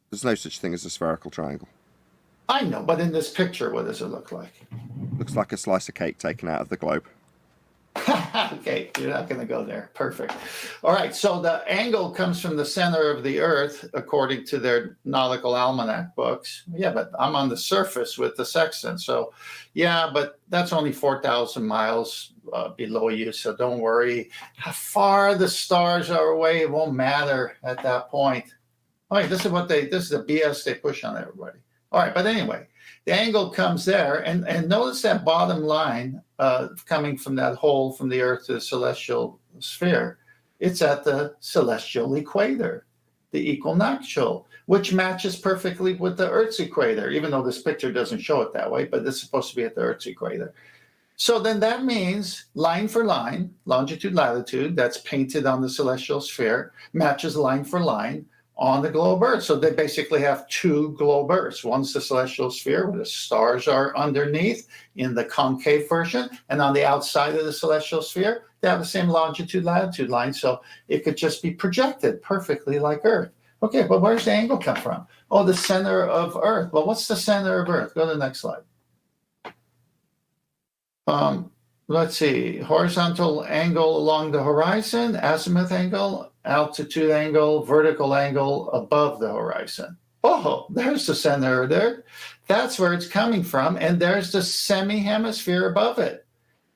S2: There's no such thing as a spherical triangle.
S10: I know, but in this picture, what does it look like?
S2: Looks like a slice of cake taken out of the globe.
S10: Okay, you're not going to go there. Perfect. All right, so the angle comes from the center of the Earth, according to their nautical almanac books. Yeah, but I'm on the surface with the sextant. So, yeah, but that's only 4,000 miles below you, so don't worry. How far the stars are away, it won't matter at that point. All right, this is the BS they push on everybody. All right, but anyway, the angle comes there, and notice that bottom line coming from that hole from the Earth to the celestial sphere. It's at the celestial equator, the equinoctial, which matches perfectly with the Earth's equator, even though this picture doesn't show it that way, but it's supposed to be at the Earth's equator. So then that means line for line, longitude, latitude, that's painted on the celestial sphere, matches line for line on the globe Earth. So they basically have two globe Earths. One's the celestial sphere where the stars are underneath in the concave version, and on the outside of the celestial sphere, they have the same longitude, latitude line. So it could just be projected perfectly like Earth. Okay, but where's the angle come from? Oh, the center of Earth. Well, what's the center of Earth? Go to the next slide. Let's see, horizontal angle along the horizon, azimuth angle, altitude angle, vertical angle above the horizon. Oh, there's the center there. That's where it's coming from. And there's the semi-hemisphere above it.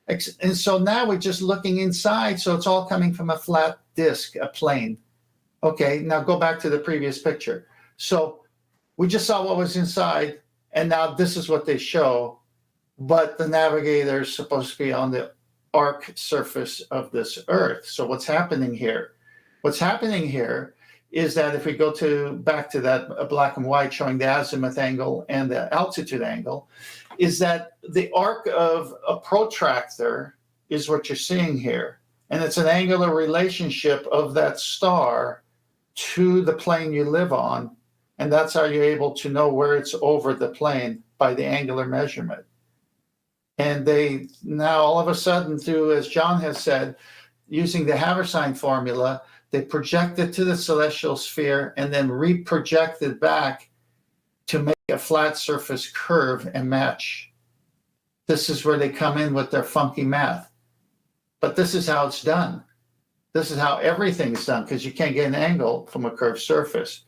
S10: And so now we're just looking inside. So it's all coming from a flat disk, a plane. Okay, now go back to the previous picture. So we just saw what was inside. And now this is what they show. But the navigator is supposed to be on the arc surface of this Earth. So what's happening here? What's happening here is that if we go back to that black and white showing the azimuth angle and the altitude angle, is that the arc of a protractor is what you're seeing here. And it's an angular relationship of that star to the plane you live on. And that's how you're able to know where it's over the plane by the angular measurement. And they now all of a sudden, through, as John has said, using the Haversine formula, they project it to the celestial sphere and then reproject it back to make a flat surface curve and match. This is where they come in with their funky math. But this is how it's done. This is how everything is done, because you can't get an angle from a curved surface.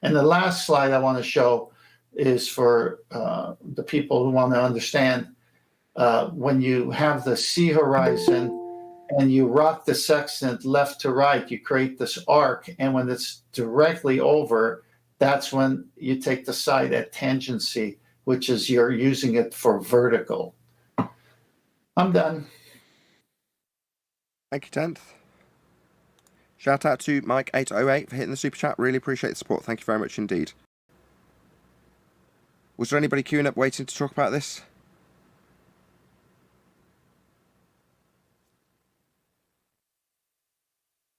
S10: And the last slide I want to show is for the people who want to understand. When you have the sea horizon and you rock the sextant left to right, you create this arc. And when it's directly over, that's when you take the side at tangency, which is you're using it for vertical. I'm done.
S2: Thank you, 10th. Shout out to Mike808 for hitting the super chat. Really appreciate the support. Thank you very much indeed. Was there anybody queuing up waiting to talk about this?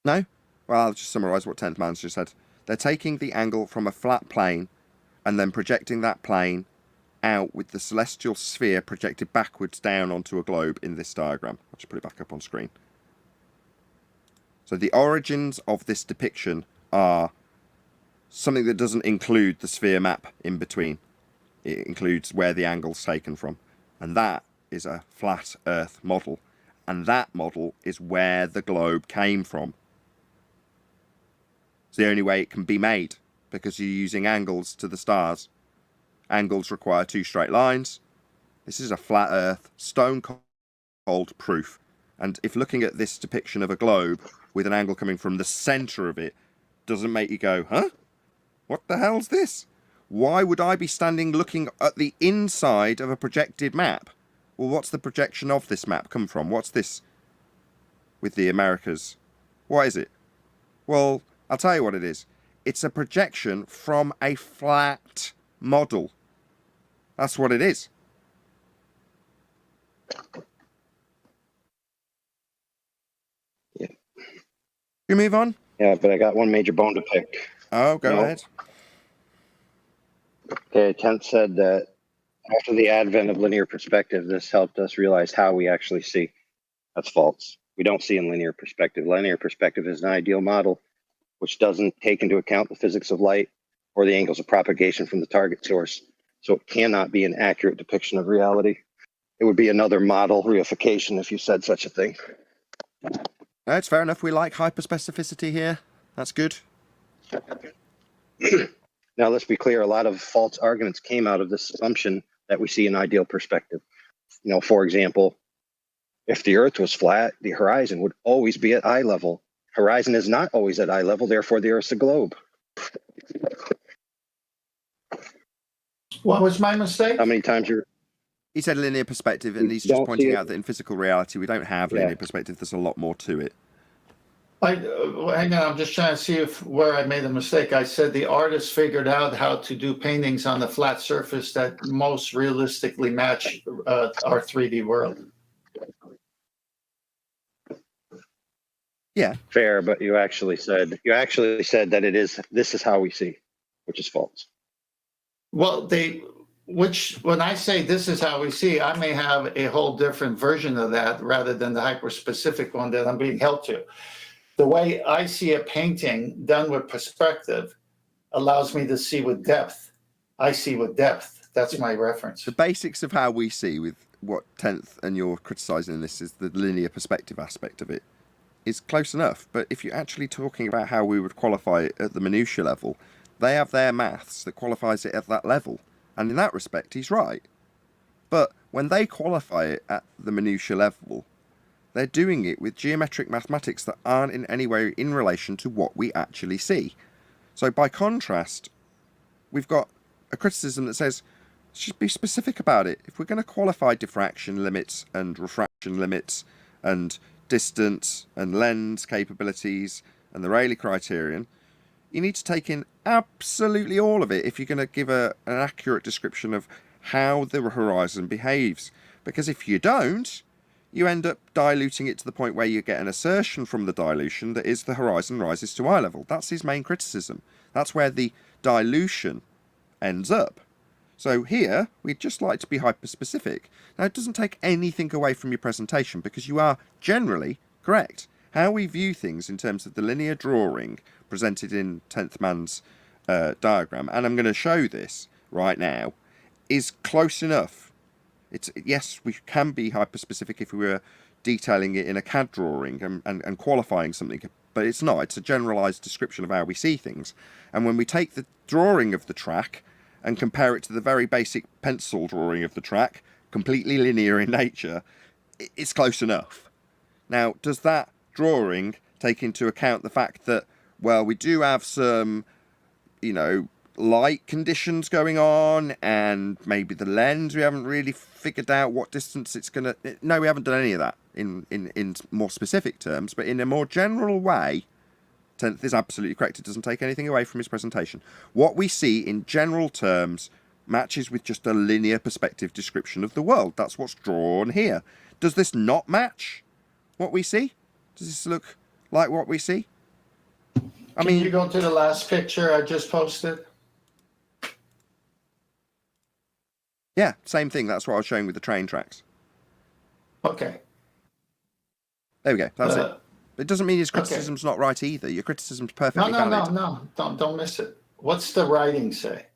S2: No? Well, I'll just summarise what 10th Man's just said. They're taking the angle from a flat plane and then projecting that plane out with the celestial sphere projected backwards down onto a globe in this diagram. I'll just put it back up on screen. So the origins of this depiction are something that doesn't include the sphere map in between. It includes where the angle's taken from. And that is a flat Earth model. And that model is where the globe came from. It's the only way it can be made, because you're using angles to the stars. Angles require two straight lines. This is a flat Earth, stone cold proof. And if looking at this depiction of a globe with an angle coming from the centre of it doesn't make you go, huh? What the hell's this? Why would I be standing looking at the inside of a projected map? Well, what's the projection of this map come from? What's this with the Americas? What is it? Well, I'll tell you what it is. It's a projection from a flat model. That's what it is.
S14: Yeah.
S2: You move on?
S14: Yeah, but I got one major bone to pick.
S2: Oh, go
S14: No.
S2: ahead.
S14: Okay, Kent said that after the advent of linear perspective, this helped us realize how we actually see. That's false. We don't see in linear perspective. Linear perspective is an ideal model which doesn't take into account the physics of light or the angles of propagation from the target source. So it cannot be an accurate depiction of reality. It would be another model reification if you said such a thing.
S2: That's fair enough. We like hyperspecificity here. That's good.
S14: Now, let's be clear, a lot of false arguments came out of this assumption that we see an ideal perspective. You know, for example, if the Earth was flat, the horizon would always be at eye level. Horizon is not always at eye level, therefore the Earth's a globe.
S10: What was my mistake?
S14: How many times you're...
S2: He said linear perspective, and he's just pointing out that in physical reality, we don't have linear perspective. There's a lot more to it.
S10: Hang on, I'm just trying to see where I made a mistake. I said the artist figured out how to do paintings on the flat surface that most realistically match our 3D world.
S2: Yeah.
S14: Fair, but you actually said that this is how we see, which is false.
S10: Well, when I say this is how we see, I may have a whole different version of that rather than the hyper-specific one that I'm being held to. The way I see a painting done with perspective allows me to see with depth. I see with depth. That's my reference.
S2: The basics of how we see with what 10th and you're criticising in this is the linear perspective aspect of it is close enough. But if you're actually talking about how we would qualify it at the minutiae level, they have their maths that qualifies it at that level. And in that respect, he's right. But when they qualify it at the minutiae level, they're doing it with geometric mathematics that aren't in any way in relation to what we actually see. So by contrast, we've got a criticism that says, just be specific about it. If we're going to qualify diffraction limits and refraction limits and distance and lens capabilities and the Rayleigh criterion, you need to take in absolutely all of it if you're going to give an accurate description of how the horizon behaves. Because if you don't, you end up diluting it to the point where you get an assertion from the dilution that is the horizon rises to eye level. That's his main criticism. That's where the dilution ends up. So here, we'd just like to be hyper-specific. Now, it doesn't take anything away from your presentation because you are generally correct. How we view things in terms of the linear drawing presented in 10th Man's diagram, and I'm going to show this right now, is close enough. Yes, we can be hyper-specific if we were detailing it in a CAD drawing and qualifying something, but it's not. It's a generalised description of how we see things. And when we take the drawing of the track and compare it to the very basic pencil drawing of the track, completely linear in nature, it's close enough. Now, does that drawing take into account the fact that, well, we do have some, light conditions going on, and maybe the lens, we haven't really figured out what distance it's going to... No, we haven't done any of that in more specific terms, but in a more general way, 10th is absolutely correct. It doesn't take anything away from his presentation. What we see in general terms matches with just a linear perspective description of the world. That's what's drawn here. Does this not match what we see? Does this look like what we see?
S10: Can you go to the last picture I just posted?
S2: Yeah, same thing. That's what I was showing with the train tracks.
S10: Okay.
S2: There we go. That's it. It doesn't mean his criticism's not right either. Your criticism's perfectly valid.
S10: No. Don't miss it. What's the writing say?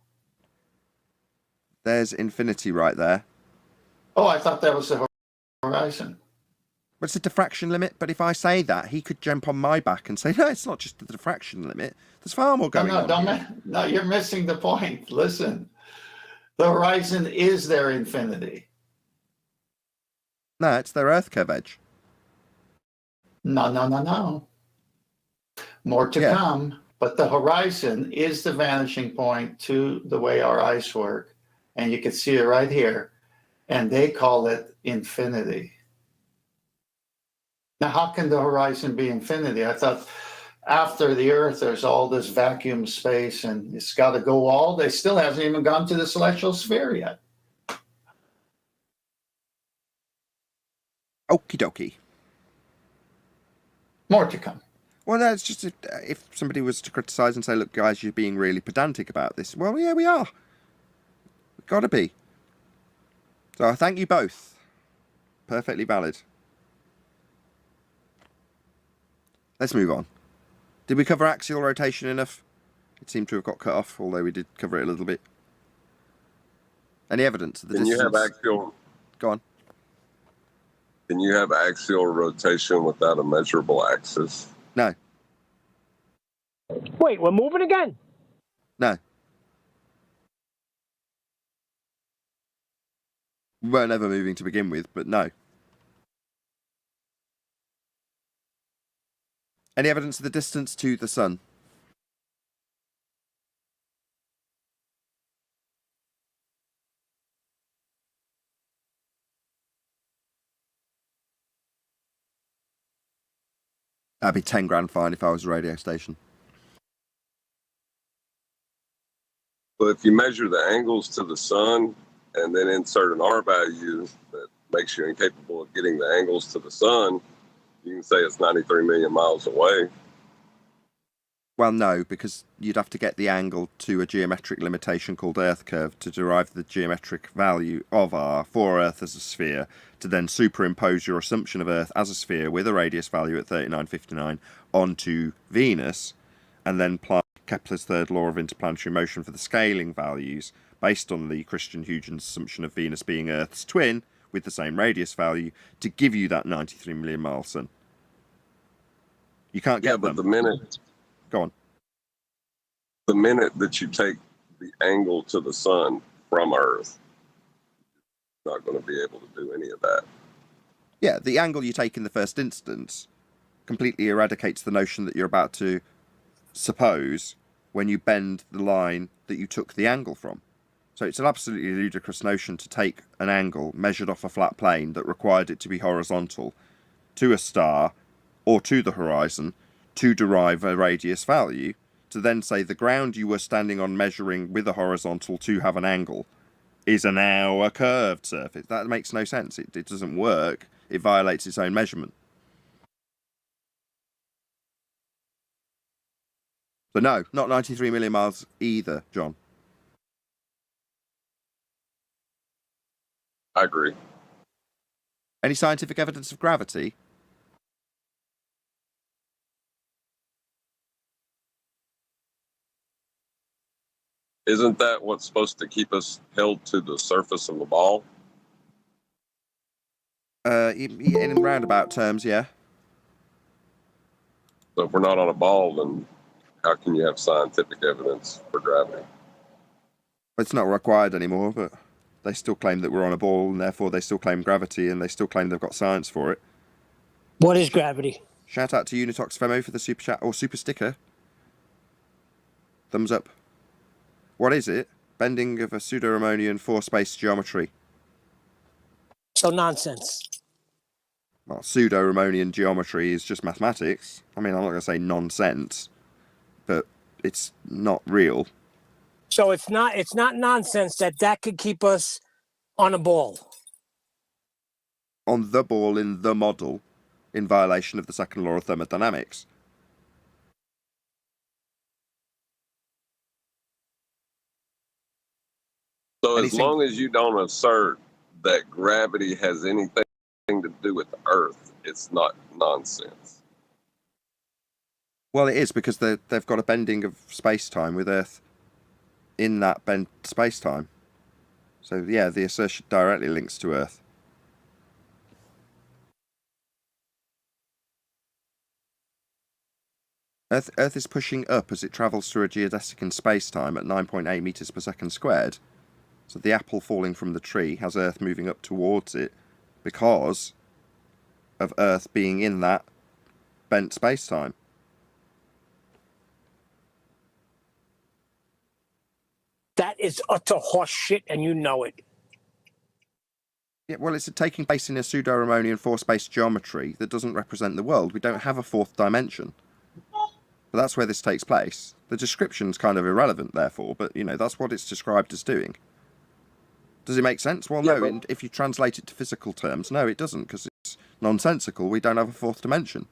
S2: There's infinity right there.
S10: Oh, I thought that was the horizon.
S2: But it's a diffraction limit. But if I say that, he could jump on my back and say, no, it's not just the diffraction limit. There's far more going on.
S10: No, you're missing the point. Listen, the horizon is their infinity.
S2: No, it's their Earth curve edge.
S10: No. More to come. But the horizon is the vanishing point to the way our eyes work. And you can see it right here. and they call it infinity. Now, how can the horizon be infinity? I thought after the Earth, there's all this vacuum space, and it's got to go all. They still hasn't even gone to the celestial sphere yet.
S2: Okie dokie.
S10: More to come.
S2: Well, that's just if somebody was to criticise and say, look, guys, you're being really pedantic about this. Well, yeah, we are. We've got to be. So I thank you both. Perfectly valid. Let's move on. Did we cover axial rotation enough? It seemed to have got cut off, although we did cover it a little bit. Any evidence of the distance?
S7: You have axial.
S2: Go on.
S7: Can you have axial rotation without a measurable axis?
S2: No.
S24: Wait, we're moving again?
S2: No. We weren't ever moving to begin with, but no. Any evidence of the distance to the sun? That'd be 10 grand fine if I was a radio station.
S7: But if you measure the angles to the sun and then insert an R value that makes you incapable of getting the angles to the sun, you can say it's 93 million miles away.
S2: Well, no, because you'd have to get the angle to a geometric limitation called Earth curve to derive the geometric value of R for Earth as a sphere, to then superimpose your assumption of Earth as a sphere with a radius value at 3959 onto Venus, and then apply Kepler's third law of interplanetary motion for the scaling values based on the Christian Huygens assumption of Venus being Earth's twin with the same radius value to give you that 93 million mile sun. You can't get
S7: but the minute...
S2: Go on.
S7: The minute that you take the angle to the sun from Earth, you're not going to be able to do any of that.
S2: Yeah, the angle you take in the first instance completely eradicates the notion that you're about to suppose when you bend the line that you took the angle from. So it's an absolutely ludicrous notion to take an angle measured off a flat plane that required it to be horizontal to a star or to the horizon to derive a radius value, to then say the ground you were standing on measuring with a horizontal to have an angle is now a curved surface. That makes no sense. It doesn't work. It violates its own measurement. So no, not 93 million miles either, John.
S7: I agree.
S2: Any scientific evidence of gravity?
S7: Isn't that what's supposed to keep us held to the surface of the ball?
S2: In roundabout terms, yeah.
S7: So if we're not on a ball, then how can you have scientific evidence for gravity?
S2: It's not required anymore, but they still claim that we're on a ball, and therefore they still claim gravity, and they still claim they've got science for it.
S24: What is gravity?
S2: Shout out to Unitox Femo for the super chat or super sticker. Thumbs up. What is it? Bending of a pseudo-Riemannian four-space geometry.
S24: So nonsense.
S2: Well, pseudo-Riemannian geometry is just mathematics. I mean, I'm not going to say nonsense, but it's not real.
S24: So it's not nonsense that could keep us on a ball.
S2: On the ball in the model, in violation of the second law of thermodynamics.
S7: So as long as you don't assert that gravity has anything to do with the Earth, it's not nonsense.
S2: Well, it is, because they've got a bending of space-time with Earth in that bent space-time. So, yeah, the assertion directly links to Earth. Earth is pushing up as it travels through a geodesic in space-time at 9.8 meters per second squared. So the apple falling from the tree has Earth moving up towards it because of Earth being in that bent space-time.
S24: That is utter horse shit, and you know it.
S2: Yeah, well, it's taking place in a pseudo-Riemannian four-space geometry that doesn't represent the world. We don't have a fourth dimension. But that's where this takes place. The description's kind of irrelevant, therefore, but, you know, that's what it's described as doing. Does it make sense? Well, no, and if you translate it to physical terms, no, it doesn't, because it's nonsensical. We don't have a fourth dimension.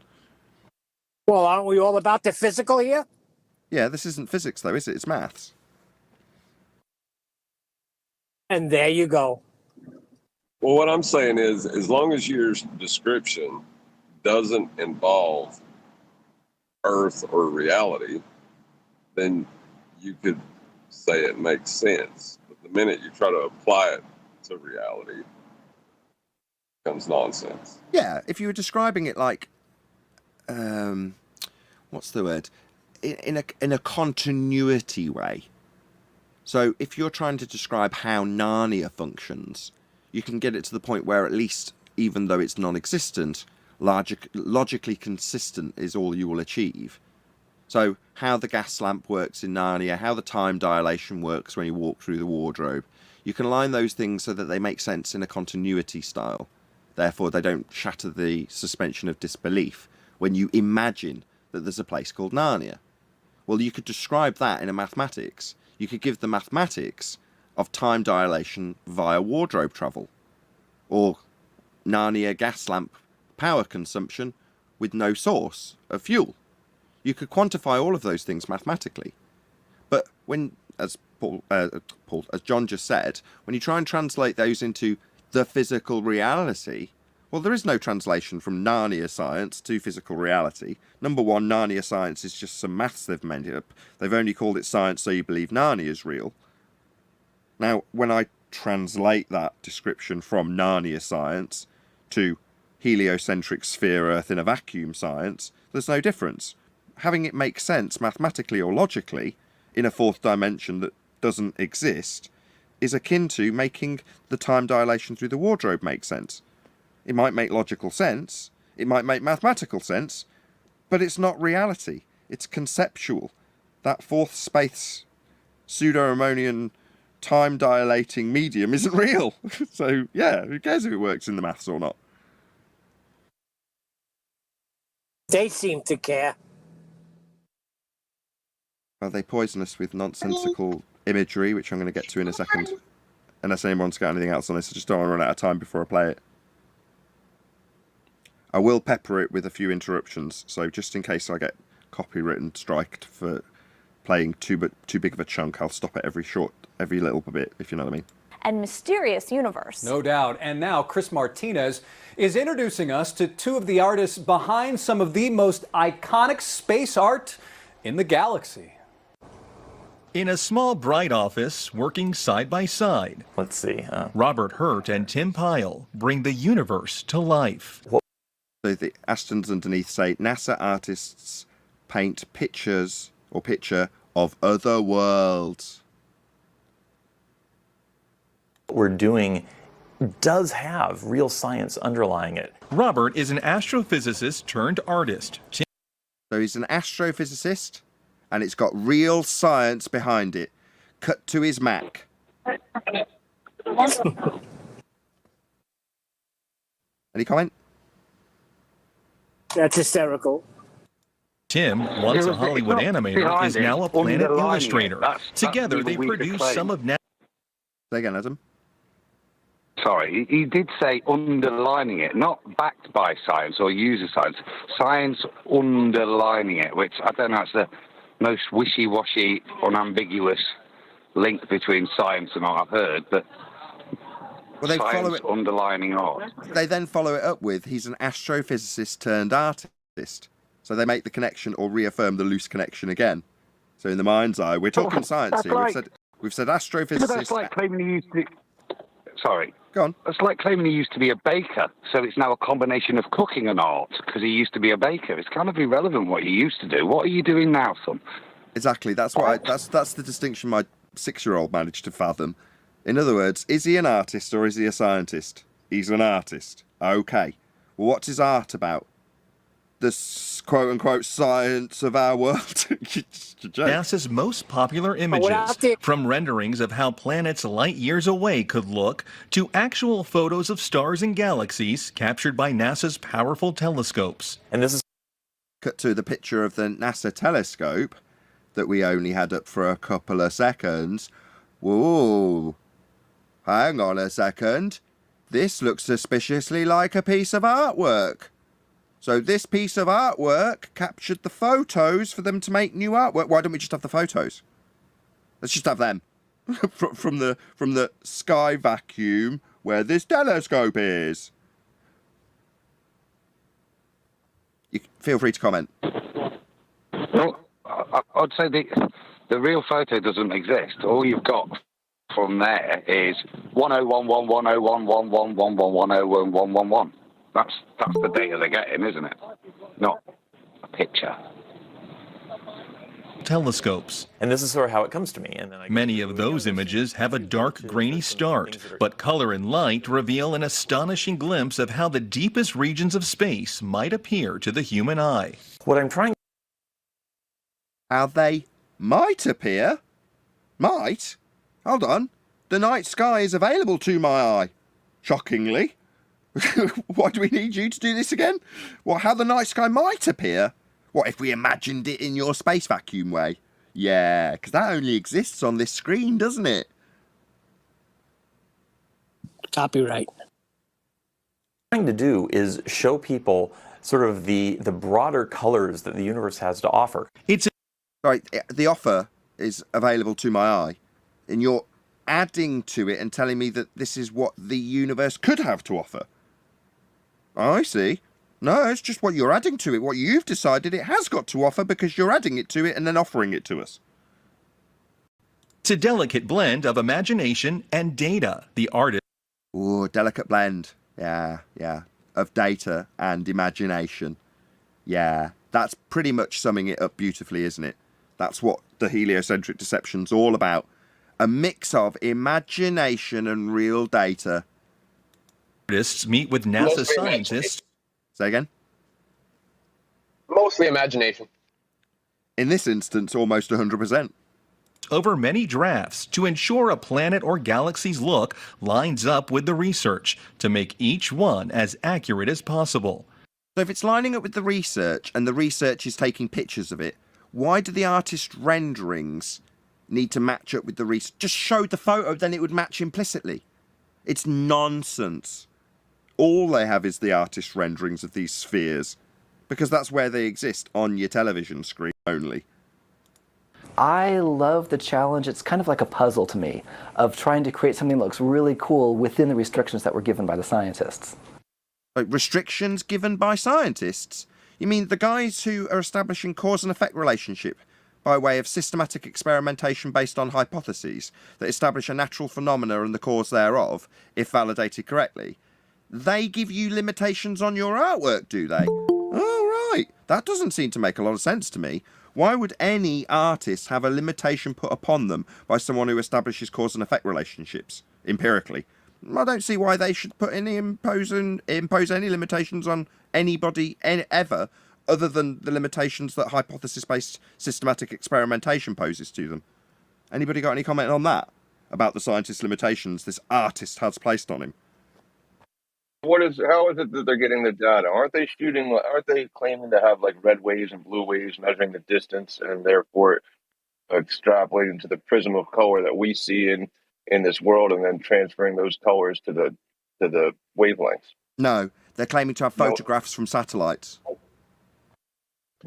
S24: Well, aren't we all about the physical here?
S2: Yeah, this isn't physics, though, is it? It's maths.
S24: And there you go.
S7: Well, what I'm saying is, as long as your description doesn't involve Earth or reality, then you could say it makes sense. But the minute you try to apply it to reality, it becomes nonsense.
S2: Yeah, if you were describing it like, what's the word? In a continuity way. So if you're trying to describe how Narnia functions, you can get it to the point where at least, even though it's non-existent, logically consistent is all you will achieve. So how the gas lamp works in Narnia, how the time dilation works when you walk through the wardrobe, you can align those things so that they make sense in a continuity style. Therefore, they don't shatter the suspension of disbelief when you imagine that there's a place called Narnia. Well, you could describe that in a mathematics. You could give the mathematics of time dilation via wardrobe travel, or Narnia gas lamp power consumption with no source of fuel. You could quantify all of those things mathematically. But when, as John just said, when you try and translate those into the physical reality, well, there is no translation from Narnia science to physical reality. Number one, Narnia science is just some maths they've made up. They've only called it science so you believe Narnia is real. Now, when I translate that description from Narnia science to heliocentric sphere Earth in a vacuum science, there's no difference. Having it make sense mathematically or logically in a fourth dimension that doesn't exist is akin to making the time dilation through the wardrobe make sense. It might make logical sense, it might make mathematical sense, but it's not reality. It's conceptual. That fourth space pseudo-Riemannian time dilating medium isn't real. So yeah, who cares if it works in the maths or not?
S24: They seem to care.
S2: Well, they poison us with nonsensical imagery, which I'm going to get to in a second. Unless anyone's got anything else on this, I just don't want to run out of time before I play it. I will pepper it with a few interruptions, so just in case I get copywritten striked for playing too big of a chunk, I'll stop it every little bit, if you know what I mean.
S6: And mysterious universe.
S20: No doubt. And now Chris Martinez is introducing us to two of the artists behind some of the most iconic space art in the galaxy.
S21: In a small, bright office, working side by side.
S22: Let's see.
S21: Robert Hurt and Tim Pyle bring the universe to life.
S2: So the Astons underneath say, NASA artists paint pictures or picture of other worlds.
S22: What we're doing does have real science underlying it.
S21: Robert is an astrophysicist turned artist.
S2: So he's an astrophysicist, and it's got real science behind it. Cut to his Mac. Any comment?
S24: That's hysterical.
S21: Tim, once a Hollywood animator, is now a Planet illustrator. Together, they produce some of...
S2: Say again, Adam.
S19: Sorry, he did say underlining it, not backed by science or user science. Science underlining it, which I don't know, it's the most wishy-washy, unambiguous link between science and art I've heard, but
S2: well, they
S19: science
S2: follow it,
S19: underlining art.
S2: They then follow it up with, he's an astrophysicist turned artist. So they make the connection or reaffirm the loose connection again. So in the mind's eye, we're talking science here. We've said astrophysicist.
S19: But that's like claiming he used to... Sorry.
S2: Go on.
S19: It's like claiming he used to be a baker, so it's now a combination of cooking and art, because he used to be a baker. It's kind of irrelevant what you used to do. What are you doing now, son?
S2: Exactly. That's that's the distinction my 6-year-old managed to fathom. In other words, is he an artist or is he a scientist? He's an artist. Okay. Well, what's his art about? quote-unquote science of our world.
S21: NASA's most popular images, from renderings of how planets light years away could look to actual photos of stars and galaxies captured by NASA's powerful telescopes.
S2: And this is cut to the picture of the NASA telescope that we only had up for a couple of seconds. Whoa, hang on a second. This looks suspiciously like a piece of artwork. So this piece of artwork captured the photos for them to make new artwork. Why don't we just have the photos? Let's just have them from the sky vacuum where this telescope is. You feel free to comment.
S19: Well, I'd say the real photo doesn't exist. All you've got from there is 10111111111111. That's the data they're getting, isn't it? Not a picture.
S22: Telescopes. And this is sort of how it comes to me. And then
S21: Many of those images have a dark, grainy start, but color and light reveal an astonishing glimpse of how the deepest regions of space might appear to the human eye.
S22: What I'm trying...
S2: How they might appear? Might? Hold on. The night sky is available to my eye. Shockingly. Why do we need you to do this again? What, how the night sky might appear? What, if we imagined it in your space vacuum way? Yeah, because that only exists on this screen, doesn't it?
S24: Copyright.
S22: What I'm trying to do is show people sort of the broader colors that the universe has to offer.
S2: Right, the offer is available to my eye, and you're adding to it and telling me that this is what the universe could have to offer. I see. No, it's just what you're adding to it, what you've decided it has got to offer because you're adding it to it and then offering it to us.
S21: It's a delicate blend of imagination and data. The artist...
S2: Ooh, delicate blend. Yeah. Of data and imagination. Yeah, that's pretty much summing it up beautifully, isn't it? That's what the heliocentric deception's all about. A mix of imagination and real data.
S21: Artists meet with NASA scientists.
S2: Say again?
S9: Mostly imagination.
S2: In this instance, almost 100%.
S21: Over many drafts to ensure a planet or galaxy's look lines up with the research to make each one as accurate as possible.
S2: So if it's lining up with the research and the research is taking pictures of it, why do the artist renderings need to match up with the research? Just show the photo, then it would match implicitly. It's nonsense. All they have is the artist renderings of these spheres, because that's where they exist, on your television screen only.
S11: I love the challenge. It's kind of like a puzzle to me, of trying to create something that looks really cool within the restrictions that were given by the scientists.
S2: Like restrictions given by scientists? You mean the guys who are establishing cause and effect relationship by way of systematic experimentation based on hypotheses that establish a natural phenomena and the cause thereof, if validated correctly? They give you limitations on your artwork, do they? Oh, right. That doesn't seem to make a lot of sense to me. Why would any artist have a limitation put upon them by someone who establishes cause and effect relationships empirically? I don't see why they should impose any limitations on anybody ever, other than the limitations that hypothesis-based systematic experimentation poses to them. Anybody got any comment on that? About the scientist's limitations this artist has placed on him?
S9: How is it that they're getting the data? Aren't they claiming to have like red waves and blue waves measuring the distance and therefore extrapolating to the prism of color that we see in this world and then transferring those colors to the wavelengths?
S2: No, they're claiming to have photographs from satellites.
S9: Oh,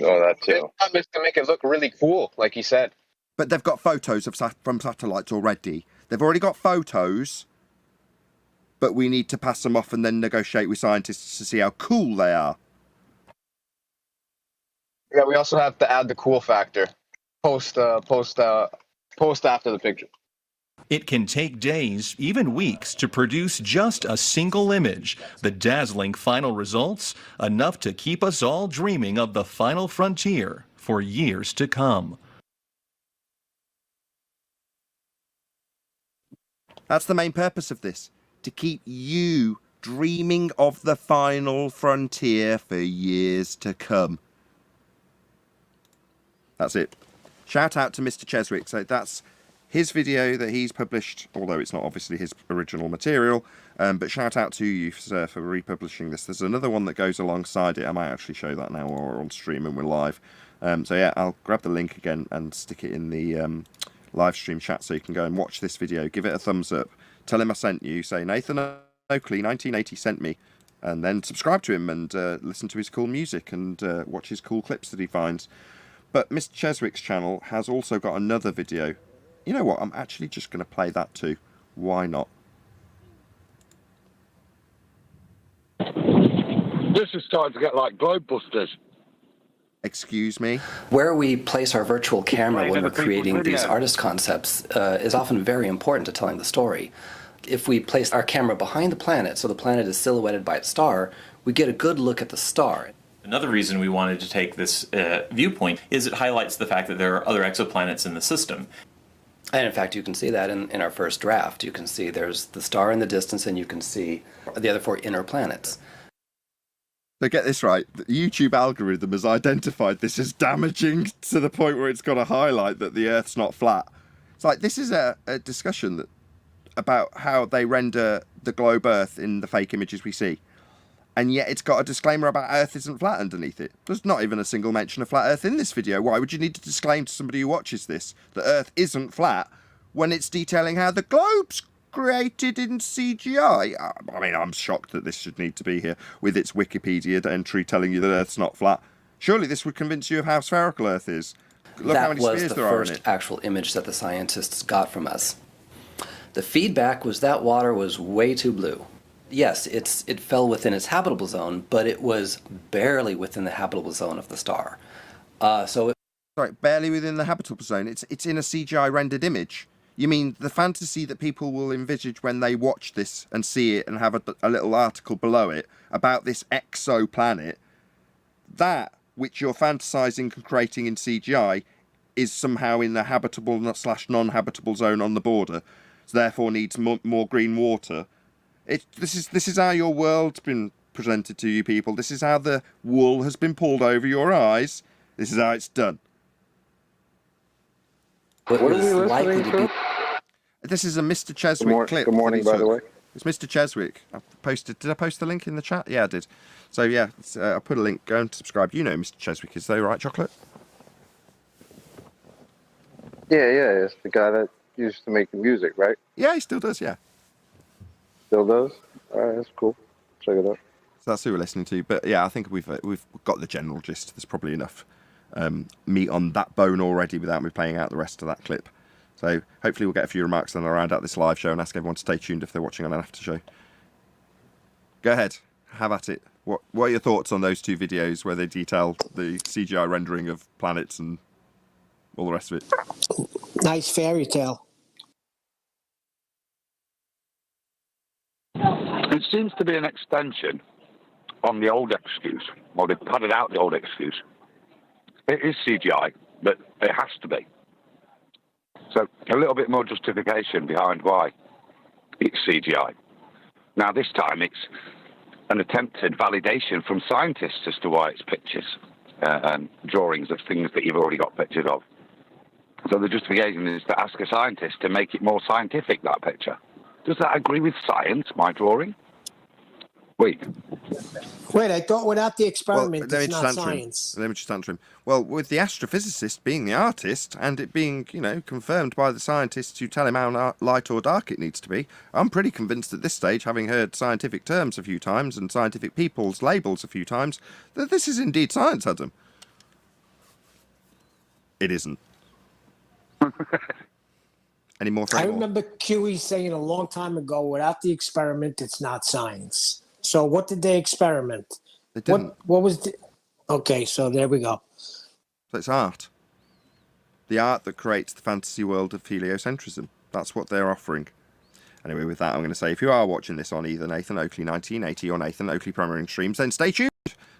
S9: that too. It's to make it look really cool, like you said.
S2: But they've got photos from satellites already. They've already got photos, but we need to pass them off and then negotiate with scientists to see how cool they are.
S9: Yeah, we also have to add the cool factor post after the picture.
S21: It can take days, even weeks, to produce just a single image. The dazzling final results, enough to keep us all dreaming of the final frontier for years to come.
S2: That's the main purpose of this, to keep you dreaming of the final frontier for years to come. That's it. Shout out to Mr. Cheswick. So that's his video that he's published, although it's not obviously his original material. But shout out to you, sir, for republishing this. There's another one that goes alongside it. I might actually show that now while we're on stream and we're live. So yeah, I'll grab the link again and stick it in the live stream chat so you can go and watch this video. Give it a thumbs up. Tell him I sent you. Say Nathan Oakley 1980 sent me. And then subscribe to him and listen to his cool music and watch his cool clips that he finds. But Mr. Cheswick's channel has also got another video. You know what? I'm actually just going to play that too. Why not?
S19: This is starting to get like Globebusters.
S2: Excuse me?
S11: Where we place our virtual camera when we're creating these artist concepts is often very important to telling the story. If we place our camera behind the planet, so the planet is silhouetted by its star, we get a good look at the star.
S8: Another reason we wanted to take this viewpoint is it highlights the fact that there are other exoplanets in the system.
S11: And in fact, you can see that in our first draft. You can see there's the star in the distance, and you can see the other 4 inner planets.
S2: So get this right, the YouTube algorithm has identified this as damaging to the point where it's got to highlight that the Earth's not flat. It's like, this is a discussion about how they render the globe Earth in the fake images we see. And yet it's got a disclaimer about Earth isn't flat underneath it. There's not even a single mention of flat Earth in this video. Why would you need to disclaim to somebody who watches this that Earth isn't flat when it's detailing how the globe's created in CGI? I mean, I'm shocked that this should need to be here with its Wikipedia entry telling you that Earth's not flat. Surely this would convince you of how spherical Earth is. Look how many spheres there are in it.
S11: That was the first actual image that the scientists got from us. The feedback was that water was way too blue. Yes, it fell within its habitable zone, but it was barely within the habitable zone of the star. Sorry,
S2: barely within the habitable zone. It's in a CGI rendered image. You mean the fantasy that people will envisage when they watch this and see it and have a little article below it about this exoplanet, that which you're fantasizing and creating in CGI is somehow in the habitable / non-habitable zone on the border, so therefore needs more green water. This is how your world's been presented to you people. This is how the wool has been pulled over your eyes. This is how it's done.
S11: What are we listening to?
S2: This is a Mr. Cheswick clip.
S9: Good morning, by the way.
S2: It's Mr. Cheswick. Did I post the link in the chat? Yeah, I did. So yeah, I put a link. Go and subscribe. You know Mr. Cheswick is though, right, Chocolate?
S9: Yeah, it's the guy that used to make the music, right?
S2: Yeah, he still does, yeah.
S9: Still does? Alright, that's cool. Check it out.
S2: So that's who we're listening to. But yeah, I think we've got the general gist. There's probably enough meat on that bone already without me playing out the rest of that clip. So hopefully we'll get a few remarks then around out this live show and ask everyone to stay tuned if they're watching on an after show. Go ahead, have at it. What are your thoughts on those 2 videos where they detail the CGI rendering of planets and all the rest of it?
S24: Nice fairy tale.
S19: It seems to be an extension on the old excuse. Well, they padded out the old excuse. It is CGI, but it has to be. So a little bit more justification behind why it's CGI. Now, this time it's an attempted validation from scientists as to why it's pictures and drawings of things that you've already got pictures of. So the justification is to ask a scientist to make it more scientific, that picture. Does that agree with science, my drawing? Wait,
S24: I thought without the experiment, it's not science.
S2: Let me just answer him. Well, with the astrophysicist being the artist and it being, confirmed by the scientists who tell him how light or dark it needs to be, I'm pretty convinced at this stage, having heard scientific terms a few times and scientific people's labels a few times, that this is indeed science, Adam. It isn't. Any more?
S24: I remember QE saying a long time ago, without the experiment, it's not science. So what did they experiment?
S2: They didn't.
S24: What was the... Okay, so there we go.
S2: So it's art. The art that creates the fantasy world of heliocentrism. That's what they're offering. Anyway, with that, I'm going to say, if you are watching this on either Nathan Oakley 1980 or Nathan Oakley Premiering Streams, then stay tuned,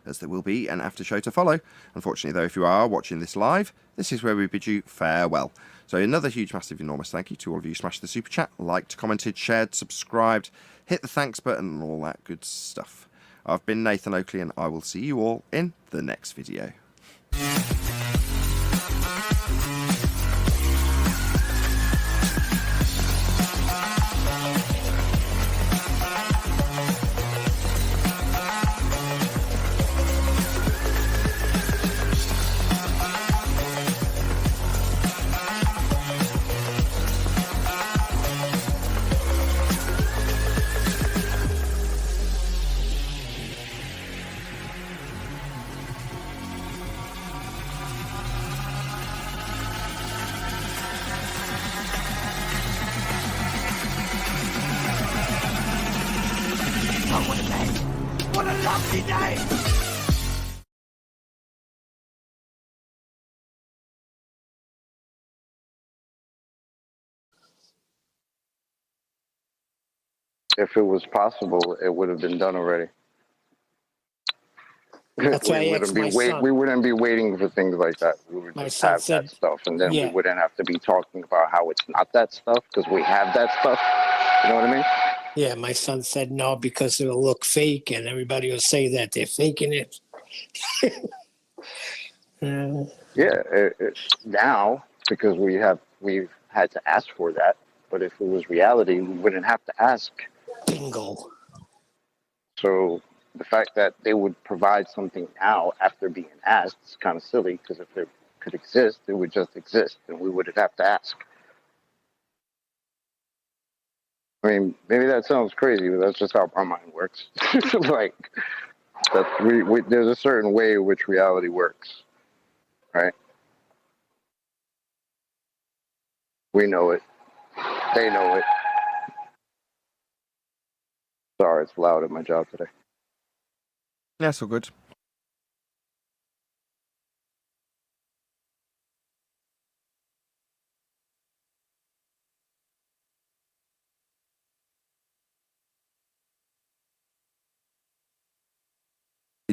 S2: as there will be an after show to follow. Unfortunately, though, if you are watching this live, this is where we bid you farewell. So another huge, massive, enormous thank you to all of you who smashed the super chat, liked, commented, shared, subscribed,
S16: hit the thanks button and all that good stuff. I've been Nathan Oakley, and I will see you all in the next video.
S12: What a lovely day!
S9: If it was possible, it would have been done already.
S24: That's why I asked my son.
S9: We wouldn't be waiting for things like that. We would
S24: My
S9: just
S24: son
S9: have
S24: said-
S9: that stuff, and then
S24: yeah.
S9: we wouldn't have to be talking about how it's not that stuff because we have that stuff. You know what I mean?
S24: Yeah, my son said no because it'll look fake, and everybody will say that they're faking it.
S9: Now because we've had to ask for that, but if it was reality, we wouldn't have to ask.
S24: Bingo.
S9: So the fact that they would provide something now after being asked is kind of silly because if it could exist, it would just exist, and we wouldn't have to ask. I mean, maybe that sounds crazy, but that's just how our mind works. Like, there's a certain way in which reality works, right? We know it. They know it. Sorry, it's loud at my job today.
S16: That's all good.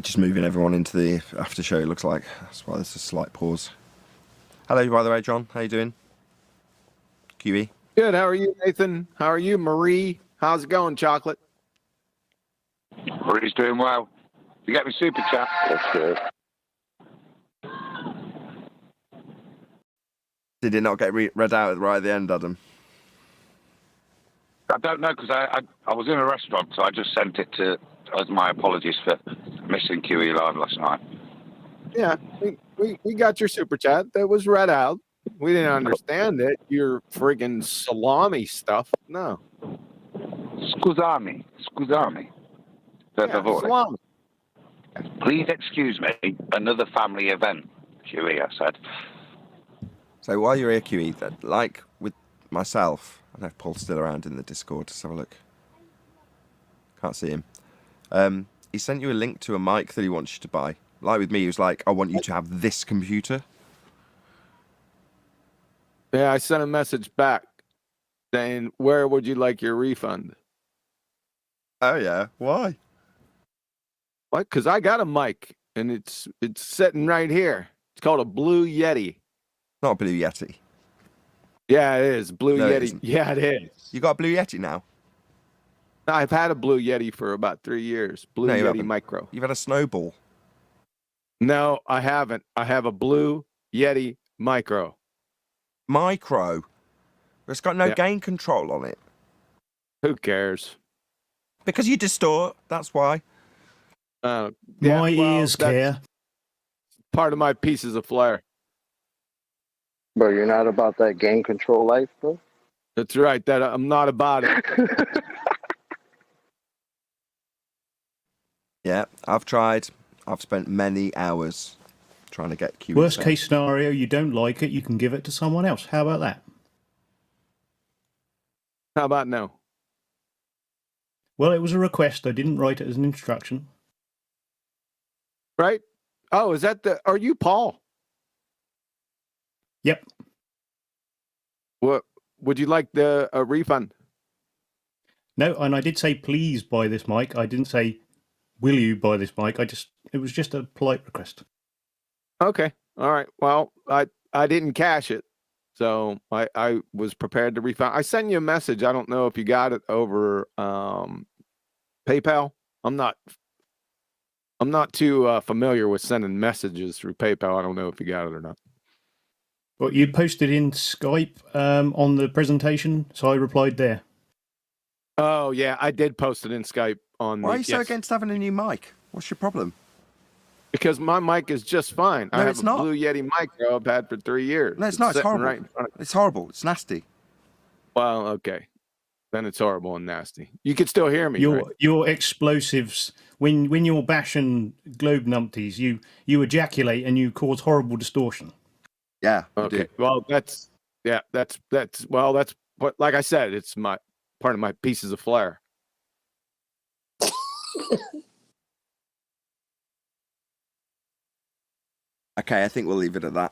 S16: Just moving everyone into the after show, it looks like. That's why there's a slight pause. Hello, by the way, John. How you doing? QE?
S13: Good. How are you, Nathan? How are you, Marie? How's it going, Chocolate?
S19: Marie's doing well. You get me super chat.
S9: That's good.
S16: Did it not get read out right at the end, Adam?
S19: I don't know because I was in a restaurant, so I just sent it to as my apologies for missing QE live last night.
S13: Yeah, we got your super chat that was read out. We didn't understand it. Your friggin' salami stuff. No.
S19: Scusami. Per favore.
S13: Salami.
S19: Please excuse me. Another family event, QE, I said.
S16: So while you're here, QE, that, like with myself, I don't know if Paul's still around in the Discord. Let's have a look. Can't see him. He sent you a link to a mic that he wants you to buy. Like with me, he was like, I want you to have this computer.
S13: Yeah, I sent a message back saying, where would you like your refund?
S16: Oh, yeah. Why?
S13: What? Because I got a mic, and it's sitting right here. It's called a Blue Yeti.
S16: Not a Blue Yeti.
S13: Yeah, it is. Blue
S16: No, it
S13: Yeti.
S16: isn't.
S13: Yeah, it is.
S16: You got a Blue Yeti now?
S13: I've had a Blue Yeti for about 3 years. Blue
S16: No, you
S13: Yeti
S16: haven't.
S13: Micro.
S16: You've had a Snowball.
S13: No, I haven't. I have a Blue Yeti Micro.
S16: Micro? It's got no gain control on it.
S13: Who cares?
S16: Because you distort, that's why.
S13: My
S4: ears care.
S13: Part of my pieces of flair.
S9: Bro, you're not about that game control life, bro?
S13: That's right. That I'm not about it.
S16: Yeah, I've tried. I've spent many hours trying to get QE.
S4: Worst case scenario, you don't like it, you can give it to someone else. How about that?
S13: How about no?
S4: Well, it was a request. I didn't write it as an instruction.
S13: Right? Oh, is that are you Paul?
S4: Yep.
S13: What would you like a refund?
S4: No, and I did say please buy this mic. I didn't say will you buy this mic. It was just a polite request.
S13: Okay. All right. Well, I didn't cash it. So I was prepared to refund. I sent you a message. I don't know if you got it over PayPal. I'm not too familiar with sending messages through PayPal. I don't know if you got it or not.
S4: Well, you posted in Skype on the presentation, so I replied there.
S13: Oh yeah, I did post it in Skype on.
S2: Why are you so against having a new mic? What's your problem?
S13: Because my mic is just fine.
S2: No,
S13: I have
S2: it's
S13: a
S2: not.
S13: Blue Yeti micro I've had for 3 years.
S2: No, it's not. It's
S13: sitting
S2: horrible.
S13: Right in front of
S2: It's horrible. It's nasty.
S13: Well, okay. Then it's horrible and nasty. You can still hear me, right?
S4: Your explosives, when you're bashing globe numpties, you ejaculate and you cause horrible distortion.
S2: Yeah.
S13: Okay. Well, that's what, like I said, it's my part of my pieces of flair.
S2: Okay, I think we'll leave it at that.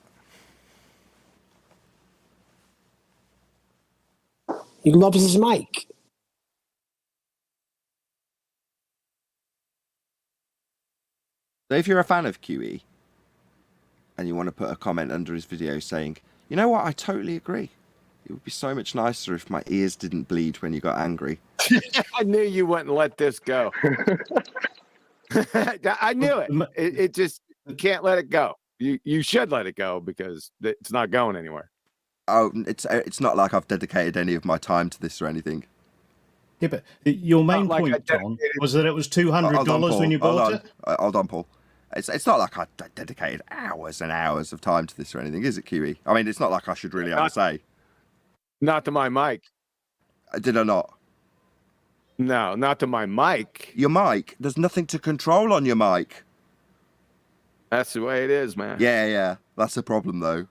S24: He loves his mic.
S2: So if you're a fan of QE and you want to put a comment under his video saying, you know what, I totally agree. It would be so much nicer if my ears didn't bleed when you got angry.
S13: I knew you wouldn't let this go. I knew it. It just, you can't let it go. You should let it go because it's not going anywhere.
S2: Oh, it's not like I've dedicated any of my time to this or anything.
S4: Yeah, but your main point, John, was that it was $200 when you bought it?
S2: Hold on, Paul. It's not like I dedicated hours and hours of time to this or anything, is it, QE? I mean, it's not like I should really have a say.
S13: Not to my mic.
S2: Did I not?
S13: No, not to my mic.
S2: Your mic? There's nothing to control on your mic.
S13: That's the way it is, man.
S2: Yeah. That's a problem, though.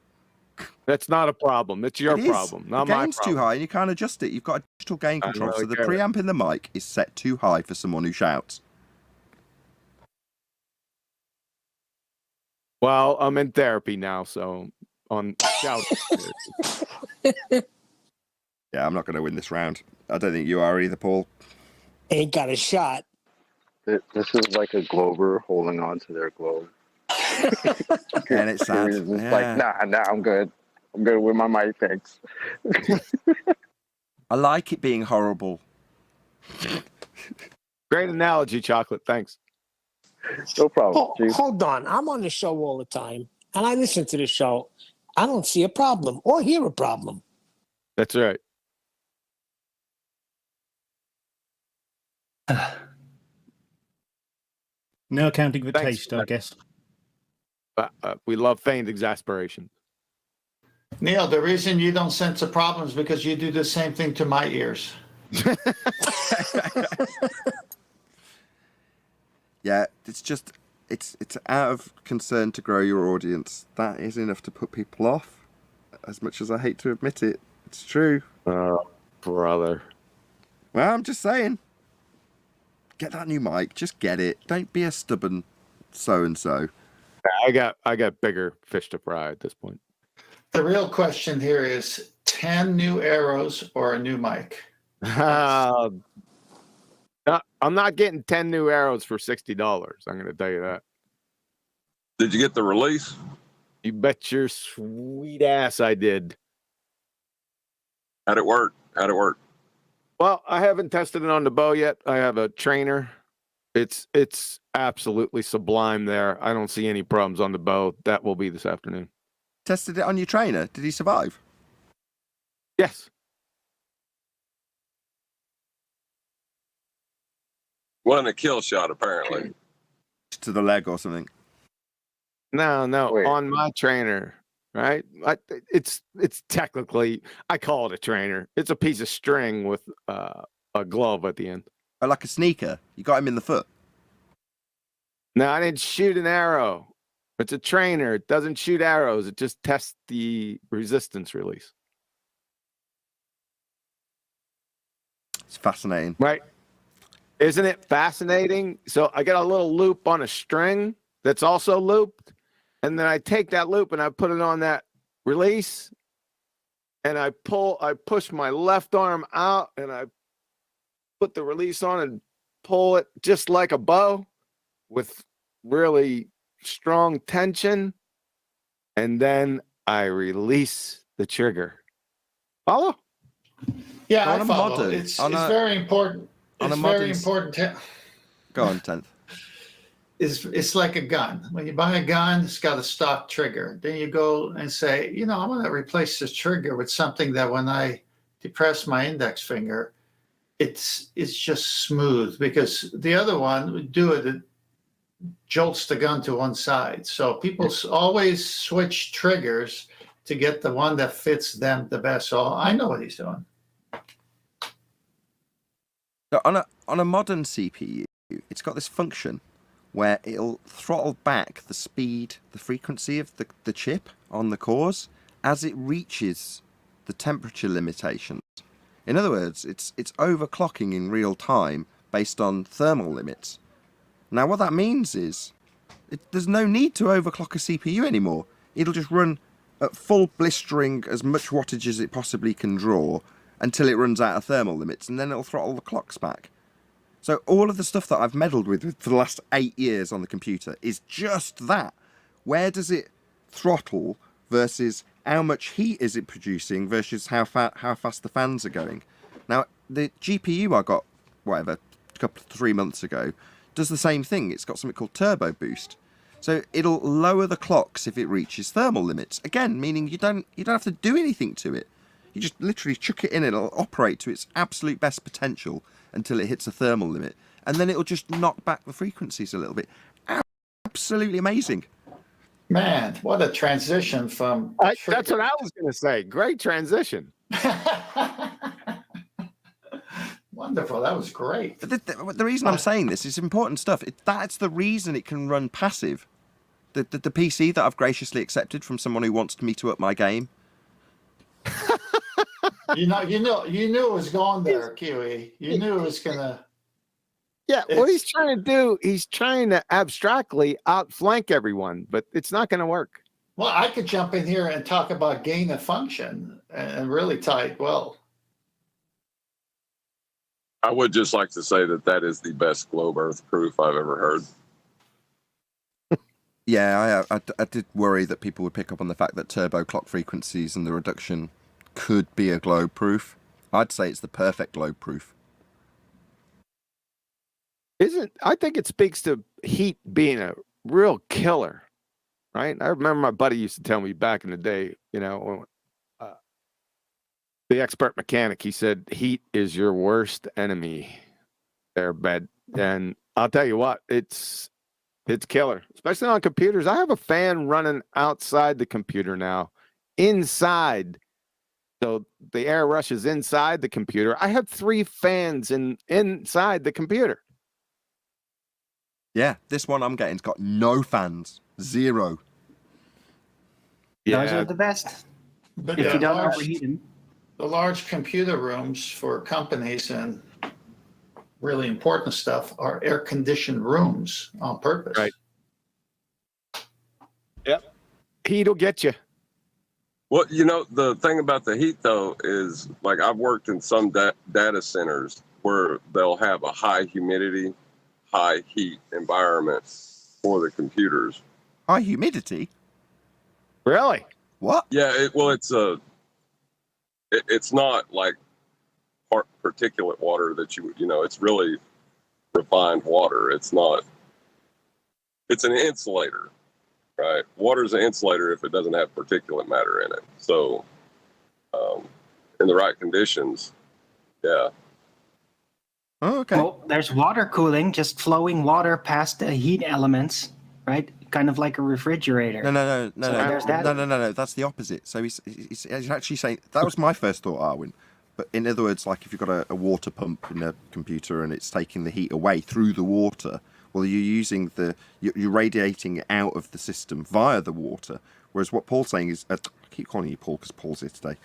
S13: That's not a problem. It's your problem, not
S2: the
S13: my
S2: gain's
S13: problem.
S2: too high and you can't adjust it. You've got a digital gain control, so the
S13: care.
S2: preamp in the mic is set too high for someone who shouts.
S13: Well, I'm in therapy now, so on shout.
S2: Yeah, I'm not going to win this round. I don't think you are either, Paul.
S24: Ain't got a shot.
S3: This is like a glober holding on to their globe.
S2: And it's sad.
S3: It's like, nah, I'm good. I'm good with my mic, thanks.
S2: I like it being horrible.
S13: Great analogy, Chocolate. Thanks.
S3: No problem.
S24: Hold on. I'm on the show all the time, and I listen to the show. I don't see a problem or hear a problem.
S13: That's right.
S4: No accounting for taste, I guess.
S13: We love feigned exasperation.
S10: Neil, the reason you don't sense a problem is because you do the same thing to my ears.
S2: Yeah, it's just, it's out of concern to grow your audience. That is enough to put people off. As much as I hate to admit it, it's true.
S13: Oh, brother.
S2: Well, I'm just saying. Get that new mic. Just get it. Don't be a stubborn so-and-so.
S13: I got bigger fish to fry at this point.
S10: The real question here is 10 new arrows or a new mic?
S13: I'm not getting 10 new arrows for $60. I'm going to tell you that.
S7: Did you get the release?
S13: You bet your sweet ass I did.
S7: How'd it work?
S13: Well, I haven't tested it on the bow yet. I have a trainer. It's absolutely sublime there. I don't see any problems on the bow. That will be this afternoon.
S2: Tested it on your trainer. Did he survive?
S13: Yes.
S7: Wasn't a kill shot, apparently.
S2: To the leg or something.
S13: No, on my trainer, right? It's technically, I call it a trainer. It's a piece of string with a glove at the end.
S2: Oh, like a sneaker. You got him in the foot.
S13: No, I didn't shoot an arrow. It's a trainer. It doesn't shoot arrows. It just tests the resistance release.
S2: It's fascinating.
S13: Right. Isn't it fascinating? So I get a little loop on a string that's also looped. And then I take that loop and I put it on that release. And I push my left arm out and I put the release on and pull it just like a bow with really strong tension. And then I release the trigger. Follow?
S10: Yeah,
S2: On
S10: I
S2: a
S10: follow.
S2: modern-
S10: It's
S2: on a-
S10: very important.
S2: on a
S10: It's very
S2: modern-
S10: important.
S2: Go on, 10th.
S10: It's like a gun. When you buy a gun, it's got a stock trigger. Then you go and say, you know, I'm going to replace this trigger with something that when I depress my index finger, it's just smooth, because the other one would do it jolts the gun to one side. So people always switch triggers to get the one that fits them the best. So I know what he's doing.
S2: So on a modern CPU, it's got this function where it'll throttle back the speed, the frequency of the chip on the cores as it reaches the temperature limitations. In other words, it's overclocking in real time based on thermal limits. Now what that means is there's no need to overclock a CPU anymore. It'll just run at full blistering as much wattage as it possibly can draw until it runs out of thermal limits, and then it'll throttle the clocks back. So all of the stuff that I've meddled with for the last 8 years on the computer is just that. Where does it throttle versus how much heat is it producing versus how fast the fans are going? Now, the GPU I got, whatever, 3 months ago, does the same thing. It's got something called turbo boost. So it'll lower the clocks if it reaches thermal limits. Again, meaning you don't have to do anything to it. You just literally chuck it in, it'll operate to its absolute best potential until it hits a thermal limit. And then it'll just knock back the frequencies a little bit. Absolutely amazing.
S10: Man, what a transition from...
S13: That's what I was going to say. Great transition.
S10: Wonderful. That was great.
S2: The reason I'm saying this is important stuff. That's the reason it can run passive. The PC that I've graciously accepted from someone who wants me to up my game.
S10: You knew it was going there, Kiwi. You knew it was gonna.
S13: Yeah, what he's trying to do, he's trying to abstractly outflank everyone, but it's not going to work.
S10: Well, I could jump in here and talk about gain of function and really tie it well.
S7: I would just like to say that is the best globe earth proof I've ever heard.
S2: Yeah, I did worry that people would pick up on the fact that turbo clock frequencies and the reduction could be a globe proof. I'd say it's the perfect globe proof.
S13: I think it speaks to heat being a real killer, right? I remember my buddy used to tell me back in the day, you know, the expert mechanic, he said, heat is your worst enemy there, bed. And I'll tell you what, it's killer, especially on computers. I have a fan running outside the computer now, inside. So the air rushes inside the computer. I have 3 fans inside the computer.
S2: Yeah, this one I'm getting's got no fans. 0.
S23: Yeah. Those are the best.
S10: But
S23: if you don't overheat them.
S10: The large computer rooms for companies and really important stuff are air-conditioned rooms on purpose.
S13: Right. Yep. Heat will get you.
S7: Well, you know, the thing about the heat, though, is like I've worked in some data centers where they'll have a high humidity, high heat environment for the computers.
S2: High humidity?
S13: Really?
S2: What?
S7: Yeah, it's not like particulate water that you know, it's really refined water. It's an insulator. Right, water's an insulator if it doesn't have particulate matter in it. So, in the right conditions, yeah.
S2: Oh, okay.
S23: Well, there's water cooling, just flowing water past the heat elements, right? Kind of like a refrigerator.
S2: No.
S23: there's that.
S2: No. That's the opposite. So he's actually saying that was my first thought, Arwin. But in other words, like if you've got a water pump in a computer and it's taking the heat away through the water. Well, you're using you're radiating it out of the system via the water. Whereas what Paul's saying is, I keep calling you Paul because Paul's here today.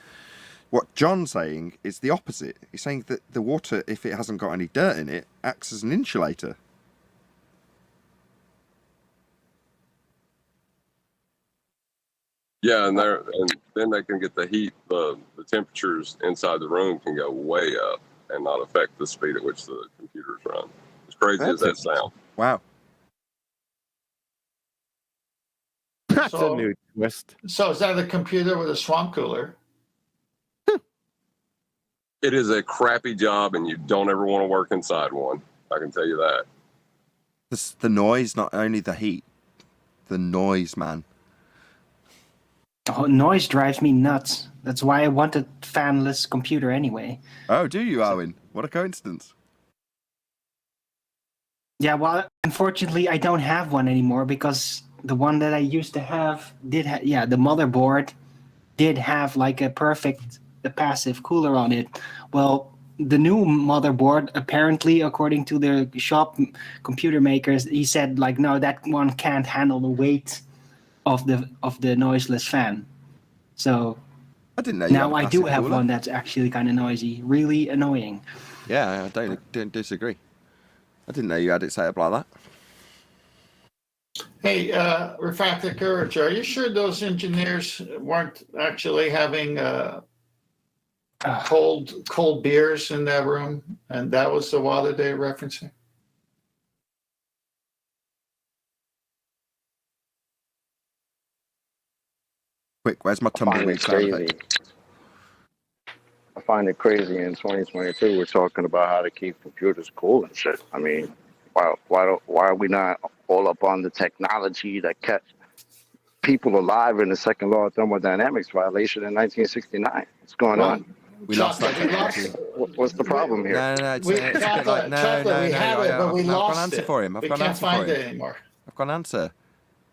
S2: What John's saying is the opposite. He's saying that the water, if it hasn't got any dirt in it, acts as an insulator.
S7: Yeah, and then they can get the heat. The temperatures inside the room can go way up and not affect the speed at which the computers run. As crazy as that sounds.
S2: Wow.
S13: That's a new twist.
S10: So is that a computer with a swamp cooler?
S7: It is a crappy job, and you don't ever want to work inside one. I can tell you that.
S2: The noise, not only the heat, the noise, man.
S23: Oh, noise drives me nuts. That's why I want a fanless computer anyway.
S2: Oh, do you, Owen? What a coincidence.
S23: Yeah, well, unfortunately, I don't have one anymore because the one that I used to have did have, yeah, the motherboard did have like a perfect passive cooler on it. Well, the new motherboard, apparently, according to the shop computer makers, he said like, no, that one can't handle the weight of the noiseless fan. So
S2: I didn't know you
S23: now
S2: had a
S23: I do
S2: passive
S23: have
S2: cooler.
S23: one that's actually kind of noisy, really annoying.
S2: Yeah, I don't disagree. I didn't know you had it set up like that.
S10: Hey, Refactor Courage, are you sure those engineers weren't actually having cold beers in that room, and that was the water they were referencing?
S2: Quick, where's my
S3: I find
S2: tumbleweed
S3: it
S2: sound
S3: crazy.
S2: effect?
S3: I find it crazy in 2022 we're talking about how to keep computers cool and shit. I mean, why are we not all up on the technology that kept people alive in the second law of thermodynamics violation in 1969? What's going on?
S2: We lost that technology.
S3: What's the problem here?
S2: No, it's a bit like, no.
S10: we had it, but we
S2: I've got
S10: lost
S2: an answer
S10: it.
S2: for him. I've
S10: We
S2: got an
S10: can't
S2: answer
S10: find
S2: for
S10: it
S2: him.
S10: anymore.
S2: I've got an answer.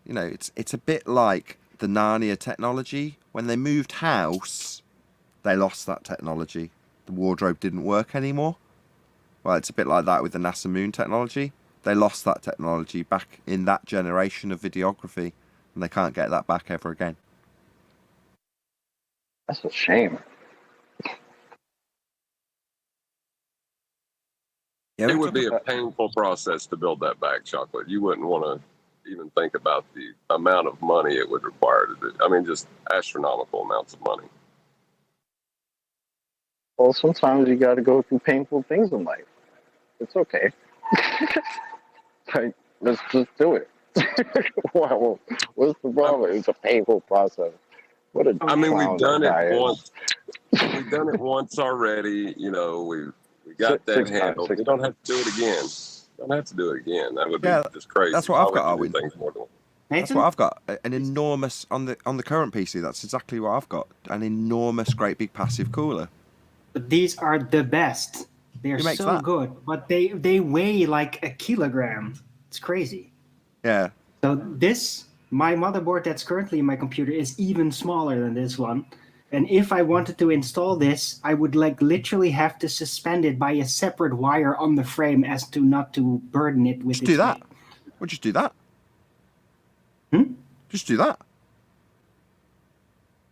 S2: You know, it's a bit like the Narnia technology. When they moved house, they lost that technology. The wardrobe didn't work anymore. Well, it's a bit like that with the NASA moon technology. They lost that technology back in that generation of videography, and they can't get that back ever again.
S3: That's a shame.
S2: Yeah,
S7: It would be a painful process to build that back, Chocolate. You wouldn't want to even think about the amount of money it would require to do. I mean, just astronomical amounts of money.
S3: Well, sometimes you got to go through painful things in life. It's okay. Like, let's just do it. Wow, what's the problem? It's a painful process. What a
S7: I mean, we've
S3: clown
S7: done
S3: that guy
S7: it
S3: is.
S7: once. We've done it once already. You know, we got that
S3: Six times,
S7: handled.
S3: six
S7: We don't have to do it again. Don't have to do it again. That would be just crazy.
S2: That's what
S7: Why
S2: I've got,
S7: would you do
S2: Arwin.
S7: things more than once?
S2: That's what I've got. An enormous on the current PC. That's exactly what I've got. An enormous, great big passive cooler.
S23: But these are the best. They're
S2: Who makes
S23: so
S2: that?
S23: good, but they weigh like a kilogram. It's crazy.
S2: Yeah.
S23: So my motherboard that's currently in my computer is even smaller than this one. And if I wanted to install this, I would like literally have to suspend it by a separate wire on the frame as to not to burden it with
S2: Just
S23: its
S2: do that.
S23: weight.
S2: We'll just do that.
S23: Hmm?
S2: Just do that.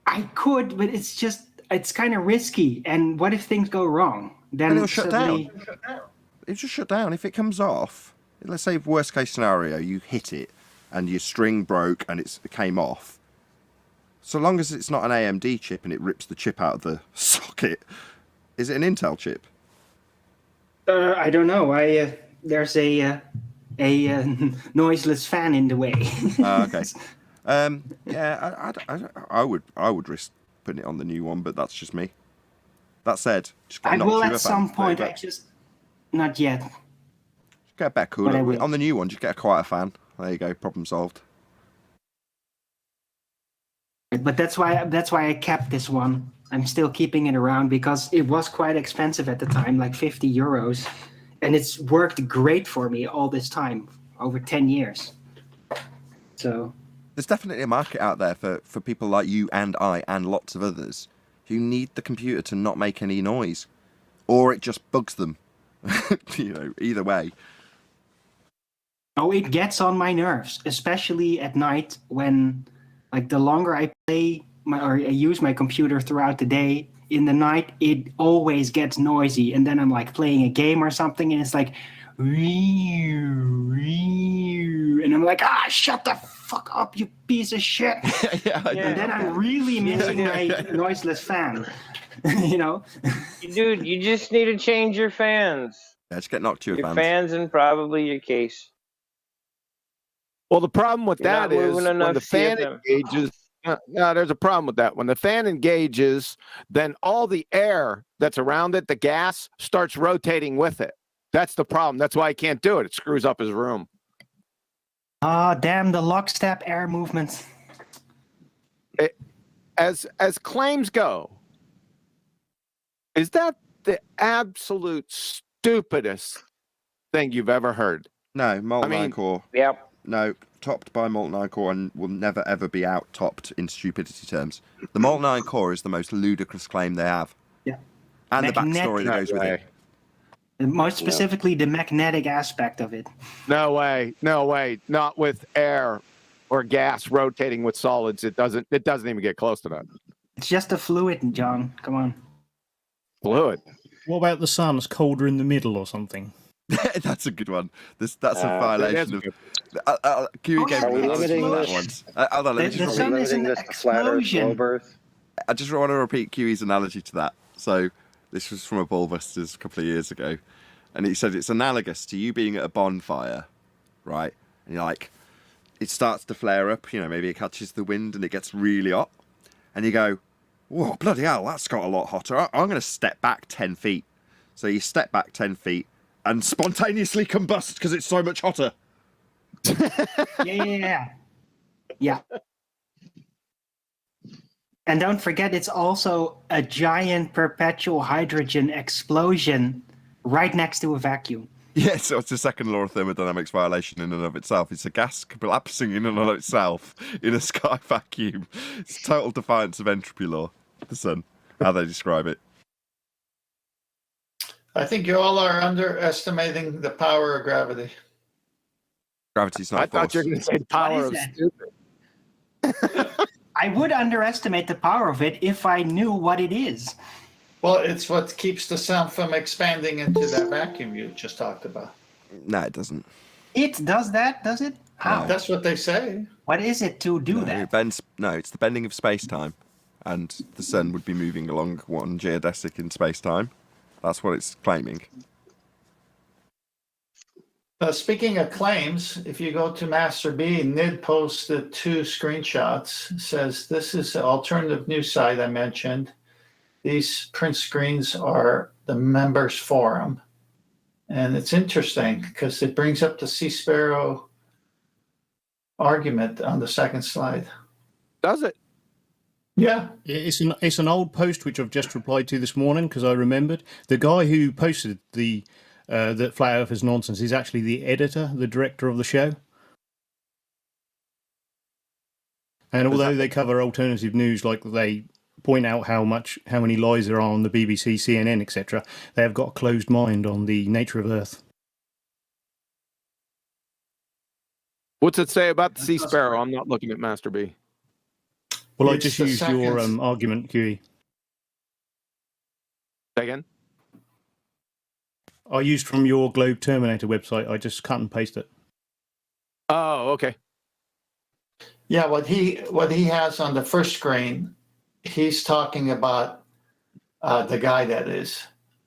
S23: I could, but it's kind of risky. And what if things go wrong? Then
S2: And it'll shut
S23: suddenly-
S2: down. It'll just shut down. If it comes off, let's say worst case scenario, you hit it and your string broke and it came off. So long as it's not an AMD chip and it rips the chip out of the socket, is it an Intel chip?
S23: I don't know. There's a noiseless fan in the way.
S2: Okay. Yeah, I would risk putting it on the new one, but that's just me. That said, just get
S23: I
S2: a
S23: will
S2: Noctua
S23: at
S2: fan.
S23: some point.
S2: There you
S23: I
S2: go.
S23: just not yet.
S2: Just get a better
S23: But I
S2: cooler.
S23: will.
S2: On the new one, just get a quieter fan. There you go, problem solved.
S23: But that's why I kept this one. I'm still keeping it around because it was quite expensive at the time, like 50 euros, and it's worked great for me all this time, over 10 years. So
S2: There's definitely a market out there for people like you and I and lots of others who need the computer to not make any noise, or it just bugs them. You know, either way.
S23: oh, it gets on my nerves, especially at night when, like, the longer I play or I use my computer throughout the day, in the night it always gets noisy, and then I'm like playing a game or something, and it's like, and I'm like, shut the fuck up, you piece of shit. And then I'm really missing my noiseless fan. You know?
S5: Dude, you just need to change your fans.
S2: Yeah, just get Noctua
S5: Your
S2: fans.
S5: fans and probably your case.
S13: Well, the problem with
S5: You're
S13: that
S5: not
S13: is
S5: moving
S13: when
S5: enough
S13: the fan
S5: CFM.
S13: engages, No, there's a problem with that. When the fan engages, then all the air that's around it, the gas, starts rotating with it. That's the problem. That's why he can't do it. It screws up his room.
S23: Ah, damn the lockstep air movements.
S13: As claims go, is that the absolute stupidest thing you've ever heard?
S2: No, Molten Iron Core.
S5: Yep.
S2: No, topped by Molten Iron Core and will never ever be out-topped in stupidity terms. The Molten Iron Core is the most ludicrous claim they have.
S23: Yeah.
S2: And the backstory that goes with it.
S23: Most specifically, the magnetic aspect of it.
S13: No way. Not with air or gas rotating with solids. It doesn't even get close to that.
S23: It's just a fluid, John. Come on.
S13: Fluid.
S4: What about the sun? It's colder in the middle or something?
S2: That's a good one. That's a violation of. Kiwi gave me that once. Hold on, let me just
S23: The sun is an explosion.
S2: I just want to repeat Kiwi's analogy to that. So this was from a Ballbusters a couple of years ago, and he said it's analogous to you being at a bonfire, right? And you're like, it starts to flare up. Maybe it catches the wind and it gets really hot, and you go, "Whoa, bloody hell, that's got a lot hotter. I'm going to step back 10 feet." So you step back 10 feet. And spontaneously combust because it's so much hotter.
S23: Yeah. And don't forget, it's also a giant perpetual hydrogen explosion right next to a vacuum.
S2: Yeah, so it's a second law of thermodynamics violation in and of itself. It's a gas collapsing in and of itself in a sky vacuum. It's total defiance of entropy law, the sun, how they describe it.
S10: I think you all are underestimating the power of gravity.
S2: Gravity's not
S13: I thought you were going to say power of stupid.
S23: I would underestimate the power of it if I knew what it is.
S10: Well, it's what keeps the sound from expanding into that vacuum you just talked about.
S2: No, it doesn't.
S23: It does that, does it? How?
S10: That's what they say.
S23: What is it to do that?
S2: It's the bending of space-time. And the sun would be moving along one geodesic in space-time. That's what it's claiming.
S10: Speaking of claims, if you go to Master B, Nid posted 2 screenshots. Says this is an alternative news site I mentioned. These print screens are the members forum. And it's interesting because it brings up the Sea Sparrow argument on the second slide.
S13: Does it?
S10: Yeah.
S4: It's an old post which I've just replied to this morning because I remembered. The guy who posted that Flat Earth is nonsense is actually the editor, the director of the show. And although they cover alternative news, like they point out how many lies there are on the BBC, CNN, etc., they have got a closed mind on the nature of Earth.
S13: What's it say about the Sea Sparrow? I'm not looking at Master B.
S4: Well, I just used your argument, QE.
S13: Say again?
S4: I used from your Globe Terminator website. I just cut and paste it.
S13: Oh, okay.
S10: Yeah, what he has on the first screen, he's talking about the guy that is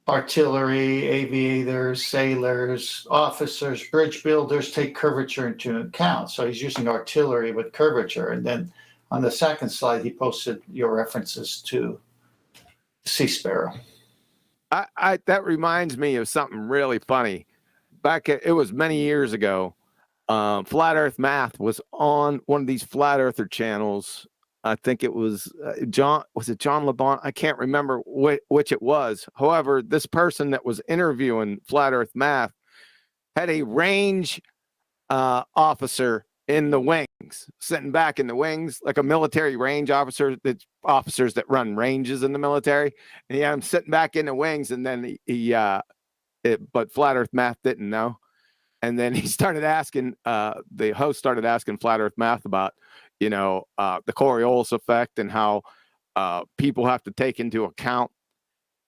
S10: artillery, aviators, sailors, officers, bridge builders take curvature into account. So he's using artillery with curvature. And then on the second slide, he posted your references to Sea Sparrow.
S13: That reminds me of something really funny. It was many years ago. Flat Earth Math was on one of these flat earther channels. I think it was John LeBon? I can't remember which it was. However, this person that was interviewing Flat Earth Math had a range officer in the wings, sitting back in the wings, like a military range officer. That's officers that run ranges in the military. And he had him sitting back in the wings, and then but Flat Earth Math didn't know. And then he started asking, the host started asking Flat Earth Math about, the Coriolis effect and how people have to take into account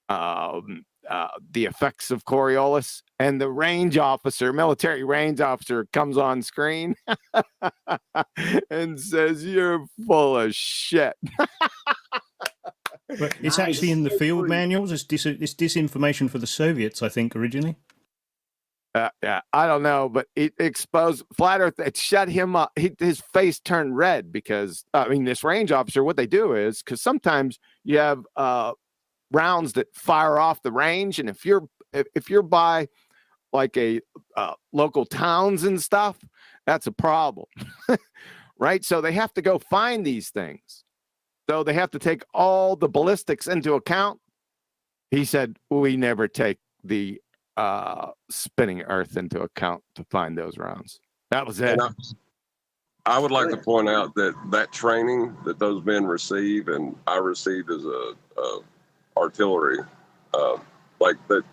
S13: the effects of Coriolis. And the range officer, military range officer, comes on screen and says, "You're full of shit."
S4: But it's actually in the field manuals. It's disinformation for the Soviets, I think, originally.
S13: Yeah, I don't know, but it exposed flat Earth. It shut him up. His face turned red because this range officer. What they do is because sometimes you have rounds that fire off the range, and if you're by like a local towns and stuff, that's a problem, right? So they have to go find these things. So they have to take all the ballistics into account. He said, "We never take the spinning Earth into account to find those rounds." That was it.
S7: I would like to point out that training that those men receive, and I received as a artillery, like that.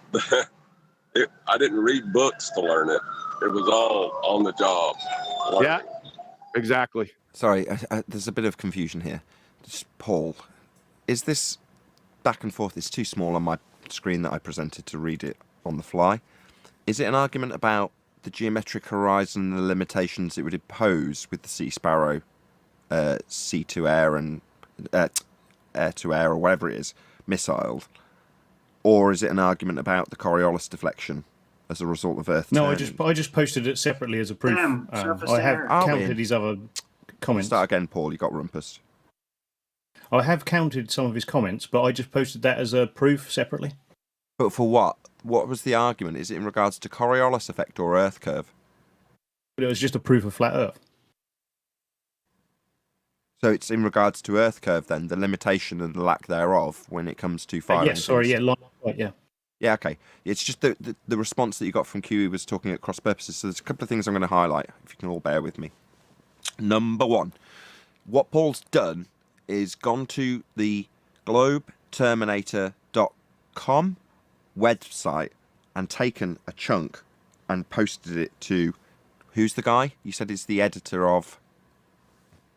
S7: I didn't read books to learn it. It was all on the job.
S13: Yeah, exactly.
S2: Sorry, there's a bit of confusion here. Just, Paul, is this back and forth? It's too small on my screen that I presented to read it on the fly. Is it an argument about the geometric horizon and the limitations it would impose with the Sea Sparrow, sea to air and air to air or whatever it is, missile? Or is it an argument about the Coriolis deflection as a result of Earth
S4: No,
S2: turning?
S4: I just posted it separately as a proof.
S23: Surface
S4: I have
S23: air.
S4: counted his other comments.
S2: Start again, Paul. You got rumpus.
S4: I have counted some of his comments, but I just posted that as a proof separately.
S2: But for what? What was the argument? Is it in regards to Coriolis effect or Earth curve?
S4: But it was just a proof of flat Earth.
S2: So it's in regards to Earth curve then, the limitation and the lack thereof when it comes to firing.
S4: Yes, sorry, yeah, line of sight, yeah.
S2: Yeah, okay. It's just the response that you got from QE was talking at cross purposes. So there's a couple of things I'm going to highlight, if you can all bear with me. Number one, what Paul's done is gone to the globeterminator.com website and taken a chunk and posted it to, who's the guy? You said he's the editor of...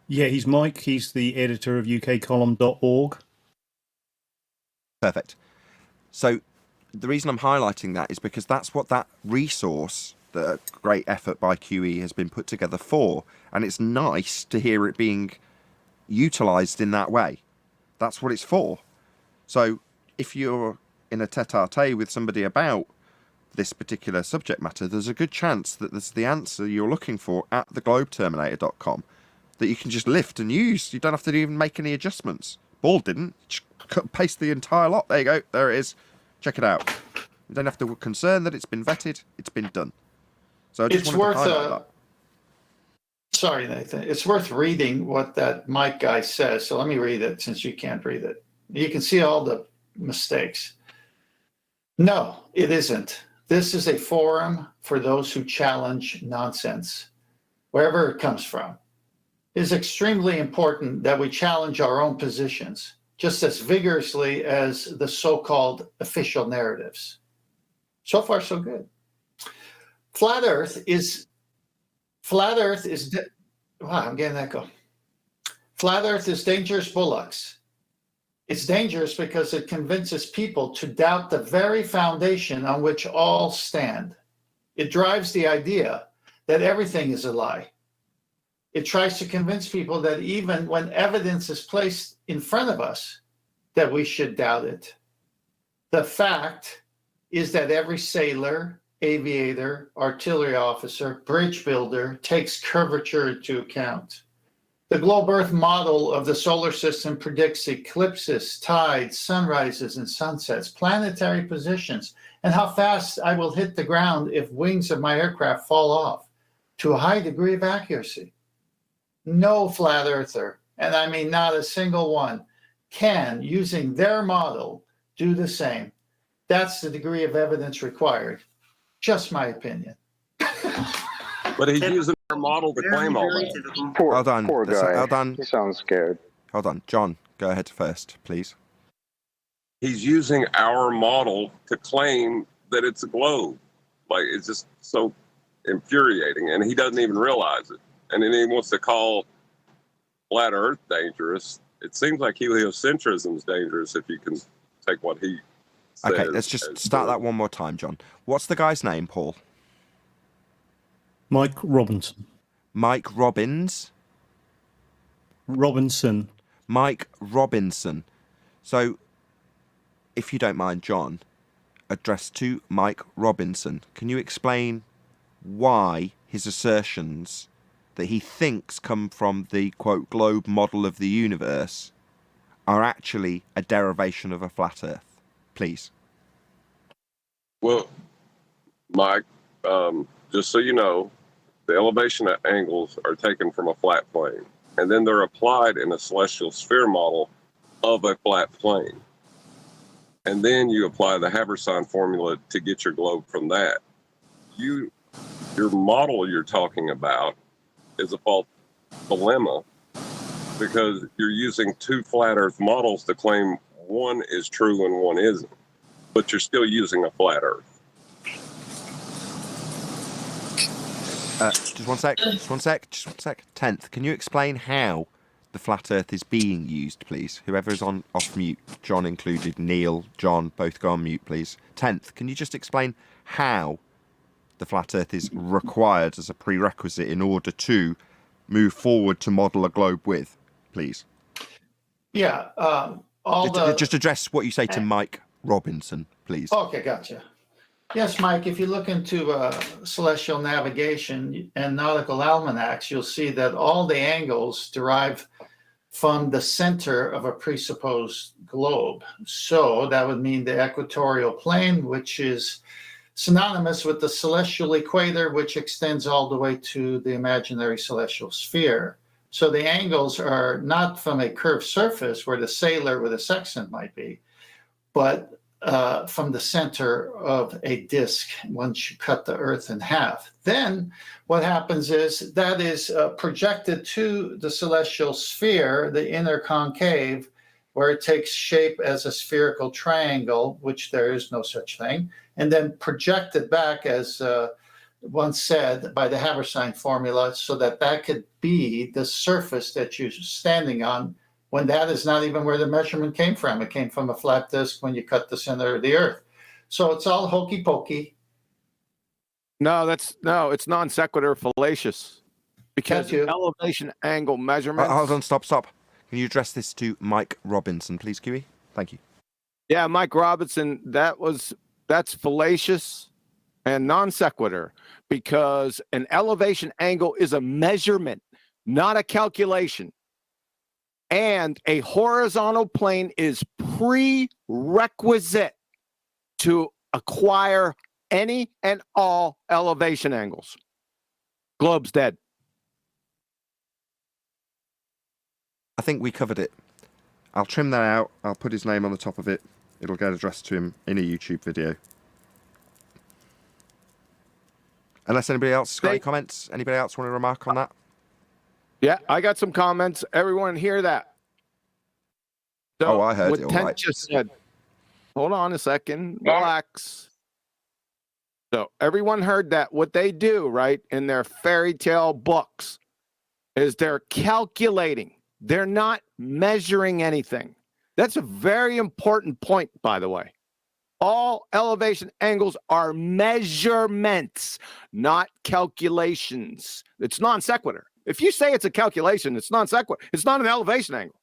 S4: Yeah, he's Mike. He's the editor of ukcolumn.org.
S2: Perfect. So the reason I'm highlighting that is because that's what that resource, the great effort by QE, has been put together for. And it's nice to hear it being utilised in that way. That's what it's for. So if you're in a tete-a-tete with somebody about this particular subject matter, there's a good chance that there's the answer you're looking for at the globeterminator.com that you can just lift and use. You don't have to even make any adjustments. Paul didn't. Just cut and paste the entire lot. There you go. There it is. Check it out. You don't have to concern that it's been vetted. It's been done. So I just
S10: It's
S2: wanted to
S10: worth
S2: highlight that.
S10: Sorry, Nathan. It's worth reading what that Mike guy says. So let me read it since you can't read it. You can see all the mistakes. No, it isn't. This is a forum for those who challenge nonsense, wherever it comes from. It is extremely important that we challenge our own positions just as vigorously as the so-called official narratives. So far, so good. Flat Earth is wow, I'm getting that go. Flat Earth is dangerous bullocks. It's dangerous because it convinces people to doubt the very foundation on which all stand. It drives the idea that everything is a lie. It tries to convince people that even when evidence is placed in front of us, that we should doubt it. The fact is that every sailor, aviator, artillery officer, bridge builder takes curvature into account. The globe Earth model of the solar system predicts eclipses, tides, sunrises and sunsets, planetary positions, and how fast I will hit the ground if wings of my aircraft fall off, to a high degree of accuracy. No flat earther, and I mean not a single one, can, using their model, do the same. That's the degree of evidence required. Just my opinion.
S7: But he's using their model to claim all that.
S2: Hold on.
S3: Poor guy.
S2: Hold on.
S3: He sounds scared.
S2: Hold on. John, go ahead first, please.
S7: He's using our model to claim that it's a globe. Like, it's just so infuriating, and he doesn't even realize it. And then he wants to call flat Earth dangerous. It seems like heliocentrism is dangerous if you can take what he says.
S2: Okay, let's just start that one more time, John. What's the guy's name, Paul?
S4: Mike Robinson.
S2: Mike Robbins?
S4: Robinson.
S2: Mike Robinson. So, if you don't mind, John, addressed to Mike Robinson. Can you explain why his assertions that he thinks come from the, quote, globe model of the universe are actually a derivation of a flat Earth? Please.
S7: Well, Mike, just so you know, the elevation angles are taken from a flat plane, and then they're applied in a celestial sphere model of a flat plane. And then you apply the Habersign formula to get your globe from that. Your model you're talking about is a false dilemma because you're using two flat Earth models to claim one is true and one isn't, but you're still using a flat Earth.
S2: Just one sec. 10th, can you explain how the flat Earth is being used, please? Whoever is on off mute, John included, Neil, John, both go on mute, please. 10th, can you just explain how the flat Earth is required as a prerequisite in order to move forward to model a globe with, please?
S10: Yeah.
S2: Just address what you say to Mike Robinson, please.
S10: Okay, gotcha. Yes, Mike, if you look into celestial navigation and nautical almanacs, you'll see that all the angles derive from the center of a presupposed globe. So that would mean the equatorial plane, which is synonymous with the celestial equator, which extends all the way to the imaginary celestial sphere. So the angles are not from a curved surface where the sailor with a sextant might be, but from the center of a disk once you cut the Earth in half. Then what happens is that is projected to the celestial sphere, the inner concave, where it takes shape as a spherical triangle, which there is no such thing, and then projected back, as once said, by the Habersign formula, so that that could be the surface that you're standing on, when that is not even where the measurement came from. It came from a flat disk when you cut the center of the Earth. So it's all hokey pokey.
S13: No, it's non sequitur fallacious. Because elevation angle measurements.
S2: Hold on, stop. Can you address this to Mike Robinson, please, Kiwi? Thank you.
S13: Yeah, Mike Robinson, that's fallacious and non sequitur, because an elevation angle is a measurement, not a calculation. And a horizontal plane is prerequisite to acquire any and all elevation angles. Globe's dead.
S2: I think we covered it. I'll trim that out. I'll put his name on the top of it. It'll get addressed to him in a YouTube video. Unless anybody else got any comments? Anybody else want to remark on that?
S13: Yeah, I got some comments. Everyone hear that? So
S2: I heard it.
S13: What Tent just said. Hold on a second. Relax. So everyone heard that. What they do, right, in their fairy tale books is they're calculating. They're not measuring anything. That's a very important point, by the way. All elevation angles are measurements, not calculations. It's non sequitur. If you say it's a calculation, it's non sequitur. It's not an elevation angle.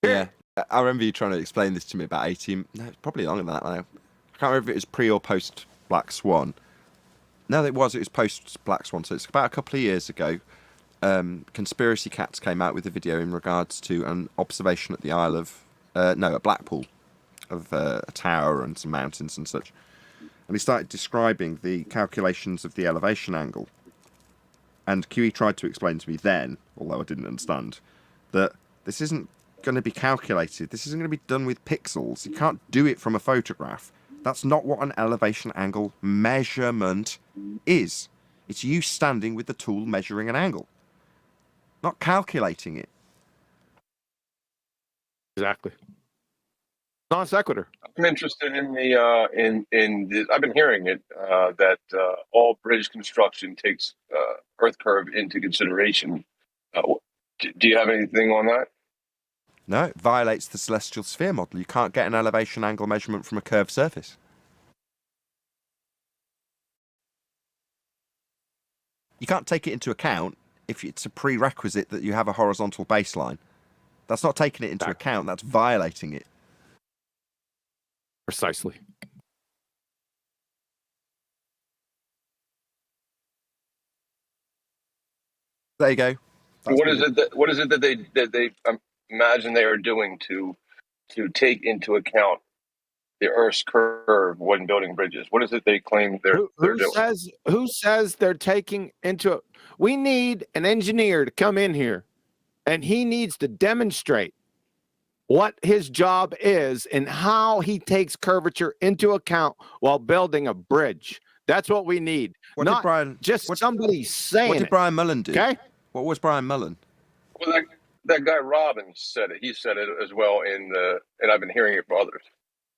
S2: Yeah. I remember you trying to explain this to me about 18... No, it's probably longer than that now. I can't remember if it was pre or post Black Swan. No, it was post Black Swan. So it's about a couple of years ago. Conspiracy Cats came out with a video in regards to an observation at the Isle of... at Blackpool, of a tower and some mountains and such. And he started describing the calculations of the elevation angle. And QE tried to explain to me then, although I didn't understand, that this isn't going to be calculated. This isn't going to be done with pixels. You can't do it from a photograph. That's not what an elevation angle measurement is. It's you standing with the tool measuring an angle, not calculating it.
S13: Exactly. Non sequitur.
S9: I'm interested in the I've been hearing it that all bridge construction takes Earth curve into consideration. Do you have anything on that?
S2: No, it violates the celestial sphere model. You can't get an elevation angle measurement from a curved surface. You can't take it into account if it's a prerequisite that you have a horizontal baseline. That's not taking it into account. That's violating it.
S13: Precisely.
S2: There you go.
S9: What is it that they imagine they are doing to take into account the Earth's curve when building bridges? What is it they claim they're doing?
S13: Who says they're taking into it? We need an engineer to come in here, and he needs to demonstrate what his job is and how he takes curvature into account while building a bridge. That's what we need. Not somebody saying
S2: What did
S13: it.
S2: Brian Mullen do?
S13: Okay.
S2: What was Brian Mullen?
S9: Well, that guy Robbins said it. He said it as well and I've been hearing it from others.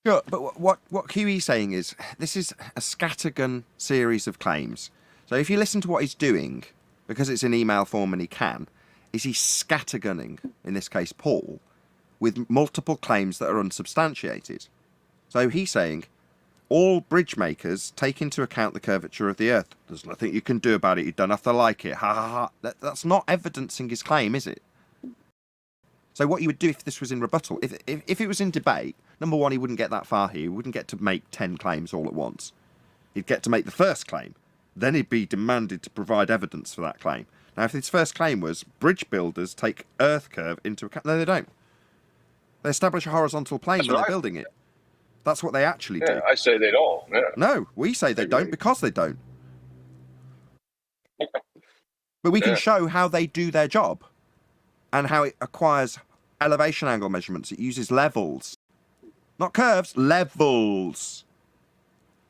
S2: Sure, but what QE's saying is this is a scattergun series of claims. So if you listen to what he's doing, because it's in email form and he can, is he's scattergunning, in this case Paul, with multiple claims that are unsubstantiated. So he's saying all bridge makers take into account the curvature of the Earth. There's nothing you can do about it. You don't have to like it. Ha ha ha. That's not evidencing his claim, is it? So what you would do if this was in rebuttal, if it was in debate, number one, he wouldn't get that far here. He wouldn't get to make 10 claims all at once. He'd get to make the first claim. Then he'd be demanded to provide evidence for that claim. Now, if his first claim was bridge builders take Earth curve into account, no, they don't. They establish a horizontal plane when they're building it. That's what they actually do.
S9: I say they don't. Yeah.
S2: No, we say they don't because they don't. But we can show how they do their job and how it acquires elevation angle measurements. It uses levels, not curves, levels.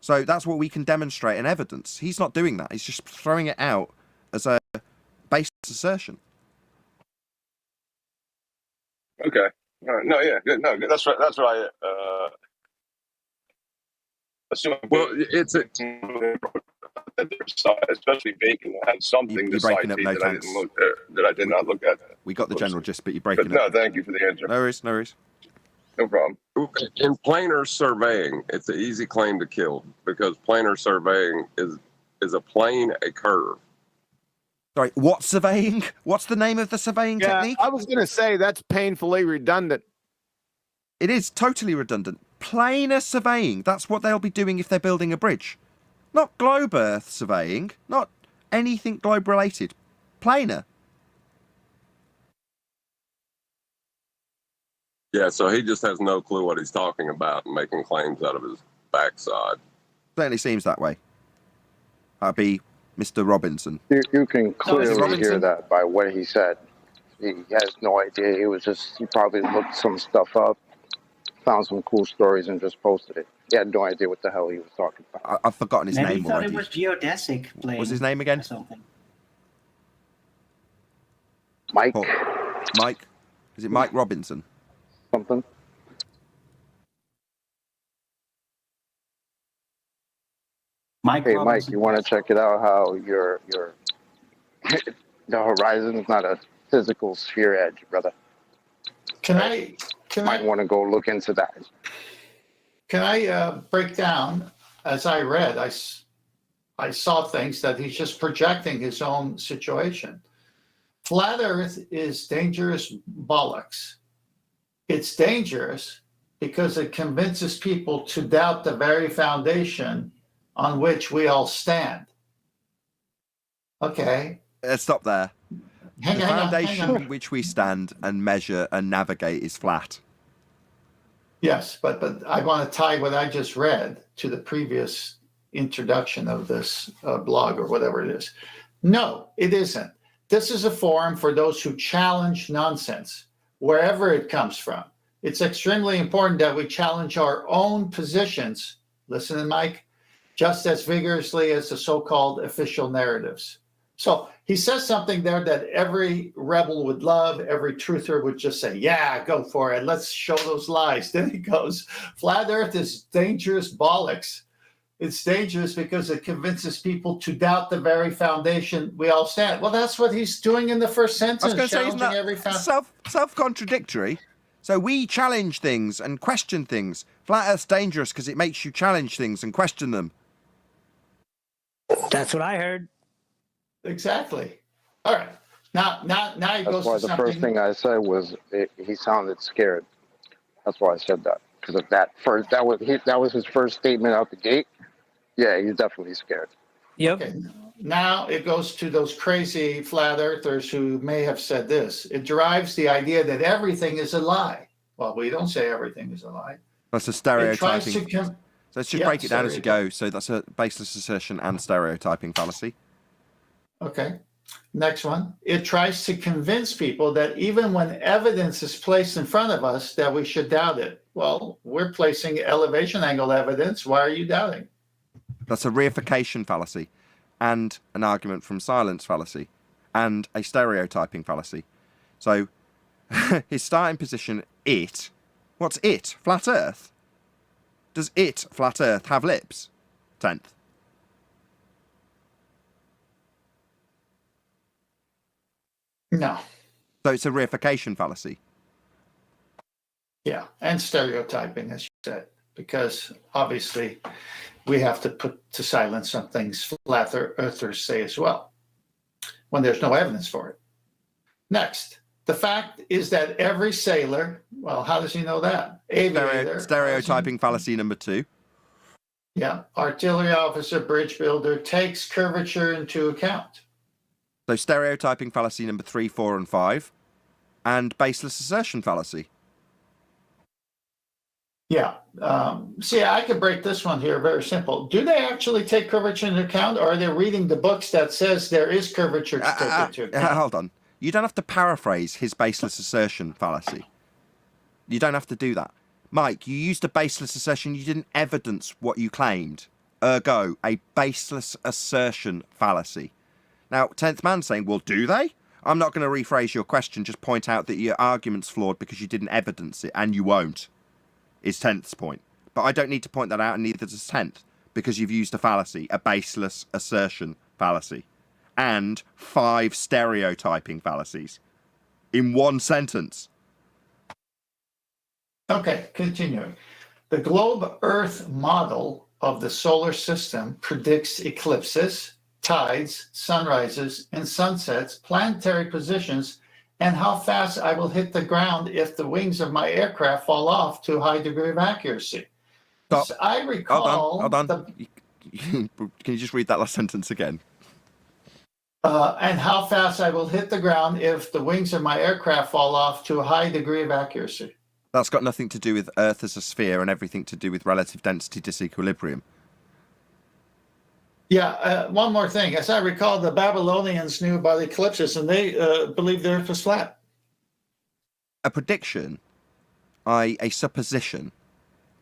S2: So that's what we can demonstrate in evidence. He's not doing that. He's just throwing it out as a base assertion.
S9: Okay. No, yeah, good. No, good. That's right. That's what I assume.
S7: Well, it's
S9: especially Bacon had something to cite that I didn't look that I did not look at.
S2: We got the general gist, but you're breaking
S9: No,
S2: up.
S9: thank you for the answer.
S2: No worries, no worries.
S9: No problem.
S7: In planar surveying, it's an easy claim to kill because planar surveying is a plane, a curve.
S2: Sorry, what surveying? What's the name of the surveying technique?
S13: I was going to say that's painfully redundant.
S2: It is totally redundant. Planar surveying, that's what they'll be doing if they're building a bridge. Not globe Earth surveying, not anything globe related. Planar.
S7: Yeah, so he just has no clue what he's talking about and making claims out of his backside.
S2: Certainly seems that way. That'd be Mr. Robinson.
S3: You can clearly
S2: Robinson?
S3: hear that by what he said. He has no idea. He probably looked some stuff up, found some cool stories, and just posted it. He had no idea what the hell he was talking about.
S2: I've forgotten his
S23: Maybe
S2: name
S23: he thought
S2: already.
S23: it was geodesic plane.
S2: What's his name again?
S23: Or something.
S3: Mike.
S2: Oh, Mike. Is it Mike Robinson?
S3: Something. Hey, Mike, you want to check it out? How your the horizon is not a physical sphere edge, brother. Might want to go look into that.
S10: Can I break down? As I read, I saw things that he's just projecting his own situation. Flat Earth is dangerous bollocks. It's dangerous because it convinces people to doubt the very foundation on which we all stand. Okay.
S2: Stop there.
S10: Hang
S2: the
S10: on,
S2: foundation
S10: hang on.
S2: on which we stand and measure and navigate is flat.
S10: Yes, but I want to tie what I just read to the previous introduction of this blog or whatever it is. No, it isn't. This is a forum for those who challenge nonsense, wherever it comes from. It's extremely important that we challenge our own positions, listen, Mike, just as vigorously as the so-called official narratives. So he says something there that every rebel would love, every truther would just say, yeah, go for it. Let's show those lies. Then he goes, flat Earth is dangerous bollocks. It's dangerous because it convinces people to doubt the very foundation we all stand. Well, that's what he's doing in the first sentence.
S2: I was going to say, isn't
S10: challenging every
S2: that self-contradictory? So we challenge things and question things. Flat Earth's dangerous because it makes you challenge things and question them.
S24: That's what I heard.
S10: Exactly. All right. Now he goes
S3: That's why
S10: to
S3: the
S10: something.
S3: first thing I said was he sounded scared. That's why I said that, because of that first. That was his first statement out the gate. Yeah, he's definitely scared.
S24: Yep.
S10: Okay. now it goes to those crazy flat earthers who may have said this. It derives the idea that everything is a lie. Well, we don't say everything is a lie.
S2: That's a
S10: It tries to
S2: stereotyping. So let's just break it down as you go. So that's a baseless assertion and stereotyping fallacy.
S10: Okay. Next one. It tries to convince people that even when evidence is placed in front of us, that we should doubt it. Well, we're placing elevation angle evidence. Why are you doubting?
S2: That's a reification fallacy, and an argument from silence fallacy, and a stereotyping fallacy. So his starting position, it. What's it? Flat Earth? Does it, Flat Earth, have lips? 10th.
S10: No.
S2: So it's a reification fallacy.
S10: Yeah, and stereotyping, as you said, because obviously we have to put to silence some things flat earthers say as well, when there's no evidence for it. Next, the fact is that every sailor, well, how does he know that? Aviator.
S2: Stereotyping fallacy number 2.
S10: Yeah, artillery officer, bridge builder takes curvature into account.
S2: So stereotyping fallacy number 3, 4, and 5, and baseless assertion fallacy.
S10: Yeah. See, I could break this one here very simple. Do they actually take curvature into account, or are they reading the books that says there is curvature to take into account?
S2: Hold on. You don't have to paraphrase his baseless assertion fallacy. You don't have to do that. Mike, you used a baseless assertion. You didn't evidence what you claimed. Ergo, a baseless assertion fallacy. Now, 10th man's saying, well, do they? I'm not going to rephrase your question. Just point out that your argument's flawed because you didn't evidence it, and you won't, is 10th's point. But I don't need to point that out, and neither does 10th, because you've used a fallacy, a baseless assertion fallacy, and 5 stereotyping fallacies in one sentence.
S10: Okay, continuing. The globe Earth model of the solar system predicts eclipses, tides, sunrises, and sunsets, planetary positions, and how fast I will hit the ground if the wings of my aircraft fall off to a high degree of accuracy.
S2: Stop.
S10: So I recall...
S2: Hold on. Can you just read that last sentence again?
S10: And how fast I will hit the ground if the wings of my aircraft fall off to a high degree of accuracy.
S2: That's got nothing to do with Earth as a sphere and everything to do with relative density disequilibrium.
S10: Yeah, one more thing. As I recall, the Babylonians knew about eclipses, and they believed the Earth was flat.
S2: A prediction, a supposition,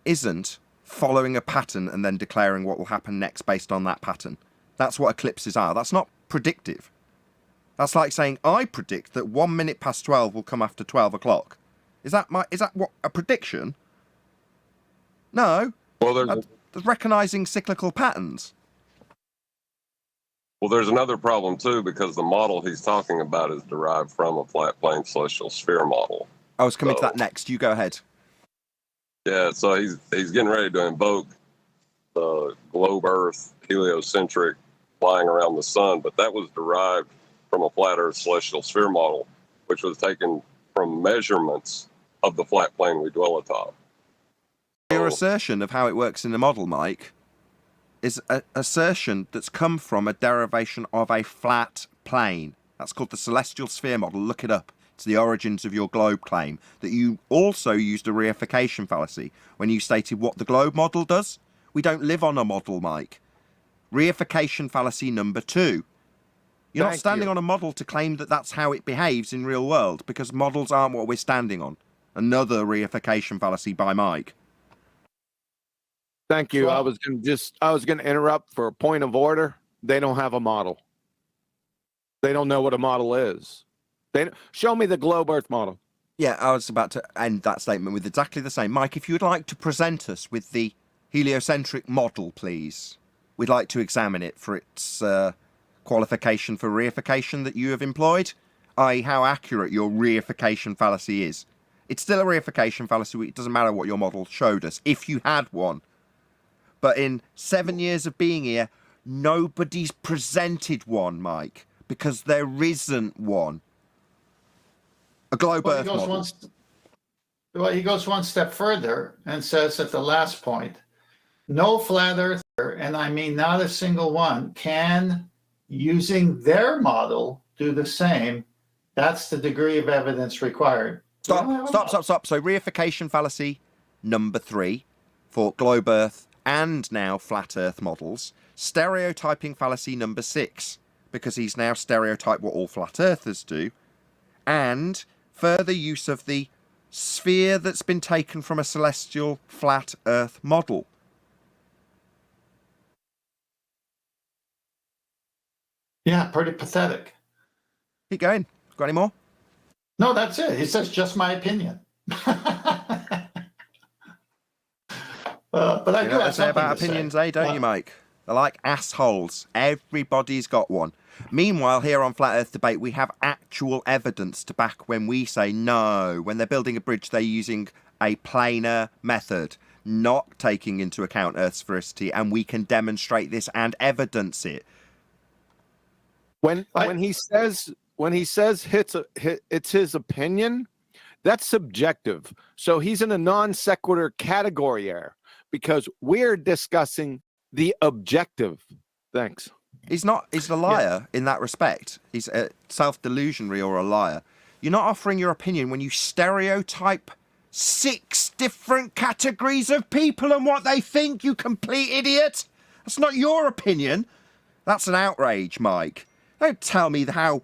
S2: isn't following a pattern and then declaring what will happen next based on that pattern. That's what eclipses are. That's not predictive. That's like saying, I predict that 1 minute past 12 will come after 12 o'clock. Is that what a prediction? No.
S7: Well,
S2: that's recognizing cyclical patterns.
S7: Well, there's another problem too, because the model he's talking about is derived from a flat plane celestial sphere model.
S2: I was coming to that next. You go ahead.
S7: Yeah, so he's getting ready to invoke the globe Earth heliocentric flying around the sun, but that was derived from a flat Earth celestial sphere model, which was taken from measurements of the flat plane we dwell atop.
S2: Your assertion of how it works in the model, Mike, is an assertion that's come from a derivation of a flat plane. That's called the celestial sphere model. Look it up. It's the origins of your globe claim. That you also used a reification fallacy when you stated what the globe model does. We don't live on a model, Mike. Reification fallacy number 2. You're not standing on a model to claim that that's how it behaves in real world, because models aren't what we're standing on. Another reification fallacy by Mike.
S13: Thank you. I was going to interrupt for a point of order. They don't have a model. They don't know what a model is. Show me the globe Earth model.
S2: Yeah, I was about to end that statement with exactly the same. Mike, if you would like to present us with the heliocentric model, please. We'd like to examine it for its qualification for reification that you have employed, i.e. how accurate your reification fallacy is. It's still a reification fallacy. It doesn't matter what your model showed us, if you had one. But in 7 years of being here, nobody's presented one, Mike, because there isn't one. A globe Earth model.
S10: He goes one step further and says at the last point, no flat earther, and I mean not a single one, can using their model, do the same. That's the degree of evidence required.
S2: Stop. So reification fallacy number 3 for globe Earth and now flat Earth models. Stereotyping fallacy number 6, because he's now stereotyped what all flat Earthers do. And further use of the sphere that's been taken from a celestial flat Earth model.
S10: Yeah, pretty pathetic.
S2: Keep going. Got any more?
S10: No, that's it. He says just my opinion. But I
S2: You
S10: do
S2: know what
S10: have
S2: they say about
S10: something to
S2: opinions,
S10: say.
S2: don't you, Mike? They're like assholes. Everybody's got one. Meanwhile, here on Flat Earth Debate, we have actual evidence to back when we say no. When they're building a bridge, they're using a planar method, not taking into account Earth's sphericity, and we can demonstrate this and evidence it.
S13: When he says it's his opinion, that's subjective. So he's in a non sequitur category here because we're discussing the objective. Thanks.
S2: He's a liar in that respect. He's a self-delusionary or a liar. You're not offering your opinion when you stereotype 6 different categories of people and what they think, you complete idiot. That's not your opinion. That's an outrage, Mike. Don't tell me how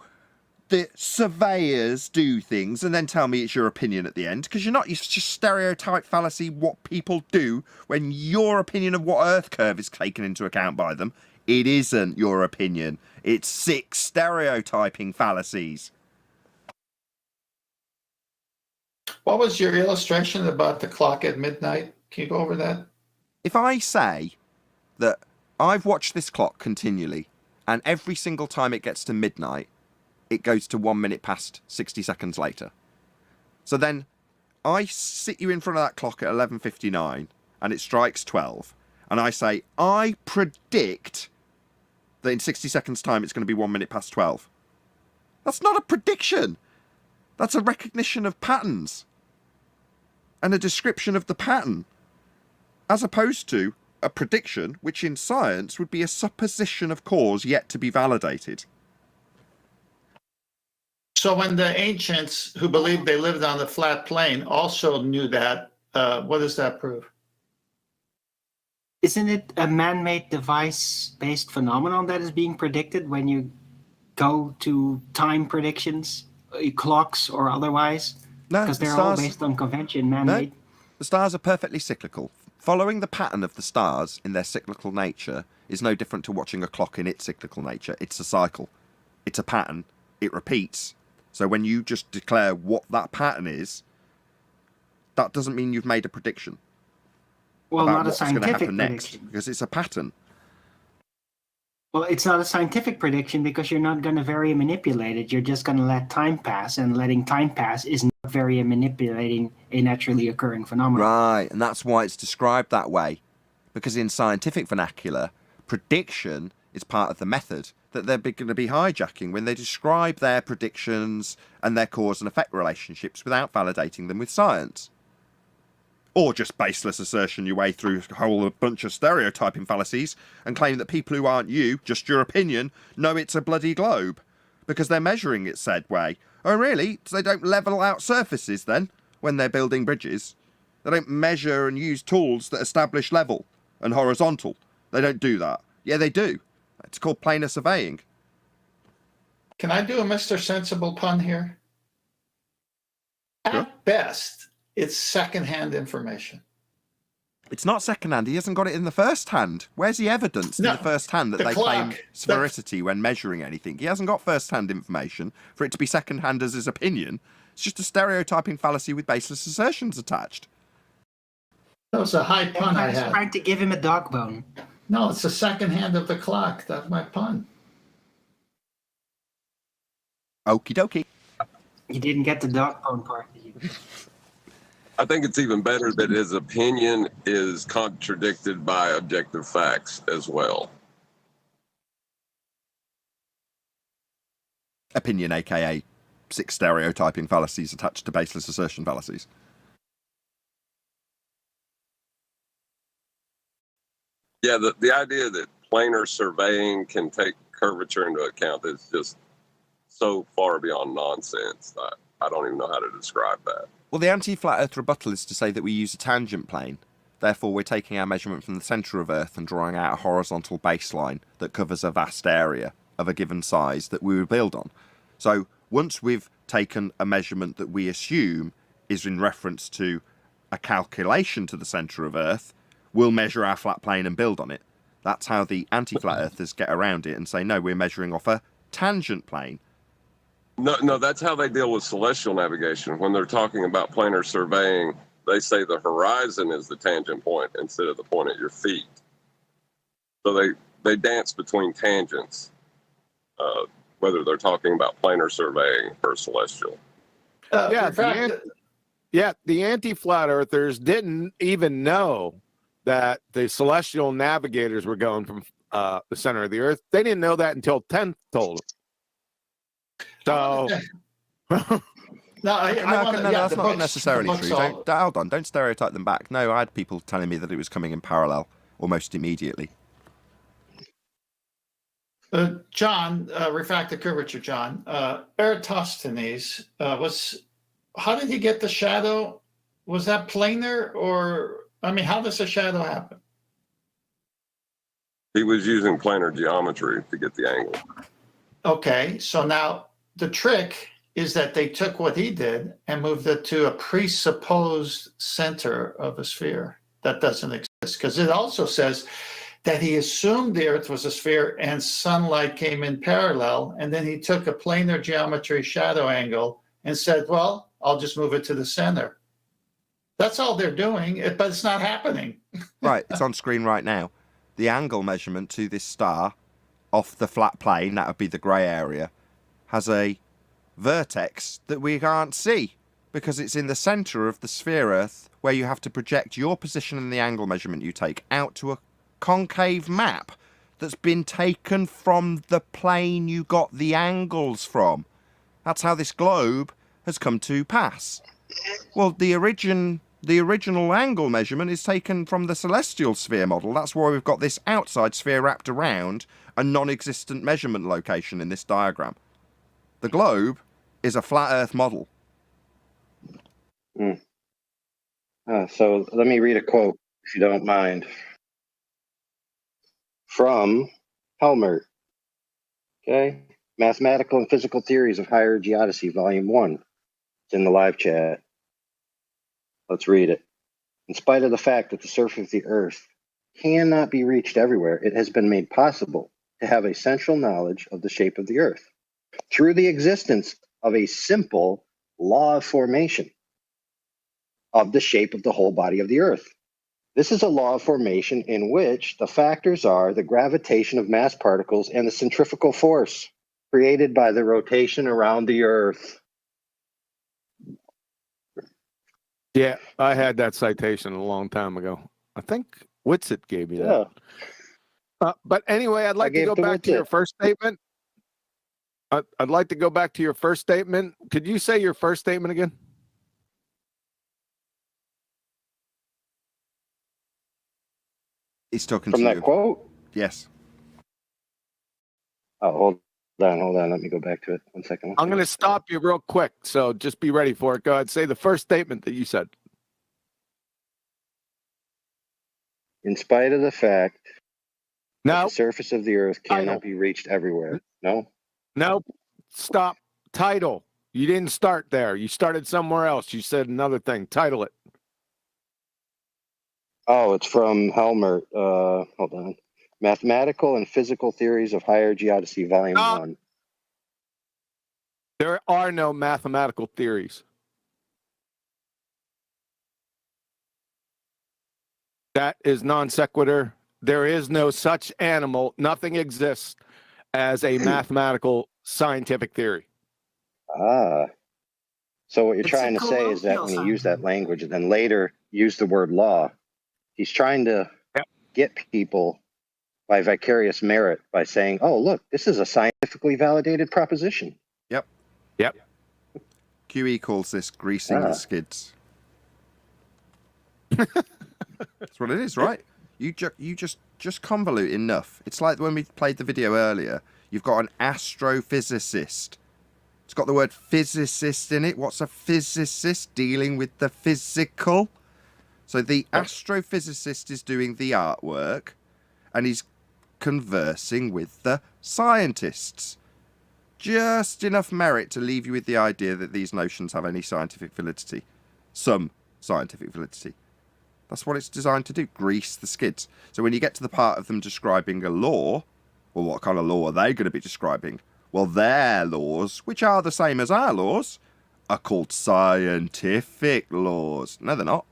S2: the surveyors do things and then tell me it's your opinion at the end, because it's just stereotype fallacy what people do when your opinion of what Earth curve is taken into account by them. It isn't your opinion. It's 6 stereotyping fallacies.
S10: What was your illustration about the clock at midnight? Can you go over that?
S2: If I say that I've watched this clock continually and every single time it gets to midnight, it goes to 1 minute past 60 seconds later. So then I sit you in front of that clock at 11:59 and it strikes 12. And I say, I predict that in 60 seconds time it's going to be 1 minute past 12. That's not a prediction. That's a recognition of patterns and a description of the pattern, as opposed to a prediction, which in science would be a supposition of cause yet to be validated.
S10: So when the ancients who believed they lived on the flat plane also knew that, what does that prove?
S23: Isn't it a man-made device-based phenomenon that is being predicted when you go to time predictions, clocks or otherwise?
S2: No,
S23: because they're all based on convention, man-made.
S2: No, the stars are perfectly cyclical. Following the pattern of the stars in their cyclical nature is no different to watching a clock in its cyclical nature. It's a cycle. It's a pattern. It repeats. So when you just declare what that pattern is, that doesn't mean you've made a prediction.
S23: Well,
S2: about
S23: not a
S2: what's going to
S23: scientific
S2: happen
S23: prediction.
S2: next, because it's a pattern.
S23: Well, it's not a scientific prediction because you're not going to vary and manipulate it. You're just going to let time pass, and letting time pass is not very manipulating a naturally occurring phenomenon.
S2: Right, and that's why it's described that way. Because in scientific vernacular, prediction is part of the method that they're going to be hijacking when they describe their predictions and their cause and effect relationships without validating them with science. Or just baseless assertion your way through a whole bunch of stereotyping fallacies and claim that people who aren't you, just your opinion, know it's a bloody globe because they're measuring it said way. Oh really? So they don't level out surfaces then when they're building bridges? They don't measure and use tools that establish level and horizontal. They don't do that. Yeah, they do. It's called planar surveying.
S10: Can I do a Mr. Sensible pun here?
S2: Sure.
S10: At best, it's secondhand information.
S2: It's not second-hand. He hasn't got it in the first hand. Where's the evidence in the first hand that
S10: the
S2: they
S10: clock.
S2: claim sphericity when measuring anything? He hasn't got first-hand information for it to be second-hand as his opinion. It's just a stereotyping fallacy with baseless assertions attached.
S10: That was a high pun I
S23: was
S10: had.
S23: trying to give him a dog bone.
S10: No, it's the second hand of the clock. That's my pun.
S2: Okie dokie.
S23: You didn't get the dog bone part, did you?
S7: I think it's even better that his opinion is contradicted by objective facts as well.
S2: Opinion, aka 6 stereotyping fallacies attached to baseless assertion fallacies.
S7: Yeah, the idea that planar surveying can take curvature into account is just so far beyond nonsense that I don't even know how to describe that.
S2: Well, the anti-flat Earth rebuttal is to say that we use a tangent plane. Therefore, we're taking our measurement from the centre of Earth and drawing out a horizontal baseline that covers a vast area of a given size that we would build on. So once we've taken a measurement that we assume is in reference to a calculation to the centre of Earth, we'll measure our flat plane and build on it. That's how the anti-flat earthers get around it and say, no, we're measuring off a tangent plane.
S7: No, that's how they deal with celestial navigation. When they're talking about planar surveying, they say the horizon is the tangent point instead of the point at your feet. So they dance between tangents, whether they're talking about planar surveying or celestial.
S13: The anti-flat earthers didn't even know that the celestial navigators were going from the center of the Earth. They didn't know that until 10 told them. So,
S2: That's not necessarily true. Hold on, don't stereotype them back. No, I had people telling me that it was coming in parallel almost immediately.
S10: John, refracted curvature, John. Eratosthenes how did he get the shadow? Was that planar or, how does a shadow happen?
S7: He was using planar geometry to get the angle.
S10: Okay, so now the trick is that they took what he did and moved it to a presupposed center of a sphere that doesn't exist. Because it also says that he assumed the Earth was a sphere and sunlight came in parallel, and then he took a planar geometry shadow angle and said, well, I'll just move it to the center. That's all they're doing, but it's not happening.
S2: Right, it's on screen right now. The angle measurement to this star off the flat plane, that would be the grey area, has a vertex that we can't see because it's in the centre of the sphere Earth, where you have to project your position and the angle measurement you take out to a concave map that's been taken from the plane you got the angles from. That's how this globe has come to pass. Well, the original angle measurement is taken from the celestial sphere model. That's why we've got this outside sphere wrapped around a non-existent measurement location in this diagram. The globe is a flat Earth model.
S14: So let me read a quote, if you don't mind, from Helmert. Okay, Mathematical and Physical Theories of Higher Geodesy, Volume 1. It's in the live chat. Let's read it. In spite of the fact that the surface of the Earth cannot be reached everywhere, it has been made possible to have a central knowledge of the shape of the Earth through the existence of a simple law of formation of the shape of the whole body of the Earth. This is a law of formation in which the factors are the gravitation of mass particles and the centrifugal force created by the rotation around the Earth.
S13: yeah, I had that citation a long time ago. I think Whitsitt gave me that.
S14: Yeah.
S13: But anyway, I'd like to go back to your first statement. I'd like to go back to your first statement. Could you say your first statement again?
S2: He's talking
S14: from
S2: to
S14: that
S2: you.
S14: Quote?
S2: Yes.
S14: Oh, hold on. Let me go back to it. 1 second.
S13: I'm going to stop you real quick, so just be ready for it. Go ahead. Say the first statement that you said.
S14: In spite of the fact that
S13: No.
S14: the surface of the Earth cannot be reached everywhere. No?
S13: Nope. Stop. Title. You didn't start there. You started somewhere else. You said another thing. Title it.
S14: Oh, it's from Helmert. Hold on. Mathematical and Physical Theories of Higher Geodesy, Volume 1.
S13: There are no mathematical theories. That is non sequitur. There is no such animal. Nothing exists as a mathematical scientific theory.
S14: So what you're trying to say is that when you use that language and then later use the word law, he's trying to get people by vicarious merit by saying, oh, look, this is a scientifically validated proposition.
S13: Yep.
S2: QE calls this greasing the skids. That's what it is, right? You just just convolute enough. It's like when we played the video earlier. You've got an astrophysicist. It's got the word physicist in it. What's a physicist? Dealing with the physical. So the astrophysicist is doing the artwork, and he's conversing with the scientists. Just enough merit to leave you with the idea that these notions have any scientific validity. Some scientific validity. That's what it's designed to do, grease the skids. So when you get to the part of them describing a law, well, what kind of law are they going to be describing? Well, their laws, which are the same as our laws, are called scientific laws. No, they're not.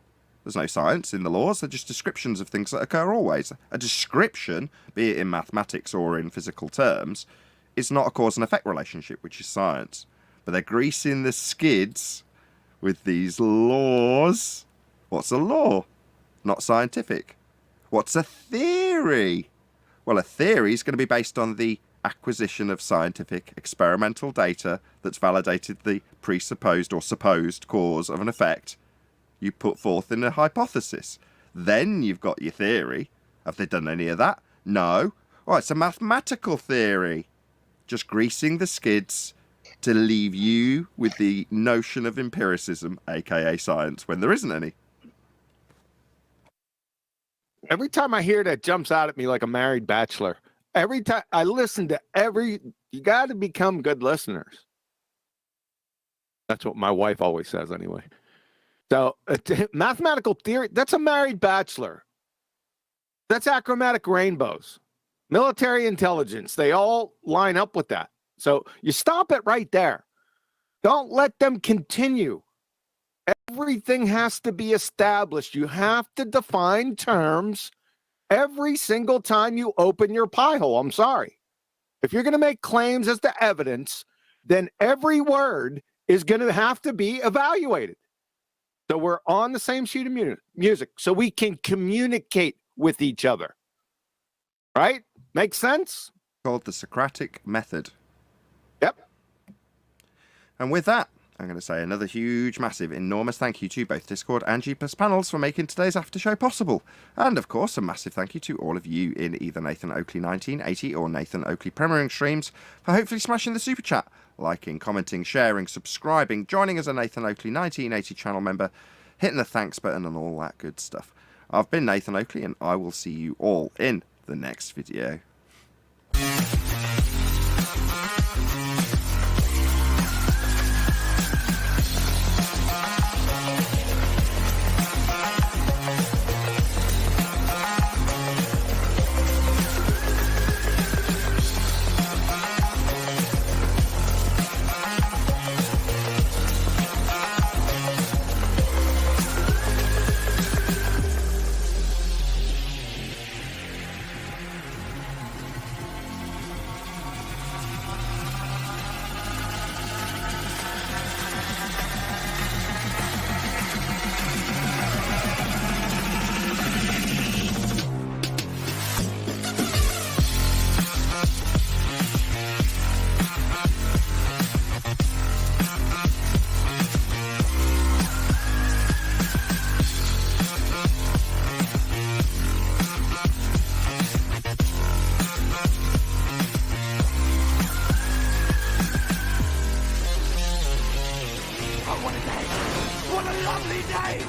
S2: There's no science in the laws. They're just descriptions of things that occur always. A description, be it in mathematics or in physical terms, is not a cause and effect relationship, which is science. But they're greasing the skids with these laws. What's a law? Not scientific. What's a theory? Well, a theory is going to be based on the acquisition of scientific experimental data that's validated the presupposed or supposed cause of an effect you put forth in a hypothesis. Then you've got your theory. Have they done any of that? No. Oh, it's a mathematical theory. Just greasing the skids to leave you with the notion of empiricism, aka science, when there isn't any.
S13: Every time I hear that, jumps out at me like a married bachelor. Every time I listen to you got to become good listeners. That's what my wife always says anyway. So mathematical theory, that's a married bachelor. That's achromatic rainbows. Military intelligence, they all line up with that. So you stop it right there. Don't let them continue. Everything has to be established. You have to define terms every single time you open your pie hole. I'm sorry. If you're going to make claims as to evidence, then every word is going to have to be evaluated. So we're on the same sheet of music, so we can communicate with each other. Right? Makes sense?
S2: Called the Socratic method.
S13: Yep.
S2: And with that, I'm going to say another huge, massive, enormous thank you to both Discord and G+ panels for making today's after show possible. And of course, a massive thank you to all of you in either Nathan Oakley 1980 or Nathan Oakley Premiering streams for hopefully smashing the super chat, liking, commenting, sharing, subscribing, joining as a Nathan Oakley 1980 channel member, hitting the thanks button and all that good stuff. I've been Nathan Oakley, and I will see you all in the next video.
S12: What a lovely day!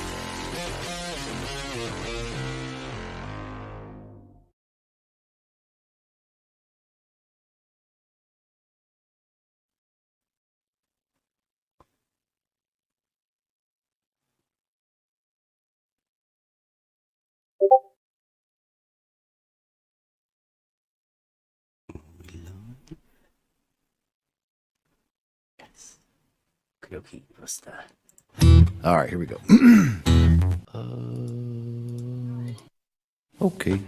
S1: Okay, what's that? All right, here we go. Okay.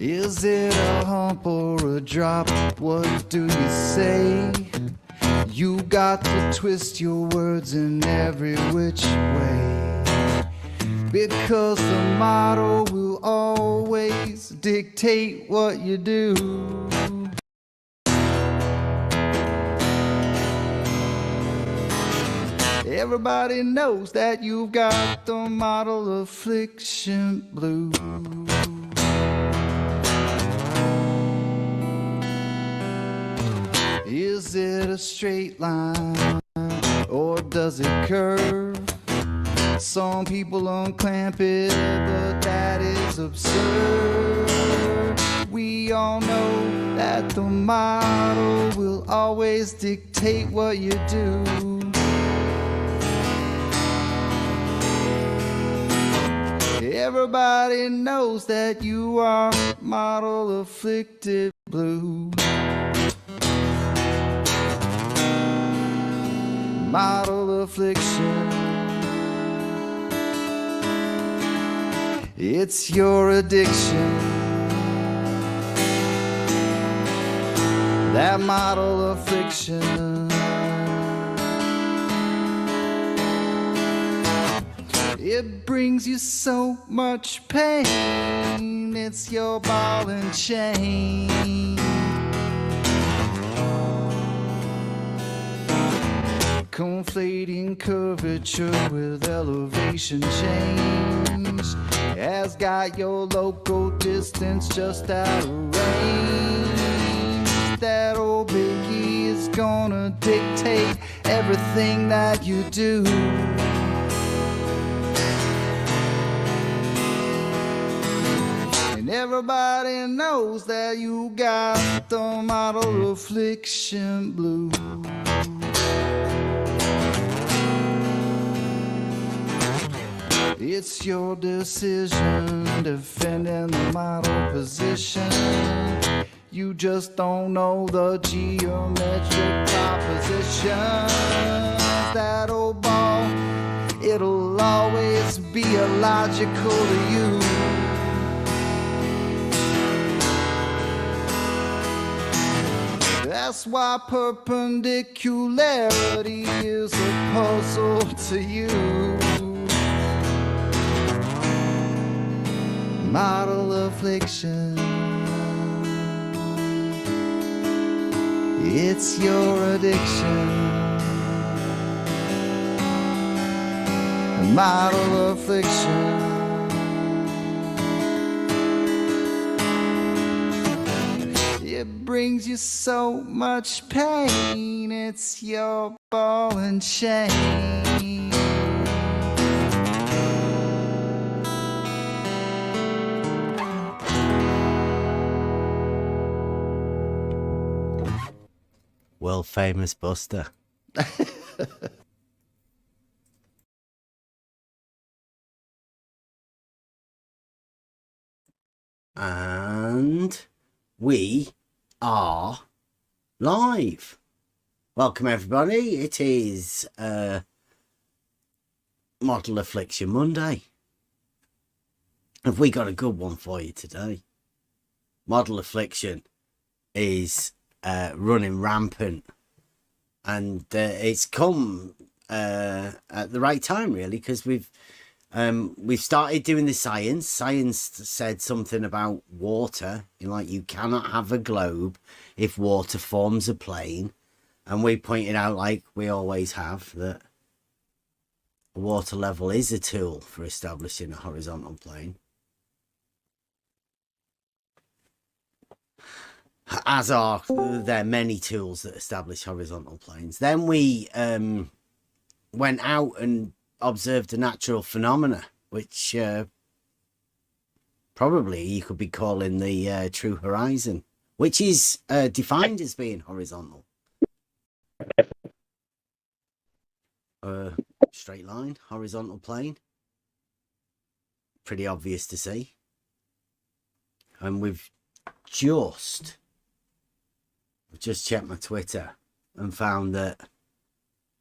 S1: Is it a hump or
S6: a drop, what do you say? You got to twist your words in every which way, because the motto will always dictate what you do. Everybody knows that you've got the model affliction blues. Is it a straight line or does it curve? Some people unclamp it, but that is absurd. We all know that the model will always dictate what you do. Everybody knows that you are model afflicted blue. Model affliction. It's your addiction. That model affliction. It brings you so much pain. It's your ball and chain. Conflating curvature with elevation change has got your local distance just out of range. That old biggie is gonna dictate everything that you do. And everybody knows that you got the model affliction blue. It's your decision defending the model position. You just don't know the geometric proposition. That old ball, it'll always be illogical to you. That's why perpendicularity is a puzzle to you. Model affliction. It's your addiction. Model affliction. It brings you so much pain. It's your ball and chain.
S1: World famous Buster. And we are live. Welcome everybody. It is Model Affliction Monday. Have we got a good one for you today? Model Affliction is running rampant, and it's come at the right time, really, because we've started doing the science. Science said something about water, like you cannot have a globe if water forms a plane, and we pointed out, like we always have, that a water level is a tool for establishing a horizontal plane. As are there many tools that establish horizontal planes. Then we went out and observed a natural phenomena, which probably you could be calling the true horizon, which is defined as being horizontal. Straight line, horizontal plane. Pretty obvious to see. And we've just checked my Twitter and found that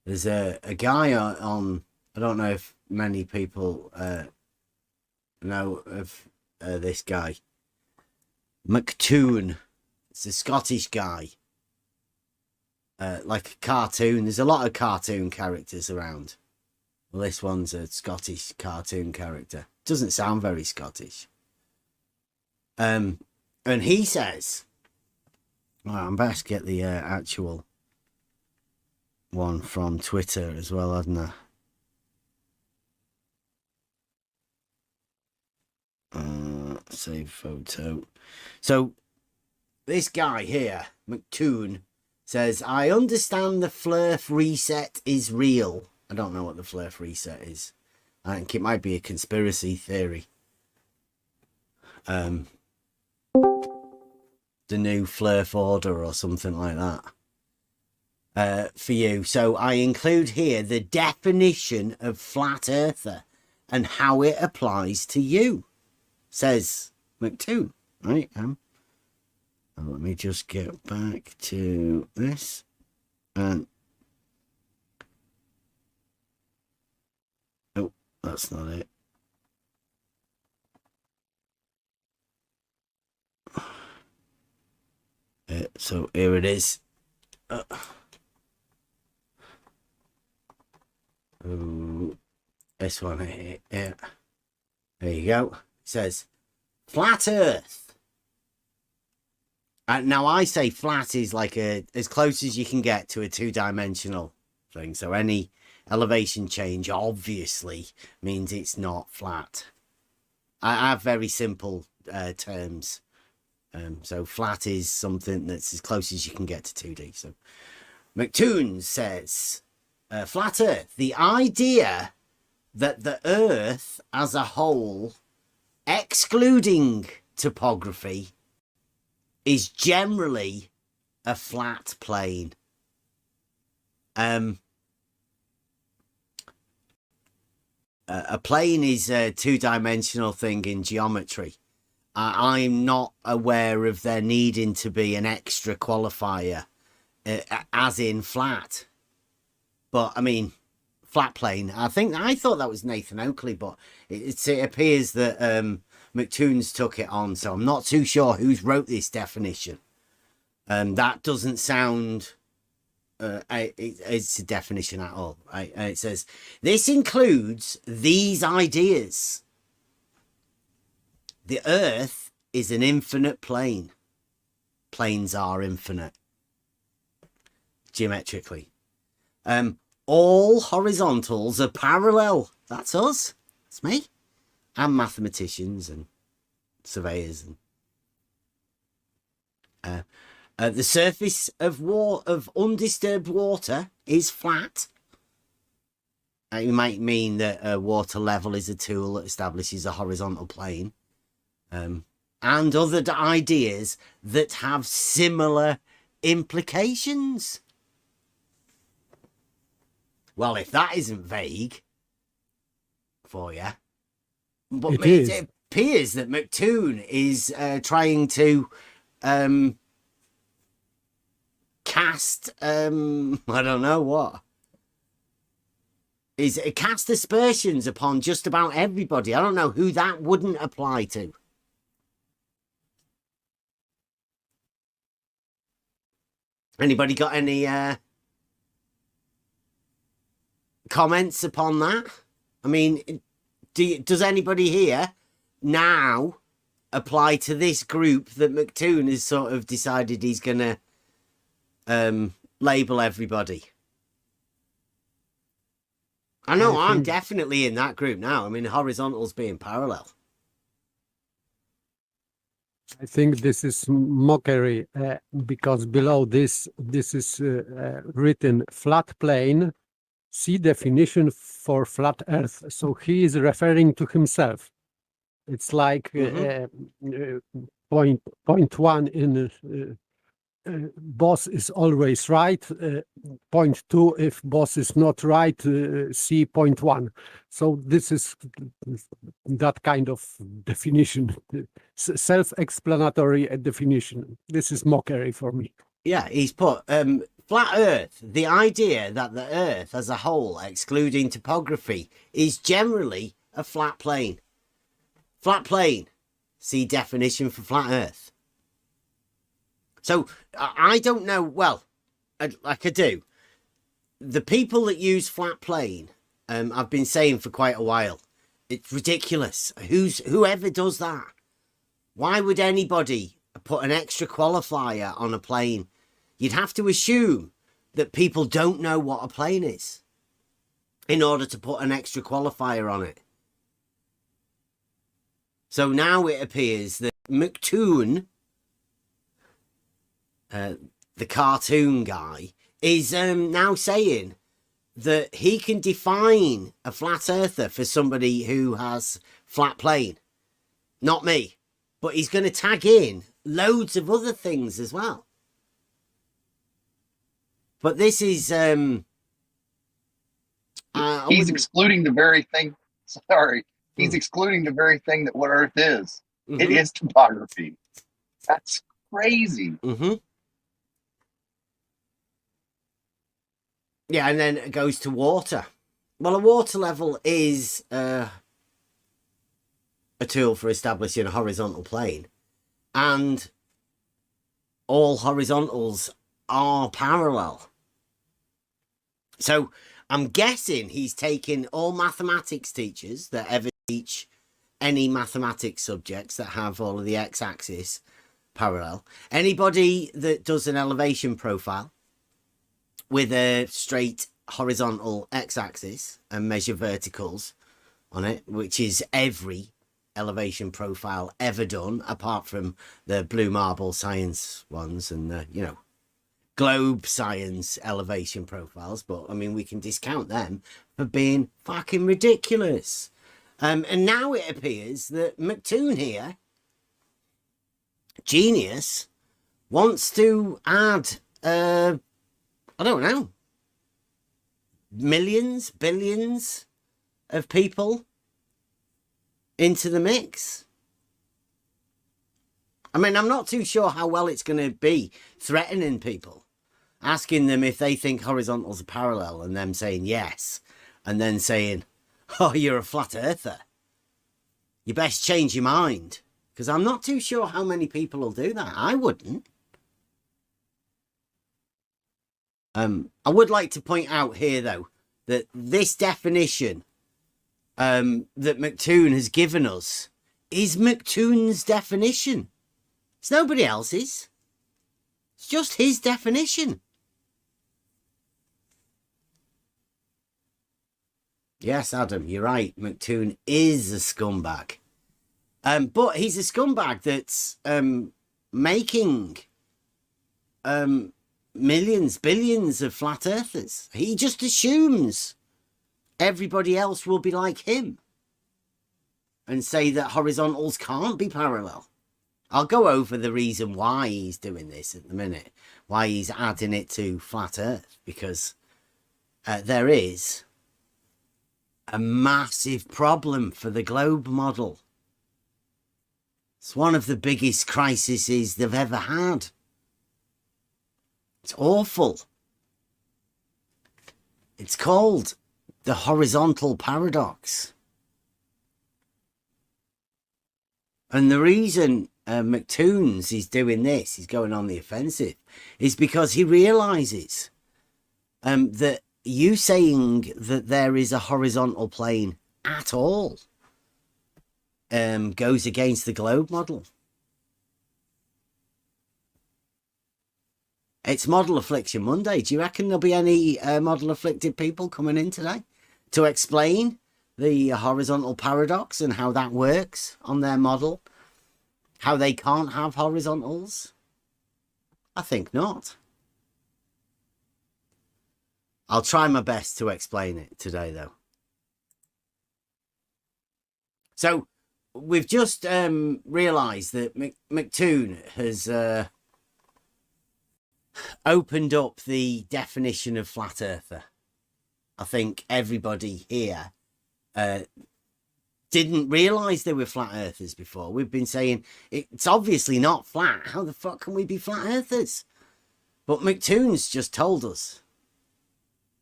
S1: there's a guy on, I don't know if many people know of this guy, McToon It's a Scottish guy. Like a cartoon. There's a lot of cartoon characters around. Well, this one's a Scottish cartoon character. Doesn't sound very Scottish. And he says, well, I'm best get the actual one from Twitter as well, hadn't I? Save photo. So this guy here, McToon, says, I understand the Flurf reset is real. I don't know what the Flurf reset is. I think it might be a conspiracy theory. The new Flurf order or something like that. For you. So I include here the definition of flat earther and how it applies to you, says McToon. Right? Let me just get back to this. And oh, that's not it. So here it is. This one here. Yeah. There you go. It says flat Earth. Now I say flat is like as close as you can get to a two-dimensional thing. So any elevation change obviously means it's not flat. I have very simple terms. So flat is something that's as close as you can get to 2D. So McToon says, flat Earth, the idea that the Earth as a whole, excluding topography, is generally a flat plane. A plane is a two-dimensional thing in geometry. I'm not aware of there needing to be an extra qualifier, as in flat. But, I mean, flat plane. I thought that was Nathan Oakley, but it appears that McToon's took it on, so I'm not too sure who's wrote this definition. That doesn't sound... it's a definition at all. Right? It says, this includes these ideas. The Earth is an infinite plane. Planes are infinite. Geometrically. All horizontals are parallel. That's us. That's me. And mathematicians and surveyors. And the surface of undisturbed water is flat. You might mean that water level is a tool that establishes a horizontal plane. And other ideas that have similar implications. Well, if that isn't vague for you, but it appears that McToon is trying to cast, I don't know what. Is cast aspersions upon just about everybody. I don't know who that wouldn't apply to. Anybody got any comments upon that? I mean, does anybody here now apply to this group that McToon has sort of decided he's going to label everybody? I know I'm definitely in that group now. I mean, horizontals being parallel.
S15: I think this is mockery because below this is written flat plane. See definition for flat Earth. So he is referring to himself. It's like point one in boss is always right. Point two, if boss is not right, see point one. So this is that kind of definition, self-explanatory definition. This is mockery for me.
S1: Yeah, he's put flat Earth. The idea that the Earth as a whole, excluding topography, is generally a flat plane. Flat plane. See definition for flat Earth. So I don't know. Well, like I do. The people that use flat plane, I've been saying for quite a while, it's ridiculous. Whoever does that? Why would anybody put an extra qualifier on a plane? You'd have to assume that people don't know what a plane is in order to put an extra qualifier on it. So now it appears that McToon, the cartoon guy, is now saying that he can define a flat earther for somebody who has flat plane. Not me. But he's going to tag in loads of other things as well. But this is...
S17: he's excluding the very thing... Sorry. He's excluding the very thing that what Earth is.
S1: Mm-hmm.
S17: It is topography. That's crazy.
S1: Mm-hmm. Yeah, and then it goes to water. Well, a water level is a tool for establishing a horizontal plane. And all horizontals are parallel. So I'm guessing he's taken all mathematics teachers that ever teach any mathematics subjects that have all of the x-axis parallel. Anybody that does an elevation profile with a straight horizontal x-axis and measure verticals on it, which is every elevation profile ever done, apart from the blue marble science ones and the, you know, globe science elevation profiles. But I mean, we can discount them for being fucking ridiculous. And now it appears that McToon here, genius, wants to add, I don't know, millions, billions of people into the mix. I mean, I'm not too sure how well it's going to be threatening people, asking them if they think horizontals are parallel and them saying yes, and then saying, oh, you're a flat earther. You best change your mind. Because I'm not too sure how many people will do that. I wouldn't. I would like to point out here, though, that this definition that McToon has given us is McToon's definition. It's nobody else's. It's just his definition. Yes, Adam, you're right. McToon is a scumbag. But he's a scumbag that's making millions, billions of flat earthers. He just assumes everybody else will be like him and say that horizontals can't be parallel. I'll go over the reason why he's doing this at the minute, why he's adding it to flat earth, because there is a massive problem for the globe model. It's one of the biggest crises they've ever had. It's awful. It's called the horizontal paradox. And the reason McToons is doing this, he's going on the offensive, is because he realises that you saying that there is a horizontal plane at all goes against the globe model. It's Model Affliction Monday. Do you reckon there'll be any model afflicted people coming in today to explain the horizontal paradox and how that works on their model? How they can't have horizontals? I think not. I'll try my best to explain it today, though. So we've just realised that McToon has opened up the definition of flat earther. I think everybody here didn't realise they were flat earthers before. We've been saying it's obviously not flat. How the fuck can we be flat earthers? But McToon's just told us,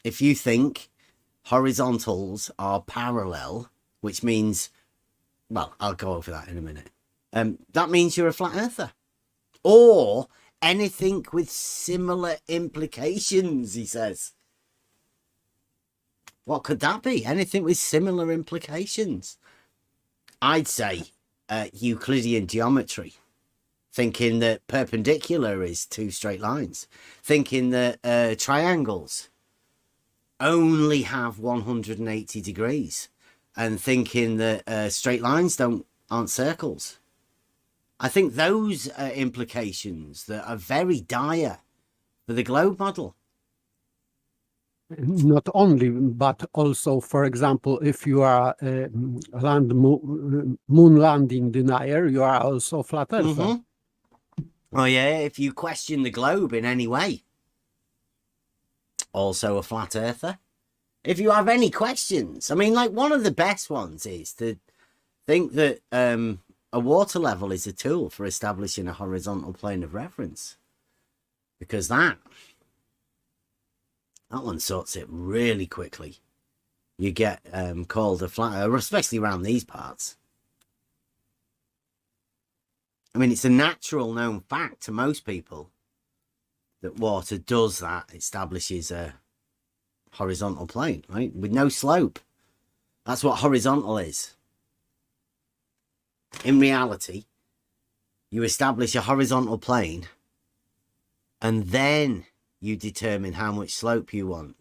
S1: if you think horizontals are parallel, which means, well, I'll go over that in a minute. That means you're a flat earther. Or anything with similar implications, he says. What could that be? Anything with similar implications? I'd say Euclidean geometry. Thinking that perpendicular is two straight lines. Thinking that triangles only have 180 degrees. And thinking that straight lines aren't circles. I think those are implications that are very dire for the globe model.
S15: Not only, but also, for example, if you are a moon landing denier, you are also a flat earther.
S1: Mm-hmm. Oh yeah, if you question the globe in any way, also a flat earther. If you have any questions, I mean, like one of the best ones is to think that a water level is a tool for establishing a horizontal plane of reference, because that one sorts it really quickly. You get called a flat earther, especially around these parts. I mean, it's a natural known fact to most people that water does that, establishes a horizontal plane, right? With no slope. That's what horizontal is. In reality, you establish a horizontal plane and then you determine how much slope you want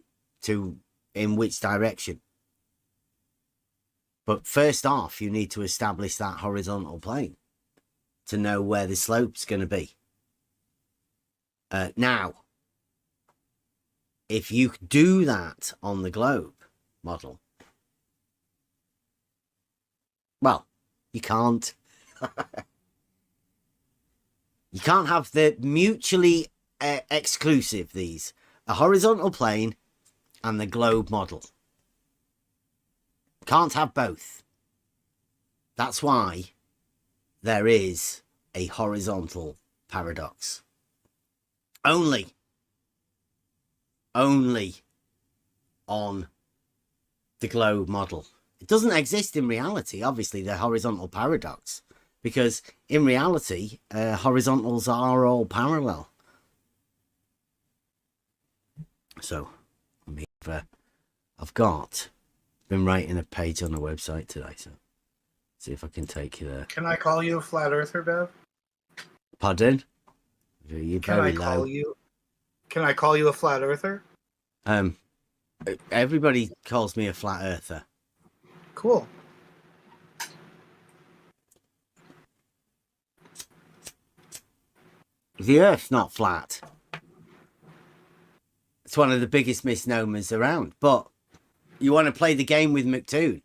S1: in which direction. But first off, you need to establish that horizontal plane to know where the slope's going to be. Now, if you do that on the globe model, well, you can't. You can't have the mutually exclusive, these. A horizontal plane and the globe model. Can't have both. That's why there is a horizontal paradox. Only on the globe model. It doesn't exist in reality, obviously, the horizontal paradox, because in reality, horizontals are all parallel. So, I've been writing a page on the website today, so see if I can take you there.
S18: Can I call you a flat earther, Bev?
S1: Pardon? You're very low.
S18: Can I call you a flat earther?
S1: Everybody calls me a flat earther.
S18: Cool.
S1: The Earth's not flat. It's one of the biggest misnomers around. But you want to play the game with McToon?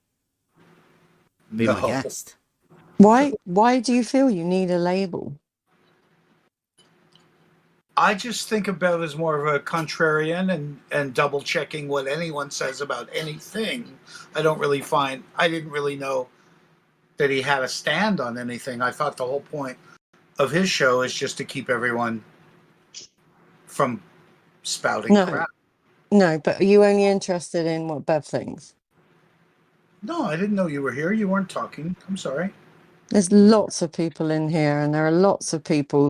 S1: Be my guest.
S20: Why do you feel you need a label?
S18: I just think about it as more of a contrarian and double checking what anyone says about anything. I didn't really know that he had a stand on anything. I thought the whole point of his show is just to keep everyone from spouting crap.
S20: No, but are you only interested in what Bev thinks?
S18: No, I didn't know you were here. You weren't talking. I'm sorry.
S20: There's lots of people in here, and there are lots of people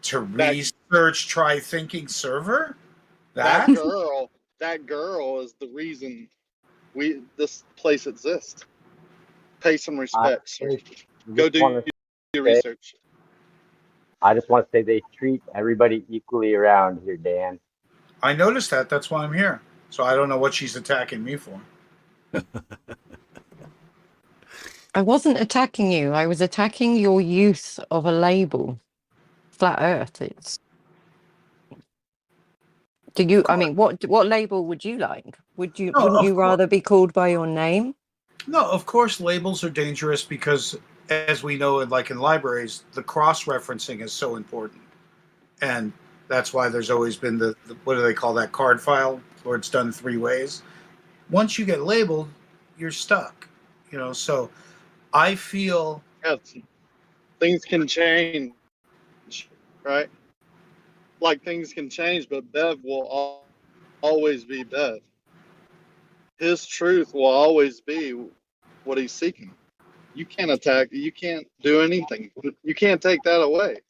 S18: to research try thinking server.
S8: That girl is the reason this place exists. Pay some respect, sir. Go do your research.
S11: I just want to say they treat everybody equally around here, Dan.
S18: I noticed that. That's why I'm here. So I don't know what she's attacking me for.
S20: I wasn't attacking you. I was attacking your use of a label. Flat Earth. It's. Do you? I mean, what label would you like? Wouldn't you rather be called by your name?
S18: No, of course labels are dangerous because, as we know, like in libraries, the cross-referencing is so important. And that's why there's always been the what do they call that, card file, where it's done 3 ways. Once you get labeled, you're stuck. So I feel
S8: things can change, right? Like things can change, but Bev will always be Bev. His truth will always be what he's seeking. You can't attack. You can't do anything. You can't take that away.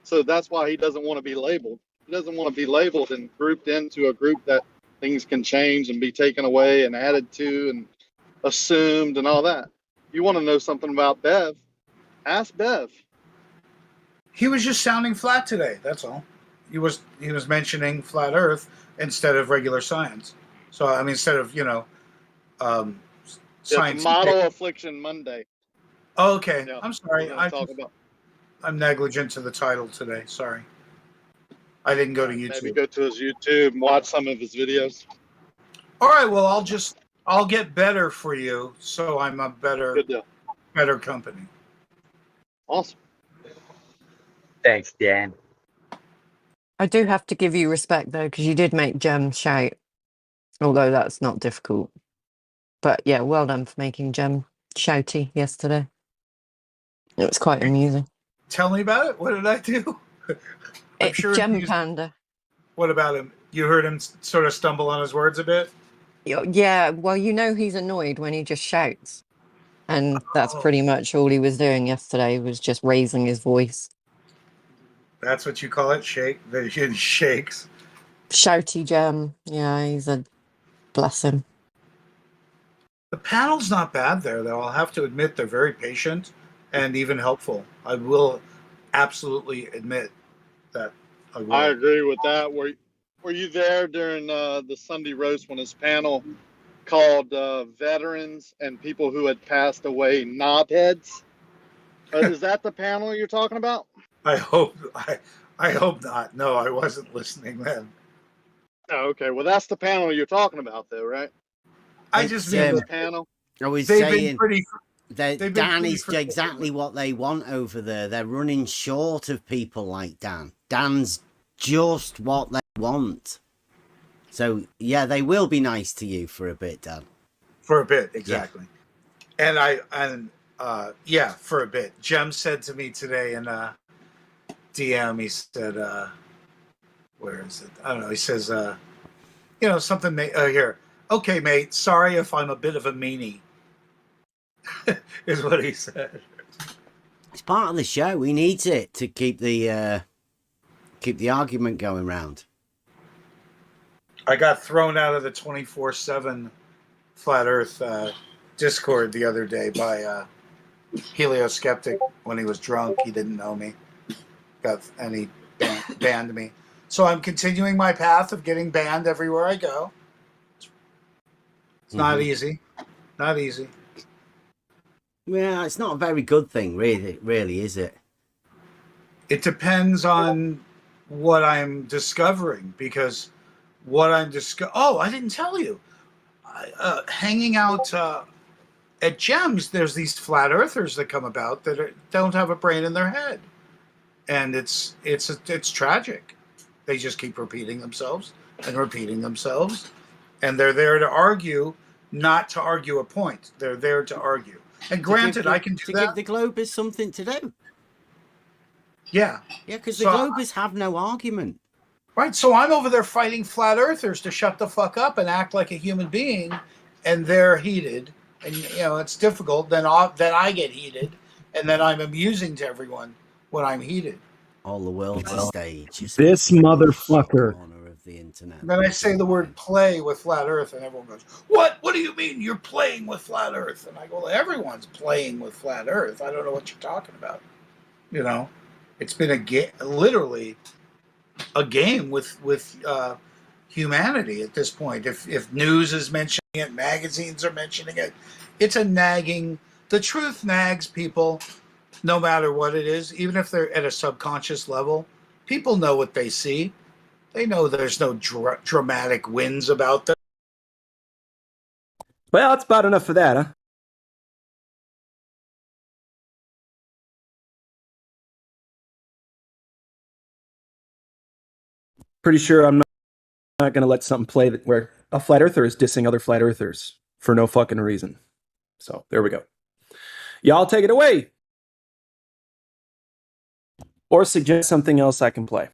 S8: So that's why he doesn't want to be labeled. He doesn't want to be labeled and grouped into a group that things can change and be taken away and added to and assumed and all that. You want to know something about Bev? Ask Bev.
S18: he was just sounding flat today. That's all. He was mentioning flat Earth instead of regular science. So I mean, instead of science.
S8: Model Affliction Monday.
S18: Oh, okay.
S8: Yeah,
S18: I'm sorry. I'm negligent to the title today. Sorry. I didn't go to YouTube.
S8: Maybe go to his YouTube and watch some of his videos.
S18: All right. Well, I'll get better for you, so I'm a better company.
S8: Awesome.
S11: Thanks, Dan.
S20: I do have to give you respect though, because you did make Jem shout, although that's not difficult. But yeah, well done for making Jem shouty yesterday. It was quite amusing.
S18: Tell me about it. What did I do? I'm sure
S20: Jem Panda.
S18: What about him? You heard him sort of stumble on his words a bit?
S20: Yeah, well, he's annoyed when he just shouts. And that's pretty much all he was doing yesterday, was just raising his voice.
S18: That's what you call it? Shake? He shakes.
S20: Shouty Jem. Yeah, bless him.
S18: The panel's not bad there, though. I'll have to admit they're very patient and even helpful. I will absolutely admit that.
S8: I agree with that. Were you there during the Sunday roast when his panel called veterans and people who had passed away knobheads? Is that the panel you're talking about?
S18: I hope not. No, I wasn't listening then.
S8: Oh, okay. Well, that's the panel you're talking about, though, right?
S18: I just mean
S8: the panel.
S1: I was saying Dan is exactly what they want over there. They're running short of people like Dan. Dan's just what they want. So yeah, they will be nice to you for a bit, Dan.
S18: For a bit, exactly. Yeah. And for a bit. Jem said to me today in DM, he said, where is it? I don't know. He says, something here. Okay, mate, sorry if I'm a bit of a meanie. Is what he said.
S1: It's part of the show. He needs it to keep the argument going round.
S18: I got thrown out of the 24/7 Flat Earth Discord the other day by Helioskeptic when he was drunk. He didn't know me. And he banned me. So I'm continuing my path of getting banned everywhere I go. It's not easy. Not easy.
S1: Yeah, it's not a very good thing, really, is it?
S18: It depends on what I'm discovering, because what I'm I didn't tell you. Hanging out at Gems, there's these flat earthers that come about that don't have a brain in their head, and it's tragic. They just keep repeating themselves and repeating themselves, and they're there to argue, not to argue a point. They're there to argue. And granted, I can do that.
S1: To give the Globers something to do.
S18: Yeah.
S1: Yeah, because the Globers have no argument.
S18: Right, so I'm over there fighting flat earthers to shut the fuck up and act like a human being, and they're heated, and it's difficult. Then I get heated, and then I'm amusing to everyone when I'm heated.
S1: All the world's a stage. Just
S16: This
S1: like
S16: motherfucker.
S1: corner of the internet.
S18: Then I say the word play with flat Earth, and everyone goes, "What? What do you mean you're playing with flat Earth?" And I go, well, "Everyone's playing with flat Earth. I don't know what you're talking about." You know, it's been literally a game with humanity at this point. If news is mentioning it, magazines are mentioning it, it's a nagging. The truth nags people, no matter what it is, even if they're at a subconscious level. People know what they see. They know there's no dramatic wins about them.
S16: Well, that's about enough for that, huh? Pretty sure I'm not going to let something play where a flat earther is dissing other flat earthers for no fucking reason. So there we go. Y'all take it away. Or suggest something else I can play.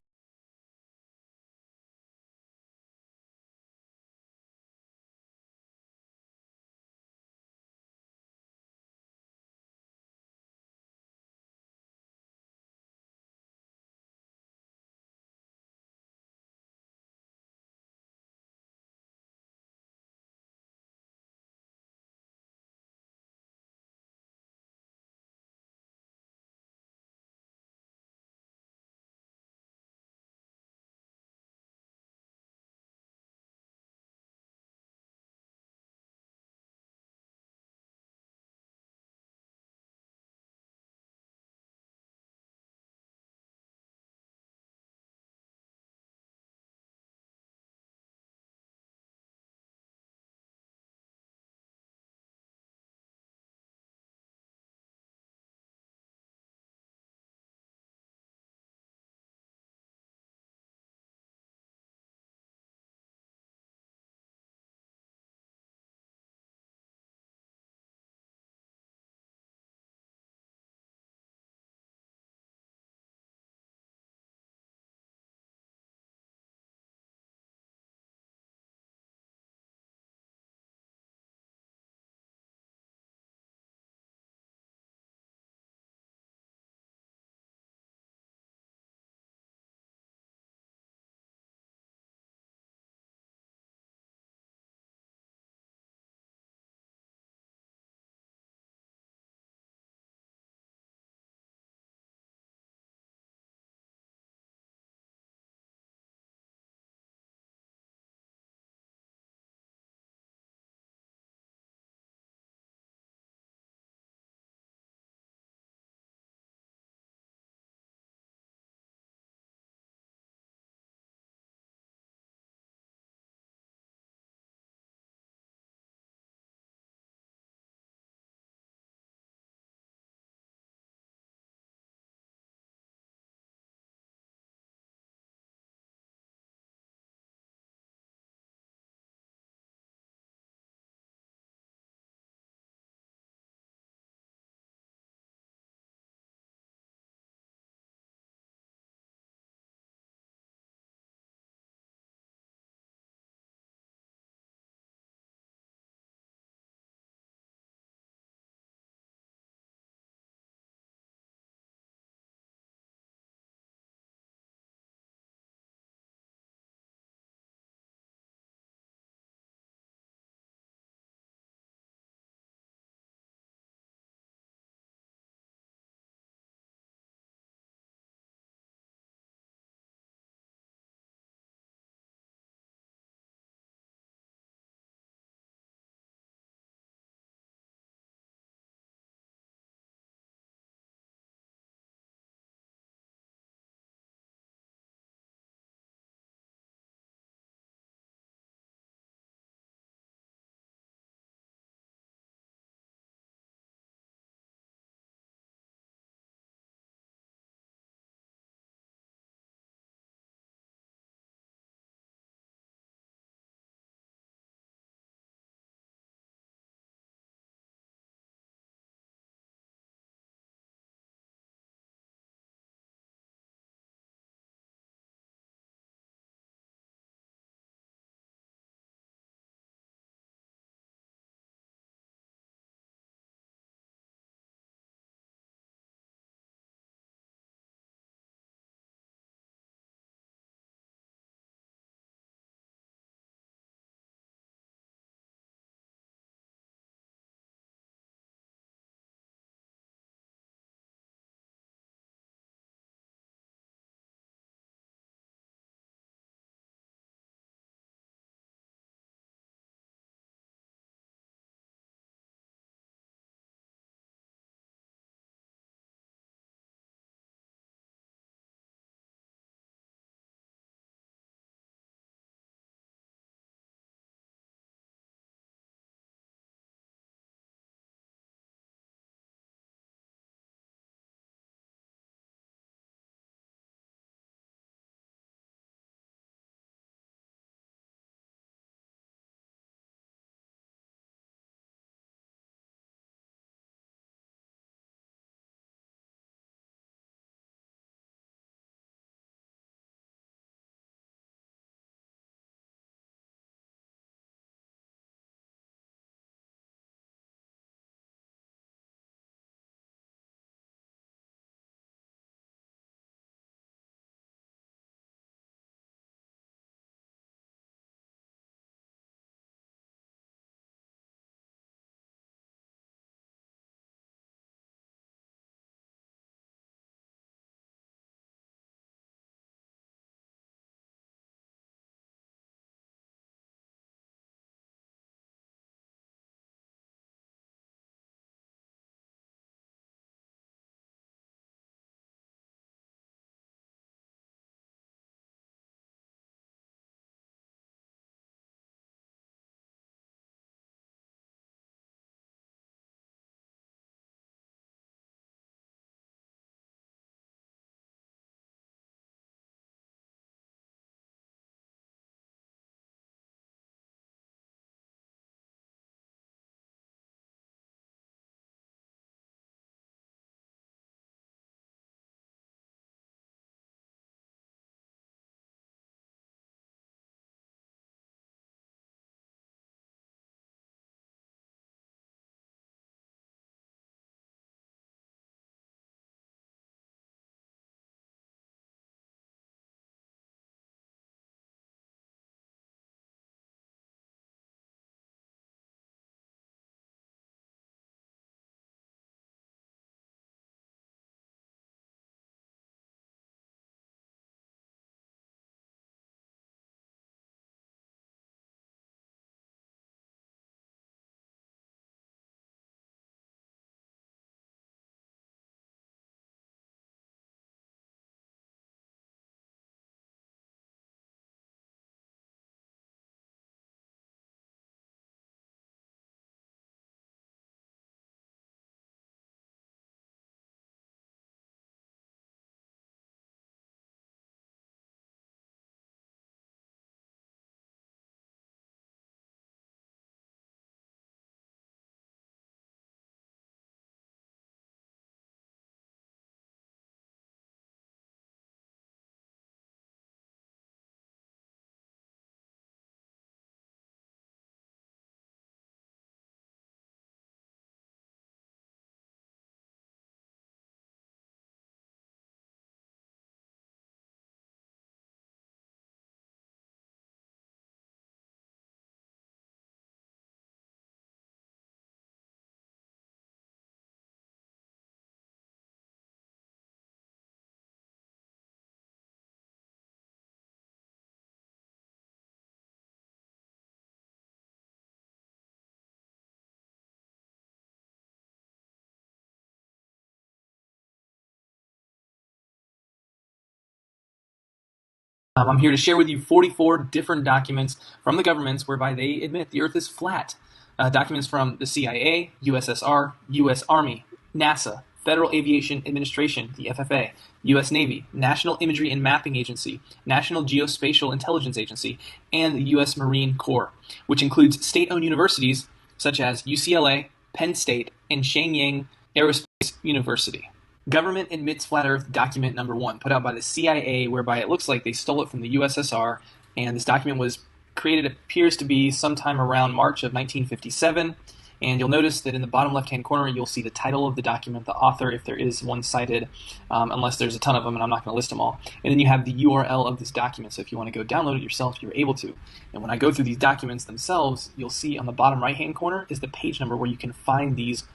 S5: I'm here to share with you 44 different documents from the governments whereby they admit the Earth is flat. Documents from the CIA, USSR, U.S. Army, NASA, Federal Aviation Administration, the FAA, U.S. Navy, National Imagery and Mapping Agency, National Geospatial Intelligence Agency, and the U.S. Marine Corps, which includes state-owned universities such as UCLA, Penn State, and Shenyang Aerospace University. Government admits flat Earth document number 1, put out by the CIA, whereby it looks like they stole it from the USSR, and this document was created, appears to be sometime around March of 1957, and you'll notice that in the bottom left-hand corner you'll see the title of the document, the author, if there is one cited, unless there's a ton of them, and I'm not going to list them all. And then you have the URL of this document, so if you want to go download it yourself, you're able to. And when I go through these documents themselves, you'll see on the bottom right-hand corner is the page number where you can find these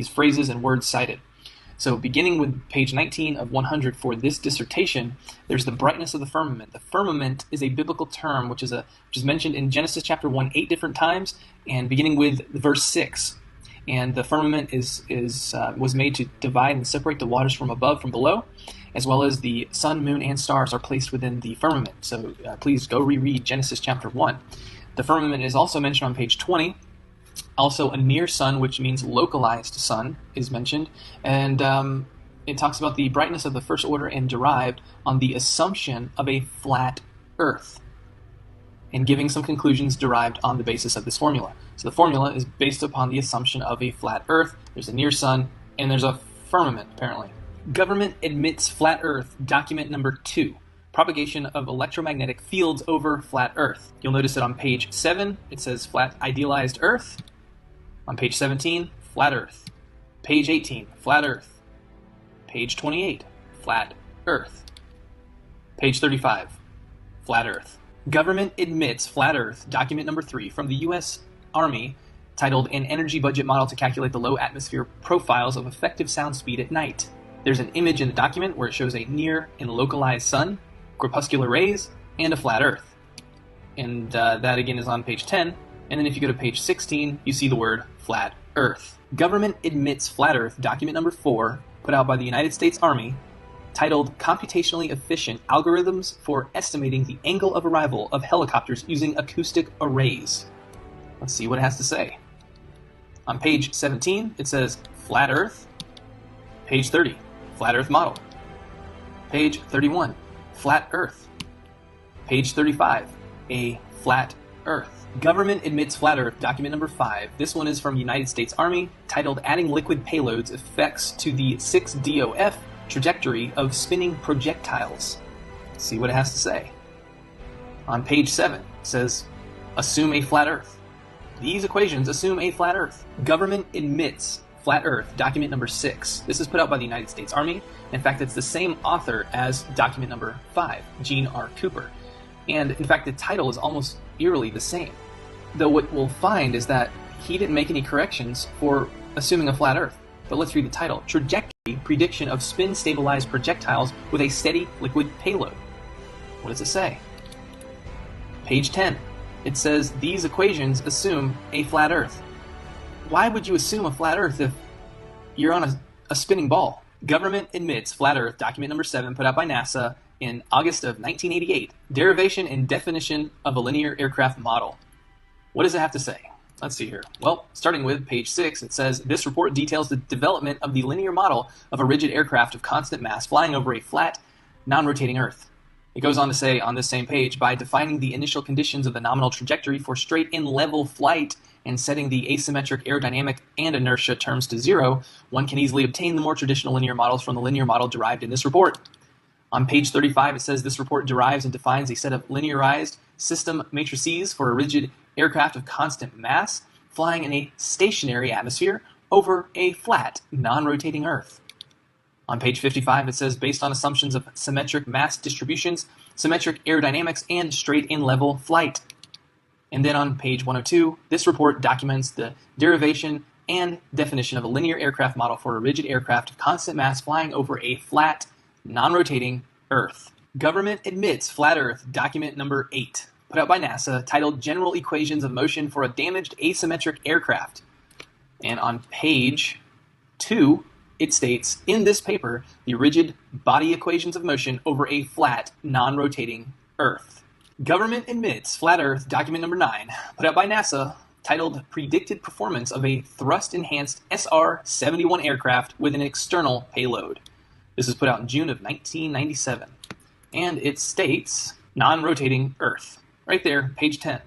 S5: phrases and words cited. So beginning with page 19 of 100 for this dissertation, there's the brightness of the firmament. The firmament is a biblical term which is mentioned in Genesis chapter 1 8 different times, and beginning with verse 6. And the firmament was made to divide and separate the waters from above from below, as well as the sun, moon, and stars are placed within the firmament. So please go reread Genesis chapter 1. The firmament is also mentioned on page 20. Also, a near sun, which means localized sun, is mentioned, and it talks about the brightness of the first order and derived on the assumption of a flat Earth, and giving some conclusions derived on the basis of this formula. So the formula is based upon the assumption of a flat Earth. There's a near sun, and there's a firmament, apparently. Government admits flat Earth, document number 2. Propagation of electromagnetic fields over flat Earth. You'll notice that on page 7, it says flat idealized Earth. On page 17, flat Earth. Page 18, flat Earth. Page 28, flat Earth. Page 35, flat Earth. Government admits flat Earth, document number 3, from the U.S. Army, titled An Energy Budget Model to Calculate the Low Atmosphere Profiles of Effective Sound Speed at Night. There's an image in the document where it shows a near and localized sun, crepuscular rays, and a flat Earth. And that again is on page 10. And then if you go to page 16, you see the word flat Earth. Government admits flat Earth, document number 4, put out by the United States Army, titled Computationally Efficient Algorithms for Estimating the Angle of Arrival of Helicopters Using Acoustic Arrays. Let's see what it has to say. On page 17, it says flat Earth. Page 30, flat Earth model. Page 31, flat Earth. Page 35, a flat Earth. Government admits flat Earth, document number 5. This one is from United States Army, titled Adding Liquid Payloads Effects to the 6DOF Trajectory of Spinning Projectiles. Let's see what it has to say. On page 7, it says, Assume a flat Earth. These equations assume a flat Earth. Government admits flat Earth, document number 6. This is put out by the United States Army. In fact, it's the same author as document number 5, Gene R. Cooper. And in fact, the title is almost eerily the same. Though what we'll find is that he didn't make any corrections for assuming a flat Earth. But let's read the title. Trajectory Prediction of Spin-Stabilized Projectiles with a Steady Liquid Payload. What does it say? Page 10. It says, these equations assume a flat Earth. Why would you assume a flat Earth if you're on a spinning ball? Government admits flat Earth, document number 7, put out by NASA in August of 1988. Derivation and definition of a linear aircraft model. What does it have to say? Let's see here. Well, starting with page 6, it says, this report details the development of the linear model of a rigid aircraft of constant mass flying over a flat, non-rotating Earth. It goes on to say on this same page, by defining the initial conditions of the nominal trajectory for straight and level flight and setting the asymmetric aerodynamic and inertia terms to 0, one can easily obtain the more traditional linear models from the linear model derived in this report. On page 35, it says this report derives and defines a set of linearized system matrices for a rigid aircraft of constant mass flying in a stationary atmosphere over a flat, non-rotating Earth. On page 55, it says, based on assumptions of symmetric mass distributions, symmetric aerodynamics, and straight and level flight. And then on page 102, this report documents the derivation and definition of a linear aircraft model for a rigid aircraft of constant mass flying over a flat, non-rotating Earth. Government admits flat Earth, document number 8, put out by NASA, titled General Equations of Motion for a Damaged Asymmetric Aircraft. And on page 2, it states, in this paper, the rigid body equations of motion over a flat, non-rotating Earth. Government admits flat Earth document number 9, put out by NASA, titled Predicted Performance of a Thrust-Enhanced SR-71 Aircraft with an External Payload. This was put out in June of 1997. And it states non-rotating Earth. Right there, page 10.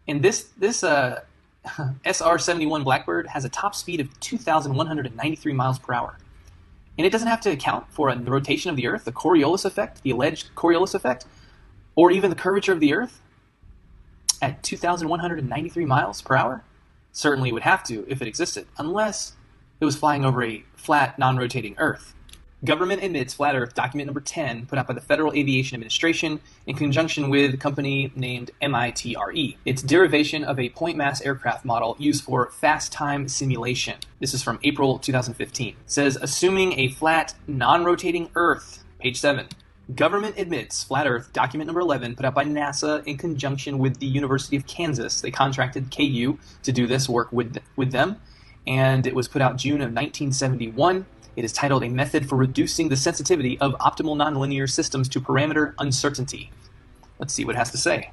S5: And this SR-71 Blackbird has a top speed of 2,193 miles per hour. And it doesn't have to account for the rotation of the Earth, the Coriolis effect, the alleged Coriolis effect, or even the curvature of the Earth at 2,193 miles per hour? Certainly it would have to if it existed, unless it was flying over a flat, non-rotating Earth. Government admits flat Earth document number 10, put out by the Federal Aviation Administration in conjunction with a company named MITRE. It's derivation of a point mass aircraft model used for fast time simulation. This is from April 2015. It says, assuming a flat, non-rotating Earth, page 7. Government admits flat Earth document number 11, put out by NASA in conjunction with the University of Kansas. They contracted KU to do this work with them, and it was put out June of 1971. It is titled A Method for Reducing the Sensitivity of Optimal Nonlinear Systems to Parameter Uncertainty. Let's see what it has to say.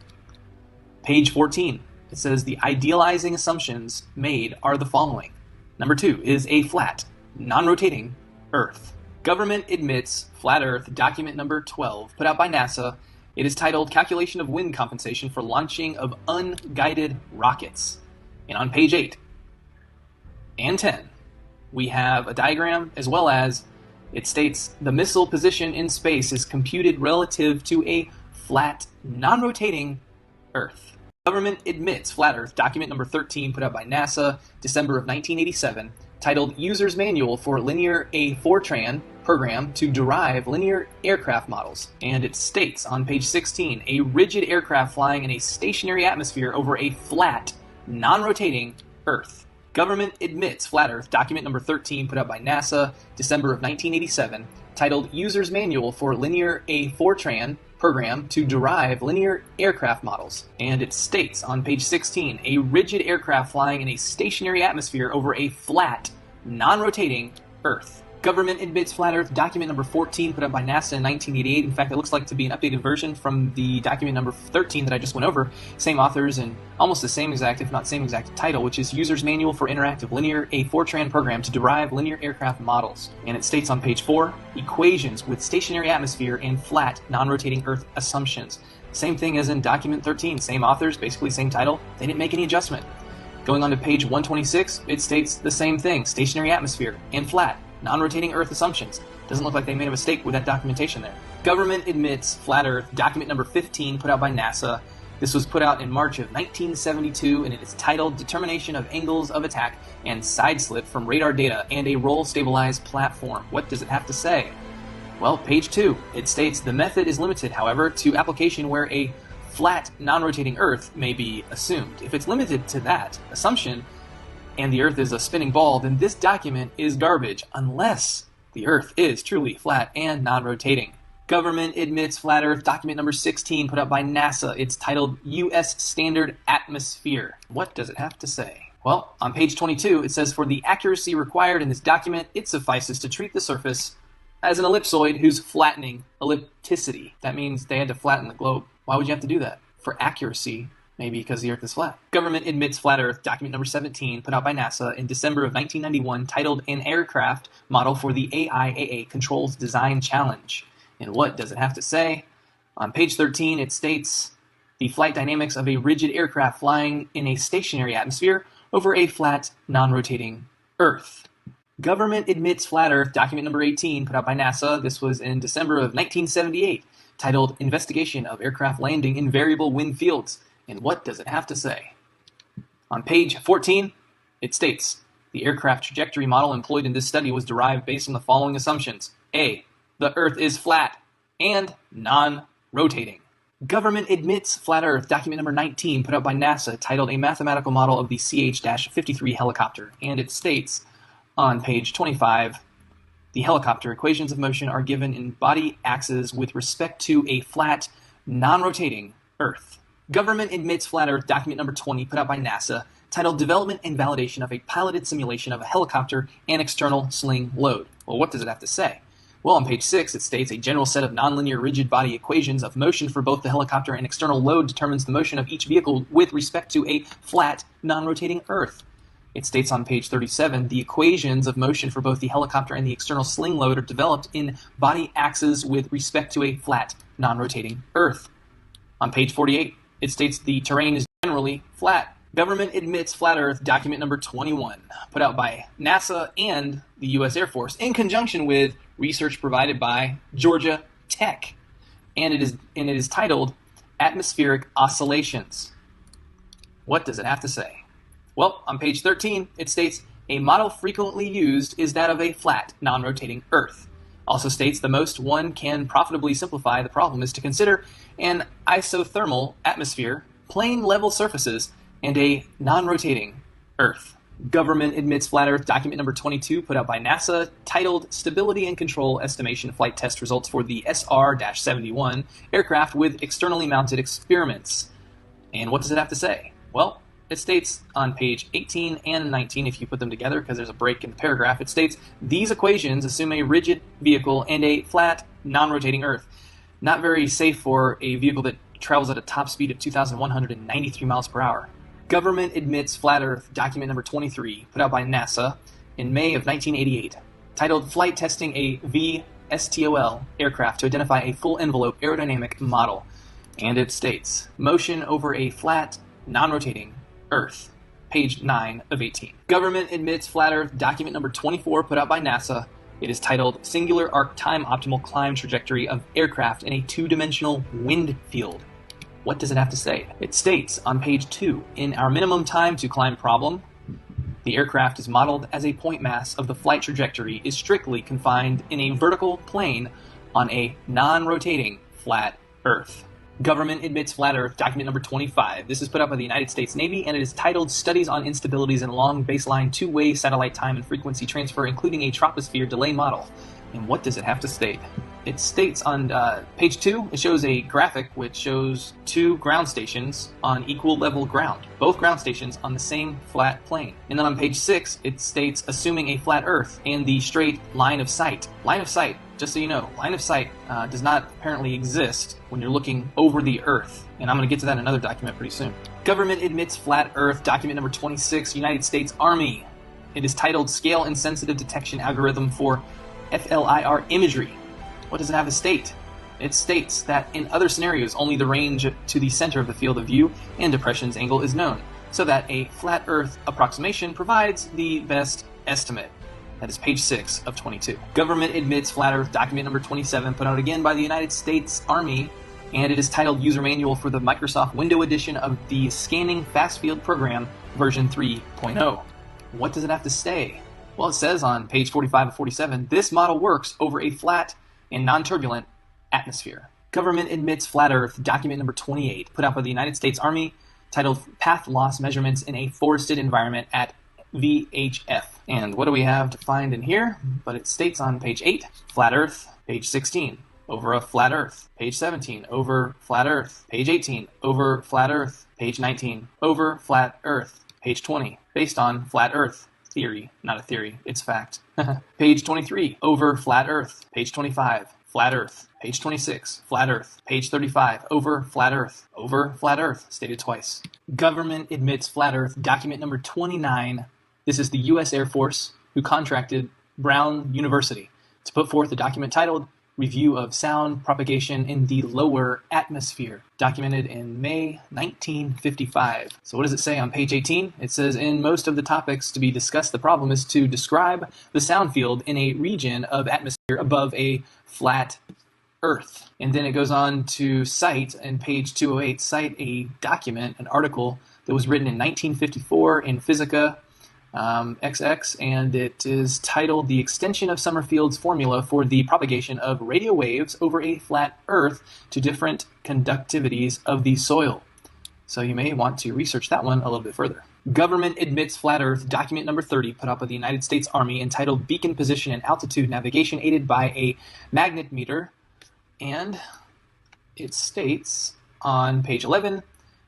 S5: Page 14. It says the idealizing assumptions made are the following. Number 2 is a flat, non-rotating Earth. Government admits flat Earth document number 12, put out by NASA. It is titled Calculation of Wind Compensation for Launching of Unguided Rockets. And on page 8 and 10, we have a diagram, as well as it states the missile position in space is computed relative to a flat, non-rotating Earth. Government admits flat Earth document number 13, put out by NASA, December of 1987, titled User's Manual for Linear A Fortran Program to Derive Linear Aircraft Models. And it states on page 16, a rigid aircraft flying in a stationary atmosphere over a flat, non-rotating Earth. Government admits flat Earth document number 13, put out by NASA, December of 1987, titled User's Manual for Linear A Fortran Program to Derive Linear Aircraft Models. And it states on page 16, a rigid aircraft flying in a stationary atmosphere over a flat, non-rotating Earth. Government admits flat Earth document number 14, put out by NASA in 1988. In fact, it looks like to be an updated version from the document number 13 that I just went over. Same authors and almost the same exact, if not same exact title, which is User's Manual for Interactive Linear A Fortran Program to Derive Linear Aircraft Models. And it states on page 4, equations with stationary atmosphere and flat, non-rotating Earth assumptions. Same thing as in document 13, same authors, basically same title. They didn't make any adjustment. Going on to page 126, it states the same thing, stationary atmosphere and flat, non-rotating Earth assumptions. Doesn't look like they made a mistake with that documentation there. Government admits flat Earth document number 15, put out by NASA. This was put out in March of 1972, and it is titled Determination of Angles of Attack and Sideslip from Radar Data and a Roll-Stabilized Platform. What does it have to say? Well, page 2, it states the method is limited, however, to application where a flat, non-rotating Earth may be assumed. If it's limited to that assumption, and the Earth is a spinning ball, then this document is garbage, unless the Earth is truly flat and non-rotating. Government admits flat Earth document number 16, put out by NASA. It's titled U.S. Standard Atmosphere. What does it have to say? Well, on page 22, it says, for the accuracy required in this document, it suffices to treat the surface as an ellipsoid whose flattening ellipticity. That means they had to flatten the globe. Why would you have to do that? For accuracy, maybe because the Earth is flat. Government admits flat Earth document number 17, put out by NASA in December of 1991, titled An Aircraft Model for the AIAA Controls Design Challenge. And what does it have to say? On page 13, it states the flight dynamics of a rigid aircraft flying in a stationary atmosphere over a flat, non-rotating Earth. Government admits flat Earth document number 18, put out by NASA. This was in December of 1978, titled Investigation of Aircraft Landing in Variable Wind Fields. And what does it have to say? On page 14, it states, the aircraft trajectory model employed in this study was derived based on the following assumptions. A, the Earth is flat and non-rotating. Government admits flat Earth document number 19, put out by NASA, titled A Mathematical Model of the CH-53 Helicopter. And it states, on page 25, the helicopter equations of motion are given in body axes with respect to a flat, non-rotating Earth. Government admits flat Earth document number 20, put out by NASA, titled Development and Validation of a Piloted Simulation of a Helicopter and External Sling Load. Well, what does it have to say? Well, on page 6, it states a general set of nonlinear rigid body equations of motion for both the helicopter and external load determines the motion of each vehicle with respect to a flat, non-rotating Earth. It states on page 37, the equations of motion for both the helicopter and the external sling load are developed in body axes with respect to a flat, non-rotating Earth. On page 48, it states the terrain is generally flat. Government admits flat Earth, document number 21, put out by NASA and the U.S. Air Force in conjunction with research provided by Georgia Tech, and it is titled Atmospheric Oscillations. What does it have to say? Well, on page 13, it states, a model frequently used is that of a flat, non-rotating Earth. Also states the most one can profitably simplify the problem is to consider an isothermal atmosphere, plane level surfaces, and a non-rotating Earth. Government admits flat Earth, document number 22, put out by NASA, titled Stability and Control Estimation Flight Test Results for the SR-71 aircraft with externally mounted experiments. And what does it have to say? Well, it states on page 18 and 19, if you put them together, because there's a break in the paragraph, it states, these equations assume a rigid vehicle and a flat, non-rotating Earth. Not very safe for a vehicle that travels at a top speed of 2,193 miles per hour. Government admits flat Earth, document number 23, put out by NASA in May of 1988, titled Flight Testing a VSTOL aircraft to identify a full envelope aerodynamic model. And it states, motion over a flat, non-rotating Earth, page 9 of 18. Government admits flat Earth, document number 24, put out by NASA. It is titled Singular Arc Time Optimal Climb Trajectory of Aircraft in a Two-Dimensional Wind Field. What does it have to say? It states on page 2, in our minimum time to climb problem, the aircraft is modeled as a point mass of the flight trajectory is strictly confined in a vertical plane on a non-rotating flat Earth. Government admits flat Earth, document number 25. This is put out by the United States Navy, and it is titled Studies on Instabilities in Long Baseline Two-Way Satellite Time and Frequency Transfer, including a Troposphere Delay Model. And what does it have to state? It states on page 2, it shows a graphic which shows two ground stations on equal level ground, both ground stations on the same flat plane. And then on page 6, it states assuming a flat Earth and the straight line of sight. Line of sight, just so you know, line of sight does not apparently exist when you're looking over the Earth. And I'm going to get to that in another document pretty soon. Government admits flat Earth, document number 26, United States Army. It is titled Scale Insensitive Detection Algorithm for FLIR Imagery. What does it have to state? It states that in other scenarios, only the range to the center of the field of view and depression's angle is known, so that a flat Earth approximation provides the best estimate. That is page 6 of 22. Government admits flat Earth, document number 27, put out again by the United States Army, and it is titled User Manual for the Microsoft Windows edition of the Scanning Fast Field Program version 3.0. What does it have to say? Well, it says on page 45 of 47, this model works over a flat and non-turbulent atmosphere. Government admits flat Earth, document number 28, put out by the United States Army, titled Path Loss Measurements in a Forested Environment at VHF. And what do we have to find in here? But it states on page 8, flat Earth, page 16, over a flat Earth, page 17, over flat Earth, page 18, over flat Earth, page 19, over flat Earth, page 20, based on flat Earth. Theory, not a theory, it's fact. Page 23, over flat Earth. Page 25, flat Earth. Page 26, flat Earth. Page 35, over flat Earth. Over flat Earth, stated twice. Government admits flat Earth, document number 29. This is the U.S. Air Force, who contracted Brown University to put forth a document titled Review of Sound Propagation in the Lower Atmosphere, documented in May 1955. So what does it say on page 18? It says, in most of the topics to be discussed, the problem is to describe the sound field in a region of atmosphere above a flat Earth. And then it goes on to cite, in page 208, cite a document, an article that was written in 1954 in Physica XX, and it is titled The Extension of Summerfield's Formula for the Propagation of Radio Waves Over a Flat Earth to Different Conductivities of the Soil. So you may want to research that one a little bit further. Government admits flat Earth, document number 30, put up by the United States Army, entitled Beacon Position and Altitude Navigation Aided by a Magnetometer. And it states on page 11,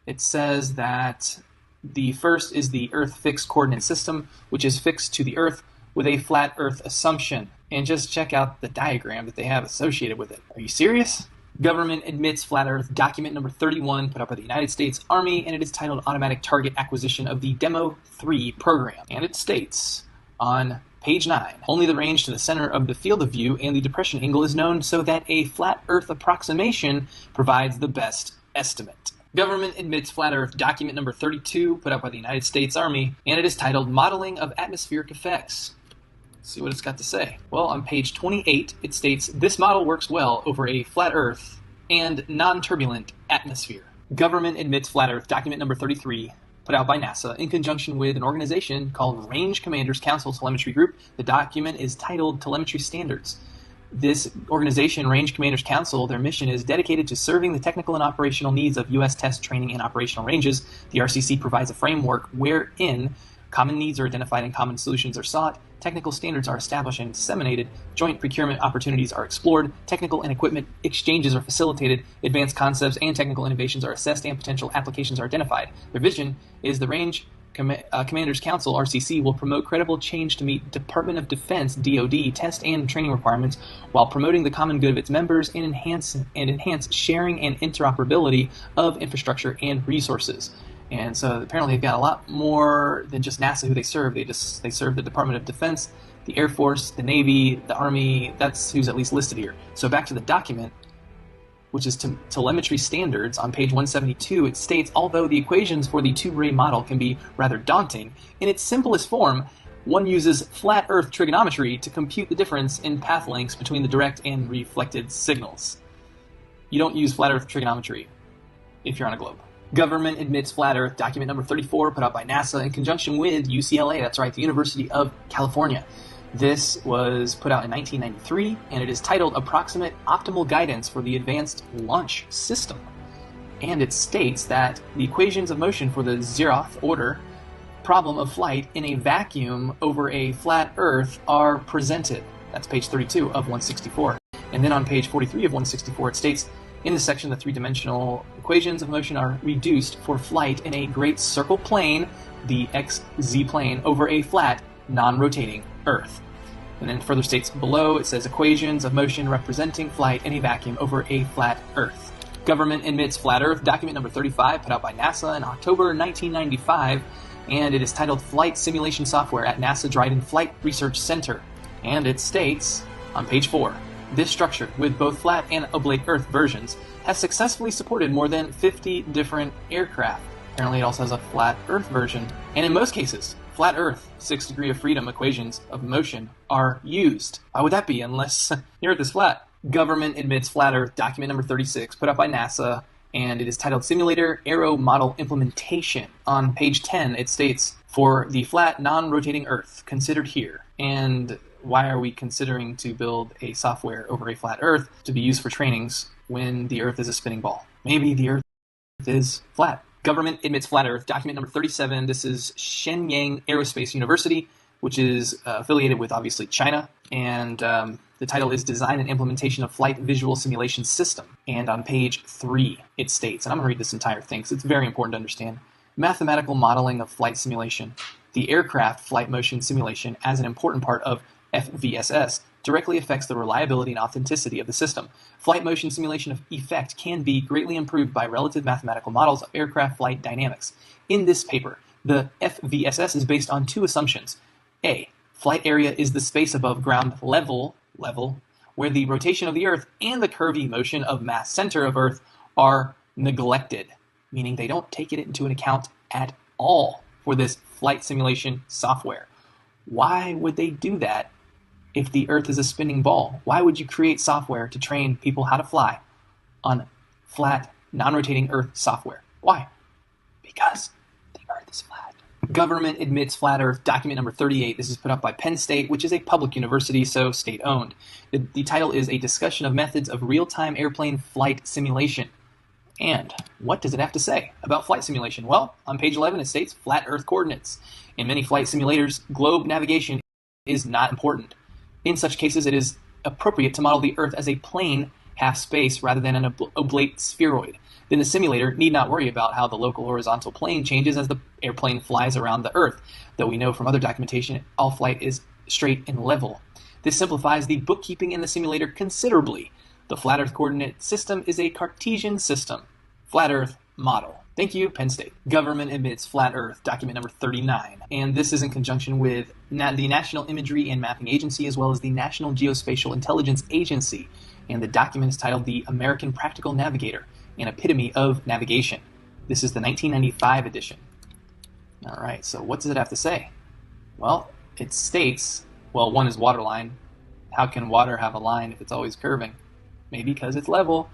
S5: it says that the first is the Earth Fixed Coordinate System, which is fixed to the Earth with a flat Earth assumption. And just check out the diagram that they have associated with it. Are you serious? Government admits flat Earth document number 31 put out by the United States Army, and it is titled Automatic Target Acquisition of the Demo 3 Program. And it states on page 9, only the range to the center of the field of view and the depression angle is known, so that a flat Earth approximation provides the best estimate. Government admits flat Earth document number 32 put out by the United States Army, and it is titled Modeling of Atmospheric Effects. Let's see what it's got to say. Well, on page 28, it states, this model works well over a flat Earth and non-turbulent atmosphere. Government admits flat Earth document number 33 put out by NASA in conjunction with an organization called Range Commanders Council Telemetry Group. The document is titled Telemetry Standards. This organization, Range Commanders Council, their mission is dedicated to serving the technical and operational needs of U.S. test, training, and operational ranges. The RCC provides a framework wherein common needs are identified and common solutions are sought, technical standards are established and disseminated, joint procurement opportunities are explored, technical and equipment exchanges are facilitated, advanced concepts and technical innovations are assessed, and potential applications are identified. Their vision is the Range Commanders Council, RCC, will promote credible change to meet Department of Defense, DoD, test and training requirements while promoting the common good of its members and enhance sharing and interoperability of infrastructure and resources. And so apparently they've got a lot more than just NASA who they serve. They serve the Department of Defense, the Air Force, the Navy, the Army. That's who's at least listed here. So back to the document, which is telemetry standards. On page 172, it states, although the equations for the two-ray model can be rather daunting, in its simplest form, one uses flat Earth trigonometry to compute the difference in path lengths between the direct and reflected signals. You don't use flat Earth trigonometry if you're on a globe. Government admits flat Earth document number 34 put out by NASA in conjunction with UCLA, that's right, the University of California. This was put out in 1993, and it is titled Approximate Optimal Guidance for the Advanced Launch System. And it states that the equations of motion for the zeroth order problem of flight in a vacuum over a flat Earth are presented. That's page 32 of 164. And then on page 43 of 164, it states, in this section, the three-dimensional equations of motion are reduced for flight in a great circle plane, the XZ plane, over a flat, non-rotating Earth. And then further states below, it says equations of motion representing flight in a vacuum over a flat Earth. Government admits flat Earth document number 35 put out by NASA in October 1995, and it is titled Flight Simulation Software at NASA Dryden Flight Research Center. And it states on page 4, this structure, with both flat and oblate Earth versions, has successfully supported more than 50 different aircraft. Apparently it also has a flat Earth version. And in most cases, flat Earth, 6 degree of freedom equations of motion are used. Why would that be unless the Earth is flat? Government admits flat Earth document number 36 put out by NASA, and it is titled Simulator Aero Model Implementation. On page 10, it states, for the flat, non-rotating Earth considered here. And why are we considering to build a software over a flat Earth to be used for trainings when the Earth is a spinning ball? Maybe the Earth is flat. Government admits flat Earth document number 37. This is Shenyang Aerospace University, which is affiliated with, obviously, China. And the title is Design and Implementation of Flight Visual Simulation System. And on page 3, it states, and I'm going to read this entire thing because it's very important to understand, mathematical modeling of flight simulation. The aircraft flight motion simulation, as an important part of FVSS, directly affects the reliability and authenticity of the system. Flight motion simulation of effect can be greatly improved by relative mathematical models of aircraft flight dynamics. In this paper, the FVSS is based on two assumptions. A, flight area is the space above ground level, where the rotation of the Earth and the curvy motion of mass center of Earth are neglected, meaning they don't take it into account at all for this flight simulation software. Why would they do that if the Earth is a spinning ball? Why would you create software to train people how to fly on flat, non-rotating Earth software? Why? Because the Earth is flat. Government admits flat Earth document number 38. This is put up by Penn State, which is a public university, so state-owned. The title is A Discussion of Methods of Real-Time Airplane Flight Simulation. And what does it have to say about flight simulation? Well, on page 11 it states flat Earth coordinates. In many flight simulators, globe navigation is not important. In such cases, it is appropriate to model the Earth as a plane half space rather than an oblate spheroid. Then the simulator need not worry about how the local horizontal plane changes as the airplane flies around the Earth, though we know from other documentation all flight is straight and level. This simplifies the bookkeeping in the simulator considerably. The flat Earth coordinate system is a Cartesian system. Flat Earth model. Thank you, Penn State. Government admits flat Earth, document number 39. And this is in conjunction with the National Imagery and Mapping Agency, as well as the National Geospatial Intelligence Agency. And the document is titled The American Practical Navigator, an epitome of navigation. This is the 1995 edition. All right, so what does it have to say? Well, it states, well, one is waterline. How can water have a line if it's always curving? Maybe because it's level.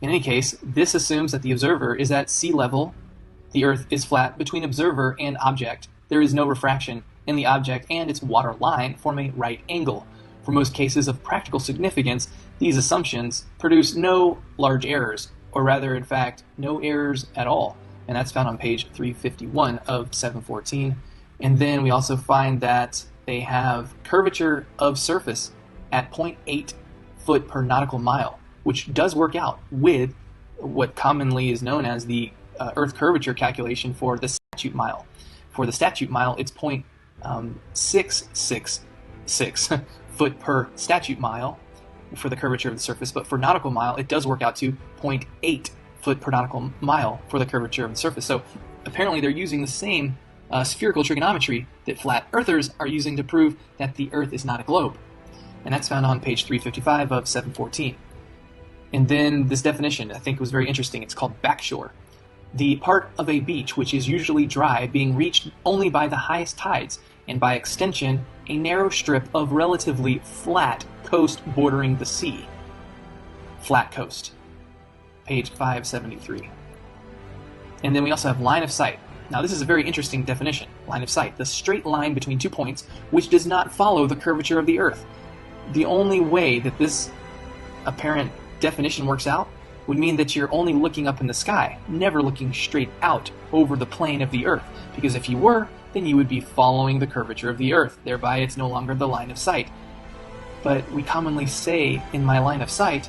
S5: In any case, this assumes that the observer is at sea level. The Earth is flat between observer and object. There is no refraction, and the object and its water line form a right angle. For most cases of practical significance, these assumptions produce no large errors, or rather, in fact, no errors at all. And that's found on page 351 of 714. And then we also find that they have curvature of surface at 0.8 foot per nautical mile, which does work out with what commonly is known as the Earth curvature calculation for the statute mile. For the statute mile, it's 0.666 foot per statute mile for the curvature of the surface, but for nautical mile, it does work out to 0.8 foot per nautical mile for the curvature of the surface. So apparently they're using the same spherical trigonometry that flat earthers are using to prove that the Earth is not a globe. And that's found on page 355 of 714. And then this definition, I think, was very interesting. It's called backshore. The part of a beach which is usually dry, being reached only by the highest tides, and by extension, a narrow strip of relatively flat coast bordering the sea. Flat coast. Page 573. And then we also have line of sight. Now this is a very interesting definition. Line of sight, the straight line between 2 points which does not follow the curvature of the Earth. The only way that this apparent definition works out would mean that you're only looking up in the sky, never looking straight out over the plane of the Earth. Because if you were, then you would be following the curvature of the Earth. Thereby, it's no longer the line of sight. But we commonly say, in my line of sight,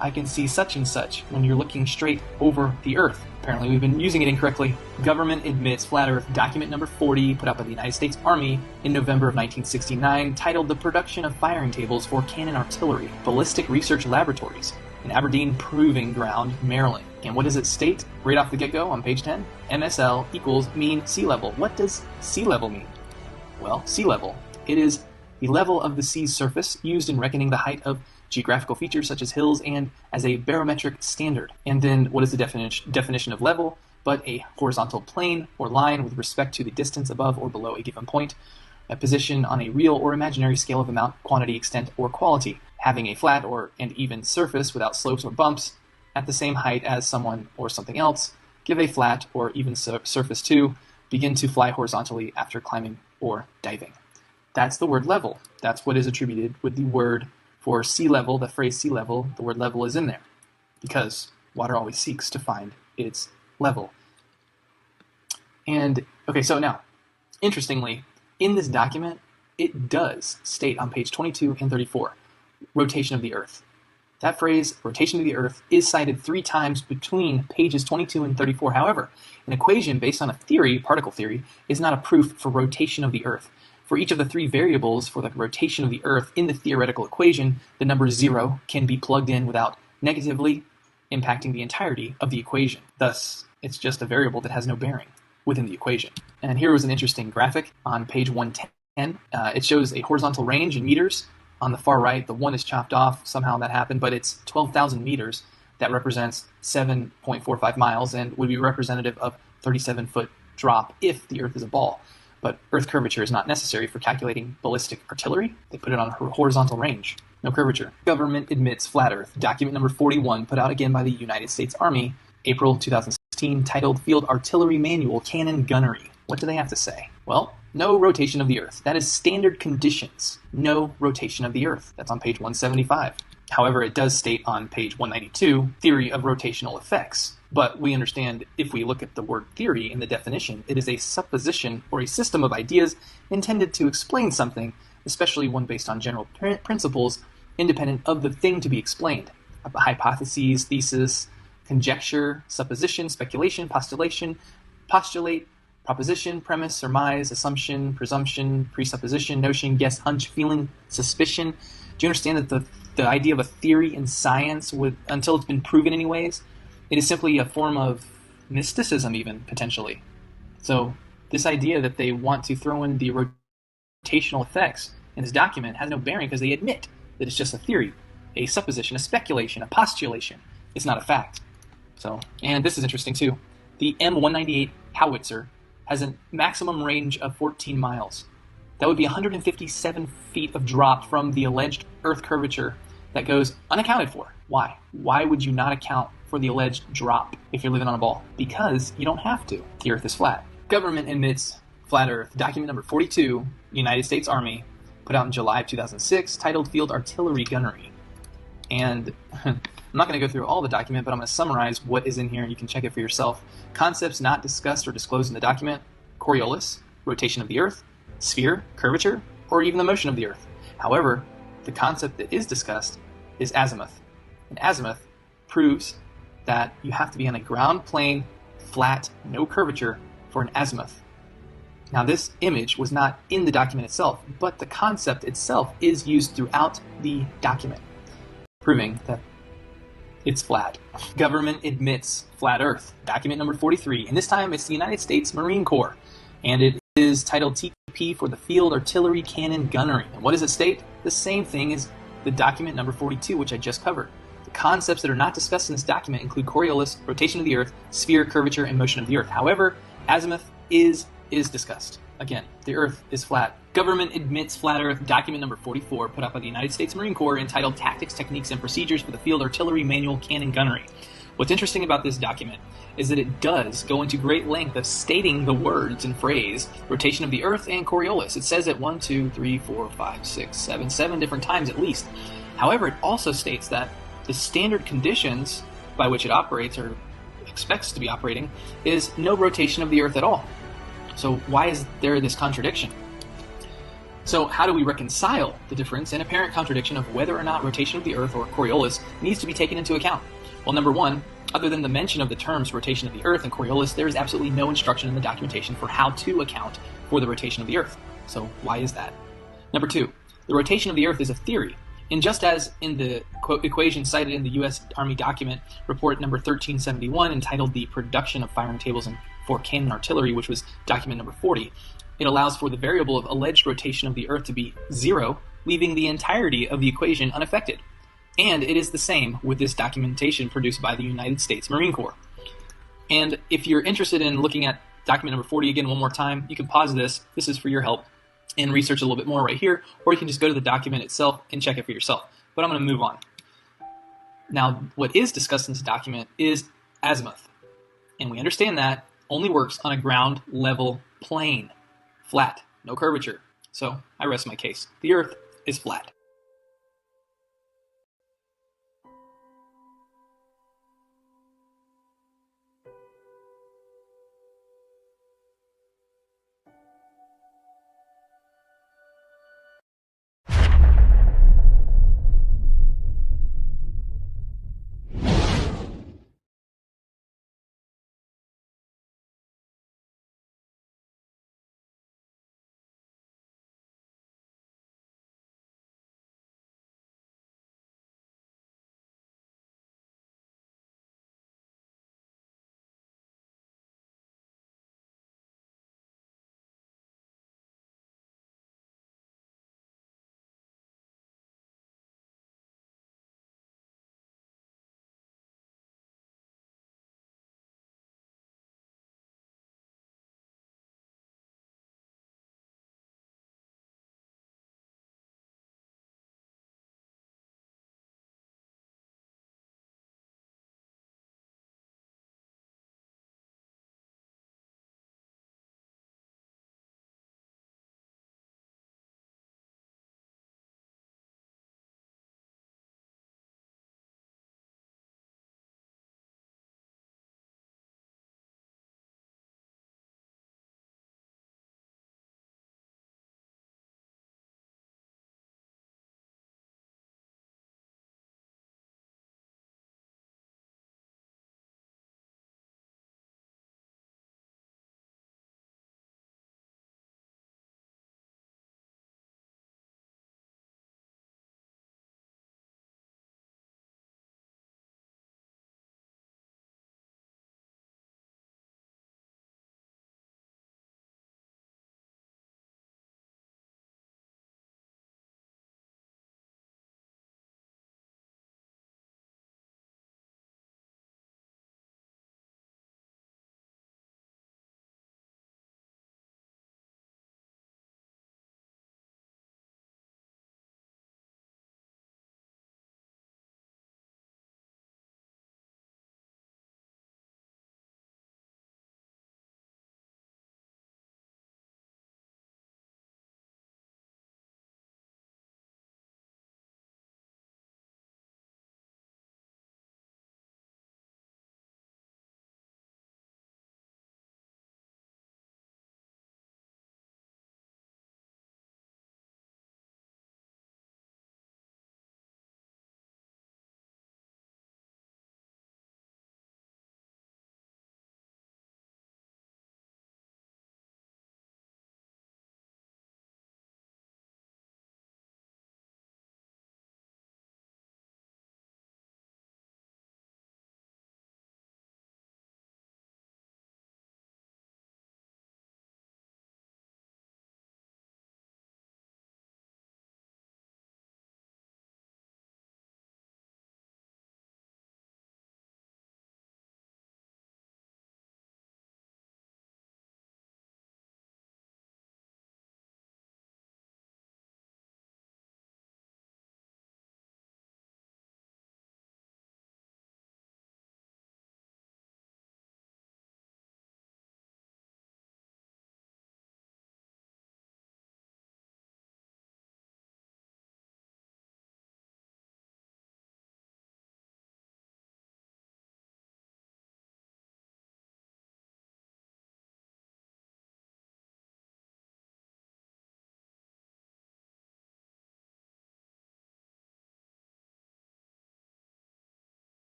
S5: I can see such and such when you're looking straight over the Earth. Apparently, we've been using it incorrectly. Government admits flat Earth, document number 40, put out by the United States Army in November of 1969, titled The Production of Firing Tables for Cannon Artillery, Ballistic Research Laboratories, in Aberdeen Proving Ground, Maryland. And what does it state right off the get-go on page 10? MSL equals mean sea level. What does sea level mean? Well, sea level. It is the level of the sea's surface used in reckoning the height of geographical features such as hills and as a barometric standard. And then what is the definition of level? But a horizontal plane or line with respect to the distance above or below a given point, a position on a real or imaginary scale of amount, quantity, extent, or quality, having a flat or and even surface without slopes or bumps at the same height as someone or something else, give a flat or even surface to, begin to fly horizontally after climbing or diving. That's the word level. That's what is attributed with the word for sea level, the phrase sea level. The word level is in there because water always seeks to find its level. And okay, so now, interestingly, in this document, it does state on page 22 and 34, rotation of the Earth. That phrase, rotation of the Earth, is cited 3 times between pages 22 and 34. However, an equation based on a theory, particle theory, is not a proof for rotation of the Earth. For each of the 3 variables for the rotation of the Earth in the theoretical equation, the number 0 can be plugged in without negatively impacting the entirety of the equation. Thus, it's just a variable that has no bearing within the equation. And here was an interesting graphic on page 110. It shows a horizontal range in meters. On the far right, the 1 is chopped off. Somehow that happened, but it's 12,000 meters. That represents 7.45 miles and would be representative of 37-foot drop if the Earth is a ball. But Earth curvature is not necessary for calculating ballistic artillery. They put it on a horizontal range. No curvature. Government admits flat Earth. Document number 41, put out again by the United States Army, April 2016, titled Field Artillery Manual Cannon Gunnery. What do they have to say? Well, no rotation of the Earth. That is standard conditions. No rotation of the Earth. That's on page 175. However, it does state on page 192, theory of rotational effects. But we understand if we look at the word theory in the definition, it is a supposition or a system of ideas intended to explain something, especially one based on general principles independent of the thing to be explained. Hypotheses, thesis, conjecture, supposition, speculation, postulate, proposition, premise, surmise, assumption, presumption, presupposition, notion, guess, hunch, feeling, suspicion. Do you understand that the idea of a theory in science, until it's been proven anyways, it is simply a form of mysticism even, potentially. So this idea that they want to throw in the rotational effects in this document has no bearing because they admit that it's just a theory, a supposition, a speculation, a postulation. It's not a fact. So, and this is interesting too. The M198 howitzer has a maximum range of 14 miles. That would be 157 feet of drop from the alleged Earth curvature that goes unaccounted for. Why? Why would you not account for the alleged drop if you're living on a ball? Because you don't have to. The Earth is flat. Government admits flat Earth. Document number 42, United States Army, put out in July of 2006, titled Field Artillery Gunnery. And I'm not going to go through all the document, but I'm going to summarize what is in here. You can check it for yourself. Concepts not discussed or disclosed in the document: Coriolis, rotation of the Earth, sphere, curvature, or even the motion of the Earth. However, the concept that is discussed is azimuth. And azimuth proves that you have to be on a ground plane, flat, no curvature, for an azimuth. Now, this image was not in the document itself, but the concept itself is used throughout the document, proving that it's flat. Government admits flat Earth. Document number 43, and this time it's the United States Marine Corps, and it is titled TP for the Field Artillery Cannon Gunnery. And what does it state? The same thing as the document number 42, which I just covered. The concepts that are not discussed in this document include Coriolis, rotation of the Earth, sphere, curvature, and motion of the Earth. However, azimuth is discussed. Again, the Earth is flat. Government admits flat Earth. Document number 44, put out by the United States Marine Corps, entitled Tactics, Techniques, and Procedures for the Field Artillery Manual Cannon Gunnery. What's interesting about this document is that it does go into great length of stating the words and phrase rotation of the Earth and Coriolis. It says it 7 different times at least. However, it also states that the standard conditions by which it operates, or expects to be operating, is no rotation of the Earth at all. So why is there this contradiction? So how do we reconcile the difference and apparent contradiction of whether or not rotation of the Earth, or Coriolis, needs to be taken into account? Well, number one, other than the mention of the terms rotation of the Earth and Coriolis, there is absolutely no instruction in the documentation for how to account for the rotation of the Earth. So why is that? Number two, the rotation of the Earth is a theory. And just as in the equation cited in the U.S. Army document, report number 1371, entitled The Production of Firing Tables for Cannon Artillery, which was document number 40, it allows for the variable of alleged rotation of the Earth to be 0, leaving the entirety of the equation unaffected. And it is the same with this documentation produced by the United States Marine Corps. And if you're interested in looking at document number 40 again one more time, you can pause this. This is for your help, and research a little bit more right here, or you can just go to the document itself and check it for yourself. But I'm going to move on. Now, what is discussed in this document is azimuth. And we understand that only works on a ground level plane. Flat, no curvature. So I rest my case. The Earth is flat.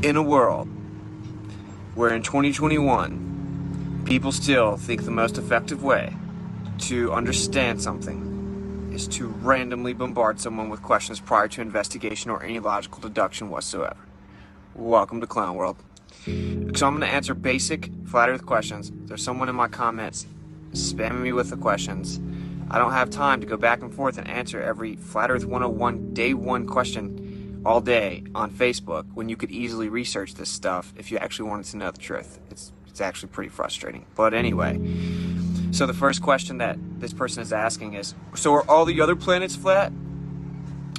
S4: in a world where in 2021, people still think the most effective way to understand something is to randomly bombard someone with questions prior to investigation or any logical deduction whatsoever. Welcome to Clown World. So I'm going to answer basic flat earth questions. There's someone in my comments spamming me with the questions. I don't have time to go back and forth and answer every Flat Earth 101 day one question all day on Facebook when you could easily research this stuff if you actually wanted to know the truth. It's actually pretty frustrating. But anyway, so the first question that this person is asking is, so are all the other planets flat?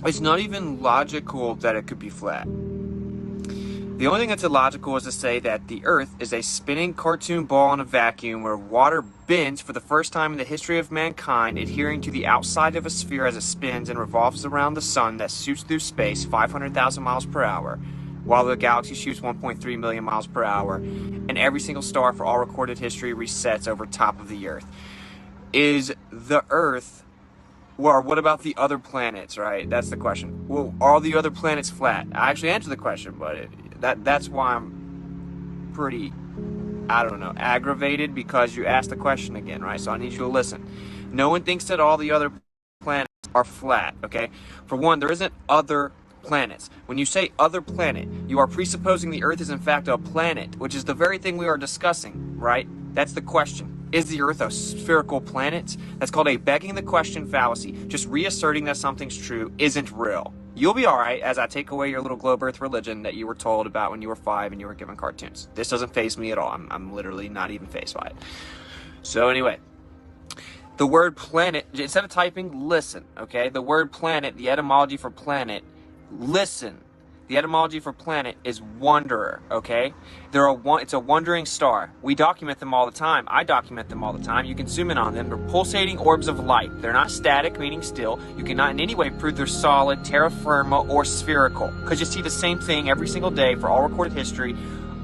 S4: It's not even logical that it could be flat. The only thing that's illogical is to say that the Earth is a spinning cartoon ball in a vacuum where water bends for the first time in the history of mankind, adhering to the outside of a sphere as it spins and revolves around the sun that shoots through space 500,000 miles per hour, while the galaxy shoots 1.3 million miles per hour, and every single star for all recorded history resets over top of the Earth. Is the Earth, well, what about the other planets, right? That's the question. Well, are the other planets flat? I actually answered the question, but that's why I'm pretty, I don't know, aggravated, because you asked the question again, right? So I need you to listen. No one thinks that all the other planets are flat, okay? For one, there isn't other planets. When you say other planet, you are presupposing the Earth is in fact a planet, which is the very thing we are discussing, right? That's the question. Is the Earth a spherical planet? That's called a begging the question fallacy. Just reasserting that something's true isn't real. You'll be alright as I take away your little globe Earth religion that you were told about when you were 5 and you were given cartoons. This doesn't faze me at all. I'm literally not even fazed by it. So anyway, the word planet, instead of typing listen, okay? The word planet, the etymology for planet, listen. The etymology for planet is wanderer, okay? It's a wandering star. We document them all the time. I document them all the time. You can zoom in on them. They're pulsating orbs of light. They're not static, meaning still. You cannot in any way prove they're solid, terra firma, or spherical, because you see the same thing every single day for all recorded history,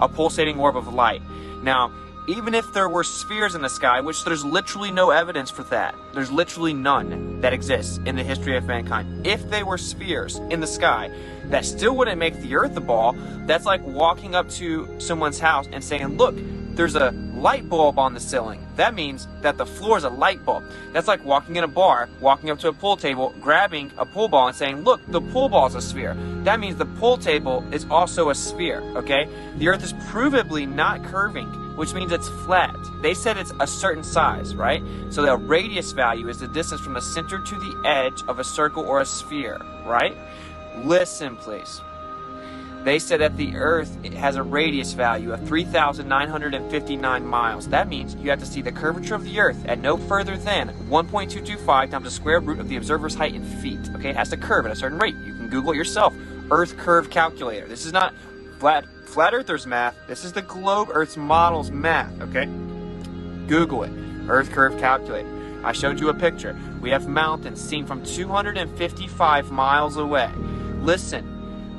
S4: a pulsating orb of light. Now, even if there were spheres in the sky, which there's literally no evidence for that. There's literally none that exists in the history of mankind. If they were spheres in the sky, that still wouldn't make the Earth a ball. That's like walking up to someone's house and saying, look, there's a light bulb on the ceiling. That means that the floor is a light bulb. That's like walking in a bar, walking up to a pool table, grabbing a pool ball and saying, look, the pool ball is a sphere. That means the pool table is also a sphere, okay? The Earth is provably not curving, which means it's flat. They said it's a certain size, right? So the radius value is the distance from the center to the edge of a circle or a sphere, right? Listen, please. They said that the Earth has a radius value of 3,959 miles. That means you have to see the curvature of the Earth at no further than 1.225 times the square root of the observer's height in feet. Okay, it has to curve at a certain rate. You can Google it yourself. Earth curve calculator. This is not flat Earthers math. This is the globe Earth's models math. Okay, Google it. Earth curve calculator. I showed you a picture. We have mountains seen from 255 miles away. Listen.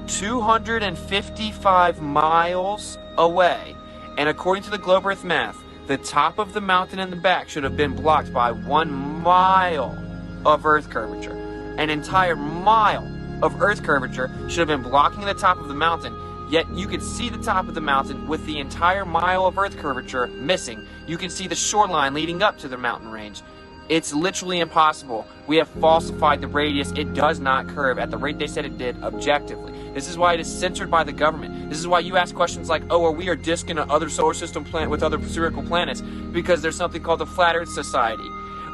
S4: 255 miles away, and according to the globe Earth math, the top of the mountain in the back should have been blocked by 1 mile of Earth curvature. An entire mile of Earth curvature should have been blocking the top of the mountain, yet you could see the top of the mountain with the entire mile of Earth curvature missing. You can see the shoreline leading up to the mountain range. It's literally impossible. We have falsified the radius. It does not curve at the rate they said it did objectively. This is why it is censored by the government. This is why you ask questions like, oh, are we a disk in another solar system planet with other spherical planets? Because there's something called the Flat Earth Society,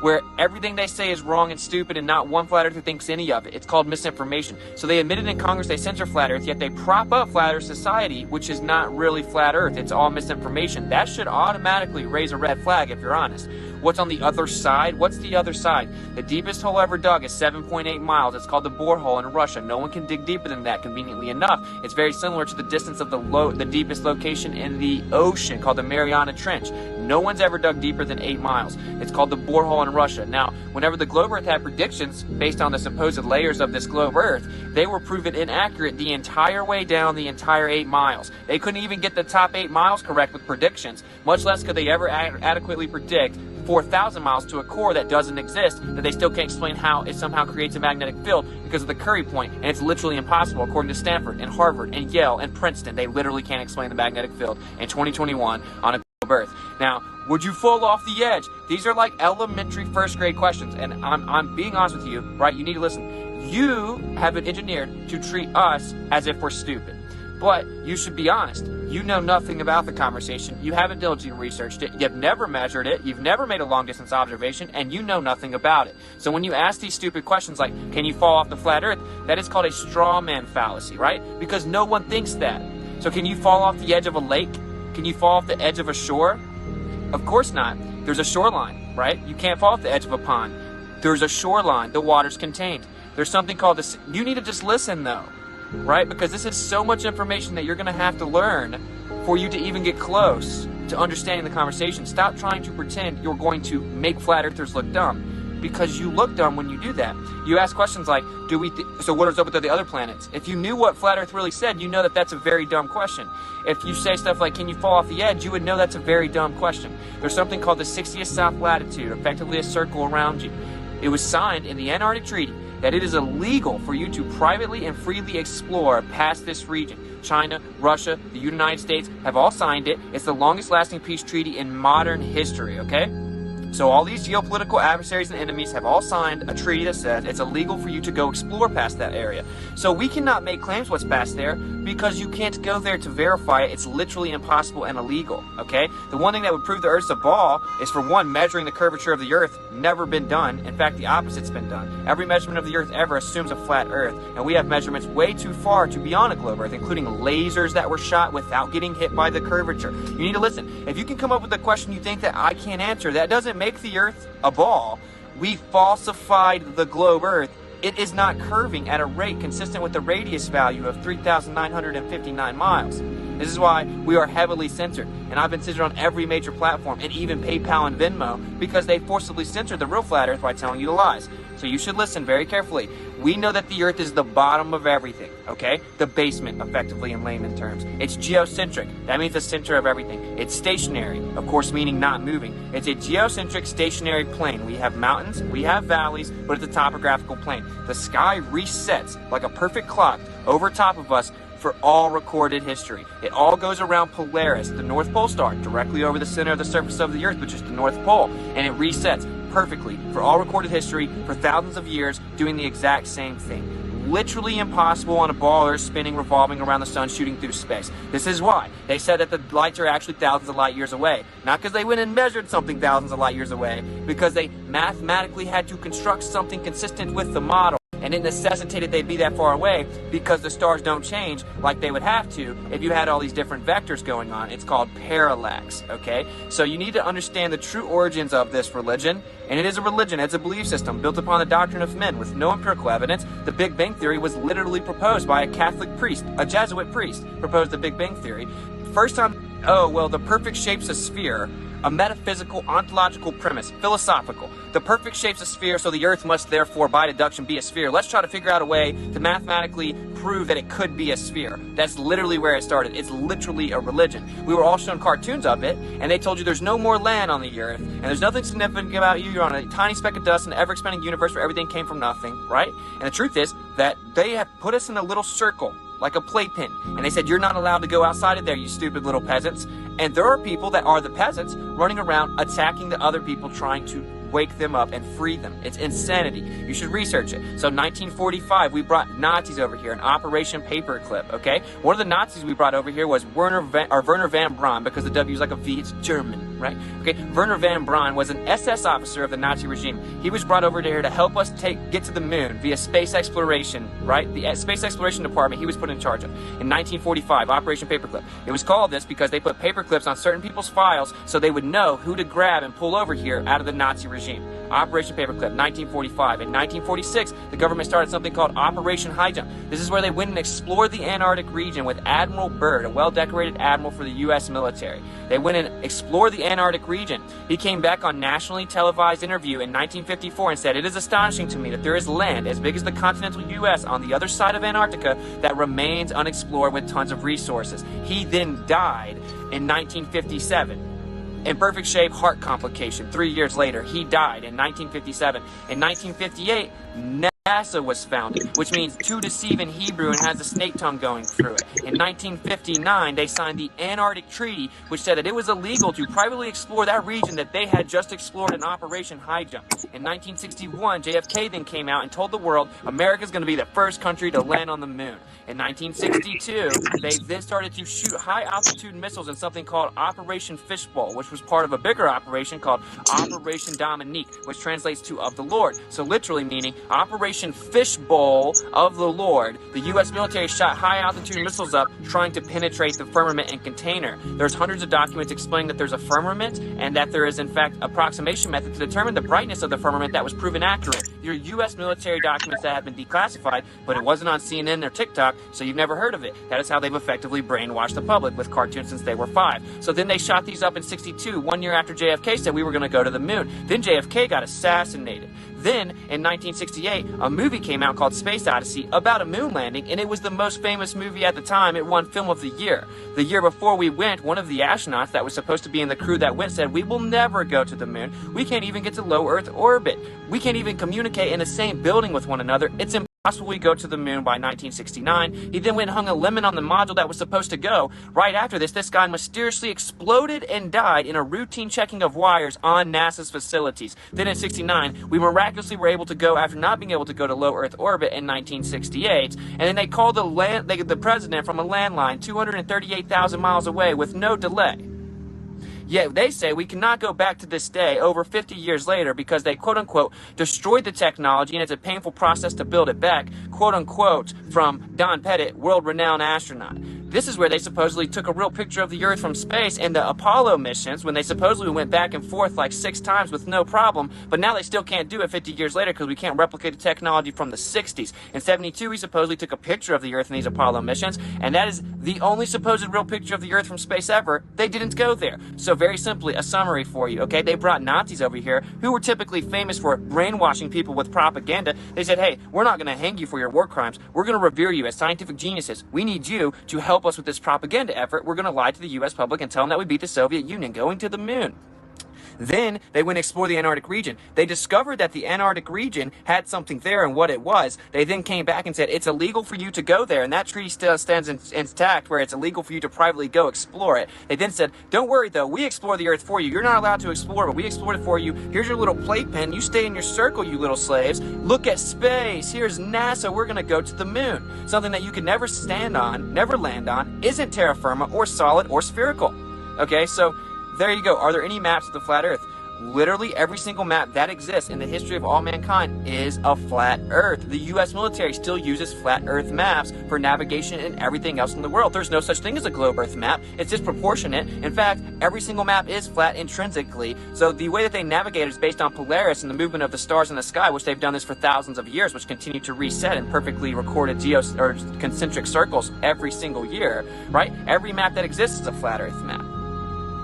S4: where everything they say is wrong and stupid and not one flat earther thinks any of it. It's called misinformation. So they admitted in Congress they censor Flat Earth, yet they prop up Flat Earth Society, which is not really Flat Earth. It's all misinformation. That should automatically raise a red flag if you're honest. What's on the other side? What's the other side? The deepest hole ever dug is 7.8 miles. It's called the borehole in Russia. No one can dig deeper than that, conveniently enough. It's very similar to the distance of the deepest location in the ocean, called the Mariana Trench. No one's ever dug deeper than 8 miles. It's called the borehole in Russia. Now, whenever the globe Earth had predictions based on the supposed layers of this globe Earth, they were proven inaccurate the entire way down the entire 8 miles. They couldn't even get the top 8 miles correct with predictions, much less could they ever adequately predict
S9: 4,000 miles to a core that doesn't exist, that they still can't explain how it somehow creates a magnetic field because of the Curry point, and it's literally impossible according to Stanford and Harvard and Yale and Princeton. They literally can't explain the magnetic field in 2021 on a globe Earth. Now, would you fall off the edge? These are like elementary first grade questions, and I'm being honest with you, right? You need to listen. You have been engineered to treat us as if we're stupid. But you should be honest. You know nothing about the conversation. You haven't diligently researched it. You've never measured it. You've never made a long-distance observation, and you know nothing about it. So when you ask these stupid questions like, can you fall off the flat Earth? That is called a straw man fallacy, right? Because no one thinks that. So can you fall off the edge of a lake? Can you fall off the edge of a shore? Of course not. There's a shoreline, right? You can't fall off the edge of a pond. There's a shoreline. The water's contained. There's something called this. You need to just listen, though. Right? Because this is so much information that you're going to have to learn for you to even get close to understanding the conversation. Stop trying to pretend you're going to make flat earthers look dumb, because you look dumb when you do that. You ask questions like, so what is up with the other planets? If you knew what flat earth really said, you know that that's a very dumb question. If you say stuff like, can you fall off the edge? You would know that's a very dumb question. There's something called the 60th south latitude, effectively a circle around you. It was signed in the Antarctic Treaty that it is illegal for you to privately and freely explore past this region. China, Russia, the United States have all signed it. It's the longest lasting peace treaty in modern history, okay? So all these geopolitical adversaries and enemies have all signed a treaty that says it's illegal for you to go explore past that area. So we cannot make claims what's past there because you can't go there to verify it. It's literally impossible and illegal, okay? The one thing that would prove the Earth's a ball is, for one, measuring the curvature of the Earth. Never been done. In fact, the opposite's been done. Every measurement of the Earth ever assumes a flat Earth, and we have measurements way too far to be on a globe Earth, including lasers that were shot without getting hit by the curvature. You need to listen. If you can come up with a question you think that I can't answer, that doesn't make the Earth a ball. We falsified the globe Earth. It is not curving at a rate consistent with the radius value of 3,959 miles. This is why we are heavily censored, and I've been censored on every major platform, and even PayPal and Venmo, because they forcibly censored the real flat Earth by telling you the lies. So you should listen very carefully. We know that the Earth is the bottom of everything, okay? The basement, effectively, in layman terms. It's geocentric. That means the center of everything. It's stationary, of course, meaning not moving. It's a geocentric stationary plane. We have mountains, we have valleys, but it's a topographical plane. The sky resets like a perfect clock over top of us for all recorded history. It all goes around Polaris, the North Pole star, directly over the center of the surface of the Earth, which is the North Pole, and it resets perfectly for all recorded history for thousands of years, doing the exact same thing. Literally impossible on a ball Earth spinning, revolving around the sun, shooting through space. This is why they said that the lights are actually thousands of light years away. Not because they went and measured something thousands of light years away, because they mathematically had to construct something consistent with the model. And it necessitated they'd be that far away because the stars don't change like they would have to if you had all these different vectors going on. It's called parallax, okay? So you need to understand the true origins of this religion. And it is a religion, it's a belief system built upon the doctrine of men with no empirical evidence. The Big Bang Theory was literally proposed by a Catholic priest, a Jesuit priest, proposed the Big Bang Theory. First time, oh, well, the perfect shape's a sphere. A metaphysical, ontological premise, philosophical. The perfect shape's a sphere, so the Earth must therefore, by deduction, be a sphere. Let's try to figure out a way to mathematically prove that it could be a sphere. That's literally where it started. It's literally a religion. We were all shown cartoons of it, and they told you there's no more land on the Earth, and there's nothing significant about you. You're on a tiny speck of dust in an ever-expanding universe where everything came from nothing, right? And the truth is that they have put us in a little circle, like a playpen, and they said, you're not allowed to go outside of there, you stupid little peasants. And there are people that are the peasants running around attacking the other people, trying to wake them up and free them. It's insanity. You should research it. So 1945, we brought Nazis over here in Operation Paperclip, okay? One of the Nazis we brought over here was Werner van Braun, because the W is like a V, it's German, right? Okay, Werner van Braun was an SS officer of the Nazi regime. He was brought over here to help us get to the moon via space exploration, right? The Space Exploration Department he was put in charge of. In 1945, Operation Paperclip. It was called this because they put paper clips on certain people's files so they would know who to grab and pull over here out of the Nazi regime. Operation Paperclip, 1945. In 1946, the government started something called Operation High Jump. This is where they went and explored the Antarctic region with Admiral Byrd, a well-decorated admiral for the U.S. military. They went and explored the Antarctic region. He came back on nationally televised interview in 1954 and said, "It is astonishing to me that there is land as big as the continental U.S. on the other side of Antarctica that remains unexplored with tons of resources." He then died in 1957. in perfect shape, heart complication. 3 years later, he died in 1957. In 1958, NASA was founded, which means to deceive in Hebrew and has a snake tongue going through it. In 1959, they signed the Antarctic Treaty, which said that it was illegal to privately explore that region that they had just explored in Operation High Jump. In 1961, JFK then came out and told the world America's going to be the first country to land on the moon. In 1962, they then started to shoot high-altitude missiles in something called Operation Fishbowl, which was part of a bigger operation called Operation Dominique, which translates to of the Lord. So literally meaning Operation Fishbowl of the Lord. The U.S. military shot high-altitude missiles up trying to penetrate the firmament and container. There's hundreds of documents explaining that there's a firmament and that there is, in fact, approximation method to determine the brightness of the firmament that was proven accurate. Your U.S. military documents that have been declassified, but it wasn't on CNN or TikTok, so you've never heard of it. That is how they've effectively brainwashed the public with cartoons since they were 5. So then they shot these up in 62, 1 year after JFK said we were going to go to the moon. Then JFK got assassinated. Then, in 1968, a movie came out called Space Odyssey about a moon landing, and it was the most famous movie at the time. It won Film of the Year. The year before we went, one of the astronauts that was supposed to be in the crew that went said, we will never go to the moon. We can't even get to low Earth orbit. We can't even communicate in the same building with one another. It's impossible we go to the moon by 1969. He then went and hung a lemon on the module that was supposed to go. Right after this guy mysteriously exploded and died in a routine checking of wires on NASA's facilities. Then in 69, we miraculously were able to go after not being able to go to low Earth orbit in 1968. And then they called the president from a landline 238,000 miles away with no delay. Yet they say we cannot go back to this day over 50 years later because they quote-unquote destroyed the technology and it's a painful process to build it back, quote-unquote, from Don Pettit, world-renowned astronaut. This is where they supposedly took a real picture of the Earth from space in the Apollo missions when they supposedly went back and forth like 6 times with no problem, but now they still can't do it 50 years later because we can't replicate the technology from the 60s. In 72, we supposedly took a picture of the Earth in these Apollo missions, and that is the only supposed real picture of the Earth from space ever. They didn't go there. So very simply, a summary for you, okay? They brought Nazis over here who were typically famous for brainwashing people with propaganda. They said, hey, we're not going to hang you for your war crimes. We're going to revere you as scientific geniuses. We need you to help us with this propaganda effort. We're going to lie to the U.S. public and tell them that we beat the Soviet Union going to the moon. Then they went to explore the Antarctic region. They discovered that the Antarctic region had something there and what it was. They then came back and said, it's illegal for you to go there. And that treaty still stands intact where it's illegal for you to privately go explore it. They then said, don't worry though, we explore the Earth for you. You're not allowed to explore, but we explored it for you. Here's your little playpen. You stay in your circle, you little slaves. Look at space. Here's NASA. We're going to go to the moon. Something that you could never stand on, never land on, isn't terra firma or solid or spherical. Okay, so there you go. Are there any maps of the flat Earth? Literally every single map that exists in the history of all mankind is a flat Earth. The U.S. military still uses flat Earth maps for navigation and everything else in the world. There's no such thing as a globe Earth map. It's disproportionate. In fact, every single map is flat intrinsically. So the way that they navigate is based on Polaris and the movement of the stars in the sky, which they've done this for thousands of years, which continue to reset in perfectly recorded concentric circles every single year, right? Every map that exists is a flat Earth map.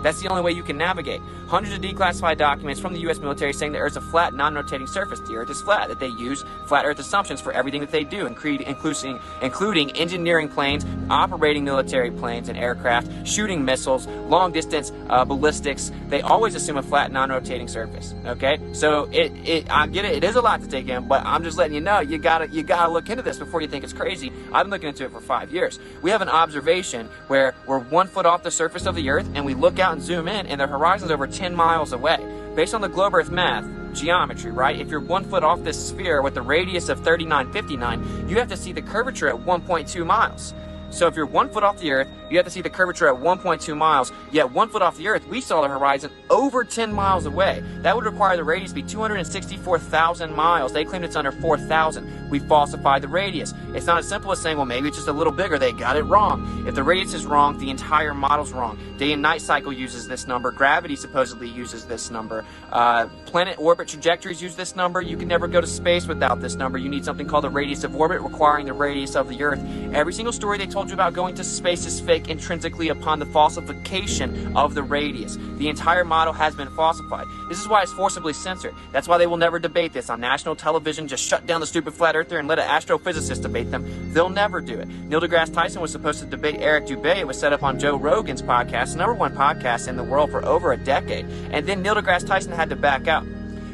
S9: That's the only way you can navigate. Hundreds of declassified documents from the U.S. military saying the Earth's a flat, non-rotating surface. The Earth is flat, that they use flat Earth assumptions for everything that they do, including engineering planes, operating military planes and aircraft, shooting missiles, long-distance ballistics. They always assume a flat, non-rotating surface. Okay, so I get it. It is a lot to take in, but I'm just letting you know you gotta look into this before you think it's crazy. I've been looking into it for 5 years. We have an observation where we're 1 foot off the surface of the Earth, and we look out and zoom in, and the horizon's over 10 miles away. Based on the globe Earth math, geometry, right? If you're 1 foot off this sphere with a radius of 3959, you have to see the curvature at 1.2 miles. So if you're 1 foot off the Earth, you have to see the curvature at 1.2 miles. Yet 1 foot off the Earth, we saw the horizon over 10 miles away. That would require the radius to be 264,000 miles. They claimed it's under 4,000. We falsified the radius. It's not as simple as saying, well, maybe it's just a little bigger. They got it wrong. If the radius is wrong, the entire model's wrong. Day and night cycle uses this number. Gravity supposedly uses this number. Planet orbit trajectories use this number. You can never go to space without this number. You need something called the radius of orbit, requiring the radius of the Earth. Every single story they told you about going to space is fake stick intrinsically upon the falsification of the radius. The entire model has been falsified. This is why it's forcibly censored. That's why they will never debate this on national television. Just shut down the stupid flat earther and let an astrophysicist debate them. They'll never do it. Neil deGrasse Tyson was supposed to debate Eric Dubé. It was set up on Joe Rogan's podcast, the #1 podcast in the world for over a decade. And then Neil deGrasse Tyson had to back out.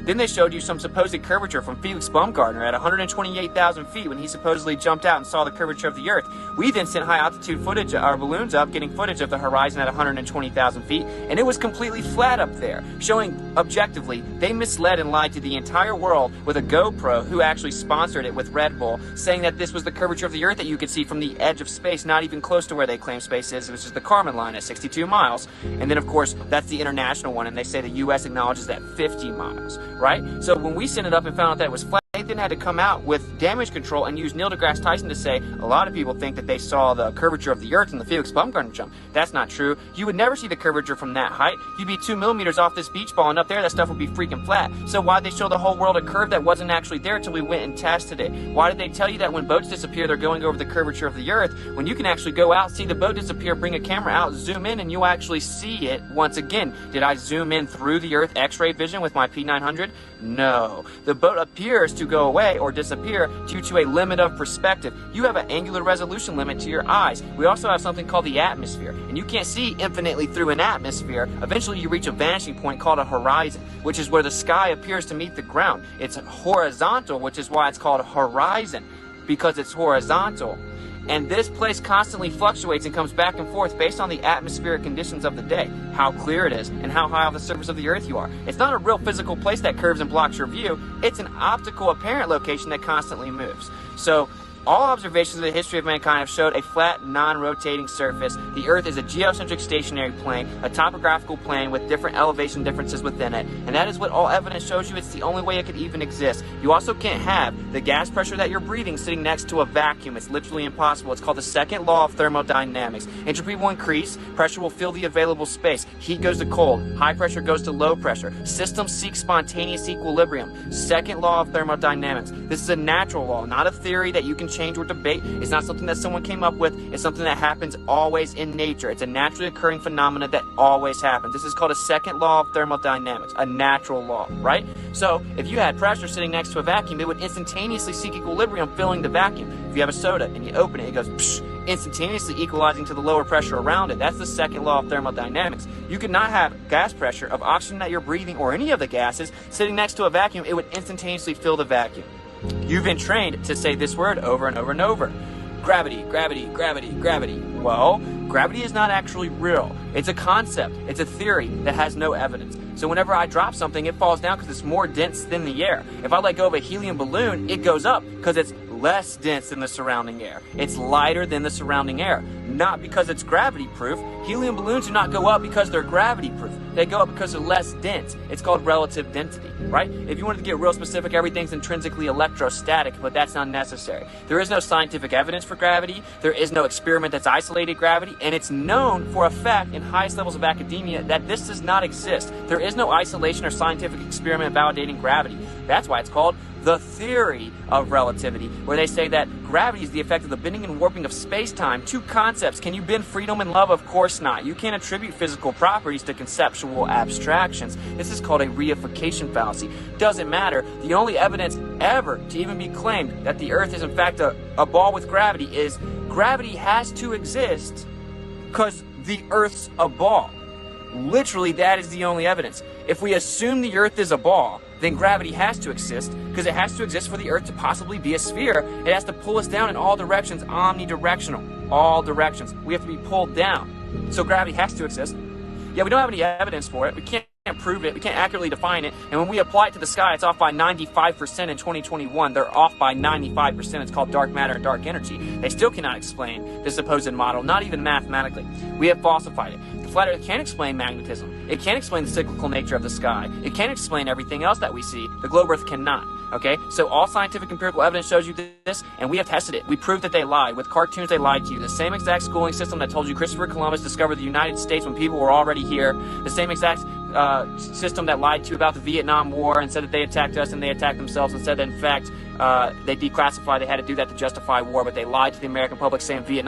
S9: Then they showed you some supposed curvature from Felix Baumgartner at 128,000 feet when he supposedly jumped out and saw the curvature of the Earth. We then sent high-altitude footage, our balloons up, getting footage of the horizon at 120,000 feet, and it was completely flat up there, showing objectively they misled and lied to the entire world with a GoPro, who actually sponsored it with Red Bull, saying that this was the curvature of the Earth that you could see from the edge of space, not even close to where they claim space is. It was just the Kármán line at 62 miles. And then, of course, that's the international one, and they say the U.S. acknowledges that 50 miles. Right? So when we sent it up and found out that it was flat, they then had to come out with damage control and use Neil deGrasse Tyson to say a lot of people think that they saw the curvature of the Earth in the Felix Baumgartner jump. That's not true. You would never see the curvature from that height. You'd be 2 millimeters off this beach ball, and up there that stuff would be freaking flat. So why'd they show the whole world a curve that wasn't actually there until we went and tested it? Why did they tell you that when boats disappear, they're going over the curvature of the Earth, when you can actually go out, see the boat disappear, bring a camera out, zoom in, and you'll actually see it once again? Did I zoom in through the Earth X-ray vision with my P900? No. The boat appears to go away or disappear due to a limit of perspective. You have an angular resolution limit to your eyes. We also have something called the atmosphere, and you can't see infinitely through an atmosphere. Eventually you reach a vanishing point called a horizon, which is where the sky appears to meet the ground. It's horizontal, which is why it's called a horizon, because it's horizontal. And this place constantly fluctuates and comes back and forth based on the atmospheric conditions of the day, how clear it is, and how high on the surface of the Earth you are. It's not a real physical place that curves and blocks your view. It's an optical apparent location that constantly moves. So all observations of the history of mankind have showed a flat, non-rotating surface. The Earth is a geocentric stationary plane, a topographical plane with different elevation differences within it. And that is what all evidence shows you. It's the only way it could even exist. You also can't have the gas pressure that you're breathing sitting next to a vacuum. It's literally impossible. It's called the second law of thermodynamics. Entropy will increase, pressure will fill the available space. Heat goes to cold, high pressure goes to low pressure. Systems seek spontaneous equilibrium. Second law of thermodynamics. This is a natural law, not a theory that you can change or debate. It's not something that someone came up with. It's something that happens always in nature. It's a naturally occurring phenomenon that always happens. This is called a second law of thermodynamics, a natural law, right? So if you had pressure sitting next to a vacuum, it would instantaneously seek equilibrium, filling the vacuum. If you have a soda and you open it, it goes psh, instantaneously equalizing to the lower pressure around it. That's the second law of thermodynamics. You could not have gas pressure of oxygen that you're breathing or any of the gases sitting next to a vacuum. It would instantaneously fill the vacuum. You've been trained to say this word over and over and over. Gravity, gravity, gravity, gravity. Well, gravity is not actually real. It's a concept. It's a theory that has no evidence. So whenever I drop something, it falls down because it's more dense than the air. If I let go of a helium balloon, it goes up because it's less dense than the surrounding air. It's lighter than the surrounding air. Not because it's gravity proof. Helium balloons do not go up because they're gravity proof. They go up because they're less dense. It's called relative density, right? If you wanted to get real specific, everything's intrinsically electrostatic, but that's not necessary. There is no scientific evidence for gravity. There is no experiment that's isolated gravity, and it's known for a fact in highest levels of academia that this does not exist. There is no isolation or scientific experiment validating gravity. That's why it's called the theory of relativity, where they say that gravity is the effect of the bending and warping of space-time. Two concepts. Can you bend freedom and love? Of course not. You can't attribute physical properties to conceptual abstractions. This is called a reification fallacy. Doesn't matter. The only evidence ever to even be claimed that the Earth is in fact a ball with gravity is gravity has to exist because the Earth's a ball. Literally, that is the only evidence. If we assume the Earth is a ball, then gravity has to exist because it has to exist for the Earth to possibly be a sphere. It has to pull us down in all directions, omnidirectional, all directions. We have to be pulled down. So gravity has to exist. Yeah, we don't have any evidence for it. We can't prove it. We can't accurately define it. And when we apply it to the sky, it's off by 95% in 2021. They're off by 95%. It's called dark matter and dark energy. They still cannot explain the supposed model, not even mathematically. We have falsified it. The flat Earth can't explain magnetism. It can't explain the cyclical nature of the sky. It can't explain everything else that we see. The globe Earth cannot. Okay? So all scientific empirical evidence shows you this, and we have tested it. We proved that they lied. With cartoons, they lied to you. The same exact schooling system that told you Christopher Columbus discovered the United States when people were already here. The same exact system that lied to you about the Vietnam War and said that they attacked us and they attacked themselves and said that, in fact, they declassified. They had to do that to justify war, but they lied to the American public saying Vietnam